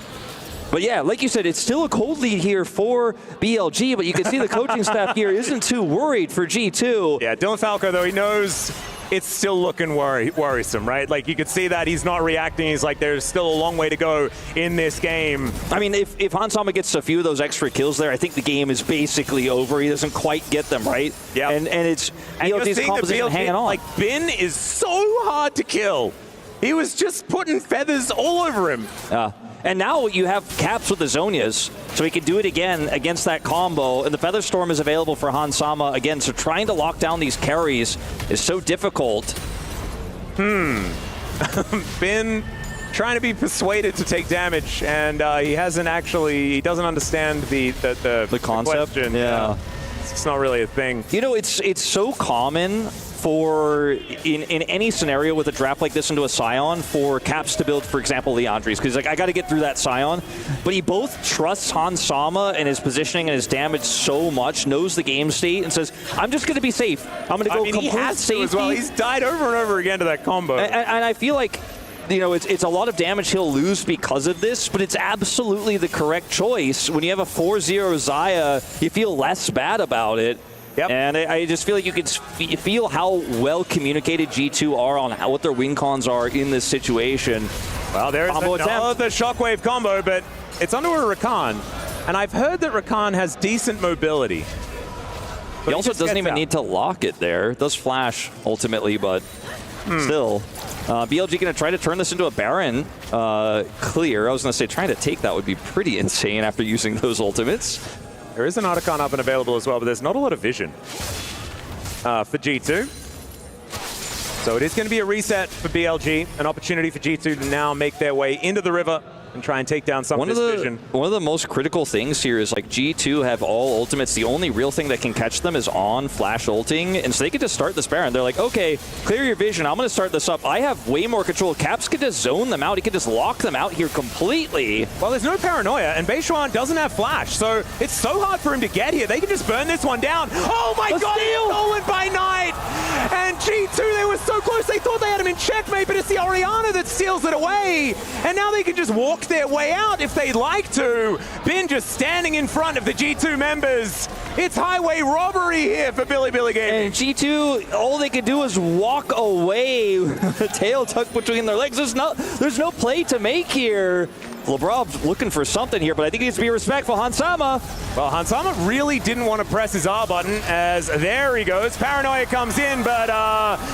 But yeah, like you said, it's still a cold lead here for BLG, but you can see the coaching staff here isn't too worried for G2. Yeah, Dylan Falco, though, he knows it's still looking worrisome, right? Like, you could see that he's not reacting. He's like, there's still a long way to go in this game. I mean, if Hansama gets a few of those extra kills there, I think the game is basically over. He doesn't quite get them, right? Yeah. And it's BLG's composition hanging on. Like, Bin is so hard to kill. He was just putting feathers all over him. And now you have Caps with the Zonias, so he can do it again against that combo. And the Featherstorm is available for Hansama again, so trying to lock down these carries is so difficult. Bin trying to be persuaded to take damage, and he doesn't understand the concept. Question. Yeah. It's not really a thing. You know, it's so common for in any scenario with a draft like this into a Scion for Caps to build, for example, Leandri's, because like I got to get through that Scion, but he both trusts Hansama and his positioning and his damage so much, knows the game state, and says, I'm just going to be safe. I'm going to go complete he has safety. To as well. He's died over and over again to that combo. And I feel like, you know, it's a lot of damage he'll lose because of this, but it's absolutely the correct choice. When you have a 4-0 Xayah, you feel less bad about it. Yep. And I just feel like you can feel how well communicated G2 are on what their win cons are in this situation. Well, there's another Shockwave combo, but it's onto a Rakan. And I've heard that Rakan has decent mobility. He also doesn't even need to lock it there. It does flash ultimately, but still. BLG going to try to turn this into a Baron clear. I was going to say trying to take that would be pretty insane after using those ultimates. There is an Otacon up and available as well, but there's not a lot of vision for G2. So it is going to be a reset for BLG, an opportunity for G2 to now make their way into the river and try and take down some of this vision. One of the most critical things here is like G2 have all ultimates. The only real thing that can catch them is on flash ulting, and so they could just start this Baron. They're like, okay, clear your vision. I'm going to start this up. I have way more control. Caps could just zone them out. He could just lock them out here completely. Well, there's no paranoia, and Beishuan doesn't have flash, so it's so hard for him to get here. They can just burn this one down. Oh my God, stolen by Knight! And G2, they were so close. They thought they had him in checkmate, but it's the Orianna that steals it away. And now they can just walk their way out if they'd like to. Bin just standing in front of the G2 members. It's highway robbery here for Billy Gaming. And G2, all they can do is walk away with the tail tucked between their legs. There's no play to make here. LeBron's looking for something here, but I think he needs to be respectful. Hansama. Well, Hansama really didn't want to press his R button, as there he goes. Paranoia comes in, but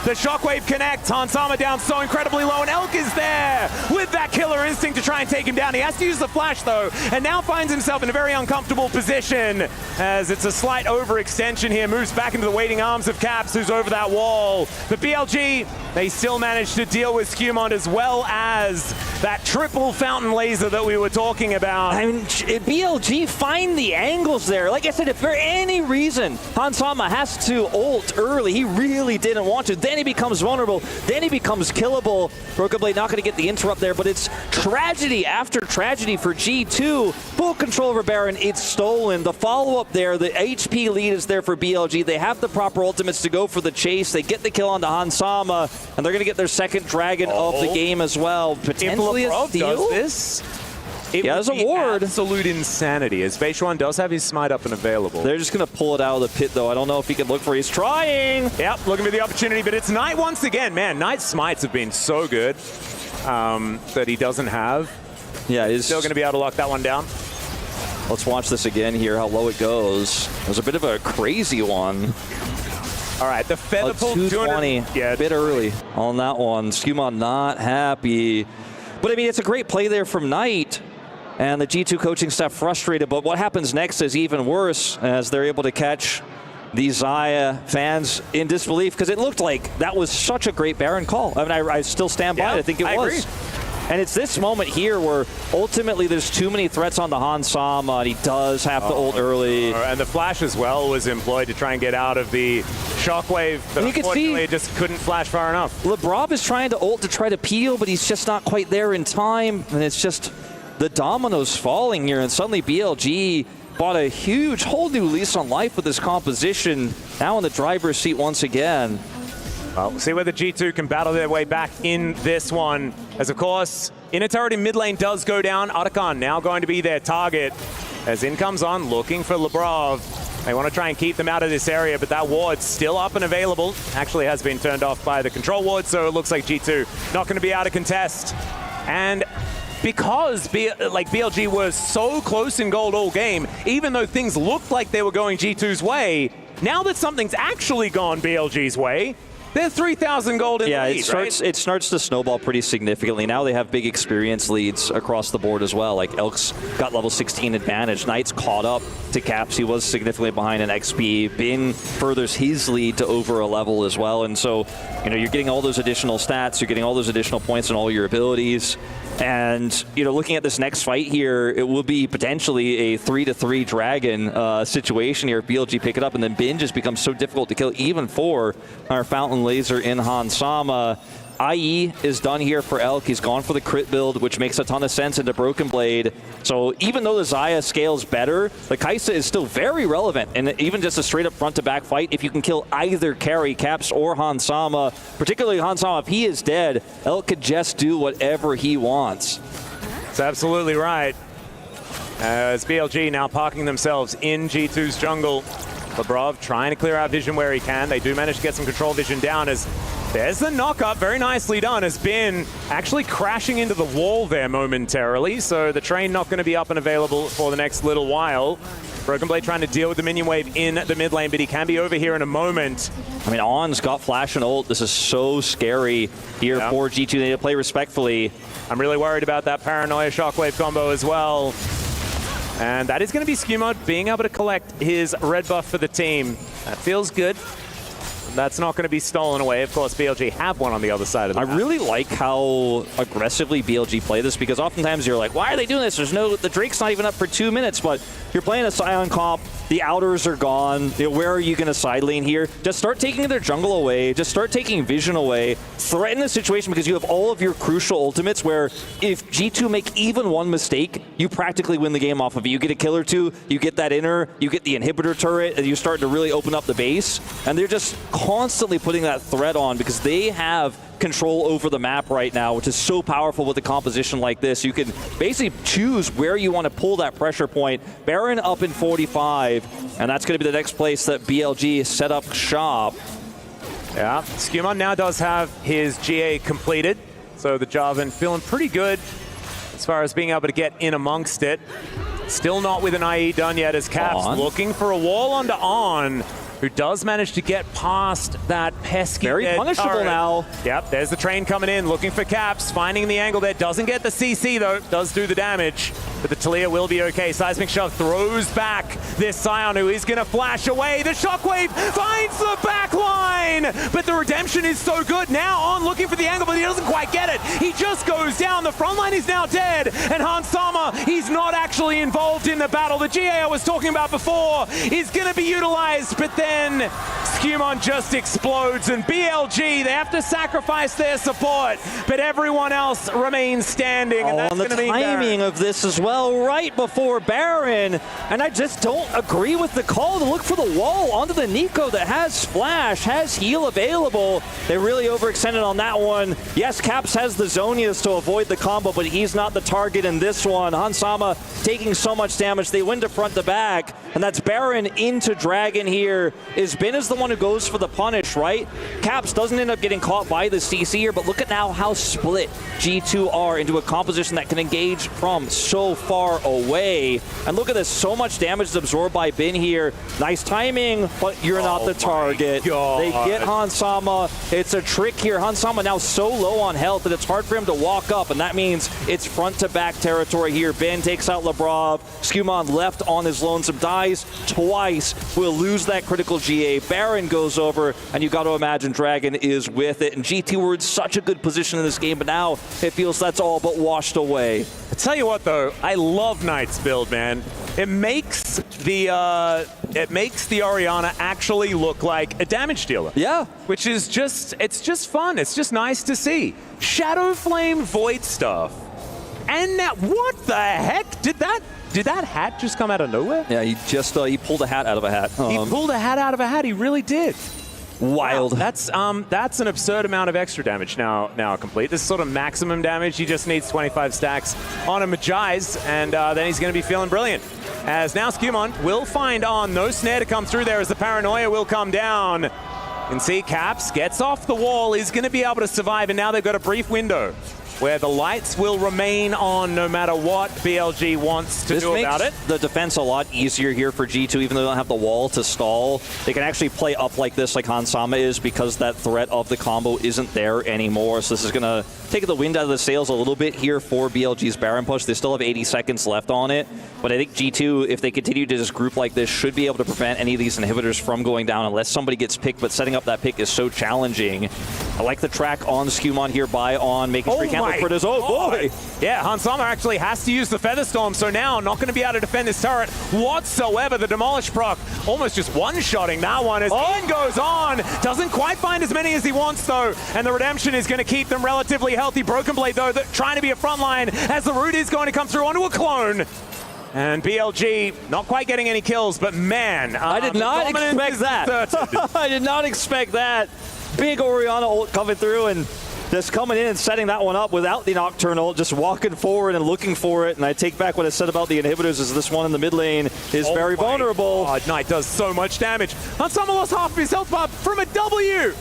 the Shockwave connects. Hansama down so incredibly low, and Elk is there with that killer instinct to try and take him down. He has to use the flash, though, and now finds himself in a very uncomfortable position, as it's a slight overextension here. Moves back into the waiting arms of Caps, who's over that wall. But BLG, they still managed to deal with Skewmont, as well as that triple fountain laser that we were talking about. I mean, BLG find the angles there. Like I said, if for any reason Hansama has to ult early, he really didn't want to. Then he becomes vulnerable. Then he becomes killable. Broken Blade not going to get the interrupt there, but it's tragedy after tragedy for G2. Full control over Baron. It's stolen. The follow-up there, the HP lead is there for BLG. They have the proper ultimates to go for the chase. They get the kill onto Hansama, and they're going to get their second dragon of the game as well. Potentially a steal. Does this? It has a ward. Absolute insanity, as Beishuan does have his smite up and available. They're just going to pull it out of the pit, though. I don't know if he can look for it. He's trying. Yep, looking for the opportunity, but it's Knight once again. Man, Knight's smites have been so good that he doesn't have. Yeah, he's still going to be able to lock that one down. Let's watch this again here, how low it goes. It was a bit of a crazy one. All right, the feather pull 220, a bit early on that one. Skewmont not happy. But I mean, it's a great play there from Knight. And the G2 coaching staff frustrated, but what happens next is even worse, as they're able to catch the Xayah fans in disbelief, because it looked like that was such a great Baron call. I mean, I still stand by it. I think it was. Agree. And it's this moment here where ultimately there's too many threats on the Hansama, and he does have to ult early. And the flash as well was employed to try and get out of the Shockwave, but unfortunately it just couldn't flash far enough. LeBron is trying to ult to try to peel, but he's just not quite there in time, and it's just the dominoes falling here, and suddenly BLG bought a huge, whole new lease on life with this composition, now in the driver's seat once again. Well, we'll see whether G2 can battle their way back in this one. As of course, inner turret in mid lane does go down. Arakan now going to be their target. As in comes on, looking for Lebrov. They want to try and keep them out of this area, but that ward's still up and available. Actually has been turned off by the control ward, so it looks like G2 not going to be able to contest. And because BLG was so close in gold all game, even though things looked like they were going G2's way, now that something's actually gone BLG's way, they're 3,000 gold in the lead, it starts to snowball pretty significantly. Now they have big experience leads across the board as well. Like Elk's got level 16 advantage. Knight's caught up to Caps. He was significantly behind in XP. Bin furthers his lead to over a level as well. And so, you know, you're getting all those additional stats. You're getting all those additional points in all your abilities. And, you know, looking at this next fight here, it will be potentially a 3-3 Dragon situation here if BLG pick it up. And then Bin just becomes so difficult to kill, even for our Fountain Laser in Hansama. IE is done here for Elk. He's gone for the crit build, which makes a ton of sense into Broken Blade. So even though the Xayah scales better, the Kai'Sa is still very relevant. And even just a straight up front to back fight, if you can kill either carry, Caps or Hansama, particularly Hansama, if he is dead, Elk could just do whatever he wants. That's absolutely right. As BLG now parking themselves in G2's jungle. Lebrov trying to clear out vision where he can. They do manage to get some control vision down as there's the knock-up, very nicely done, as Bin actually crashing into the wall there momentarily, so the train not going to be up and available for the next little while. Broken Blade trying to deal with the minion wave in the mid lane, but he can be over here in a moment. I mean, On's got flash and ult. This is so scary here for G2. They need to play respectfully. I'm really worried about that Paranoia Shockwave combo as well. And that is going to be Skewmod being able to collect his red buff for the team. That feels good. That's not going to be stolen away. Of course, BLG have one on the other side of the map. I really like how aggressively BLG play this, because oftentimes you're like, why are they doing this? The Drake's not even up for 2 minutes, but you're playing a Scion comp, the outers are gone. You know, where are you going to side lane here? Just start taking their jungle away. Just start taking vision away. Threaten the situation, because you have all of your crucial ultimates where if G2 make even one mistake, you practically win the game off of it. You get a kill or two, you get that inner, you get the inhibitor turret, and you start to really open up the base. And they're just constantly putting that threat on because they have control over the map right now, which is so powerful with a composition like this. You can basically choose where you want to pull that pressure point. Baron up in 45, and that's going to be the next place that BLG set up shop. Yeah, Skewmon now does have his GA completed, so the Jarvan feeling pretty good as far as being able to get in amongst it. Still not with an IE done yet, as Caps looking for a wall onto On, who does manage to get past that pesky very punishable turret. now. Yep, there's the train coming in, looking for Caps, finding the angle there. Doesn't get the CC though, does do the damage, but the Talia will be okay. Seismic Shove throws back this Scion, who is going to flash away. The Shockwave finds the back line, but the redemption is so good. Now On looking for the angle, but he doesn't quite get it. He just goes down. The front line is now dead, and Hansama, he's not actually involved in the battle. The GA I was talking about before is going to be utilized, but then Skewmon just explodes, and BLG, they have to sacrifice their support, but everyone else remains standing, and that's going to mean the timing of this as well, right before Baron, and I just don't agree with the call to look for the wall onto the Nico that has splash, has heal available. They really overextended on that one. Yes, Caps has the Zonias to avoid the combo, but he's not the target in this one. Hansama taking so much damage. They win to front to back, and that's Baron into Dragon here. Bin is the one who goes for the punish, right? Caps doesn't end up getting caught by the CC here, but look at now how split G2 are into a composition that can engage from so far away. And look at this, so much damage is absorbed by Bin here. Nice timing, but you're not the target. They get Hansama. It's a trick here. Hansama now so low on health that it's hard for him to walk up, and that means it's front to back territory here. Bin takes out Lebrov. Skewmon left on his lonesome, dies twice. Will lose that critical GA. Baron goes over, and you got to imagine Dragon is with it. And G2 were in such a good position in this game, but now it feels that's all but washed away. I tell you what, though, I love Knight's build, man. It makes the Orianna actually look like a damage dealer. Yeah, which is it's just fun. It's just nice to see. Shadow Flame Void stuff, and now what the heck did that? Did that hat just come out of nowhere? Yeah, he just he pulled a hat out of a hat. He pulled a hat out of a hat. He really did. Wild. Wow, that's an absurd amount of extra damage now complete. This is sort of maximum damage. He just needs 25 stacks on a Magi's, and then he's going to be feeling brilliant. As now Skewmon will find on. No snare to come through there as the paranoia will come down. You can see Caps gets off the wall, is going to be able to survive, and now they've got a brief window where the lights will remain on no matter what BLG wants to do about it. The defense a lot easier here for G2, even though they don't have the wall to stall. They can actually play up like this, like Hansama is, because that threat of the combo isn't there anymore. So this is going to take the wind out of the sails a little bit here for BLG's Baron push. They still have 80 seconds left on it, but I think G2, if they continue to just group like this, should be able to prevent any of these inhibitors from going down unless somebody gets picked, but setting up that pick is so challenging. I like the track on Skewmon here by on, making sure he can't look for this. Oh boy! Yeah, Hansama actually has to use the Featherstorm, so now not going to be able to defend this turret whatsoever. The Demolish proc almost just one-shotting that one as Ian goes on. Doesn't quite find as many as he wants though, and the Redemption is going to keep them relatively healthy. Broken Blade though, trying to be a front line as the Root is going to come through onto a clone. And BLG not quite getting any kills, but man, I did not expect that. I did not expect that. Big Orianna ult coming through and just coming in and setting that one up without the Nocturnal, just walking forward and looking for it. And I take back what I said about the inhibitors, is this one in the mid lane is very vulnerable. God, Knight does so much damage. Hansama lost half of his health bar from a W.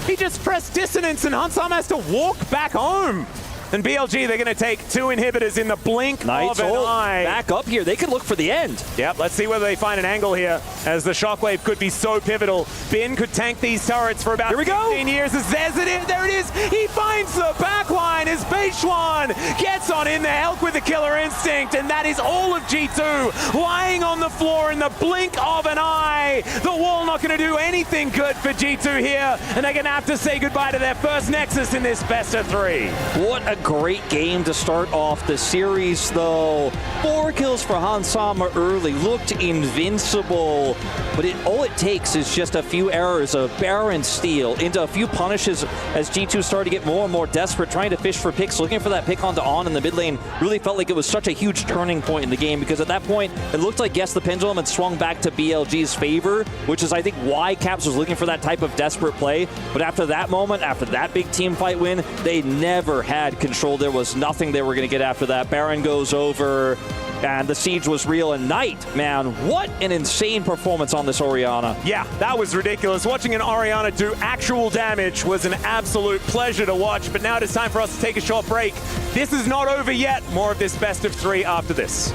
He just pressed Dissonance and Hansama has to walk back home. And BLG, they're going to take 2 inhibitors in the blink of an eye. Back up here. They could look for the end. Yep, let's see whether they find an angle here, as the Shockwave could be so pivotal. Bin could tank these turrets for about 15 years. As there's it, there it is. He finds the backline as Beishuan gets on in there, Elk with the Killer Instinct, and that is all of G2 lying on the floor in the blink of an eye. The wall not going to do anything good for G2 here, and they're going to have to say goodbye to their first Nexus in this best of 3. What a great game to start off the series, though. 4 kills for Hansama early, looked invincible, but all it takes is just a few errors, a Baron steal into a few punishes as G2 started to get more and more desperate, trying to fish for picks, looking for that pick onto On in the mid lane. Really felt like it was such a huge turning point in the game, because at that point it looked like, yes, the pendulum had swung back to BLG's favor, which is I think why Caps was looking for that type of desperate play. But after that moment, after that big team fight win, they never had control. There was nothing they were going to get after that. Baron goes over, and the siege was real. And Knight, man, what an insane performance on this Orianna. Yeah, that was ridiculous. Watching an Orianna do actual damage was an absolute pleasure to watch. But now it is time for us to take a short break. This is not over yet. More of this best of 3 after this.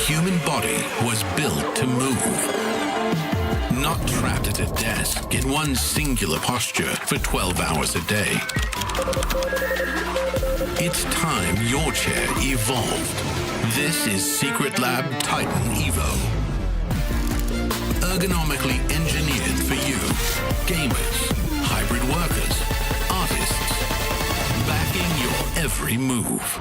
human body was built to move. Not trapped at a desk in one singular posture for 12 hours a day. It's time your chair evolved. This is Secret Lab Titan Evo. Ergonomically engineered for you, gamers, hybrid workers, artists, backing your every move.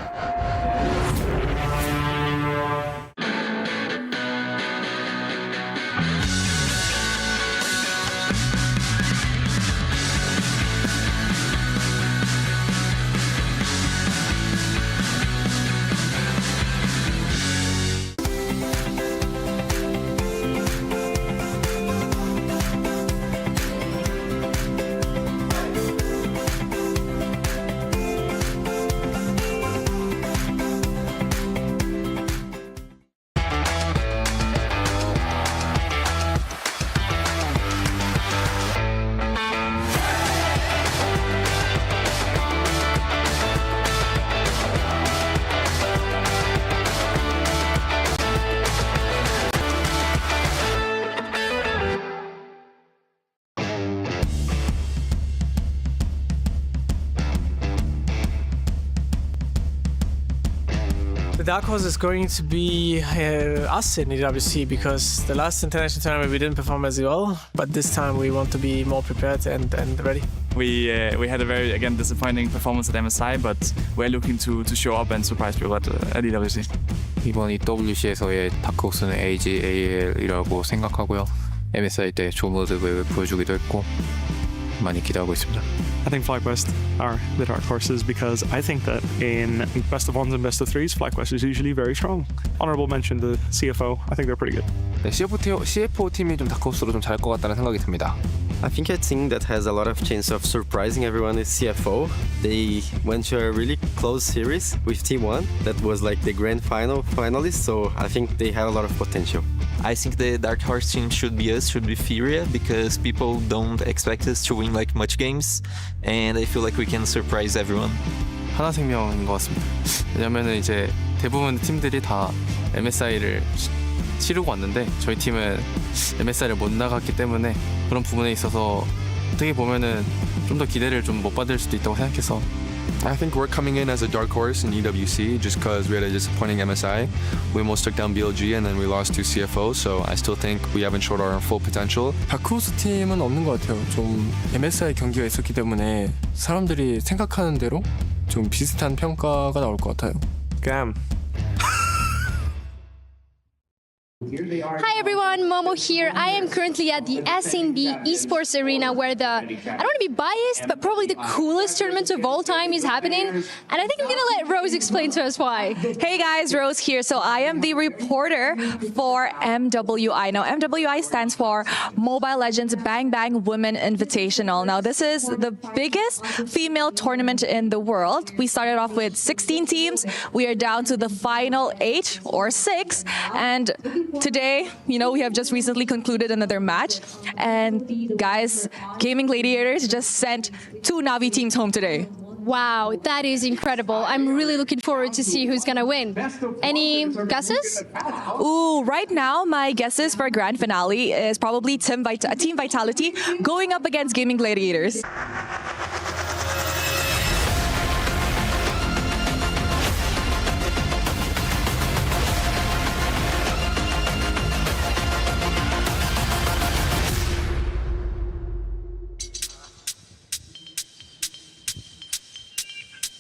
dark horse is going to be us in EWC, because the last international tournament we didn't perform as well, but this time we want to be more prepared and ready. We had a very, again, disappointing performance at MSI, but we're looking to show up and surprise people at EWC. 이번 EWC에서의 다크호스는 AG.AL이라고 생각하고요. MSI 때 좋은 모습을 보여주기도 했고 많이 기대하고 있습니다. I think FlyQuest are the dark horses because I think that in best of ones and best of threes, FlyQuest is usually very strong. Honorable mention to CFO. I think they're pretty good. 네, CFO 팀이 좀 다크호스로 좀 잘할 것 같다는 생각이 듭니다. I think a team that has a lot of chance of surprising everyone is CFO. They went to a really close series with T1 that was like the grand finalist, so I think they have a lot of potential. I think the dark horse team should be us, should be Furia, because people don't expect us to win like much games, and I feel like we can surprise everyone. 하나생명인 것 같습니다. 왜냐면은 이제 대부분 팀들이 다 MSI를 치르고 왔는데 저희 팀은 MSI를 못 나갔기 때문에 그런 부분에 있어서 어떻게 보면은 좀 더 기대를 좀 못 받을 수도 있다고 생각해서. I think we're coming in as a dark horse in EWC just because we had a disappointing MSI. We almost took down BLG and then we lost to CFO, so I still think we haven't showed our full potential. 다크호스 팀은 없는 것 같아요. 좀 MSI 경기가 있었기 때문에 사람들이 생각하는 대로 좀 비슷한 평가가 나올 것 같아요. Cam. Hi everyone, Momo here. I am currently at the SNB Esports Arena where I don't want to be biased, but probably the coolest tournament of all time is happening. And I think I'm going to let Rose explain to us why. Hey guys, Rose here. So I am the reporter for MWI. Now MWI stands for Mobile Legends Bang Bang Women Invitational. Now this is the biggest female tournament in the world. We started off with 16 teams. We are down to the final 8 or 6. And today, you know, we have just recently concluded another match. And guys, Gaming Gladiators just sent 2 Navi teams home today. Wow, that is incredible. I'm really looking forward to see who's going to win. Any guesses? Ooh, right now, my guesses for grand finale is probably Team Vitality going up against Gaming Gladiators.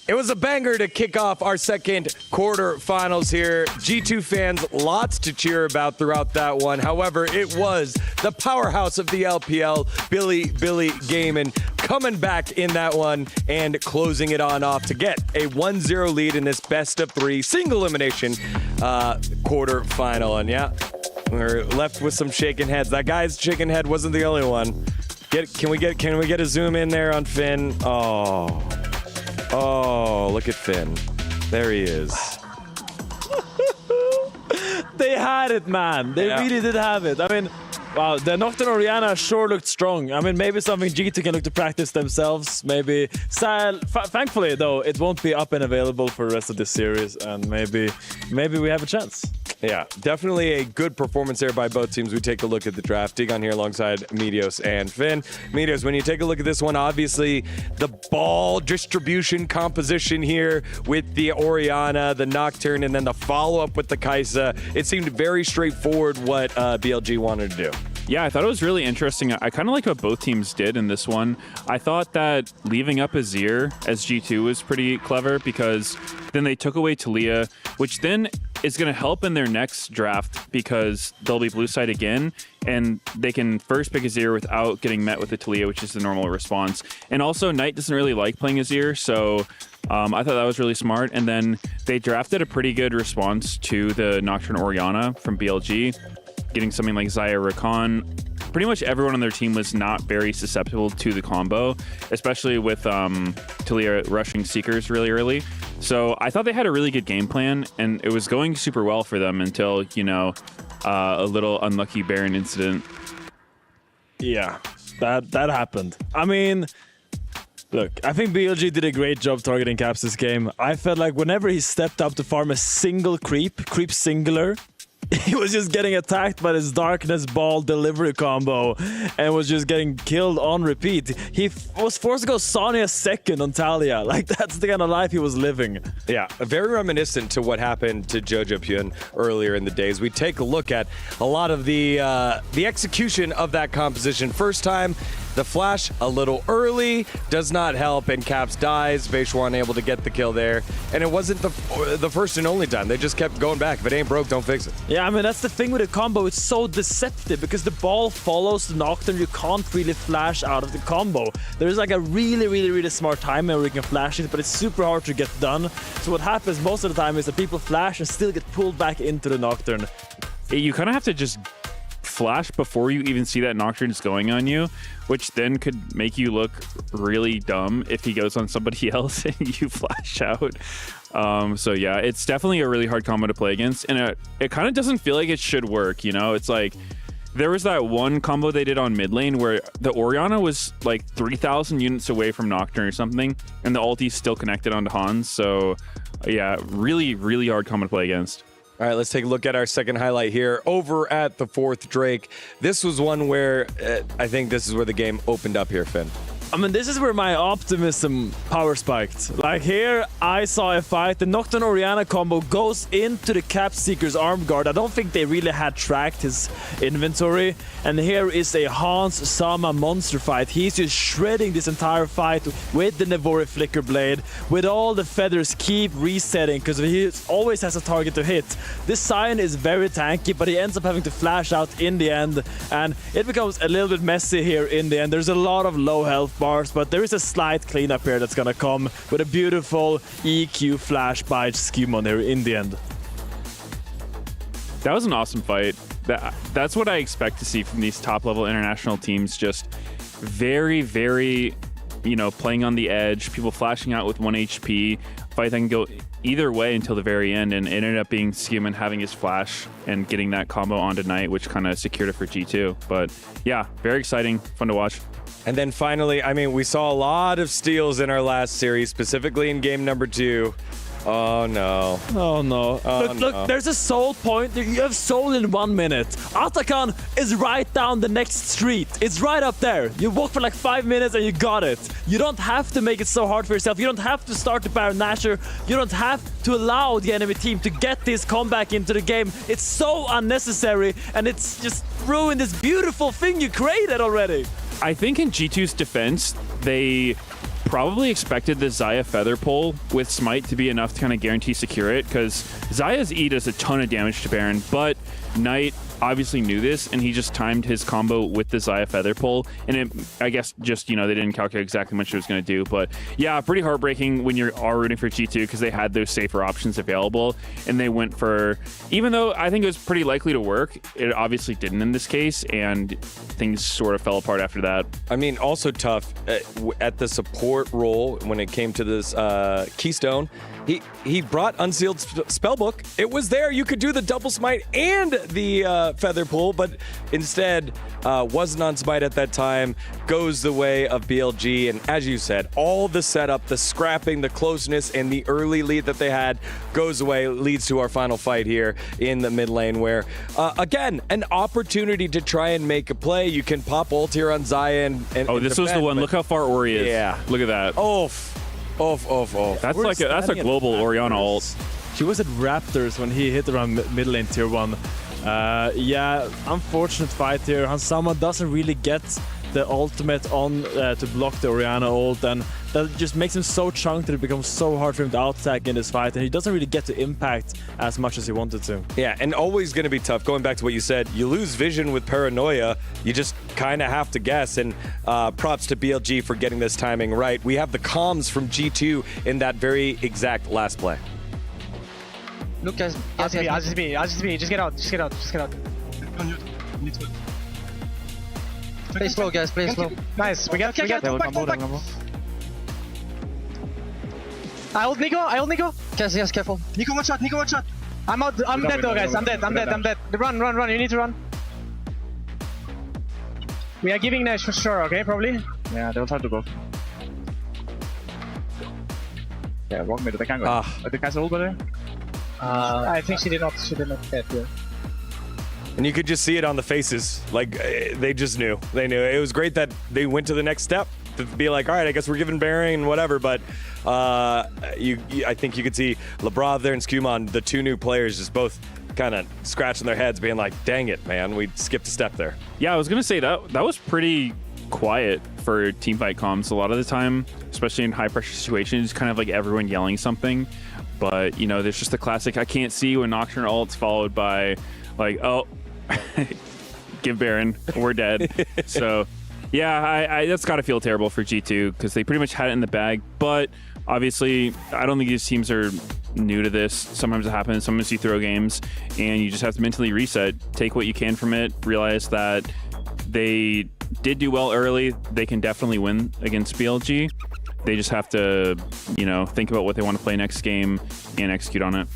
It was a banger to kick off our second quarterfinals here. G2 fans, lots to cheer about throughout that one. However, it was the powerhouse of the LPL, Billy Gaiman, coming back in that one and closing it on off to get a 1-0 lead in this best of 3 single elimination quarterfinal. And yeah, we're left with some shaking heads. That guy's shaking head wasn't the only one. Can we get a zoom in there on Finn? Oh, look at Finn. There he is. They had it, man. They really did have it. I mean, wow, the Nocturne Oriana sure looked strong. I mean, maybe something G2 can look to practice themselves. Maybe. Thankfully, though, it won't be up and available for the rest of this series. And maybe we have a chance. Yeah, definitely a good performance there by both teams. We take a look at the draft. Digon here alongside Meteos and Finn. Meteos, when you take a look at this one, obviously the ball distribution composition here with the Oriana, the Nocturne, and then the follow-up with the Kaisa, it seemed very straightforward what BLG wanted to do. Yeah, I thought it was really interesting. I kind of like what both teams did in this one. I thought that leaving up Azir as G2 was pretty clever because then they took away Talia, which then is going to help in their next draft because they'll be blue side again and they can first pick Azir without getting met with the Talia, which is the normal response. And also, Knight doesn't really like playing Azir, so I thought that was really smart. And then they drafted a pretty good response to the Nocturne Oriana from BLG, getting something like Zaya Rakan. Pretty much everyone on their team was not very susceptible to the combo, especially with Talia rushing Seekers really early. So I thought they had a really good game plan, and it was going super well for them until, you know, a little unlucky Baron incident. Yeah, that happened. I mean, look, I think BLG did a great job targeting Caps this game. I felt like whenever he stepped up to farm a single creep singular, he was just getting attacked by this darkness ball delivery combo and was just getting killed on repeat. He was forced to go Sonya second on Talia. Like, that's the kind of life he was living. Yeah, very reminiscent to what happened to Jojo Pyun earlier in the days. We take a look at a lot of the execution of that composition. First time, the flash a little early, does not help, and Caps dies. Beishwan able to get the kill there. And it wasn't the first and only time. They just kept going back. If it ain't broke, don't fix it. Yeah, I mean, that's the thing with the combo. It's so deceptive because the ball follows the Nocturne. You can't really flash out of the combo. There's like a really smart timer where you can flash it, but it's super hard to get done. So what happens most of the time is that people flash and still get pulled back into the Nocturne. You kind of have to just flash before you even see that Nocturne's going on you, which then could make you look really dumb if he goes on somebody else and you flash out. So yeah, it's definitely a really hard combo to play against, and it kind of doesn't feel like it should work, you know? It's like, there was that one combo they did on mid lane where the Orianna was like 3,000 units away from Nocturne or something, and the ulti's still connected onto Hans. So yeah, really hard combo to play against. All right, let's take a look at our second highlight here over at the 4th Drake. This was one where I think this is where the game opened up here, Finn. I mean, this is where my optimism power spiked. Like, here, I saw a fight. The Nocturne Orianna combo goes into the Cap Seeker's arm guard. I don't think they really had tracked his inventory. And here is a Hans Sama monster fight. He's just shredding this entire fight with the Nevori Flicker Blade, with all the feathers keep resetting because he always has a target to hit. This Sion is very tanky, but he ends up having to flash out in the end. And it becomes a little bit messy here in the end. There's a lot of low health bars, but there is a slight cleanup here that's gonna come with a beautiful EQ flash by Skymon here in the end. That was an awesome fight. That's what I expect to see from these top-level international teams. Just very, you know, playing on the edge, people flashing out with 1 HP, fight that can go either way until the very end, and it ended up being Skymon having his flash and getting that combo onto Knight, which kind of secured it for G2. But yeah, very exciting, fun to watch. And then finally, I mean, we saw a lot of steals in our last series, specifically in game number 2. Oh no. Oh no. Look, there's a soul point. You have soul in 1 minute. Atakan is right down the next street. It's right up there. You walk for like 5 minutes and you got it. You don't have to make it so hard for yourself. You don't have to start the Baron Nashor. You don't have to allow the enemy team to get this comeback into the game. It's so unnecessary, and it's just ruined this beautiful thing you created already. I think in G2's defense, they probably expected the Xayah Feather pull with Smite to be enough to kind of guarantee secure it, because Xayah's E does a ton of damage to Baron, but Knight obviously knew this, and he just timed his combo with the Xayah Feather pull, and it, I guess, just, you know, they didn't calculate exactly how much it was going to do. But yeah, pretty heartbreaking when you are rooting for G2 because they had those safer options available, and they went for, even though I think it was pretty likely to work, it obviously didn't in this case, and things sort of fell apart after that. I mean, also tough at the support role when it came to this Keystone. He brought Unsealed Spellbook. It was there. You could do the double smite and the feather pull, but instead wasn't on smite at that time. Goes the way of BLG, and as you said, all the setup, the scrapping, the closeness, and the early lead that they had goes away, leads to our final fight here in the mid lane where, again, an opportunity to try and make a play. You can pop ult here on Xayah and oh, this was the one. Look how far Ori is. Yeah. Look at that. That's like that's a global Orianna ult. She was at Raptors when he hit around mid lane tier 1. Yeah, unfortunate fight here. Hansama doesn't really get the ultimate on to block the Orianna ult, and that just makes him so chunked that it becomes so hard for him to out-attack in this fight, and he doesn't really get to impact as much as he wanted to. Yeah, and always going to be tough. Going back to what you said, you lose vision with Paranoia. You just kind of have to guess, and props to BLG for getting this timing right. We have the comms from G2 in that very exact last play. Look, guys, I'll just be. Just get out. Play slow, guys, play slow. Nice, we got go back. I hold Nico. Yes, careful. Nico, one shot. I'm dead though, guys. I'm dead. Run, you need to run. We are giving Nash for sure, okay, probably? Yeah, they'll try to go. Yeah, walk mid, they can go. The guy's ult there? I think she did not get here. And you could just see it on the faces. Like, they just knew. They knew. It was great that they went to the next step to be like, all right, I guess we're giving Baron and whatever. But I think you could see Labrav there and Skumon, the two new players, just both kind of scratching their heads, being like, dang it, man, we skipped a step there. Yeah, I was going to say that was pretty quiet for teamfight comms a lot of the time, especially in high-pressure situations, kind of like everyone yelling something. But, you know, there's just the classic, I can't see when Nocturne ults followed by, like, oh, give Baron, we're dead. So, yeah, that's got to feel terrible for G2 because they pretty much had it in the bag. But obviously, I don't think these teams are new to this. Sometimes it happens. Sometimes you throw games and you just have to mentally reset, take what you can from it, realize that they did do well early. They can definitely win against BLG. They just have to, you know, think about what they want to play next game and execute on it.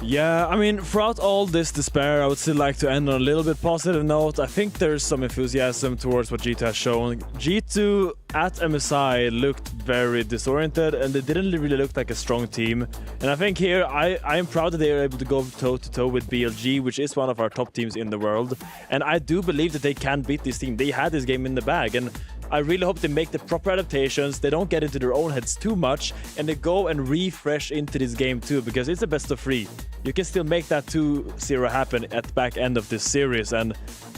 Yeah, I mean, throughout all this despair, I would still like to end on a little bit positive note. I think there's some enthusiasm towards what G2 has shown. G2 at MSI looked very disoriented and they didn't really look like a strong team. And I think here, I am proud that they were able to go toe-to-toe with BLG, which is one of our top teams in the world. And I do believe that they can beat this team. They had this game in the bag. And I really hope they make the proper adaptations, they don't get into their own heads too much, and they go and refresh into this game too, because it's a best of 3. You can still make that 2-0 happen at the back end of this series, and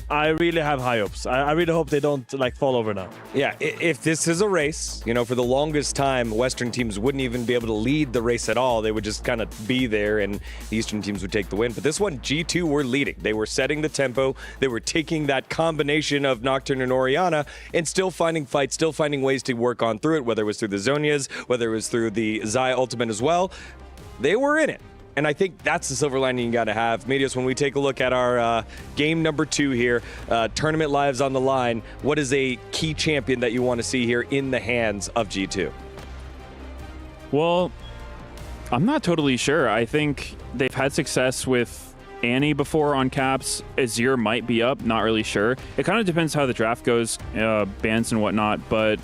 I really have high hopes. I really hope they don't like fall over now. Yeah, if this is a race, you know, for the longest time, Western teams wouldn't even be able to lead the race at all. They would just kind of be there and the Eastern teams would take the win. But this one, G2 were leading. They were setting the tempo. They were taking that combination of Nocturne and Orianna and still finding fights, still finding ways to work on through it, whether it was through the Zhonyas, whether it was through the Xayah ultimate as well. They were in it. And I think that's the silver lining you got to have. Medios, when we take a look at our game number 2 here, tournament lives on the line, what is a key champion that you want to see here in the hands of G2? Well, I'm not totally sure. I think they've had success with Annie before on caps. Azir might be up, not really sure. It kind of depends how the draft goes, bans and whatnot, but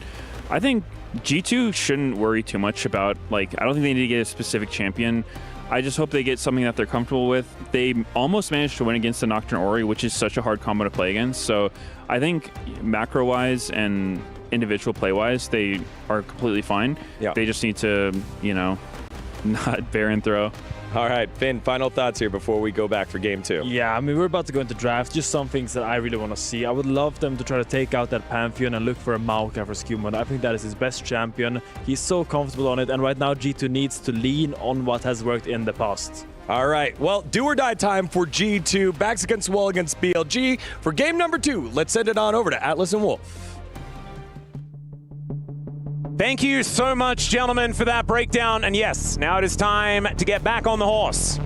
I think G2 shouldn't worry too much about, like, I don't think they need to get a specific champion. I just hope they get something that they're comfortable with. They almost managed to win against the Nocturne Ori, which is such a hard combo to play against. So I think macro-wise and individual play-wise, they are completely fine. Yeah. They just need to, you know, not Baron throw. All right, Finn, final thoughts here before we go back for game 2. Yeah, I mean, we're about to go into draft. Just some things that I really want to see. I would love them to try to take out that Pantheon and look for a Maokai for Skumon. I think that is his best champion. He's so comfortable on it, and right now G2 needs to lean on what has worked in the past. All right, well, do or die time for G2. Backs against the wall against BLG. For game number 2, let's send it on over to Atlas and Wolf. Thank you so much, gentlemen, for that breakdown. And yes, now it is time to get back on the horse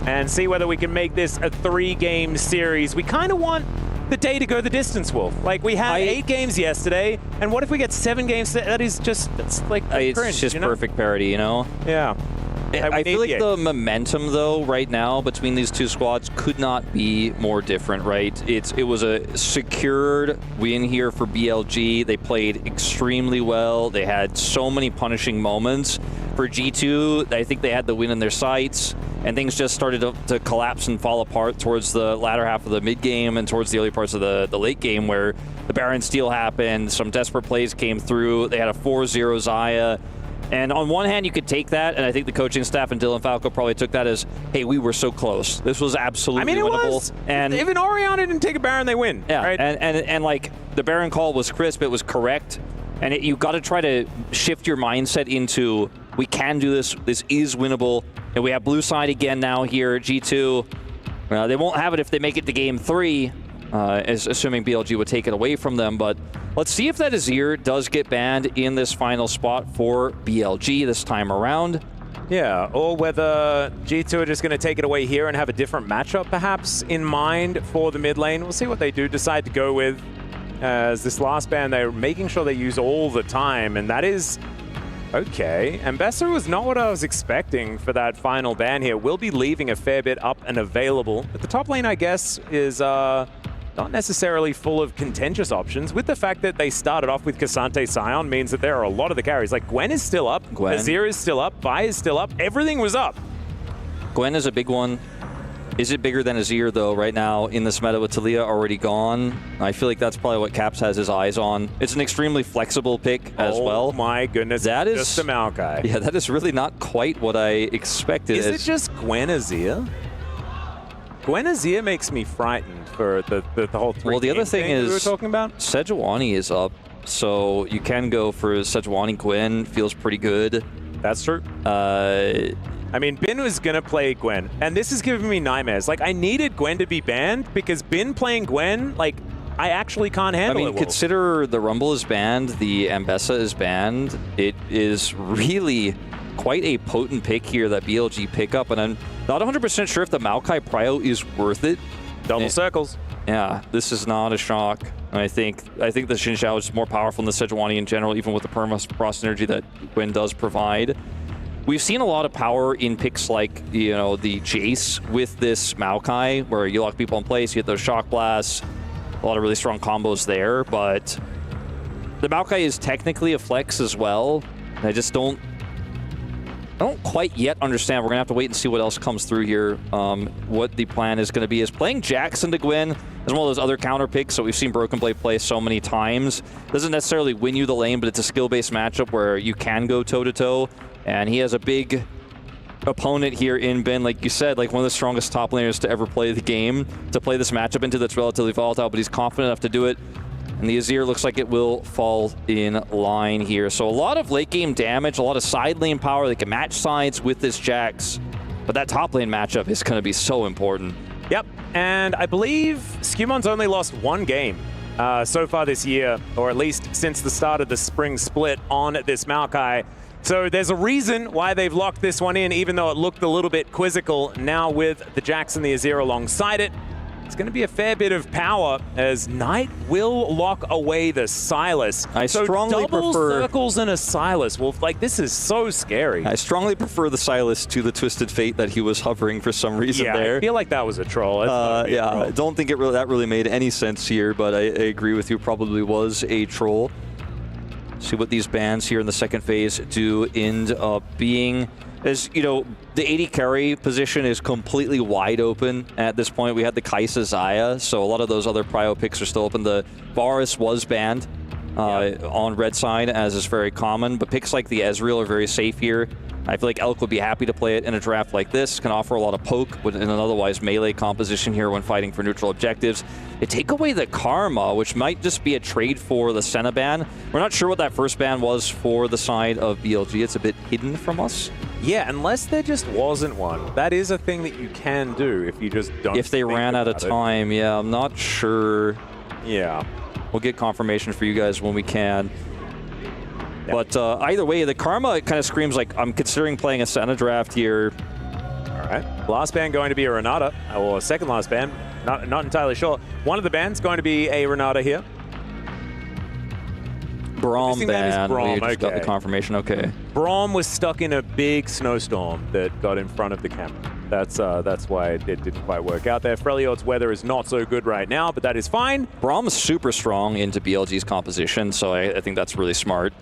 and see whether we can make this a 3-game series. We kind of want the day to go the distance, Wolf. Like, we had 8 games yesterday, and what if we get 7 games? That is just, that's like it's cringe, just you know? perfect parity, you know? Yeah. I feel like the momentum, though, right now between these two squads could not be more different, right? It was a secured win here for BLG. They played extremely well. They had so many punishing moments. For G2, I think they had the win in their sights, and things just started to collapse and fall apart towards the latter half of the mid-game and towards the early parts of the late game, where the Baron steal happened, some desperate plays came through. They had a 4-0 Xayah. And on one hand, you could take that, and I think the coaching staff and Dylan Falco probably took that as, hey, we were so close. This was absolutely winnable. Was. And even Orianna didn't take a Baron, they win. Yeah, right? and like, the Baron call was crisp, it was correct, and you got to try to shift your mindset into, we can do this, this is winnable, and we have blue side again now here, G2. They won't have it if they make it to game 3, assuming BLG would take it away from them, but let's see if that Azir does get banned in this final spot for BLG this time around. Yeah, or whether G2 are just going to take it away here and have a different matchup perhaps in mind for the mid lane. We'll see what they do decide to go with. As this last ban, they're making sure they use all the time, and that is okay. And Besser was not what I was expecting for that final ban here. We'll be leaving a fair bit up and available. But the top lane, I guess, is not necessarily full of contentious options. With the fact that they started off with Cassante Sion means that there are a lot of the carries. Like, Gwen is still up, Azir is still up, Vi is still up, everything was up. Gwen is a big one. Is it bigger than Azir, though, right now in this meta with Talia already gone? I feel like that's probably what Caps has his eyes on. It's an extremely flexible pick as well. Oh my goodness, that is just a Maokai. Yeah, that is really not quite what I expected. Is it just Gwen Azir? Gwen Azir makes me frightened for the whole three. Well, the other thing is we were talking about? Sejuani is up, so you can go for Sejuani Gwen. Feels pretty good. That's true. I mean, Bin was going to play Gwen, and this is giving me nightmares. Like, I needed Gwen to be banned because Bin playing Gwen, like, I actually can't handle it. I mean, consider the Rumble is banned, the Ambessa is banned. It is really quite a potent pick here that BLG pick up, and I'm not 100% sure if the Maokai Prio is worth it. Double circles. Yeah, this is not a shock. And I think the Xin Zhao is more powerful than the Sejuani in general, even with the permafrost energy that Gwen does provide. We've seen a lot of power in picks like, you know, the Jace with this Maokai, where you lock people in place, you get those shock blasts, a lot of really strong combos there, but the Maokai is technically a flex as well. I just don't quite yet understand. We're going to have to wait and see what else comes through here. What the plan is going to be is playing Jackson to Gwen as one of those other counter picks that we've seen Broken Blade play so many times. Doesn't necessarily win you the lane, but it's a skill-based matchup where you can go toe-to-toe. And he has a big opponent here in Ben, like you said, like one of the strongest top laners to ever play the game, to play this matchup into that's relatively volatile, but he's confident enough to do it. And the Azir looks like it will fall in line here. So a lot of late game damage, a lot of side lane power. They can match sides with this Jax, but that top lane matchup is going to be so important. Yep, and I believe Scumon's only lost one game so far this year, or at least since the start of the spring split on this Maokai. So there's a reason why they've locked this one in, even though it looked a little bit quizzical. Now with the Jax and the Azir alongside it, it's going to be a fair bit of power as Knight will lock away the Sylas. I strongly double prefer circles and a Sylas. Wolf, like, this is so scary. I strongly prefer the Sylas to the Twisted Fate that he was hovering for some reason there. I feel like that was a troll. Yeah, I don't think that really made any sense here, but I agree with you. Probably was a troll. See what these bans here in the second phase do end up being. As you know, the AD carry position is completely wide open at this point. We had the Kai'Sa Xayah, so a lot of those other prio picks are still open. The Varus was banned on red side, as is very common, but picks like the Ezreal are very safe here. I feel like Elk would be happy to play it in a draft like this. Can offer a lot of poke in an otherwise melee composition here when fighting for neutral objectives. They take away the Karma, which might just be a trade for the Senna ban. We're not sure what that first ban was for the side of BLG. It's a bit hidden from us. Yeah, unless there just wasn't one. That is a thing that you can do if you just don't. If they ran out of time, yeah, I'm not sure. Yeah. We'll get confirmation for you guys when we can. But either way, the Karma kind of screams like, I'm considering playing a Senna draft here. All right. Last ban going to be a Renata, or second last ban. Not entirely sure. One of the bans going to be a Renata here. Braum ban. Braum, we just got the confirmation. Okay. Braum was stuck in a big snowstorm that got in front of the camera. That's why it didn't quite work out there. Freljord's weather is not so good right now, but that is fine. Braum is super strong into BLG's composition, so I think that's really smart.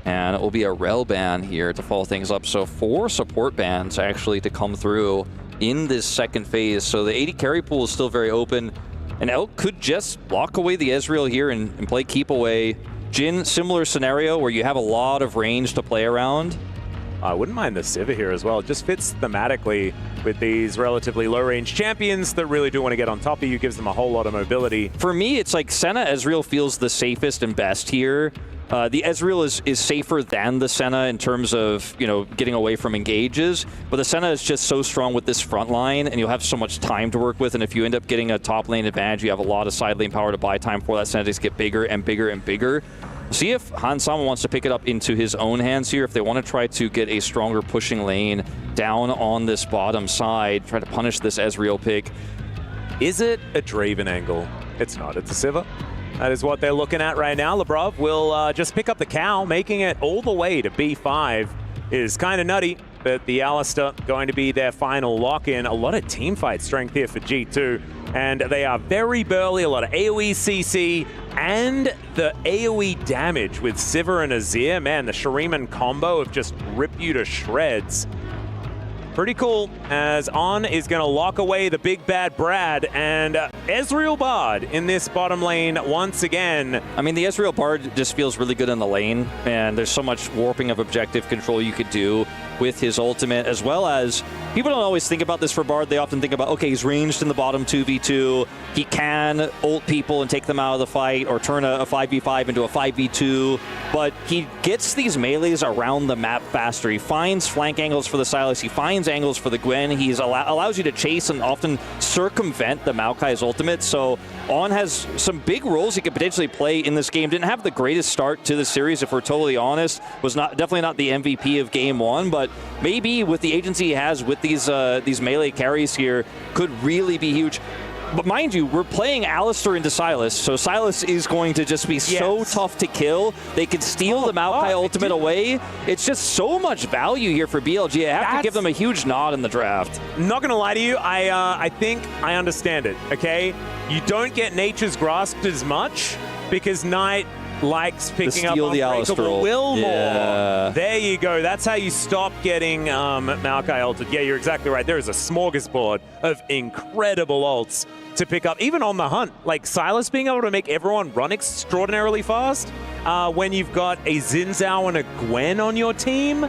And it will be a rel ban here to follow things up. So 4 support bans actually to come through in this second phase. So the AD carry pool is still very open. And Elk could just lock away the Ezreal here and play keep away. Jhin, similar scenario where you have a lot of range to play around. I wouldn't mind the Sivir here as well. It just fits thematically with these relatively low-range champions that really do want to get on top of you. Gives them a whole lot of mobility. For me, it's like Senna Ezreal feels the safest and best here. The Ezreal is safer than the Senna in terms of, you know, getting away from engages, but the Senna is just so strong with this front line, and you'll have so much time to work with, and if you end up getting a top lane advantage, you have a lot of side lane power to buy time for that Senna to get bigger and bigger and bigger. See if Hans Sama wants to pick it up into his own hands here, if they want to try to get a stronger pushing lane down on this bottom side, try to punish this Ezreal pick. Is it a Draven angle? It's not, it's a Sivir. That is what they're looking at right now. Lebrov will just pick up the cow, making it all the way to B5 is kind of nutty, but the Alistar going to be their final lock-in. A lot of team fight strength here for G2, and they are very burly, a lot of AoE CC, and the AoE damage with Sivir and Azir. Man, the Shuriman combo of just rip you to shreds. Pretty cool, as On is going to lock away the big bad Brad, and Ezreal Bard in this bottom lane once again. I mean, the Ezreal Bard just feels really good in the lane, and there's so much warping of objective control you could do with his ultimate, as well as people don't always think about this for Bard. They often think about, okay, he's ranged in the bottom 2v2. He can ult people and take them out of the fight or turn a 5v5 into a 5v2, but he gets these melees around the map faster. He finds flank angles for the Sylas. He finds angles for the Gwen. He's allows you to chase and often circumvent the Maokai's ultimate. So On has some big roles he could potentially play in this game. Didn't have the greatest start to the series, if we're totally honest. Was definitely not the MVP of game one, but maybe with the agency he has with these melee carries here could really be huge. But mind you, we're playing Alistar into Sylas, so Sylas is going to just be so tough to kill. They could steal the Maokai ultimate away. It's just so much value here for BLG. I have to give them a huge nod in the draft. Not going to lie to you, I think I understand it, okay? You don't get Nature's Grasp as much because Knight likes picking up Unbreakable Will more. There you go. That's how you stop getting Maokai ulted. Yeah, you're exactly right. There is a smorgasbord of incredible ults to pick up, even on the hunt. Like Sylas being able to make everyone run extraordinarily fast when you've got a Xin Zhao and a Gwen on your team.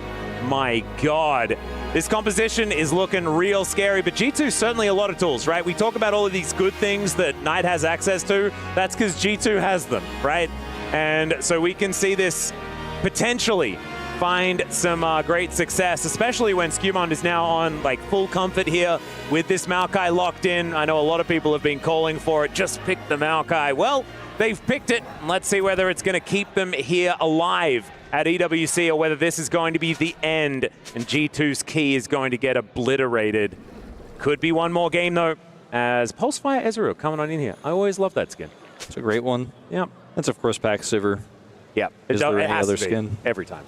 My God. This composition is looking real scary, but G2 certainly a lot of tools, right? We talk about all of these good things that Knight has access to. That's because G2 has them, right? And so we can see this potentially find some great success, especially when Skewmond is now on like full comfort here with this Maokai locked in. I know a lot of people have been calling for it. Just pick the Maokai. Well, they've picked it. Let's see whether it's going to keep them here alive at EWC or whether this is going to be the end and G2's key is going to get obliterated. Could be one more game though, as Pulsefire Ezreal coming on in here. I always love that skin. It's a great one. Yeah. That's of course Pack Sivir. Yeah. Is there any has other to be skin? every time.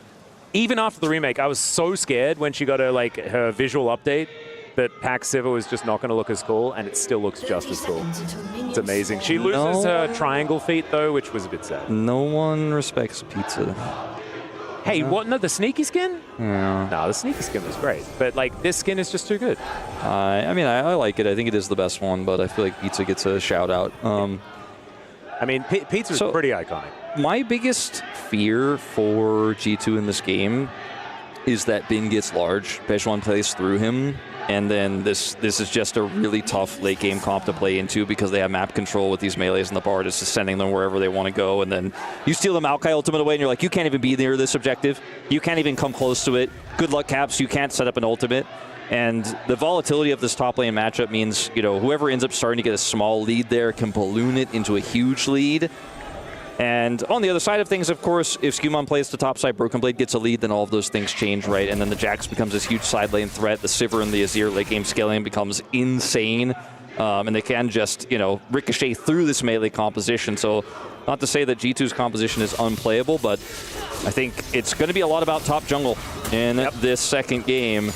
Even after the remake, I was so scared when she got her visual update that Pack Sivir was just not going to look as cool, and it still looks just as cool. It's amazing. She loses her triangle feat though, which was a bit sad. No one respects pizza. Hey, what? No, the sneaky skin? Yeah. No, the sneaky skin was great, but like this skin is just too good. I mean, I like it. I think it is the best one, but I feel like pizza gets a shout out. I mean, pizza's pretty iconic. My biggest fear for G2 in this game is that Bin gets large, Bejuan plays through him, and then this is just a really tough late game comp to play into because they have map control with these melees and the Bard is just sending them wherever they want to go, and then you steal the Maokai ultimate away and you're like, you can't even be near this objective. You can't even come close to it. Good luck, Caps, you can't set up an ultimate. And the volatility of this top lane matchup means, you know, whoever ends up starting to get a small lead there can balloon it into a huge lead. And on the other side of things, of course, if Skewmond plays the top side, Broken Blade gets a lead, then all of those things change, right? And then the Jax becomes this huge side lane threat. The Sivir and the Azir late game scaling becomes insane. And they can just, you know, ricochet through this melee composition. So not to say that G2's composition is unplayable, but I think it's going to be a lot about top jungle in this second game.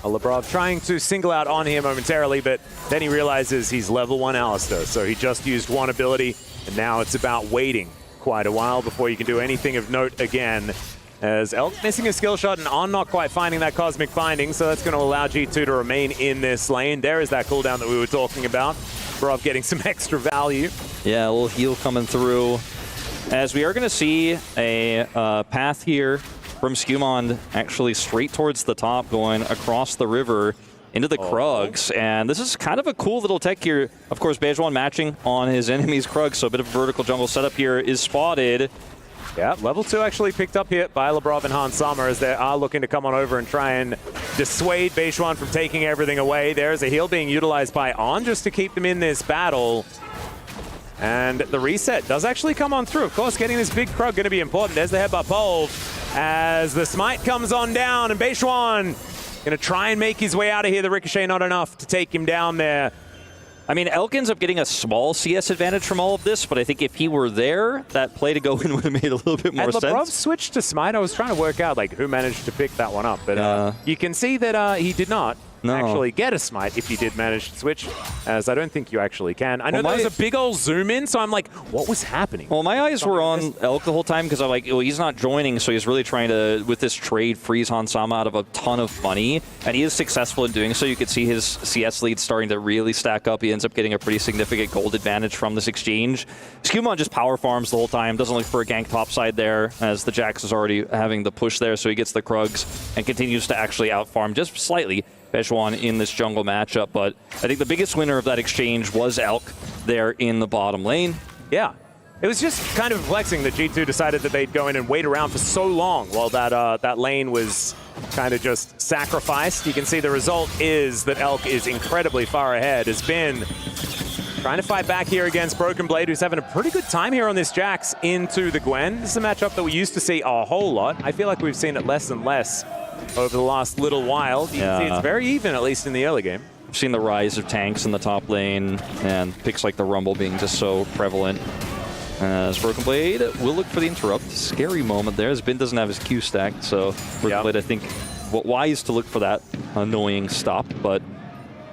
Lebrov trying to single out on here momentarily, but then he realizes he's level 1 Alistar, so he just used one ability, and now it's about waiting quite a while before you can do anything of note again. As Elk missing a skill shot and On not quite finding that Cosmic Finding, so that's going to allow G2 to remain in this lane. There is that cooldown that we were talking about. Lebrov getting some extra value. Yeah, a little heal coming through. As we are going to see a path here from Skewmond actually straight towards the top, going across the river into the Krugs. And this is kind of a cool little tech here. Of course, Bejuan matching on his enemy's Krugs, so a bit of a vertical jungle setup here is spotted. Yeah, level 2 actually picked up here by Lebrov and Hans Sommer as they are looking to come on over and try and dissuade Bejuan from taking everything away. There's a heal being utilized by On just to keep them in this battle. And the reset does actually come on through. Of course, getting this big Krug going to be important. There's the headbutt pole as the smite comes on down, and Bejuan going to try and make his way out of here. The ricochet not enough to take him down there. I mean, Elk ends up getting a small CS advantage from all of this, but I think if he were there, that play to go in would have made a little bit more sense. And Lebrov switched to smite. I was trying to work out like who managed to pick that one up, but you can see that he did not. actually get a smite if you did manage to switch, as I don't think you actually can. I know there was a big old zoom in, so I'm like, what was happening? Well, my eyes were on Elk the whole time because I'm like, well, he's not joining, so he's really trying to, with this trade, freeze Hansama out of a ton of money, and he is successful in doing so. You could see his CS lead starting to really stack up. He ends up getting a pretty significant gold advantage from this exchange. Skewmon just power farms the whole time, doesn't look for a gank topside there, as the Jax is already having the push there, so he gets the Krugs and continues to actually outfarm just slightly Bejuan in this jungle matchup. But I think the biggest winner of that exchange was Elk there in the bottom lane. Yeah. It was just kind of flexing that G2 decided that they'd go in and wait around for so long while that lane was kind of just sacrificed. You can see the result is that Elk is incredibly far ahead. Has been trying to fight back here against Broken Blade, who's having a pretty good time here on this Jax into the Gwen. This is a matchup that we used to see a whole lot. I feel like we've seen it less and less over the last little while. You can see it's very even, at least in the early game. I've seen the rise of tanks in the top lane and picks like the Rumble being just so prevalent. As Broken Blade will look for the interrupt. Scary moment there, as Bin doesn't have his Q stacked, so Broken Blade, I think, wise to look for that annoying stop, but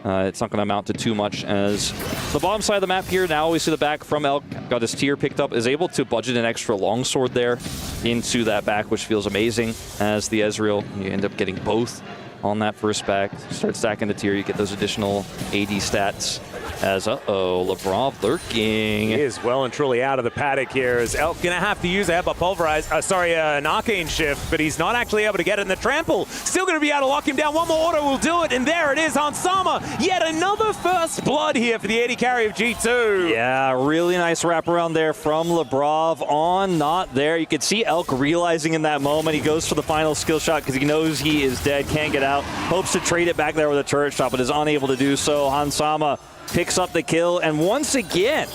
it's not going to amount to too much, as the bottom side of the map here, now we see the back from Elk, got his tier picked up, is able to budget an extra longsword there into that back, which feels amazing, as the Ezreal, you end up getting both on that first back. Start stacking the tier, you get those additional AD stats. As, Lebrov lurking. He is well and truly out of the paddock here. Is Elk going to have to use a headbutt pulverize, an arcane shift, but he's not actually able to get it in the trample. Still going to be able to lock him down. One more auto will do it, and there it is, Hansama. Yet another first blood here for the AD carry of G2. Yeah, really nice wraparound there from Lebrov on, not there. You could see Elk realizing in that moment. He goes for the final skill shot because he knows he is dead, can't get out. Hopes to trade it back there with a turret shot, but is unable to do so. Hansama picks up the kill, and once again,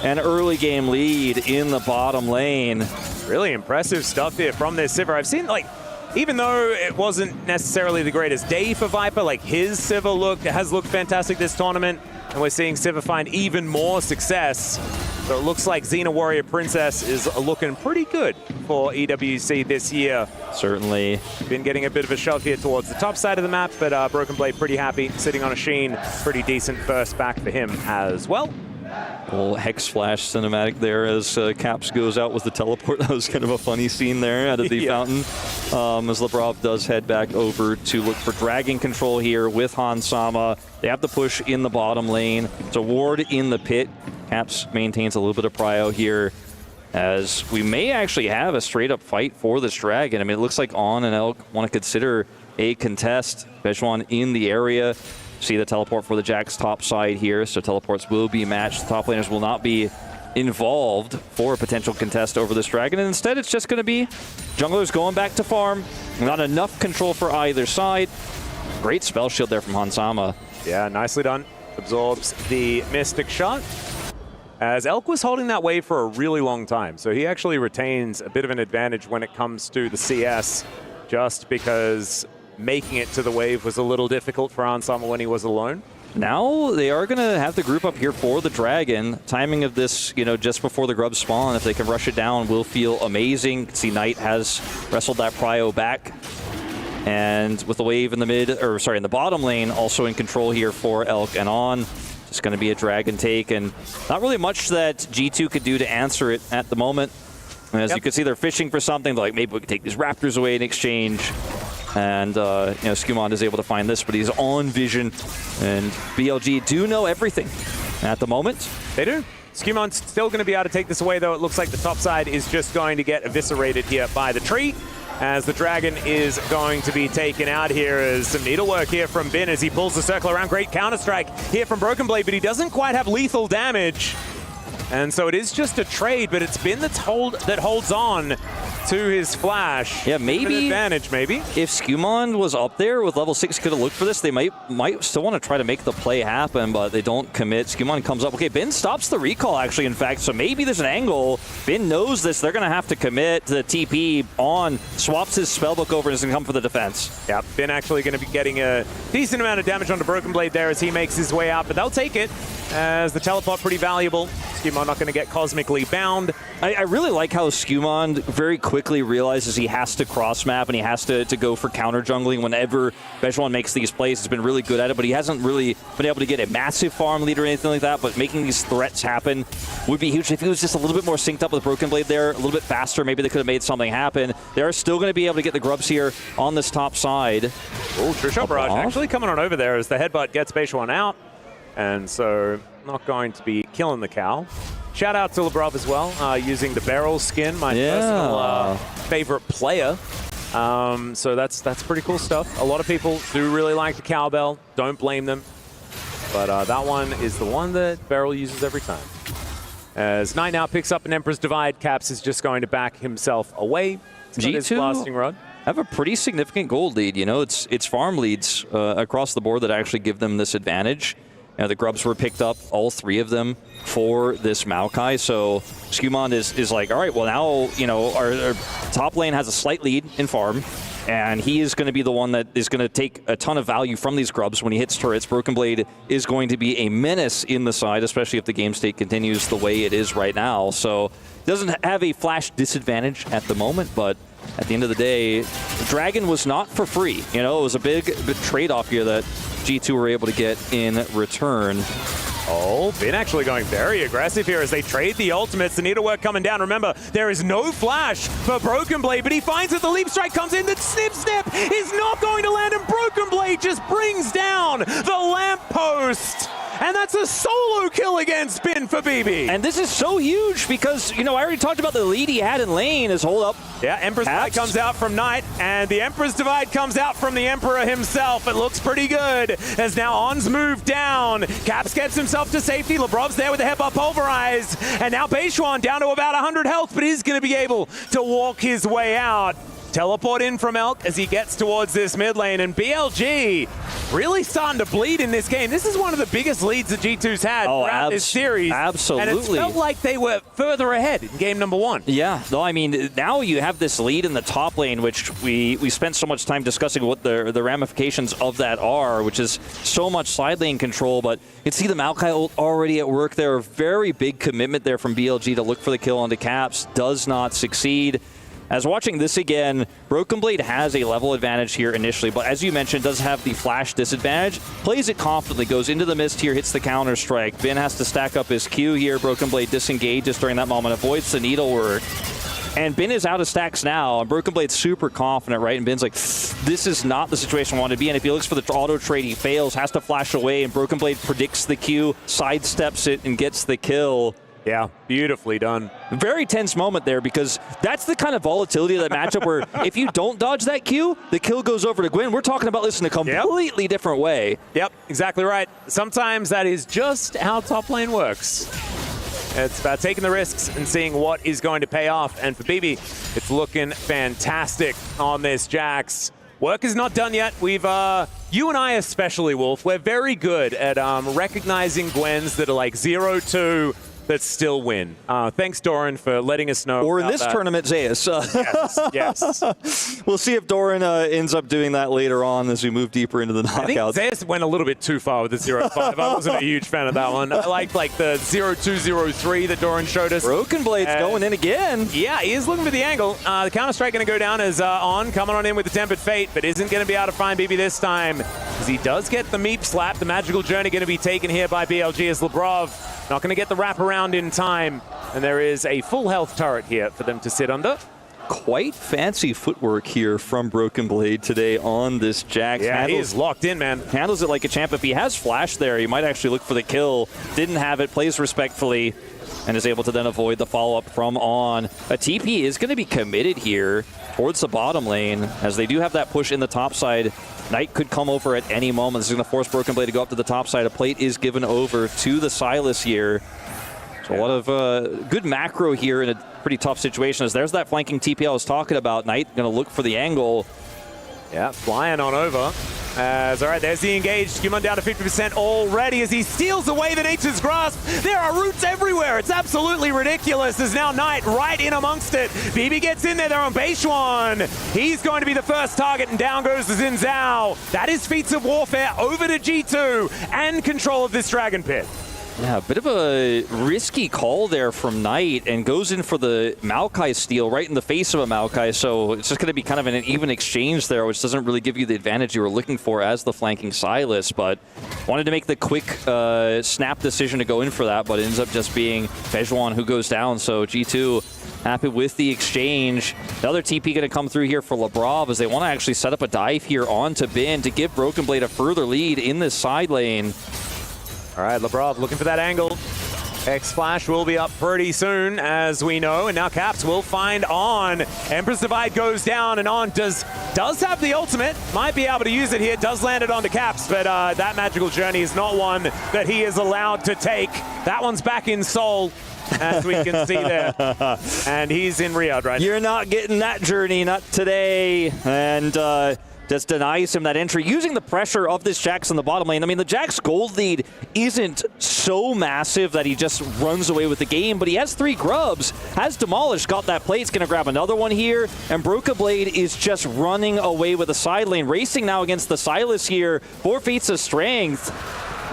an early game lead in the bottom lane. Really impressive stuff here from this Sivir. I've seen, like, even though it wasn't necessarily the greatest day for Viper, like, his Sivir has looked fantastic this tournament, and we're seeing Sivir find even more success. So it looks like Xena Warrior Princess is looking pretty good for EWC this year. Certainly. Been getting a bit of a shove here towards the top side of the map, but Broken Blade pretty happy, sitting on a Sheen. Pretty decent first back for him as well. Little Hex Flash cinematic there as Caps goes out with the teleport. That was kind of a funny scene there out of the fountain. As Lebrov does head back over to look for Dragon control here with Hansama. They have to push in the bottom lane. It's a ward in the pit. Caps maintains a little bit of prio here, as we may actually have a straight-up fight for this Dragon. I mean, it looks like On and Elk want to consider a contest. Bejuan in the area. See the teleport for the Jax top side here, so teleports will be matched. The top laners will not be involved for a potential contest over this Dragon, and instead it's just going to be junglers going back to farm. Not enough control for either side. Great spell shield there from Hansama. Yeah, nicely done. Absorbs the Mystic shot, as Elk was holding that wave for a really long time, so he actually retains a bit of an advantage when it comes to the CS, just because making it to the wave was a little difficult for Hansama when he was alone. Now they are going to have the group up here for the Dragon. Timing of this, just before the grubs spawn, if they can rush it down, will feel amazing. See, Knight has wrestled that prio back. And with the wave in the in the bottom lane, also in control here for Elk and On. It's going to be a Dragon take, and not really much that G2 could do to answer it at the moment. As you can see, they're fishing for something, like maybe we could take these Raptors away in exchange. And, Skewmon is able to find this, but he's on vision. And BLG do know everything at the moment. They do. Skewmon's still going to be able to take this away, though. It looks like the top side is just going to get eviscerated here by the tree, as the Dragon is going to be taken out here. As some needlework here from Bin as he pulls the circle around. Great counter-strike here from Broken Blade, but he doesn't quite have lethal damage. And so it is just a trade, but it's Bin that holds on to his flash. Yeah, maybe an advantage, maybe. If Skewmon was up there with level 6, could have looked for this. They might still want to try to make the play happen, but they don't commit. Skewmon comes up. Okay, Bin stops the recall, actually, in fact, so maybe there's an angle. Bin knows this. They're going to have to commit to the TP. On swaps his spellbook over and is going to come for the defense. Yeah, Bin actually going to be getting a decent amount of damage onto Broken Blade there as he makes his way out, but they'll take it, as the teleport pretty valuable. Skewmon not going to get cosmically bound. I really like how Skewmon very quickly realizes he has to cross map and he has to go for counter jungling whenever Bejuan makes these plays. He's been really good at it, but he hasn't really been able to get a massive farm lead or anything like that. But making these threats happen would be huge. If he was just a little bit more synced up with Broken Blade there, a little bit faster, maybe they could have made something happen. They're still going to be able to get the grubs here on this top side. Oh, Trishot Barrage actually coming on over there as the headbutt gets Bejuan out. And so not going to be killing the cow. Shout out to Lebrov as well, using the barrel skin, my personal favorite player. So that's pretty cool stuff. A lot of people do really like the cowbell. Don't blame them. But that one is the one that Beryl uses every time. As Knight now picks up an Emperor's Divide, Caps is just going to back himself away. G2 blasting rod. Have a pretty significant gold lead. You know, it's farm leads across the board that actually give them this advantage. The grubs were picked up, all 3 of them, for this Maokai. So Skewmon is like, all right, well now, you know, our top lane has a slight lead in farm, and he is going to be the one that is going to take a ton of value from these grubs when he hits turrets. Broken Blade is going to be a menace in the side, especially if the game state continues the way it is right now. So doesn't have a flash disadvantage at the moment, but at the end of the day, Dragon was not for free. You know, it was a big trade-off here that G2 were able to get in return. Oh, Bin actually going very aggressive here as they trade the ultimates. The needlework coming down. Remember, there is no flash for Broken Blade, but he finds that the leap strike comes in. The snip is not going to land, and Broken Blade just brings down the lamppost. And that's a solo kill against Bin for BB. And this is so huge because, you know, I already talked about the lead he had in lane. His hold up. Yeah, Emperor's Divide comes out from Knight, and the Emperor's Divide comes out from the Emperor himself. It looks pretty good as now On's moved down. Caps gets himself to safety. Lebrov's there with the headbutt pulverize. And now Bejuan down to about 100 health, but he's going to be able to walk his way out. Teleport in from Elk as he gets towards this mid lane, and BLG really starting to bleed in this game. This is one of the biggest leads that G2's had throughout this series. Absolutely. And it felt like they were further ahead in game number 1. Yeah, no, I mean, now you have this lead in the top lane, which we spent so much time discussing what the ramifications of that are, which is so much side lane control, but you can see the Maokai ult already at work there. A very big commitment there from BLG to look for the kill onto Caps. Does not succeed. As watching this again, Broken Blade has a level advantage here initially, but as you mentioned, does have the flash disadvantage. Plays it confidently, goes into the mist here, hits the counter strike. Bin has to stack up his Q here. Broken Blade disengages during that moment, avoids the needlework. And Bin is out of stacks now, and Broken Blade's super confident, right? And Bin's like, this is not the situation I want to be in. If he looks for the auto trade, he fails, has to flash away, and Broken Blade predicts the Q, sidesteps it, and gets the kill. Yeah, beautifully done. Very tense moment there because that's the kind of volatility of that matchup where if you don't dodge that Q, the kill goes over to Gwyn. We're talking about this in a completely different way. Yep, exactly right. Sometimes that is just how top lane works. It's about taking the risks and seeing what is going to pay off. And for BB, it's looking fantastic on this Jax. Work is not done yet. We've, you and I especially, Wolf, we're very good at recognizing Gwens that are like 0-2, that still win. Thanks, Doran, for letting us know. Or in this tournament, Zeus. Yes. We'll see if Doran ends up doing that later on as we move deeper into the knockouts. I think Zeus went a little bit too far with the 0-5. I wasn't a huge fan of that one. I liked like the 0-2-0-3 that Doran showed us. Broken Blade's going in again. Yeah, he is looking for the angle. The counter-strike going to go down as On coming on in with the Tempered Fate, but isn't going to be able to find BB this time because he does get the Meep slap. The Magical Journey going to be taken here by BLG as Lebrov not going to get the wraparound in time, and there is a full health turret here for them to sit under. Quite fancy footwork here from Broken Blade today on this Jax. Yeah, he is locked in, man. Handles it like a champ. If he has flash there, he might actually look for the kill. Didn't have it, plays respectfully, and is able to then avoid the follow-up from On. A TP is going to be committed here towards the bottom lane, as they do have that push in the top side. Knight could come over at any moment. This is going to force Broken Blade to go up to the top side. A plate is given over to the Silas here. So a lot of good macro here in a pretty tough situation. As there's that flanking TP I was talking about. Knight going to look for the angle. Yeah, flying on over. All right, there's the engage. Skewmon down to 50% already as he steals away the Nature's Grasp. There are roots everywhere. It's absolutely ridiculous. There's now Knight right in amongst it. BB gets in there. They're on Bejuan. He's going to be the first target, and down goes the Xin Zhao. That is Feats of Warfare over to G2 and control of this Dragon Pit. Yeah, a bit of a risky call there from Knight, and goes in for the Maokai steal right in the face of a Maokai, so it's just going to be kind of an even exchange there, which doesn't really give you the advantage you were looking for as the flanking Sylas, but wanted to make the quick snap decision to go in for that, but it ends up just being Bejuan who goes down, so G2 happy with the exchange. Another TP going to come through here for Labrov as they want to actually set up a dive here onto Bin to give Broken Blade a further lead in this side lane. All right, Labrov looking for that angle. X-Flash will be up pretty soon, as we know, and now Caps will find On. Emperor's Divide goes down, and On does have the ultimate. Might be able to use it here. Does land it onto Caps, but that magical journey is not one that he is allowed to take. That one's back in Seoul, as we can see there. And he's in Riyadh right now. You're not getting that journey, not today. And just denies him that entry, using the pressure of this Jax in the bottom lane. I mean, the Jax gold lead isn't so massive that he just runs away with the game, but he has 3 grubs, has demolished, got that plate, he's going to grab another one here, and Broken Blade is just running away with the side lane, racing now against the Sylas here, 4 feats of strength.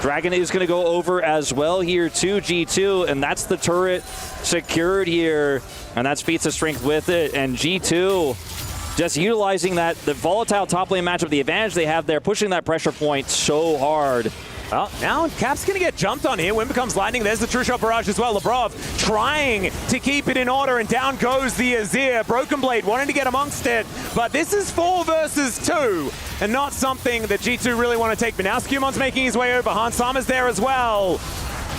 Dragon is going to go over as well here to G2, and that's the turret secured here, and that's feats of strength with it, and G2 just utilizing the volatile top lane matchup, the advantage they have there, pushing that pressure point so hard. Well, now Cap's going to get jumped on here. Wind becomes lightning. There's the True Shot Barrage as well. Labrov trying to keep it in order, and down goes the Azir. Broken Blade wanting to get amongst it, but this is 4 versus 2, and not something that G2 really want to take. But now Scumon's making his way over. Hans Sama's there as well.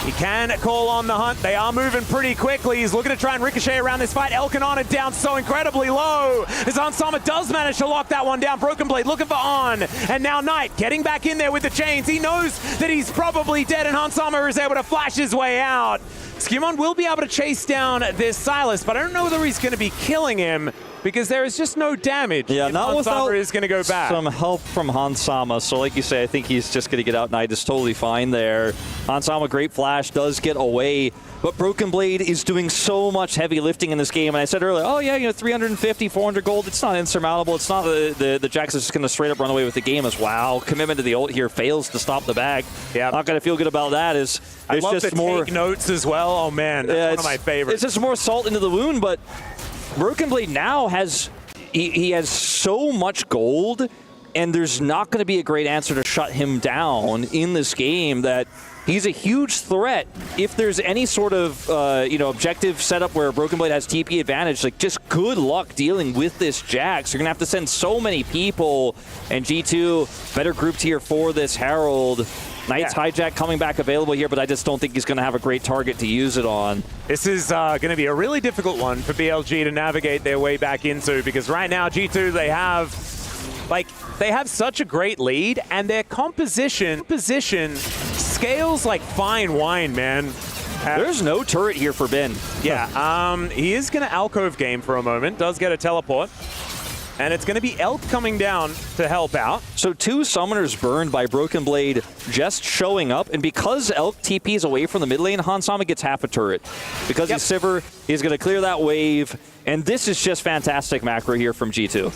He can call on the hunt. They are moving pretty quickly. He's looking to try and ricochet around this fight. Elkanon down so incredibly low. As Ansama does manage to lock that one down. Broken Blade looking for On. And now Knight getting back in there with the chains. He knows that he's probably dead, and Hansama is able to flash his way out. Skimon will be able to chase down this Sylas, but I don't know whether he's going to be killing him, because there is just no damage. Yeah, not without is going to go back. Some help from Hansama. So like you say, I think he's just going to get out. Knight is totally fine there. Hansama, great flash, does get away. But Broken Blade is doing so much heavy lifting in this game. And I said earlier, oh yeah, 350, 400 gold, it's not insurmountable. It's not the Jax is just going to straight up run away with the game as wow. Commitment to the ult here fails to stop the bag. Yeah, not going to feel good about that. I love just more take notes as well. Oh man, that's one of my favorites. It's just more salt into the wound, but Broken Blade now has he has so much gold, and there's not going to be a great answer to shut him down in this game. That he's a huge threat if there's any sort of objective setup where Broken Blade has TP advantage. Like, just good luck dealing with this Jax. You're gonna have to send so many people, and G2 better grouped here for this Herald. Knight's hijack coming back available here, but I just don't think he's going to have a great target to use it on. This is going to be a really difficult one for BLG to navigate their way back into, because right now G2, they have such a great lead, and their position scales like fine wine, man. There's no turret here for Ben. Yeah, he is going to alcove game for a moment, does get a teleport. And it's going to be Elk coming down to help out. So 2 summoners burned by Broken Blade just showing up. And because Elk TPs away from the mid lane, Hansama gets half a turret. Because he's Sivir, he's going to clear that wave. And this is just fantastic macro here from G2.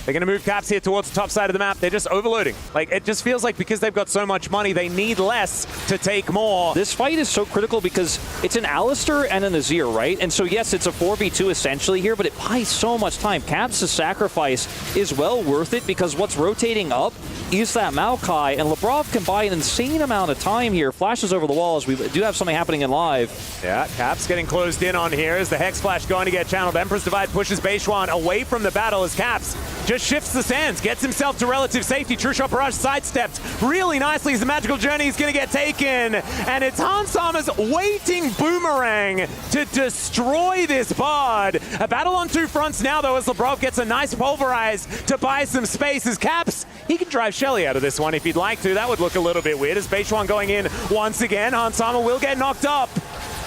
They're going to move Caps here towards the top side of the map. They're just overloading. Like, it just feels like because they've got so much money, they need less to take more. This fight is so critical because it's an Alistar and an Azir, right? And so, yes, it's a 4v2 essentially here, but it buys so much time. Caps' sacrifice is well worth it because what's rotating up is that Maokai, and Labrov can buy an insane amount of time here. Flashes over the walls. We do have something happening in live. Yeah, Caps getting closed in on here as the Hex Flash going to get channeled. Empress Divide pushes Bejuan away from the battle as Caps just shifts the sands, gets himself to relative safety. True Shot Barrage sidestepped really nicely as the magical journey is going to get taken. And it's Hansama's waiting boomerang to destroy this Bard. A battle on 2 fronts now, though, as Labrov gets a nice pulverize to buy some space. As Caps, he can drive Shelly out of this one if he'd like to. That would look a little bit weird as Bejuan going in once again. Hansama will get knocked up.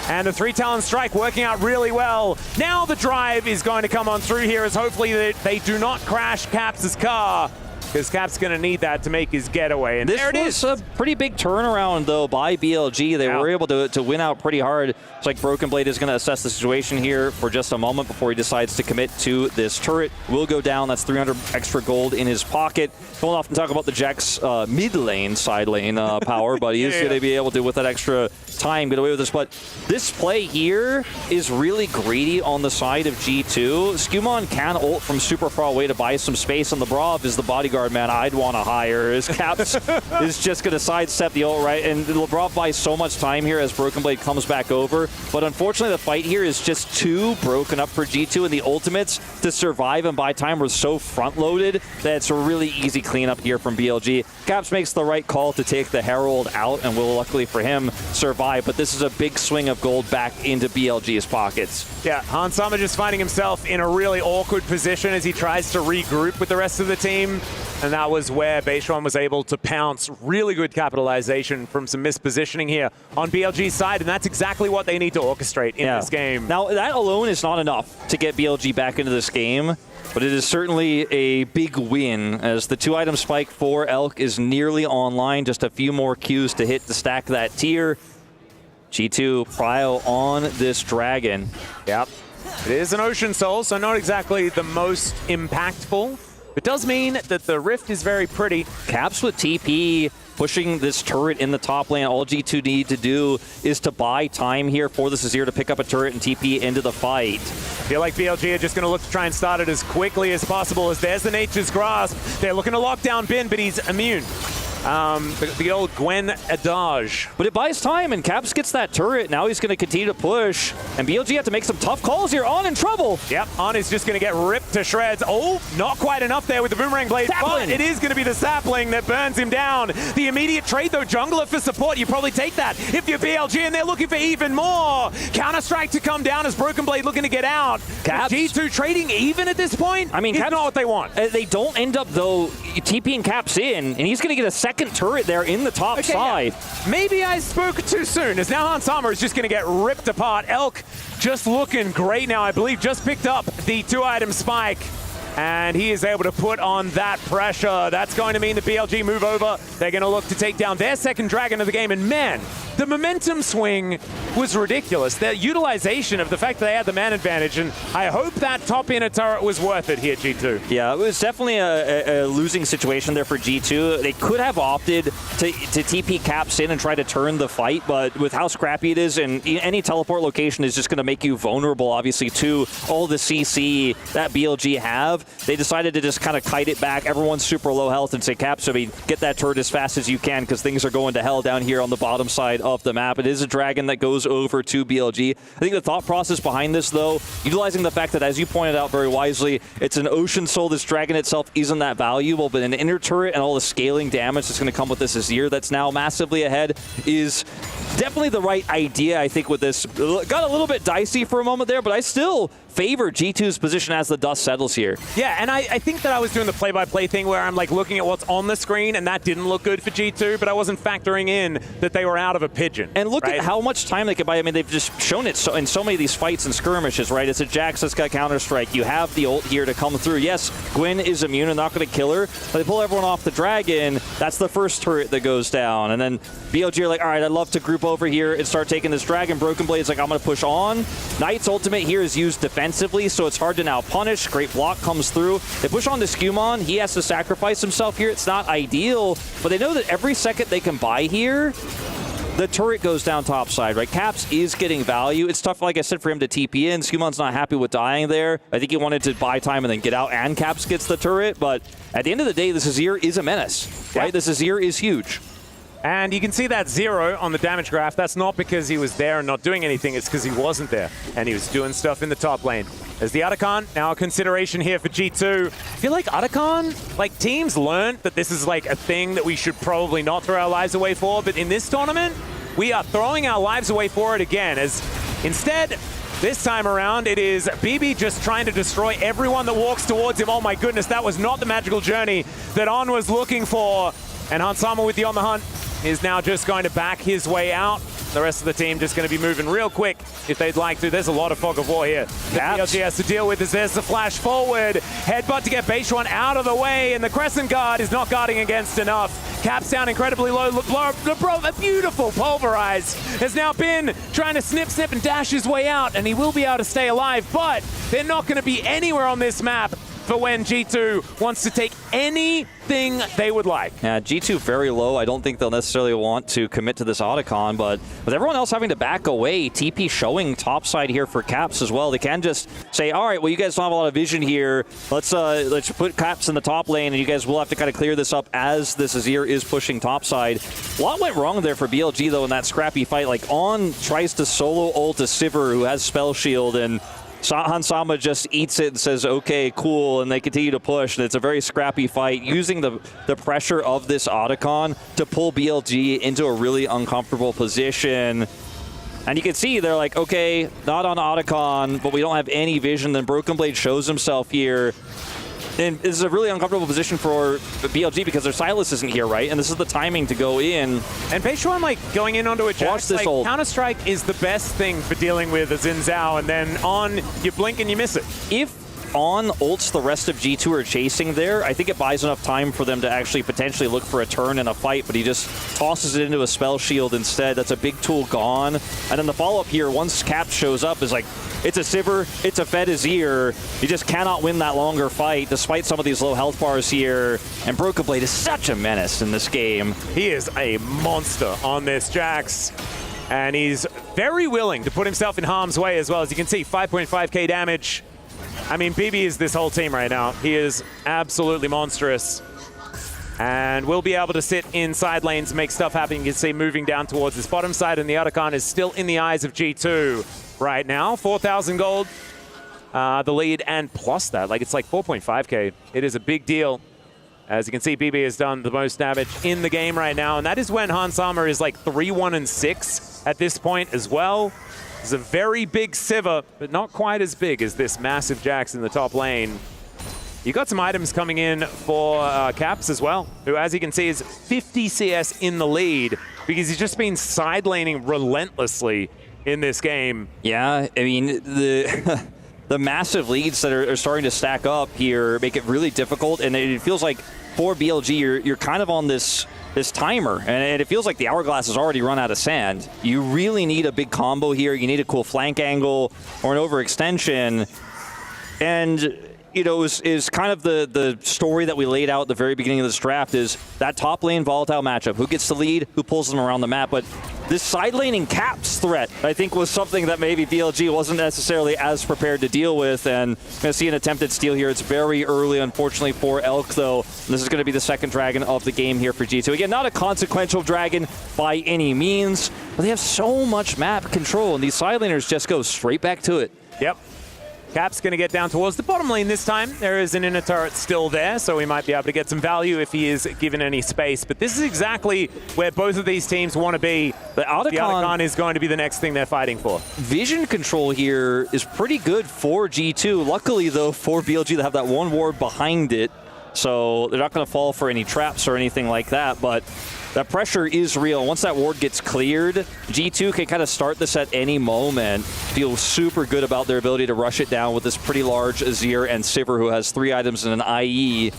And the 3-Talon Strike working out really well. Now the drive is going to come on through here as hopefully they do not crash Caps' car. because Cap's going to need that to make his getaway. And this there it is. was a pretty big turnaround, though, by BLG. They were able to win out pretty hard. It's like Broken Blade is going to assess the situation here for just a moment before he decides to commit to this turret. Will go down. That's 300 extra gold in his pocket. Don't often talk about the Jack's mid lane, side lane power, but he is going to be able to, with that extra time, get away with this. But this play here is really greedy on the side of G2. Skumon can ult from super far away to buy some space, and Lebrov is the bodyguard man I'd want to hire. His Caps is just going to sidestep the ult, right? And Lebrov buys so much time here as Broken Blade comes back over. But unfortunately, the fight here is just too broken up for G2, and the ultimates to survive and buy time were so front-loaded that it's a really easy cleanup here from BLG. Caps makes the right call to take the Herald out and will, luckily for him, survive. But this is a big swing of gold back into BLG's pockets. Yeah, Hans Sama just finding himself in a really awkward position as he tries to regroup with the rest of the team. And that was where Beishuan was able to pounce. Really good capitalization from some mispositioning here on BLG's side, and that's exactly what they need to orchestrate in this game. Now, that alone is not enough to get BLG back into this game, but it is certainly a big win as the 2-item spike for Elk is nearly online. Just a few more Qs to hit to stack that tier. G2 prio on this dragon. Yep. It is an Ocean Soul, so not exactly the most impactful. It does mean that the Rift is very pretty. Caps with TP pushing this turret in the top lane. All G2 need to do is to buy time here for the Azir to pick up a turret and TP into the fight. I feel like BLG are just going to look to try and start it as quickly as possible as there's the Nature's Grasp. They're looking to lock down Bin, but he's immune. The old Gwen Adage. But it buys time, and Caps gets that turret. Now he's going to continue to push, and BLG have to make some tough calls here. On in trouble. Yep, On is just going to get ripped to shreds. Oh, not quite enough there with the Boomerang Blade, but it is going to be the sapling that burns him down. The immediate trade, though, Jungler for support. You probably take that if you're BLG, and they're looking for even more. Counter-strike to come down as Broken Blade looking to get out. Caps. G2 trading even at this point? I mean, Caps, not what they want. They don't end up, though, TPing Caps in, and he's going to get a second turret there in the top side. Yeah. Maybe I spoke too soon, as now Hans Sama is just going to get ripped apart. Elk just looking great now, I believe, just picked up the 2-item spike. And he is able to put on that pressure. That's going to mean the BLG move over. They're going to look to take down their second dragon of the game. And man, the momentum swing was ridiculous. Their utilization of the fact that they had the man advantage. And I hope that top inner turret was worth it here, G2. Yeah, it was definitely a losing situation there for G2. They could have opted to TP Caps in and try to turn the fight. But with how scrappy it is, and any teleport location is just going to make you vulnerable, obviously, to all the CC that BLG have. They decided to just kind of kite it back. Everyone's super low health and say, Caps, I mean, get that turret as fast as you can because things are going to hell down here on the bottom side of the map. It is a dragon that goes over to BLG. I think the thought process behind this, though, utilizing the fact that, as you pointed out very wisely, it's an Ocean Soul. This dragon itself isn't that valuable, but an inner turret and all the scaling damage that's going to come with this Azir that's now massively ahead is definitely the right idea, I think, with this. Got a little bit dicey for a moment there, but I still favor G2's position as the dust settles here. Yeah, and I think that I was doing the play-by-play thing where I'm like looking at what's on the screen, and that didn't look good for G2, but I wasn't factoring in that they were out of a pigeon. And look at how much time they could buy. I mean, they've just shown it in so many of these fights and skirmishes, right? It's a Jax that's got Counter-Strike. You have the ult here to come through. Yes, Gwen is immune and not going to kill her, but they pull everyone off the dragon. That's the first turret that goes down. And then BLG are like, all right, I'd love to group over here and start taking this dragon. Broken Blade's like, I'm going to push on. Knight's ultimate here is used defensively, so it's hard to now punish. Great block comes through. They push on to Skumon. He has to sacrifice himself here. It's not ideal, but they know that every second they can buy here, the turret goes down top side, right? Caps is getting value. It's tough, like I said, for him to TP in. Skumon's not happy with dying there. I think he wanted to buy time and then get out, and Caps gets the turret, but at the end of the day, this Azir is a menace, right? This Azir is huge. And you can see that 0 on the damage graph. That's not because he was there and not doing anything. It's because he wasn't there. And he was doing stuff in the top lane. As the Atakan, now a consideration here for G2. I feel like Atakan, like teams learned that this is like a thing that we should probably not throw our lives away for. But in this tournament, we are throwing our lives away for it again. As instead, this time around, it is BB just trying to destroy everyone that walks towards him. Oh my goodness, that was not the magical journey that On was looking for. And Hans Sama with the On the Hunt is now just going to back his way out. The rest of the team just going to be moving real quick if they'd like to. There's a lot of fog of war here that BLG has to deal with. As there's the flash forward. Headbutt to get Bayano out of the way, and the Crescent Guard is not guarding against enough. Caps down incredibly low. A beautiful pulverize has now been trying to snip, and dash his way out, and he will be able to stay alive, but they're not going to be anywhere on this map for when G2 wants to take anything they would like. Yeah, G2 very low. I don't think they'll necessarily want to commit to this Otacon, but with everyone else having to back away, TP showing topside here for Caps as well. They can just say, all right, well, you guys don't have a lot of vision here. Let's put Caps in the top lane, and you guys will have to kind of clear this up as this Azir is pushing topside. A lot went wrong there for BLG, though, in that scrappy fight. Like, On tries to solo ult a Sivir, who has Spell Shield, and Hansama just eats it and says, okay, cool, and they continue to push. And it's a very scrappy fight, using the pressure of this Otacon to pull BLG into a really uncomfortable position. And you can see they're like, okay, not on Otacon, but we don't have any vision. Then Broken Blade shows himself here. And this is a really uncomfortable position for BLG because their Silas isn't here, right? And this is the timing to go in. And Bayano, like, going in onto a Jax, like, Counter-Strike is the best thing for dealing with a Xin Zhao, and then On, you blink and you miss it. If On ults the rest of G2 are chasing there, I think it buys enough time for them to actually potentially look for a turn in a fight, but he just tosses it into a Spell Shield instead. That's a big tool gone. And then the follow-up here, once Cap shows up, is like, it's a Sivir, it's a Fed Azir. You just cannot win that longer fight, despite some of these low health bars here. And Broken Blade is such a menace in this game. He is a monster on this Jax. And he's very willing to put himself in harm's way as well. As you can see, 5.5k damage. I mean, BB is this whole team right now. He is absolutely monstrous. And will be able to sit in side lanes and make stuff happen. You can see moving down towards this bottom side, and the Otacon is still in the eyes of G2 right now. 4,000 gold, the lead, and plus that. Like, it's like 4.5k. It is a big deal. As you can see, BB has done the most damage in the game right now, and that is when Hansama is like 3-1-6 at this point as well. It's a very big Sivir, but not quite as big as this massive Jax in the top lane. You got some items coming in for Caps as well, who, as you can see, is 50 CS in the lead because he's just been side laning relentlessly in this game. Yeah, I mean, the the massive leads that are starting to stack up here make it really difficult, and it feels like for BLG, you're kind of on this timer, and it feels like the hourglass has already run out of sand. You really need a big combo here. You need a cool flank angle or an overextension, and you know, is kind of the story that we laid out at the very beginning of this draft is that top lane volatile matchup. Who gets the lead? Who pulls them around the map? But this side laning Caps threat, I think, was something that maybe BLG wasn't necessarily as prepared to deal with. And I'm going to see an attempted steal here. It's very early, unfortunately, for Elk, though. This is going to be the second dragon of the game here for G2. Again, not a consequential dragon by any means, but they have so much map control, and these side laners just go straight back to it. Yep. Cap's going to get down towards the bottom lane this time. There is an inner turret still there, so we might be able to get some value if he is given any space. But this is exactly where both of these teams want to be. The Otacon is going to be the next thing they're fighting for. Vision control here is pretty good for G2. Luckily, though, for BLG, they have that one ward behind it, so they're not going to fall for any traps or anything like that. But that pressure is real. Once that ward gets cleared, G2 can kind of start this at any moment. Feel super good about their ability to rush it down with this pretty large Azir and Sivir, who has 3 items and an IE.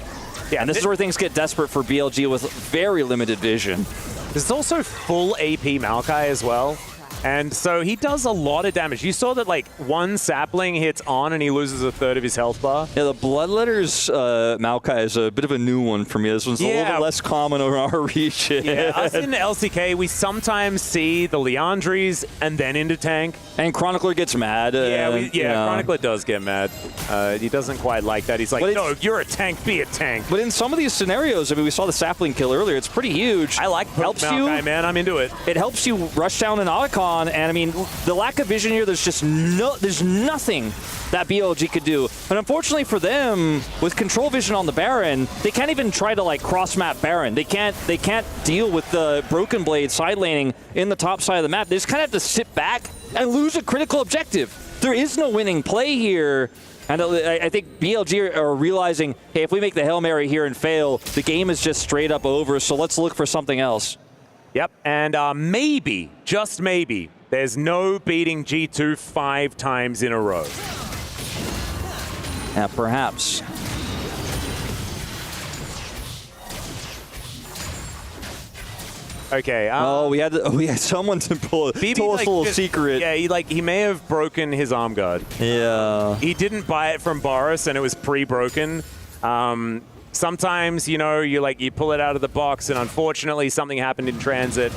Yeah, and this is where things get desperate for BLG with very limited vision. There's also full AP Maokai as well. And so he does a lot of damage. You saw that, like, one sapling hits On and he loses a third of his health bar. Yeah, the Bloodletters Maokai is a bit of a new one for me. This one's a little bit less common over our region. Yeah, us in LCK, we sometimes see the Leandries and then into tank. And Chronicler gets mad. Chronicler does get mad. He doesn't quite like that. He's like, no, you're a tank, be a tank. But in some of these scenarios, I mean, we saw the sapling kill earlier. It's pretty huge. I like Maokai, man. I'm into it. It helps you rush down an Otacon. And I mean, the lack of vision here, there's nothing that BLG could do. And unfortunately for them, with control vision on the Baron, they can't even try to like cross map Baron. They can't deal with the Broken Blade side laning in the top side of the map. They just kind of have to sit back and lose a critical objective. There is no winning play here. And I think BLG are realizing, hey, if we make the Hail Mary here and fail, the game is just straight up over, so let's look for something else. Yep, and maybe, just maybe, there's no beating G2 5 times in a row. Yeah, perhaps. Okay. We had someone to told us a little secret. Yeah, he may have broken his arm guard. Yeah. He didn't buy it from Boris, and it was pre-broken. Sometimes, you pull it out of the box, and unfortunately, something happened in transit.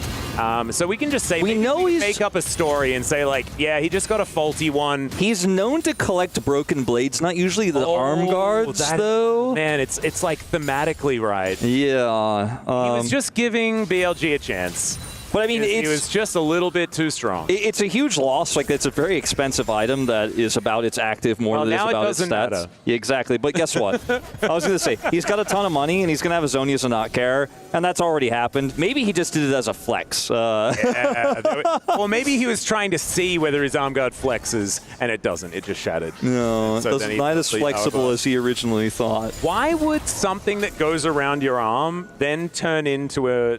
So we can just say, we make up a story and say, yeah, he just got a faulty one. He's known to collect broken blades, not usually the arm guards, though. Man, it's thematically right. Yeah. He was just giving BLG a chance. But I mean, he was just a little bit too strong. It's a huge loss. It's a very expensive item that is about its active more than it is about its stats. Matter. Yeah, exactly. But guess what? I was going to say, he's got a ton of money, and he's going to have his Zonias and not care, and that's already happened. Maybe he just did it as a flex. Yeah. Or maybe he was trying to see whether his arm guard flexes, and it doesn't. It just shattered. No, so it's not as flexible as he originally thought. Why would something that goes around your arm then turn into a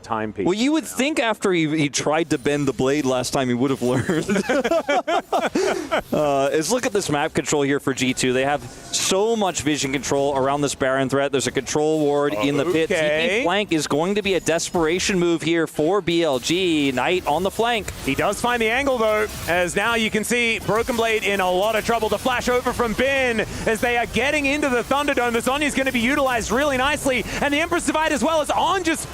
timepiece? Well, you would think after he tried to bend the blade last time, he would have learned. Let's look at this map control here for G2. They have so much vision control around this Baron threat. There's a control ward in the pit. TP flank is going to be a desperation move here for BLG. Knight on the flank. He does find the angle, though, as now you can see Broken Blade in a lot of trouble. The flash over from Bin as they are getting into the Thunderdome. The Zhonya is going to be utilized really nicely, and the Empress Divide as well as On just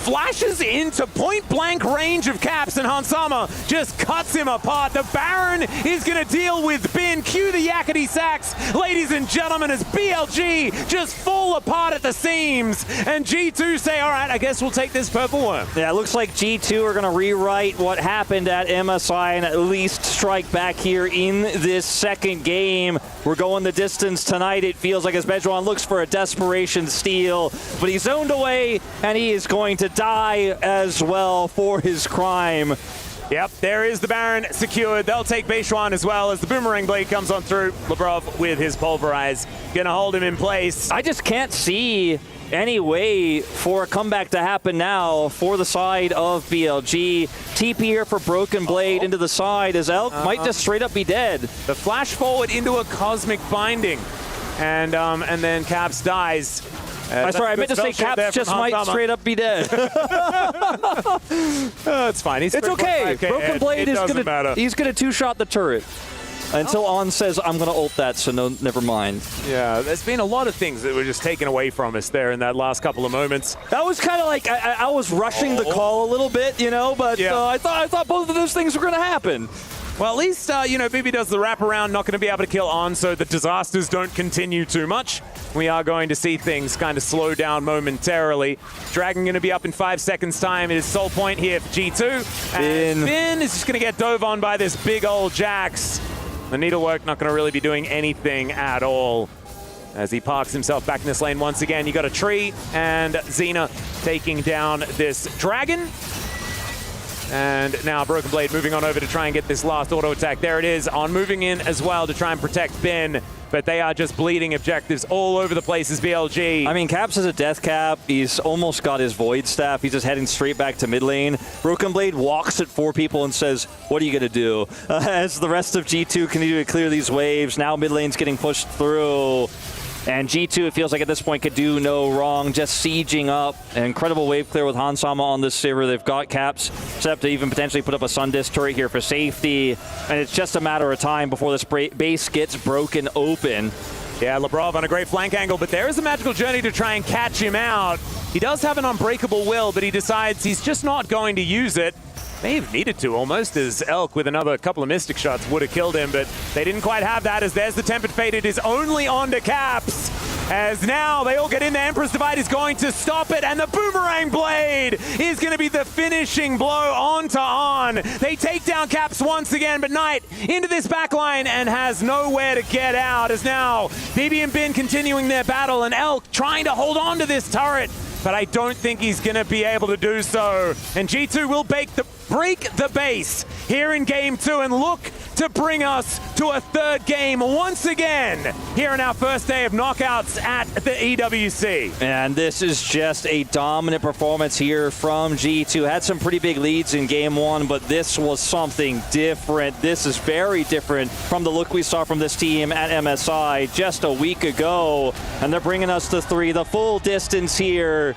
flashes into point-blank range of Caps, and Hansama just cuts him apart. The Baron is going to deal with Bin. Cue the yakety sax, ladies and gentlemen, as BLG just fall apart at the seams, and G2 say, all right, I guess we'll take this purple worm. Yeah, it looks like G2 are going to rewrite what happened at MSI and at least strike back here in this second game. We're going the distance tonight, it feels like, as Bejuan looks for a desperation steal, but he's zoned away, and he is going to die as well for his crime. Yep, there is the Baron secured. They'll take Bejuan as well as the Boomerang Blade comes on through. Labrov with his Pulverize, gonna hold him in place. I just can't see any way for a comeback to happen now for the side of BLG. TP here for Broken Blade into the side as Elk might just straight up be dead. The flash forward into a Cosmic Binding, and then Caps dies. Sorry, I meant to say Caps just might straight up be dead. It's fine. It's okay. Broken Blade is he's gonna two-shot the turret. Until On says, I'm going to ult that, so no, never mind. Yeah, there's been a lot of things that were just taken away from us there in that last couple of moments. That was kind of like, I was rushing the call a little bit, but I thought both of those things were going to happen. Well, at least, BB does the wraparound, not going to be able to kill On, so the disasters don't continue too much. We are going to see things kind of slow down momentarily. Dragon going to be up in 5 seconds' time. It is Soul Point here for G2. And Finn is just going to get dove on by this big old Jax. The Needlework not going to really be doing anything at all. As he parks himself back in this lane once again. You got a tree, and Xena taking down this Dragon. And now Broken Blade moving on over to try and get this last auto attack. There it is, On moving in as well to try and protect Ben. But they are just bleeding objectives all over the place as BLG. I mean, Caps is a death cap. He's almost got his Void Staff. He's just heading straight back to mid lane. Broken Blade walks at 4 people and says, what are you going to do? As the rest of G2 continue to clear these waves, now mid lane's getting pushed through. And G2, it feels like at this point, could do no wrong, just sieging up. An incredible wave clear with Hansama on this Sivir. They've got Caps set up to even potentially put up a Sun Disc turret here for safety. And it's just a matter of time before this base gets broken open. Yeah, Labrov on a great flank angle, but there is a magical journey to try and catch him out. He does have an unbreakable will, but he decides he's just not going to use it. May have needed to almost, as Elk with another couple of Mystic shots would have killed him, but they didn't quite have that, as there's the Tempered Fate. It is only on to Caps, as now they all get in. The Emperor's Divide is going to stop it, and the Boomerang Blade is going to be the finishing blow onto On. They take down Caps once again, but Knight into this backline and has nowhere to get out, as now BB and Bin continuing their battle, and Elk trying to hold on to this turret, but I don't think he's going to be able to do so. And G2 will break the base here in Game 2 and look to bring us to a third game once again here on our first day of knockouts at the EWC. And this is just a dominant performance here from G2. Had some pretty big leads in game one, but this was something different. This is very different from the look we saw from this team at MSI just a week ago. And they're bringing us to 3, the full distance here.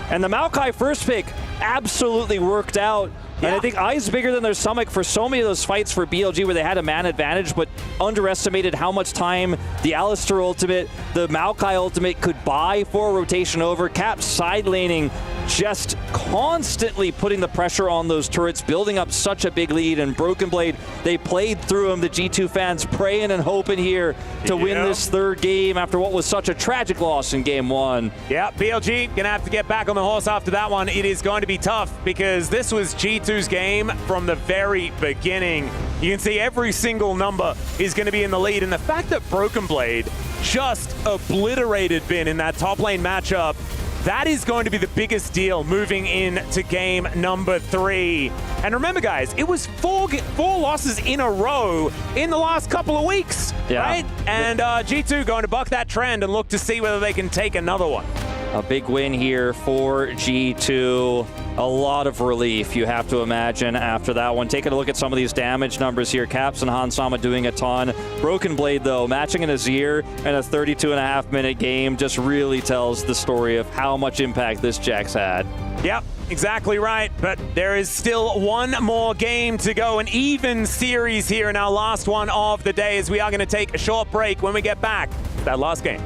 And the Maokai first pick absolutely worked out. And I think eyes bigger than their stomach for so many of those fights for BLG where they had a man advantage, but underestimated how much time the Alistair ultimate, the Maokai ultimate could buy for rotation over. Cap side laning, just constantly putting the pressure on those turrets, building up such a big lead. And Broken Blade, they played through him. The G2 fans praying and hoping here to win this third game after what was such a tragic loss in game one. Yeah, BLG gonna have to get back on the horse after that one. It is going to be tough because this was G2's game from the very beginning. You can see every single number is going to be in the lead, and the fact that Broken Blade just obliterated Bin in that top lane matchup, that is going to be the biggest deal moving into game number 3. And remember, guys, it was four losses in a row in the last couple of weeks, right? And G2 going to buck that trend and look to see whether they can take another one. A big win here for G2. A lot of relief, you have to imagine, after that one. Taking a look at some of these damage numbers here. Caps and Hansama doing a ton. Broken Blade, though, matching an Azir in a 32.5-minute game just really tells the story of how much impact this Jax had. Yep, exactly right. But there is still one more game to go. An even series here in our last one of the day, as we are going to take a short break. When we get back, that last game.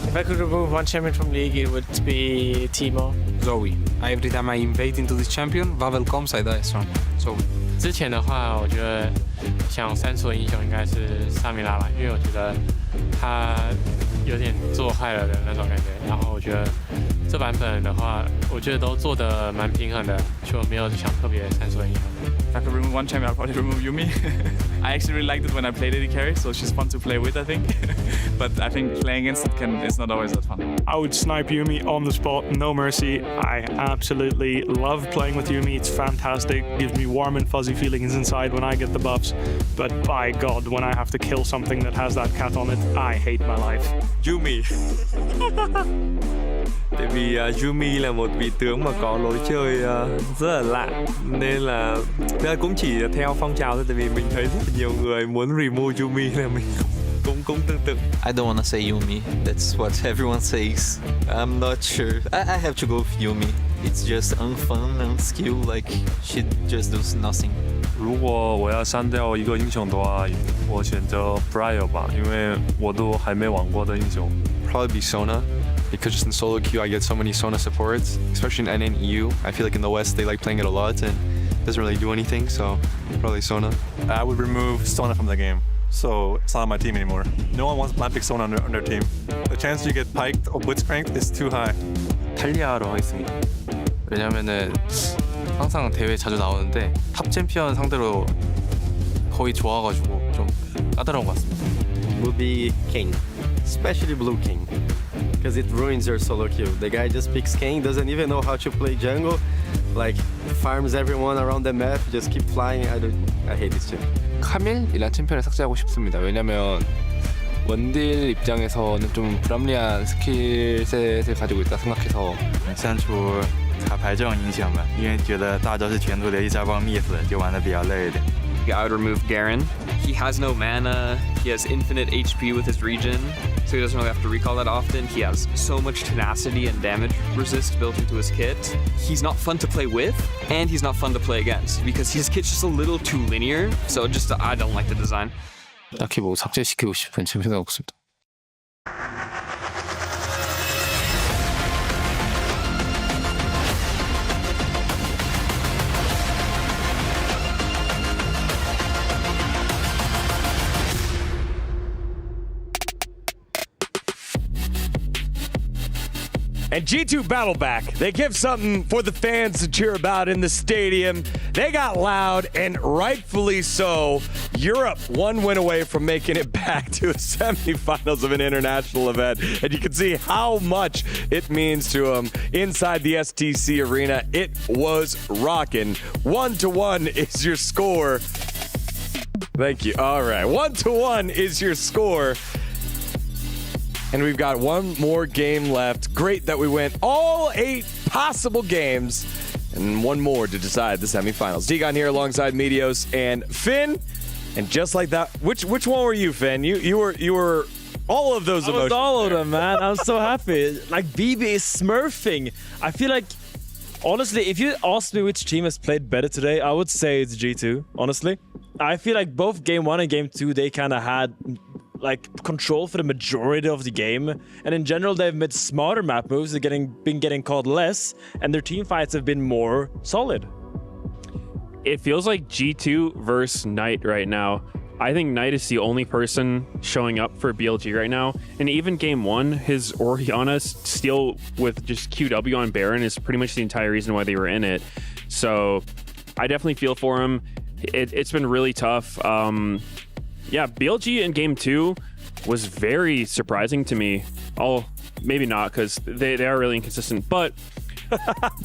If I could remove one champion from League, it would be Teemo. Zoe. Every time I invade into this champion, Vavel comes, I die strong. Zoe. 之前的话，我觉得想删除的英雄应该是萨米拉吧，因为我觉得他有点做坏了的那种感觉。然后我觉得这版本的话，我觉得都做得蛮平衡的，就没有想特别删除的英雄。If I could remove one champion, I'd probably remove Yumi. I actually really liked it when I played AD carry, so she's fun to play with, I think. But I think playing against it is not always that fun. I would snipe Yumi on the spot, no mercy. I absolutely love playing with Yumi. It's fantastic. Gives me warm and fuzzy feelings inside when I get the buffs. But by God, when I have to kill something that has that cat on it, I hate my life. Yumi. Tại vì Yumi là một vị tướng mà có lối chơi rất là lạ, nên là cũng chỉ theo phong trào thôi. Tại vì mình thấy rất là nhiều người muốn remove Yumi, là mình cũng tương tự. I don't wanna say Yumi. That's what everyone says. I'm not sure. I have to go with Yumi. It's just unfun, unskill. Like she just does nothing. 如果我要删掉一个英雄的话，我选择 Briar 吧，因为我都还没玩过的英雄。 Probably be Sona, because just in solo queue I get so many Sona supports, especially in NA and EU. I feel like in the West they like playing it a lot, and doesn't really do anything, so probably Sona. I would remove Sona from the game. So it's not on my team anymore. No one wants blind pick Sona on their team. The chance you get piked or blitzcranked is too high. 탈리아로 하겠습니다. 왜냐면은 항상 대회 자주 나오는데 탑 챔피언 상대로 거의 좋아가지고 좀 까다로운 것 같습니다. Would be King, especially Blue King, because it ruins your solo queue. The guy just picks King, doesn't even know how to play jungle, like farms everyone around the map, just keep flying. I hate this team. 카밀이란 챔피언을 삭제하고 싶습니다. 왜냐면 원딜 입장에서는 좀 불합리한 스킬셋을 가지고 있다 생각해서 删除卡牌这种影响吧，因为觉得大招是全图的一下帮灭死，就玩的比较累一点。 I would remove Garen. He has no mana, he has infinite HP with his regen, so he doesn't really have to recall that often. He has so much tenacity and damage resist built into his kit. He's not fun to play with, and he's not fun to play against, because his kit's just a little too linear, so just I don't like the design. 딱히 뭐 삭제시키고 싶은 생각 없습니다. And G2 battle back. They give something for the fans to cheer about in the stadium. They got loud, and rightfully so. Europe one win away from making it back to the semifinals of an international event. And you can see how much it means to them inside the STC arena. It was rocking. 1-1 is your score. Thank you. All right. 1-1 is your score. And we've got one more game left. Great that we went all 8 possible games and one more to decide the semifinals. Degon here alongside Medios and Finn. And just like that, which one were you, Finn? You were all of those emotions. I was all of them, man. I'm so happy. Like BB is smurfing. I feel like, honestly, if you ask me which team has played better today, I would say it's G2, honestly. I feel like both game 1 and game 2, they kind of had like control for the majority of the game, and in general they've made smarter map moves. They've been getting caught less, and their team fights have been more solid. It feels like G2 versus Knight right now. I think Knight is the only person showing up for BLG right now, and even game 1, his Orianna steal with just QW on Baron is pretty much the entire reason why they were in it. So I definitely feel for him. It's been really tough. Yeah, BLG in game 2 was very surprising to me. Oh, maybe not, because they are really inconsistent. But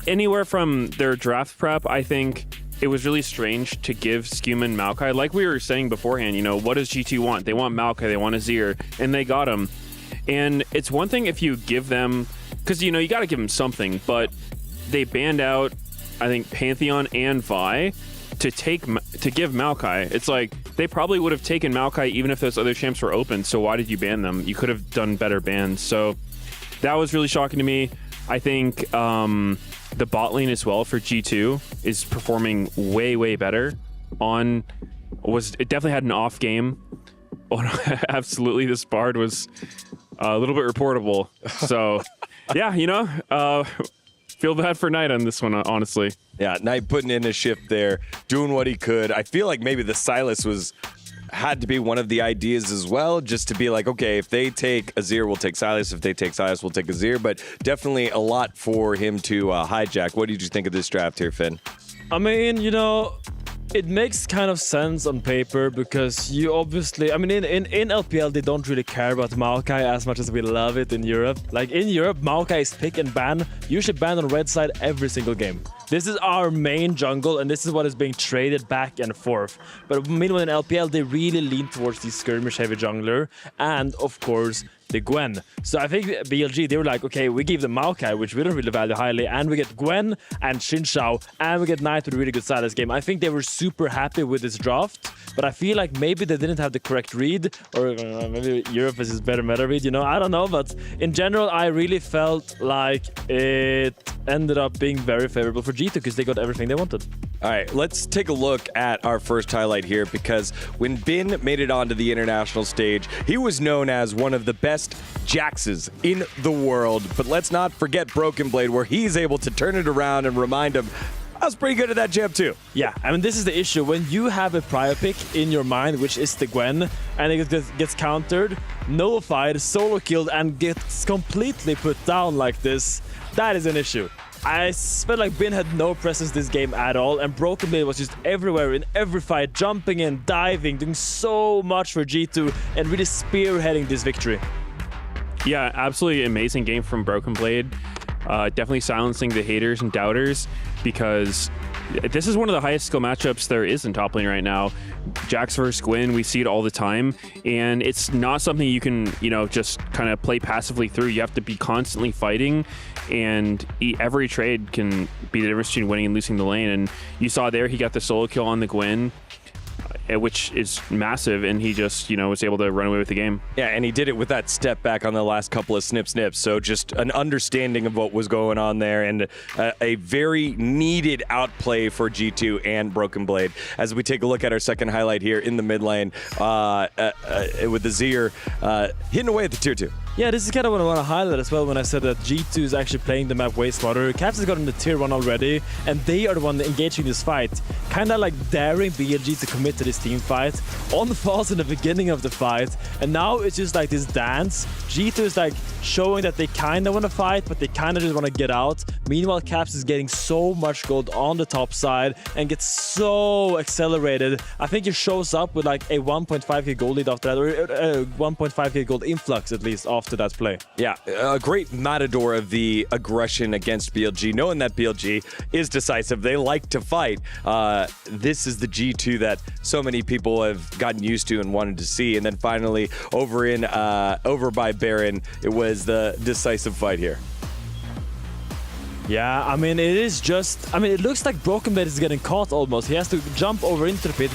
anywhere from their draft prep, I think it was really strange to give Scuman Maokai. Like we were saying beforehand, you know, what does G2 want? They want Maokai, they want Azir, and they got him. And it's one thing if you give them, because, you know, you got to give them something, but they banned out, I think, Pantheon and Vi to give Maokai. It's like, they probably would have taken Maokai even if those other champs were open, so why did you ban them? You could have done better bans. So that was really shocking to me. I think the bot lane as well for G2 is performing way better. It definitely had an off game. Oh, no, absolutely, this Bard was a little bit reportable. So yeah, you know, feel bad for Knight on this one, honestly. Yeah, Knight putting in a shift there, doing what he could. I feel like maybe the Sylas had to be one of the ideas as well, just to be like, okay, if they take Azir, we'll take Sylas. If they take Sylas, we'll take Azir. But definitely a lot for him to hijack. What did you think of this draft here, Finn? I mean, you know, it makes kind of sense on paper because you obviously, I mean, in LPL, they don't really care about Maokai as much as we love it in Europe. Like in Europe, Maokai is pick and ban. You should ban on red side every single game. This is our main jungle, and this is what is being traded back and forth. But meanwhile in LPL, they really lean towards the skirmish-heavy jungler, and of course, the Gwen. So I think BLG, they were like, okay, we give them Maokai, which we don't really value highly, and we get Gwen and Xin Zhao, and we get Knight with a really good side this game. I think they were super happy with this draft, but I feel like maybe they didn't have the correct read, or maybe Europe is his better meta read, you know, I don't know. But in general, I really felt like it ended up being very favorable for G2 because they got everything they wanted. All right, let's take a look at our first highlight here, because when Bin made it onto the international stage, he was known as one of the best Jaxes in the world. But let's not forget Broken Blade, where he's able to turn it around and remind him, I was pretty good at that jab too. Yeah, I mean, this is the issue. When you have a prior pick in your mind, which is the Gwen, and it gets countered, nullified, solo killed, and gets completely put down like this, that is an issue. I felt like Bin had no presence this game at all, and Broken Blade was just everywhere in every fight, jumping in, diving, doing so much for G2, and really spearheading this victory. Yeah, absolutely amazing game from Broken Blade. Definitely silencing the haters and doubters, because this is one of the highest skill matchups there is in top lane right now. Jax versus Gwyn, we see it all the time, and it's not something you can, just kind of play passively through. You have to be constantly fighting, and every trade can be the difference between winning and losing the lane. And you saw there, he got the solo kill on the Gwyn, which is massive, and he just, was able to run away with the game. Yeah, and he did it with that step back on the last couple of snips. So just an understanding of what was going on there, and a very needed outplay for G2 and Broken Blade. As we take a look at our second highlight here in the mid lane with the Zir hitting away at the tier 2. Yeah, this is kind of what I want to highlight as well when I said that G2 is actually playing the map way smarter. Caps has gotten the tier 1 already, and they are the one engaging this fight. Kind of like daring BLG to commit to this team fight. On falls in the beginning of the fight, and now it's just like this dance. G2 is like showing that they kind of want to fight, but they kind of just want to get out. Meanwhile, Caps is getting so much gold on the top side and gets so accelerated. I think he shows up with like a 1.5k gold lead after that, or a 1.5k gold influx at least after that play. Yeah, a great matador of the aggression against BLG, knowing that BLG is decisive. They like to fight. This is the G2 that so many people have gotten used to and wanted to see. And then finally, over by Baron, it was the decisive fight here. Yeah, I mean, it looks like Broken Blade is getting caught almost. He has to jump over into the pit.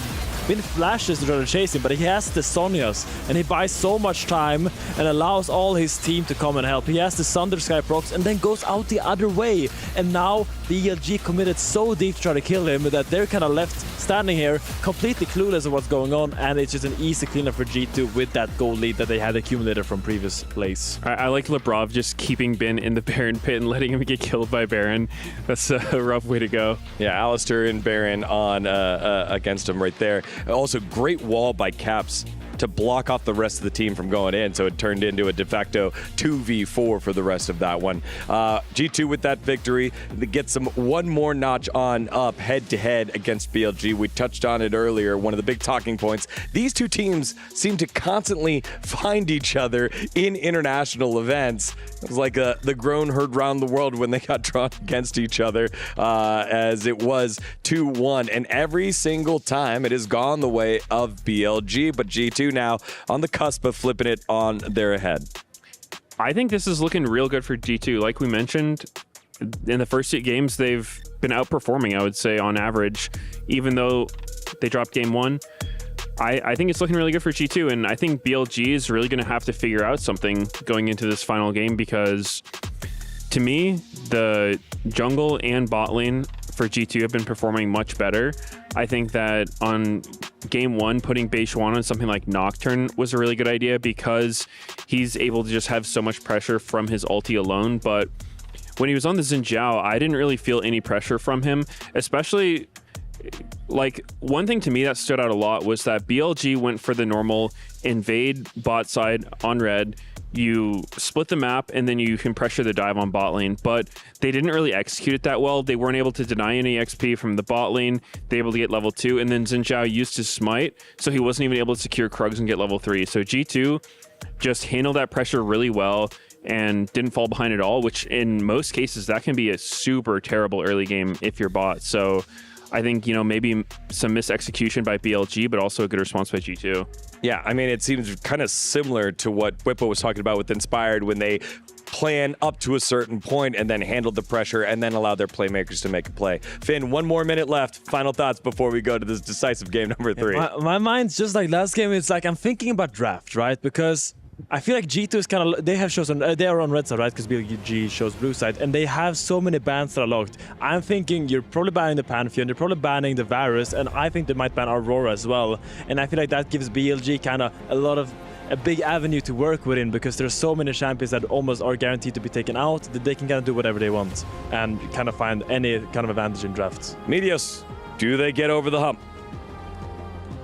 Bin flashes to try to chase him, but he has the Sonias, and he buys so much time and allows all his team to come and help. He has the Thunder Sky procs and then goes out the other way. And now BLG committed so deep to try to kill him that they're kind of left standing here, completely clueless of what's going on, and it's just an easy cleanup for G2 with that gold lead that they had accumulated from previous plays. I like Lebrov just keeping Bin in the Baron pit and letting him get killed by Baron. That's a rough way to go. Yeah, Alistair and Baron on against him right there. Also, great wall by Caps to block off the rest of the team from going in, so it turned into a de facto 2v4 for the rest of that one. G2 with that victory gets them one more notch on up head-to-head against BLG. We touched on it earlier, one of the big talking points. These two teams seem to constantly find each other in international events. It was like the groan heard round the world when they got drawn against each other, as it was 2-1, and every single time it has gone the way of BLG, but G2 now on the cusp of flipping it on their head. I think this is looking real good for G2. Like we mentioned, in the first 8 games, they've been outperforming, I would say, on average, even though they dropped game 1. I think it's looking really good for G2, and I think BLG is really going to have to figure out something going into this final game, because to me, the jungle and bot lane for G2 have been performing much better. I think that on game 1, putting Beishuan on something like Nocturne was a really good idea, because he's able to just have so much pressure from his ulti alone. But when he was on the Xin Zhao, I didn't really feel any pressure from him, especially like one thing to me that stood out a lot was that BLG went for the normal invade bot side on red. You split the map and then you can pressure the dive on bot lane, but they didn't really execute it that well. They weren't able to deny any XP from the bot lane. They were able to get level 2, and then Xin Zhao used his smite, so he wasn't even able to secure Krugs and get level 3. So G2 just handled that pressure really well and didn't fall behind at all, which in most cases that can be a super terrible early game if you're bot. So I think, maybe some misexecution by BLG, but also a good response by G2. Yeah, I mean, it seems kind of similar to what Whippo was talking about with Inspired, when they plan up to a certain point and then handled the pressure and then allowed their playmakers to make a play. Finn, 1 more minute left. Final thoughts before we go to this decisive game number 3. My mind's just like last game. It's like I'm thinking about draft, right? Because I feel like G2 is kind of, they have chosen, they are on red side, right? Because BLG shows blue side, and they have so many bans that are locked. I'm thinking you're probably banning the Pantheon, you're probably banning the Varus, and I think they might ban Aurora as well. And I feel like that gives BLG kind of a big avenue to work within, because there's so many champions that almost are guaranteed to be taken out that they can kind of do whatever they want and kind of find any kind of advantage in drafts. Medios, do they get over the hump?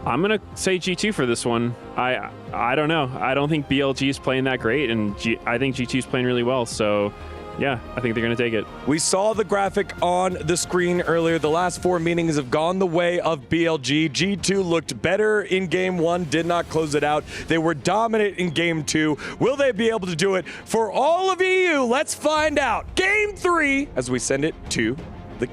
I'm going to say G2 for this one. I don't know. I don't think BLG is playing that great, and I think G2 is playing really well. So, yeah, I think they're going to take it. We saw the graphic on the screen earlier. The last 4 meetings have gone the way of BLG. G2 looked better in Game 1, did not close it out. They were dominant in Game 2. Will they be able to do it for all of EU? Let's find out. Game 3, as we send it to the...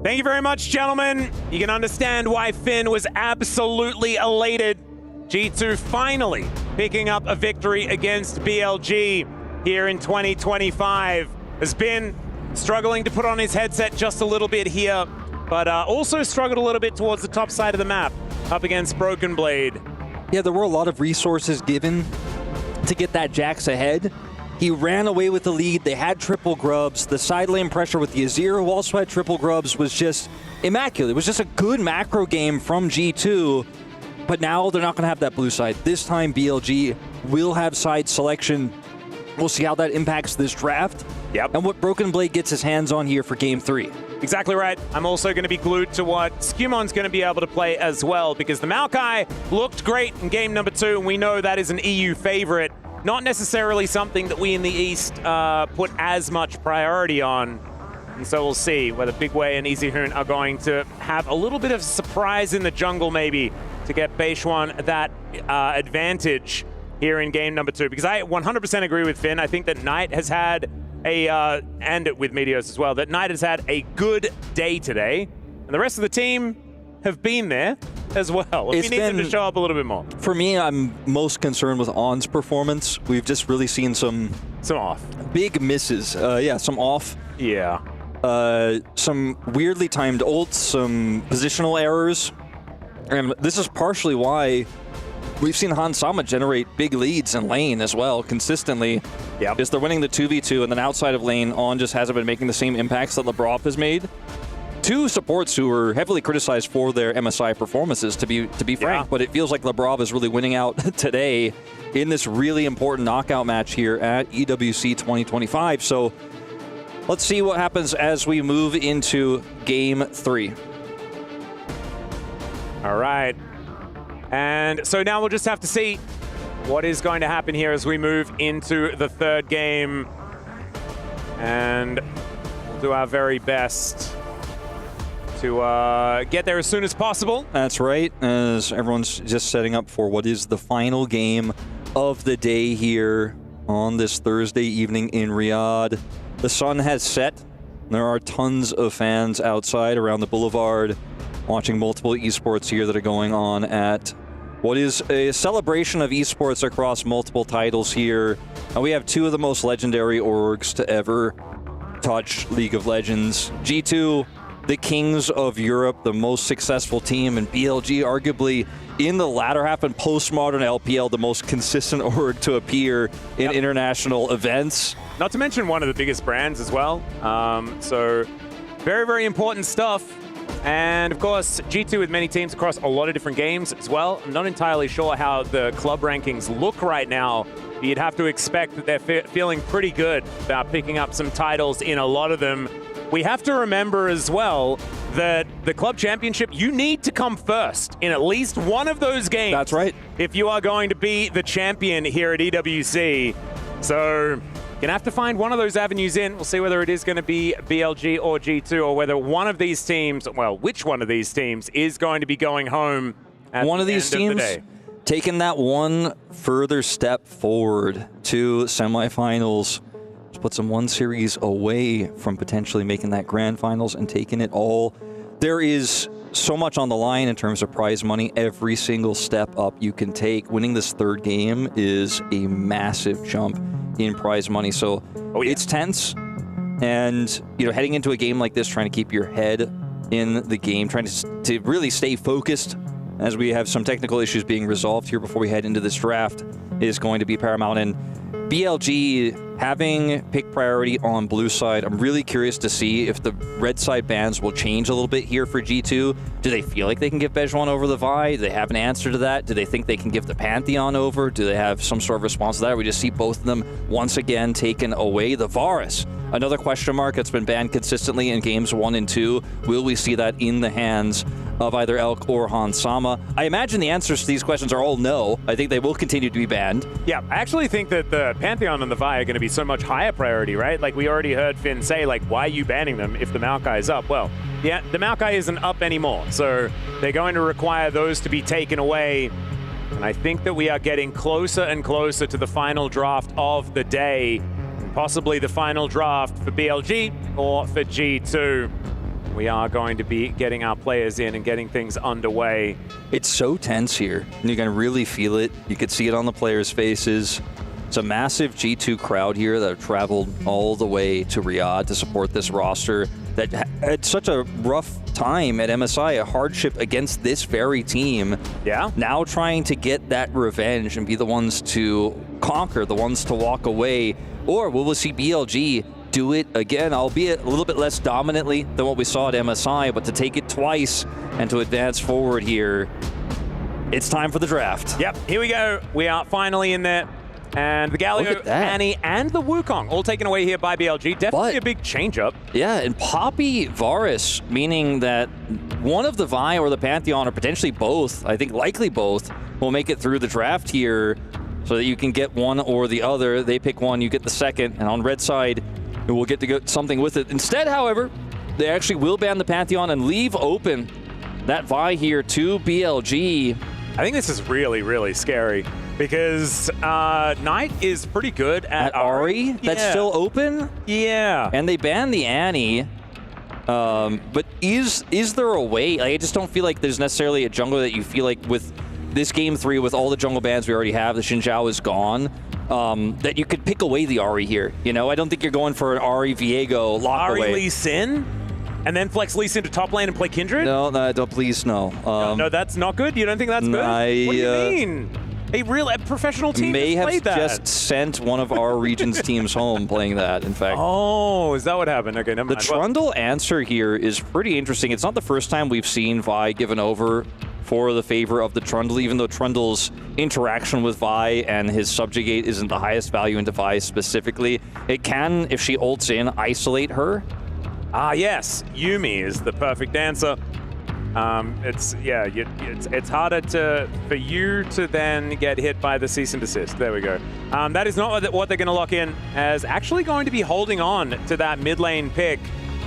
Thank you very much, gentlemen. You can understand why Finn was absolutely elated. G2 finally picking up a victory against BLG here in 2025. Has been struggling to put on his headset just a little bit here, but also struggled a little bit towards the top side of the map up against Broken Blade. Yeah, there were a lot of resources given to get that Jax ahead. He ran away with the lead. They had triple grubs. The side lane pressure with the Azir, who also had triple grubs, was just immaculate. It was just a good macro game from G2, but now they're not going to have that blue side. This time, BLG will have side selection. We'll see how that impacts this draft. Yep. And what Broken Blade gets his hands on here for Game 3. Exactly right. I'm also going to be glued to what Scumon's going to be able to play as well, because the Maokai looked great in Game number 2, and we know that is an EU favorite. Not necessarily something that we in the East put as much priority on. And so we'll see whether Big Way and Easy Hoon are going to have a little bit of surprise in the jungle maybe to get Beishuan that advantage here in game number 2. Because I 100% agree with Finn. I think that Knight has had and with Meteos as well, that Knight has had a good day today. And the rest of the team have been there as well. We need them to show up a little bit more. For me, I'm most concerned with On's performance. We've just really seen some off. Big misses. Yeah, some off. Yeah. Some weirdly timed ults, some positional errors. And this is partially why we've seen Hans Sama generate big leads in lane as well, consistently. Yep. Is they're winning the 2v2, and then outside of lane, On just hasn't been making the same impacts that Lebrov has made. 2 supports who were heavily criticized for their MSI performances, to be frank, but it feels like Lebrov is really winning out today in this really important knockout match here at EWC 2025. So let's see what happens as we move into Game 3. All right. And so now we'll just have to see what is going to happen here as we move into the 3rd game. And we'll do our very best to get there as soon as possible. That's right, as everyone's just setting up for what is the final game of the day here on this Thursday evening in Riyadh. The sun has set. There are tons of fans outside around the Boulevard watching multiple esports here that are going on at what is a celebration of esports across multiple titles here. And we have 2 of the most legendary orgs to ever touch League of Legends. G2, the kings of Europe, the most successful team, and BLG, arguably in the latter half and post-modern LPL, the most consistent org to appear in international events. Not to mention one of the biggest brands as well. So very, very important stuff. And of course, G2 with many teams across a lot of different games as well. I'm not entirely sure how the club rankings look right now. You'd have to expect that they're feeling pretty good about picking up some titles in a lot of them. We have to remember as well that the club championship, you need to come first in at least one of those games. That's right. If you are going to be the champion here at EWC. So you're going to have to find one of those avenues in. We'll see whether it is going to be BLG or G2, or whether one of these teams, well, which one of these teams is going to be going home at one of these teams taking that one further step forward to semifinals. Puts them 1 series away from potentially making that grand finals and taking it all. There is so much on the line in terms of prize money. Every single step up you can take. Winning this 3rd game is a massive jump in prize money. So it's tense. And, you know, heading into a game like this, trying to keep your head in the game, trying to really stay focused as we have some technical issues being resolved here before we head into this draft, is going to be paramount. And BLG having pick priority on blue side, I'm really curious to see if the red side bans will change a little bit here for G2. Do they feel like they can give Bejuan over the Vi? Do they have an answer to that? Do they think they can give the Pantheon over? Do they have some sort of response to that? Or we just see both of them once again taken away. The Varus, another question mark that's been banned consistently in games 1 and 2. Will we see that in the hands of either Elk or Hans Sama? I imagine the answers to these questions are all no. I think they will continue to be banned. Yeah, I actually think that the Pantheon and the Vi are going to be so much higher priority, right? Like, we already heard Finn say, like, why are you banning them if the Maokai is up? Well, yeah, the Maokai isn't up anymore, so they're going to require those to be taken away. And I think that we are getting closer and closer to the final draft of the day, and possibly the final draft for BLG or for G2. We are going to be getting our players in and getting things underway. It's so tense here, and you can really feel it. You could see it on the players' faces. It's a massive G2 crowd here that have traveled all the way to Riyadh to support this roster that had such a rough time at MSI, a hardship against this very team. Yeah. Now trying to get that revenge and be the ones to conquer, the ones to walk away. Or will we see BLG do it again, albeit a little bit less dominantly than what we saw at MSI, but to take it twice and to advance forward here. It's time for the draft. Yep, here we go. We are finally in there. And the Galio, Annie, and the Wukong all taken away here by BLG. Definitely a big change-up. Yeah, and Poppy Varus, meaning that one of the Vi or the Pantheon, or potentially both, I think likely both, will make it through the draft here so that you can get one or the other. They pick one, you get the second, and on red side, we'll get to get something with it. Instead, however, they actually will ban the Pantheon and leave open that Vi here to BLG. I think this is really, really scary because Knight is pretty good at Ari. That's still open? Yeah. And they banned the Annie. But is there a way? Like, I just don't feel like there's necessarily a jungler that you feel like with this game 3, with all the jungle bans we already have, the Xin Zhao is gone, that you could pick away the Ari here. You know, I don't think you're going for an Ari Viego lock away. Ari Lee Sin? And then flex Lee Sin to top lane and play Kindred? No, don't, please, no. No, that's not good? You don't think that's good? What do you mean? A real professional team may have played that. just sent one of our region's teams home playing that, in fact. Oh, is that what happened? Okay, never mind. The Trundle answer here is pretty interesting. It's not the first time we've seen Vi given over for the favor of the Trundle, even though Trundle's interaction with Vi and his subjugate isn't the highest value into Vi specifically. It can, if she ults in, isolate her. Ah, yes. Yumi is the perfect answer. It's harder for you to then get hit by the cease and desist. There we go. That is not what they're going to lock in, as actually going to be holding on to that mid lane pick.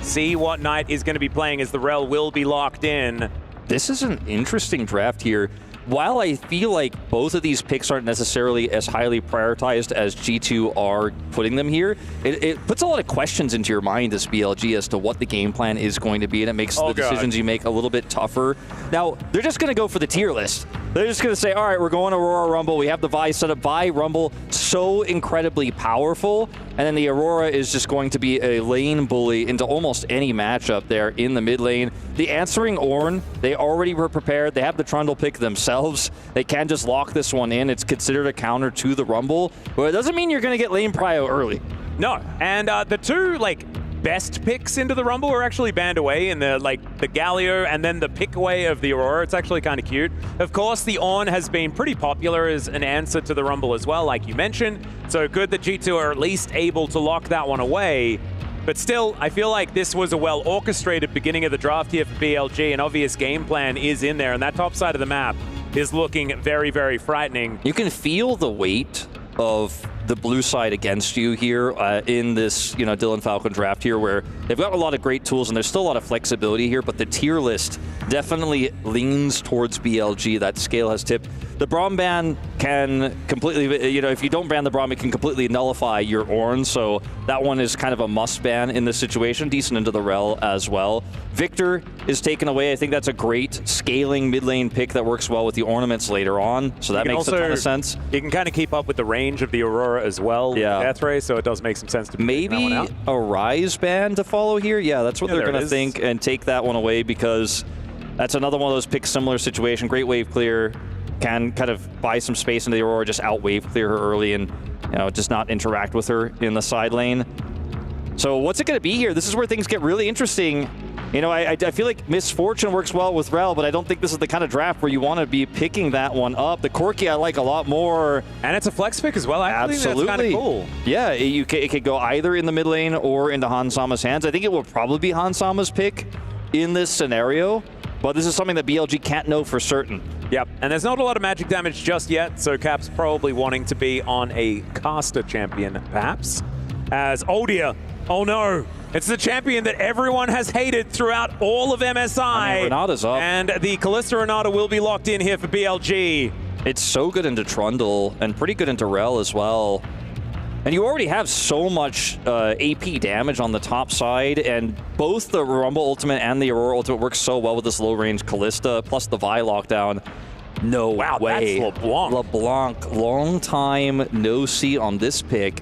See what Knight is going to be playing, as the Rel will be locked in. This is an interesting draft here. While I feel like both of these picks aren't necessarily as highly prioritized as G2 are putting them here, it puts a lot of questions into your mind as BLG as to what the game plan is going to be, and it makes the decisions you make a little bit tougher. Now, they're just going to go for the tier list. They're just going to say, all right, we're going Aurora Rumble. We have the Vi set up. Vi Rumble, so incredibly powerful. And then the Aurora is just going to be a lane bully into almost any matchup there in the mid lane. The answering Ornn, they already were prepared. They have the Trundle pick themselves. They can just lock this one in. It's considered a counter to the Rumble, but it doesn't mean you're going to get lane prio early. No, and the two, best picks into the Rumble are actually banned away in the Galio and then the pick away of the Aurora. It's actually kind of cute. Of course, the Ornn has been pretty popular as an answer to the Rumble as well, like you mentioned. So good that G2 are at least able to lock that one away. But still, I feel like this was a well-orchestrated beginning of the draft here for BLG. An obvious game plan is in there, and that top side of the map is looking very, very frightening. You can feel the weight of the blue side against you here in this, Dylan Falcon draft here, where they've got a lot of great tools and there's still a lot of flexibility here, but the tier list definitely leans towards BLG. That scale has tipped. The Braum ban can completely, if you don't ban the Braum, it can completely nullify your Ornn, so that one is kind of a must ban in this situation. Decent into the Rel as well. Victor is taken away. I think that's a great scaling mid lane pick that works well with the ornaments later on, so that makes a ton of sense. You can kind of keep up with the range of the Aurora as well. Yeah. Death Ray, so it does make some sense to maybe that one out. a Rise ban to follow here. Yeah, that's what they're going to think and take that one away, because That's another one of those pick similar situation. Great wave clear. Can kind of buy some space into the Aurora, just out wave clear her early and just not interact with her in the side lane. So what's it going to be here? This is where things get really interesting. I feel like Misfortune works well with Rel, but I don't think this is the kind of draft where you want to be picking that one up. The Corki I like a lot more. And it's a flex pick as well. Absolutely. That's kind of cool. Yeah, it could go either in the mid lane or into Hansama's hands. I think it will probably be Hansama's pick in this scenario, but this is something that BLG can't know for certain. Yep, and there's not a lot of magic damage just yet, so Cap's probably wanting to be on a caster champion, perhaps. As Oldia, oh no, it's the champion that everyone has hated throughout all of MSI. Renata's up. And the Kalista Renata will be locked in here for BLG. It's so good into Trundle and pretty good into Rel as well. And you already have so much AP damage on the top side, and both the Rumble Ultimate and the Aurora Ultimate work so well with this low-range Kalista, plus the Vi lockdown. No way. That's LeBlanc. LeBlanc, long time no see on this pick.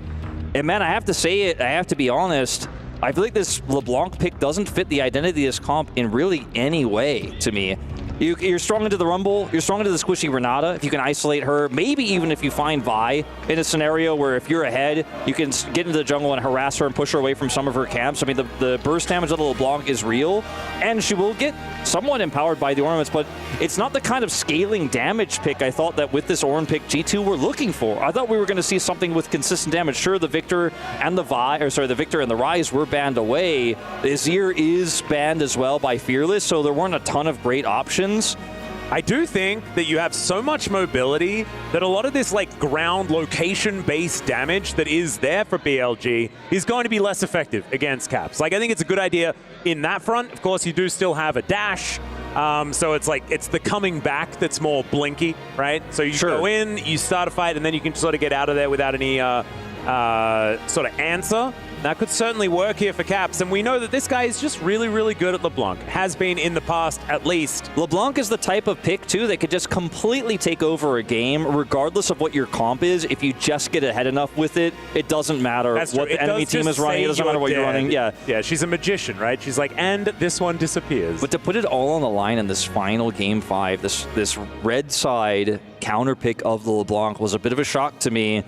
And man, I have to say it, I have to be honest, I feel like this LeBlanc pick doesn't fit the identity of this comp in really any way to me. You're strong into the Rumble, you're strong into the squishy Renata, if you can isolate her, maybe even if you find Vi in a scenario where if you're ahead, you can get into the jungle and harass her and push her away from some of her camps. I mean, the burst damage of the LeBlanc is real, and she will get somewhat empowered by the ornaments, but it's not the kind of scaling damage pick I thought that with this Ornn pick G2 were looking for. I thought we were going to see something with consistent damage. Sure, the Victor and the Victor and the Rise were banned away. Azir is banned as well by Fearless, so there weren't a ton of great options. I do think that you have so much mobility that a lot of this ground location-based damage that is there for BLG is going to be less effective against Caps. I think it's a good idea in that front. Of course, you do still have a dash, so it's the coming back that's more blinky, right? So you go in, you start a fight, and then you can sort of get out of there without any sort of answer. That could certainly work here for Caps, and we know that this guy is just really, really good at LeBlanc. Has been in the past, at least. LeBlanc is the type of pick, too, that could just completely take over a game, regardless of what your comp is. If you just get ahead enough with it, it doesn't matter what the enemy team is running. It doesn't matter what you're running. Yeah, she's a magician, right? She's like, and this one disappears. But to put it all on the line in this final Game 5, this red side counter pick of the LeBlanc was a bit of a shock to me.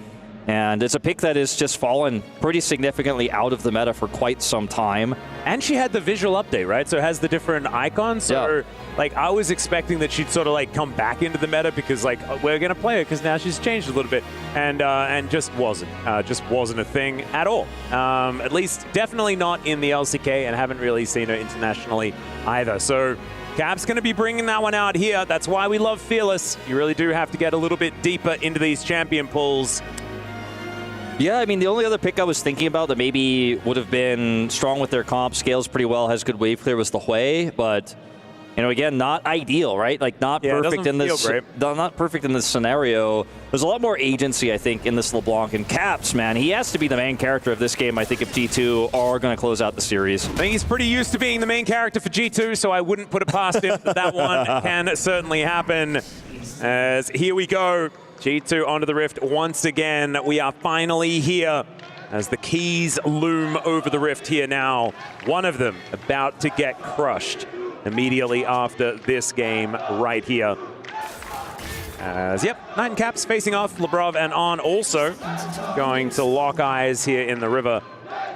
And it's a pick that has just fallen pretty significantly out of the meta for quite some time. And she had the visual update, right? So it has the different icons. So, I was expecting that she'd sort of, come back into the meta because, we're going to play her because now she's changed a little bit. And just wasn't. Just wasn't a thing at all. At least definitely not in the LCK, and haven't really seen her internationally either. So Cap's going to be bringing that one out here. That's why we love Fearless. You really do have to get a little bit deeper into these champion pools. Yeah, I mean, the only other pick I was thinking about that maybe would have been strong with their comp, scales pretty well, has good wave clear, was the Hui, but again, not ideal, right? Not perfect in this. Not perfect in this scenario. There's a lot more agency, I think, in this LeBlanc, and Caps, man, he has to be the main character of this game. I think if G2 are going to close out the series. I think he's pretty used to being the main character for G2, so I wouldn't put it past him. That one can certainly happen. As here we go. G2 onto the Rift once again. We are finally here as the keys loom over the Rift here now. One of them about to get crushed immediately after this game right here. As, Knight and Caps facing off. Lebrov and On also going to lock eyes here in the river.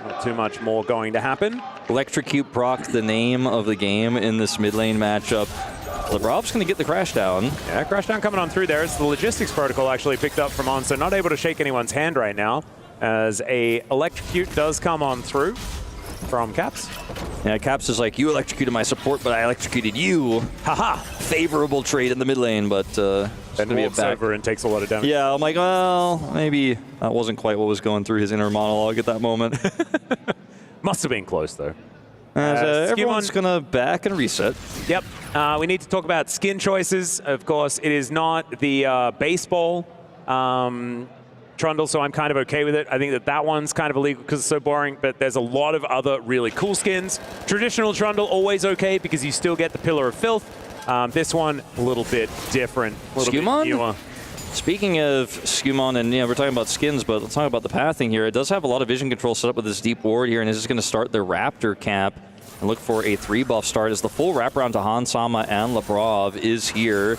Not too much more going to happen. Electrocute proc, the name of the game in this mid lane matchup. Lebrov's going to get the crash down. Yeah, crash down coming on through there. It's the logistics protocol actually picked up from On, so not able to shake anyone's hand right now as a electrocute does come on through from Caps. Yeah, Caps is like, you electrocuted my support, but I electrocuted you. Haha! Favorable trade in the mid lane, but then walks over and takes a lot of damage. Yeah, I'm like, well, maybe that wasn't quite what was going through his inner monologue at that moment. Must have been close, though. Everyone's going to back and reset. Yep. We need to talk about skin choices. Of course, it is not the baseball Trundle, so I'm kind of okay with it. I think that one's kind of illegal because it's so boring, but there's a lot of other really cool skins. Traditional Trundle, always okay because you still get the Pillar of Filth. This one, a little bit different, a little bit newer. Speaking of Skumon, and we're talking about skins, but let's talk about the pathing here. It does have a lot of vision control set up with this deep ward here, and this is going to start their Raptor cap. and look for a 3-buff start as the full wraparound to Hansama and Labrov is here.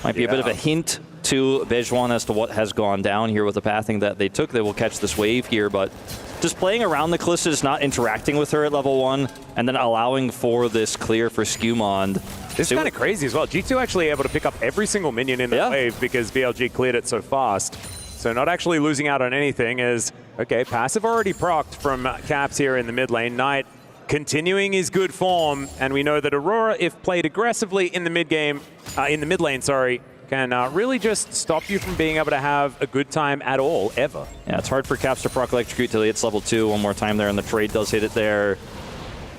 Might be a bit of a hint to Bejuan as to what has gone down here with the pathing that they took. They will catch this wave here, but just playing around the Calistas, not interacting with her at level 1, and then allowing for this clear for Skumond. This is kind of crazy as well. G2 actually able to pick up every single minion in the wave because BLG cleared it so fast. So not actually losing out on anything as, okay, passive already procced from Caps here in the mid lane. Knight continuing his good form, and we know that Aurora, if played aggressively in the mid game, in the mid lane, sorry, can really just stop you from being able to have a good time at all, ever. Yeah, it's hard for Caps to proc Electrocute till he hits level 2 one more time there, and the trade does hit it there.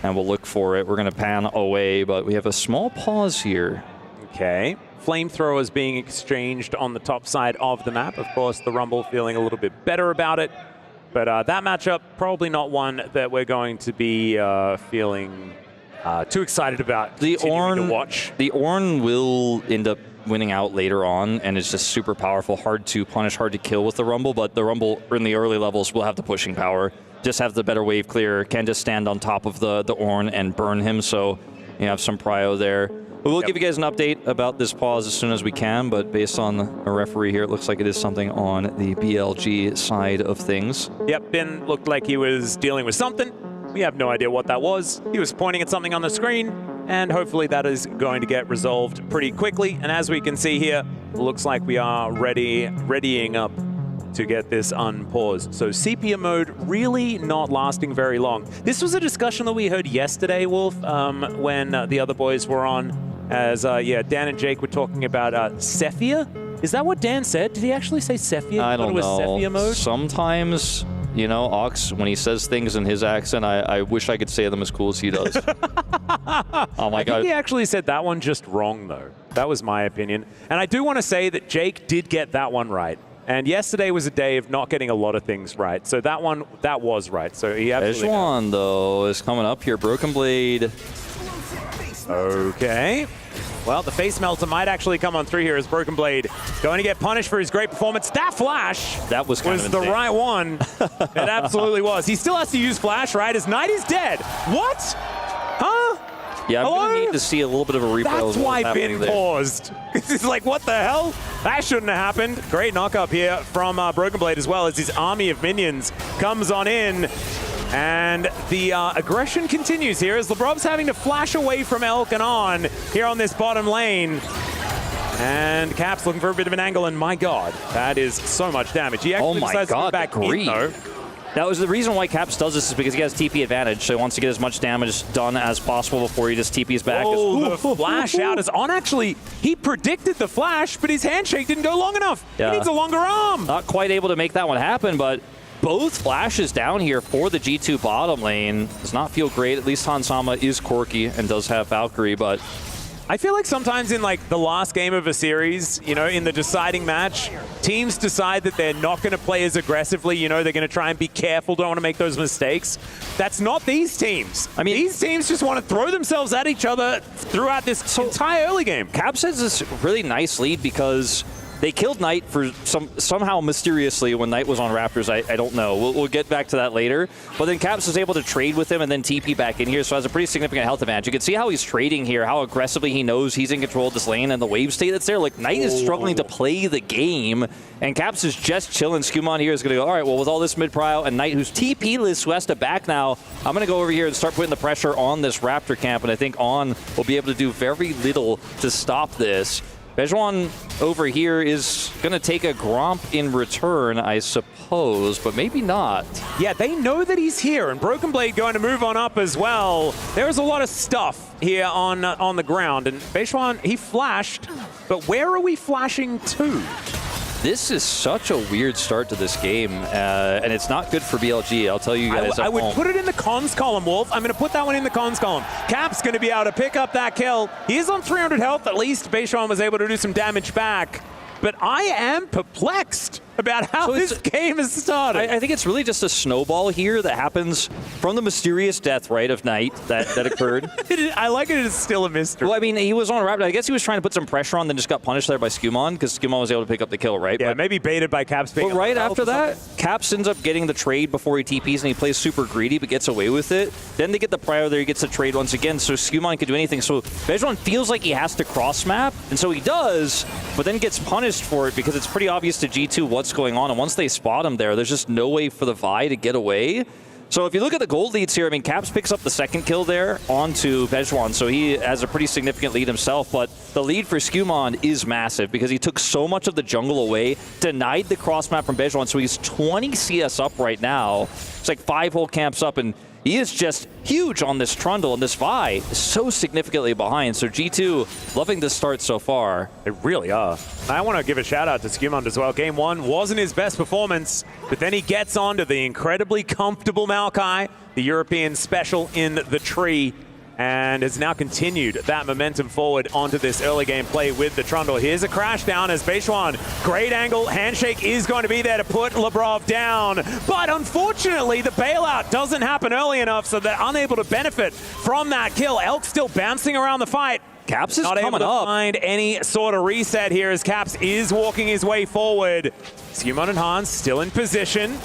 And we'll look for it. We're going to pan away, but we have a small pause here. Okay. Flamethrowers being exchanged on the top side of the map. Of course, the Rumble feeling a little bit better about it. But that matchup, probably not one that we're going to be feeling too excited about the Ornn to watch. The Ornn will end up winning out later on, and it's just super powerful, hard to punish, hard to kill with the Rumble, but the Rumble in the early levels will have the pushing power. Just have the better wave clear, can just stand on top of the Ornn and burn him, so you have some prio there. We'll give you guys an update about this pause as soon as we can, but based on a referee here, it looks like it is something on the BLG side of things. Yep, Ben looked like he was dealing with something. We have no idea what that was. He was pointing at something on the screen, and hopefully that is going to get resolved pretty quickly. And as we can see here, it looks like we are readying up to get this unpaused. So sepia mode really not lasting very long. This was a discussion that we heard yesterday, Wolf, when the other boys were on, as Dan and Jake were talking about Sepia. Is that what Dan said? Did he actually say Sepia? I don't know. Sepia mode? Sometimes, you know, Ox, when he says things in his accent, I wish I could say them as cool as he does. Oh my God. I think he actually said that one just wrong, though. That was my opinion. And I do want to say that Jake did get that one right. And yesterday was a day of not getting a lot of things right. So that one, that was right. So he absolutely... Bejuan, though, is coming up here. Broken Blade. Okay. Well, the face melter might actually come on through here as Broken Blade going to get punished for his great performance. That flash was the right one. It absolutely was. He still has to use flash, right? As Knight is dead. What? Huh? Yeah, I'm going to need to see a little bit of a replay. That's why Ben paused. He's like, what the hell? That shouldn't have happened. Great knock-up here from Broken Blade as well as his army of minions comes on in. And the aggression continues here as Labrov's having to flash away from Elk and on here on this bottom lane. And Caps looking for a bit of an angle, and my God, that is so much damage. He actually decides to move back in, though. That was the reason why Caps does this, is because he has TP advantage, so he wants to get as much damage done as possible before he just TPs back. Oh, the flash out is on. Actually, he predicted the flash, but his handshake didn't go long enough. Yeah. He needs a longer arm. Not quite able to make that one happen, but both flashes down here for the G2 bottom lane does not feel great. At least Hansama is quirky and does have Valkyrie, but I feel like sometimes in like the last game of a series, you know, in the deciding match, teams decide that they're not going to play as aggressively. You know, they're going to try and be careful, don't want to make those mistakes. That's not these teams. I mean, these teams just want to throw themselves at each other throughout this entire early game. Caps has this really nice lead because they killed Knight for somehow mysteriously when Knight was on Raptors. I don't know. We'll get back to that later. But then Caps was able to trade with him and then TP back in here, so has a pretty significant health advantage. You can see how he's trading here, how aggressively he knows he's in control of this lane and the wave state that's there. Like, Knight is struggling to play the game, and Caps is just chilling. Skumon here is going to go, all right, well, with all this mid-prio and Knight, who's TP-less, who has to back now, I'm going to go over here and start putting the pressure on this Raptor camp, and I think On will be able to do very little to stop this. Bejuan over here is going to take a Gromp in return, I suppose, but maybe not. Yeah, they know that he's here, and Broken Blade going to move on up as well. There's a lot of stuff here on the ground, and Bejuan, he flashed, but where are we flashing to? This is such a weird start to this game, and it's not good for BLG. I'll tell you guys. I would put it in the cons column, Wolf. I'm going to put that one in the cons column. Cap's going to be able to pick up that kill. He is on 300 health. At least Bejuan was able to do some damage back. But I am perplexed about how this game has started. I think it's really just a snowball here that happens from the mysterious death, right, of Knight that occurred. I like it. It's still a mystery. Well, I mean, he was on a Raptor. I guess he was trying to put some pressure on, then just got punished there by Skumon because Skumon was able to pick up the kill, right? Yeah, maybe baited by Caps. But right after that, Caps ends up getting the trade before he TPs, and he plays super greedy but gets away with it. Then they get the Prio there, he gets the trade once again, so Skumon can do anything. So Bejuan feels like he has to cross-map, and so he does, but then gets punished for it because it's pretty obvious to G2 what's going on, and once they spot him there, there's just no way for the Vi to get away. So if you look at the gold leads here, I mean, Caps picks up the second kill there onto Bejuan, so he has a pretty significant lead himself, but the lead for Skumon is massive because he took so much of the jungle away, denied the cross map from Bejuan, so he's 20 CS up right now. It's like 5 whole camps up, and he is just huge on this Trundle, and this Vi is so significantly behind. So G2 loving this start so far. They really are. I want to give a shout out to Skumon as well. Game 1 wasn't his best performance, but then he gets onto the incredibly comfortable Maokai, the European special in the tree, and has now continued that momentum forward onto this early game play with the Trundle. Here's a crash down as Bejuan, great angle, handshake is going to be there to put Labrov down, but unfortunately the bailout doesn't happen early enough, so they're unable to benefit from that kill. Elk still bouncing around the fight. Caps is not coming able to up. find any sort of reset here as Caps is walking his way forward. Skumon and Hans still in position.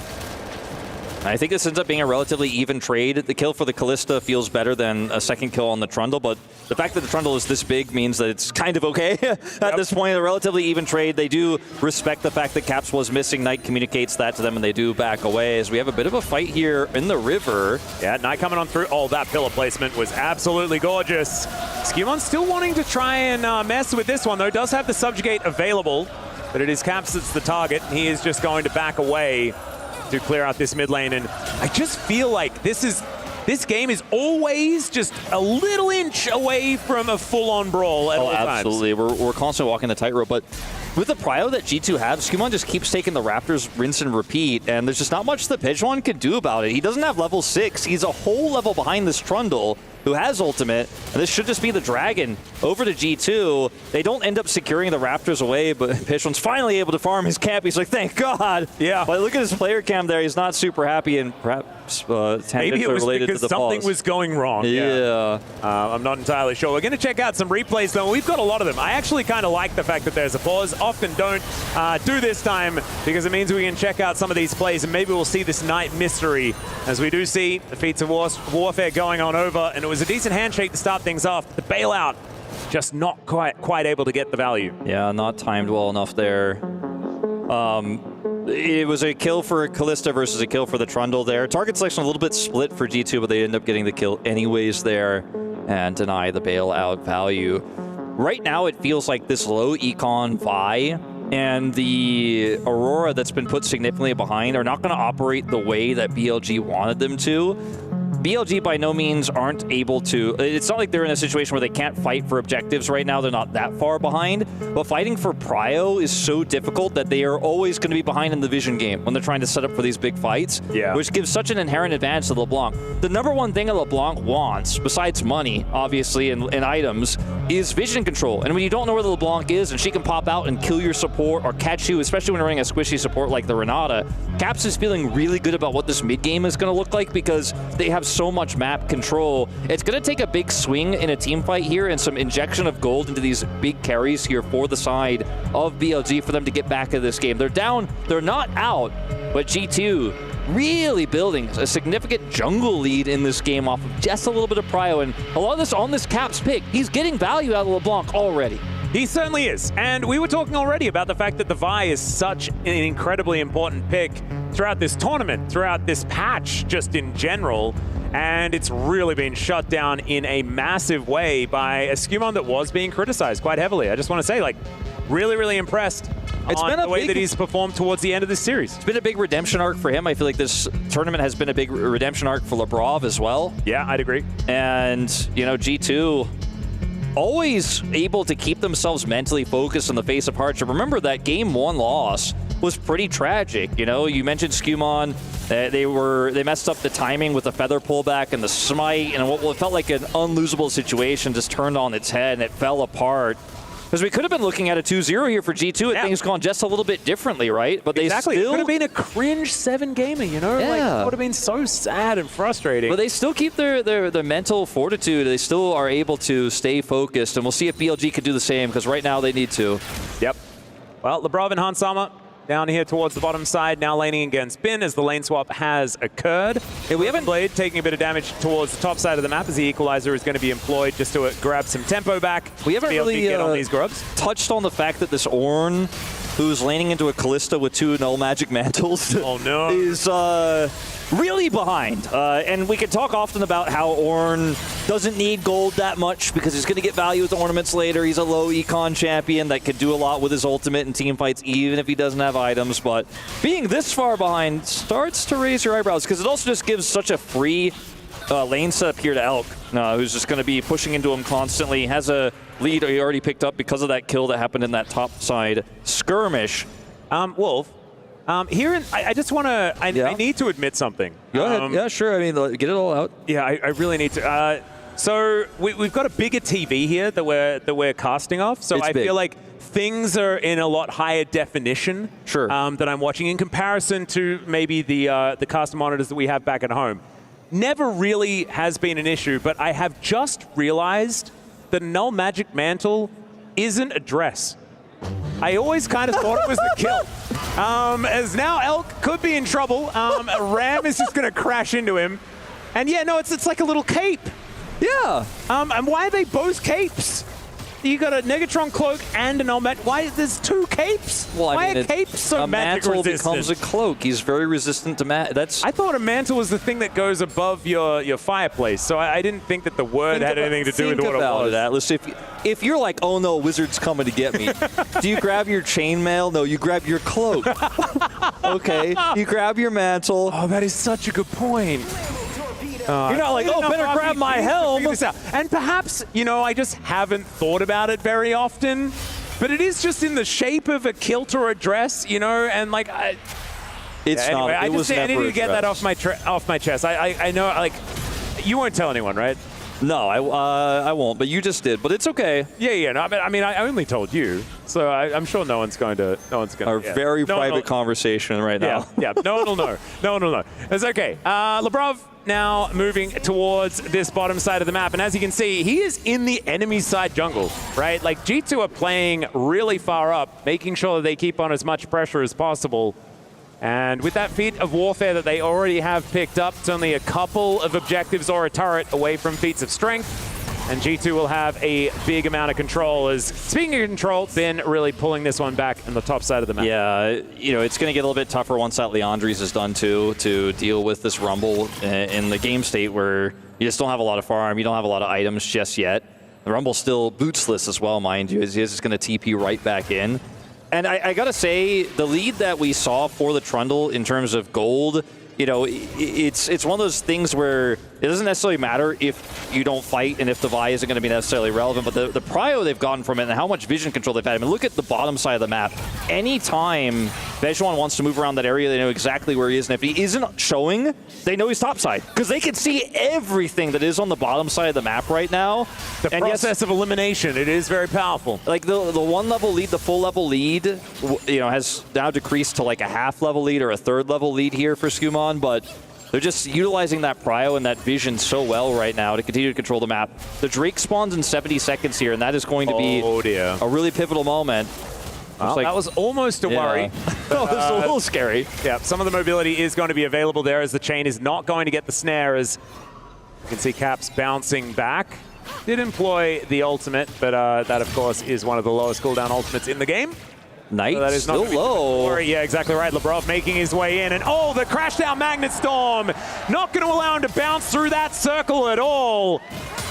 I think this ends up being a relatively even trade. The kill for the Callista feels better than a second kill on the Trundle, but the fact that the Trundle is this big means that it's kind of okay at this point. A relatively even trade. They do respect the fact that Caps was missing. Knight communicates that to them, and they do back away as we have a bit of a fight here in the river. Yeah, Knight coming on through. Oh, that pillar placement was absolutely gorgeous. Skumon still wanting to try and mess with this one, though. Does have the subjugate available, but it is Caps that's the target. He is just going to back away to clear out this mid lane, and I just feel like this game is always just a little inch away from a full-on brawl at all times. Absolutely. We're constantly walking the tightrope, but with the prio that G2 have, Skumon just keeps taking the Raptors rinse and repeat, and there's just not much that Bejuan can do about it. He doesn't have level 6. He's a whole level behind this Trundle, who has ultimate, and this should just be the Dragon over to G2. They don't end up securing the Raptors away, but Bejuan's finally able to farm his camp. He's like, thank God. Yeah. But look at his player cam there. He's not super happy, and perhaps maybe it was related because to the something pause. was going wrong. Yeah. I'm not entirely sure. We're going to check out some replays, though. We've got a lot of them. I actually kind of like the fact that there's a pause. Often don't do this time because it means we can check out some of these plays, and maybe we'll see this Knight mystery, as we do see the feats of warfare going on over, and it was a decent handshake to start things off. The bailout just not quite able to get the value. Yeah, not timed well enough there. It was a kill for Callista versus a kill for the Trundle there. Target selection a little bit split for G2, but they end up getting the kill anyways there and deny the bailout value. Right now, it feels like this low econ Vi and the Aurora that's been put significantly behind are not going to operate the way that BLG wanted them to. BLG by no means aren't able to, it's not like they're in a situation where they can't fight for objectives right now. They're not that far behind, but fighting for prio is so difficult that they are always going to be behind in the vision game when they're trying to set up for these big fights, which gives such an inherent advantage to LeBlanc. The number one thing that LeBlanc wants, besides money, obviously, and items, is vision control. And when you don't know where the LeBlanc is and she can pop out and kill your support or catch you, especially when you're running a squishy support like the Renata, Caps is feeling really good about what this mid game is going to look like because they have so much map control. It's going to take a big swing in a team fight here and some injection of gold into these big carries here for the side of BLG for them to get back into this game. They're down, they're not out, but G2 really building a significant jungle lead in this game off of just a little bit of prio, and a lot of this on this Caps pick. He's getting value out of LeBlanc already. He certainly is. And we were talking already about the fact that the Vi is such an incredibly important pick throughout this tournament, throughout this patch, just in general. And it's really been shut down in a massive way by a Skumon that was being criticized quite heavily. I just want to say, like, really, really impressed on the way that he's performed towards the end of this series. It's been a big redemption arc for him. I feel like this tournament has been a big redemption arc for Labrov as well. Yeah, I'd agree. And, you know, G2 always able to keep themselves mentally focused in the face of hardship. Remember that game 1 loss was pretty tragic. You know, you mentioned Skumon. They messed up the timing with the feather pullback and the smite, and what felt like an unlosable situation just turned on its head and it fell apart. Because we could have been looking at a 2-0 here for G2 and things gone just a little bit differently, right? But they exactly. still... It could have been a cringe 7-gamer, you know? Yeah. Like, it would have been so sad and frustrating. But they still keep their mental fortitude. They still are able to stay focused, and we'll see if BLG could do the same, because right now they need to. Yep. Well, Lebrov and Hansama down here towards the bottom side, now laning against Bin as the lane swap has occurred. Yeah, we haven't Blade taking a bit of damage towards the top side of the map as the Equalizer is going to be employed just to grab some tempo back. We haven't really get on these grubs. touched on the fact that this Ornn, who's laning into a Callista with 2 null magic mantles, is really behind. And we can talk often about how Ornn doesn't need gold that much because he's going to get value with ornaments later. He's a low econ champion that could do a lot with his ultimate in team fights, even if he doesn't have items. But being this far behind starts to raise your eyebrows because it also just gives such a free lane setup here to Elk, who's just going to be pushing into him constantly. Has a lead he already picked up because of that kill that happened in that top side skirmish. Wolf, here I just want to, I need to admit something. Go ahead. Yeah, sure. I mean, get it all out. Yeah, I really need to. So we've got a bigger TV here that we're casting off. So I feel like things are in a lot higher definition that I'm watching in comparison to maybe the cast monitors that we have back at home. Never really has been an issue, but I have just realized that Null Magic Mantle isn't a dress. I always kind of thought it was the kill. As now Elk could be in trouble. Ram is just going to crash into him. And yeah, no, it's like a little cape. Yeah. And why are they both capes? You got a Negatron cloak and an Elmet. Why? There's 2 capes. Well, why are capes so magic mantle resistant? becomes a cloak. He's very resistant to That's. I thought a mantle was the thing that goes above your fireplace, so I didn't think that the word had anything to do with what it was. Atlas. If you're like, oh no, wizard's coming to get me, do you grab your chainmail? No, you grab your cloak. Okay, you grab your mantle. Oh, that is such a good point. You're not like, oh, better grab my helm. And perhaps, I just haven't thought about it very often, but it is just in the shape of a kilt or a dress, and like, it's anyway, not. I need to get that off my chest. I know, like, you won't tell anyone, right? No, I won't, but you just did. But it's okay. Yeah. No, I mean, I only told you, so I'm sure no one's going to. Our very private conversation right now. Yeah. No one will know. No one will know. It's okay. Lebrov now moving towards this bottom side of the map, and as you can see, he is in the enemy side jungle, right? Like G2 are playing really far up, making sure that they keep on as much pressure as possible. And with that feat of warfare that they already have picked up, it's only a couple of objectives or a turret away from feats of strength. And G2 will have a big amount of control. As speaking of control, Bin really pulling this one back on the top side of the map. Yeah, it's going to get a little bit tougher once that Leandres is done too, to deal with this Rumble in the game state where you just don't have a lot of farm, you don't have a lot of items just yet. The Rumble's still bootsless as well, mind you, as he is just going to TP right back in. And I gotta say, the lead that we saw for the Trundle in terms of gold, it's one of those things where it doesn't necessarily matter if you don't fight and if the Vi isn't going to be necessarily relevant, but the prio they've gotten from it and how much vision control they've had. I mean, look at the bottom side of the map. Anytime Bejuan wants to move around that area, they know exactly where he is, and if he isn't showing, they know he's topside, because they can see everything that is on the bottom side of the map right now. The process of elimination, it is very powerful. Like the 1-level lead, the full level lead, has now decreased to like a half-level lead or a third-level lead here for Skumon, but they're just utilizing that prio and that vision so well right now to continue to control the map. The Drake spawns in 70 seconds here, and that is going to be a really pivotal moment. Well, that was almost a worry. That was a little scary. Yeah, some of the mobility is going to be available there as the chain is not going to get the snare, as you can see Caps bouncing back. Did employ the ultimate, but that, of course, is one of the lowest cooldown ultimates in the game. Knight that is still low. Yeah, exactly right. Lebrov making his way in, and the crash down Magnet Storm. Not going to allow him to bounce through that circle at all.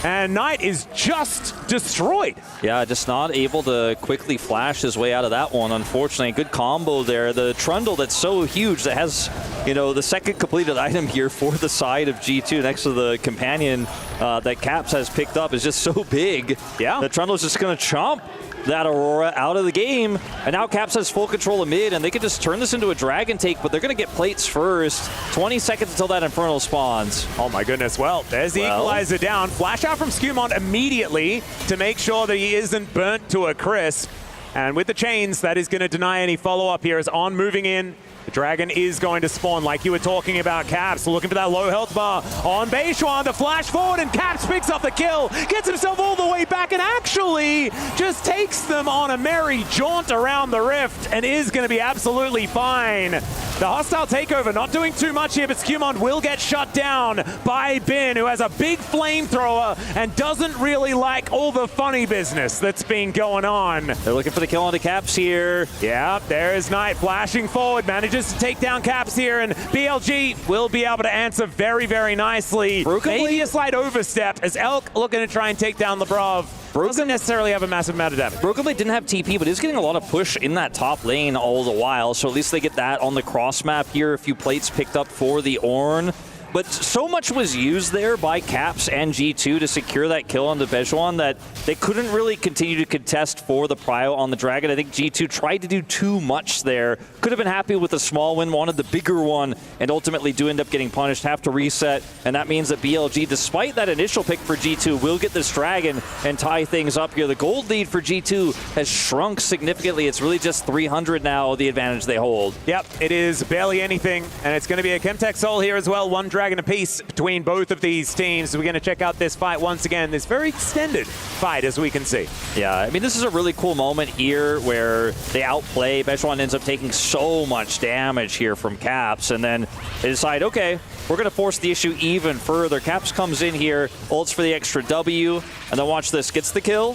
And Knight is just destroyed. Yeah, just not able to quickly flash his way out of that one, unfortunately. Good combo there. The Trundle that's so huge that has, the second completed item here for the side of G2 next to the companion that Caps has picked up is just so big. Yeah. The Trundle's just going to chomp that Aurora out of the game, and now Caps has full control of mid, and they can just turn this into a dragon take, but they're going to get plates first. 20 seconds until that Infernal spawns. Oh my goodness, well, there's the Equalizer down. Flash out out from Skewmont immediately to make sure that he isn't burnt to a crisp. And with the chains, that is going to deny any follow-up here as On moving in. The Dragon is going to spawn like you were talking about, Caps. Looking for that low health bar on Beishuan, the flash forward, and Caps picks up the kill, gets himself all the way back, and actually just takes them on a merry jaunt around the rift and is going to be absolutely fine. The hostile takeover not doing too much here, but Skewmont will get shut down by Bin, who has a big flamethrower and doesn't really like all the funny business that's been going on. They're looking for the kill onto Caps here. Yeah, there is Knight flashing forward, manages to take down Caps here, and BLG will be able to answer very, very nicely. Maybe a slight overstep as Elk looking to try and take down Lebrov. Doesn't necessarily have a massive amount of damage. Broken Blade didn't have TP, but he's getting a lot of push in that top lane all the while, so at least they get that on the cross map here. A few plates picked up for the Ornn. But so much was used there by Caps and G2 to secure that kill on the Bejuan that they couldn't really continue to contest for the prio on the Dragon. I think G2 tried to do too much there. Could have been happy with a small win, wanted the bigger one, and ultimately do end up getting punished, have to reset. And that means that BLG, despite that initial pick for G2, will get this Dragon and tie things up here. The gold lead for G2 has shrunk significantly. It's really just 300 now, the advantage they hold. Yep, it is barely anything, and it's going to be a Chemtech Soul here as well. One Dragon apiece between both of these teams. We're going to check out this fight once again. This very extended fight, as we can see. Yeah, I mean, this is a really cool moment here where they outplay. Bejuan ends up taking so much damage here from Caps, and then they decide, okay, we're going to force the issue even further. Caps comes in here, ults for the extra W, and then watch this, gets the kill,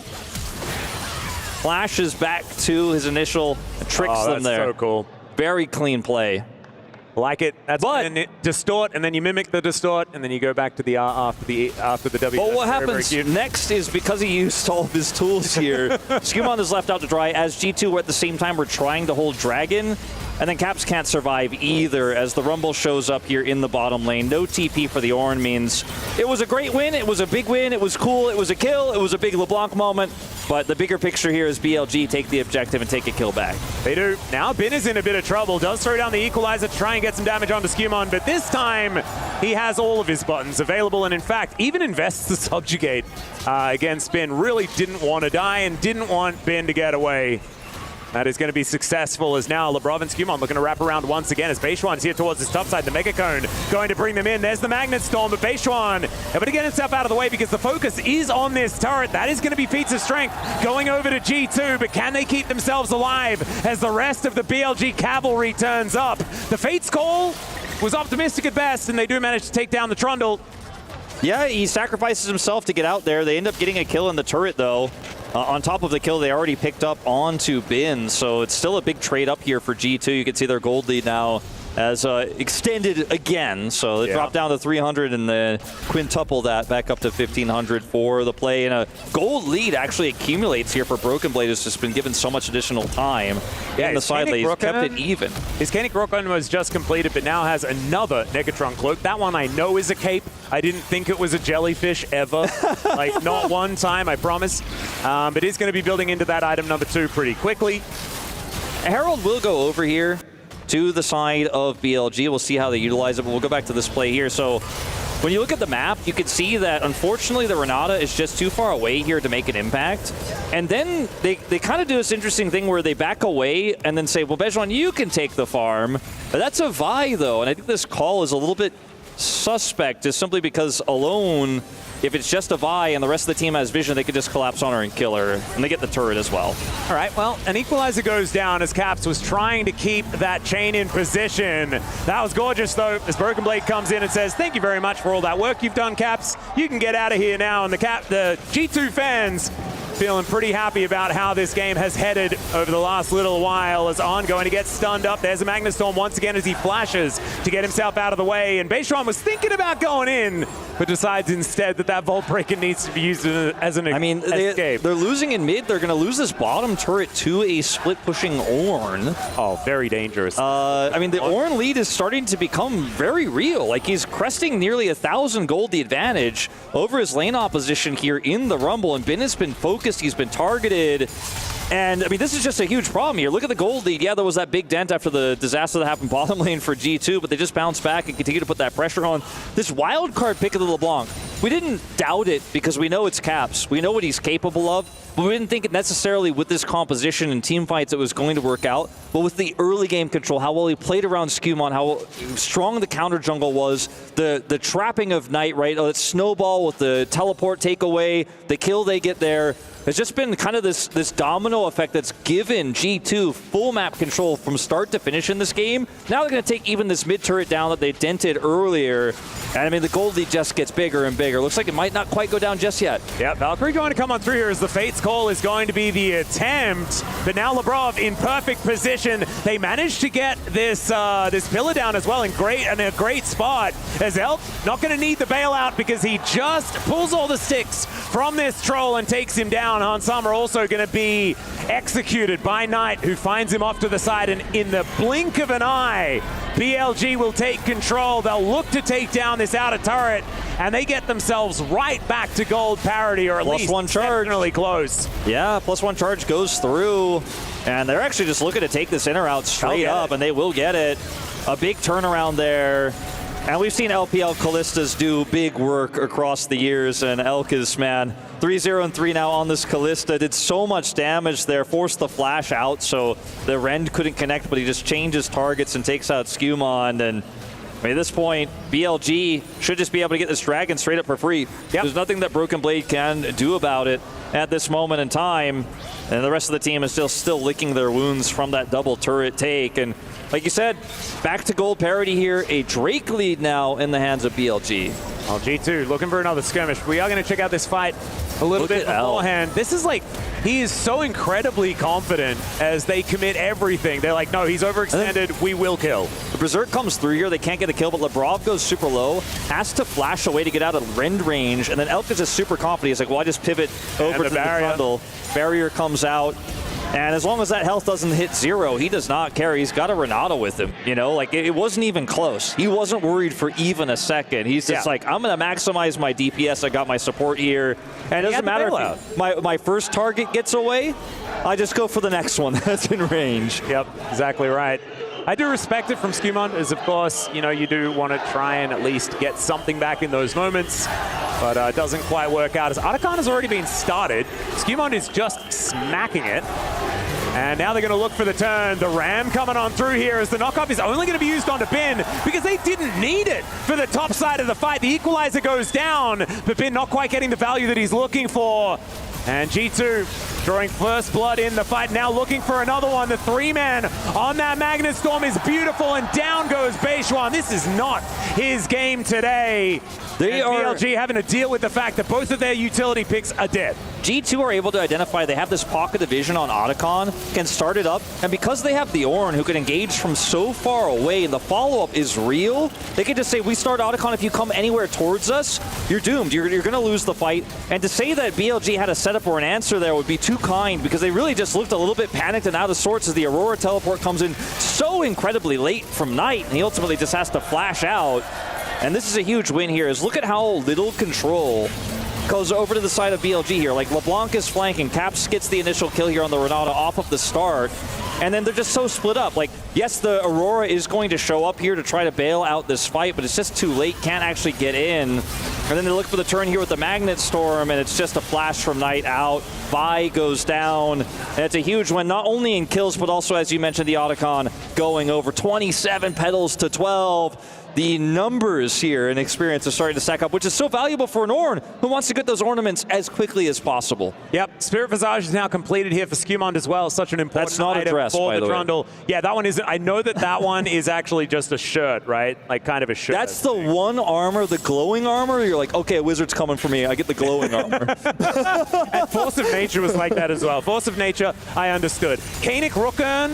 flashes back to his initial, tricks them there. So cool. Very clean play. Like it. That's when distort, and then you mimic the distort, and then you go back to the R after the W. But what happens next is, because he used all of his tools here, Skewmont is left out to dry as G2 at the same time were trying to hold Dragon, and then Caps can't survive either as the Rumble shows up here in the bottom lane. No TP for the Ornn means it was a great win, it was a big win, it was cool, it was a kill, it was a big LeBlanc moment, but the bigger picture here is BLG take the objective and take a kill back. They do. Now Bin is in a bit of trouble, does throw down the equalizer to try and get some damage onto Skewmont, but this time he has all of his buttons available, and in fact even invests the subjugate against Bin. Really didn't want to die and didn't want Bin to get away. That is going to be successful as now Lebrov and Skewmont looking to wrap around once again as Beishuan is here towards his top side. The Mega Cone going to bring them in. There's the Magnet Storm, but Beishuan able to get himself out of the way because the focus is on this turret. That is going to be feats of strength going over to G2, but can they keep themselves alive as the rest of the BLG cavalry turns up? The Fate's Call was optimistic at best, and they do manage to take down the Trundle. Yeah, he sacrifices himself to get out there. They end up getting a kill in the turret, though. On top of the kill they already picked up onto Bin, so it's still a big trade up here for G2. You can see their gold lead now as extended again, so they dropped down to 300 and then quintuple that back up to 1,500 for the play. And a gold lead actually accumulates here for Broken Blade, who's just been given so much additional time in the side lane. He's kept it even. His Kanik Rokon was just completed, but now has another Negatron Cloak. That one I know is a cape. I didn't think it was a jellyfish ever. Like, not one time, I promise. But he's going to be building into that item number 2 pretty quickly. Herald will go over here to the side of BLG. We'll see how they utilize it, but we'll go back to this play here. So when you look at the map, you can see that unfortunately the Renata is just too far away here to make an impact. And then they kind of do this interesting thing where they back away and then say, well, Bejuan, you can take the farm. But that's a Vi, though, and I think this call is a little bit suspect, just simply because alone, if it's just a Vi and the rest of the team has vision, they could just collapse on her and kill her, and they get the turret as well. All right, well, an equalizer goes down as Caps was trying to keep that chain in position. That was gorgeous, though, as Broken Blade comes in and says, thank you very much for all that work you've done, Caps. You can get out of here now, and the G2 fans feeling pretty happy about how this game has headed over the last little while as On going to get stunned up. There's a Magnet Storm once again as he flashes to get himself out of the way, and Beishuan was thinking about going in, but decides instead that Vault Breaker needs to be used as an escape. They're losing in mid. They're going to lose this bottom turret to a split-pushing Ornn. Oh, very dangerous. I mean, the Ornn lead is starting to become very real. Like, he's cresting nearly 1,000 gold the advantage over his lane opposition here in the Rumble, and Bin has been focused. He's been targeted. And, I mean, this is just a huge problem here. Look at the gold lead. Yeah, there was that big dent after the disaster that happened bottom lane for G2, but they just bounced back and continue to put that pressure on. This wild card pick of the LeBlanc, we didn't doubt it because we know it's Caps. We know what he's capable of, but we didn't think it necessarily with this composition and team fights it was going to work out. But with the early game control, how well he played around Skewmon, how strong the counter jungle was, the trapping of Knight, right? That snowball with the teleport takeaway, the kill they get there. It's just been kind of this domino effect that's given G2 full map control from start to finish in this game. Now they're going to take even this mid turret down that they dented earlier. And I mean, the gold lead just gets bigger and bigger. Looks like it might not quite go down just yet. Yeah, Valkyrie going to come on through here as the Fate's Call is going to be the attempt. But now Labrov in perfect position. They managed to get this this pillar down as well in a great spot. As Elk not going to need the bailout because he just pulls all the sticks from this troll and takes him down. Hansama also going to be executed by Knight, who finds him off to the side, and in the blink of an eye, BLG will take control. They'll look to take down this outer turret, and they get themselves right back to gold parity, or at least +1 charge. definitely close. Yeah, +1 charge goes through, and they're actually just looking to take this inner out straight up, and they will get it. A big turnaround there. And we've seen LPL Callistas do big work across the years, and Elk is, man, 3-0-3 now on this Callista. Did so much damage there, forced the flash out, so the Rend couldn't connect, but he just changes targets and takes out Skewmon. And I mean, at this point, BLG should just be able to get this dragon straight up for free. Yep. There's nothing that Broken Blade can do about it at this moment in time. And the rest of the team is still licking their wounds from that double turret take. And like you said, back to gold parity here. A Drake lead now in the hands of BLG. Well, G2 looking for another skirmish. We are going to check out this fight a little bit beforehand. This is like, he is so incredibly confident as they commit everything. They're like, no, he's overextended, we will kill. The Berserk comes through here, they can't get a kill, but Labrov goes super low, has to flash away to get out of Rend range, and then Elk is just super confident. He's like, well, I just pivot over to the trundle. Barrier comes out. And as long as that health doesn't hit 0, he does not care. He's got a Renata with him. You know, like it wasn't even close. He wasn't worried for even a second. He's just like, I'm going to maximize my DPS. I got my support here. And it doesn't matter if my first target gets away, I just go for the next one that's in range. Yep, exactly right. I do respect it from Skewmon, as of course, you know, you do want to try and at least get something back in those moments, but it doesn't quite work out. As Artican has already been started, Skewmon is just smacking it. And now they're going to look for the turn. The Ram coming on through here as the knockoff is only going to be used onto Bin because they didn't need it for the top side of the fight. The equalizer goes down, but Bin not quite getting the value that he's looking for. And G2 drawing first blood in the fight, now looking for another one. The 3-man on that Magnet Storm is beautiful, and down goes Beishuan. This is not his game today. They are BLG having to deal with the fact that both of their utility picks are dead. G2 are able to identify they have this pocket of vision on Otacon, can start it up, and because they have the Ornn who can engage from so far away and the follow-up is real, they can just say, we start Otacon, if you come anywhere towards us, you're doomed. You're going to lose the fight. And to say that BLG had a setup or an answer there would be too kind, because they really just looked a little bit panicked and out of sorts as the Aurora teleport comes in so incredibly late from Knight, and he ultimately just has to flash out. And this is a huge win here, is look at how little control goes over to the side of BLG here. Like, LeBlanc is flanking. Caps gets the initial kill here on the Renata off of the start. And then they're just so split up. Like, yes, the Aurora is going to show up here to try to bail out this fight, but it's just too late. Can't actually get in. And then they look for the turn here with the Magnet Storm, and it's just a flash from Knight out. Vi goes down. And it's a huge win, not only in kills, but also, as you mentioned, the Otacon going over 27 petals to 12. The numbers here and experience are starting to stack up, which is so valuable for an Ornn who wants to get those ornaments as quickly as possible. Yep, Spirit Visage is now completed here for Skewmon as well. Such an important That's not item a dress, for by the the Trundle. Yeah, that one isn't. I know that one is actually just a shirt, right? Like kind of a shirt. That's the one armor, the glowing armor. You're like, okay, Wizard's coming for me. I get the glowing armor. And Force of Nature was like that as well. Force of Nature, I understood. Kanik Rookern,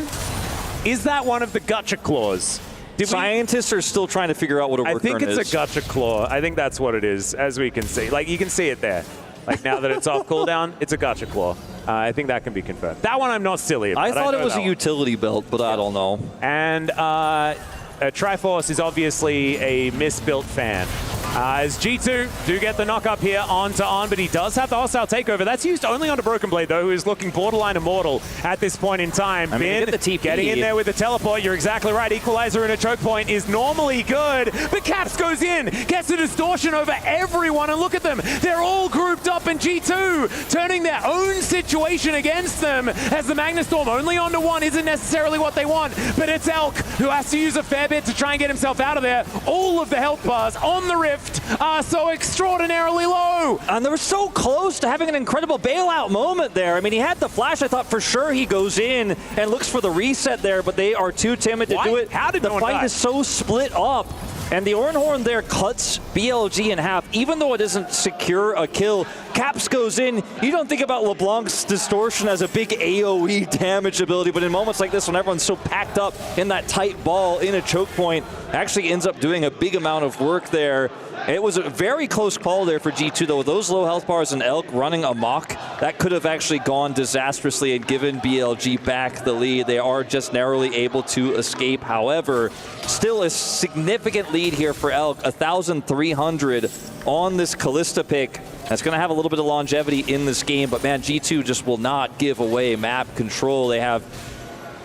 is that one of the Gutcha Claws? Scientists are still trying to figure out what a Rookern is. I think it's a Gutcha Claw. I think that's what it is, as we can see. Like, you can see it there. Like, now that it's off cooldown, it's a Gutcha Claw. I think that can be confirmed. That one I'm not silly about. I thought it was a utility belt, but I don't know. And Triforce is obviously a misbuilt fan. As G2 do get the knock up here onto On, but he does have the hostile takeover. That's used only onto Broken Blade, though, who is looking borderline immortal at this point in time. I mean, Bin get the TP. getting in there with the teleport. You're exactly right. Equalizer and a choke point is normally good, but Caps goes in, gets a distortion over everyone, and look at them. They're all grouped up in G2, turning their own situation against them, as the Magnastorm only onto one isn't necessarily what they want, but it's Elk who has to use a fair bit to try and get himself out of there. All of the health bars on the Rift are so extraordinarily low. And they were so close to having an incredible bailout moment there. I mean, he had the flash. I thought for sure he goes in and looks for the reset there, but they are too timid to do it. How did the fight is so split up. And the Ornhorn there cuts BLG in half, even though it doesn't secure a kill. Caps goes in. You don't think about LeBlanc's distortion as a big AoE damage ability, but in moments like this, when everyone's so packed up in that tight ball in a choke point, actually ends up doing a big amount of work there. It was a very close call there for G2, though. With those low health bars and Elk running amok, that could have actually gone disastrously and given BLG back the lead. They are just narrowly able to escape. However, still a significant lead here for Elk, 1,300 on this Kalista pick. That's going to have a little bit of longevity in this game, but man, G2 just will not give away map control. They have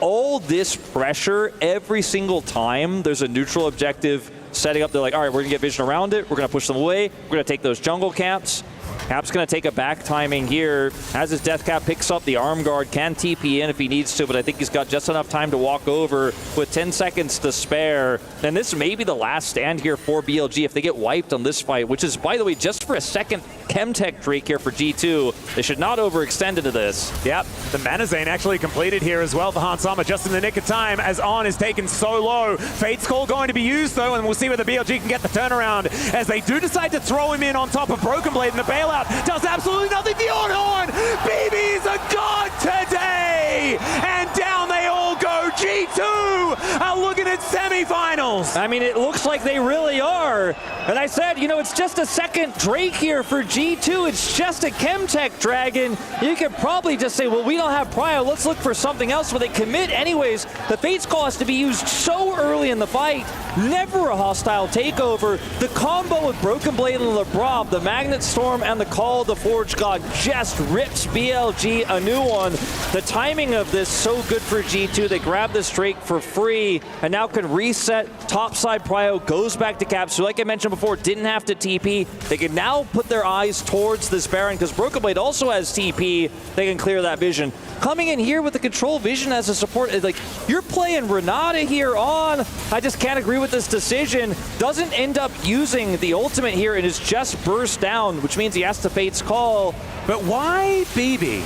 all this pressure every single time there's a neutral objective setting up. They're like, all right, we're gonna get vision around it. We're gonna push them away. We're gonna take those jungle camps. Cap's gonna take a back timing here. As his death cap picks up the arm guard, can TP in if he needs to, but I think he's got just enough time to walk over with 10 seconds to spare. And this may be the last stand here for BLG if they get wiped on this fight, which is, by the way, just for a second Chemtech Drake here for G2. They should not overextend into this. Yep, the Manazane actually completed here as well for Hans Sama, just in the nick of time as On is taken so low. Fate's Call going to be used though, and we'll see whether BLG can get the turnaround as they do decide to throw him in on top of Broken Blade, and the bailout does absolutely nothing. The Ornhorn, BB's a god today, and down they all go. G2 are looking at semifinals. I mean, it looks like they really are. And I said, you know, it's just a second Drake here for G2. It's just a Chemtech Dragon. You could probably just say, well, we don't have Prio. Let's look for something else. But they commit anyways. The Fate's Call has to be used so early in the fight. Never a hostile takeover. The combo with Broken Blade and LeBrob, the Magnet Storm and the Call of the Forge God just rips BLG a new one. The timing of this so good for G2. They grab this Drake for free and now can reset. Topside Prio goes back to Caps, who, like I mentioned before, didn't have to TP. They can now put their eyes towards this Baron because Broken Blade also has TP. They can clear that vision. Coming in here with the control vision as a support, like, you're playing Renata here on. I just can't agree with this decision. Doesn't end up using the ultimate here and is just burst down, which means he has to Fate's Call. But why BB?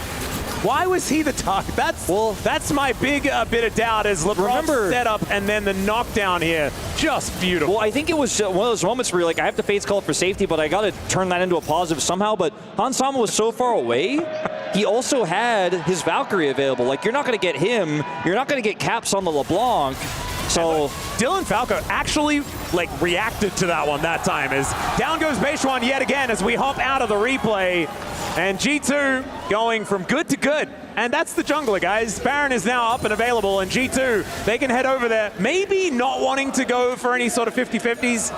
Why was he the target? That's my big bit of doubt is LeBron's setup and then the knockdown here. Just beautiful. Well, I think it was one of those moments where you're like, I have to Fate's Call for safety, but I got to turn that into a positive somehow. But Hans Sama was so far away, he also had his Valkyrie available. Like, you're not going to get him. You're not going to get Caps on the LeBlanc. So Dylan Falco actually reacted to that one that time as down goes Beishuan yet again as we hop out of the replay. And G2 going from good to good. And that's the jungler, guys. Baron is now up and available, and G2, they can head over there. Maybe not wanting to go for any sort of 50-50s.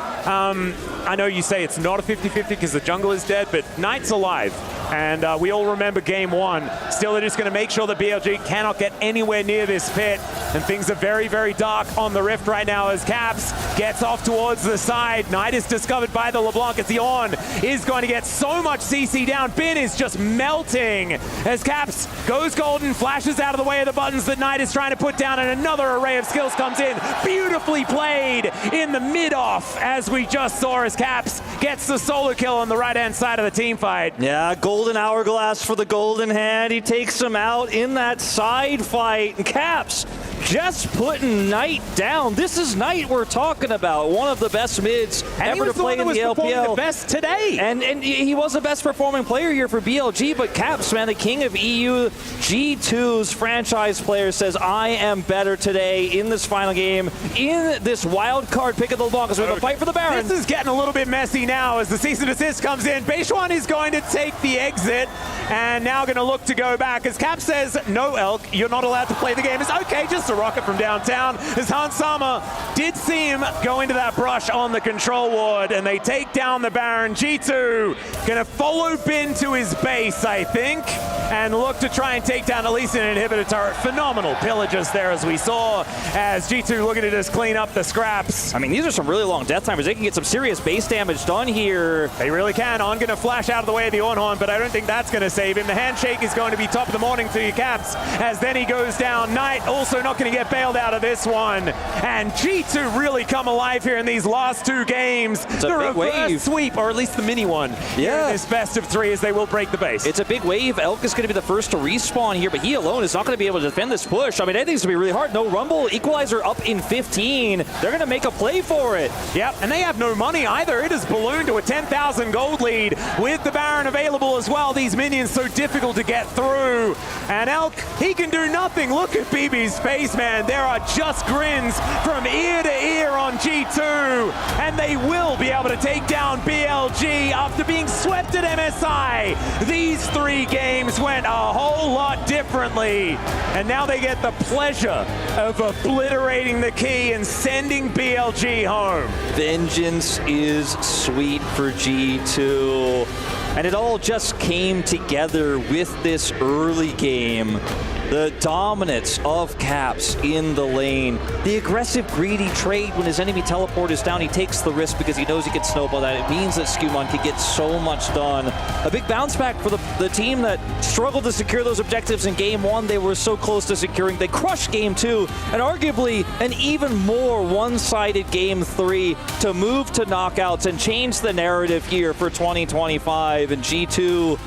I know you say it's not a 50-50 because the jungle is dead, but Knight's alive. And we all remember game one. Still, they're just going to make sure that BLG cannot get anywhere near this pit. And things are very, very dark on the Rift right now as Caps gets off towards the side. Knight is discovered by the LeBlanc as the On is going to get so much CC down. Bin is just melting as Caps goes golden, flashes out of the way of the buttons that Knight is trying to put down, and another array of skills comes in. Beautifully played in the mid-off as we just saw as Caps gets the solo kill on the right-hand side of the team fight. Yeah, golden hourglass for the golden hand. He takes him out in that side fight. And Caps just putting Knight down. This is Knight we're talking about. One of the best mids ever to play in the LPL. The best today. And he was the best performing player here for BLG, but Caps, man, the king of EU, G2's franchise player, says, I am better today in this final game, in this wild card pick of the LeBlanc, because we have a fight for the Baron. This is getting a little bit messy now as the cease and desist comes in. Beishuan is going to take the exit, And now going to look to go back as Cap says, no, Elk, you're not allowed to play the game. It's okay, just a rocket from downtown. As Hans Sama did see him go into that brush on the control ward, and they take down the Baron. G2 going to follow Bin to his base, I think, and look to try and take down at least an inhibitor turret. Phenomenal pillagers there, as we saw, as G2 looking to just clean up the scraps. I mean, these are some really long death timers. They can get some serious base damage done here. They really can. On going to flash out of the way of the Ornhorn, but I don't think that's going to save him. The handshake is going to be top of the morning to your Caps, as then he goes down. Knight also not going to get bailed out of this one. And G2 really come alive here in these last two games. It's a the big reverse wave. sweep, or at least the mini one. Yeah. In this best of three, as they will break the base. It's a big wave. Elk is going to be the first to respawn here, but he alone is not going to be able to defend this push. I mean, I think it's going to be really hard. No Rumble. Equalizer up in 15. They're going to make a play for it. Yep, and they have no money either. It has ballooned to a 10,000 gold lead with the Baron available as well. These minions so difficult to get through. And Elk, he can do nothing. Look at BB's face, man. There are just grins from ear to ear on G2. And they will be able to take down BLG after being swept at MSI. These three games went a whole lot differently. And now they get the pleasure of obliterating the key and sending BLG home. Vengeance is sweet for G2. And it all just came together with this early game. The dominance of Caps in the lane. The aggressive, greedy trade when his enemy teleport is down. He takes the risk because he knows he can snowball that. It means that Skumon can get so much done. A big bounce back for the team that struggled to secure those objectives in Game 1. They were so close to securing. They crushed Game 2, and arguably an even more one-sided Game 3 to move to knockouts and change the narrative here for 2025. And G2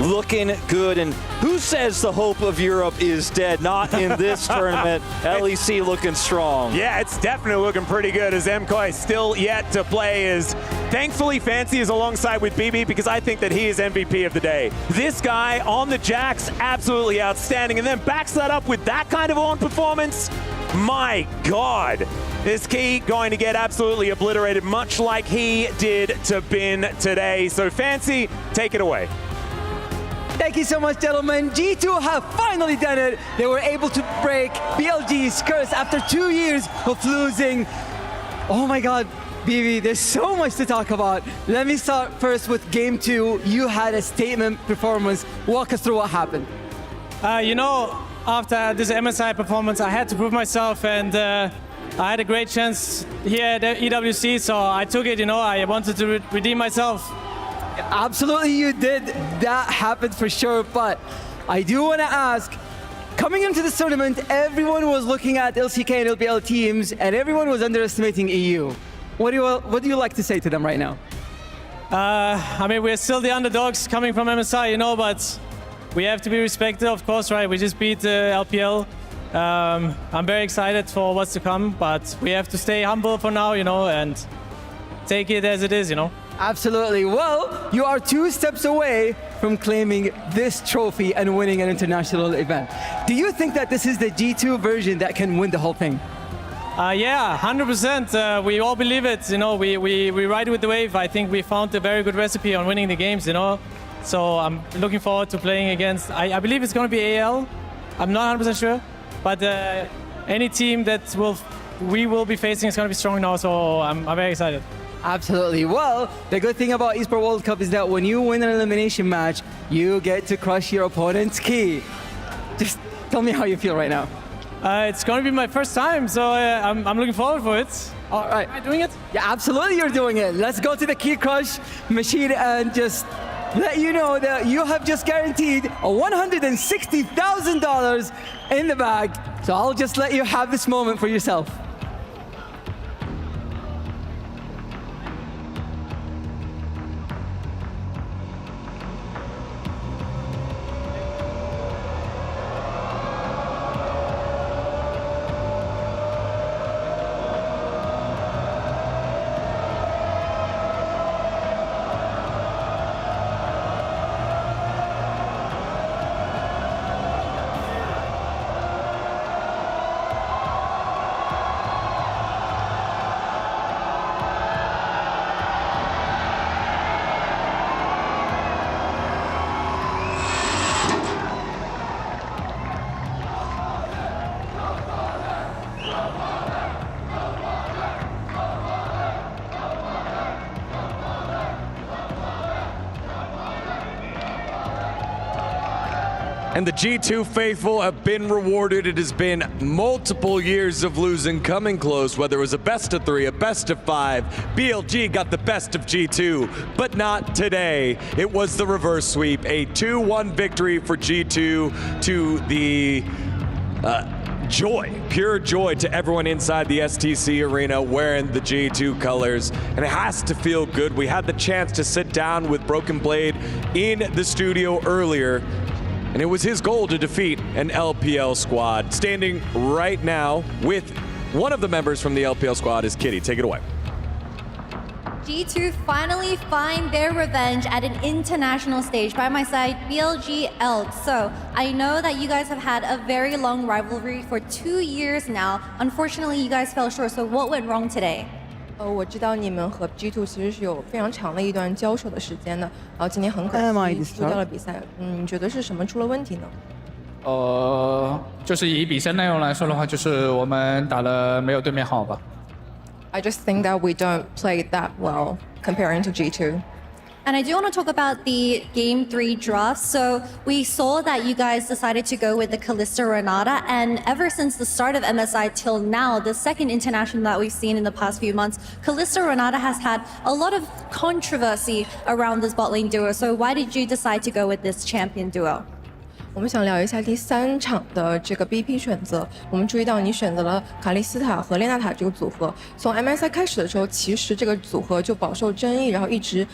looking good. And who says the hope of Europe is dead? Not in this tournament. LEC looking strong. Yeah, it's definitely looking pretty good, as MKOI still yet to play. Is thankfully Fancy is alongside with BB, because I think that he is MVP of the day. This guy on the jacks, absolutely outstanding, and then backs that up with that kind of on performance. My God, this key going to get absolutely obliterated, much like he did to Bin today. So Fancy, take it away. Thank you so much, gentlemen. G2 have finally done it. They were able to break BLG's curse after 2 years of losing. Oh my God, BB, there's so much to talk about. Let me start first with Game 2. You had a statement performance. Walk us through what happened. You know, after this MSI performance, I had to prove myself, and I had a great chance here at EWC, so I took it. You know, I wanted to redeem myself. Absolutely, you did. That happened for sure, but I do want to ask, coming into this tournament, everyone was looking at LCK and LPL teams, and everyone was underestimating EU. What do you like to say to them right now? I mean, we're still the underdogs coming from MSI, you know, but we have to be respected, of course, right? We just beat LPL. I'm very excited for what's to come, but we have to stay humble for now, you know, and take it as it is, you know. Absolutely. Well, you are 2 steps away from claiming this trophy and winning an international event. Do you think that this is the G2 version that can win the whole thing? Yeah, 100%. We all believe it. You know, we ride with the wave. I think we found a very good recipe on winning the games, you know. So I'm looking forward to playing against, I believe it's going to be AL. I'm not 100% sure. But any team that we will be facing is going to be strong now. So I'm very excited. Absolutely. Well, the good thing about Esports World Cup is that when you win an elimination match, you get to crush your opponent's key. Just tell me how you feel right now. It's going to be my first time, so I'm looking forward for it. All right. Am I doing it? Yeah, absolutely you're doing it. Let's go to the key crush machine and just let you know that you have just guaranteed a $160,000 in the bag. So I'll just let you have this moment for yourself. And the G2 faithful have been rewarded. It has been multiple years of losing, coming close, whether it was a best of 3, a best of 5. BLG got the best of G2, but not today. It was the reverse sweep, a 2-1 victory for G2 to the joy, pure joy to everyone inside the STC arena wearing the G2 colors, and it has to feel good. We had the chance to sit down with Broken Blade in the studio earlier, and it was his goal to defeat an LPL squad. Standing right now with one of the members from the LPL squad is Kitty. Take it away. G2 finally find their revenge at an international stage. By my side, AG.AL. So I know that you guys have had a very long rivalry for 2 years now. Unfortunately, you guys fell short. So what went wrong today? 我知道你们和 G2 其实是有非常长的一段交手的时间的，然后今天很可惜输掉了比赛。你觉得是什么出了问题呢？就是以比赛内容来说的话，就是我们打得没有对面好吧。I just think that we don't play that well comparing to G2. And I do want to talk about the Game 3 draft. So we saw that you guys decided to go with the Kalista Renata, and ever since the start of MSI till now, the second international that we've seen in the past few months, Kalista Renata has had a lot of controversy around this bot lane duo. So why did you decide to go with this champion duo? 我们想聊一下第3场的这个 BP 选择。我们注意到你选择了卡莉斯塔和列娜塔这个组合。从 MSI 开始的时候，其实这个组合就饱受争议，然后一直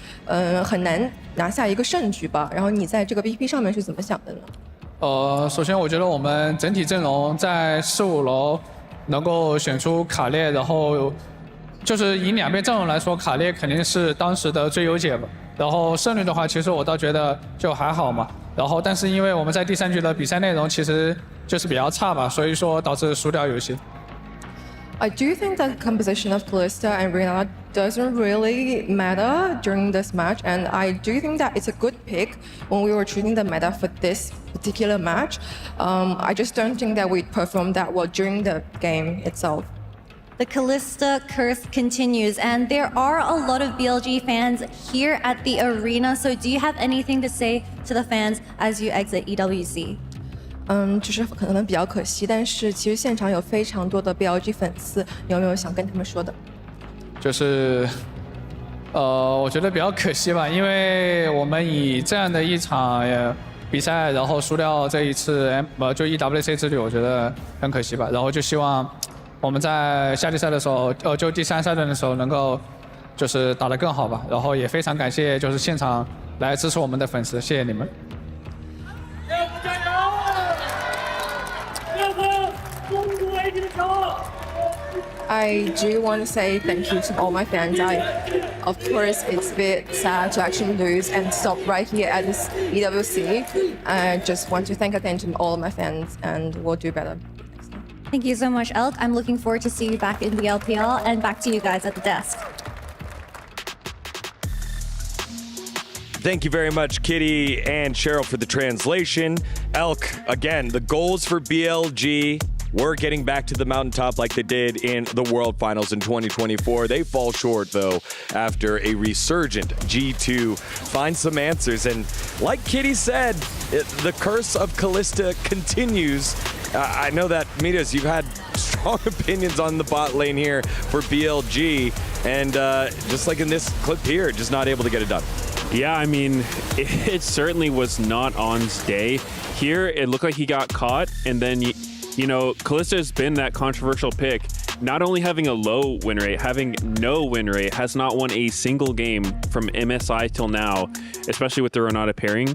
很难拿下一个胜局吧。然后你在这个 BP 上面是怎么想的呢？首先我觉得我们整体阵容在4、5楼能够选出卡列，然后就是以两边阵容来说，卡列肯定是当时的最优解吧。然后胜率的话，其实我倒觉得就还好嘛。然后，但是因为我们在第3局的比赛内容其实就是比较差吧，所以说导致输掉游戏。I do think that the composition of Kalista and Renata doesn't really matter during this match, and I do think that it's a good pick when we were choosing the meta for this particular match. I just don't think that we performed that well during the game itself. The Kalista curse continues, and there are a lot of BLG fans here at the arena. So do you have anything to say to the fans as you exit EWC? 就是可能比较可惜，但是其实现场有非常多的 BLG 粉丝，你有没有想跟他们说的？就是我觉得比较可惜吧，因为我们以这样的一场比赛，然后输掉这一次就 EWC 之旅，我觉得很可惜吧。然后就希望我们在下季赛的时候，就第3赛段的时候能够就是打得更好吧。然后也非常感谢就是现场来支持我们的粉丝，谢谢你们。I do want to say thank you to all my fans. Of course, it's a bit sad to actually lose and stop right here at this EWC. I just want to thank again to all my fans, and we'll do better. Thank you so much, Elk. I'm looking forward to see you back in the LPL and back to you guys at the desk. Thank you very much, Kitty and Cheryl, for the translation. Elk, again, the goals for BLG were getting back to the mountaintop like they did in the World Finals in 2024. They fall short, though, after a resurgent G2 finds some answers. And like Kitty said, the curse of Kalista continues. I know that, Midas, you've had strong opinions on the bot lane here for BLG. And just like in this clip here, just not able to get it done. Yeah, I mean, it certainly was not On's day. Here, it looked like he got caught, and then, you know, Kalista has been that controversial pick. Not only having a low win rate, having no win rate, has not won a single game from MSI till now, especially with the Renata pairing.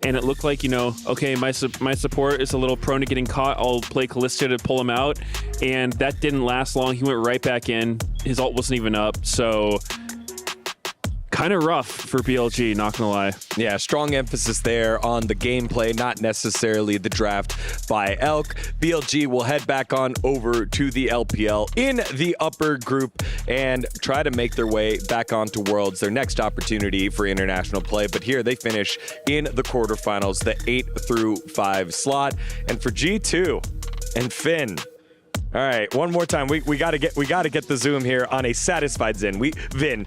And it looked like, you know, okay, my support is a little prone to getting caught. I'll play Kalista to pull him out. And that didn't last long. He went right back in. His ult wasn't even up. So kind of rough for BLG, not gonna lie. Yeah, strong emphasis there on the gameplay, not necessarily the draft by Elk. BLG will head back on over to the LPL in the upper group and try to make their way back onto Worlds, their next opportunity for international play. But here they finish in the quarterfinals, the 8-5 slot. And for G2 and Finn, all right, one more time. We gotta get the zoom here on a satisfied Vin.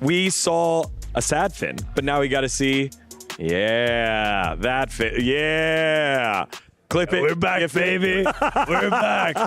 We saw a sad Finn, but now we got to see Yeah, yeah. Clip it. We're back, baby. We're back.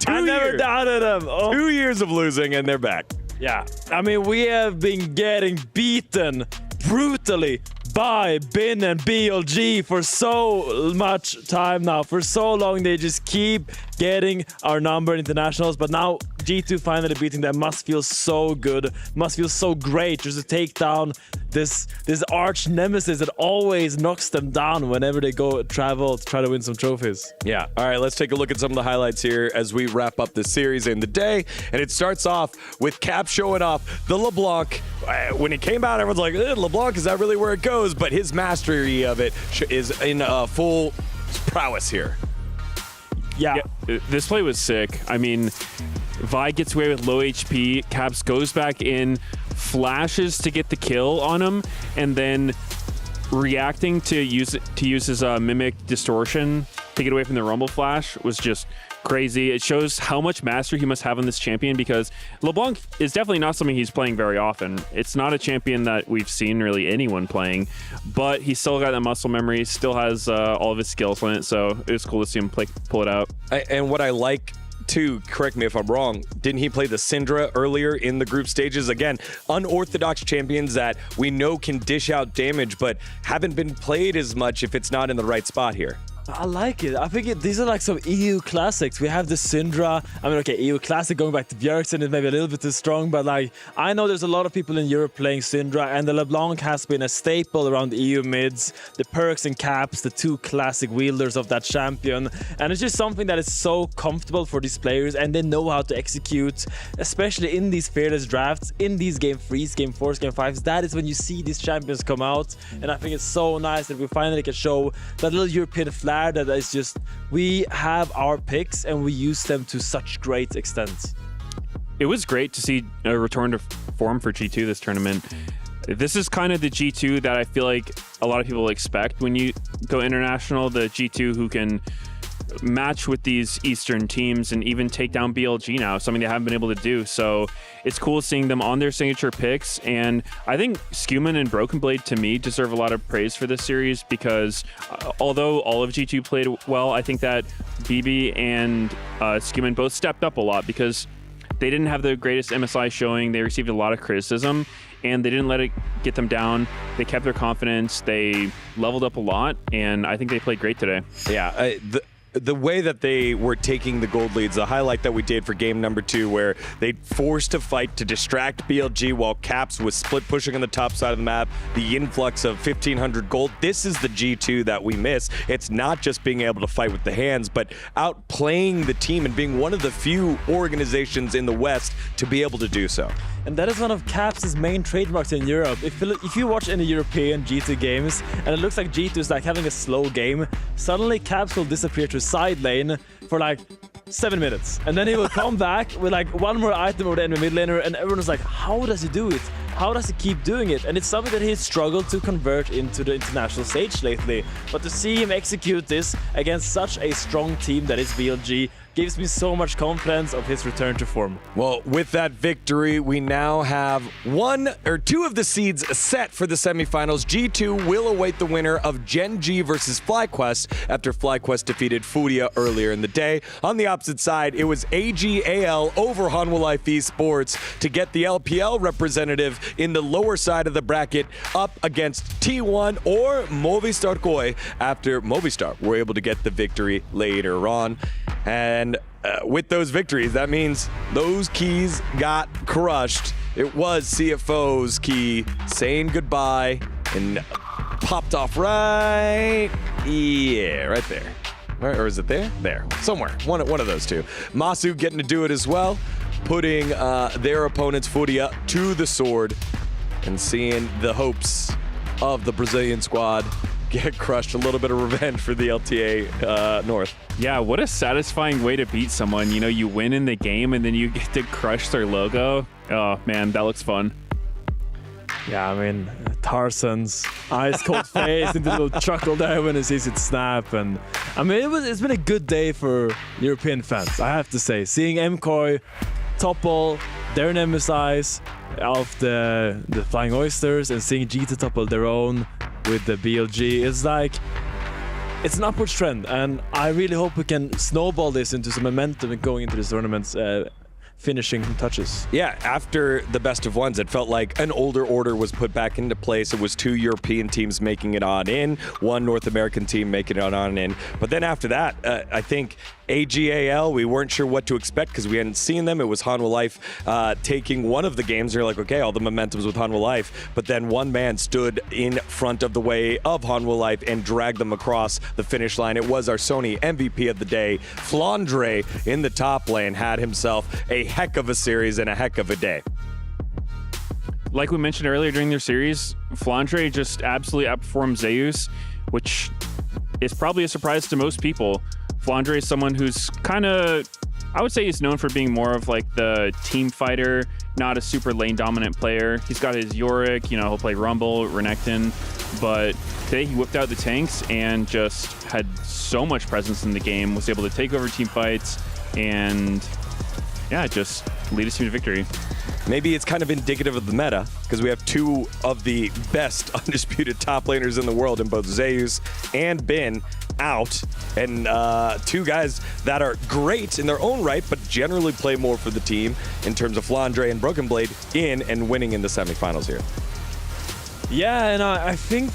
I never doubted them. 2 years of losing, and they're back. Yeah. I mean, we have been getting beaten brutally by Bin and BLG for so much time now. For so long, they just keep getting our number in internationals, but now G2 finally beating them must feel so good, must feel so great just to take down this arch nemesis that always knocks them down whenever they go travel to try to win some trophies. Yeah. All right, let's take a look at some of the highlights here as we wrap up the series in the day. And it starts off with Cap showing off the LeBlanc. When he came out, everyone's like, LeBlanc, is that really where it goes? But his mastery of it is in full prowess here. Yeah, this play was sick. I mean, Vi gets away with low HP. Caps goes back in, flashes to get the kill on him, and then reacting to use his mimic distortion to get away from the rumble flash was just crazy. It shows how much mastery he must have on this champion, because LeBlanc is definitely not something he's playing very often. It's not a champion that we've seen really anyone playing, but he's still got that muscle memory, still has all of his skills on it, so it was cool to see him pull it out. And what I like too, correct me if I'm wrong, didn't he play the Syndra earlier in the group stages? Again, unorthodox champions that we know can dish out damage, but haven't been played as much if it's not in the right spot here. I like it. I think these are like some EU classics. We have the Syndra. I mean, okay, EU classic going back to Bjergsen is maybe a little bit too strong, but like I know there's a lot of people in Europe playing Syndra, and the LeBlanc has been a staple around the EU mids. The Perks and Caps, the two classic wielders of that champion, and it's just something that is so comfortable for these players, and they know how to execute, especially in these fearless drafts, in these game 3s, game 4s, game 5s. That is when you see these champions come out, and I think it's so nice that we finally can show that little European flag that is just, we have our picks and we use them to such great extent. It was great to see a return to form for G2 this tournament. This is kind of the G2 that I feel like a lot of people expect when you go international, the G2 who can match with these Eastern teams and even take down BLG now, something they haven't been able to do. So it's cool seeing them on their signature picks. And I think Skuman and Broken Blade, to me, deserve a lot of praise for this series, because although all of G2 played well, I think that BB and Skuman both stepped up a lot, because they didn't have the greatest MSI showing. They received a lot of criticism, and they didn't let it get them down. They kept their confidence. They leveled up a lot, and I think they played great today. Yeah, the way that they were taking the gold leads, the highlight that we did for game number 2, where they forced a fight to distract BLG while Caps was split pushing on the top side of the map, the influx of 1,500 gold. This is the G2 that we miss. It's not just being able to fight with the hands, but outplaying the team and being one of the few organizations in the West to be able to do so. And that is one of Caps' main trademarks in Europe. If you watch any European G2 games and it looks like G2 is like having a slow game, suddenly Caps will disappear to side lane for like 7 minutes. And then he will come back with like one more item over the enemy mid laner, and everyone is like, how does he do it? How does he keep doing it? And it's something that he's struggled to convert into the international stage lately. But to see him execute this against such a strong team that is BLG gives me so much confidence of his return to form. Well, with that victory, we now have 1 or 2 of the seeds set for the semifinals. G2 will await the winner of Gen.G versus FlyQuest after FlyQuest defeated Furia earlier in the day. On the opposite side, it was AG.AL over Hanwha Life Esports to get the LPL representative in the lower side of the bracket up against T1 or Movistar Koi after Movistar were able to get the victory later on. And with those victories, that means those keys got crushed. It was CFO's key saying goodbye and popped off right there. Or is it there? There, somewhere. One of those two. Masu getting to do it as well, putting their opponent's Furia to the sword and seeing the hopes of the Brazilian squad get crushed. A little bit of revenge for the LTA North. Yeah, what a satisfying way to beat someone. You know, you win in the game and then you get to crush their logo. Oh man, that looks fun. Yeah, I mean, Tarzan's ice-cold face and the little chuckle there when he sees it snap. And I mean, it's been a good day for European fans, I have to say. Seeing MKOI topple their nemesis of the Flying Oysters and seeing G2 topple their own. with the BLG. It's like, it's an upward trend, and I really hope we can snowball this into some momentum and going into this tournament's finishing touches. Yeah, after the best of ones, it felt like an older order was put back into place. It was 2 European teams making it on in, 1 North American team making it on in. But then after that, I think AG.AL, we weren't sure what to expect because we hadn't seen them. It was Hanwha Life taking one of the games. You're like, okay, all the momentum's with Hanwha Life. But then one man stood in front of the way of Hanwha Life and dragged them across the finish line. It was our Sony MVP of the day. Flandre in the top lane had himself a heck of a series and a heck of a day. Like we mentioned earlier during their series, Flandre just absolutely outperformed Zeus, which is probably a surprise to most people. Flandre is someone who's kind of, I would say he's known for being more of like the team fighter, not a super lane dominant player. He's got his Yorick, you know, he'll play Rumble, Renekton, but today he whipped out the tanks and just had so much presence in the game, was able to take over team fights and yeah, just lead his team to victory. Maybe it's kind of indicative of the meta because we have 2 of the best undisputed top laners in the world in both Zeus and Bin out, and 2 guys that are great in their own right, but generally play more for the team in terms of Flandre and Broken Blade in and winning in the semifinals here. Yeah, and I think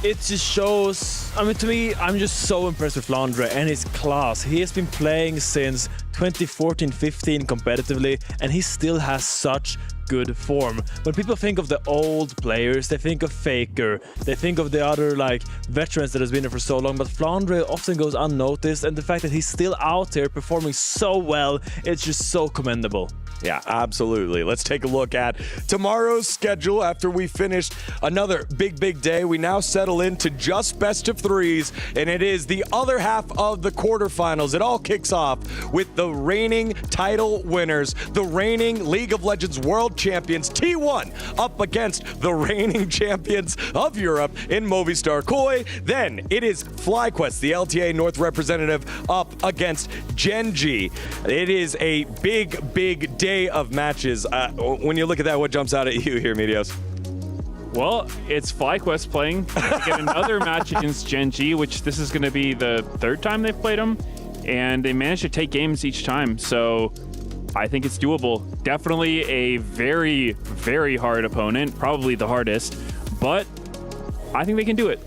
it just shows, I mean, to me, I'm just so impressed with Flandre and his class. He has been playing since 2014-15 competitively, and he still has such good form. When people think of the old players, they think of Faker, they think of the other like veterans that has been there for so long, but Flandre often goes unnoticed, and the fact that he's still out there performing so well, it's just so commendable. Yeah, absolutely. Let's take a look at tomorrow's schedule after we finished another big day. We now settle into just best of 3s, and it is the other half of the quarterfinals. It all kicks off with the reigning title winners, the reigning League of Legends World Champions T1 up against the reigning champions of Europe in Movistar KOI. Then it is FlyQuest, the LTA North representative, up against Gen.G. It is a big day of matches. When you look at that, what jumps out at you here, Medios? Well, it's FlyQuest playing to get another match against Gen.G, which this is going to be the 3rd time they've played them, and they managed to take games each time, so I think it's doable. Definitely a very hard opponent, probably the hardest, but I think they can do it.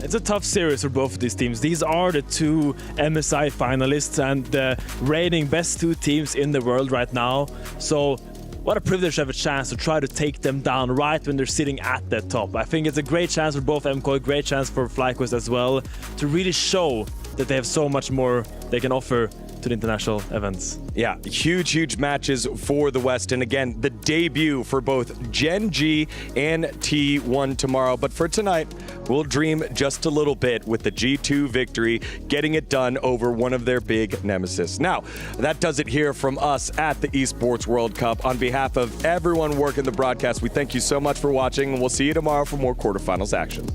It's a tough series for both of these teams. These are the 2 MSI finalists and the reigning best 2 teams in the world right now. So what a privilege to have a chance to try to take them down right when they're sitting at the top. I think it's a great chance for both MKOI, great chance for FlyQuest as well, to really show that they have so much more they can offer to the international events. Yeah, huge matches for the West, and again, the debut for both Gen.G and T1 tomorrow. But for tonight, we'll dream just a little bit with the G2 victory, getting it done over one of their big nemesis. Now, that does it here from us at the Esports World Cup. On behalf of everyone working the broadcast, we thank you so much for watching, and we'll see you tomorrow for more quarterfinals action.